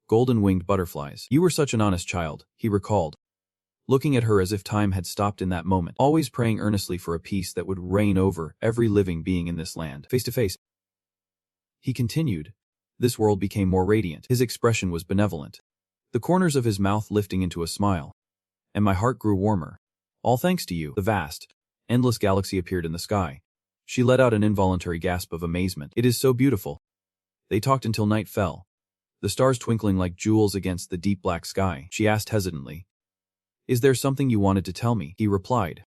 golden-winged butterflies. "You were such an honest child," he recalled, looking at her as if time had stopped in that moment, always praying earnestly for a peace that would reign over every living being in this land. Face to face, he continued, this world became more radiant. His expression was benevolent, the corners of his mouth lifting into a smile. And my heart grew warmer. All thanks to you. The vast, endless galaxy appeared in the sky. She let out an involuntary gasp of amazement. It is so beautiful. They talked until night fell, the stars twinkling like jewels against the deep black sky. She asked hesitantly, "Is there something you wanted to tell me?" He replied,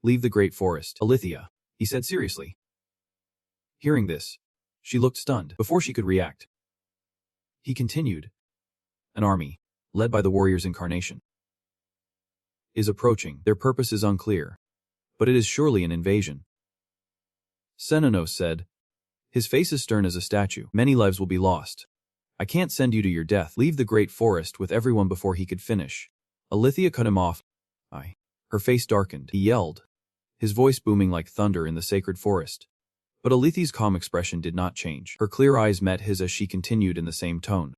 "Leave the great forest." "Alithia," he said seriously. Hearing this, she looked stunned. Before she could react, he continued, "An army, led by the warrior's incarnation, is approaching. Their purpose is unclear, but it is surely an invasion." Senonos said, his face as stern as a statue. "Many lives will be lost. I can't send you to your death. Leave the great forest with everyone." Before he could finish, Alithia cut him off. Her face darkened. He yelled, his voice booming like thunder in the sacred forest. But Alithia's calm expression did not change. Her clear eyes met his as she continued in the same tone.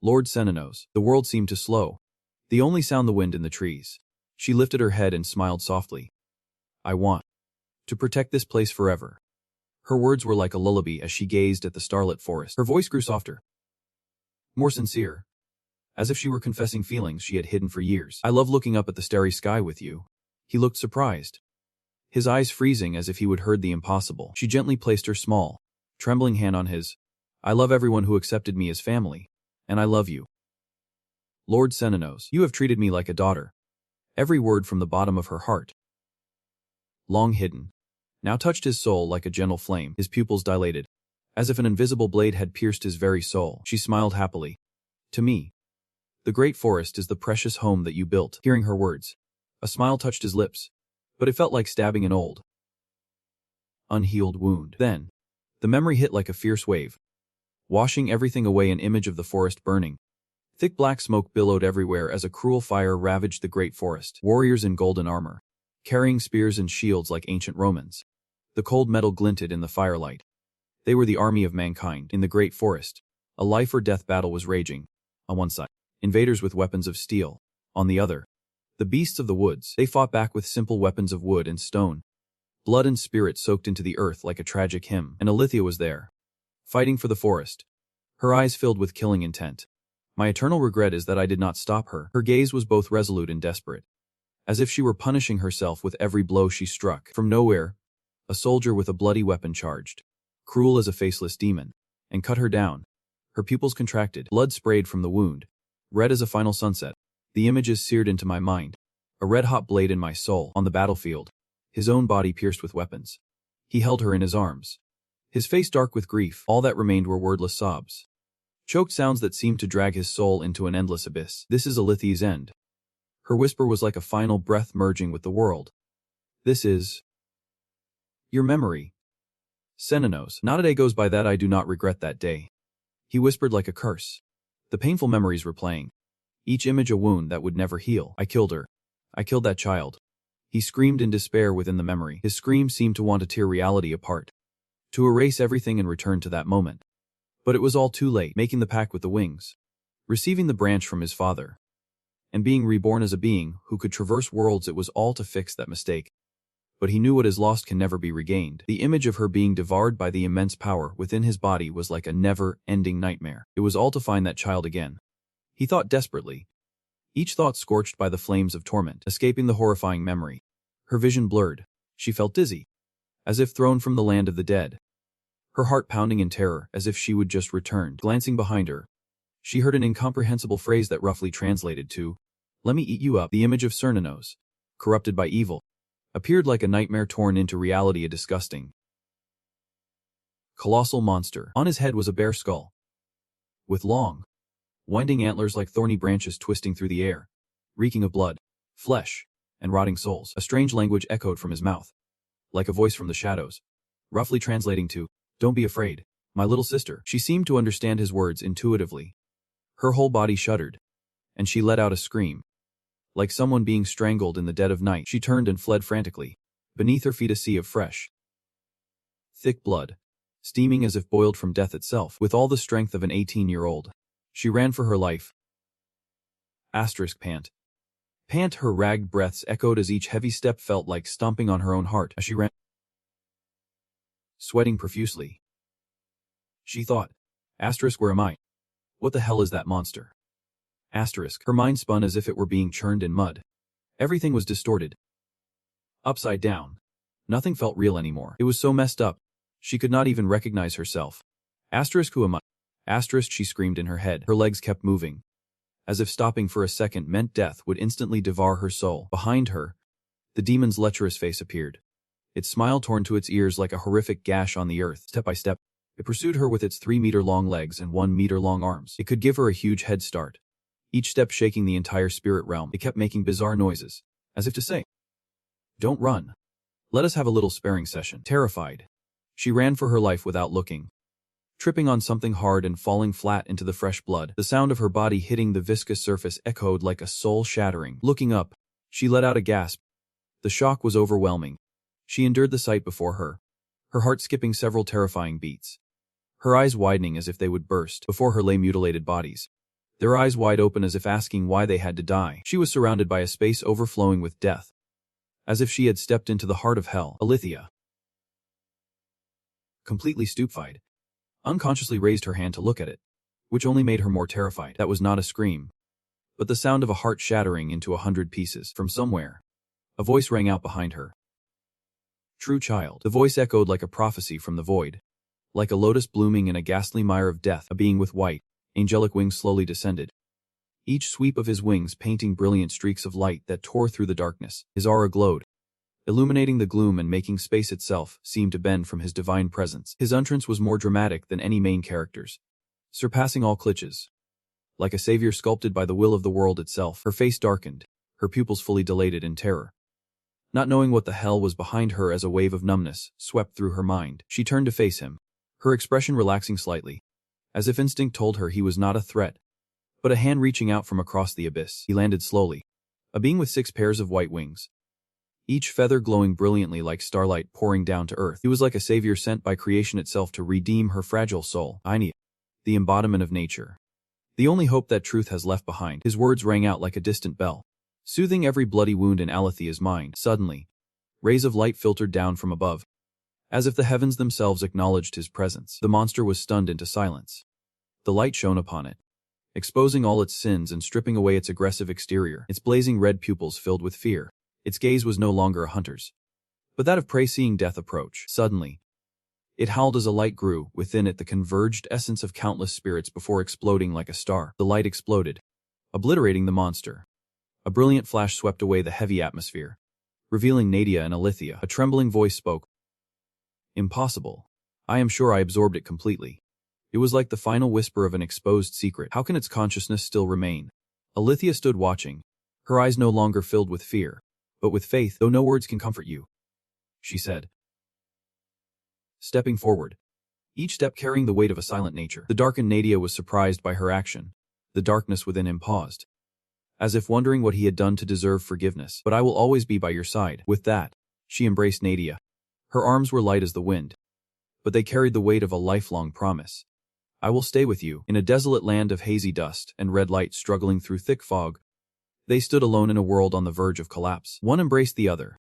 "Lord Senonos." The world seemed to slow, the only sound the wind in the trees. She lifted her head and smiled softly. "I want to protect this place forever." Her words were like a lullaby as she gazed at the starlit forest. Her voice grew softer, more sincere, as if she were confessing feelings she had hidden for years. "I love looking up at the starry sky with you." He looked surprised, his eyes freezing as if he would heard the impossible. She gently placed her small, trembling hand on his. "I love everyone who accepted me as family, and I love you. Lord Senonos, you have treated me like a daughter." Every word from the bottom of her heart, long hidden, now touched his soul like a gentle flame. His pupils dilated, as if an invisible blade had pierced his very soul. She smiled happily. "To me, the great forest is the precious home that you built." Hearing her words, a smile touched his lips, but it felt like stabbing an old, unhealed wound. Then, the memory hit like a fierce wave, washing everything away. An image of the forest burning. Thick black smoke billowed everywhere as a cruel fire ravaged the great forest. Warriors in golden armor, carrying spears and shields like ancient Romans. The cold metal glinted in the firelight. They were the army of mankind. In the great forest, a life-or-death battle was raging. On one side, invaders with weapons of steel. On the other, the beasts of the woods. They fought back with simple weapons of wood and stone. Blood and spirit soaked into the earth like a tragic hymn. And Alithia was there, fighting for the forest, her eyes filled with killing intent. "My eternal regret is that I did not stop her." Her gaze was both resolute and desperate, as if she were punishing herself with every blow she struck. From nowhere, a soldier with a bloody weapon charged, cruel as a faceless demon, and cut her down. Her pupils contracted, blood sprayed from the wound, red as a final sunset. The images seared into my mind, a red-hot blade in my soul. On the battlefield, his own body pierced with weapons. He held her in his arms, his face dark with grief. All that remained were wordless sobs, choked sounds that seemed to drag his soul into an endless abyss. "This is Alithia's end." Her whisper was like a final breath merging with the world. "This is your memory, Senonos. Not a day goes by that I do not regret that day." He whispered like a curse. The painful memories were playing, each image a wound that would never heal. "I killed her. I killed that child." He screamed in despair within the memory. His scream seemed to want to tear reality apart, to erase everything and return to that moment. But it was all too late. Making the pact with the wings, receiving the branch from his father, and being reborn as a being who could traverse worlds, it was all to fix that mistake. But he knew what is lost can never be regained. The image of her being devoured by the immense power within his body was like a never-ending nightmare. It was all to find that child again. He thought desperately, each thought scorched by the flames of torment. Escaping the horrifying memory, her vision blurred. She felt dizzy, as if thrown from the land of the dead. Her heart pounding in terror, as if she would just return. Glancing behind her, she heard an incomprehensible phrase that roughly translated to, "Let me eat you up." The image of Senonos, corrupted by evil, appeared like a nightmare torn into reality, a disgusting, colossal monster. On his head was a bear skull, with long, winding antlers like thorny branches twisting through the air, reeking of blood, flesh, and rotting souls. A strange language echoed from his mouth, like a voice from the shadows, roughly translating to, "Don't be afraid, my little sister." She seemed to understand his words intuitively. Her whole body shuddered, and she let out a scream, like someone being strangled in the dead of night. She turned and fled frantically. Beneath her feet a sea of fresh, thick blood, steaming as if boiled from death itself. With all the strength of an 18-year-old, she ran for her life. Pant. Pant. Her ragged breaths echoed as each heavy step felt like stomping on her own heart. As she ran, sweating profusely, she thought, where am I? What the hell is that monster? Her mind spun as if it were being churned in mud. Everything was distorted. Upside down. Nothing felt real anymore. It was so messed up. She could not even recognize herself. Who am I? She screamed in her head. Her legs kept moving, as if stopping for a second meant death would instantly devour her soul. Behind her, the demon's lecherous face appeared. Its smile torn to its ears like a horrific gash on the earth. Step by step, it pursued her with its 3-meter-long legs and 1-meter-long arms. It could give her a huge head start. Each step shaking the entire spirit realm. It kept making bizarre noises, as if to say, "Don't run. Let us have a little sparring session." Terrified, she ran for her life without looking, tripping on something hard and falling flat into the fresh blood. The sound of her body hitting the viscous surface echoed like a soul-shattering. Looking up, she let out a gasp. The shock was overwhelming. She endured the sight before her, her heart skipping several terrifying beats. Her eyes widening as if they would burst. Before her lay mutilated bodies, their eyes wide open as if asking why they had to die. She was surrounded by a space overflowing with death, as if she had stepped into the heart of hell. Alethea, completely stupefied, unconsciously raised her hand to look at it, which only made her more terrified. That was not a scream, but the sound of a heart shattering into 100 pieces. From somewhere, a voice rang out behind her. "True child." The voice echoed like a prophecy from the void. Like a lotus blooming in a ghastly mire of death, a being with white, angelic wings slowly descended, each sweep of his wings painting brilliant streaks of light that tore through the darkness. His aura glowed, illuminating the gloom and making space itself seem to bend from his divine presence. His entrance was more dramatic than any main character's, surpassing all cliches. Like a savior sculpted by the will of the world itself, her face darkened, her pupils fully dilated in terror. Not knowing what the hell was behind her as a wave of numbness swept through her mind, she turned to face him, her expression relaxing slightly, as if instinct told her he was not a threat, but a hand reaching out from across the abyss. He landed slowly, a being with 6 pairs of white wings, each feather glowing brilliantly like starlight pouring down to earth. He was like a savior sent by creation itself to redeem her fragile soul. Nadia, the embodiment of nature, the only hope that truth has left behind. His words rang out like a distant bell, soothing every bloody wound in Alethea's mind. Suddenly, rays of light filtered down from above, as if the heavens themselves acknowledged his presence. The monster was stunned into silence. The light shone upon it, exposing all its sins and stripping away its aggressive exterior. Its blazing red pupils filled with fear. Its gaze was no longer a hunter's, but that of prey seeing death approach. Suddenly, it howled as a light grew within it, the converged essence of countless spirits before exploding like a star. The light exploded, obliterating the monster. A brilliant flash swept away the heavy atmosphere, revealing Nadia and Alethea. A trembling voice spoke. "Impossible. I am sure I absorbed it completely." It was like the final whisper of an exposed secret. "How can its consciousness still remain?" Alethea stood watching, her eyes no longer filled with fear, but with faith. "Though no words can comfort you," she said, stepping forward, each step carrying the weight of a silent nature. The darkened Nadia was surprised by her action. The darkness within him paused, as if wondering what he had done to deserve forgiveness. "But I will always be by your side." With that, she embraced Nadia. Her arms were light as the wind, but they carried the weight of a lifelong promise. "I will stay with you." In a desolate land of hazy dust and red light struggling through thick fog, they stood alone in a world on the verge of collapse. One embraced the other,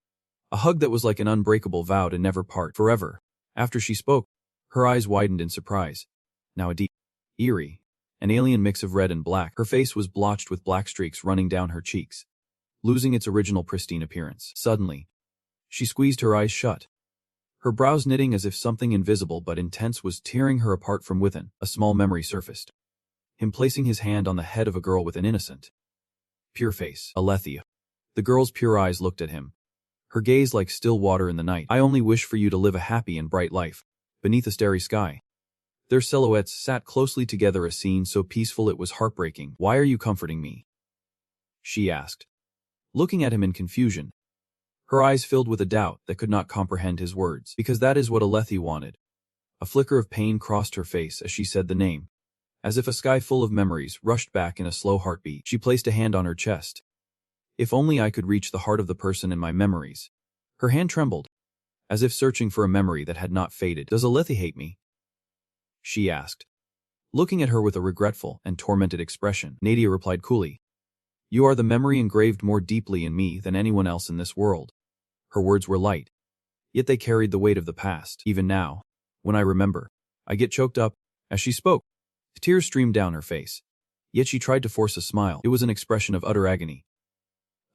a hug that was like an unbreakable vow to never part. Forever. After she spoke, her eyes widened in surprise. Now a deep, eerie, an alien mix of red and black. Her face was blotched with black streaks running down her cheeks, losing its original pristine appearance. Suddenly, she squeezed her eyes shut, her brows knitting as if something invisible but intense was tearing her apart from within. A small memory surfaced, him placing his hand on the head of a girl with an innocent, pure face. Alethea. The girl's pure eyes looked at him, her gaze like still water in the night. "I only wish for you to live a happy and bright life, beneath a starry sky." Their silhouettes sat closely together, a scene so peaceful it was heartbreaking. "Why are you comforting me?" she asked, looking at him in confusion, her eyes filled with a doubt that could not comprehend his words. "Because that is what Alethea wanted." A flicker of pain crossed her face as she said the name, as if a sky full of memories rushed back in a slow heartbeat. She placed a hand on her chest. "If only I could reach the heart of the person in my memories." Her hand trembled, as if searching for a memory that had not faded. "Does Alethea hate me?" she asked, looking at her with a regretful and tormented expression. Nadia replied coolly. "You are the memory engraved more deeply in me than anyone else in this world." Her words were light, yet they carried the weight of the past. "Even now, when I remember, I get choked up." As she spoke, tears streamed down her face, yet she tried to force a smile. It was an expression of utter agony.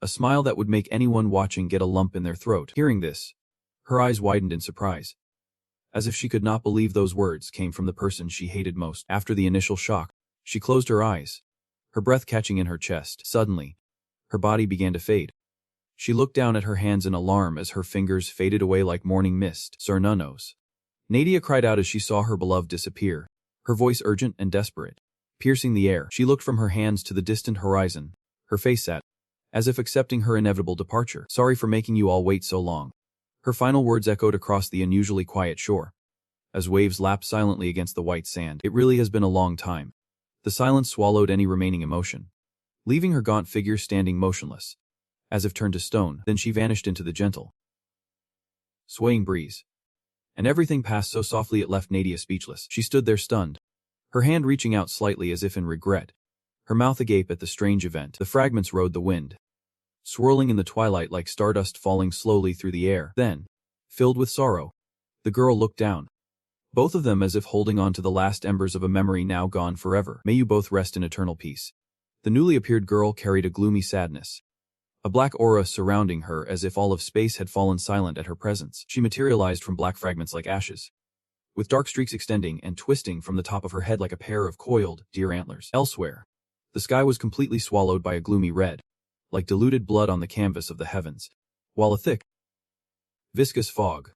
A smile that would make anyone watching get a lump in their throat. Hearing this, her eyes widened in surprise, as if she could not believe those words came from the person she hated most. After the initial shock, she closed her eyes, her breath catching in her chest. Suddenly, her body began to fade. She looked down at her hands in alarm as her fingers faded away like morning mist. Sir Nunnos. Nadia cried out as she saw her beloved disappear, her voice urgent and desperate, piercing the air. She looked from her hands to the distant horizon, her face set, as if accepting her inevitable departure. Sorry for making you all wait so long. Her final words echoed across the unusually quiet shore, as waves lapped silently against the white sand. It really has been a long time. The silence swallowed any remaining emotion, leaving her gaunt figure standing motionless, as if turned to stone. Then she vanished into the gentle, swaying breeze, and everything passed so softly it left Nadia speechless. She stood there stunned, her hand reaching out slightly as if in regret, her mouth agape at the strange event. The fragments rode the wind, swirling in the twilight like stardust falling slowly through the air. Then, filled with sorrow, the girl looked down, both of them as if holding on to the last embers of a memory now gone forever. May you both rest in eternal peace. The newly appeared girl carried a gloomy sadness, a black aura surrounding her as if all of space had fallen silent at her presence. She materialized from black fragments like ashes, with dark streaks extending and twisting from the top of her head like a pair of coiled deer antlers. Elsewhere, the sky was completely swallowed by a gloomy red, like diluted blood on the canvas of the heavens, while a thick, viscous fog,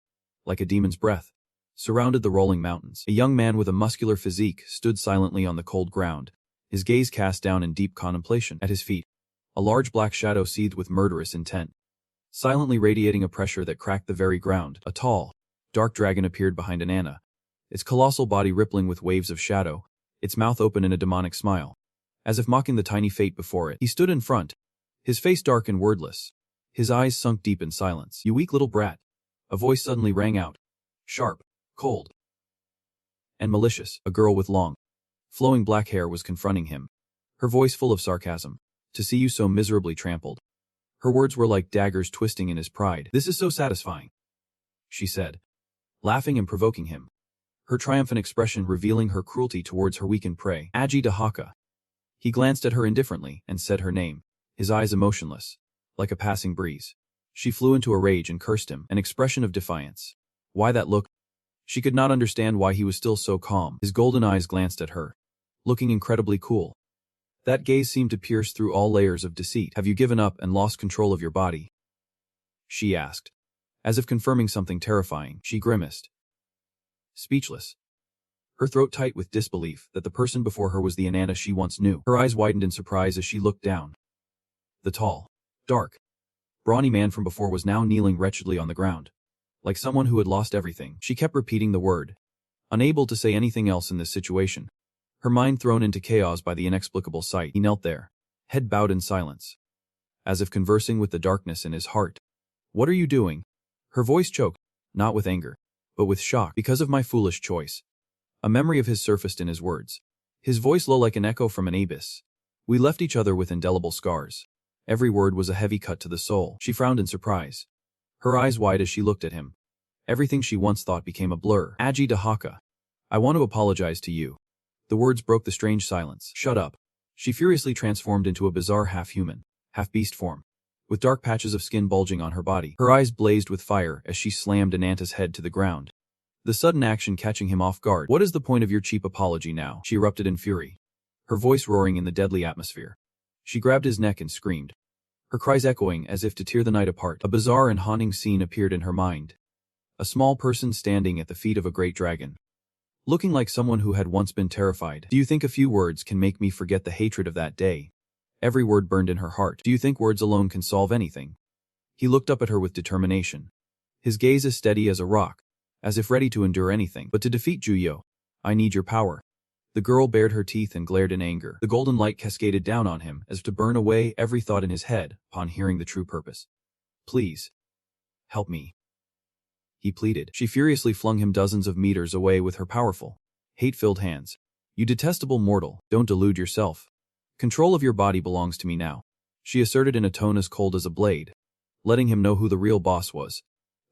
like a demon's breath, surrounded the rolling mountains. A young man with a muscular physique stood silently on the cold ground, his gaze cast down in deep contemplation. At his feet, a large black shadow seethed with murderous intent, silently radiating a pressure that cracked the very ground. A tall, dark dragon appeared behind Anata, its colossal body rippling with waves of shadow, its mouth open in a demonic smile, as if mocking the tiny fate before it. He stood in front, his face dark and wordless, his eyes sunk deep in silence. You weak little brat. A voice suddenly rang out, sharp, cold, and malicious. A girl with long, flowing black hair was confronting him, her voice full of sarcasm. To see you so miserably trampled. Her words were like daggers twisting in his pride. This is so satisfying, she said, laughing and provoking him, her triumphant expression revealing her cruelty towards her weakened prey. Azida Haka. He glanced at her indifferently and said her name, his eyes emotionless, like a passing breeze. She flew into a rage and cursed him, an expression of defiance. Why that look? She could not understand why he was still so calm. His golden eyes glanced at her, looking incredibly cool. That gaze seemed to pierce through all layers of deceit. Have you given up and lost control of your body? She asked, as if confirming something terrifying. She grimaced, speechless, her throat tight with disbelief that the person before her was the Anata she once knew. Her eyes widened in surprise as she looked down. The tall, dark, brawny man from before was now kneeling wretchedly on the ground, like someone who had lost everything. She kept repeating the word, unable to say anything else in this situation, her mind thrown into chaos by the inexplicable sight. He knelt there, head bowed in silence, as if conversing with the darkness in his heart. What are you doing? Her voice choked, not with anger, but with shock. Because of my foolish choice. A memory of his surfaced in his words, his voice low like an echo from an abyss. We left each other with indelible scars. Every word was a heavy cut to the soul. She frowned in surprise, her eyes wide as she looked at him. Everything she once thought became a blur. Azida Haka. I want to apologize to you. The words broke the strange silence. Shut up. She furiously transformed into a bizarre half-human, half-beast form, with dark patches of skin bulging on her body. Her eyes blazed with fire as she slammed Ananta's head to the ground, the sudden action catching him off guard. What is the point of your cheap apology now? She erupted in fury, her voice roaring in the deadly atmosphere. She grabbed his neck and screamed, her cries echoing as if to tear the night apart. A bizarre and haunting scene appeared in her mind. A small person standing at the feet of a great dragon, looking like someone who had once been terrified. Do you think a few words can make me forget the hatred of that day? Every word burned in her heart. Do you think words alone can solve anything? He looked up at her with determination, his gaze as steady as a rock, as if ready to endure anything. But to defeat Juyo, I need your power. The girl bared her teeth and glared in anger. The golden light cascaded down on him as if to burn away every thought in his head upon hearing the true purpose. Please, help me, he pleaded. She furiously flung him dozens of meters away with her powerful, hate-filled hands. You detestable mortal, don't delude yourself. Control of your body belongs to me now, she asserted in a tone as cold as a blade, letting him know who the real boss was.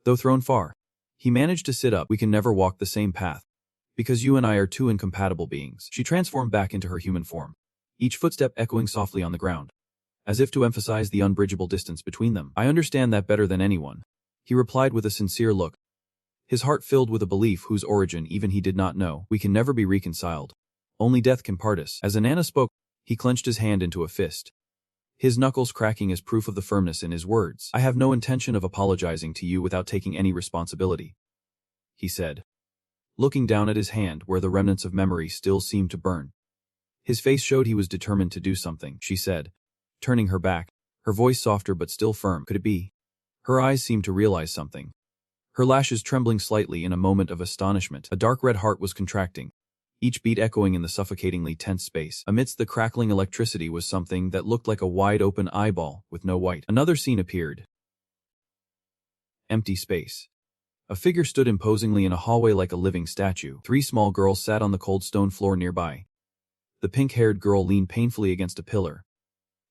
Though thrown far, he managed to sit up. We can never walk the same path, because you and I are two incompatible beings. She transformed back into her human form, each footstep echoing softly on the ground, as if to emphasize the unbridgeable distance between them. I understand that better than anyone, he replied with a sincere look, his heart filled with a belief whose origin even he did not know. We can never be reconciled. Only death can part us. As Anata spoke, he clenched his hand into a fist, his knuckles cracking as proof of the firmness in his words. I have no intention of apologizing to you without taking any responsibility, he said, looking down at his hand where the remnants of memory still seemed to burn. His face showed he was determined to do something, she said, turning her back, her voice softer but still firm. Could it be? Her eyes seemed to realize something, her lashes trembling slightly in a moment of astonishment. A dark red heart was contracting, each beat echoing in the suffocatingly tense space. Amidst the crackling electricity was something that looked like a wide-open eyeball with no white. Another scene appeared. Empty space. A figure stood imposingly in a hallway like a living statue. 3 small girls sat on the cold stone floor nearby. The pink-haired girl leaned painfully against a pillar,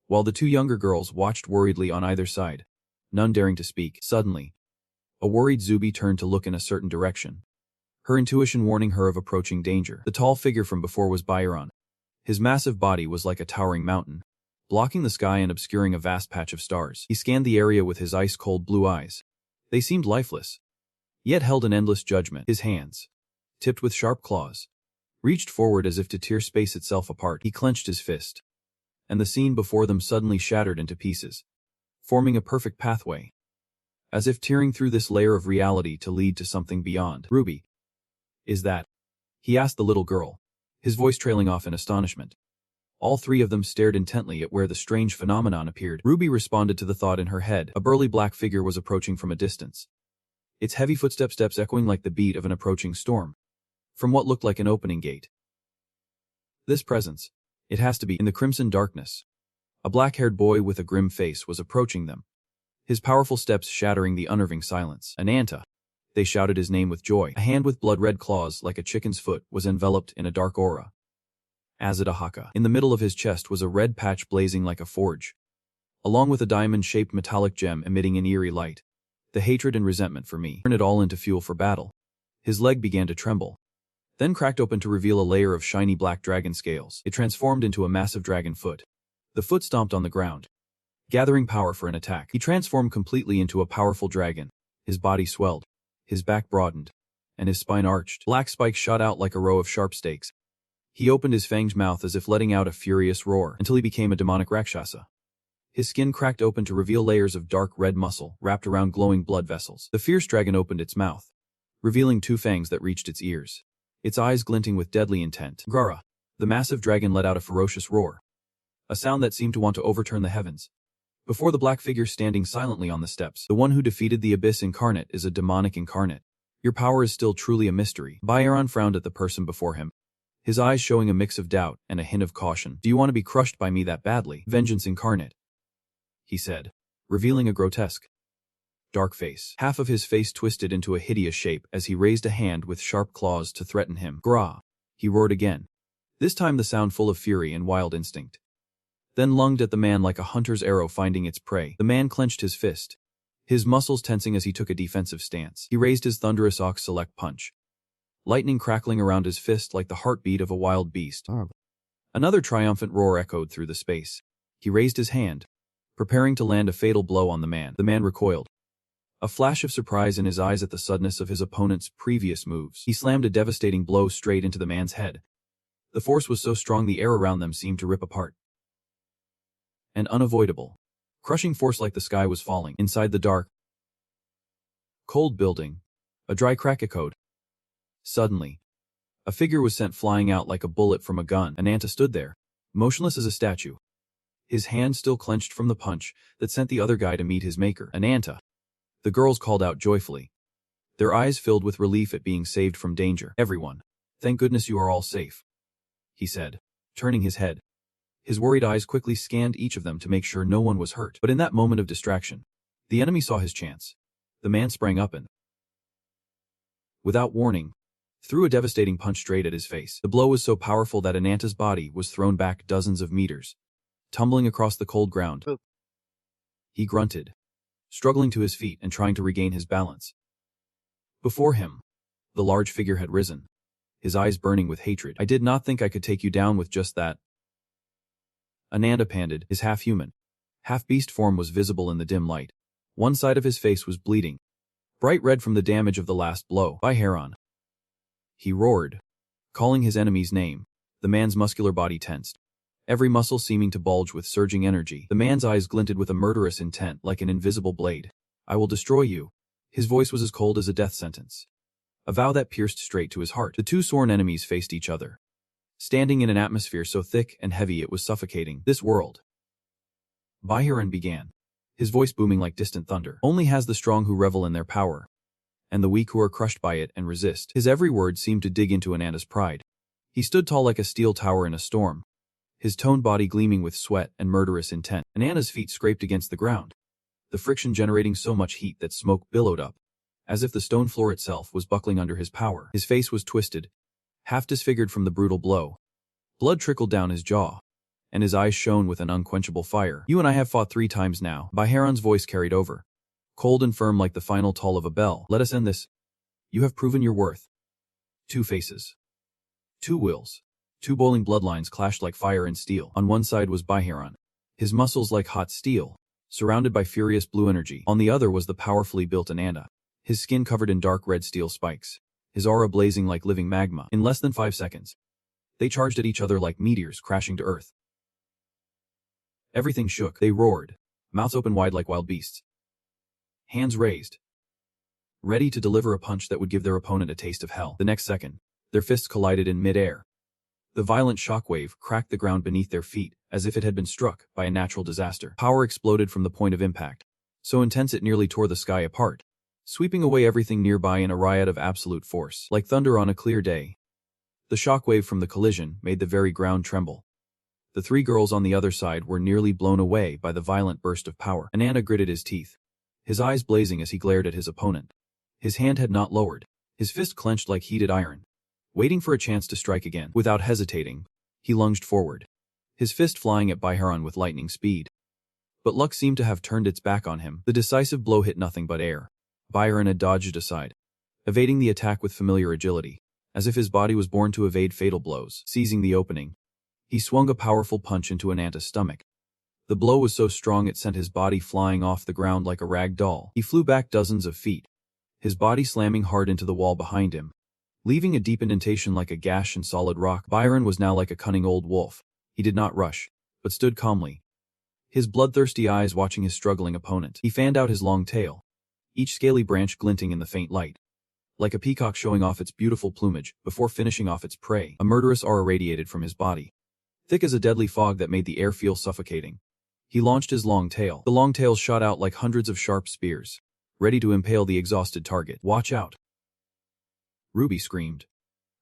while the 2 younger girls watched worriedly on either side, none daring to speak. Suddenly, a worried Zubi turned to look in a certain direction, her intuition warning her of approaching danger. The tall figure from before was Byron. His massive body was like a towering mountain, blocking the sky and obscuring a vast patch of stars. He scanned the area with his ice-cold blue eyes. They seemed lifeless, yet held an endless judgment. His hands, tipped with sharp claws, reached forward as if to tear space itself apart. He clenched his fist, and the scene before them suddenly shattered into pieces, forming a perfect pathway, as if tearing through this layer of reality to lead to something beyond. Ruby. Is that? He asked the little girl, his voice trailing off in astonishment. All 3 of them stared intently at where the strange phenomenon appeared. Ruby responded to the thought in her head. A burly black figure was approaching from a distance, its heavy footsteps echoing like the beat of an approaching storm, from what looked like an opening gate. This presence, it has to be, in the crimson darkness. A black-haired boy with a grim face was approaching them, his powerful steps shattering the unnerving silence. Anata. They shouted his name with joy. A hand with blood-red claws like a chicken's foot was enveloped in a dark aura. Azida Haka. In the middle of his chest was a red patch blazing like a forge, along with a diamond-shaped metallic gem emitting an eerie light. The hatred and resentment for me turned it all into fuel for battle. His leg began to tremble, then cracked open to reveal a layer of shiny black dragon scales. It transformed into a massive dragon foot. The foot stomped on the ground, gathering power for an attack. He transformed completely into a powerful dragon. His body swelled, his back broadened, and his spine arched. Black spikes shot out like a row of sharp stakes. He opened his fanged mouth as if letting out a furious roar until he became a demonic Rakshasa. His skin cracked open to reveal layers of dark red muscle wrapped around glowing blood vessels. The fierce dragon opened its mouth, revealing 2 fangs that reached its ears, its eyes glinting with deadly intent. Grara. The massive dragon let out a ferocious roar, a sound that seemed to want to overturn the heavens. Before the black figure standing silently on the steps, the one who defeated the Abyss incarnate is a demonic incarnate. Your power is still truly a mystery. Byron frowned at the person before him, his eyes showing a mix of doubt and a hint of caution. Do you want to be crushed by me that badly? Vengeance incarnate, he said, revealing a grotesque, dark face. Half of his face twisted into a hideous shape as he raised a hand with sharp claws to threaten him. Gra! He roared again, this time the sound full of fury and wild instinct, then lunged at the man like a hunter's arrow finding its prey. The man clenched his fist, his muscles tensing as he took a defensive stance. He raised his thunderous ox select punch, lightning crackling around his fist like the heartbeat of a wild beast. Another triumphant roar echoed through the space. He raised his hand, preparing to land a fatal blow on the man. The man recoiled, a flash of surprise in his eyes at the suddenness of his opponent's previous moves. He slammed a devastating blow straight into the man's head. The force was so strong the air around them seemed to rip apart. An unavoidable, crushing force like the sky was falling. Inside the dark, cold building, a dry crack echoed. Suddenly, a figure was sent flying out like a bullet from a gun. Anata stood there, motionless as a statue, his hand still clenched from the punch that sent the other guy to meet his maker. Anata. The girls called out joyfully, their eyes filled with relief at being saved from danger. Everyone, thank goodness you are all safe, he said, turning his head. His worried eyes quickly scanned each of them to make sure no one was hurt. But in that moment of distraction, the enemy saw his chance. The man sprang up and, without warning, threw a devastating punch straight at his face. The blow was so powerful that Anata's body was thrown back dozens of meters, tumbling across the cold ground. He grunted, struggling to his feet and trying to regain his balance. Before him, the large figure had risen, his eyes burning with hatred. I did not think I could take you down with just that, Anata panted, his half-human, Half-beast form was visible in the dim light. One side of his face was bleeding, bright red from the damage of the last blow by Heron. He roared, calling his enemy's name. The man's muscular body tensed, every muscle seeming to bulge with surging energy. The man's eyes glinted with a murderous intent like an invisible blade. I will destroy you. His voice was as cold as a death sentence, a vow that pierced straight to his heart. The two sworn enemies faced each other, standing in an atmosphere so thick and heavy it was suffocating. This world, Byron began, his voice booming like distant thunder, only has the strong who revel in their power, and the weak who are crushed by it and resist. His every word seemed to dig into Anata's pride. He stood tall like a steel tower in a storm, his toned body gleaming with sweat and murderous intent. Anata's feet scraped against the ground, the friction generating so much heat that smoke billowed up, as if the stone floor itself was buckling under his power. His face was twisted, half disfigured from the brutal blow. Blood trickled down his jaw, and his eyes shone with an unquenchable fire. You and I have fought 3 times now. Byron's voice carried over, cold and firm like the final toll of a bell. Let us end this. You have proven your worth. 2 faces, 2 wills, 2 boiling bloodlines clashed like fire and steel. On one side was Byron, his muscles like hot steel, surrounded by furious blue energy. On the other was the powerfully built Anata, his skin covered in dark red steel spikes, his aura blazing like living magma. In less than 5 seconds, they charged at each other like meteors crashing to earth. Everything shook. They roared, mouths open wide like wild beasts, hands raised, ready to deliver a punch that would give their opponent a taste of hell. The next second, their fists collided in mid-air. The violent shockwave cracked the ground beneath their feet as if it had been struck by a natural disaster. Power exploded from the point of impact, so intense it nearly tore the sky apart, sweeping away everything nearby in a riot of absolute force. Like thunder on a clear day, the shockwave from the collision made the very ground tremble. The 3 girls on the other side were nearly blown away by the violent burst of power. Anata gritted his teeth, his eyes blazing as he glared at his opponent. His hand had not lowered, his fist clenched like heated iron, waiting for a chance to strike again. Without hesitating, he lunged forward, his fist flying at Byron with lightning speed. But luck seemed to have turned its back on him. The decisive blow hit nothing but air. Byron had dodged aside, evading the attack with familiar agility, as if his body was born to evade fatal blows. Seizing the opening, he swung a powerful punch into Anata's stomach. The blow was so strong it sent his body flying off the ground like a rag doll. He flew back dozens of feet, his body slamming hard into the wall behind him, leaving a deep indentation like a gash in solid rock. Byron was now like a cunning old wolf. He did not rush, but stood calmly, his bloodthirsty eyes watching his struggling opponent. He fanned out his long tail, each scaly branch glinting in the faint light, like a peacock showing off its beautiful plumage before finishing off its prey. A murderous aura radiated from his body, thick as a deadly fog that made the air feel suffocating. He launched his long tail. The long tail shot out like hundreds of sharp spears, ready to impale the exhausted target. Watch out! Ruby screamed,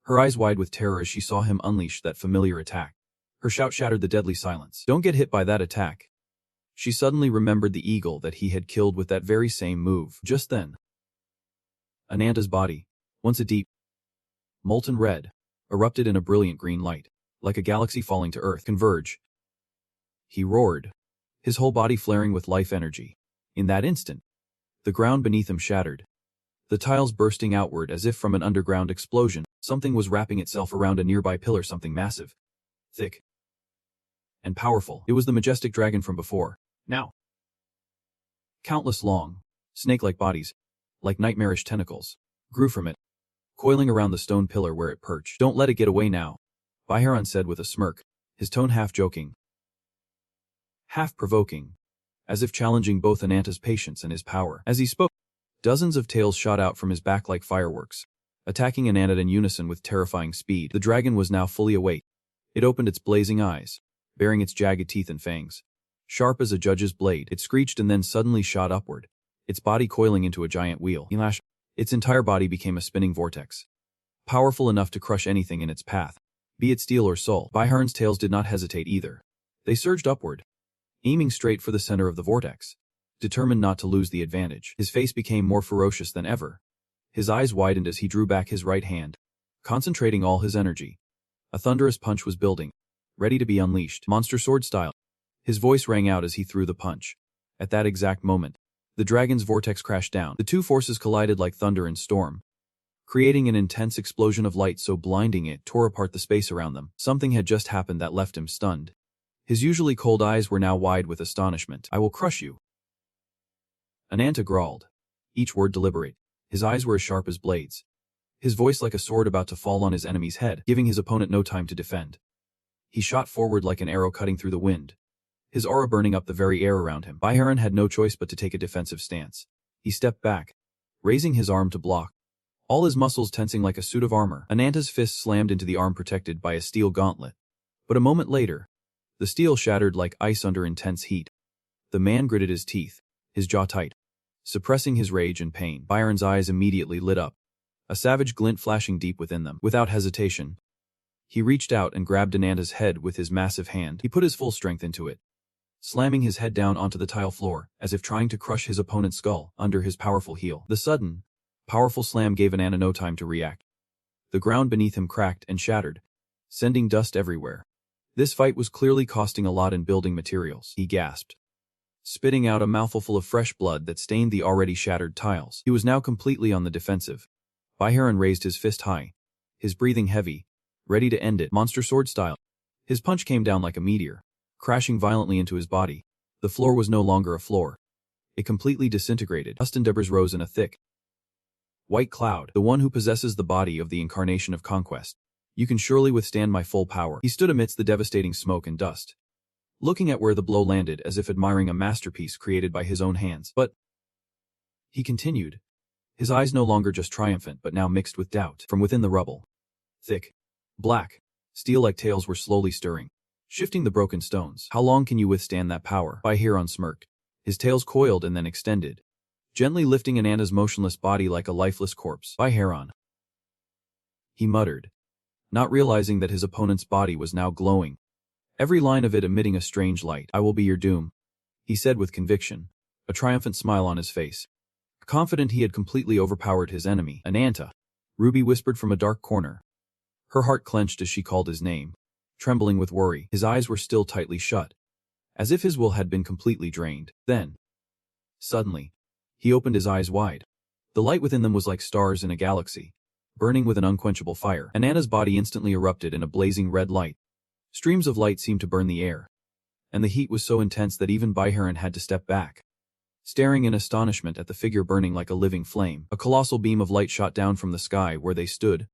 her eyes wide with terror as she saw him unleash that familiar attack. Her shout shattered the deadly silence. Don't get hit by that attack. She suddenly remembered the eagle that he had killed with that very same move. Just then, Anata's body, once a deep, molten red, erupted in a brilliant green light, like a galaxy falling to earth. Converge. He roared, his whole body flaring with life energy. In that instant, the ground beneath him shattered, the tiles bursting outward as if from an underground explosion. Something was wrapping itself around a nearby pillar, something massive, thick, and powerful. It was the majestic dragon from before. Now, countless long, snake-like bodies, like nightmarish tentacles, grew from it, coiling around the stone pillar where it perched. Don't let it get away now, Byron said with a smirk, his tone half joking, half provoking, as if challenging both Anata's patience and his power. As he spoke, dozens of tails shot out from his back like fireworks, attacking Anata in unison with terrifying speed. The dragon was now fully awake. It opened its blazing eyes, baring its jagged teeth and fangs, sharp as a judge's blade. It screeched and then suddenly shot upward, its body coiling into a giant wheel. He lashed. Its entire body became a spinning vortex, powerful enough to crush anything in its path, be it steel or soul. Byron's tails did not hesitate either. They surged upward, aiming straight for the center of the vortex, determined not to lose the advantage. His face became more ferocious than ever. His eyes widened as he drew back his right hand, concentrating all his energy. A thunderous punch was building, ready to be unleashed, monster sword style. His voice rang out as he threw the punch. At that exact moment, the dragon's vortex crashed down. The two forces collided like thunder and storm, creating an intense explosion of light so blinding it tore apart the space around them. Something had just happened that left him stunned. His usually cold eyes were now wide with astonishment. "I will crush you." Anata growled, each word deliberate. His eyes were as sharp as blades. His voice like a sword about to fall on his enemy's head, giving his opponent no time to defend. He shot forward like an arrow cutting through the wind, his aura burning up the very air around him. Byron had no choice but to take a defensive stance. He stepped back, raising his arm to block, all his muscles tensing like a suit of armor. Ananta's fist slammed into the arm protected by a steel gauntlet. But a moment later, the steel shattered like ice under intense heat. The man gritted his teeth, his jaw tight, suppressing his rage and pain. Byron's eyes immediately lit up, a savage glint flashing deep within them. Without hesitation, he reached out and grabbed Ananta's head with his massive hand. He put his full strength into it, slamming his head down onto the tile floor, as if trying to crush his opponent's skull under his powerful heel. The sudden, powerful slam gave Anata no time to react. The ground beneath him cracked and shattered, sending dust everywhere. This fight was clearly costing a lot in building materials, he gasped, spitting out a mouthful of fresh blood that stained the already shattered tiles. He was now completely on the defensive. Byron raised his fist high, his breathing heavy, ready to end it, monster sword style. His punch came down like a meteor, crashing violently into his body. The floor was no longer a floor. It completely disintegrated. Dust and debris rose in a thick, white cloud. "The one who possesses the body of the incarnation of conquest. You can surely withstand my full power." He stood amidst the devastating smoke and dust, looking at where the blow landed as if admiring a masterpiece created by his own hands. "But," he continued, his eyes no longer just triumphant but now mixed with doubt. From within the rubble, thick, black, steel-like tails were slowly stirring, shifting the broken stones. "How long can you withstand that power?" Byron smirked. His tails coiled and then extended, gently lifting Ananta's motionless body like a lifeless corpse. "Byron," he muttered, not realizing that his opponent's body was now glowing, every line of it emitting a strange light. "I will be your doom," he said with conviction, a triumphant smile on his face. Confident he had completely overpowered his enemy. "Anata," Ruby whispered from a dark corner. Her heart clenched as she called his name, trembling with worry. His eyes were still tightly shut, as if his will had been completely drained. Then, suddenly, he opened his eyes wide. The light within them was like stars in a galaxy, burning with an unquenchable fire. Anata's body instantly erupted in a blazing red light. Streams of light seemed to burn the air, and the heat was so intense that even Byron had to step back, staring in astonishment at the figure burning like a living flame. A colossal beam of light shot down from the sky where they stood.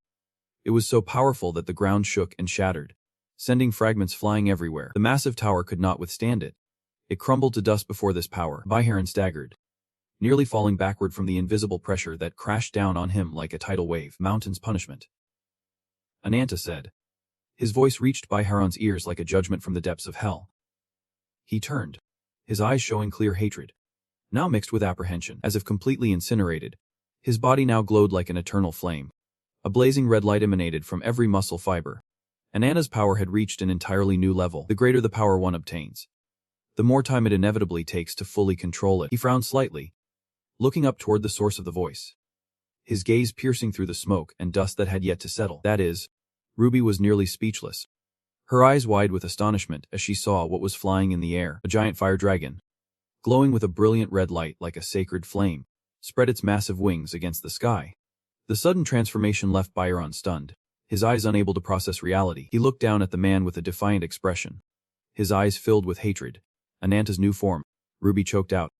It was so powerful that the ground shook and shattered, sending fragments flying everywhere. The massive tower could not withstand it. It crumbled to dust before this power. Byron staggered, nearly falling backward from the invisible pressure that crashed down on him like a tidal wave. "Mountain's punishment," Anata said. His voice reached Byron's ears like a judgment from the depths of hell. He turned, his eyes showing clear hatred, now mixed with apprehension. As if completely incinerated, his body now glowed like an eternal flame. A blazing red light emanated from every muscle fiber. Anata's power had reached an entirely new level. The greater the power one obtains, the more time it inevitably takes to fully control it. He frowned slightly, looking up toward the source of the voice, his gaze piercing through the smoke and dust that had yet to settle. That is, Ruby was nearly speechless, her eyes wide with astonishment as she saw what was flying in the air. A giant fire dragon, glowing with a brilliant red light like a sacred flame, spread its massive wings against the sky. The sudden transformation left Byron stunned, his eyes unable to process reality. He looked down at the man with a defiant expression, his eyes filled with hatred. "Ananta's new form," Ruby choked out,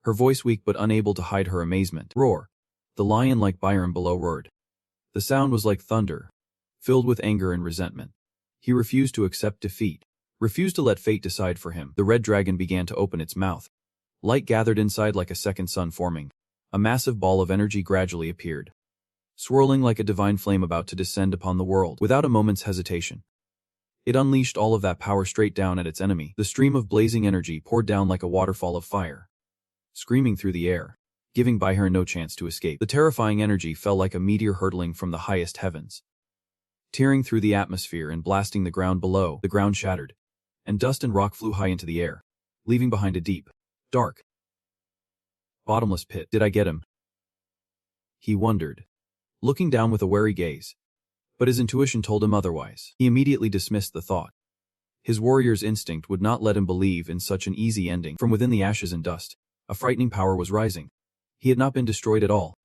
her voice weak but unable to hide her amazement. "Roar," the lion like Byron below roared. The sound was like thunder, filled with anger and resentment. He refused to accept defeat, refused to let fate decide for him. The red dragon began to open its mouth. Light gathered inside like a second sun forming. A massive ball of energy gradually appeared, swirling like a divine flame about to descend upon the world. Without a moment's hesitation, it unleashed all of that power straight down at its enemy. The stream of blazing energy poured down like a waterfall of fire, screaming through the air, giving Byron no chance to escape. The terrifying energy fell like a meteor hurtling from the highest heavens, tearing through the atmosphere and blasting the ground below. The ground shattered, and dust and rock flew high into the air, leaving behind a deep, dark, bottomless pit. "Did I get him?" he wondered, looking down with a wary gaze. But his intuition told him otherwise. He immediately dismissed the thought. His warrior's instinct would not let him believe in such an easy ending. From within the ashes and dust, a frightening power was rising. He had not been destroyed at all.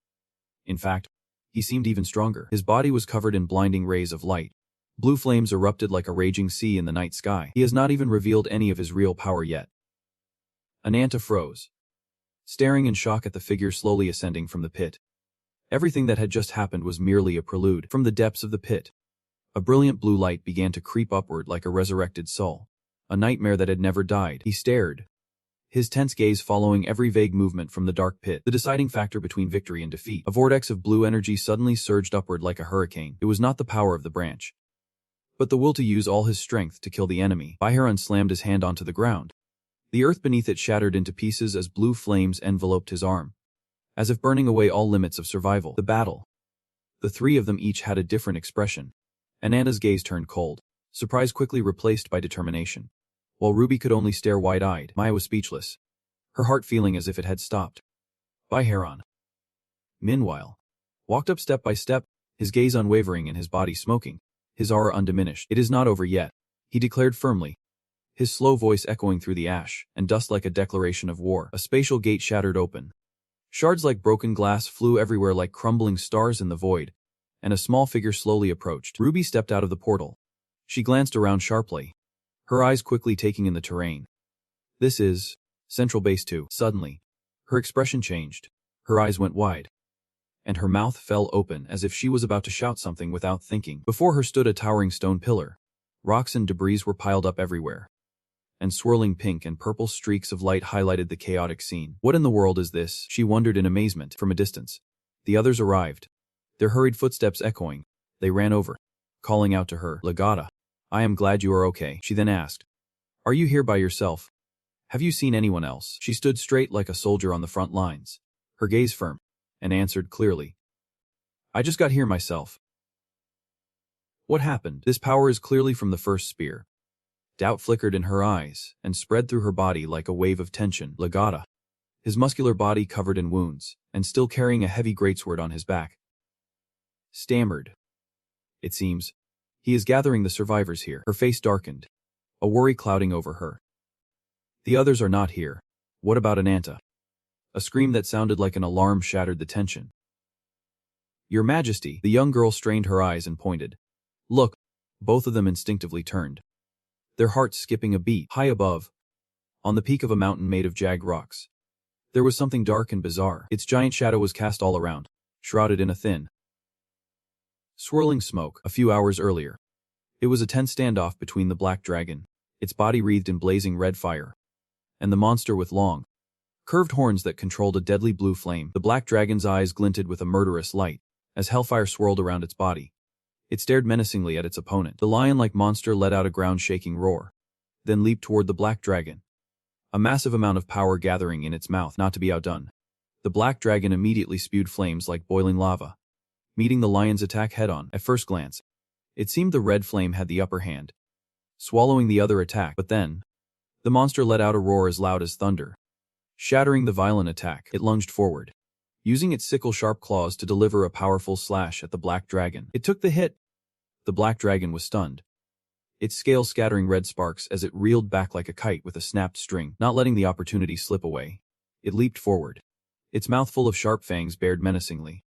In fact, he seemed even stronger. His body was covered in blinding rays of light, Blue flames erupted like a raging sea in the night sky. He has not even revealed any of his real power yet. Anata froze, staring in shock at the figure slowly ascending from the pit. Everything that had just happened was merely a prelude. From the depths of the pit, a brilliant blue light began to creep upward like a resurrected soul, a nightmare that had never died. He stared, his tense gaze following every vague movement from the dark pit, the deciding factor between victory and defeat. A vortex of blue energy suddenly surged upward like a hurricane. It was not the power of the branch, but the will to use all his strength to kill the enemy. Baiharan slammed his hand onto the ground. The earth beneath it shattered into pieces as blue flames enveloped his arm, as if burning away all limits of survival. The battle. The three of them each had a different expression. Anata's gaze turned cold, surprise quickly replaced by determination, while Ruby could only stare wide-eyed. Maya was speechless, her heart feeling as if it had stopped. Baiharan, meanwhile, walked up step by step, his gaze unwavering and his body smoking, his aura undiminished. "It is not over yet," he declared firmly, his slow voice echoing through the ash and dust like a declaration of war. A spatial gate shattered open. Shards like broken glass flew everywhere like crumbling stars in the void, and a small figure slowly approached. Ruby stepped out of the portal. She glanced around sharply, her eyes quickly taking in the terrain. "This is Central Base 2. Suddenly, her expression changed. Her eyes went wide, and her mouth fell open as if she was about to shout something without thinking. Before her stood a towering stone pillar. Rocks and debris were piled up everywhere, and swirling pink and purple streaks of light highlighted the chaotic scene. "What in the world is this?" she wondered in amazement. From a distance, the others arrived, their hurried footsteps echoing. They ran over, calling out to her. "Legata, I am glad you are okay." She then asked, "Are you here by yourself? Have you seen anyone else?" She stood straight like a soldier on the front lines, her gaze firm, and answered clearly, "I just got here myself." "What happened?" "This power is clearly from the first spear." Doubt flickered in her eyes and spread through her body like a wave of tension. Legata, his muscular body covered in wounds, and still carrying a heavy greatsword on his back, stammered, "It seems he is gathering the survivors here." Her face darkened, a worry clouding over her. "The others are not here. What about Anata?" A scream that sounded like an alarm shattered the tension. "Your Majesty." The young girl strained her eyes and pointed. "Look." Both of them instinctively turned, their hearts skipping a beat. High above, on the peak of a mountain made of jagged rocks, there was something dark and bizarre. Its giant shadow was cast all around, shrouded in a thin, swirling smoke. A few hours earlier, it was a tense standoff between the black dragon, its body wreathed in blazing red fire, and the monster with long, curved horns that controlled a deadly blue flame. The black dragon's eyes glinted with a murderous light as hellfire swirled around its body. It stared menacingly at its opponent. The lion-like monster let out a ground-shaking roar, then leaped toward the black dragon, a massive amount of power gathering in its mouth. Not to be outdone, the black dragon immediately spewed flames like boiling lava, meeting the lion's attack head-on. At first glance, it seemed the red flame had the upper hand, swallowing the other attack. But then, the monster let out a roar as loud as thunder, shattering the violent attack. It lunged forward, using its sickle-sharp claws to deliver a powerful slash at the black dragon. It took the hit. The black dragon was stunned, its scales scattering red sparks as it reeled back like a kite with a snapped string. Not letting the opportunity slip away, it leaped forward, its mouth full of sharp fangs bared menacingly,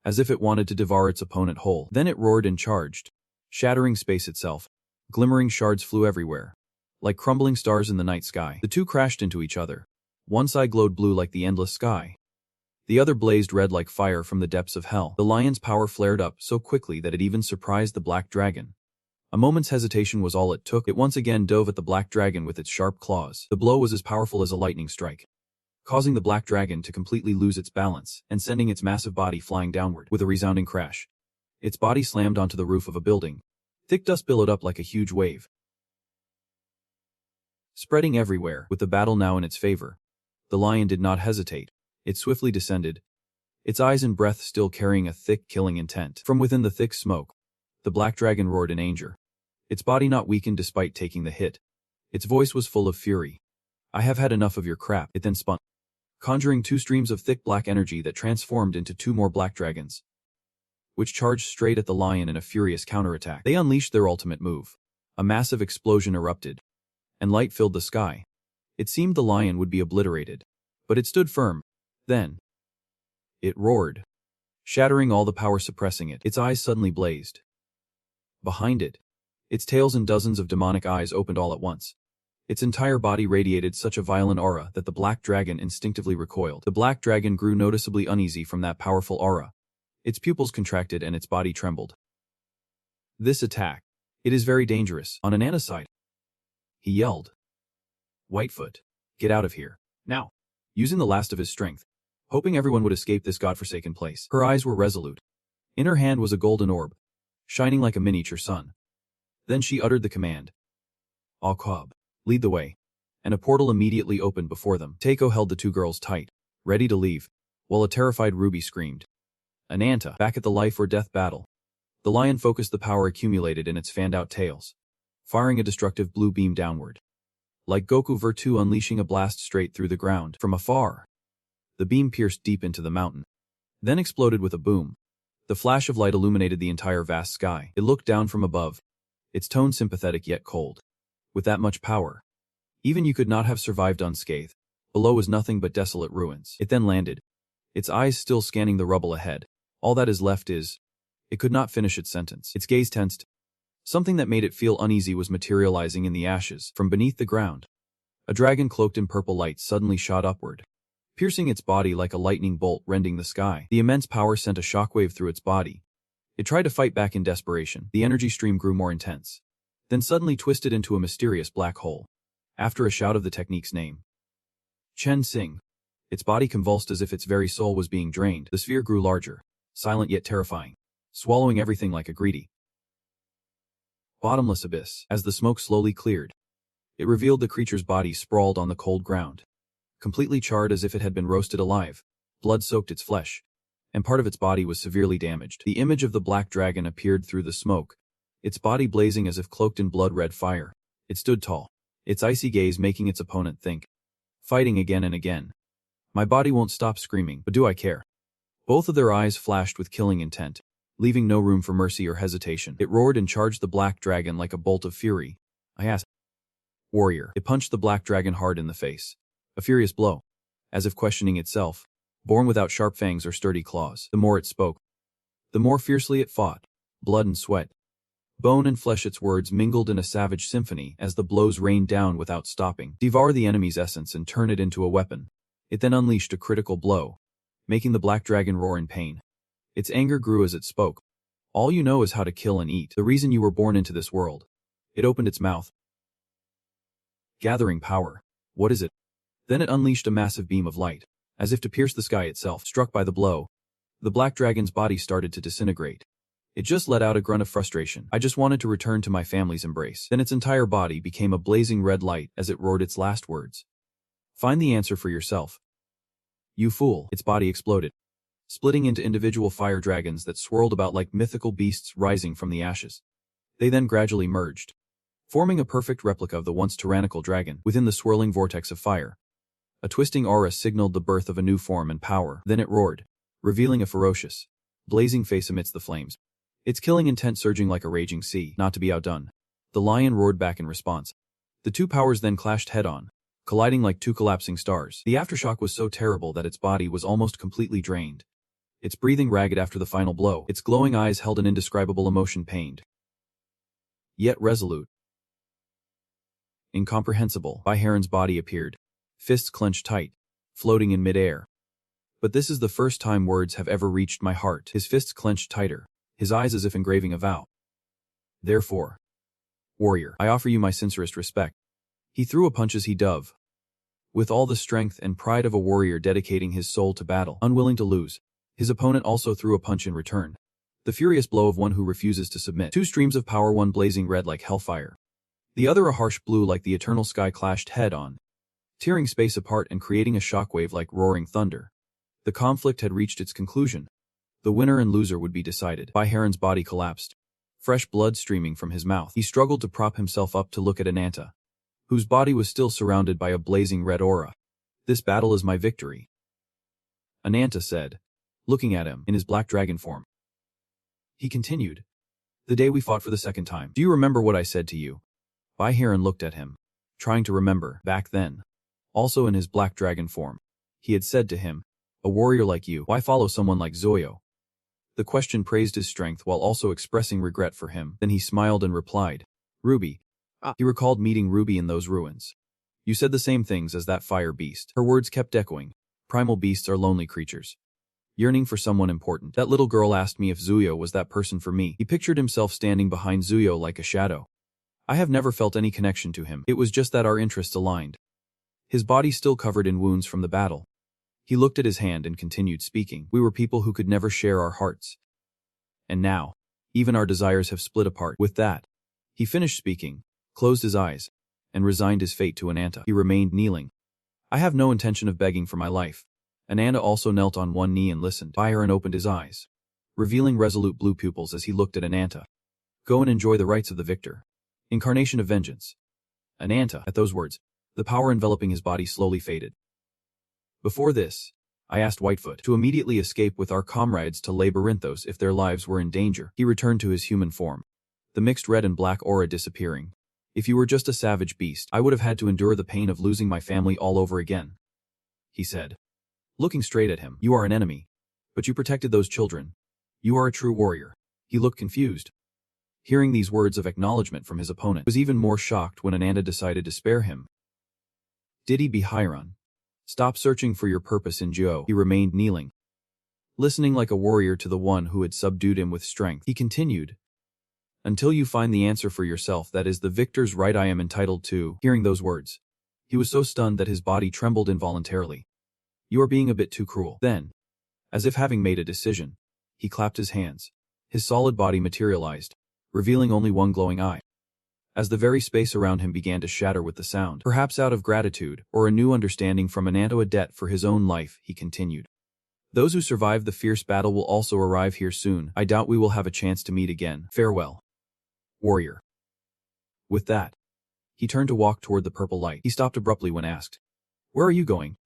as if it wanted to devour its opponent whole. Then it roared and charged, shattering space itself. Glimmering shards flew everywhere, like crumbling stars in the night sky. The two crashed into each other. One side glowed blue like the endless sky, the other blazed red like fire from the depths of hell. The lion's power flared up so quickly that it even surprised the black dragon. A moment's hesitation was all it took. It once again dove at the black dragon with its sharp claws. The blow was as powerful as a lightning strike, causing the black dragon to completely lose its balance and sending its massive body flying downward. With a resounding crash, its body slammed onto the roof of a building. Thick dust billowed up like a huge wave, spreading everywhere. With the battle now in its favor, the lion did not hesitate. It swiftly descended, its eyes and breath still carrying a thick, killing intent. From within the thick smoke, the black dragon roared in anger, its body not weakened despite taking the hit. Its voice was full of fury. "I have had enough of your crap." It then spun, conjuring two streams of thick black energy that transformed into two more black dragons, which charged straight at the lion in a furious counterattack. They unleashed their ultimate move. A massive explosion erupted, and light filled the sky. It seemed the lion would be obliterated, but it stood firm. Then, it roared, shattering all the power suppressing it. Its eyes suddenly blazed. Behind it, Its tails and dozens of demonic eyes opened all at once. Its entire body radiated such a violent aura that the black dragon instinctively recoiled. The black dragon grew noticeably uneasy from that powerful aura. Its pupils contracted and its body trembled. This attack. It is very dangerous. On Anata's side, he yelled. Whitefoot, get out of here. Now. Using the last of his strength, hoping everyone would escape this godforsaken place. Her eyes were resolute. In her hand was a golden orb, shining like a miniature sun. Then she uttered the command. Aqab, lead the way. And a portal immediately opened before them. Teiko held the two girls tight, ready to leave, while a terrified Ruby screamed. Anata, back at the life or death battle. The lion focused the power accumulated in its fanned-out tails, firing a destructive blue beam downward. Like Goku Vertu unleashing a blast straight through the ground. From afar, the beam pierced deep into the mountain, then exploded with a boom. The flash of light illuminated the entire vast sky. It looked down from above, its tone sympathetic yet cold. With that much power, even you could not have survived unscathed. Below was nothing but desolate ruins. It then landed, its eyes still scanning the rubble ahead. All that is left is... It could not finish its sentence. Its gaze tensed. Something that made it feel uneasy was materializing in the ashes. From beneath the ground, a dragon cloaked in purple light suddenly shot upward, piercing its body like a lightning bolt rending the sky. The immense power sent a shockwave through its body. It tried to fight back in desperation. The energy stream grew more intense, then suddenly twisted into a mysterious black hole. After a shout of the technique's name, Chen Xing, its body convulsed as if its very soul was being drained. The sphere grew larger, silent yet terrifying, swallowing everything like a greedy, bottomless abyss. As the smoke slowly cleared, it revealed the creature's body sprawled on the cold ground, completely charred as if it had been roasted alive. Blood soaked its flesh, and part of its body was severely damaged. The image of the black dragon appeared through the smoke, its body blazing as if cloaked in blood-red fire. It stood tall, its icy gaze making its opponent think. Fighting again and again. My body won't stop screaming, but do I care? Both of their eyes flashed with killing intent, leaving no room for mercy or hesitation. It roared and charged the black dragon like a bolt of fury. I asked. Warrior. It punched the black dragon hard in the face. A furious blow, as if questioning itself, born without sharp fangs or sturdy claws. The more it spoke, the more fiercely it fought. Blood and sweat, bone and flesh, its words mingled in a savage symphony as the blows rained down without stopping. Devour the enemy's essence and turn it into a weapon. It then unleashed a critical blow, making the black dragon roar in pain. Its anger grew as it spoke. All you know is how to kill and eat. The reason you were born into this world. It opened its mouth, gathering power. What is it? Then it unleashed a massive beam of light, as if to pierce the sky itself. Struck by the blow, the black dragon's body started to disintegrate. It just let out a grunt of frustration. I just wanted to return to my family's embrace. Then its entire body became a blazing red light as it roared its last words. Find the answer for yourself. You fool. Its body exploded, splitting into individual fire dragons that swirled about like mythical beasts rising from the ashes. They then gradually merged, forming a perfect replica of the once tyrannical dragon within the swirling vortex of fire. A twisting aura signaled the birth of a new form and power. Then it roared, revealing a ferocious, blazing face amidst the flames, its killing intent surging like a raging sea. Not to be outdone, the lion roared back in response. The two powers then clashed head-on, colliding like two collapsing stars. The aftershock was so terrible that its body was almost completely drained, its breathing ragged after the final blow. Its glowing eyes held an indescribable emotion, pained, yet resolute. Incomprehensible. Heron's body appeared, fists clenched tight, floating in midair. But this is the first time words have ever reached my heart. His fists clenched tighter, his eyes as if engraving a vow. Therefore, warrior, I offer you my sincerest respect. He threw a punch as he dove, with all the strength and pride of a warrior dedicating his soul to battle, unwilling to lose. His opponent also threw a punch in return, the furious blow of one who refuses to submit. Two streams of power, one blazing red like hellfire, the other a harsh blue like the eternal sky, clashed head-on, tearing space apart and creating a shockwave like roaring thunder. The conflict had reached its conclusion. The winner and loser would be decided. Heron's body collapsed, fresh blood streaming from his mouth. He struggled to prop himself up to look at Anata, whose body was still surrounded by a blazing red aura. This battle is my victory, Anata said, looking at him in his black dragon form. He continued, the day we fought for the second time. Do you remember what I said to you? Heron looked at him, trying to remember. Back then, also in his black dragon form, he had said to him, a warrior like you, why follow someone like Zoyo? The question praised his strength while also expressing regret for him. Then he smiled and replied, Ruby. He recalled meeting Ruby in those ruins. You said the same things as that fire beast. Her words kept echoing. Primal beasts are lonely creatures, yearning for someone important. That little girl asked me if Zuyo was that person for me. He pictured himself standing behind Zuyo like a shadow. I have never felt any connection to him. It was just that our interests aligned. His body still covered in wounds from the battle. He looked at his hand and continued speaking. We were people who could never share our hearts. And now, even our desires have split apart. With that, he finished speaking, closed his eyes, and resigned his fate to Anata. He remained kneeling. I have no intention of begging for my life. Anata also knelt on one knee and listened. Byron opened his eyes, revealing resolute blue pupils as he looked at Anata. Go and enjoy the rights of the victor. Incarnation of vengeance. Anata, at those words, the power enveloping his body slowly faded. Before this, I asked Whitefoot to immediately escape with our comrades to Labyrinthos if their lives were in danger. He returned to his human form, the mixed red and black aura disappearing. If you were just a savage beast, I would have had to endure the pain of losing my family all over again, he said. Looking straight at him, you are an enemy, but you protected those children. You are a true warrior. He looked confused. Hearing these words of acknowledgement from his opponent, was even more shocked when Anata decided to spare him. Did he be Hiron? Stop searching for your purpose in Joe. He remained kneeling, listening like a warrior to the one who had subdued him with strength. He continued, until you find the answer for yourself, that is the victor's right I am entitled to. Hearing those words, he was so stunned that his body trembled involuntarily. You are being a bit too cruel. Then, as if having made a decision, he clapped his hands. His solid body materialized, revealing only one glowing eye. As the very space around him began to shatter with the sound, perhaps out of gratitude or a new understanding from Anata, a debt for his own life, he continued. Those who survived the fierce battle will also arrive here soon. I doubt we will have a chance to meet again. Farewell, warrior. With that, he turned to walk toward the purple light. He stopped abruptly when asked, where are you going?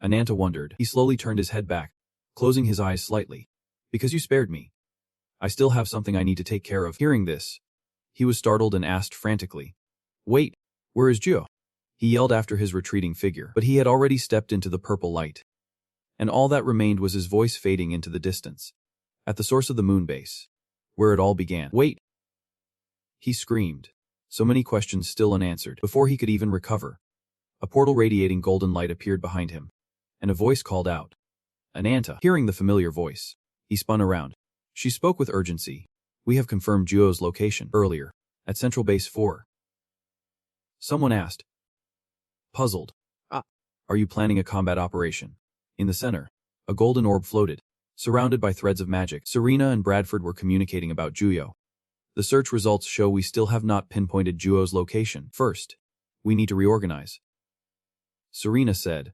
Anata wondered. He slowly turned his head back, closing his eyes slightly. Because you spared me. I still have something I need to take care of. Hearing this, he was startled and asked frantically, wait, where is Jio? He yelled after his retreating figure, but he had already stepped into the purple light. And all that remained was his voice fading into the distance. At the source of the moon base, where it all began. Wait! He screamed, so many questions still unanswered. Before he could even recover, a portal radiating golden light appeared behind him, and a voice called out, Anata. Hearing the familiar voice, he spun around. She spoke with urgency. We have confirmed Juo's location earlier, at Central Base 4. Someone asked, puzzled, are you planning a combat operation? In the center, a golden orb floated, surrounded by threads of magic. Serena and Bradford were communicating about Juo. The search results show we still have not pinpointed Juo's location. First, we need to reorganize, Serena said.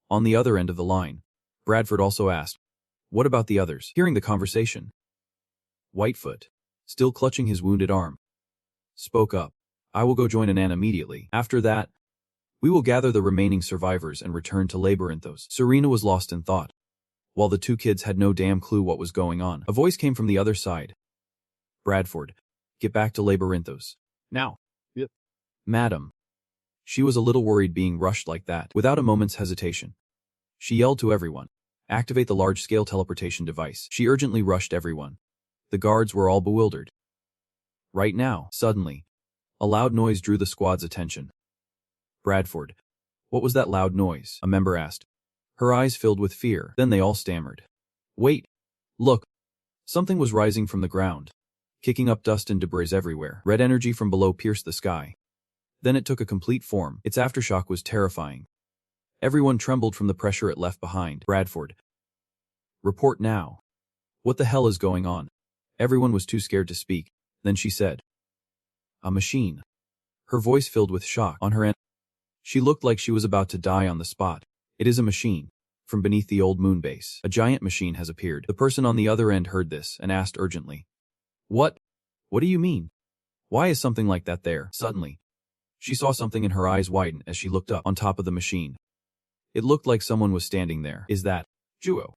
On the other end of the line, Bradford also asked, what about the others? Hearing the conversation, Whitefoot, still clutching his wounded arm, spoke up. I will go join Anata immediately. After that, we will gather the remaining survivors and return to Labyrinthos. Serena was lost in thought, while the two kids had no damn clue what was going on. A voice came from the other side. Bradford, get back to Labyrinthos. Now. Yep. Madam. She was a little worried being rushed like that. Without a moment's hesitation, she yelled to everyone, activate the large-scale teleportation device. She urgently rushed everyone. The guards were all bewildered. Right now, suddenly, a loud noise drew the squad's attention. Bradford, what was that loud noise? A member asked. Her eyes filled with fear. Then they all stammered. Wait, look. Something was rising from the ground, kicking up dust and debris everywhere. Red energy from below pierced the sky. Then it took a complete form. Its aftershock was terrifying. Everyone trembled from the pressure it left behind. Bradford, report now. What the hell is going on? Everyone was too scared to speak. Then she said, a machine. Her voice filled with shock. On her end, she looked like she was about to die on the spot. It is a machine. From beneath the old moon base, a giant machine has appeared. The person on the other end heard this and asked urgently, what? What do you mean? Why is something like that there? Suddenly, she saw something and her eyes widened as she looked up on top of the machine. It looked like someone was standing there. Is that Juo?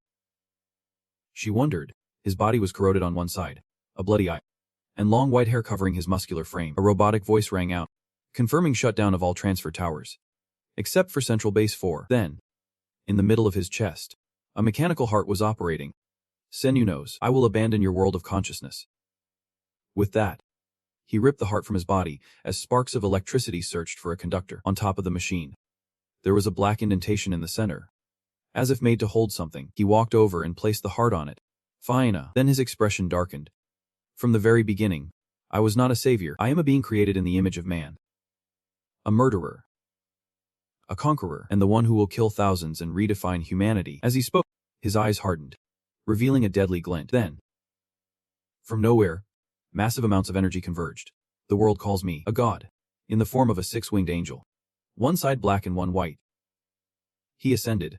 She wondered. His body was corroded on one side, a bloody eye, and long white hair covering his muscular frame. A robotic voice rang out, confirming shutdown of all transfer towers, except for Central Base 4. Then, in the middle of his chest, a mechanical heart was operating. Senyu knows, I will abandon your world of consciousness. With that, He ripped the heart from his body as sparks of electricity searched for a conductor on top of the machine. There was a black indentation in the center. As if made to hold something, he walked over and placed the heart on it. Fine. Then his expression darkened. From the very beginning, I was not a savior. I am a being created in the image of man. A murderer. A conqueror, and the one who will kill thousands and redefine humanity. As he spoke, his eyes hardened, revealing a deadly glint. Then, from nowhere, massive amounts of energy converged. The world calls me a god, in the form of a six-winged angel. One side black and one white. He ascended.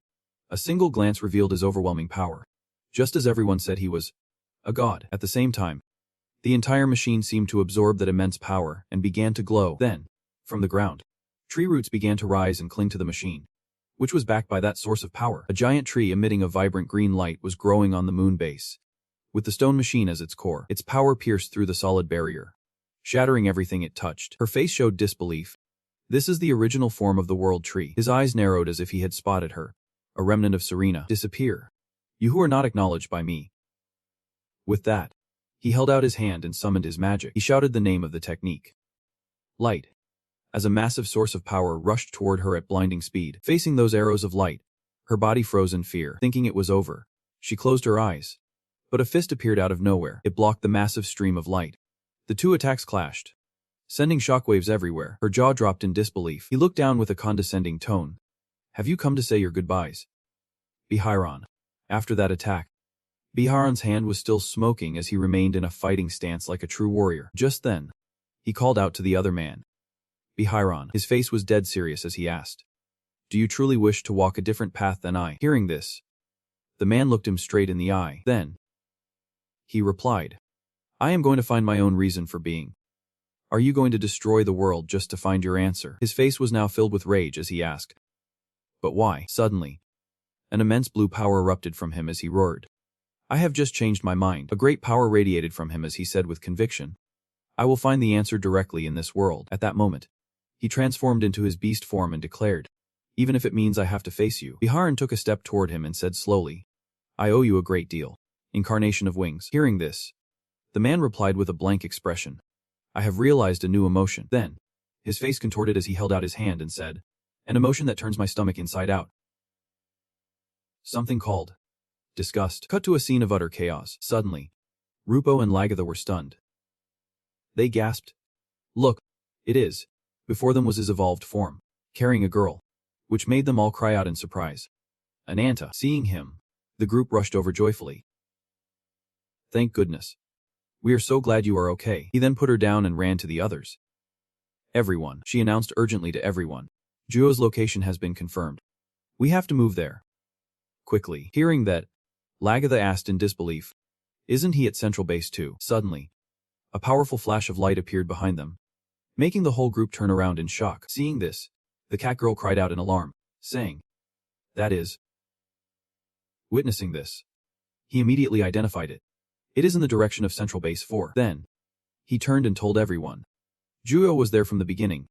A single glance revealed his overwhelming power. Just as everyone said he was a god. At the same time, the entire machine seemed to absorb that immense power and began to glow. Then, from the ground, tree roots began to rise and cling to the machine, which was backed by that source of power. A giant tree emitting a vibrant green light was growing on the moon base. With the stone machine as its core, its power pierced through the solid barrier, shattering everything it touched. Her face showed disbelief. This is the original form of the world tree. His eyes narrowed as if he had spotted her, a remnant of Serena. Disappear. You who are not acknowledged by me. With that, he held out his hand and summoned his magic. He shouted the name of the technique. Light. As a massive source of power rushed toward her at blinding speed, facing those arrows of light, her body froze in fear. Thinking it was over, she closed her eyes. But a fist appeared out of nowhere. It blocked the massive stream of light. The two attacks clashed, sending shockwaves everywhere. Her jaw dropped in disbelief. He looked down with a condescending tone. Have you come to say your goodbyes? Biharon. After that attack, Biharon's hand was still smoking as he remained in a fighting stance like a true warrior. Just then, he called out to the other man. Biharon. His face was dead serious as he asked, do you truly wish to walk a different path than I? Hearing this, the man looked him straight in the eye. Then, he replied, I am going to find my own reason for being. Are you going to destroy the world just to find your answer? His face was now filled with rage as he asked, but why? Suddenly, an immense blue power erupted from him as he roared. I have just changed my mind. A great power radiated from him as he said with conviction, I will find the answer directly in this world. At that moment, he transformed into his beast form and declared, even if it means I have to face you. Biharon took a step toward him and said slowly, I owe you a great deal. Incarnation of wings. Hearing this, the man replied with a blank expression, I have realized a new emotion. Then, his face contorted as he held out his hand and said, an emotion that turns my stomach inside out. Something called disgust. Cut to a scene of utter chaos. Suddenly, Rupo and Lagatha were stunned. They gasped. Look, it is. Before them was his evolved form, carrying a girl, which made them all cry out in surprise. Anata. Seeing him, the group rushed over joyfully. Thank goodness. We are so glad you are okay. He then put her down and ran to the others. Everyone, she announced urgently to everyone. Juo's location has been confirmed. We have to move there. Quickly. Hearing that, Lagatha asked in disbelief, isn't he at Central Base too? Suddenly, a powerful flash of light appeared behind them, making the whole group turn around in shock. Seeing this, the cat girl cried out in alarm, saying, that is. Witnessing this, he immediately identified it. It is in the direction of Central Base 4. Then, he turned and told everyone. Juo was there from the beginning.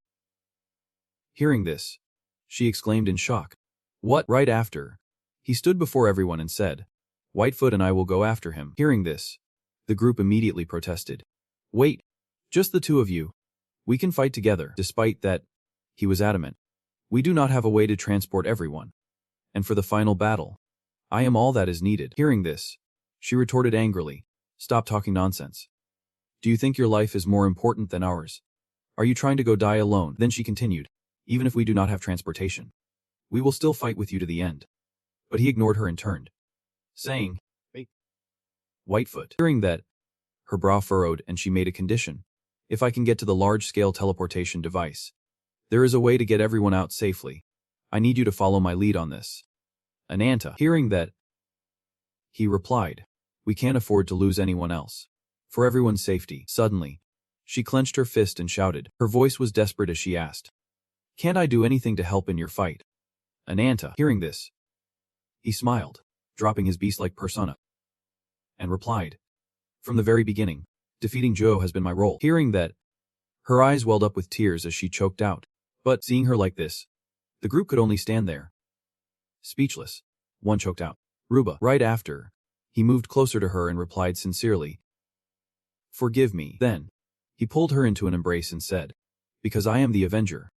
Hearing this, she exclaimed in shock. What? Right after, he stood before everyone and said, Whitefoot and I will go after him. Hearing this, the group immediately protested. Wait, just the two of you. We can fight together. Despite that, he was adamant. We do not have a way to transport everyone. And for the final battle, I am all that is needed. Hearing this, she retorted angrily, stop talking nonsense. Do you think your life is more important than ours? Are you trying to go die alone? Then she continued, even if we do not have transportation, we will still fight with you to the end. But he ignored her and turned, saying, wait. Whitefoot. Hearing that, her brow furrowed and she made a condition. If I can get to the large-scale teleportation device, there is a way to get everyone out safely. I need you to follow my lead on this. Anata. Hearing that, he replied, we can't afford to lose anyone else. For everyone's safety. Suddenly, she clenched her fist and shouted. Her voice was desperate as she asked, can't I do anything to help in your fight? Anata. Hearing this, he smiled, dropping his beast-like persona, and replied, from the very beginning, defeating Juo has been my role. Hearing that, her eyes welled up with tears as she choked out. But seeing her like this, the group could only stand there, speechless. One choked out. Ruba. Right after, he moved closer to her and replied sincerely, forgive me. Then, He pulled her into an embrace and said, "Because I am the Avenger.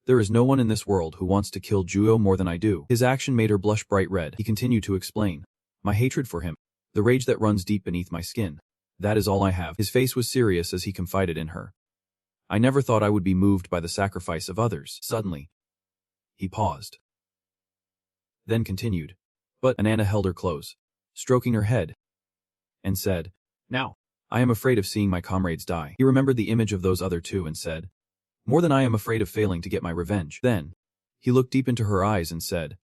There is no one in this world who wants to kill Juyo more than I do." His action made her blush bright red. He continued to explain, "My hatred for him, the rage that runs deep beneath my skin, that is all I have." His face was serious as he confided in her. "I never thought I would be moved by the sacrifice of others." Suddenly, he paused, then continued, "But," Anata held her close, stroking her head, and said, "Now, I am afraid of seeing my comrades die." He remembered the image of those other two and said, "More than I am afraid of failing to get my revenge." Then, he looked deep into her eyes and said,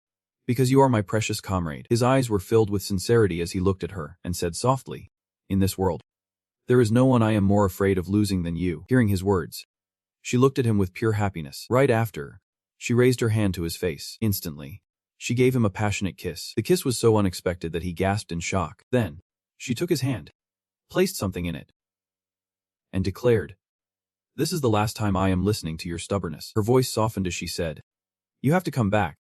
"Because you are my precious comrade." His eyes were filled with sincerity as he looked at her and said softly, "In this world, there is no one I am more afraid of losing than you." Hearing his words, she looked at him with pure happiness. Right after, she raised her hand to his face. Instantly, she gave him a passionate kiss. The kiss was so unexpected that he gasped in shock. Then, she took his hand, placed something in it, and declared, "This is the last time I am listening to your stubbornness." Her voice softened as she said, "You have to come back."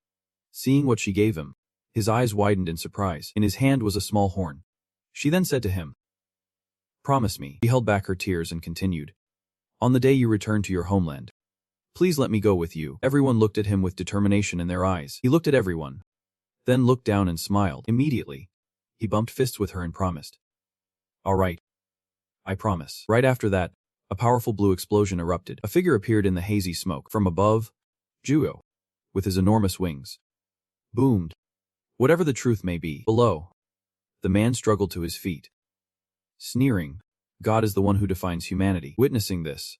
Seeing what she gave him, his eyes widened in surprise. In his hand was a small horn. She then said to him, "Promise me." He held back her tears and continued, "On the day you return to your homeland, please let me go with you." Everyone looked at him with determination in their eyes. He looked at everyone, then looked down and smiled. Immediately, he bumped fists with her and promised, "All right. I promise." Right after that, a powerful blue explosion erupted. A figure appeared in the hazy smoke. From above, Juyo, with his enormous wings, boomed. Whatever the truth may be. Below, the man struggled to his feet, sneering, "God is the one who defines humanity." Witnessing this,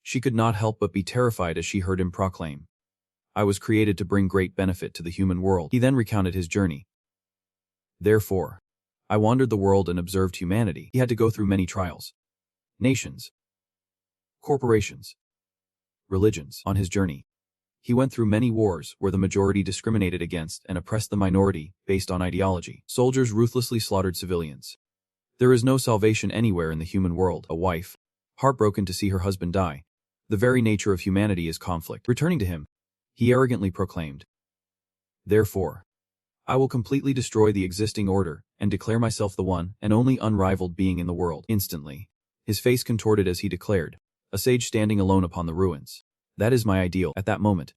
she could not help but be terrified as she heard him proclaim, "I was created to bring great benefit to the human world." He then recounted his journey. "Therefore, I wandered the world and observed humanity." He had to go through many trials, nations, corporations, religions. On his journey, he went through many wars where the majority discriminated against and oppressed the minority based on ideology. Soldiers ruthlessly slaughtered civilians. There is no salvation anywhere in the human world. A wife, heartbroken to see her husband die. The very nature of humanity is conflict. Returning to him, he arrogantly proclaimed, "Therefore, I will completely destroy the existing order and declare myself the one and only unrivaled being in the world." Instantly, his face contorted as he declared, "A sage standing alone upon the ruins. That is my ideal." At that moment,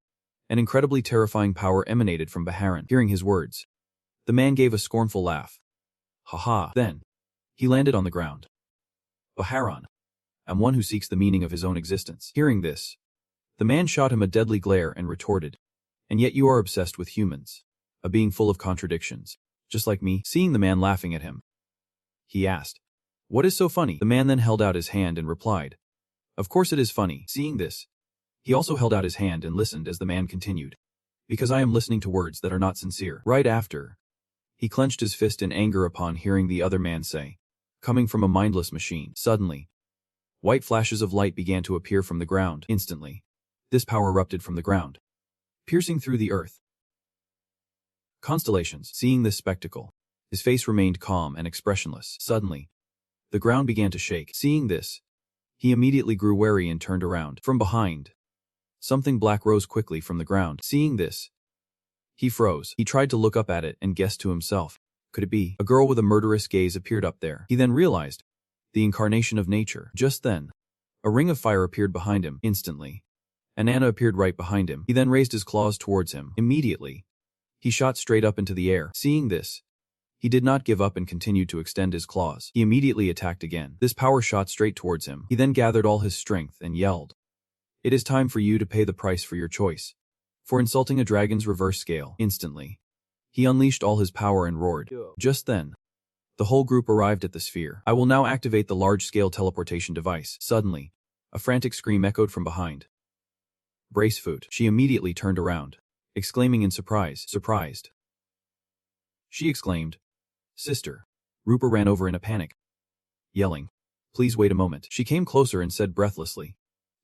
an incredibly terrifying power emanated from Baharan. Hearing his words, the man gave a scornful laugh. "Ha." Then, he landed on the ground. "Baharan, I'm one who seeks the meaning of his own existence." Hearing this, the man shot him a deadly glare and retorted, "And yet you are obsessed with humans, a being full of contradictions, just like me." Seeing the man laughing at him, he asked, "What is so funny?" The man then held out his hand and replied, "Of course it is funny." Seeing this, he also held out his hand and listened as the man continued, "Because I am listening to words that are not sincere." Right after, he clenched his fist in anger upon hearing the other man say, "Coming from a mindless machine." Suddenly, white flashes of light began to appear from the ground. Instantly, this power erupted from the ground, piercing through the earth. Constellations. Seeing this spectacle, his face remained calm and expressionless. Suddenly, the ground began to shake. Seeing this, he immediately grew wary and turned around. From behind, something black rose quickly from the ground. Seeing this, he froze. He tried to look up at it and guessed to himself, could it be? A girl with a murderous gaze appeared up there. He then realized, the incarnation of nature. Just then, a ring of fire appeared behind him. Instantly, Anata appeared right behind him. He then raised his claws towards him. Immediately, he shot straight up into the air. Seeing this, he did not give up and continued to extend his claws. He immediately attacked again. This power shot straight towards him. He then gathered all his strength and yelled, "It is time for you to pay the price for your choice, for insulting a dragon's reverse scale." Instantly, he unleashed all his power and roared. Just then, the whole group arrived at the sphere. "I will now activate the large-scale teleportation device." Suddenly, a frantic scream echoed from behind. Bracefoot. She immediately turned around, exclaiming in surprise. "Surprised!" she exclaimed. "Sister." Rupa ran over in a panic, yelling, "Please wait a moment." She came closer and said breathlessly,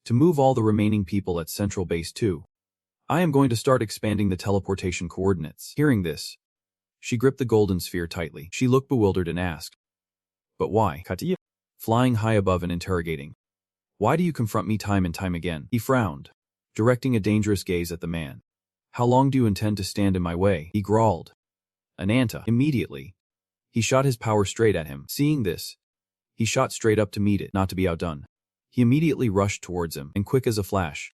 "To move all the remaining people at Central Base 2, I am going to start expanding the teleportation coordinates." Hearing this, she gripped the golden sphere tightly. She looked bewildered and asked, "But why?" Katiya, flying high above and interrogating, "Why do you confront me time and time again?" He frowned, directing a dangerous gaze at the man. "How long do you intend to stand in my way?" he growled. Anata. Immediately, he shot his power straight at him. Seeing this, he shot straight up to meet it. Not to be outdone, He immediately rushed towards him, and quick as a flash,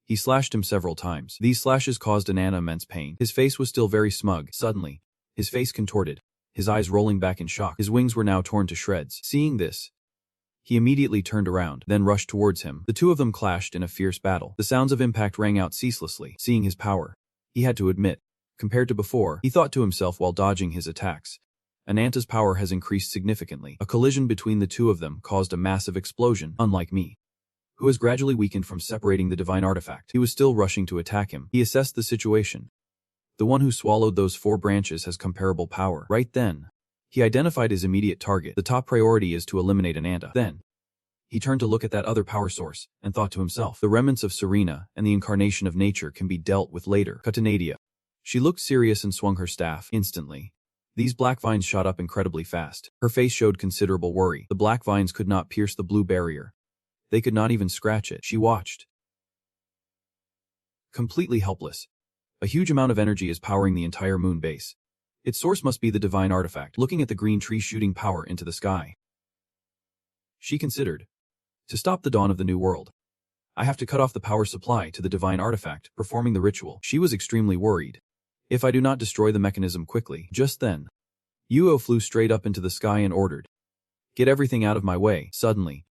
he slashed him several times. These slashes caused Anata immense pain. His face was still very smug. Suddenly, his face contorted, his eyes rolling back in shock. His wings were now torn to shreds. Seeing this, he immediately turned around, then rushed towards him. The two of them clashed in a fierce battle. The sounds of impact rang out ceaselessly. Seeing his power, he had to admit, compared to before, he thought to himself while dodging his attacks, Anata's power has increased significantly. A collision between the two of them caused a massive explosion. Unlike me, who has gradually weakened from separating the divine artifact, he was still rushing to attack him. He assessed the situation. The one who swallowed those 4 branches has comparable power. Right then, he identified his immediate target. The top priority is to eliminate Anata. Then, he turned to look at that other power source, and thought to himself, the remnants of Serena and the incarnation of nature can be dealt with later. Cut to Nadia. She looked serious and swung her staff. Instantly, these black vines shot up incredibly fast. Her face showed considerable worry. The black vines could not pierce the blue barrier. They could not even scratch it. She watched, completely helpless. A huge amount of energy is powering the entire moon base. Its source must be the divine artifact. Looking at the green tree shooting power into the sky, she considered, to stop the dawn of the new world, I have to cut off the power supply to the divine artifact. Performing the ritual, she was extremely worried. If I do not destroy the mechanism quickly. Just then, Yuo flew straight up into the sky and ordered, get everything out of my way. Suddenly,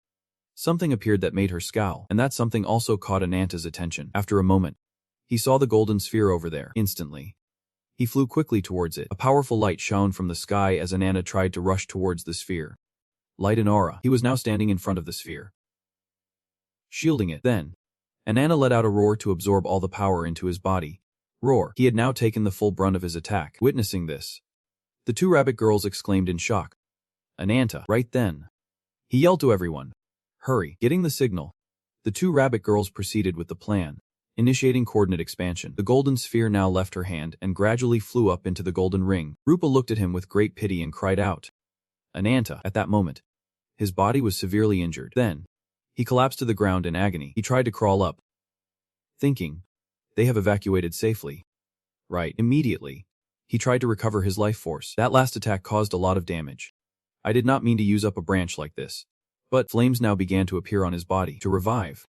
something appeared that made her scowl, and that something also caught Anata's attention. After a moment, he saw the golden sphere over there. Instantly, he flew quickly towards it. A powerful light shone from the sky as Anata tried to rush towards the sphere. Light and aura. He was now standing in front of the sphere, shielding it. Then, Anata let out a roar to absorb all the power into his body. Roar. He had now taken the full brunt of his attack. Witnessing this, the 2 rabbit girls exclaimed in shock, Anata. Right then, he yelled to everyone, hurry. Getting the signal, the 2 rabbit girls proceeded with the plan, initiating coordinate expansion. The golden sphere now left her hand and gradually flew up into the golden ring. Rupa looked at him with great pity and cried out, Anata. At that moment, his body was severely injured. Then, he collapsed to the ground in agony. He tried to crawl up, thinking, they have evacuated safely. Right. Immediately, he tried to recover his life force. That last attack caused a lot of damage. I did not mean to use up a branch like this. But flames now began to appear on his body. To revive,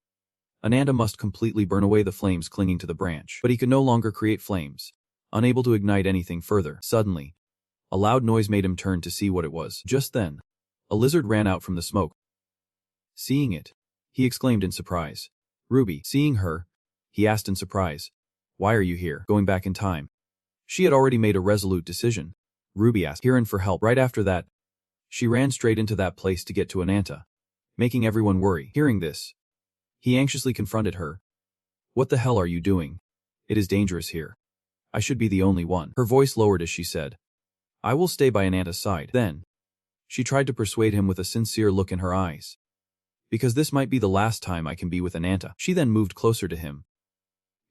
Anata must completely burn away the flames clinging to the branch. But he could no longer create flames, unable to ignite anything further. Suddenly, a loud noise made him turn to see what it was. Just then, a lizard ran out from the smoke. Seeing it, he exclaimed in surprise. Ruby. Seeing her, he asked in surprise, why are you here? Going back in time. She had already made a resolute decision. Ruby asked Kiran for help. Right after that, she ran straight into that place to get to Anata, making everyone worry. Hearing this, he anxiously confronted her. What the hell are you doing? It is dangerous here. I should be the only one. Her voice lowered as she said, I will stay by Anata's side. Then, she tried to persuade him with a sincere look in her eyes, because this might be the last time I can be with Anata. She then moved closer to him,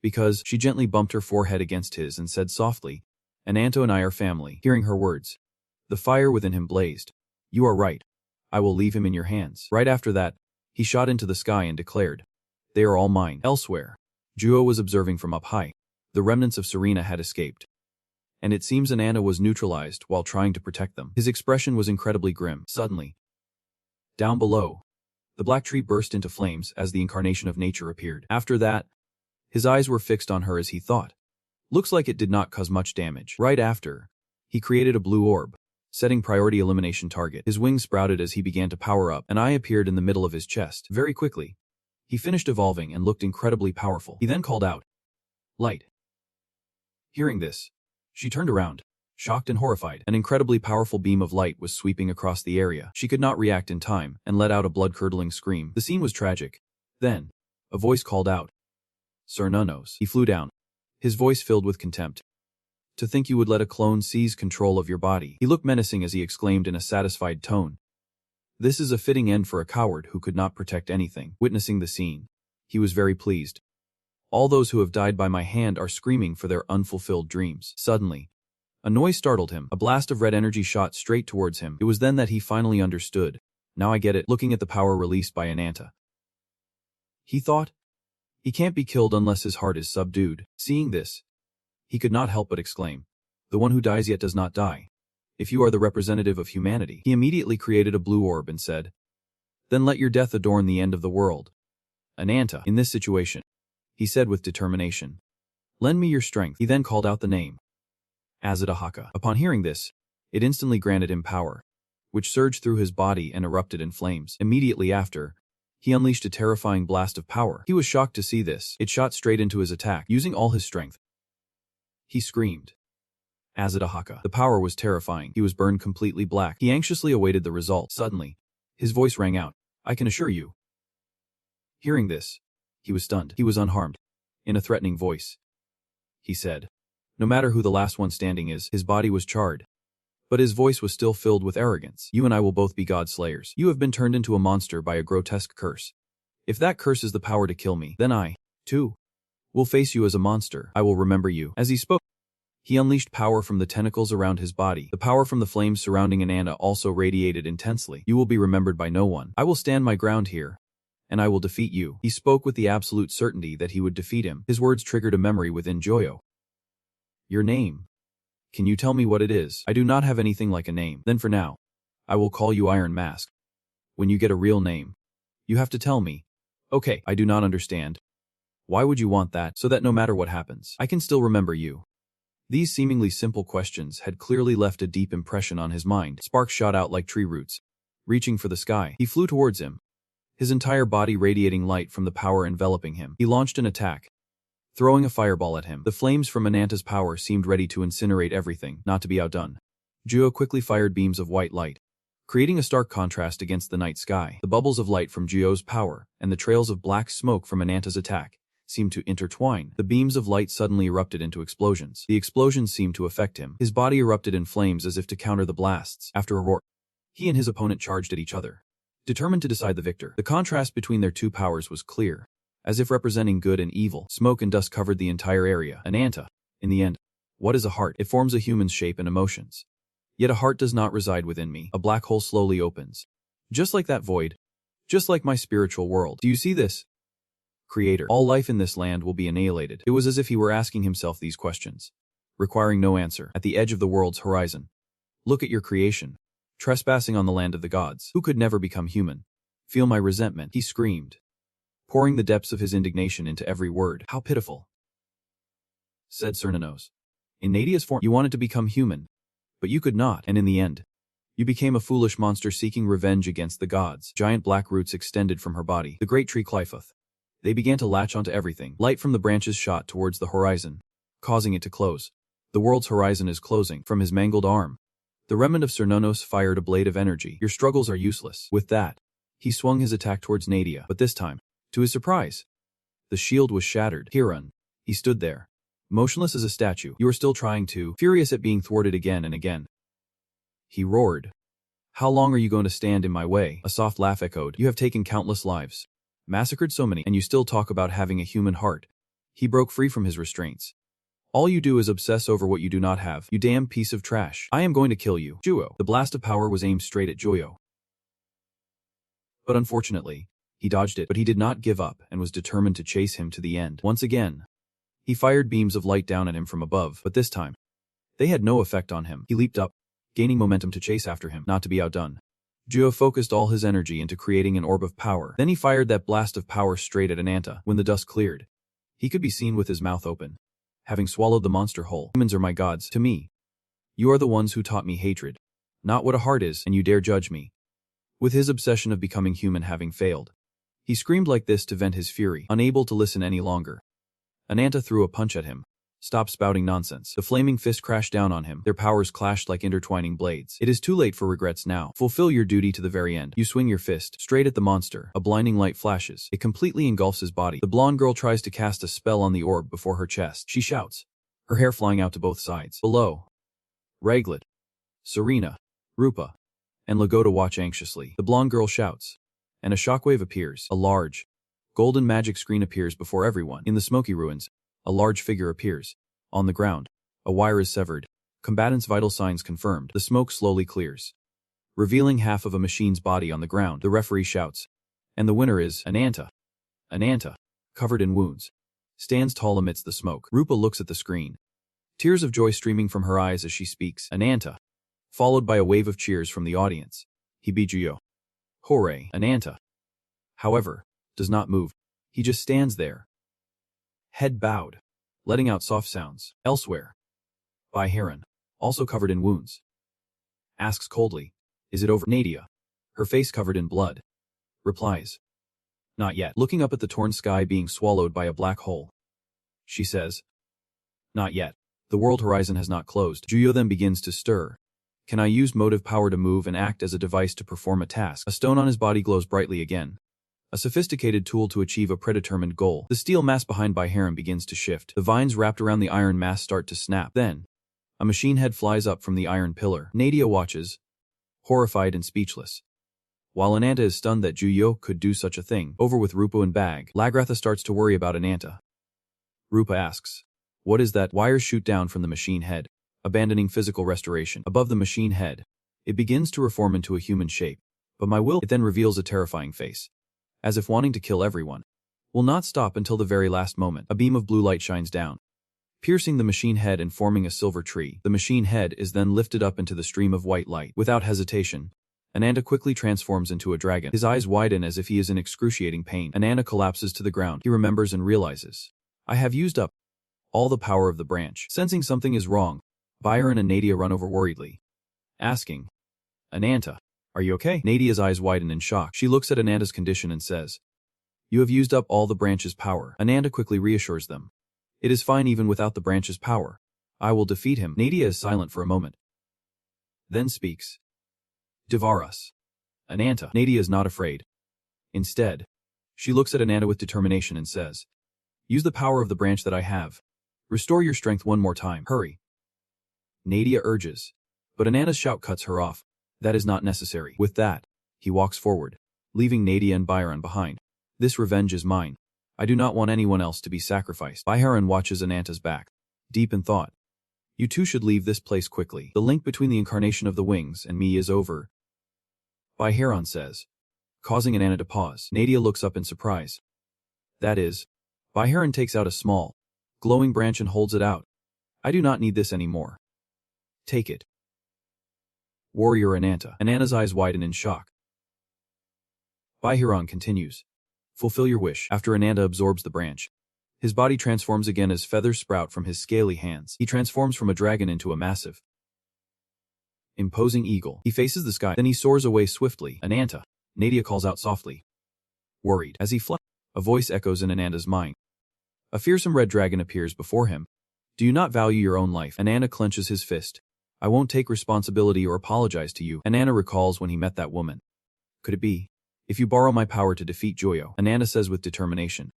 because she gently bumped her forehead against his and said softly, Anata and I are family. Hearing her words, the fire within him blazed. You are right. I will leave him in your hands. Right after that, he shot into the sky and declared, they are all mine. Elsewhere, Juo was observing from up high. The remnants of Serena had escaped, and it seems Anata was neutralized while trying to protect them. His expression was incredibly grim. Suddenly, down below, the black tree burst into flames as the incarnation of nature appeared. After that, his eyes were fixed on her as he thought, looks like it did not cause much damage. Right after, he created a blue orb, setting priority elimination target. His wings sprouted as he began to power up. An eye appeared in the middle of his chest. Very quickly, he finished evolving and looked incredibly powerful. He then called out, light. Hearing this, she turned around, shocked and horrified. An incredibly powerful beam of light was sweeping across the area. She could not react in time and let out a blood-curdling scream. The scene was tragic. Then, a voice called out, Sir Nunnos. He flew down, his voice filled with contempt. To think you would let a clone seize control of your body. He looked menacing as he exclaimed in a satisfied tone, this is a fitting end for a coward who could not protect anything. Witnessing the scene, he was very pleased. All those who have died by my hand are screaming for their unfulfilled dreams. Suddenly, a noise startled him. A blast of red energy shot straight towards him. It was then that he finally understood. Now I get it. Looking at the power released by Anata, he thought, he can't be killed unless his heart is subdued. Seeing this, he could not help but exclaim, the one who dies yet does not die. If you are the representative of humanity. He immediately created a blue orb and said, Then let your death adorn the end of the world. Anata, in this situation, he said with determination. Lend me your strength. He then called out the name. Azida Haka. Upon hearing this, it instantly granted him power, which surged through his body and erupted in flames. Immediately after, he unleashed a terrifying blast of power. He was shocked to see this. It shot straight into his attack, using all his strength. He screamed. Azida Haka. The power was terrifying. He was burned completely black. He anxiously awaited the result. Suddenly, his voice rang out. I can assure you. Hearing this, he was stunned. He was unharmed. In a threatening voice, he said, no matter who the last one standing is, his body was charred. But his voice was still filled with arrogance. You and I will both be God slayers. You have been turned into a monster by a grotesque curse. If that curse is the power to kill me, then I, too, will face you as a monster. I will remember you. As he spoke, he unleashed power from the tentacles around his body. The power from the flames surrounding Anata also radiated intensely. You will be remembered by no one. I will stand my ground here, and I will defeat you. He spoke with the absolute certainty that he would defeat him. His words triggered a memory within Joyo. Your name. Can you tell me what it is? I do not have anything like a name. Then for now, I will call you Iron Mask. When you get a real name, you have to tell me. Okay, I do not understand. Why would you want that? So that no matter what happens, I can still remember you. These seemingly simple questions had clearly left a deep impression on his mind. Sparks shot out like tree roots. Reaching for the sky, he flew towards him, his entire body radiating light from the power enveloping him. He launched an attack, throwing a fireball at him. The flames from Anata's power seemed ready to incinerate everything. Not to be outdone, Juo quickly fired beams of white light, creating a stark contrast against the night sky. The bubbles of light from Juo's power and the trails of black smoke from Anata's attack seemed to intertwine. The beams of light suddenly erupted into explosions. The explosions seemed to affect him. His body erupted in flames as if to counter the blasts. After a roar, he and his opponent charged at each other, determined to decide the victor. The contrast between their two powers was clear, as if representing good and evil. Smoke and dust covered the entire area. Anata, in the end, what is a heart? It forms a human's shape and emotions. Yet a heart does not reside within me. A black hole slowly opens. Just like that void. Just like my spiritual world. Do you see this? Creator. All life in this land will be annihilated. It was as if he were asking himself these questions, requiring no answer. At the edge of the world's horizon, look at your creation, trespassing on the land of the gods. Who could never become human? Feel my resentment, he screamed, pouring the depths of his indignation into every word. How pitiful, said Cernanos. In Nadia's form, you wanted to become human, but you could not, and in the end, you became a foolish monster seeking revenge against the gods. Giant black roots extended from her body. The great tree Clyphoth. They began to latch onto everything. Light from the branches shot towards the horizon, causing it to close. The world's horizon is closing. From his mangled arm, the remnant of Cernanos fired a blade of energy. Your struggles are useless. With that, he swung his attack towards Nadia, but this time, to his surprise, the shield was shattered. Hiran. He stood there, motionless as a statue. You are still trying to, furious at being thwarted again and again. He roared. How long are you going to stand in my way? A soft laugh echoed. You have taken countless lives, massacred so many, and you still talk about having a human heart. He broke free from his restraints. All you do is obsess over what you do not have, you damn piece of trash. I am going to kill you. Juo. The blast of power was aimed straight at Joyo. But unfortunately, he dodged it. But he did not give up and was determined to chase him to the end. Once again, he fired beams of light down at him from above, but this time, they had no effect on him. He leaped up, gaining momentum to chase after him. Not to be outdone, Juo focused all his energy into creating an orb of power. Then he fired that blast of power straight at Anata. When the dust cleared, he could be seen with his mouth open, having swallowed the monster whole. Humans are my gods. To me, you are the ones who taught me hatred, not what a heart is, and you dare judge me. With his obsession of becoming human having failed, he screamed like this to vent his fury. Unable to listen any longer, Anata threw a punch at him. Stop spouting nonsense. The flaming fist crashed down on him. Their powers clashed like intertwining blades. It is too late for regrets now. Fulfill your duty to the very end. You swing your fist straight at the monster. A blinding light flashes. It completely engulfs his body. The blonde girl tries to cast a spell on the orb before her chest. She shouts, her hair flying out to both sides. Below, Reglet, Serena, Rupa, and Lagoda watch anxiously. The blonde girl shouts, and a shockwave appears. A large, golden magic screen appears before everyone. In the smoky ruins, a large figure appears. On the ground, a wire is severed. Combatants' vital signs confirmed. The smoke slowly clears, revealing half of a machine's body on the ground. The referee shouts, and the winner is Anata. Anata, covered in wounds, stands tall amidst the smoke. Rupa looks at the screen, tears of joy streaming from her eyes as she speaks. Anata, followed by a wave of cheers from the audience. He beat Juyo. Hooray, Anata. However, does not move. He just stands there. Head bowed, letting out soft sounds. Elsewhere, Byron, also covered in wounds, asks coldly, "Is it over?" Nadia, her face covered in blood, replies, "Not yet." Looking up at the torn sky being swallowed by a black hole, she says, "Not yet. The world horizon has not closed." Juyo then begins to stir. "Can I use motive power to move and act as a device to perform a task?" A stone on his body glows brightly again. A sophisticated tool to achieve a predetermined goal. The steel mass behind Byron begins to shift. The vines wrapped around the iron mass start to snap. Then, a machine head flies up from the iron pillar. Nadia watches, horrified and speechless. While Anata is stunned that Juyo could do such a thing. Over with Rupa and Bag, Lagratha starts to worry about Anata. Rupa asks, "What is that?" Wires shoot down from the machine head, abandoning physical restoration. Above the machine head, it begins to reform into a human shape. But my will, it then reveals a terrifying face, as if wanting to kill everyone. Will not stop until the very last moment. A beam of blue light shines down, piercing the machine head and forming a silver tree. The machine head is then lifted up into the stream of white light. Without hesitation, Anata quickly transforms into a dragon. His eyes widen as if he is in excruciating pain. Anata collapses to the ground. He remembers and realizes, "I have used up all the power of the branch." Sensing something is wrong, Byron and Nadia run over worriedly, asking, "Anata, are you okay?" Nadia's eyes widen in shock. She looks at Anata's condition and says, "You have used up all the branch's power." Anata quickly reassures them, "It is fine even without the branch's power. I will defeat him." Nadia is silent for a moment, then speaks, "Devour us, Anata." Nadia is not afraid. Instead, she looks at Anata with determination and says, "Use the power of the branch that I have. Restore your strength one more time. Hurry." Nadia urges, but Anata's shout cuts her off. "That is not necessary." With that, he walks forward, leaving Nadia and Byron behind. "This revenge is mine. I do not want anyone else to be sacrificed." Byron watches Anata's back, deep in thought. "You two should leave this place quickly. The link between the incarnation of the wings and me is over," Byron says, causing Anata to pause. Nadia looks up in surprise. That is, Byron takes out a small, glowing branch and holds it out. "I do not need this anymore. Take it." Warrior Anata. Anata's eyes widen in shock. Byron continues, "Fulfill your wish." After Anata absorbs the branch, his body transforms again as feathers sprout from his scaly hands. He transforms from a dragon into a massive, imposing eagle. He faces the sky, then he soars away swiftly. "Anata," Nadia calls out softly, worried. As he flies, a voice echoes in Anata's mind. A fearsome red dragon appears before him. "Do you not value your own life?" Anata clenches his fist. "I won't take responsibility or apologize to you." Anata recalls when he met that woman. "Could it be? If you borrow my power to defeat Joyo," Anata says with determination,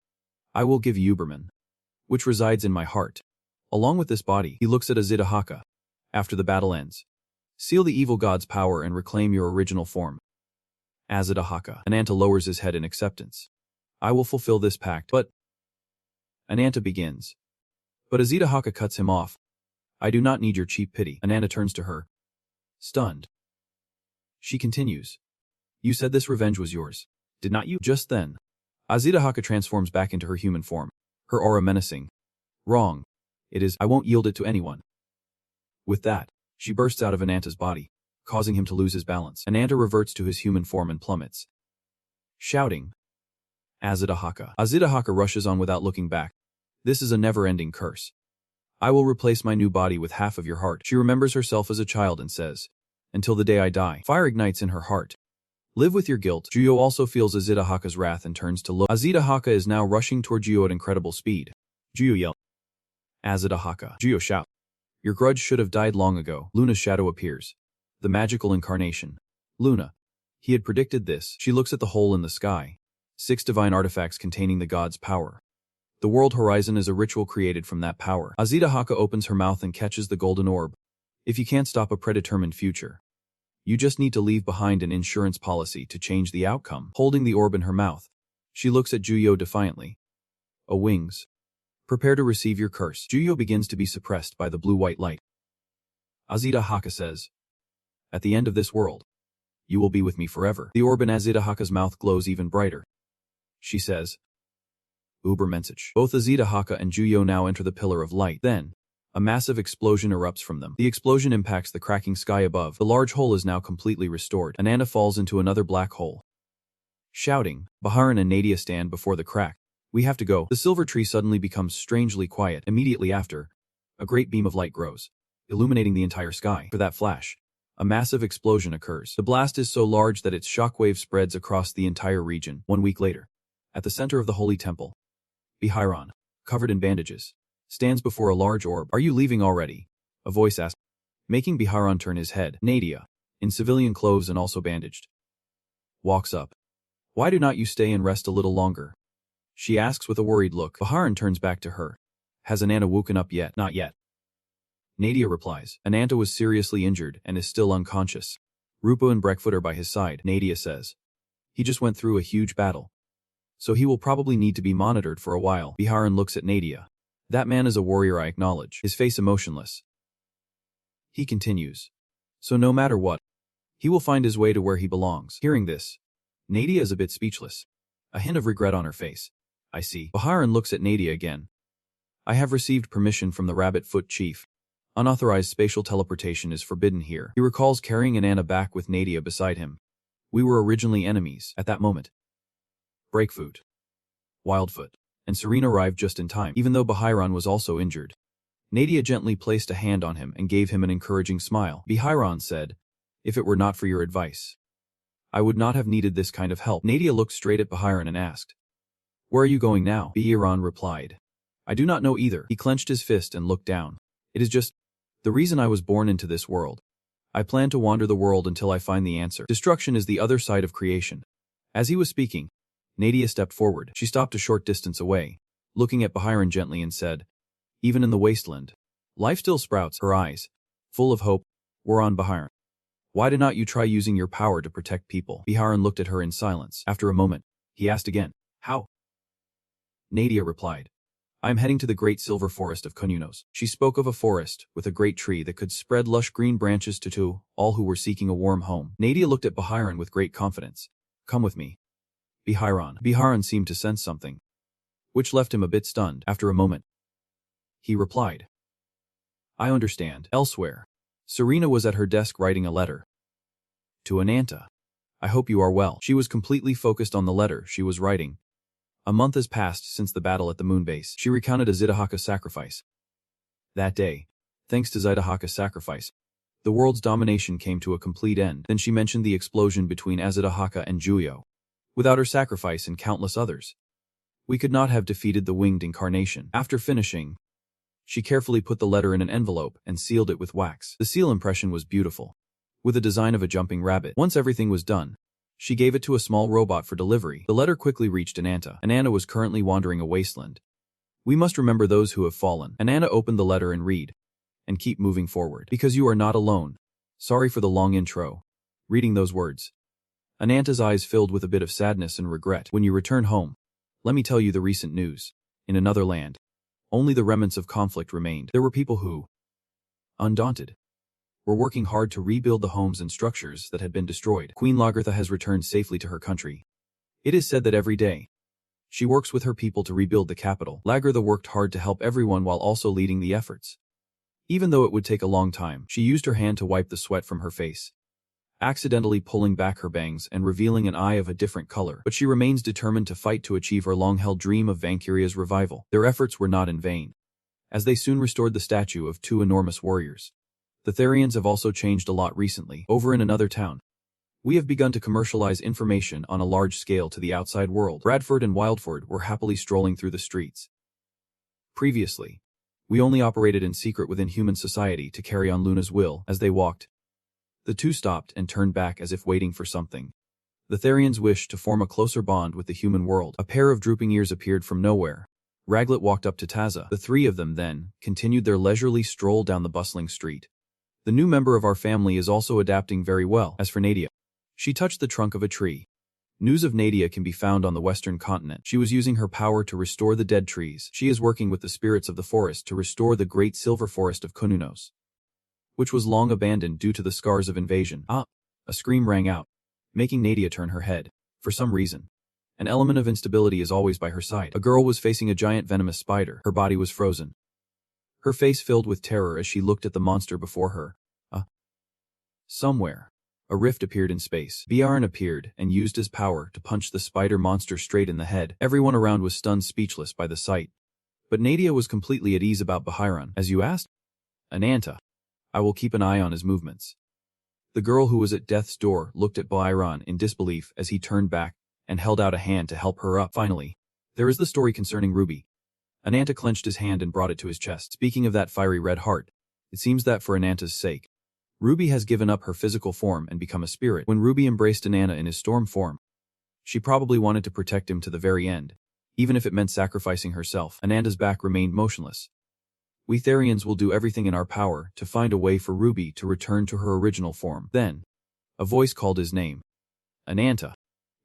"I will give you Uberman, which resides in my heart. Along with this body." He looks at Azida Haka. "After the battle ends, seal the evil god's power and reclaim your original form." Azida Haka. Anata lowers his head in acceptance. "I will fulfill this pact, but..." Anata begins, but Azida Haka cuts him off. "I do not need your cheap pity." Anata turns to her, stunned. She continues, "You said this revenge was yours, did not you?" Just then, Azida Haka transforms back into her human form, her aura menacing. "Wrong. It is. I won't yield it to anyone." With that, she bursts out of Anata's body, causing him to lose his balance. Anata reverts to his human form and plummets, shouting, "Azida Haka." Azida Haka rushes on without looking back. "This is a never-ending curse. I will replace my new body with half of your heart." She remembers herself as a child and says, "Until the day I die." Fire ignites in her heart. "Live with your guilt." Juyo also feels Azida Haka's wrath and turns to look. Azida Haka is now rushing toward Juyo at incredible speed. Juyo yells, "Azida Haka." Juyo shouts, "Your grudge should have died long ago." Luna's shadow appears. The magical incarnation. Luna. He had predicted this. She looks at the hole in the sky. 6 divine artifacts containing the god's power. The world horizon is a ritual created from that power. Azida Haka opens her mouth and catches the golden orb. If you can't stop a predetermined future, you just need to leave behind an insurance policy to change the outcome. Holding the orb in her mouth, she looks at Juyo defiantly. "O wings, prepare to receive your curse." Juyo begins to be suppressed by the blue-white light. Azida Haka says, "At the end of this world, you will be with me forever." The orb in Azida Haka's mouth glows even brighter. She says, "Ubermensch." Both Azida Haka and Juyo now enter the pillar of light. Then, a massive explosion erupts from them. The explosion impacts the cracking sky above. The large hole is now completely restored. Anata falls into another black hole, Shouting, Baharan and Nadia stand before the crack. We have to go. The silver tree suddenly becomes strangely quiet. Immediately after, a great beam of light grows, illuminating the entire sky. For that flash, a massive explosion occurs. The blast is so large that its shockwave spreads across the entire region. 1 week later, at the center of the holy temple, Baharan, covered in bandages, stands before a large orb. Are you leaving already? A voice asks, making Baharan turn his head. Nadia, in civilian clothes and also bandaged, walks up. Why do not you stay and rest a little longer? She asks with a worried look. Baharan turns back to her. Has Anata woken up yet? Not yet. Nadia replies. Anata was seriously injured and is still unconscious. Rupa and Breakfoot are by his side. Nadia says. He just went through a huge battle, so he will probably need to be monitored for a while. Baharan looks at Nadia. That man is a warrior, I acknowledge. His face emotionless. He continues. So no matter what, he will find his way to where he belongs. Hearing this, Nadia is a bit speechless. A hint of regret on her face. I see. Baharan looks at Nadia again. I have received permission from the Rabbit Foot Chief. Unauthorized spatial teleportation is forbidden here. He recalls carrying Anata back with Nadia beside him. We were originally enemies at that moment. Breakfoot, Wildfoot, and Serena arrived just in time, even though Baharan was also injured. Nadia gently placed a hand on him and gave him an encouraging smile. Baharan said, if it were not for your advice, I would not have needed this kind of help. Nadia looked straight at Baharan and asked, where are you going now? Baharan replied, I do not know either. He clenched his fist and looked down. It is just the reason I was born into this world. I plan to wander the world until I find the answer. Destruction is the other side of creation. As he was speaking, Nadia stepped forward. She stopped a short distance away, looking at Baharan gently and said, even in the wasteland, life still sprouts. Her eyes, full of hope, were on Baharan. Why did not you try using your power to protect people? Baharan looked at her in silence. After a moment, he asked again, how? Nadia replied, I am heading to the great silver forest of Kununos. She spoke of a forest with a great tree that could spread lush green branches to all who were seeking a warm home. Nadia looked at Baharan with great confidence. Come with me. Baharan seemed to sense something, which left him a bit stunned. After a moment, he replied, I understand. Elsewhere, Serena was at her desk writing a letter to Anata. I hope you are well. She was completely focused on the letter she was writing. A month has passed since the battle at the moon base. She recounted Azida Haka's sacrifice. That day, thanks to Azida Haka's sacrifice, the world's domination came to a complete end. Then she mentioned the explosion between Azida Haka and Juyo. Without her sacrifice and countless others, we could not have defeated the winged incarnation. After finishing, she carefully put the letter in an envelope and sealed it with wax. The seal impression was beautiful, with a design of a jumping rabbit. Once everything was done, she gave it to a small robot for delivery. The letter quickly reached Anata. Anata was currently wandering a wasteland. We must remember those who have fallen. Anata opened the letter and read, and keep moving forward. Because you are not alone. Sorry for the long intro. Reading those words, Anata's eyes filled with a bit of sadness and regret. When you return home, let me tell you the recent news. In another land, only the remnants of conflict remained. There were people who, undaunted, were working hard to rebuild the homes and structures that had been destroyed. Queen Lagertha has returned safely to her country. It is said that every day, she works with her people to rebuild the capital. Lagertha worked hard to help everyone while also leading the efforts. Even though it would take a long time, she used her hand to wipe the sweat from her face, accidentally pulling back her bangs and revealing an eye of a different color. But she remains determined to fight to achieve her long-held dream of Valkyria's revival. Their efforts were not in vain, as they soon restored the statue of two enormous warriors. The Therians have also changed a lot recently. Over in another town, we have begun to commercialize information on a large scale to the outside world. Bradford and Wildford were happily strolling through the streets. Previously, we only operated in secret within human society to carry on Luna's will. As they walked, the two stopped and turned back as if waiting for something. The Therians wished to form a closer bond with the human world. A pair of drooping ears appeared from nowhere. Raglet walked up to Taza. The three of them then continued their leisurely stroll down the bustling street. The new member of our family is also adapting very well. As for Nadia, she touched the trunk of a tree. News of Nadia can be found on the western continent. She was using her power to restore the dead trees. She is working with the spirits of the forest to restore the great silver forest of Kununos, which was long abandoned due to the scars of invasion. Ah! A scream rang out, making Nadia turn her head. For some reason, an element of instability is always by her side. A girl was facing a giant venomous spider. Her body was frozen, her face filled with terror as she looked at the monster before her. Somewhere, A rift appeared in space. Bjorn appeared and used his power to punch the spider monster straight in the head. Everyone around was stunned speechless by the sight. But Nadia was completely at ease about Bjorn. As you asked? Anata. I will keep an eye on his movements. The girl who was at death's door looked at Bjorn in disbelief as he turned back and held out a hand to help her up. Finally, there is the story concerning Ruby. Anata clenched his hand and brought it to his chest. Speaking of that fiery red heart, it seems that for Anata's sake, Ruby has given up her physical form and become a spirit. When Ruby embraced Anata in his storm form, she probably wanted to protect him to the very end, even if it meant sacrificing herself. Anata's back remained motionless. We Therians will do everything in our power to find a way for Ruby to return to her original form. Then, a voice called his name. Anata,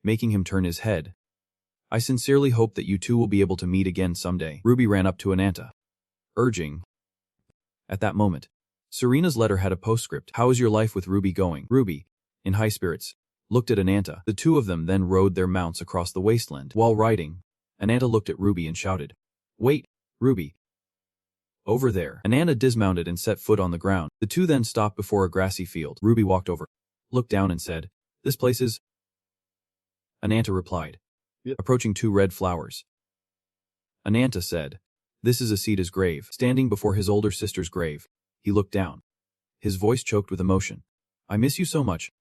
making him turn his head. I sincerely hope that you two will be able to meet again someday. Ruby ran up to Anata, urging. At that moment, Serena's letter had a postscript. How is your life with Ruby going? Ruby, in high spirits, looked at Anata. The two of them then rode their mounts across the wasteland. While riding, Anata looked at Ruby and shouted, Wait, Ruby. Over there. Anata dismounted and set foot on the ground. The two then stopped before a grassy field. Ruby walked over, looked down and said, This place is... Anata replied, approaching two red flowers. Anata said, This is Asida's grave. Standing before his older sister's grave, he looked down. His voice choked with emotion. I miss you so much.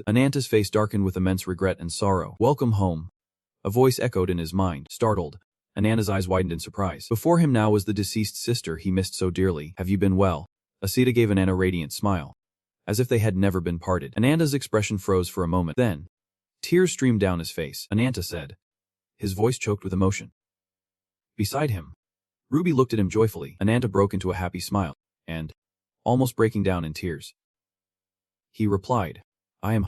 Ananta's face darkened with immense regret and sorrow. Welcome home. A voice echoed in his mind. Startled, Anata's eyes widened in surprise. Before him now was the deceased sister he missed so dearly. Have you been well? Asida gave Anata a radiant smile, as if they had never been parted. Anata's expression froze for a moment. Then, tears streamed down his face. Anata said, his voice choked with emotion. Beside him, Ruby looked at him joyfully. Anata broke into a happy smile, and, almost breaking down in tears, he replied, I am